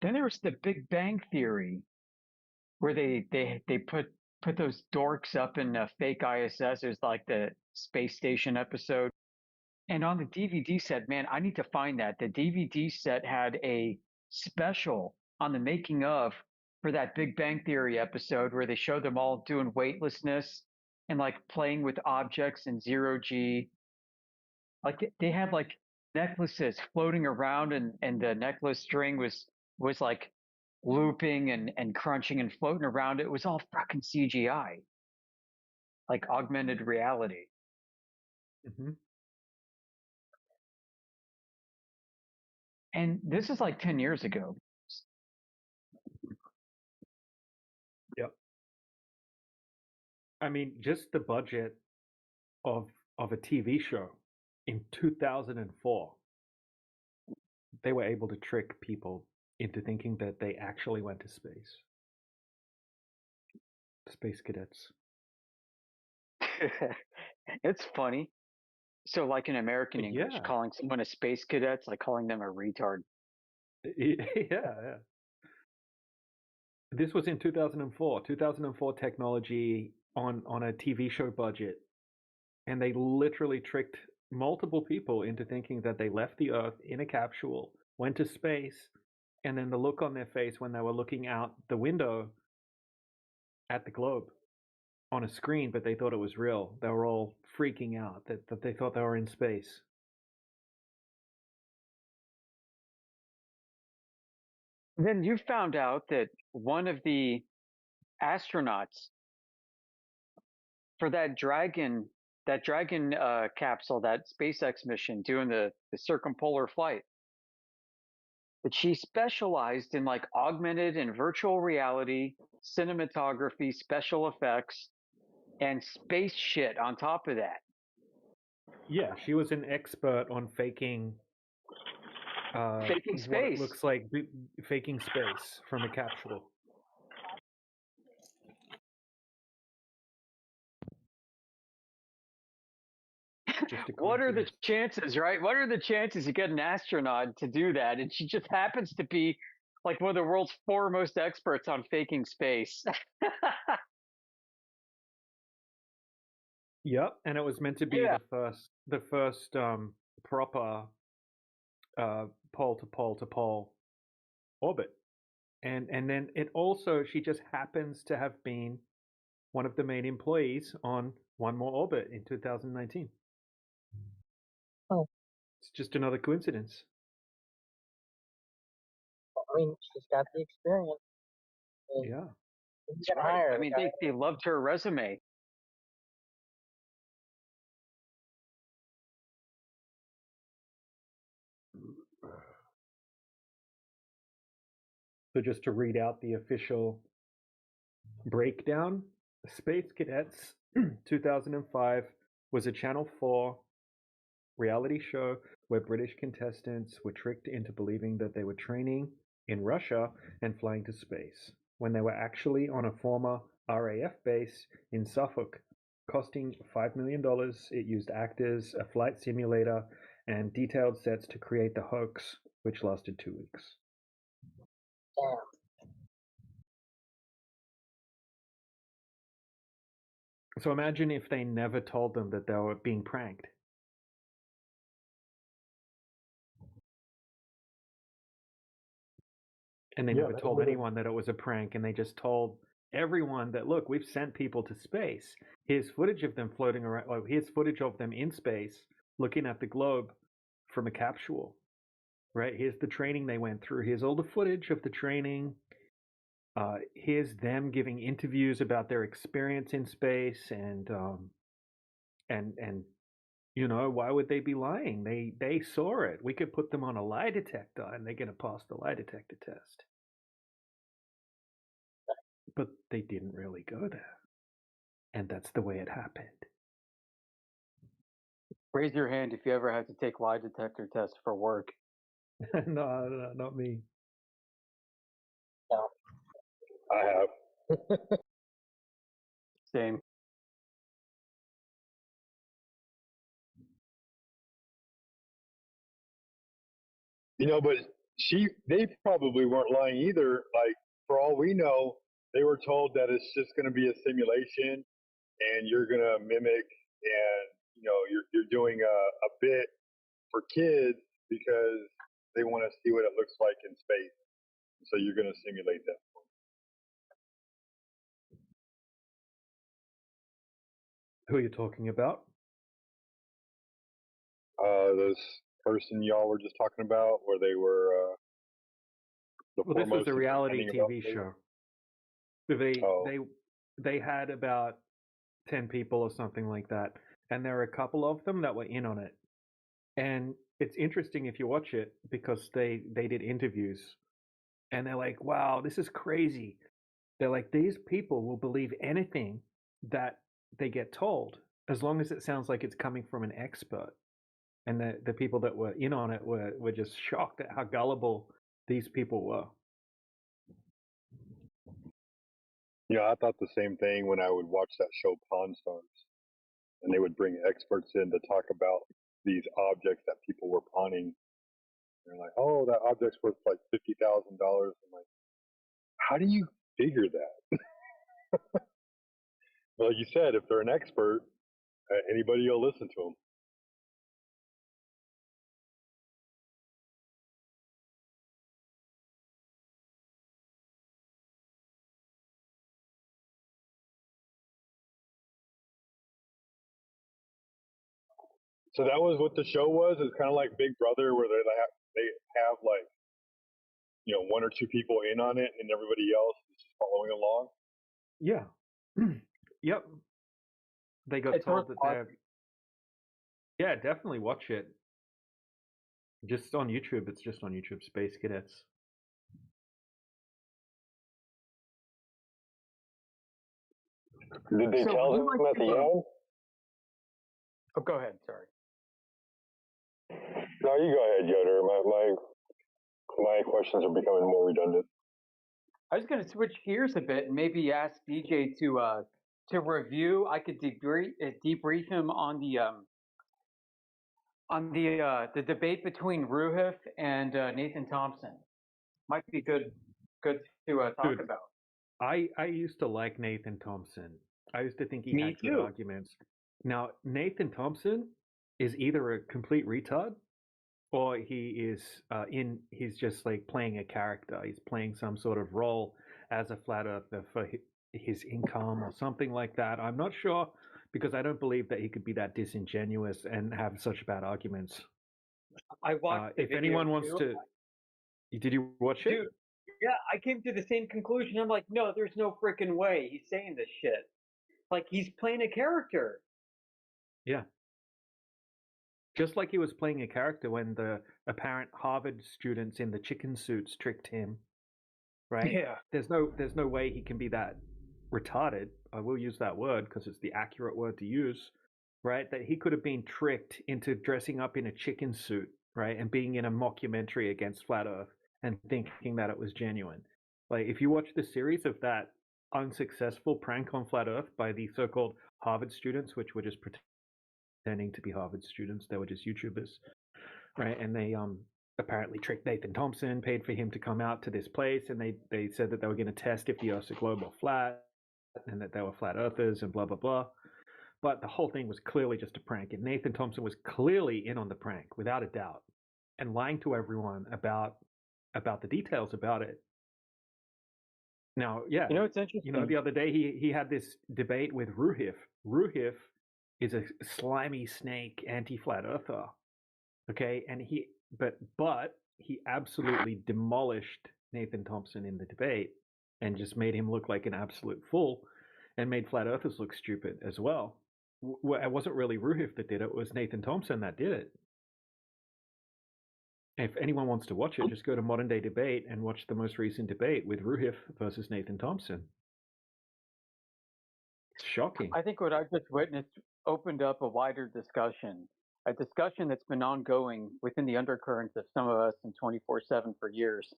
Then there was the Big Bang Theory, where they put those dorks up in a fake ISS. It was like the space station episode. And on the DVD set, man, I need to find that. The DVD set had a special on the making of for that Big Bang Theory episode where they showed them all doing weightlessness and like playing with objects in zero G. Like they had like necklaces floating around and the necklace string was like looping and crunching and floating around. It was all fucking CGI, like augmented reality. Mm-hmm. And this is like 10 years ago. Yep. I mean, just the budget of a TV show in 2004, they were able to trick people into thinking that they actually went to space. Space cadets. It's funny. So like in American English, calling someone a space cadet's like calling them a retard. Yeah. This was in 2004. 2004 technology on a TV show budget. And they literally tricked multiple people into thinking that they left the Earth in a capsule, went to space, and then the look on their face when they were looking out the window at the globe on a screen, but they thought it was real. They were all freaking out that they thought they were in space. Then you found out that one of the astronauts for that Dragon capsule, that SpaceX mission doing the circumpolar flight, that she specialized in like augmented and virtual reality, cinematography, special effects, and space shit on top of that. Yeah, she was an expert on faking space. What it looks like faking space from a capsule. What are the chances, right? What are the chances you get an astronaut to do that? And she just happens to be like one of the world's foremost experts on faking space. Yep, and it was meant to be the first proper pole to pole to pole orbit, and then it also, she just happens to have been one of the main employees on One More Orbit in 2019. Oh, it's just another coincidence. I mean, she's got the experience. Yeah. Right. I mean, they loved her resume. So just to read out the official breakdown, Space Cadets 2005 was a Channel 4 reality show where British contestants were tricked into believing that they were training in Russia and flying to space, when they were actually on a former RAF base in Suffolk costing $5 million. It used actors, a flight simulator, and detailed sets to create the hoax, which lasted 2 weeks. So imagine if they never told them that they were being pranked. And they never told anyone that it was a prank, and they just told everyone that, look, we've sent people to space. Here's footage of them floating around. Well, here's footage of them in space looking at the globe from a capsule. Right? Here's the training they went through. Here's all the footage of the training. Here's them giving interviews about their experience in space, and you know, why would they be lying? They saw it. We could put them on a lie detector, and they're going to pass the lie detector test. But they didn't really go there, and that's the way it happened. Raise your hand if you ever had to take lie detector tests for work. No, not me. No. I have. Same. You know, but they probably weren't lying either. Like, for all we know, they were told that it's just going to be a simulation, and you're going to mimic, and you know, you're doing a bit for kids because they want to see what it looks like in space. So you're going to simulate that. Who are you talking about? This person y'all were just talking about, where they were. Well, this was a reality TV show. They had about 10 people or something like that, and there were a couple of them that were in on it. And it's interesting if you watch it, because they did interviews, and they're like, wow, this is crazy. They're like, these people will believe anything that they get told, as long as it sounds like it's coming from an expert. And the people that were in on it were just shocked at how gullible these people were. Yeah, I thought the same thing when I would watch that show Pawn Stars, and they would bring experts in to talk about these objects that people were pawning. They're like, "Oh, that object's worth like $50,000." I'm like, "How do you figure that?" Like you said, if they're an expert, anybody will listen to them. So that was what the show was. It's kind of like Big Brother, where they have like, you know, one or two people in on it, and everybody else is just following along. Yeah. Yep. They got told that they're. Yeah, definitely watch it. Just on YouTube. It's just on YouTube. Space Cadets. Did they tell them at the end? Oh, go ahead. Sorry. No, you go ahead, Yoder. My questions are becoming more redundant. I was going to switch gears a bit and maybe ask DJ to review. I could debrief him on the debate between Ruhif and Nathan Thompson. Might be good to talk about. I used to like Nathan Thompson. I used to think he had good arguments. Now, Nathan Thompson is either a complete retard, or he's just like playing a character. He's playing some sort of role as a flat earther for his income or something like that. I'm not sure, because I don't believe that he could be that disingenuous and have such bad arguments. I watched if anyone wants to, did you watch it? Dude, yeah, I came to the same conclusion. I'm like, no, there's no freaking way he's saying this shit. Like, he's playing a character. Yeah. Just like he was playing a character when the apparent Harvard students in the chicken suits tricked him, right? Yeah. There's no way he can be that retarded. I will use that word because it's the accurate word to use, right? That he could have been tricked into dressing up in a chicken suit, right? And being in a mockumentary against Flat Earth and thinking that it was genuine. Like, if you watch the series of that unsuccessful prank on Flat Earth by the so-called Harvard students, which were just pretending to be Harvard students. They were just YouTubers, right? And they apparently tricked Nathan Thompson, paid for him to come out to this place, and they said that they were going to test if the Earth's a globe or flat, and that they were flat earthers and blah blah blah. But the whole thing was clearly just a prank, and Nathan Thompson was clearly in on the prank without a doubt, and lying to everyone about the details about it. Now, yeah, it's interesting. The other day he had this debate with Ruhif. Ruhif is a slimy snake anti-flat earther. Okay, and he absolutely demolished Nathan Thompson in the debate and just made him look like an absolute fool and made flat earthers look stupid as well. It wasn't really Ruhif that did it, it was Nathan Thompson that did it. If anyone wants to watch it, just go to Modern Day Debate and watch the most recent debate with Ruhif versus Nathan Thompson. It's shocking. I think what I've just witnessed opened up a wider discussion, a discussion that's been ongoing within the undercurrents of some of us in 24/7 for years.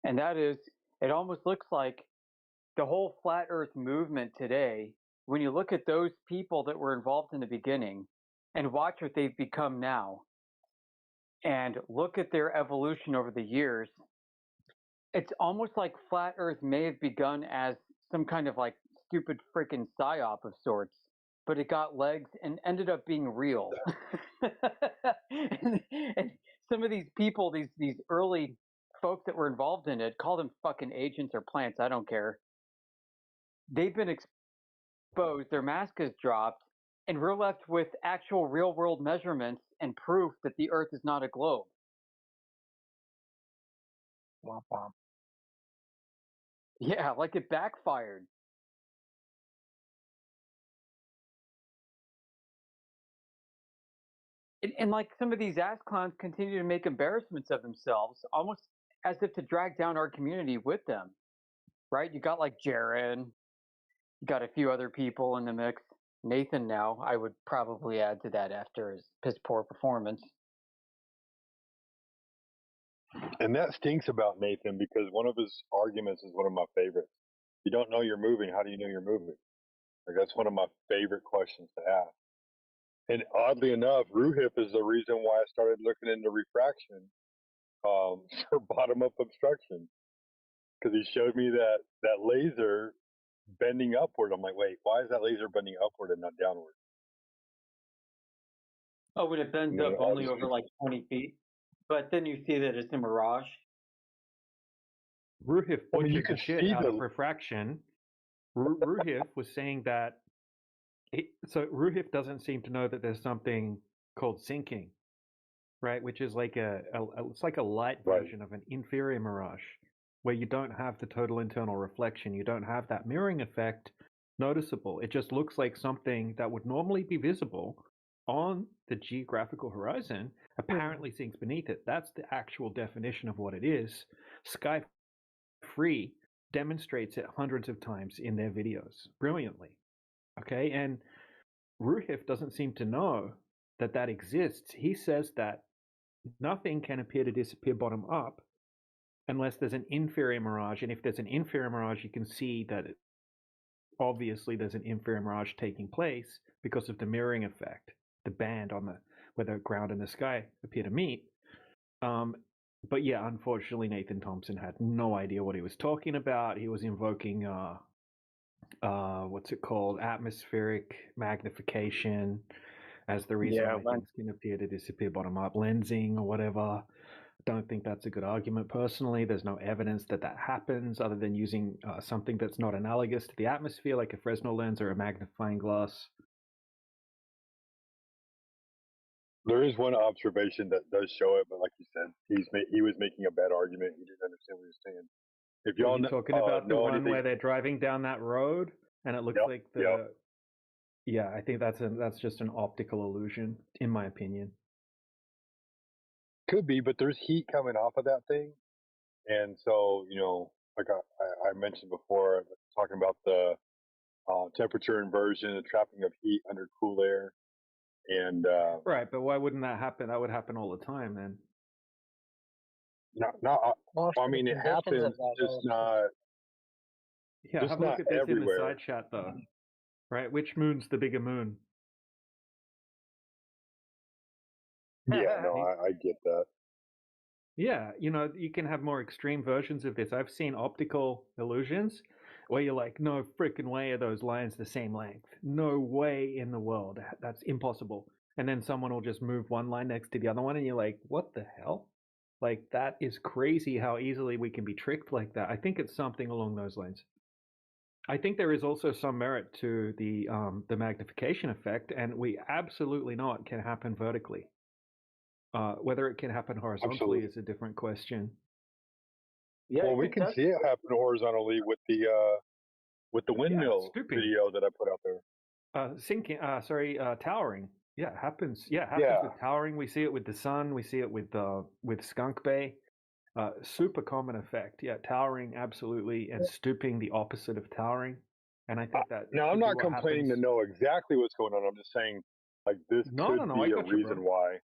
And that is, it almost looks like the whole flat earth movement today, when you look at those people that were involved in the beginning and watch what they've become now, and look at their evolution over the years, it's almost like flat earth may have begun as some kind of like stupid freaking psyop of sorts, but it got legs and ended up being real. and some of these people, these early folks that were involved in it, call them fucking agents or plants, I don't care. They've been exposed, their mask is dropped, and we're left with actual real world measurements and proof that the Earth is not a globe. Womp womp. Yeah, like it backfired. And like some of these ass clowns continue to make embarrassments of themselves, almost as if to drag down our community with them. Right? You got like Jared, you got a few other people in the mix. Nathan now, I would probably add to that after his piss poor performance. And that stinks about Nathan because one of his arguments is one of my favorites. You don't know you're moving. How do you know you're moving? Like, that's one of my favorite questions to ask. And oddly enough, Ruhif is the reason why I started looking into refraction for bottom-up obstruction, because he showed me that laser bending upward. I'm like, wait, why is that laser bending upward and not downward? Oh, when it bends up only over like 20 feet, but then you see that it's a mirage. Ruhif butchered the shit out of refraction. Ruhif was saying that. So Ruhif doesn't seem to know that there's something called sinking, right? Which is like it's like a light version of an inferior mirage, where you don't have the total internal reflection, you don't have that mirroring effect noticeable. It just looks like something that would normally be visible on the geographical horizon apparently sinks beneath it. That's the actual definition of what it is. Sky Free demonstrates it hundreds of times in their videos brilliantly. Okay, and Ruhif doesn't seem to know that exists. He says that nothing can appear to disappear bottom up unless there's an inferior mirage, and if there's an inferior mirage, you can see that obviously there's an inferior mirage taking place because of the mirroring effect, the band on where the ground and the sky appear to meet. But yeah, unfortunately, Nathan Thompson had no idea what he was talking about. He was invoking what's it called? Atmospheric magnification as the reason why things can appear to disappear bottom up, lensing or whatever. Don't think that's a good argument personally. There's no evidence that happens other than using something that's not analogous to the atmosphere, like a Fresnel lens or a magnifying glass. There is one observation that does show it, but like you said, he was making a bad argument. He didn't understand what he was saying. If y'all talking about the one where they're driving down that road and it looks like the yeah, I think that's just an optical illusion, in my opinion. Could be, but there's heat coming off of that thing, and so like I mentioned before, talking about the temperature inversion, the trapping of heat under cool air, and right. But why wouldn't that happen? That would happen all the time, then. I mean, it happens, just not. Yeah, just have a look not at this in the everywhere. side chat though. Right? Which moon's the bigger moon? Yeah, no, I get that. Yeah, you can have more extreme versions of this. I've seen optical illusions where you're like, no freaking way are those lines the same length. No way in the world. That's impossible. And then someone will just move one line next to the other one, and you're like, what the hell? Like, that is crazy how easily we can be tricked like that. I think it's something along those lines. I think there is also some merit to the magnification effect, and we absolutely know it can happen vertically. Whether it can happen horizontally is a different question. Yeah, well, we can see it happen horizontally with the windmill video that I put out there. Towering. Yeah, it happens. Yeah, it happens with towering. We see it with the sun. We see it with Skunk Bay. Super common effect. Yeah, towering absolutely, and stooping the opposite of towering. And I think that. Now, I'm not complaining to know exactly what's going on. I'm just saying, like, this could be a reason why.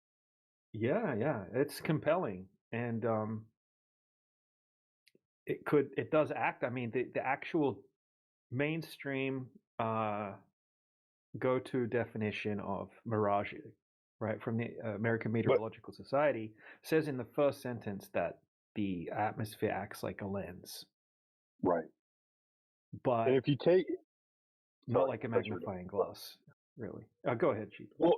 Yeah, it's compelling, and it does act. I mean, the actual mainstream go-to definition of mirage, right, from the American Meteorological Society, says in the first sentence that the atmosphere acts like a lens. Right. But and if you take not like a magnifying glass, really. Go ahead, Chief. Well,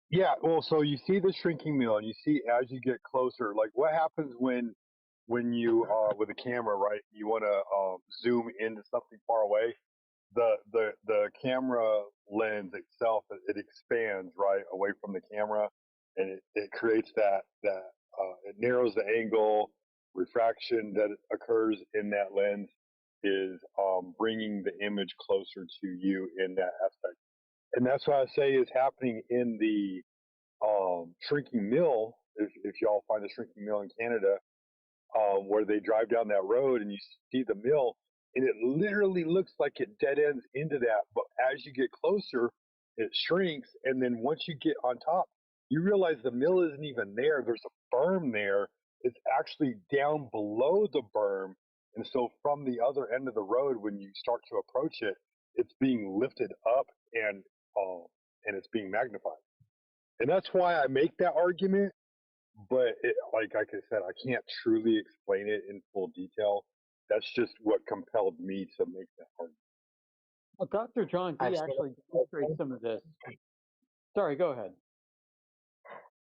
yeah. Well, so you see the shrinking mill, and you see as you get closer, like what happens when you with a camera, right? You want to zoom into something far away. The camera lens itself, it expands right away from the camera, and it creates that it narrows the angle. Refraction that occurs in that lens is bringing the image closer to you in that aspect, and that's what I say is happening in the shrinking mill. If y'all find the shrinking mill in Canada, where they drive down that road and you see the mill, and it literally looks like it dead ends into that. But as you get closer, it shrinks, and then once you get on top, you realize the mill isn't even there. There's a berm there. It's actually down below the berm, and so from the other end of the road, when you start to approach it, it's being lifted up and it's being magnified. And that's why I make that argument. But like I said, I can't truly explain it in full detail. That's just what compelled me to make that argument. Well, Dr. John D actually demonstrates some of this. Sorry, go ahead.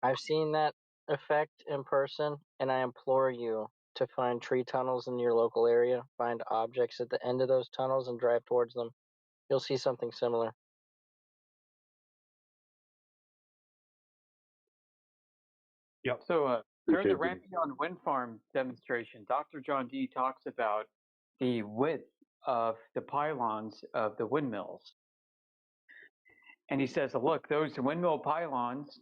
I've seen that effect in person, and I implore you to find tree tunnels in your local area, find objects at the end of those tunnels, and drive towards them. You'll see something similar. Yep. So during the Rampion wind farm demonstration, Dr. John D talks about the width of the pylons of the windmills. And he says, look, those windmill pylons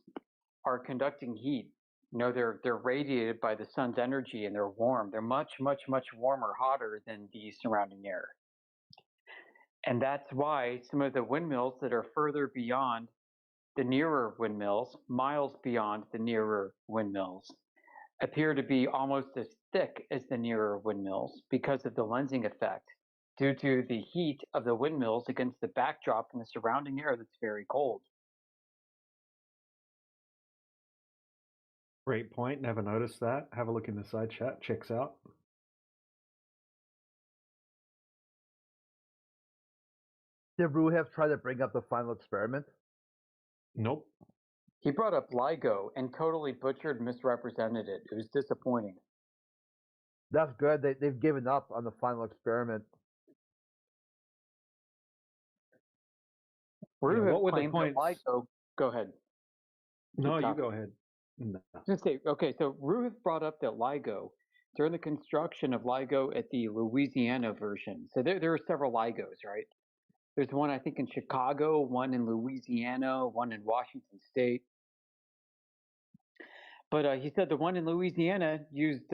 are conducting heat. They're radiated by the sun's energy, and they're warm. They're much, much, much warmer, hotter than the surrounding air. And that's why some of the windmills that are further beyond the nearer windmills, miles beyond the nearer windmills, appear to be almost as thick as the nearer windmills because of the lensing effect, due to the heat of the windmills against the backdrop in the surrounding air that's very cold. Great point. Never noticed that. Have a look in the side chat. Checks out. Did Rue have tried to bring up the final experiment? Nope. He brought up LIGO and totally butchered, misrepresented it. It was disappointing. That's good. They've given up on the final experiment. Rue what were the points? LIGO. Go ahead. No, you go ahead. No. Just say, okay, so Rue brought up that LIGO, during the construction of LIGO at the Louisiana version. So there are several LIGOs, right? There's one, I think, in Chicago, one in Louisiana, one in Washington State. But he said the one in Louisiana used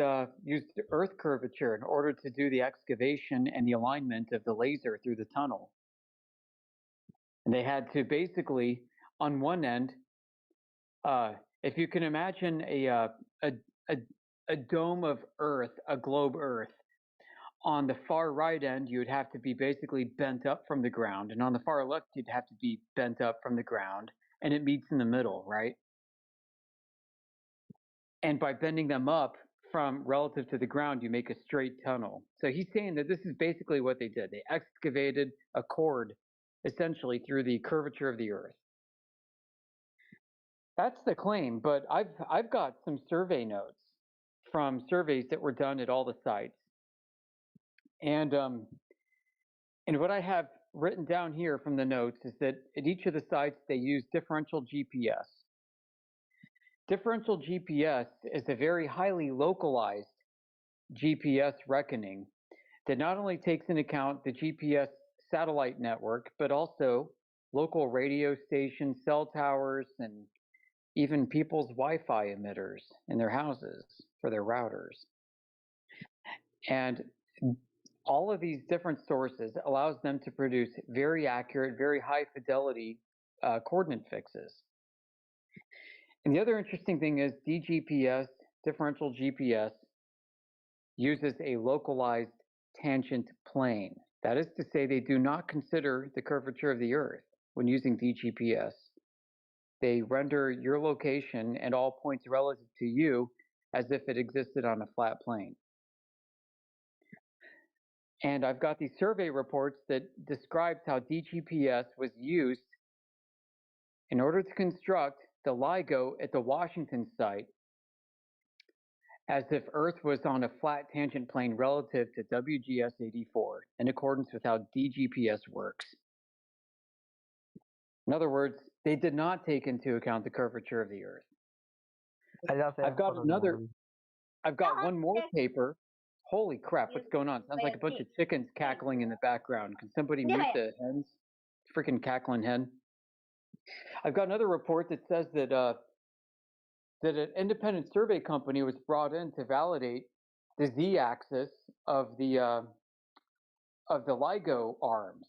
earth curvature in order to do the excavation and the alignment of the laser through the tunnel. And they had to basically, on one end, if you can imagine a dome of Earth, a globe Earth, on the far right end, you would have to be basically bent up from the ground. And on the far left, you'd have to be bent up from the ground. And it meets in the middle, right? And by bending them up from relative to the ground, you make a straight tunnel. So he's saying that this is basically what they did. They excavated a chord essentially through the curvature of the earth. That's the claim, but I've got some survey notes from surveys that were done at all the sites. And what I have written down here from the notes is that at each of the sites, they use differential GPS. Differential GPS is a very highly localized GPS reckoning that not only takes into account the GPS satellite network, but also local radio stations, cell towers, and even people's Wi-Fi emitters in their houses for their routers. And all of these different sources allows them to produce very accurate, very high fidelity coordinate fixes. And the other interesting thing is DGPS, differential GPS, uses a localized tangent plane. That is to say, they do not consider the curvature of the Earth when using DGPS. They render your location and all points relative to you as if it existed on a flat plane. And I've got these survey reports that describes how DGPS was used in order to construct the LIGO at the Washington site as if Earth was on a flat tangent plane relative to WGS-84 in accordance with how DGPS works. In other words, they did not take into account the curvature of the Earth. I've got one more paper. Holy crap, what's going on? Sounds like a bunch of chickens cackling in the background. Can somebody mute the hens? Freaking cackling hen. I've got another report that says that that an independent survey company was brought in to validate the z-axis of the LIGO arms.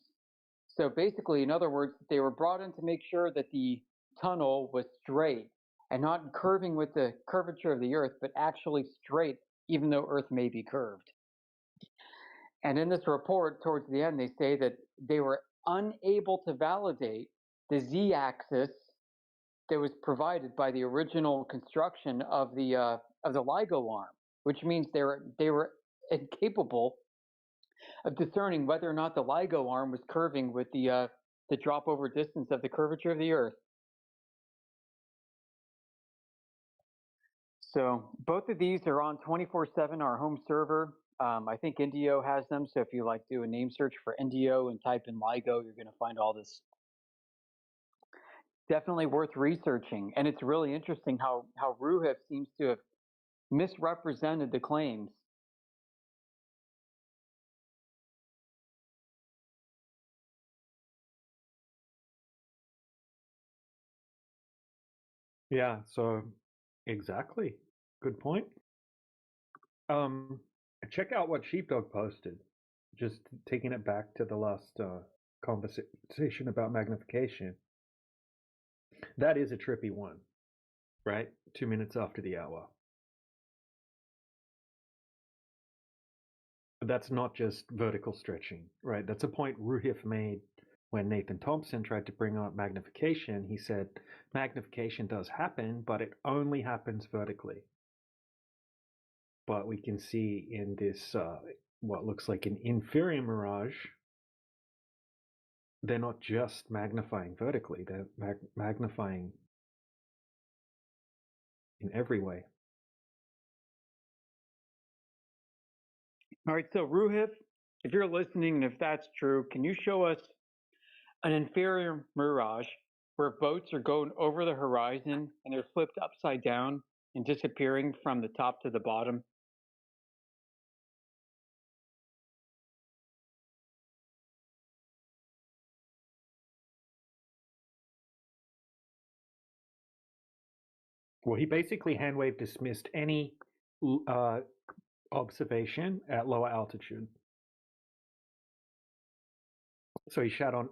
So basically, in other words, they were brought in to make sure that the tunnel was straight and not curving with the curvature of the Earth, but actually straight, even though Earth may be curved. And in this report, towards the end, they say that they were unable to validate the z-axis that was provided by the original construction of the LIGO arm, which means they were incapable of discerning whether or not the LIGO arm was curving with the drop over distance of the curvature of the Earth. So both of these are on 24/7, our home server. I think Indio has them, so if you like do a name search for Indio and type in LIGO, you're going to find all this. Definitely worth researching, and it's really interesting how Ruhif seems to have misrepresented the claims. Yeah, so exactly. Good point. Check out what Sheepdog posted. Just taking it back to the last conversation about magnification. That is a trippy one, right? 2 minutes after the hour. But that's not just vertical stretching, right? That's a point Ruhif made when Nathan Thompson tried to bring up magnification. He said magnification does happen, but it only happens vertically. But we can see in this, what looks like an inferior mirage, they're not just magnifying vertically, they're magnifying in every way. All right, so Ruhif, if you're listening and if that's true, can you show us an inferior mirage where boats are going over the horizon and they're flipped upside down and disappearing from the top to the bottom? Well, he basically hand-wave dismissed any observation at lower altitude. So he shat on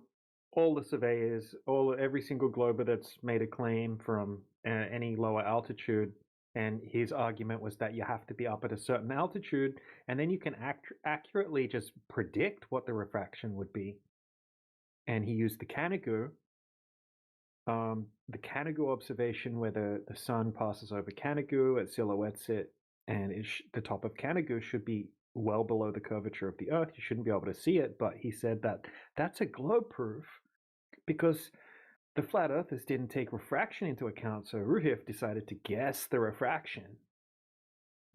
all the surveyors, every single glober that's made a claim from any lower altitude And his argument was that you have to be up at a certain altitude, and then you can accurately just predict what the refraction would be. And he used the Canigou observation where the sun passes over Canigou, it silhouettes it, and the top of Canigou should be well below the curvature of the Earth. You shouldn't be able to see it, but he said that that's a globe proof because the flat earthers didn't take refraction into account, so Ruhif decided to guess the refraction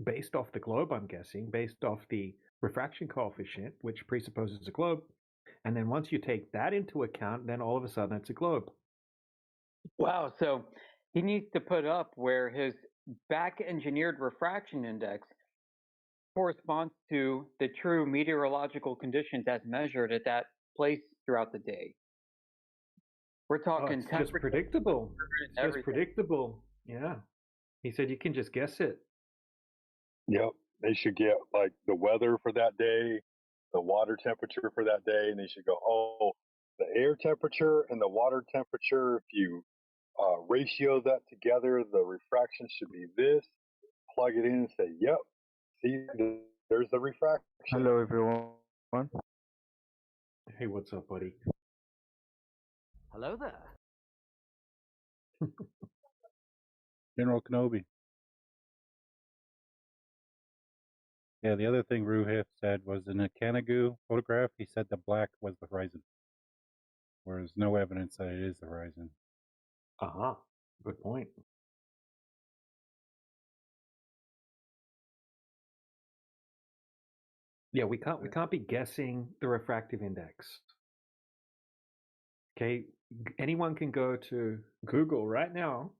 based off the globe, I'm guessing, based off the refraction coefficient, which presupposes a globe. And then once you take that into account, then all of a sudden it's a globe. Wow, so he needs to put up where his back-engineered refraction index corresponds to the true meteorological conditions as measured at that place throughout the day. We're talking it's just predictable. It's just predictable. Yeah. He said you can just guess it. Yep. They should get like the weather for that day, the water temperature for that day, and they should go, oh, the air temperature and the water temperature, if you ratio that together, the refraction should be this. Plug it in and say, yep, see, there's the refraction. Hello, everyone. Hey, what's up, buddy? Hello there. General Kenobi. Yeah, the other thing Ruhif said was in a Canigou photograph, he said the black was the horizon. Whereas no evidence that it is the horizon. Uh-huh. Good point. Yeah, we can't be guessing the refractive index. Okay, anyone can go to Google right now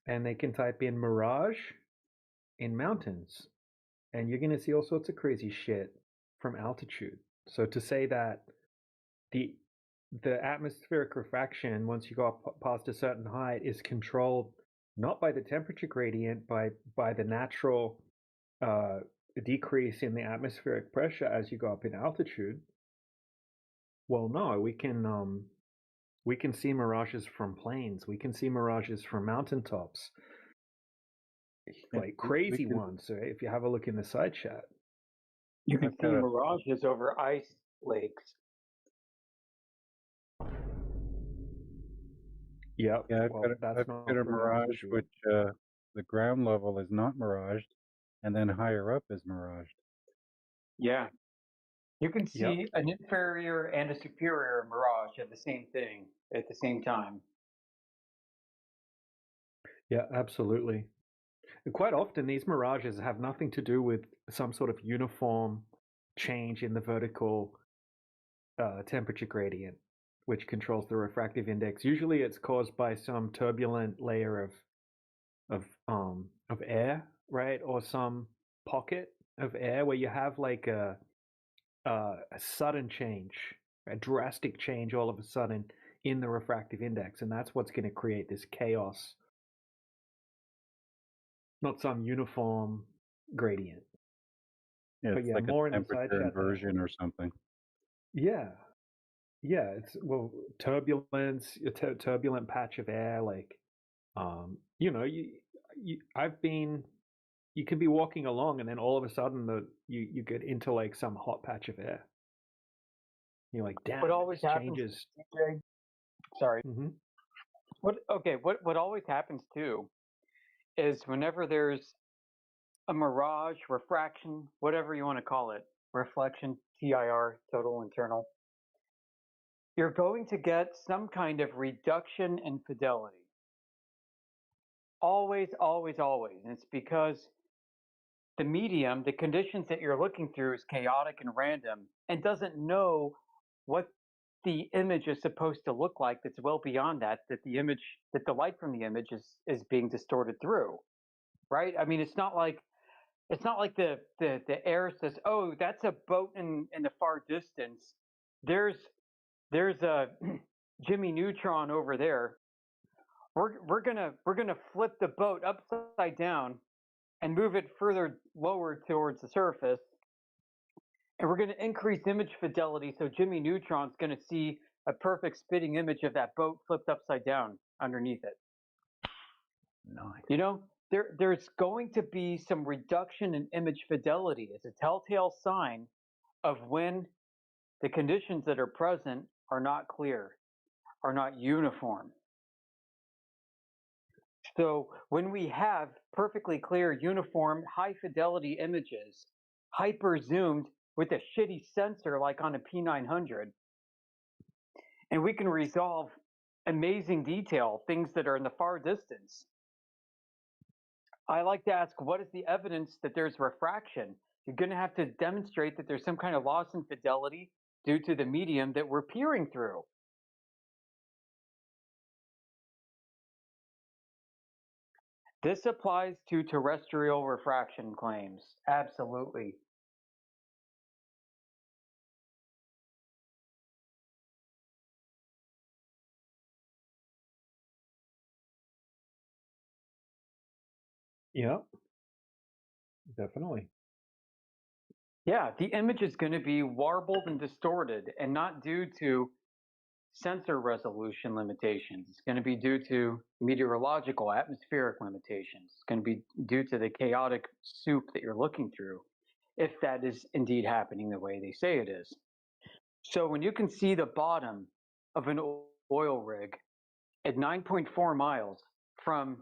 and they can type in mirage in mountains and you're going to see all sorts of crazy shit from altitude. So to say that the atmospheric refraction once you go up past a certain height is controlled not by the temperature gradient, by the natural decrease in the atmospheric pressure as you go up in altitude. Well, no, we can see mirages from plains. We can see mirages from mountaintops, like crazy ones. So if you have a look in the side chat, you can see mirages over ice lakes. Yep. Yeah, I've got a mirage which the ground level is not miraged, and then higher up is miraged. Yeah. You can see an inferior and a superior mirage at the same thing at the same time. Yeah, absolutely. And quite often these mirages have nothing to do with some sort of uniform change in the vertical temperature gradient, which controls the refractive index. Usually it's caused by some turbulent layer of air, right? Or some pocket of air where you have like a sudden change, a drastic change all of a sudden in the refractive index, and that's what's going to create this chaos. Not some uniform gradient. Yeah, but it's yeah, like more a in the side temperature chat. inversion or something. Yeah, it's turbulence, a turbulent patch of air. Like, you can be walking along and then all of a sudden you get into like some hot patch of air. You're like, damn, what always changes. DJ? Sorry. Mm-hmm. What always happens too is whenever there's a mirage, refraction, whatever you want to call it, reflection, TIR, total internal, you're going to get some kind of reduction in fidelity. Always, always, always. And it's because the medium, the conditions that you're looking through is chaotic and random and doesn't know what the image is supposed to look like that's well beyond that the light from the image is being distorted through. Right? I mean, it's not like the air says, oh, that's a boat in the far distance. There's a Jimmy Neutron over there. We're gonna flip the boat upside down and move it further lower towards the surface. And we're going to increase image fidelity so Jimmy Neutron's going to see a perfect spitting image of that boat flipped upside down underneath it. You know, there's going to be some reduction in image fidelity as a telltale sign of when the conditions that are present are not clear, are not uniform. So when we have perfectly clear, uniform, high fidelity images, hyper zoomed with a shitty sensor like on a P900, and we can resolve amazing detail, things that are in the far distance, I like to ask, what is the evidence that there's refraction? You're going to have to demonstrate that there's some kind of loss in fidelity due to the medium that we're peering through. This applies to terrestrial refraction claims. Absolutely. Yeah, definitely. Yeah, the image is going to be warbled and distorted, and not due to sensor resolution limitations. It's going to be due to meteorological, atmospheric limitations. It's going to be due to the chaotic soup that you're looking through, if that is indeed happening the way they say it is. So when you can see the bottom of an oil rig at 9.4 miles from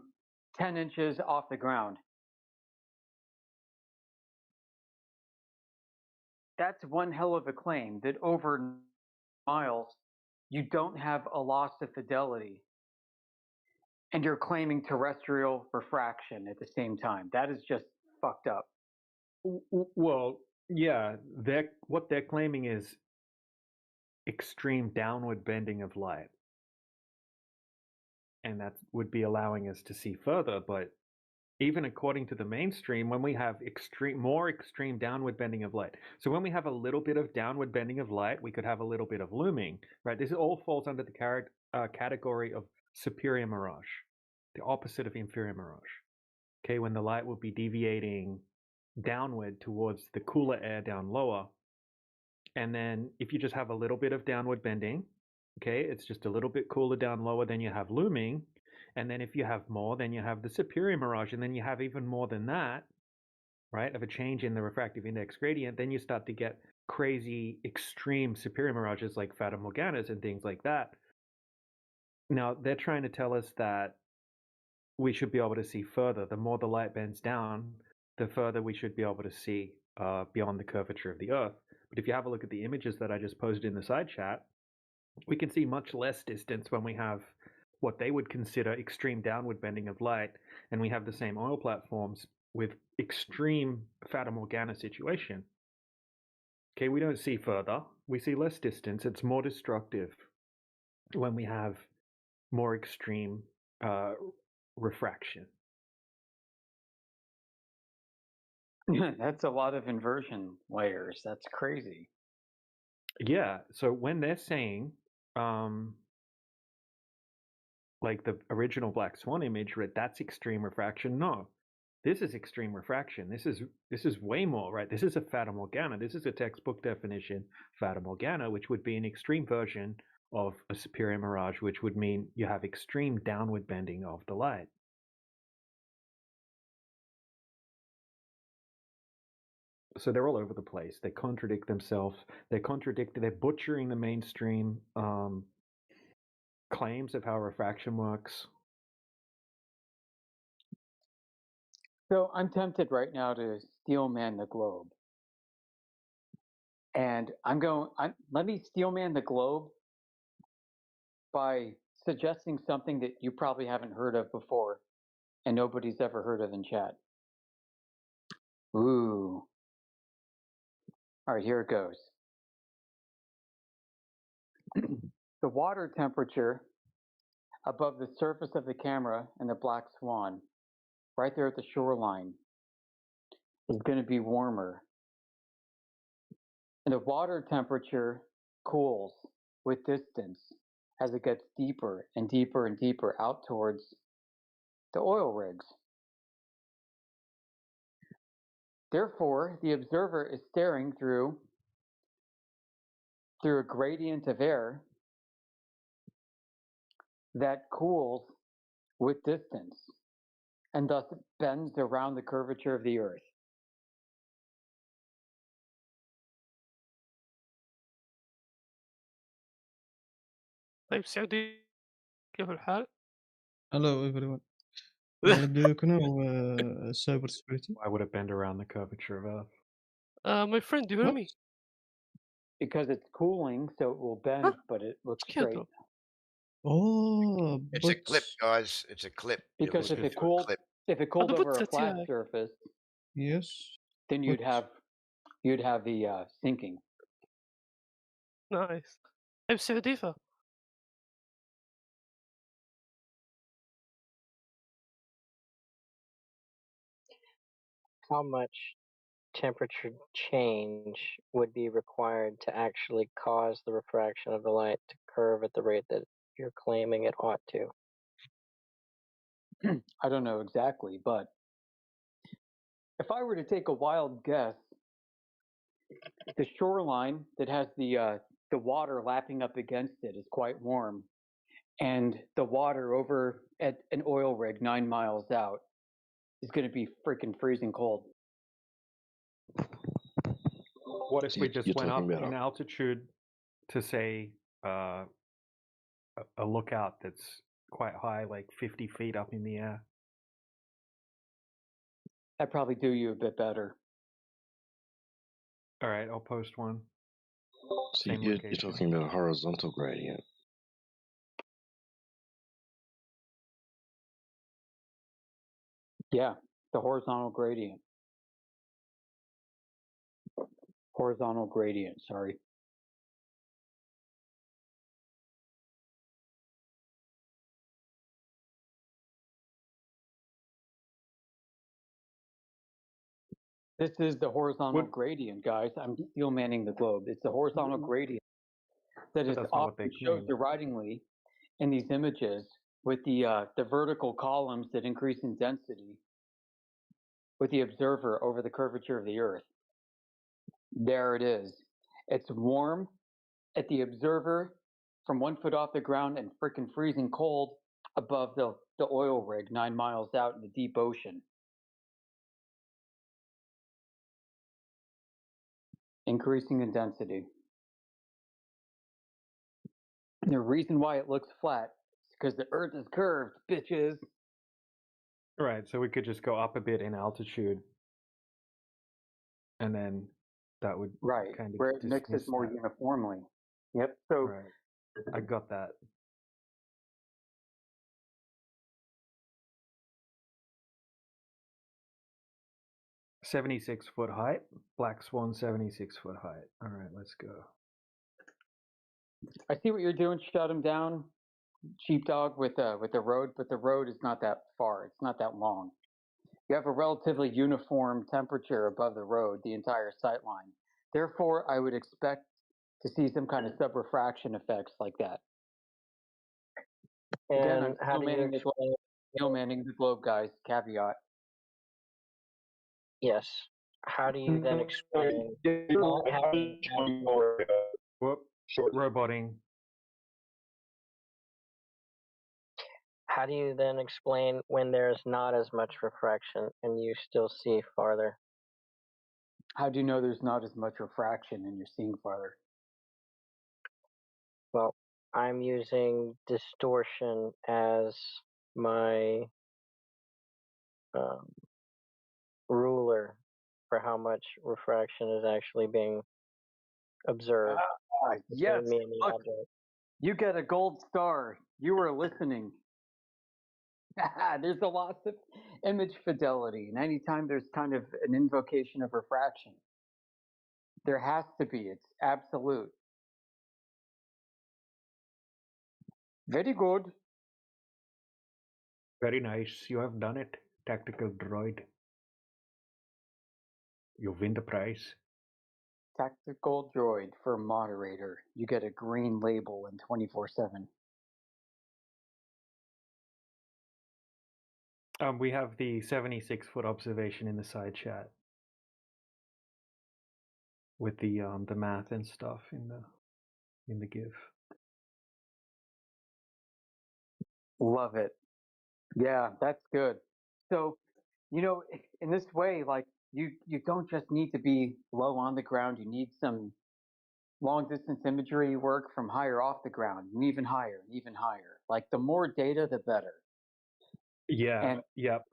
10 inches off the ground, that's one hell of a claim that over miles you don't have a loss of fidelity and you're claiming terrestrial refraction at the same time. That is just fucked up. Well, yeah, what they're claiming is extreme downward bending of light. And that would be allowing us to see further, but even according to the mainstream, when we have more extreme downward bending of light. So when we have a little bit of downward bending of light, we could have a little bit of looming, right? This all falls under the category of superior mirage, the opposite of inferior mirage. Okay, when the light will be deviating downward towards the cooler air down lower. And then if you just have a little bit of downward bending, okay, it's just a little bit cooler down lower, then you have looming. And then if you have more, then you have the superior mirage. And then you have even more than that, right, of a change in the refractive index gradient. Then you start to get crazy, extreme superior mirages like Fata Morganas and things like that. Now, they're trying to tell us that we should be able to see further. The more the light bends down, the further we should be able to see beyond the curvature of the Earth. But if you have a look at the images that I just posted in the side chat, we can see much less distance when we have what they would consider extreme downward bending of light, and we have the same oil platforms with extreme Fata Morgana situation. Okay, we don't see further. We see less distance. It's more destructive when we have more extreme refraction. That's a lot of inversion layers. That's crazy. Yeah, so when they're saying like the original Black Swan image, right, that's extreme refraction. No, this is extreme refraction. This is way more, right? This is a Fata Morgana. This is a textbook definition Fata Morgana, which would be an extreme version of a superior mirage, which would mean you have extreme downward bending of the light. So they're all over the place. They contradict themselves. They're butchering the mainstream claims of how refraction works. So I'm tempted right now to steelman the globe. And let me steelman the globe by suggesting something that you probably haven't heard of before and nobody's ever heard of in chat. Ooh. All right, here it goes. The water temperature above the surface of the camera in the Black Swan, right there at the shoreline, is going to be warmer. And the water temperature cools with distance as it gets deeper and deeper and deeper out towards the oil rigs. Therefore, the observer is staring through a gradient of air that cools with distance. and thus bends around the curvature of the Earth. طيب سعودي كيف الحال؟ Hello everyone. Do you know cybersecurity? Why would it bend around the curvature of Earth? My friend, do you hear me? Because it's cooling, so it will bend, but it looks straight. Oh, It's a clip, guys. It's a clip. Because it if was it cooled, clip. if it cooled over a بوتت flat يعني. surface, yes, then you'd have the sinking. Nice. طيب سعودي How much temperature change would be required to actually cause the refraction of the light to curve at the rate that you're claiming it ought to? I don't know exactly, but if I were to take a wild guess, the shoreline that has the water lapping up against it is quite warm, and the water over at an oil rig 9 miles out is going to be freaking freezing cold. What if we just went up in altitude to say a lookout that's quite high, like 50 feet up in the air? That'd probably do you a bit better. All right, I'll post one. So you're talking about a horizontal gradient. Yeah, the horizontal gradient. Horizontal gradient, sorry. This is the horizontal gradient, guys. I'm steel manning the globe. It's the horizontal gradient that is often shown deridingly in these images with the vertical columns that increase in density with the observer over the curvature of the Earth. There it is. It's warm at the observer from 1 foot off the ground and freaking freezing cold above the oil rig 9 miles out in the deep ocean. Increasing in density. And the reason why it looks flat is because the Earth is curved, bitches. Right, so we could just go up a bit in altitude, and then that would kind of where it mixes more uniformly. Yep. So right. I got that. $76-foot height. Black Swan 76-foot height. All right, let's go. I see what you're doing. Shut him down, sheepdog, with the road, but the road is not that far. It's not that long. You have a relatively uniform temperature above the road, the entire sight line. Therefore, I would expect to see some kind of subrefraction effects like that. Again, I'm still manning the globe, guys. Caveat. Yes. How do you then explain? Whoop, roboting. How do you then explain when there's not as much refraction and you still see farther? How do you know there's not as much refraction and you're seeing farther? Well, I'm using distortion as my ruler for how much refraction is actually being observed. Yes, look, you get a gold star. You were listening. There's a loss of image fidelity, and anytime there's kind of an invocation of refraction, there has to be. It's absolute. Very good. Very nice. You have done it, tactical droid. You win the prize. Tactical droid for moderator. You get a green label in 24/7. We have the 76-foot observation in the side chat with the math and stuff in the GIF. Love it. Yeah, that's good. So, in this way, like you don't just need to be low on the ground. You need some long distance imagery work from higher off the ground, and even higher, and even higher. Like the more data, the better. Yeah,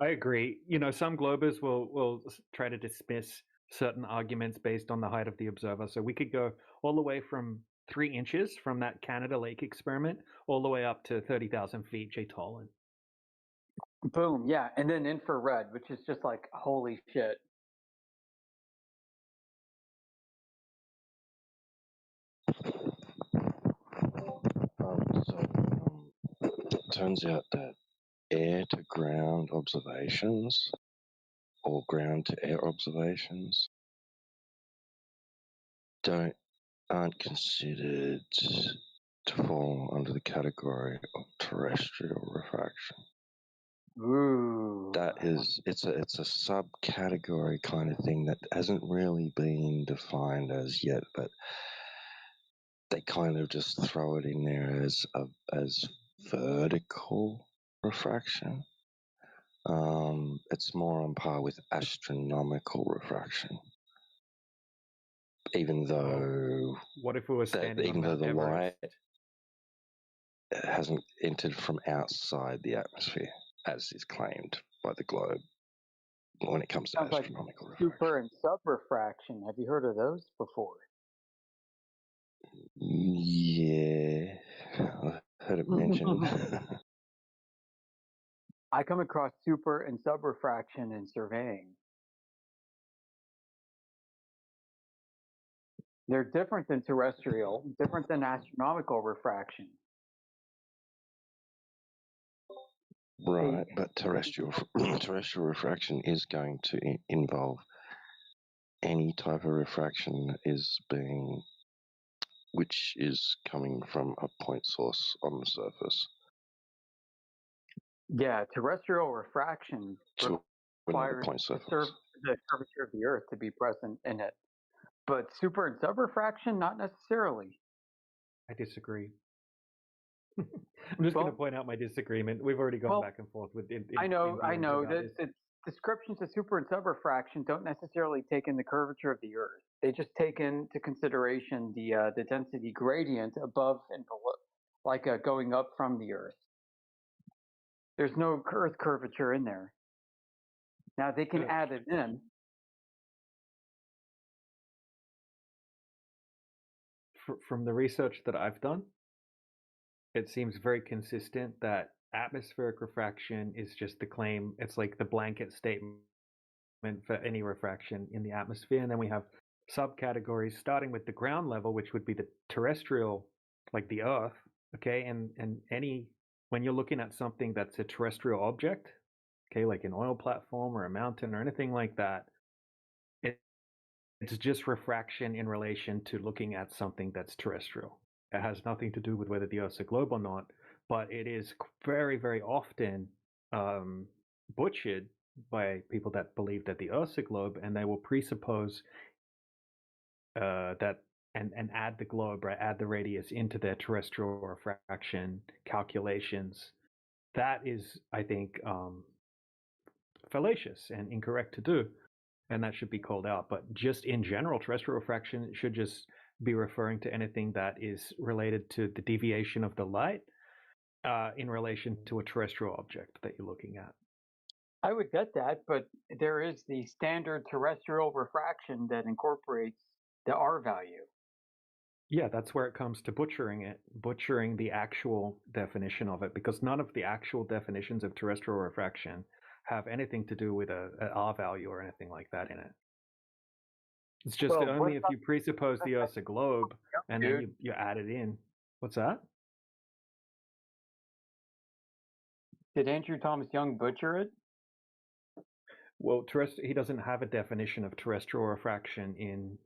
I agree. Some globers will try to dismiss certain arguments based on the height of the observer. So we could go all the way from 3 inches from that Canada Lake experiment all the way up to 30,000 feet, J. Tolan. Boom, yeah, and then infrared, which is just like holy shit. Turns out that air-to-ground observations or ground-to-air observations aren't considered to fall under the category of terrestrial refraction. Ooh. It's a subcategory kind of thing that hasn't really been defined as yet, but they kind of just throw it in there as vertical refraction. It's more on par with astronomical refraction. Even though what if we were standing on Mount the Everest? light hasn't entered from outside the atmosphere, as is claimed by the globe when it comes to Sounds like astronomical refraction. super and subrefraction. Have you heard of those before? Yeah, I heard it mentioned. I come across super and subrefraction in surveying. They're different than terrestrial, different than astronomical refraction. Right, but terrestrial refraction is going to involve any type of refraction which is coming from a point source on the surface. Yeah, terrestrial refraction requires the curvature of the Earth to be present in it. But super and subrefraction, not necessarily. I disagree. I'm just going to point out my disagreement. We've already gone back and forth with. I know. The descriptions of super and subrefraction don't necessarily take in the curvature of the Earth. They just take into consideration the density gradient above and below, like going up from the Earth. There's no Earth curvature in there. Now they can add it in. From the research that I've done, it seems very consistent that atmospheric refraction is just the claim. It's like the blanket statement for any refraction in the atmosphere. And then we have subcategories starting with the ground level, which would be the terrestrial, like the Earth. Okay. And when you're looking at something that's a terrestrial object, okay, like an oil platform or a mountain or anything like that, it's just refraction in relation to looking at something that's terrestrial. It has nothing to do with whether the Earth's a globe or not, but it is very, very often butchered by people that believe that the Earth's a globe, and they will presuppose that and add the globe, right, add the radius into their terrestrial refraction calculations. That is, I think, fallacious and incorrect to do, and that should be called out. But just in general, terrestrial refraction should just be referring to anything that is related to the deviation of the light in relation to a terrestrial object that you're looking at. I would get that, but there is the standard terrestrial refraction that incorporates the R value. Yeah, that's where it comes to butchering the actual definition of it, because none of the actual definitions of terrestrial refraction have anything to do with an R value or anything like that in it. It's just only if you presuppose the Earth's a globe and then you add it in. What's that? Did Andrew Thomas Young butcher it? Well, he doesn't have a definition of terrestrial refraction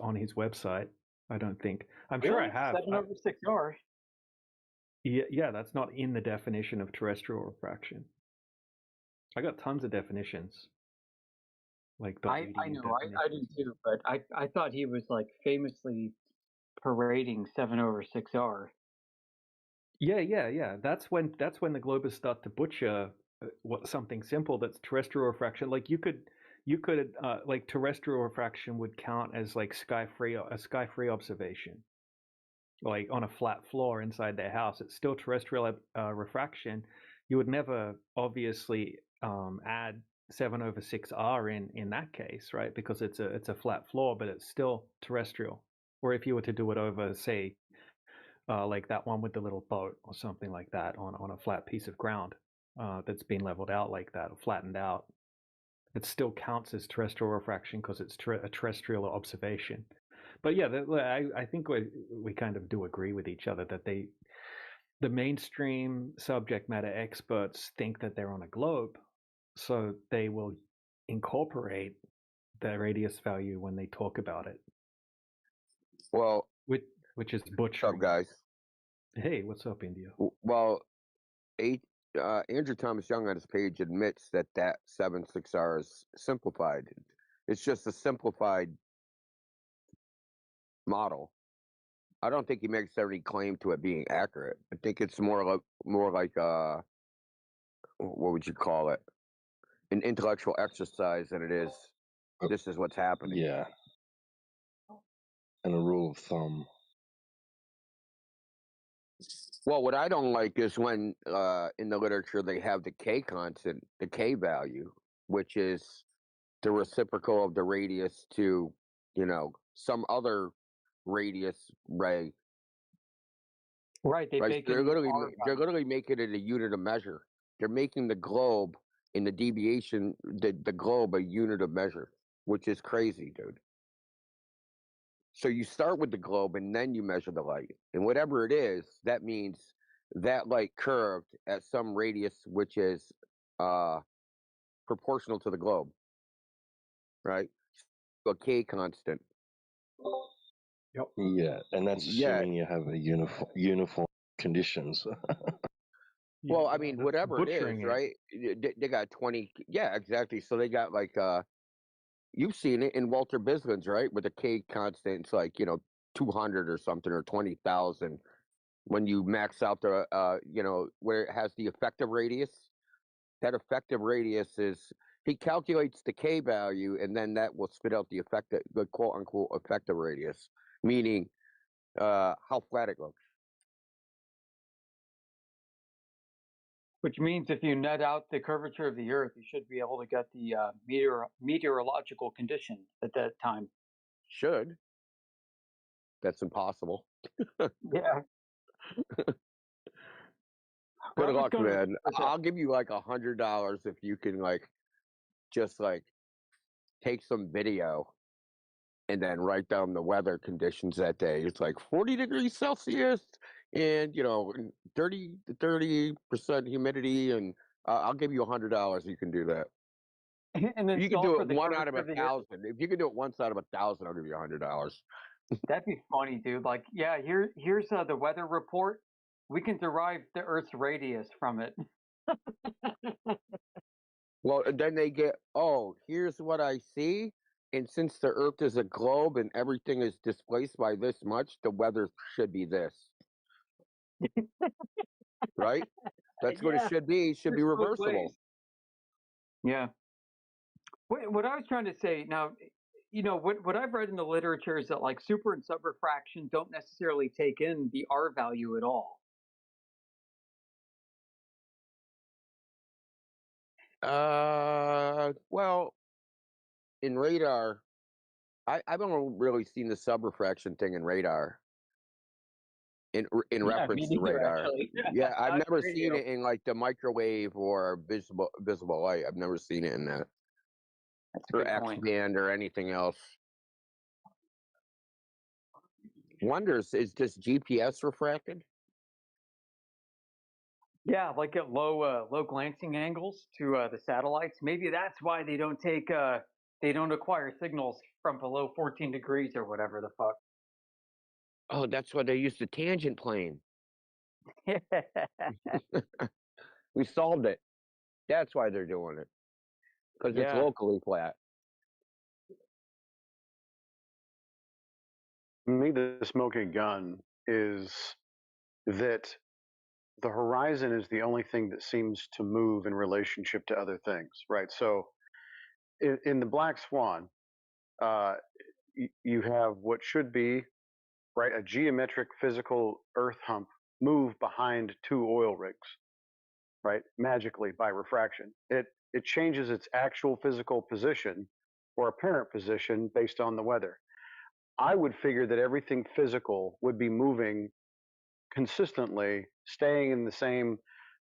on his website. I don't think. I'm sure I have. 7/6R. Yeah, that's not in the definition of terrestrial refraction. I got tons of definitions. Like I know, I do too, but I thought he was like famously parading 7/6R. Yeah. That's when the globers start to butcher something simple that's terrestrial refraction. Like you could like terrestrial refraction would count as like a sky-free observation, like on a flat floor inside their house. It's still terrestrial refraction. You would never obviously add 7/6R in that case, right? Because it's a flat floor, but it's still terrestrial. Or if you were to do it over, say, like that one with the little boat or something like that on a flat piece of ground that's been leveled out like that or flattened out, it still counts as terrestrial refraction because it's a terrestrial observation. But yeah, I think we kind of do agree with each other that the mainstream subject matter experts think that they're on a globe, so they will incorporate the radius value when they talk about it. Well, which is butchering. What's up, guys? Hey, what's up, India? Well, Andrew Thomas Young on his page admits that 7/6R is simplified. It's just a simplified model. I don't think he makes any claim to it being accurate. I think it's more like what would you call it? An intellectual exercise than it is. This is what's happening. Yeah. And a rule of thumb. Well, what I don't like is when in the literature they have the K constant, the K value, which is the reciprocal of the radius to, some other radius ray. Right. They're literally making it a unit of measure. They're making the globe in the deviation, the globe a unit of measure, which is crazy, dude. So you start with the globe and then you measure the light. And whatever it is, that means that light curved at some radius which is proportional to the globe. Right? A K constant. Yep. Yeah, and that's assuming you have a uniform conditions. Well, I mean, whatever it is, right? They got 20. Yeah, exactly. So they got like you've seen it in Walter Bisman's, right? With a K constant, it's like 200 or something or 20,000. When you max out the where it has the effective radius, that effective radius is he calculates the K value and then that will spit out the quote unquote effective radius, meaning how flat it looks. Which means if you net out the curvature of the Earth, you should be able to get the meteorological condition at that time. Should. That's impossible. Yeah. Good luck, man. I'll give you like $100 if you can just take some video and then write down the weather conditions that day. It's like 40 degrees Celsius and 30% humidity, and I'll give you $100. You can do that. And then you can do it 1 out of 1,000. If you can do it once out of 1,000, I'll give you $100. That'd be funny, dude. Like, yeah, here's the weather report. We can derive the Earth's radius from it. Well, then they get, here's what I see. And since the Earth is a globe and everything is displaced by this much, the weather should be this. Right? That's what it should be. It should be reversible. Yeah. What I was trying to say now, what I've read in the literature is that like super and subrefraction don't necessarily take in the R value at all. Well, in radar, I haven't really seen the subrefraction thing in radar. In reference to radar, yeah, I've never seen it in like the microwave or visible light. I've never seen it in that, or X-band or anything else. Wonders, is this GPS refracted? Yeah, like at low glancing angles to the satellites. Maybe that's why they don't acquire signals from below 14 degrees or whatever the fuck. Oh, that's why they use the tangent plane. We solved it. That's why they're doing it. Because it's locally flat. To me, the smoking gun is that the horizon is the only thing that seems to move in relationship to other things, right? So in the black swan, you have what should be, right, a geometric physical earth hump move behind two oil rigs, right, magically by refraction. It changes its actual physical position or apparent position based on the weather. I would figure that everything physical would be moving consistently, staying in the same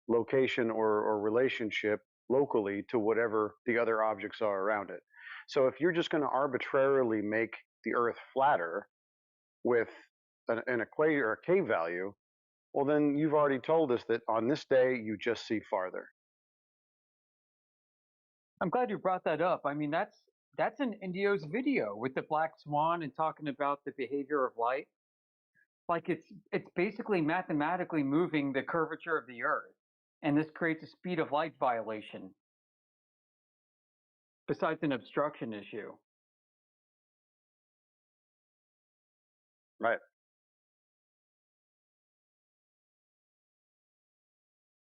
location or relationship locally to whatever the other objects are around it. So if you're just going to arbitrarily make the Earth flatter with an equator or a K value, well, then you've already told us that on this day you just see farther. I'm glad you brought that up. I mean, that's in Indio's video with the black swan and talking about the behavior of light. Like it's basically mathematically moving the curvature of the Earth, and this creates a speed of light violation. Besides an obstruction issue. Right.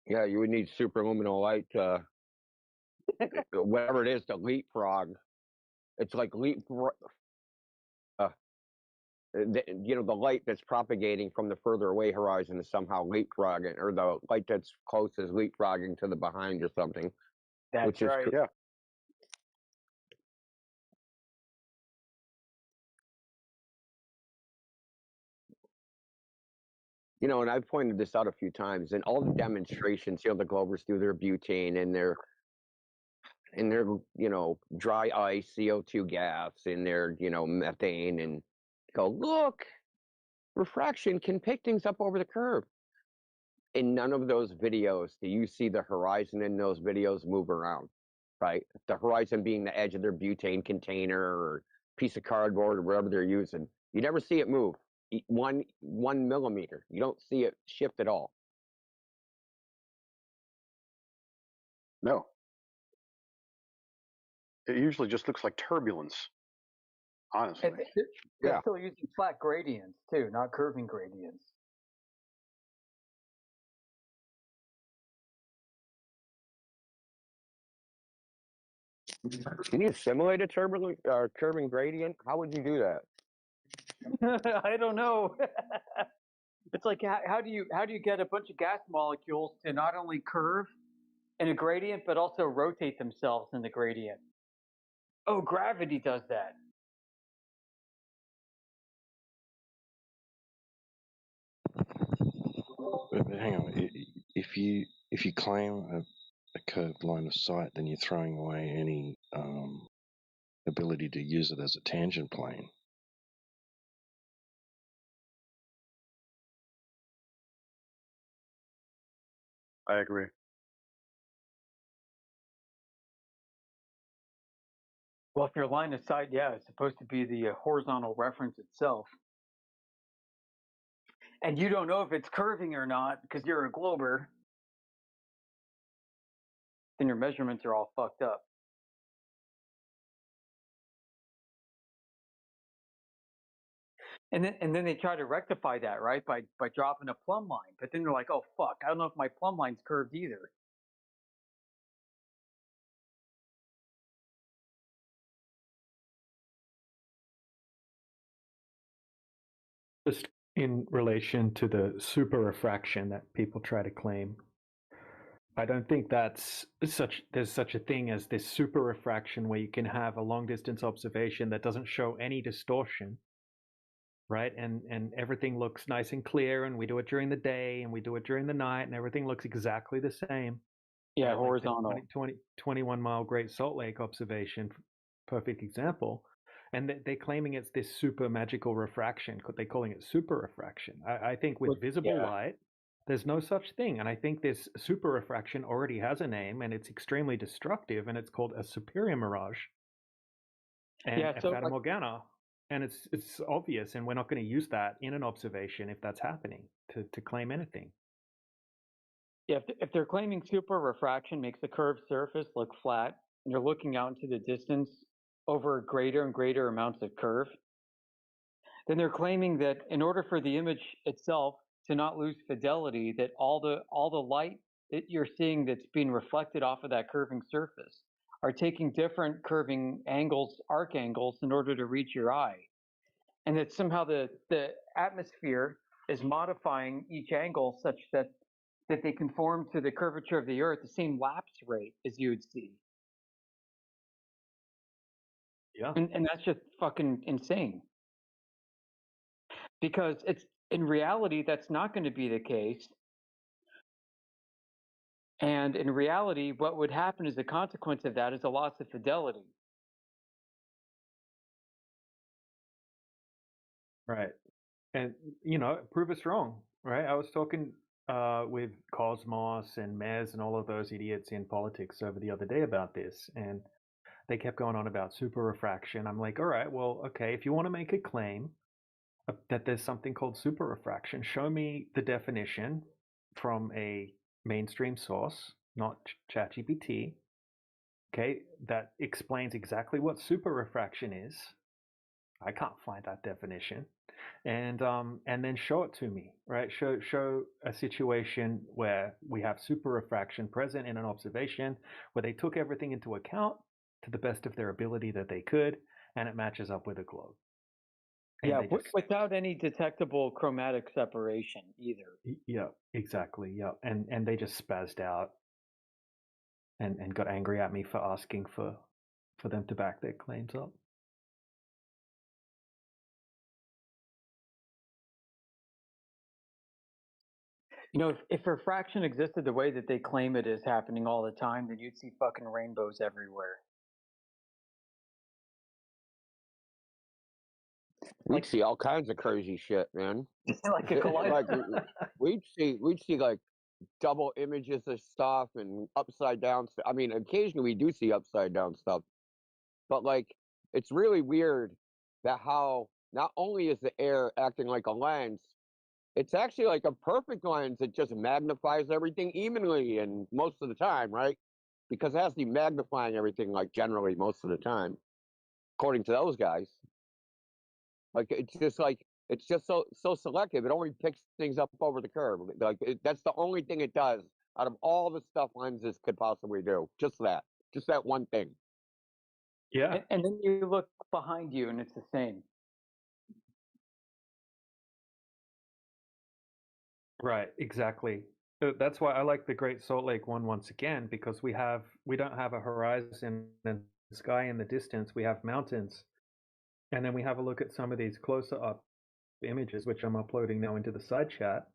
Yeah, you would need superluminal light to, whatever it is, to leapfrog. It's like the light that's propagating from the further away horizon is somehow leapfrogging, or the light that's close is leapfrogging to the behind or something. That's right. Yeah. And I've pointed this out a few times in all the demonstrations. The Glovers do their butane and their dry ice, CO2 gas, and their methane, and go, look, refraction can pick things up over the curve. In none of those videos do you see the horizon in those videos move around, right? The horizon being the edge of their butane container or piece of cardboard or whatever they're using. You never see it move 1 millimeter. You don't see it shift at all. No. It usually just looks like turbulence, honestly. They're still using flat gradients too, not curving gradients. Can you simulate a curving gradient? How would you do that? I don't know. It's like how do you get a bunch of gas molecules to not only curve in a gradient but also rotate themselves in the gradient? Oh, gravity does that. But hang on, if you claim a curved line of sight, then you're throwing away any ability to use it as a tangent plane. I agree. Well, if your line of sight, yeah, it's supposed to be the horizontal reference itself. And you don't know if it's curving or not because you're a glober. Then your measurements are all fucked up. And then they try to rectify that, right, by dropping a plumb line. But then they're like, oh, fuck, I don't know if my plumb line's curved either. Just in relation to the super refraction that people try to claim, I don't think there's such a thing as this super refraction where you can have a long distance observation that doesn't show any distortion, right? And everything looks nice and clear, and we do it during the day and we do it during the night, and everything looks exactly the same. Yeah, right? horizontal. Like 21 mile Great Salt Lake observation, perfect example. And they're claiming it's this super magical refraction. They're calling it super refraction. I think with visible light, there's no such thing. And I think this super refraction already has a name, and it's extremely destructive, and it's called a superior mirage and a fata morgana. And it's obvious, and we're not going to use that in an observation if that's happening to claim anything. Yeah, if they're claiming super refraction makes the curved surface look flat, and you're looking out into the distance over greater and greater amounts of curve, then they're claiming that in order for the image itself to not lose fidelity that all the light that you're seeing that's being reflected off of that curving surface are taking different curving angles, arc angles, in order to reach your eye. And that somehow the atmosphere is modifying each angle such that they conform to the curvature of the Earth, the same lapse rate as you would see. Yeah. And that's just fucking insane. Because it's in reality, that's not going to be the case. And in reality, what would happen as a consequence of that is a loss of fidelity. Right. And, prove us wrong, right? I was talking with Cosmos and Mez and all of those idiots in politics over the other day about this. And they kept going on about super refraction. I'm like, all right, well, okay, if you want to make a claim that there's something called super refraction, show me the definition from a mainstream source, not ChatGPT, okay, that explains exactly what super refraction is. I can't find that definition. And then show it to me, right? Show a situation where we have super refraction present in an observation where they took everything into account to the best of their ability that they could, and it matches up with a globe. And Yeah, just, without any detectable chromatic separation either. Yeah, exactly. Yeah, and they just spazzed out and got angry at me for asking for them to back their claims up. If refraction existed the way that they claim it is happening all the time, then you'd see fucking rainbows everywhere. We'd see all kinds of crazy shit, man. Like a like we'd see like double images of stuff and upside down stuff. I mean, occasionally we do see upside down stuff, but like it's really weird that how not only is the air acting like a lens, it's actually like a perfect lens. It just magnifies everything evenly and most of the time, right? Because it has to be magnifying everything like generally most of the time, according to those guys. Like it's just so selective. It only picks things up over the curve. Like that's the only thing it does out of all the stuff lenses could possibly do. Just that one thing. Yeah. And then you look behind you and it's the same. Right, exactly. That's why I like the Great Salt Lake one once again, because we don't have a horizon and sky in the distance. We have mountains, and then we have a look at some of these closer up images, which I'm uploading now into the side chat.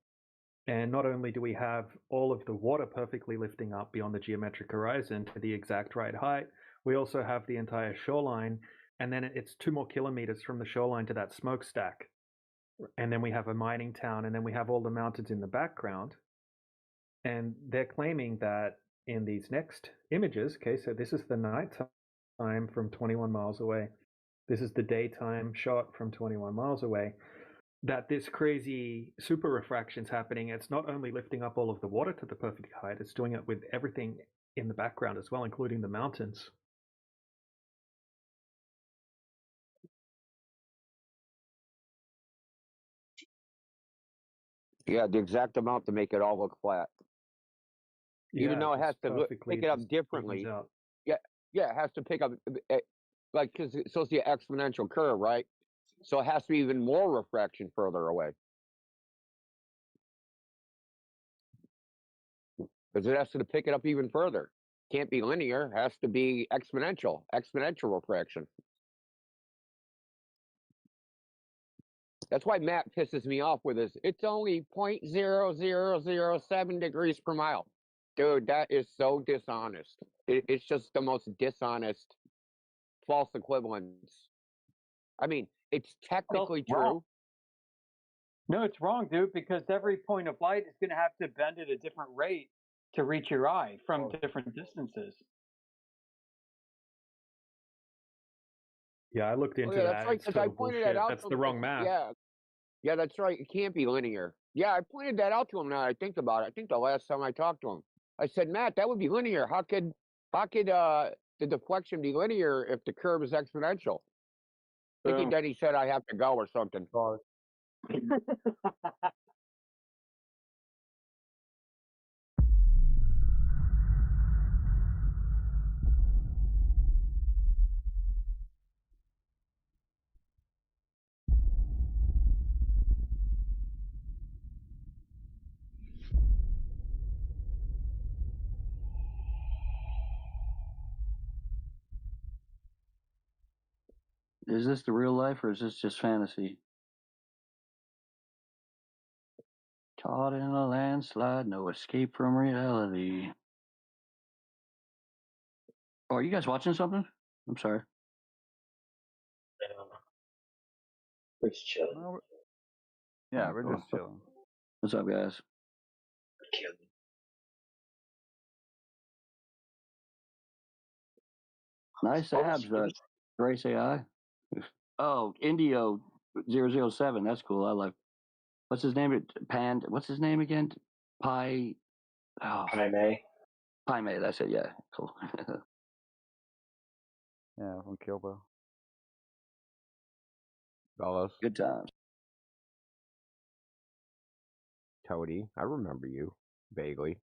And not only do we have all of the water perfectly lifting up beyond the geometric horizon to the exact right height, we also have the entire shoreline, and then it's 2 more kilometers from the shoreline to that smokestack. And then we have a mining town, and then we have all the mountains in the background. And they're claiming that in these next images, okay, so this is the nighttime from 21 miles away. This is the daytime shot from 21 miles away. That this crazy super refraction's happening. It's not only lifting up all of the water to the perfect height, it's doing it with everything in the background as well, including the mountains. Yeah, the exact amount to make it all look flat. Even though it has to pick it up differently. Yeah, it has to pick up like because it's supposed to be an exponential curve, right? So it has to be even more refraction further away. Because it has to pick it up even further. Can't be linear, has to be exponential refraction. That's why Matt pisses me off with this. It's only 0.0007 degrees per mile. Dude, that is so dishonest. It's just the most dishonest false equivalence. I mean, it's technically true. No, it's wrong, dude, because every point of light is going to have to bend at a different rate to reach your eye from different distances. Yeah, I looked into that. That's right, because I pointed that out. That's the wrong math. Yeah, that's right. It can't be linear. Yeah, I pointed that out to him. Now I think about it. I think the last time I talked to him, I said, Matt, that would be linear. How could the deflection be linear if the curve is exponential? I think then he said I have to go or something. Is this the real life or is this just fantasy? Caught in a landslide, no escape from reality. Oh, are you guys watching something? I'm sorry. We're just chilling. No, yeah, we're just chilling. What's up, guys? Nice abs, Grace AI. Oh, Indio 007. That's cool. I like. What's his name? What's his name again? Pi. Oh. Pi May. Pi May. That's it. Yeah. Cool. Yeah, from Kilbo. Fellas. Good times. Toady, I remember you vaguely.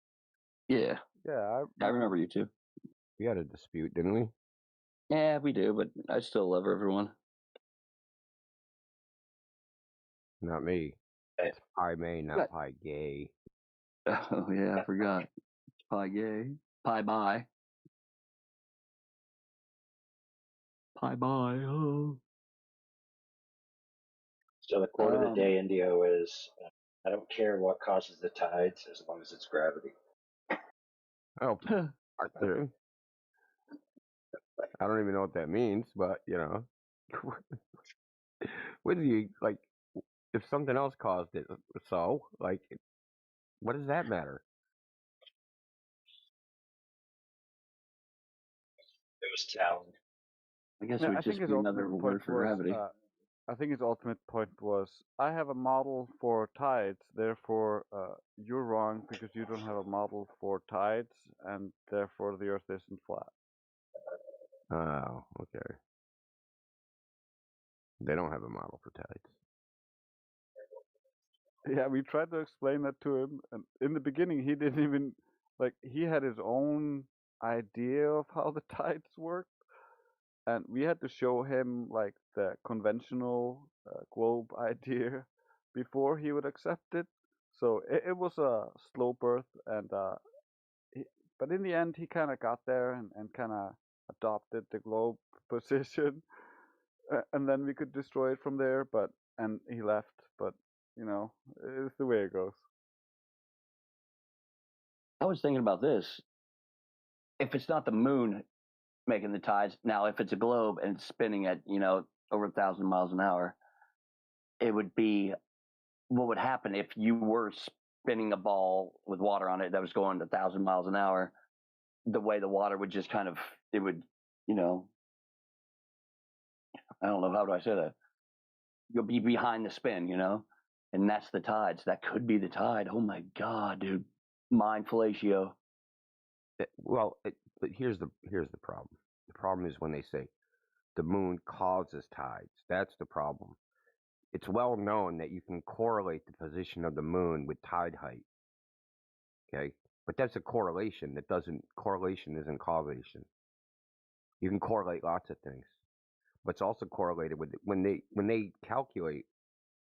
Yeah. Yeah, I remember you too. We had a dispute, didn't we? Yeah, we do, but I still love everyone. Not me. It's Pi May, not Pi Gay. Oh yeah, I forgot. Pi Gay. Pi Bye. Pi Bye. Oh. So the quote of the day, Indio, is I don't care what causes the tides as long as it's gravity. Oh, I don't even know what that means, but you know, what do you like? If something else caused it, so like, what does that matter? It was talent. I guess Yeah, we I think his ultimate point was. I think his ultimate point was, I have a model for tides, therefore you're wrong because you don't have a model for tides, and therefore the Earth isn't flat. Oh, okay. They don't have a model for tides. Yeah, we tried to explain that to him, and in the beginning he didn't even, like, he had his own idea of how the tides worked, and we had to show him, like, the conventional globe idea before he would accept it. So it was a slow birth, and but in the end he kind of got there and kind of adopted the globe position, and then we could destroy it from there. And he left, but you know, it's the way it goes. I was thinking about this. If it's not the moon making the tides, now if it's a globe and it's spinning at, over 1,000 miles an hour, it would be, what would happen if you were spinning a ball with water on it that was going 1,000 miles an hour? The way the water would just kind of, it would, I don't know, how do I say that? You'll be behind the spin, and that's the tides. That could be the tide. Oh my God, dude. Mind fellatio. Well, but here's the problem. The problem is when they say the moon causes tides. That's the problem. It's well known that you can correlate the position of the moon with tide height. Okay, but that's a correlation. Correlation isn't causation. You can correlate lots of things, but it's also correlated with when they calculate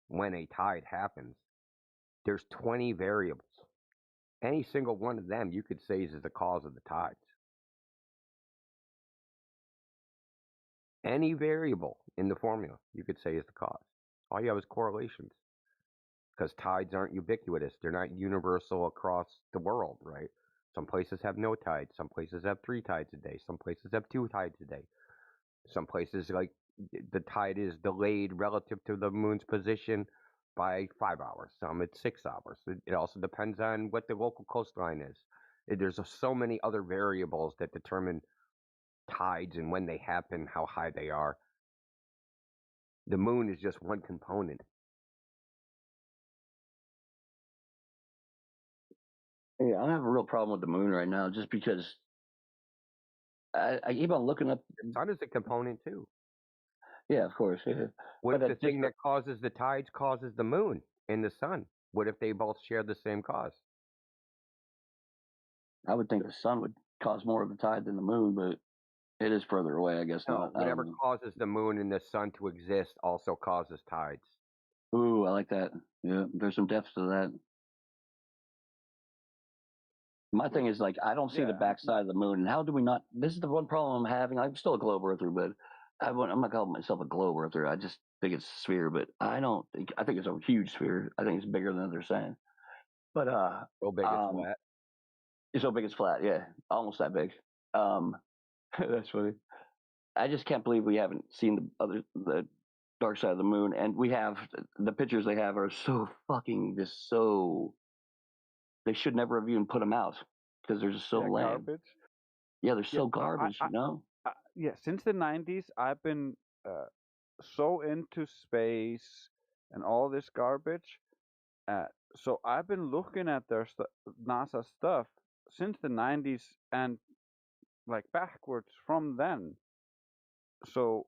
when a tide happens. There's 20 variables. Any single one of them you could say is the cause of the tides. Any variable in the formula you could say is the cause. All you have is correlations. Because tides aren't ubiquitous. They're not universal across the world, right? Some places have no tides. Some places have 3 tides a day. Some places have 2 tides a day. Some places, like, the tide is delayed relative to the moon's position by 5 hours. Some it's 6 hours. It also depends on what the local coastline is. There's so many other variables that determine tides and when they happen, how high they are. The moon is just one component. Yeah, I have a real problem with the moon right now, just because I keep on looking up. The sun is a component too. Yeah, of course. Yeah. What if the thing that causes the tides causes the moon and the sun? What if they both share the same cause? I would think the sun would cause more of the tide than the moon, but it is further away, I guess. No, whatever causes the moon and the sun to exist also causes tides. Ooh, I like that. Yeah, there's some depth to that. My thing is, like, I don't see the backside of the moon. And how do we not? This is the one problem I'm having. I'm still a globe earther, but I'm not calling myself a globe earther. I just think it's a sphere, but I don't think. I think it's a huge sphere. I think it's bigger than they're saying. But so big it's flat. It's so big it's flat. Yeah, almost that big. That's funny. I just can't believe we haven't seen the dark side of the moon, and we have the pictures they have are so fucking just so. They should never have even put them out because they're just so lame. Garbage. Yeah, they're so garbage, you know. Yeah, since the 90s, I've been so into space and all this garbage. So I've been looking at their NASA stuff since the 90s and like backwards from then. So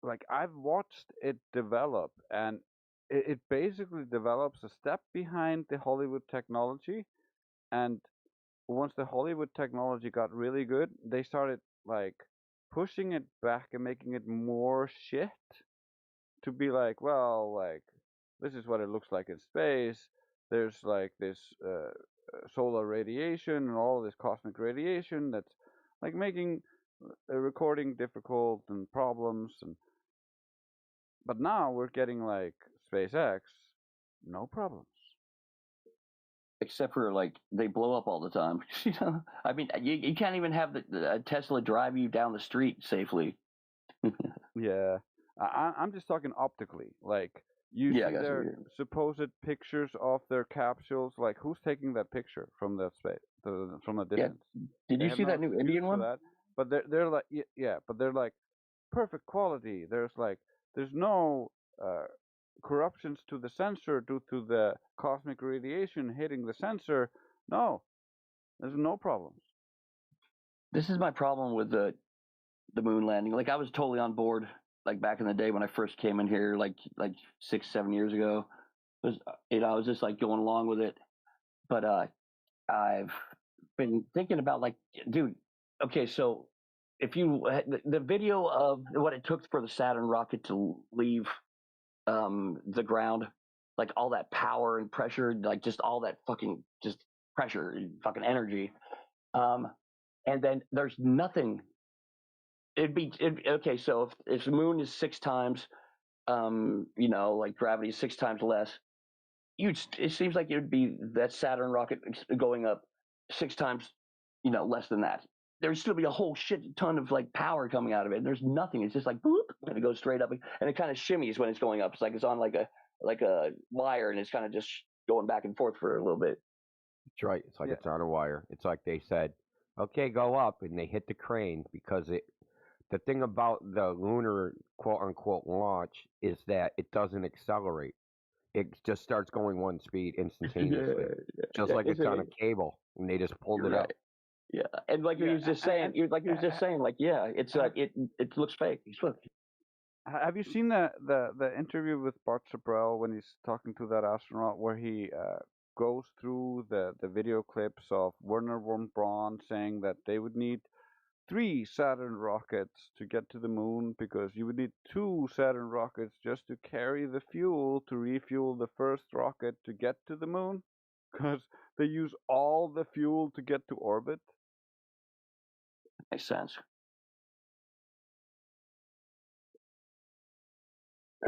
like I've watched it develop, and it basically develops a step behind the Hollywood technology. And once the Hollywood technology got really good, they started like pushing it back and making it more shit to be like, well, like this is what it looks like in space. There's like this solar radiation and all this cosmic radiation that's like making recording difficult and problems. But now we're getting like SpaceX, no problems. Except for like they blow up all the time. You know, I mean, you can't even have the Tesla drive you down the street safely. Yeah, I'm just talking optically. Like you see their supposed pictures of their capsules. Like who's taking that picture from that space, from a distance? Yeah. Did you see that new Indian one? That, but they're like yeah, but they're like perfect quality. There's no corruptions to the sensor due to the cosmic radiation hitting the sensor. No, there's no problems. This is my problem with the moon landing. Like I was totally on board. Like back in the day when I first came in here, like 6-7 years ago, I was just like going along with it. But I've been thinking about like, dude. Okay, so if you the video of what it took for the Saturn rocket to leave the ground, like all that power and pressure, like just all that fucking just pressure and fucking energy, and then there's nothing. Okay. So if the moon is 6 times, like gravity is 6 times less, it seems like it would be that Saturn rocket going up 6 times, less than that. There'd still be a whole shit ton of like power coming out of it. And there's nothing. It's just like boop, and it goes straight up, and it kind of shimmies when it's going up. It's like it's on like a wire, and it's kind of just going back and forth for a little bit. That's right. It's like it's on a wire. It's like they said, okay, go up, and they hit the crane because the thing about the lunar quote unquote launch is that it doesn't accelerate. It just starts going one speed instantaneously. Just like it's on a cable, and they just pulled it up. Yeah, and like he was just saying, it's it looks fake. Have you seen the interview with Bart Chabrel when he's talking to that astronaut, where he goes through the video clips of Werner von Braun saying that they would need 3 Saturn rockets to get to the moon because you would need 2 Saturn rockets just to carry the fuel to refuel the first rocket to get to the moon, because they use all the fuel to get to orbit. Makes sense.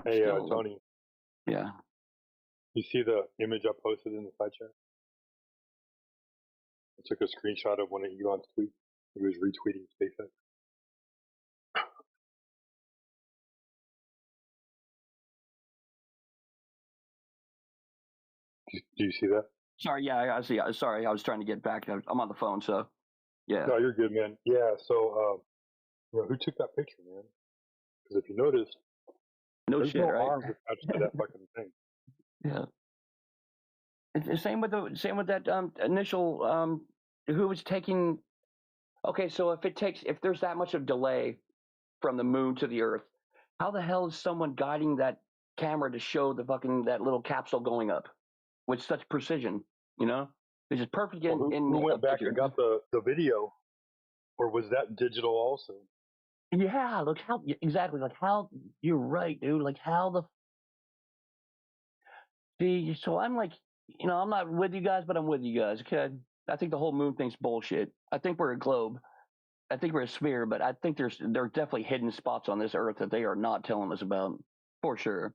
Hey, Tony. Yeah. You see the image I posted in the side chat? I took a screenshot of one of Elon's tweets. He was retweeting SpaceX. Do you see that? Sorry, yeah, I see. Sorry, I was trying to get back. I'm on the phone, so yeah. No, you're good, man. Yeah, so who took that picture, man? Because if you notice, there's shit, no right? arms attached to that fucking thing. Yeah. It's same with that initial who was taking. Okay, so if there's that much of delay from the moon to the Earth, how the hell is someone guiding that camera to show that little capsule going up with such precision? It's just perfect. Who went back and got the video, or was that digital also? Yeah, look how exactly like how you're right, dude. Like how the see. So I'm like, I'm not with you guys, but I'm with you guys. Okay, I think the whole moon thing's bullshit. I think we're a globe. we're a sphere, but I think there are definitely hidden spots on this Earth that they are not telling us about for sure.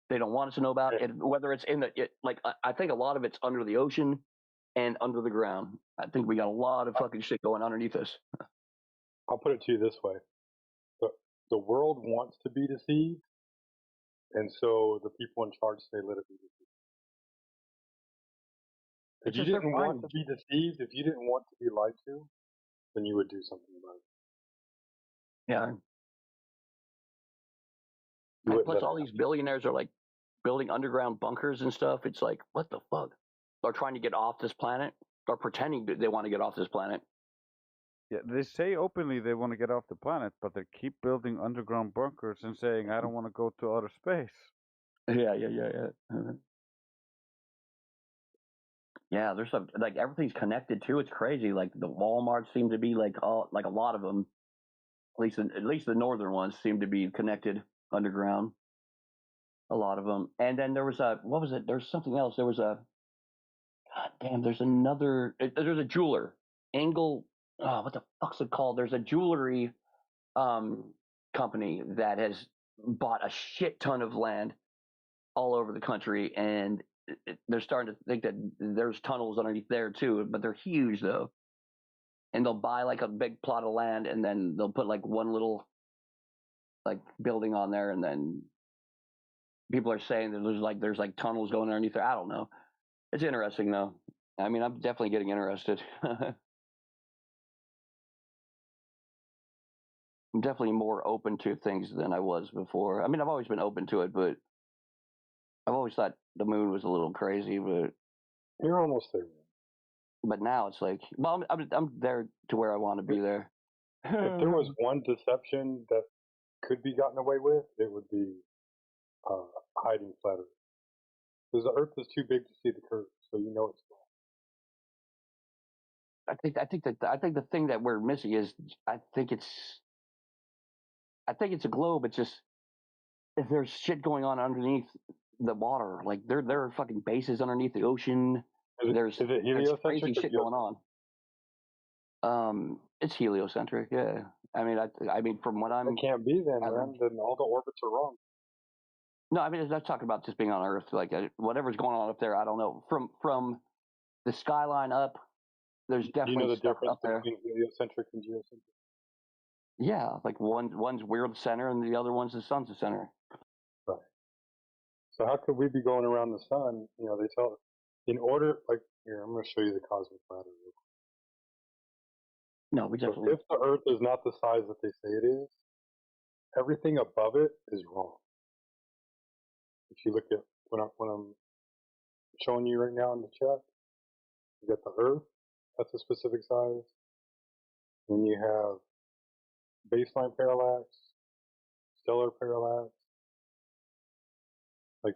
They don't want us to know about it, whether it's in I think a lot of it's under the ocean and under the ground. I think we got a lot of fucking shit going underneath us. I'll put it to you this way: the world wants to be deceived, and so the people in charge say, "Let it be deceived." If you didn't want to be deceived, if you didn't want to be lied to, then you would do something about it. Yeah. Plus, all these billionaires are like building underground bunkers and stuff. It's like, what the fuck? They're trying to get off this planet. They're pretending that they want to get off this planet. Yeah, they say openly they want to get off the planet, but they keep building underground bunkers and saying, "I don't want to go to outer space." Yeah. Yeah, there's some everything's connected too. It's crazy. Like the Walmarts seem to be a lot of them, at least the northern ones seem to be connected underground. A lot of them. And then there was what was it? There's something else. There was God damn. There's a jeweler, Angle. Oh, what the fuck's it called? There's a jewelry company that has bought a shit ton of land all over the country, and they're starting to think that there's tunnels underneath there too, but they're huge though. And they'll buy a big plot of land, and then they'll put one little building on there, and then people are saying that there's tunnels going underneath there. I don't know. It's interesting though. I mean, I'm definitely getting interested. I'm definitely more open to things than I was before. I mean, I've always been open to it, but I've always thought the moon was a little crazy. But you're almost there. But now it's like, well, I'm there to where I want to be there. If there was one deception that could be gotten away with, it would be hiding flat Earth. Because the Earth is too big to see the curve, so you know it's wrong. I think the thing that we're missing is I think it's a globe. It's just if there's shit going on underneath the water, there are fucking bases underneath the ocean. There's crazy shit going on. It's heliocentric, yeah. I mean, from what I'm. It can't be then, man. Then all the orbits are wrong. No, I mean, let's talk about just being on Earth. Whatever's going on up there, I don't know. From the skyline up, there's definitely you know the stuff difference up there. between heliocentric and geocentric? Yeah, one's we're the center, and the other one's the sun's the center. Right. So how could we be going around the sun? You know, they tell us in order. Here, I'm going to show you the cosmic ladder. No, we definitely. So if the Earth is not the size that they say it is, everything above it is wrong. If you look at when I'm showing you right now in the chat, you got the Earth, that's a specific size. Then you have baseline parallax, stellar parallax.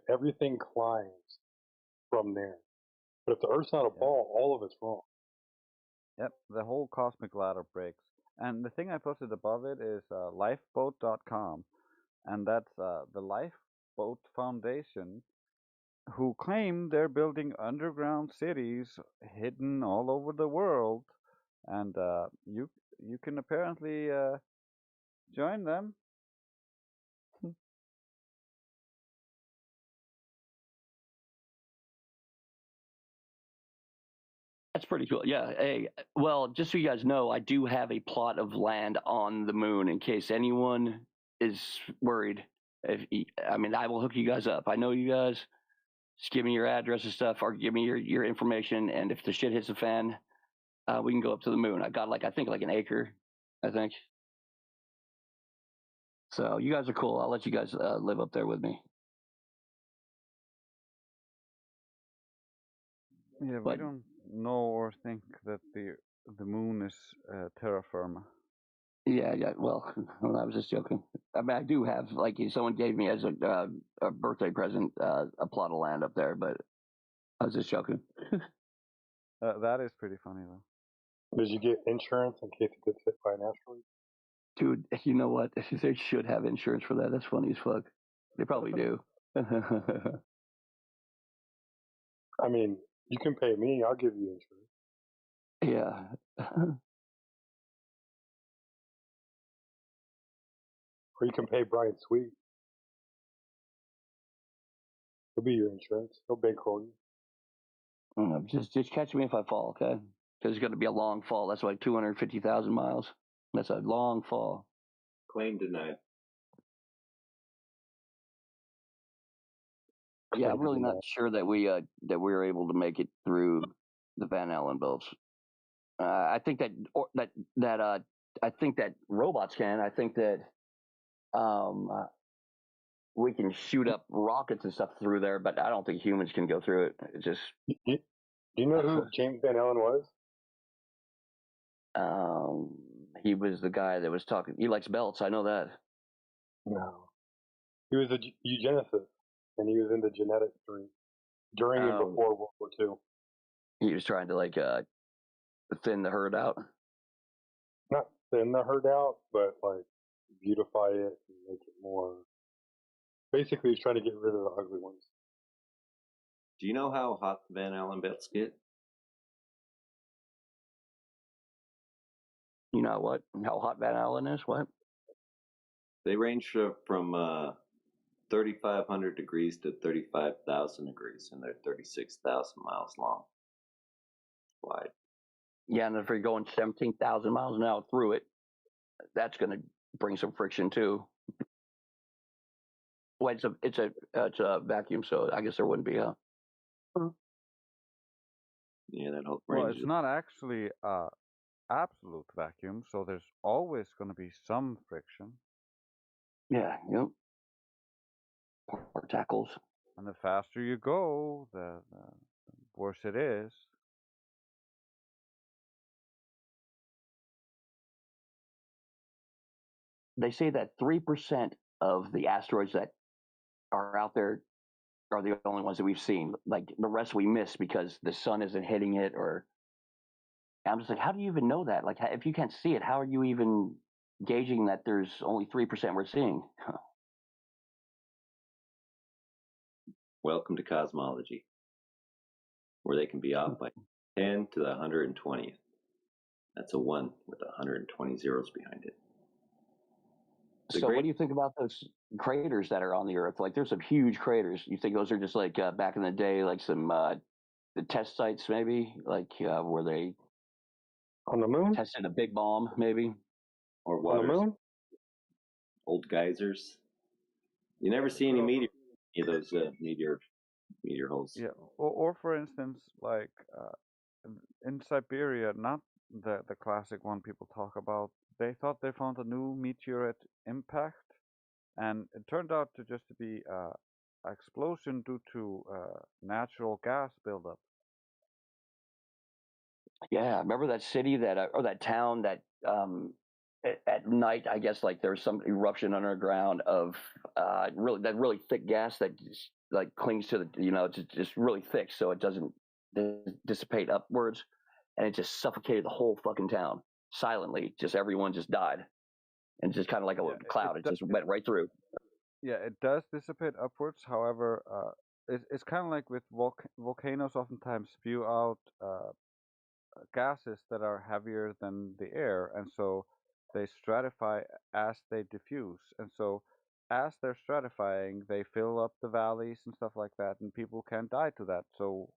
Everything climbs from there. But if the Earth's not a ball, all of it's wrong. Yep, the whole cosmic ladder breaks. And the thing I posted above it is lifeboat.com. And that's the Lifeboat Foundation, who claim they're building underground cities hidden all over the world. And you can apparently join them. That's pretty cool. Yeah. Hey, well, just so you guys know, I do have a plot of land on the moon in case anyone is worried. I will hook you guys up. I know you guys. Just give me your address and stuff, or give me your information, and if the shit hits the fan, we can go up to the moon. I got I think an acre, I think. So you guys are cool. I'll let you guys live up there with me. Yeah, we don't know or think that the moon is terra firma. Yeah. Well, I was just joking. I mean, I do have someone gave me as a birthday present a plot of land up there, but I was just joking. That is pretty funny though. Did you get insurance in case it gets hit by an asteroid? Dude, you know what? They should have insurance for that. That's funny as fuck. They probably do. I mean, you can pay me. I'll give you insurance. Yeah. Or you can pay Brian Sweet. He'll be your insurance. He'll bankroll you. Just catch me if I fall, okay? Because it's going to be a long fall. That's like 250,000 miles. That's a long fall. Claim denied. Yeah, I'm really not sure that we were able to make it through the Van Allen belts. I think I think that robots can. I think that we can shoot up rockets and stuff through there, but I don't think humans can go through it. It just. Do you know who James Van Allen was? He was the guy that was talking. He likes belts. I know that. No. He was a eugenicist, and he was into genetics during and before World War II. He was trying to thin the herd out. Not thin the herd out, but like beautify it and make it more. Basically, he's trying to get rid of the ugly ones. Do you know how hot the Van Allen belts get? You know what? How hot Van Allen is? What? They range from 3,500 degrees to 35,000 degrees, and they're 36,000 miles long. Wide. Yeah, and if you're going 17,000 miles an hour through it, that's going to bring some friction too. Well, it's a vacuum, so I guess there wouldn't be, huh? Yeah, that whole Well, range. it's not actually absolute vacuum, so there's always going to be some friction. Yeah, yep. Or tackles. And the faster you go, the worse it is. They say that 3% of the asteroids that are out there are the only ones that we've seen. Like the rest we miss because the sun isn't hitting it, or I'm just like, how do you even know that? Like, if you can't see it, how are you even gauging that there's only 3% we're seeing? Welcome to cosmology, where they can be off by 10 to the 120th. That's a 1 with 120 zeros behind it. So what do you think about those craters that are on the Earth? Like, there's some huge craters. You think those are just like back in the day, like some the test sites, maybe, like where they on the moon tested a big bomb, maybe, or on the moon, old geysers. You never see any meteor, any of those meteor holes. Yeah, or for instance, like in Siberia, not the classic one people talk about. They thought they found a new meteorite impact, and it turned out to just be an explosion due to natural gas buildup. Yeah, remember that city that or that town that at night, I guess, like there's some eruption underground of really thick gas that just, like clings to the it's just really thick, so it doesn't dissipate upwards, and it just suffocated the whole fucking town silently. Just everyone just died, and just kind of like a cloud. It just went right through. Yeah, it does dissipate upwards. However, it's kind of like with volcanoes. Oftentimes spew out gases that are heavier than the air, and so they stratify as they diffuse. And so as they're stratifying, they fill up the valleys and stuff like that, and people can die to that. So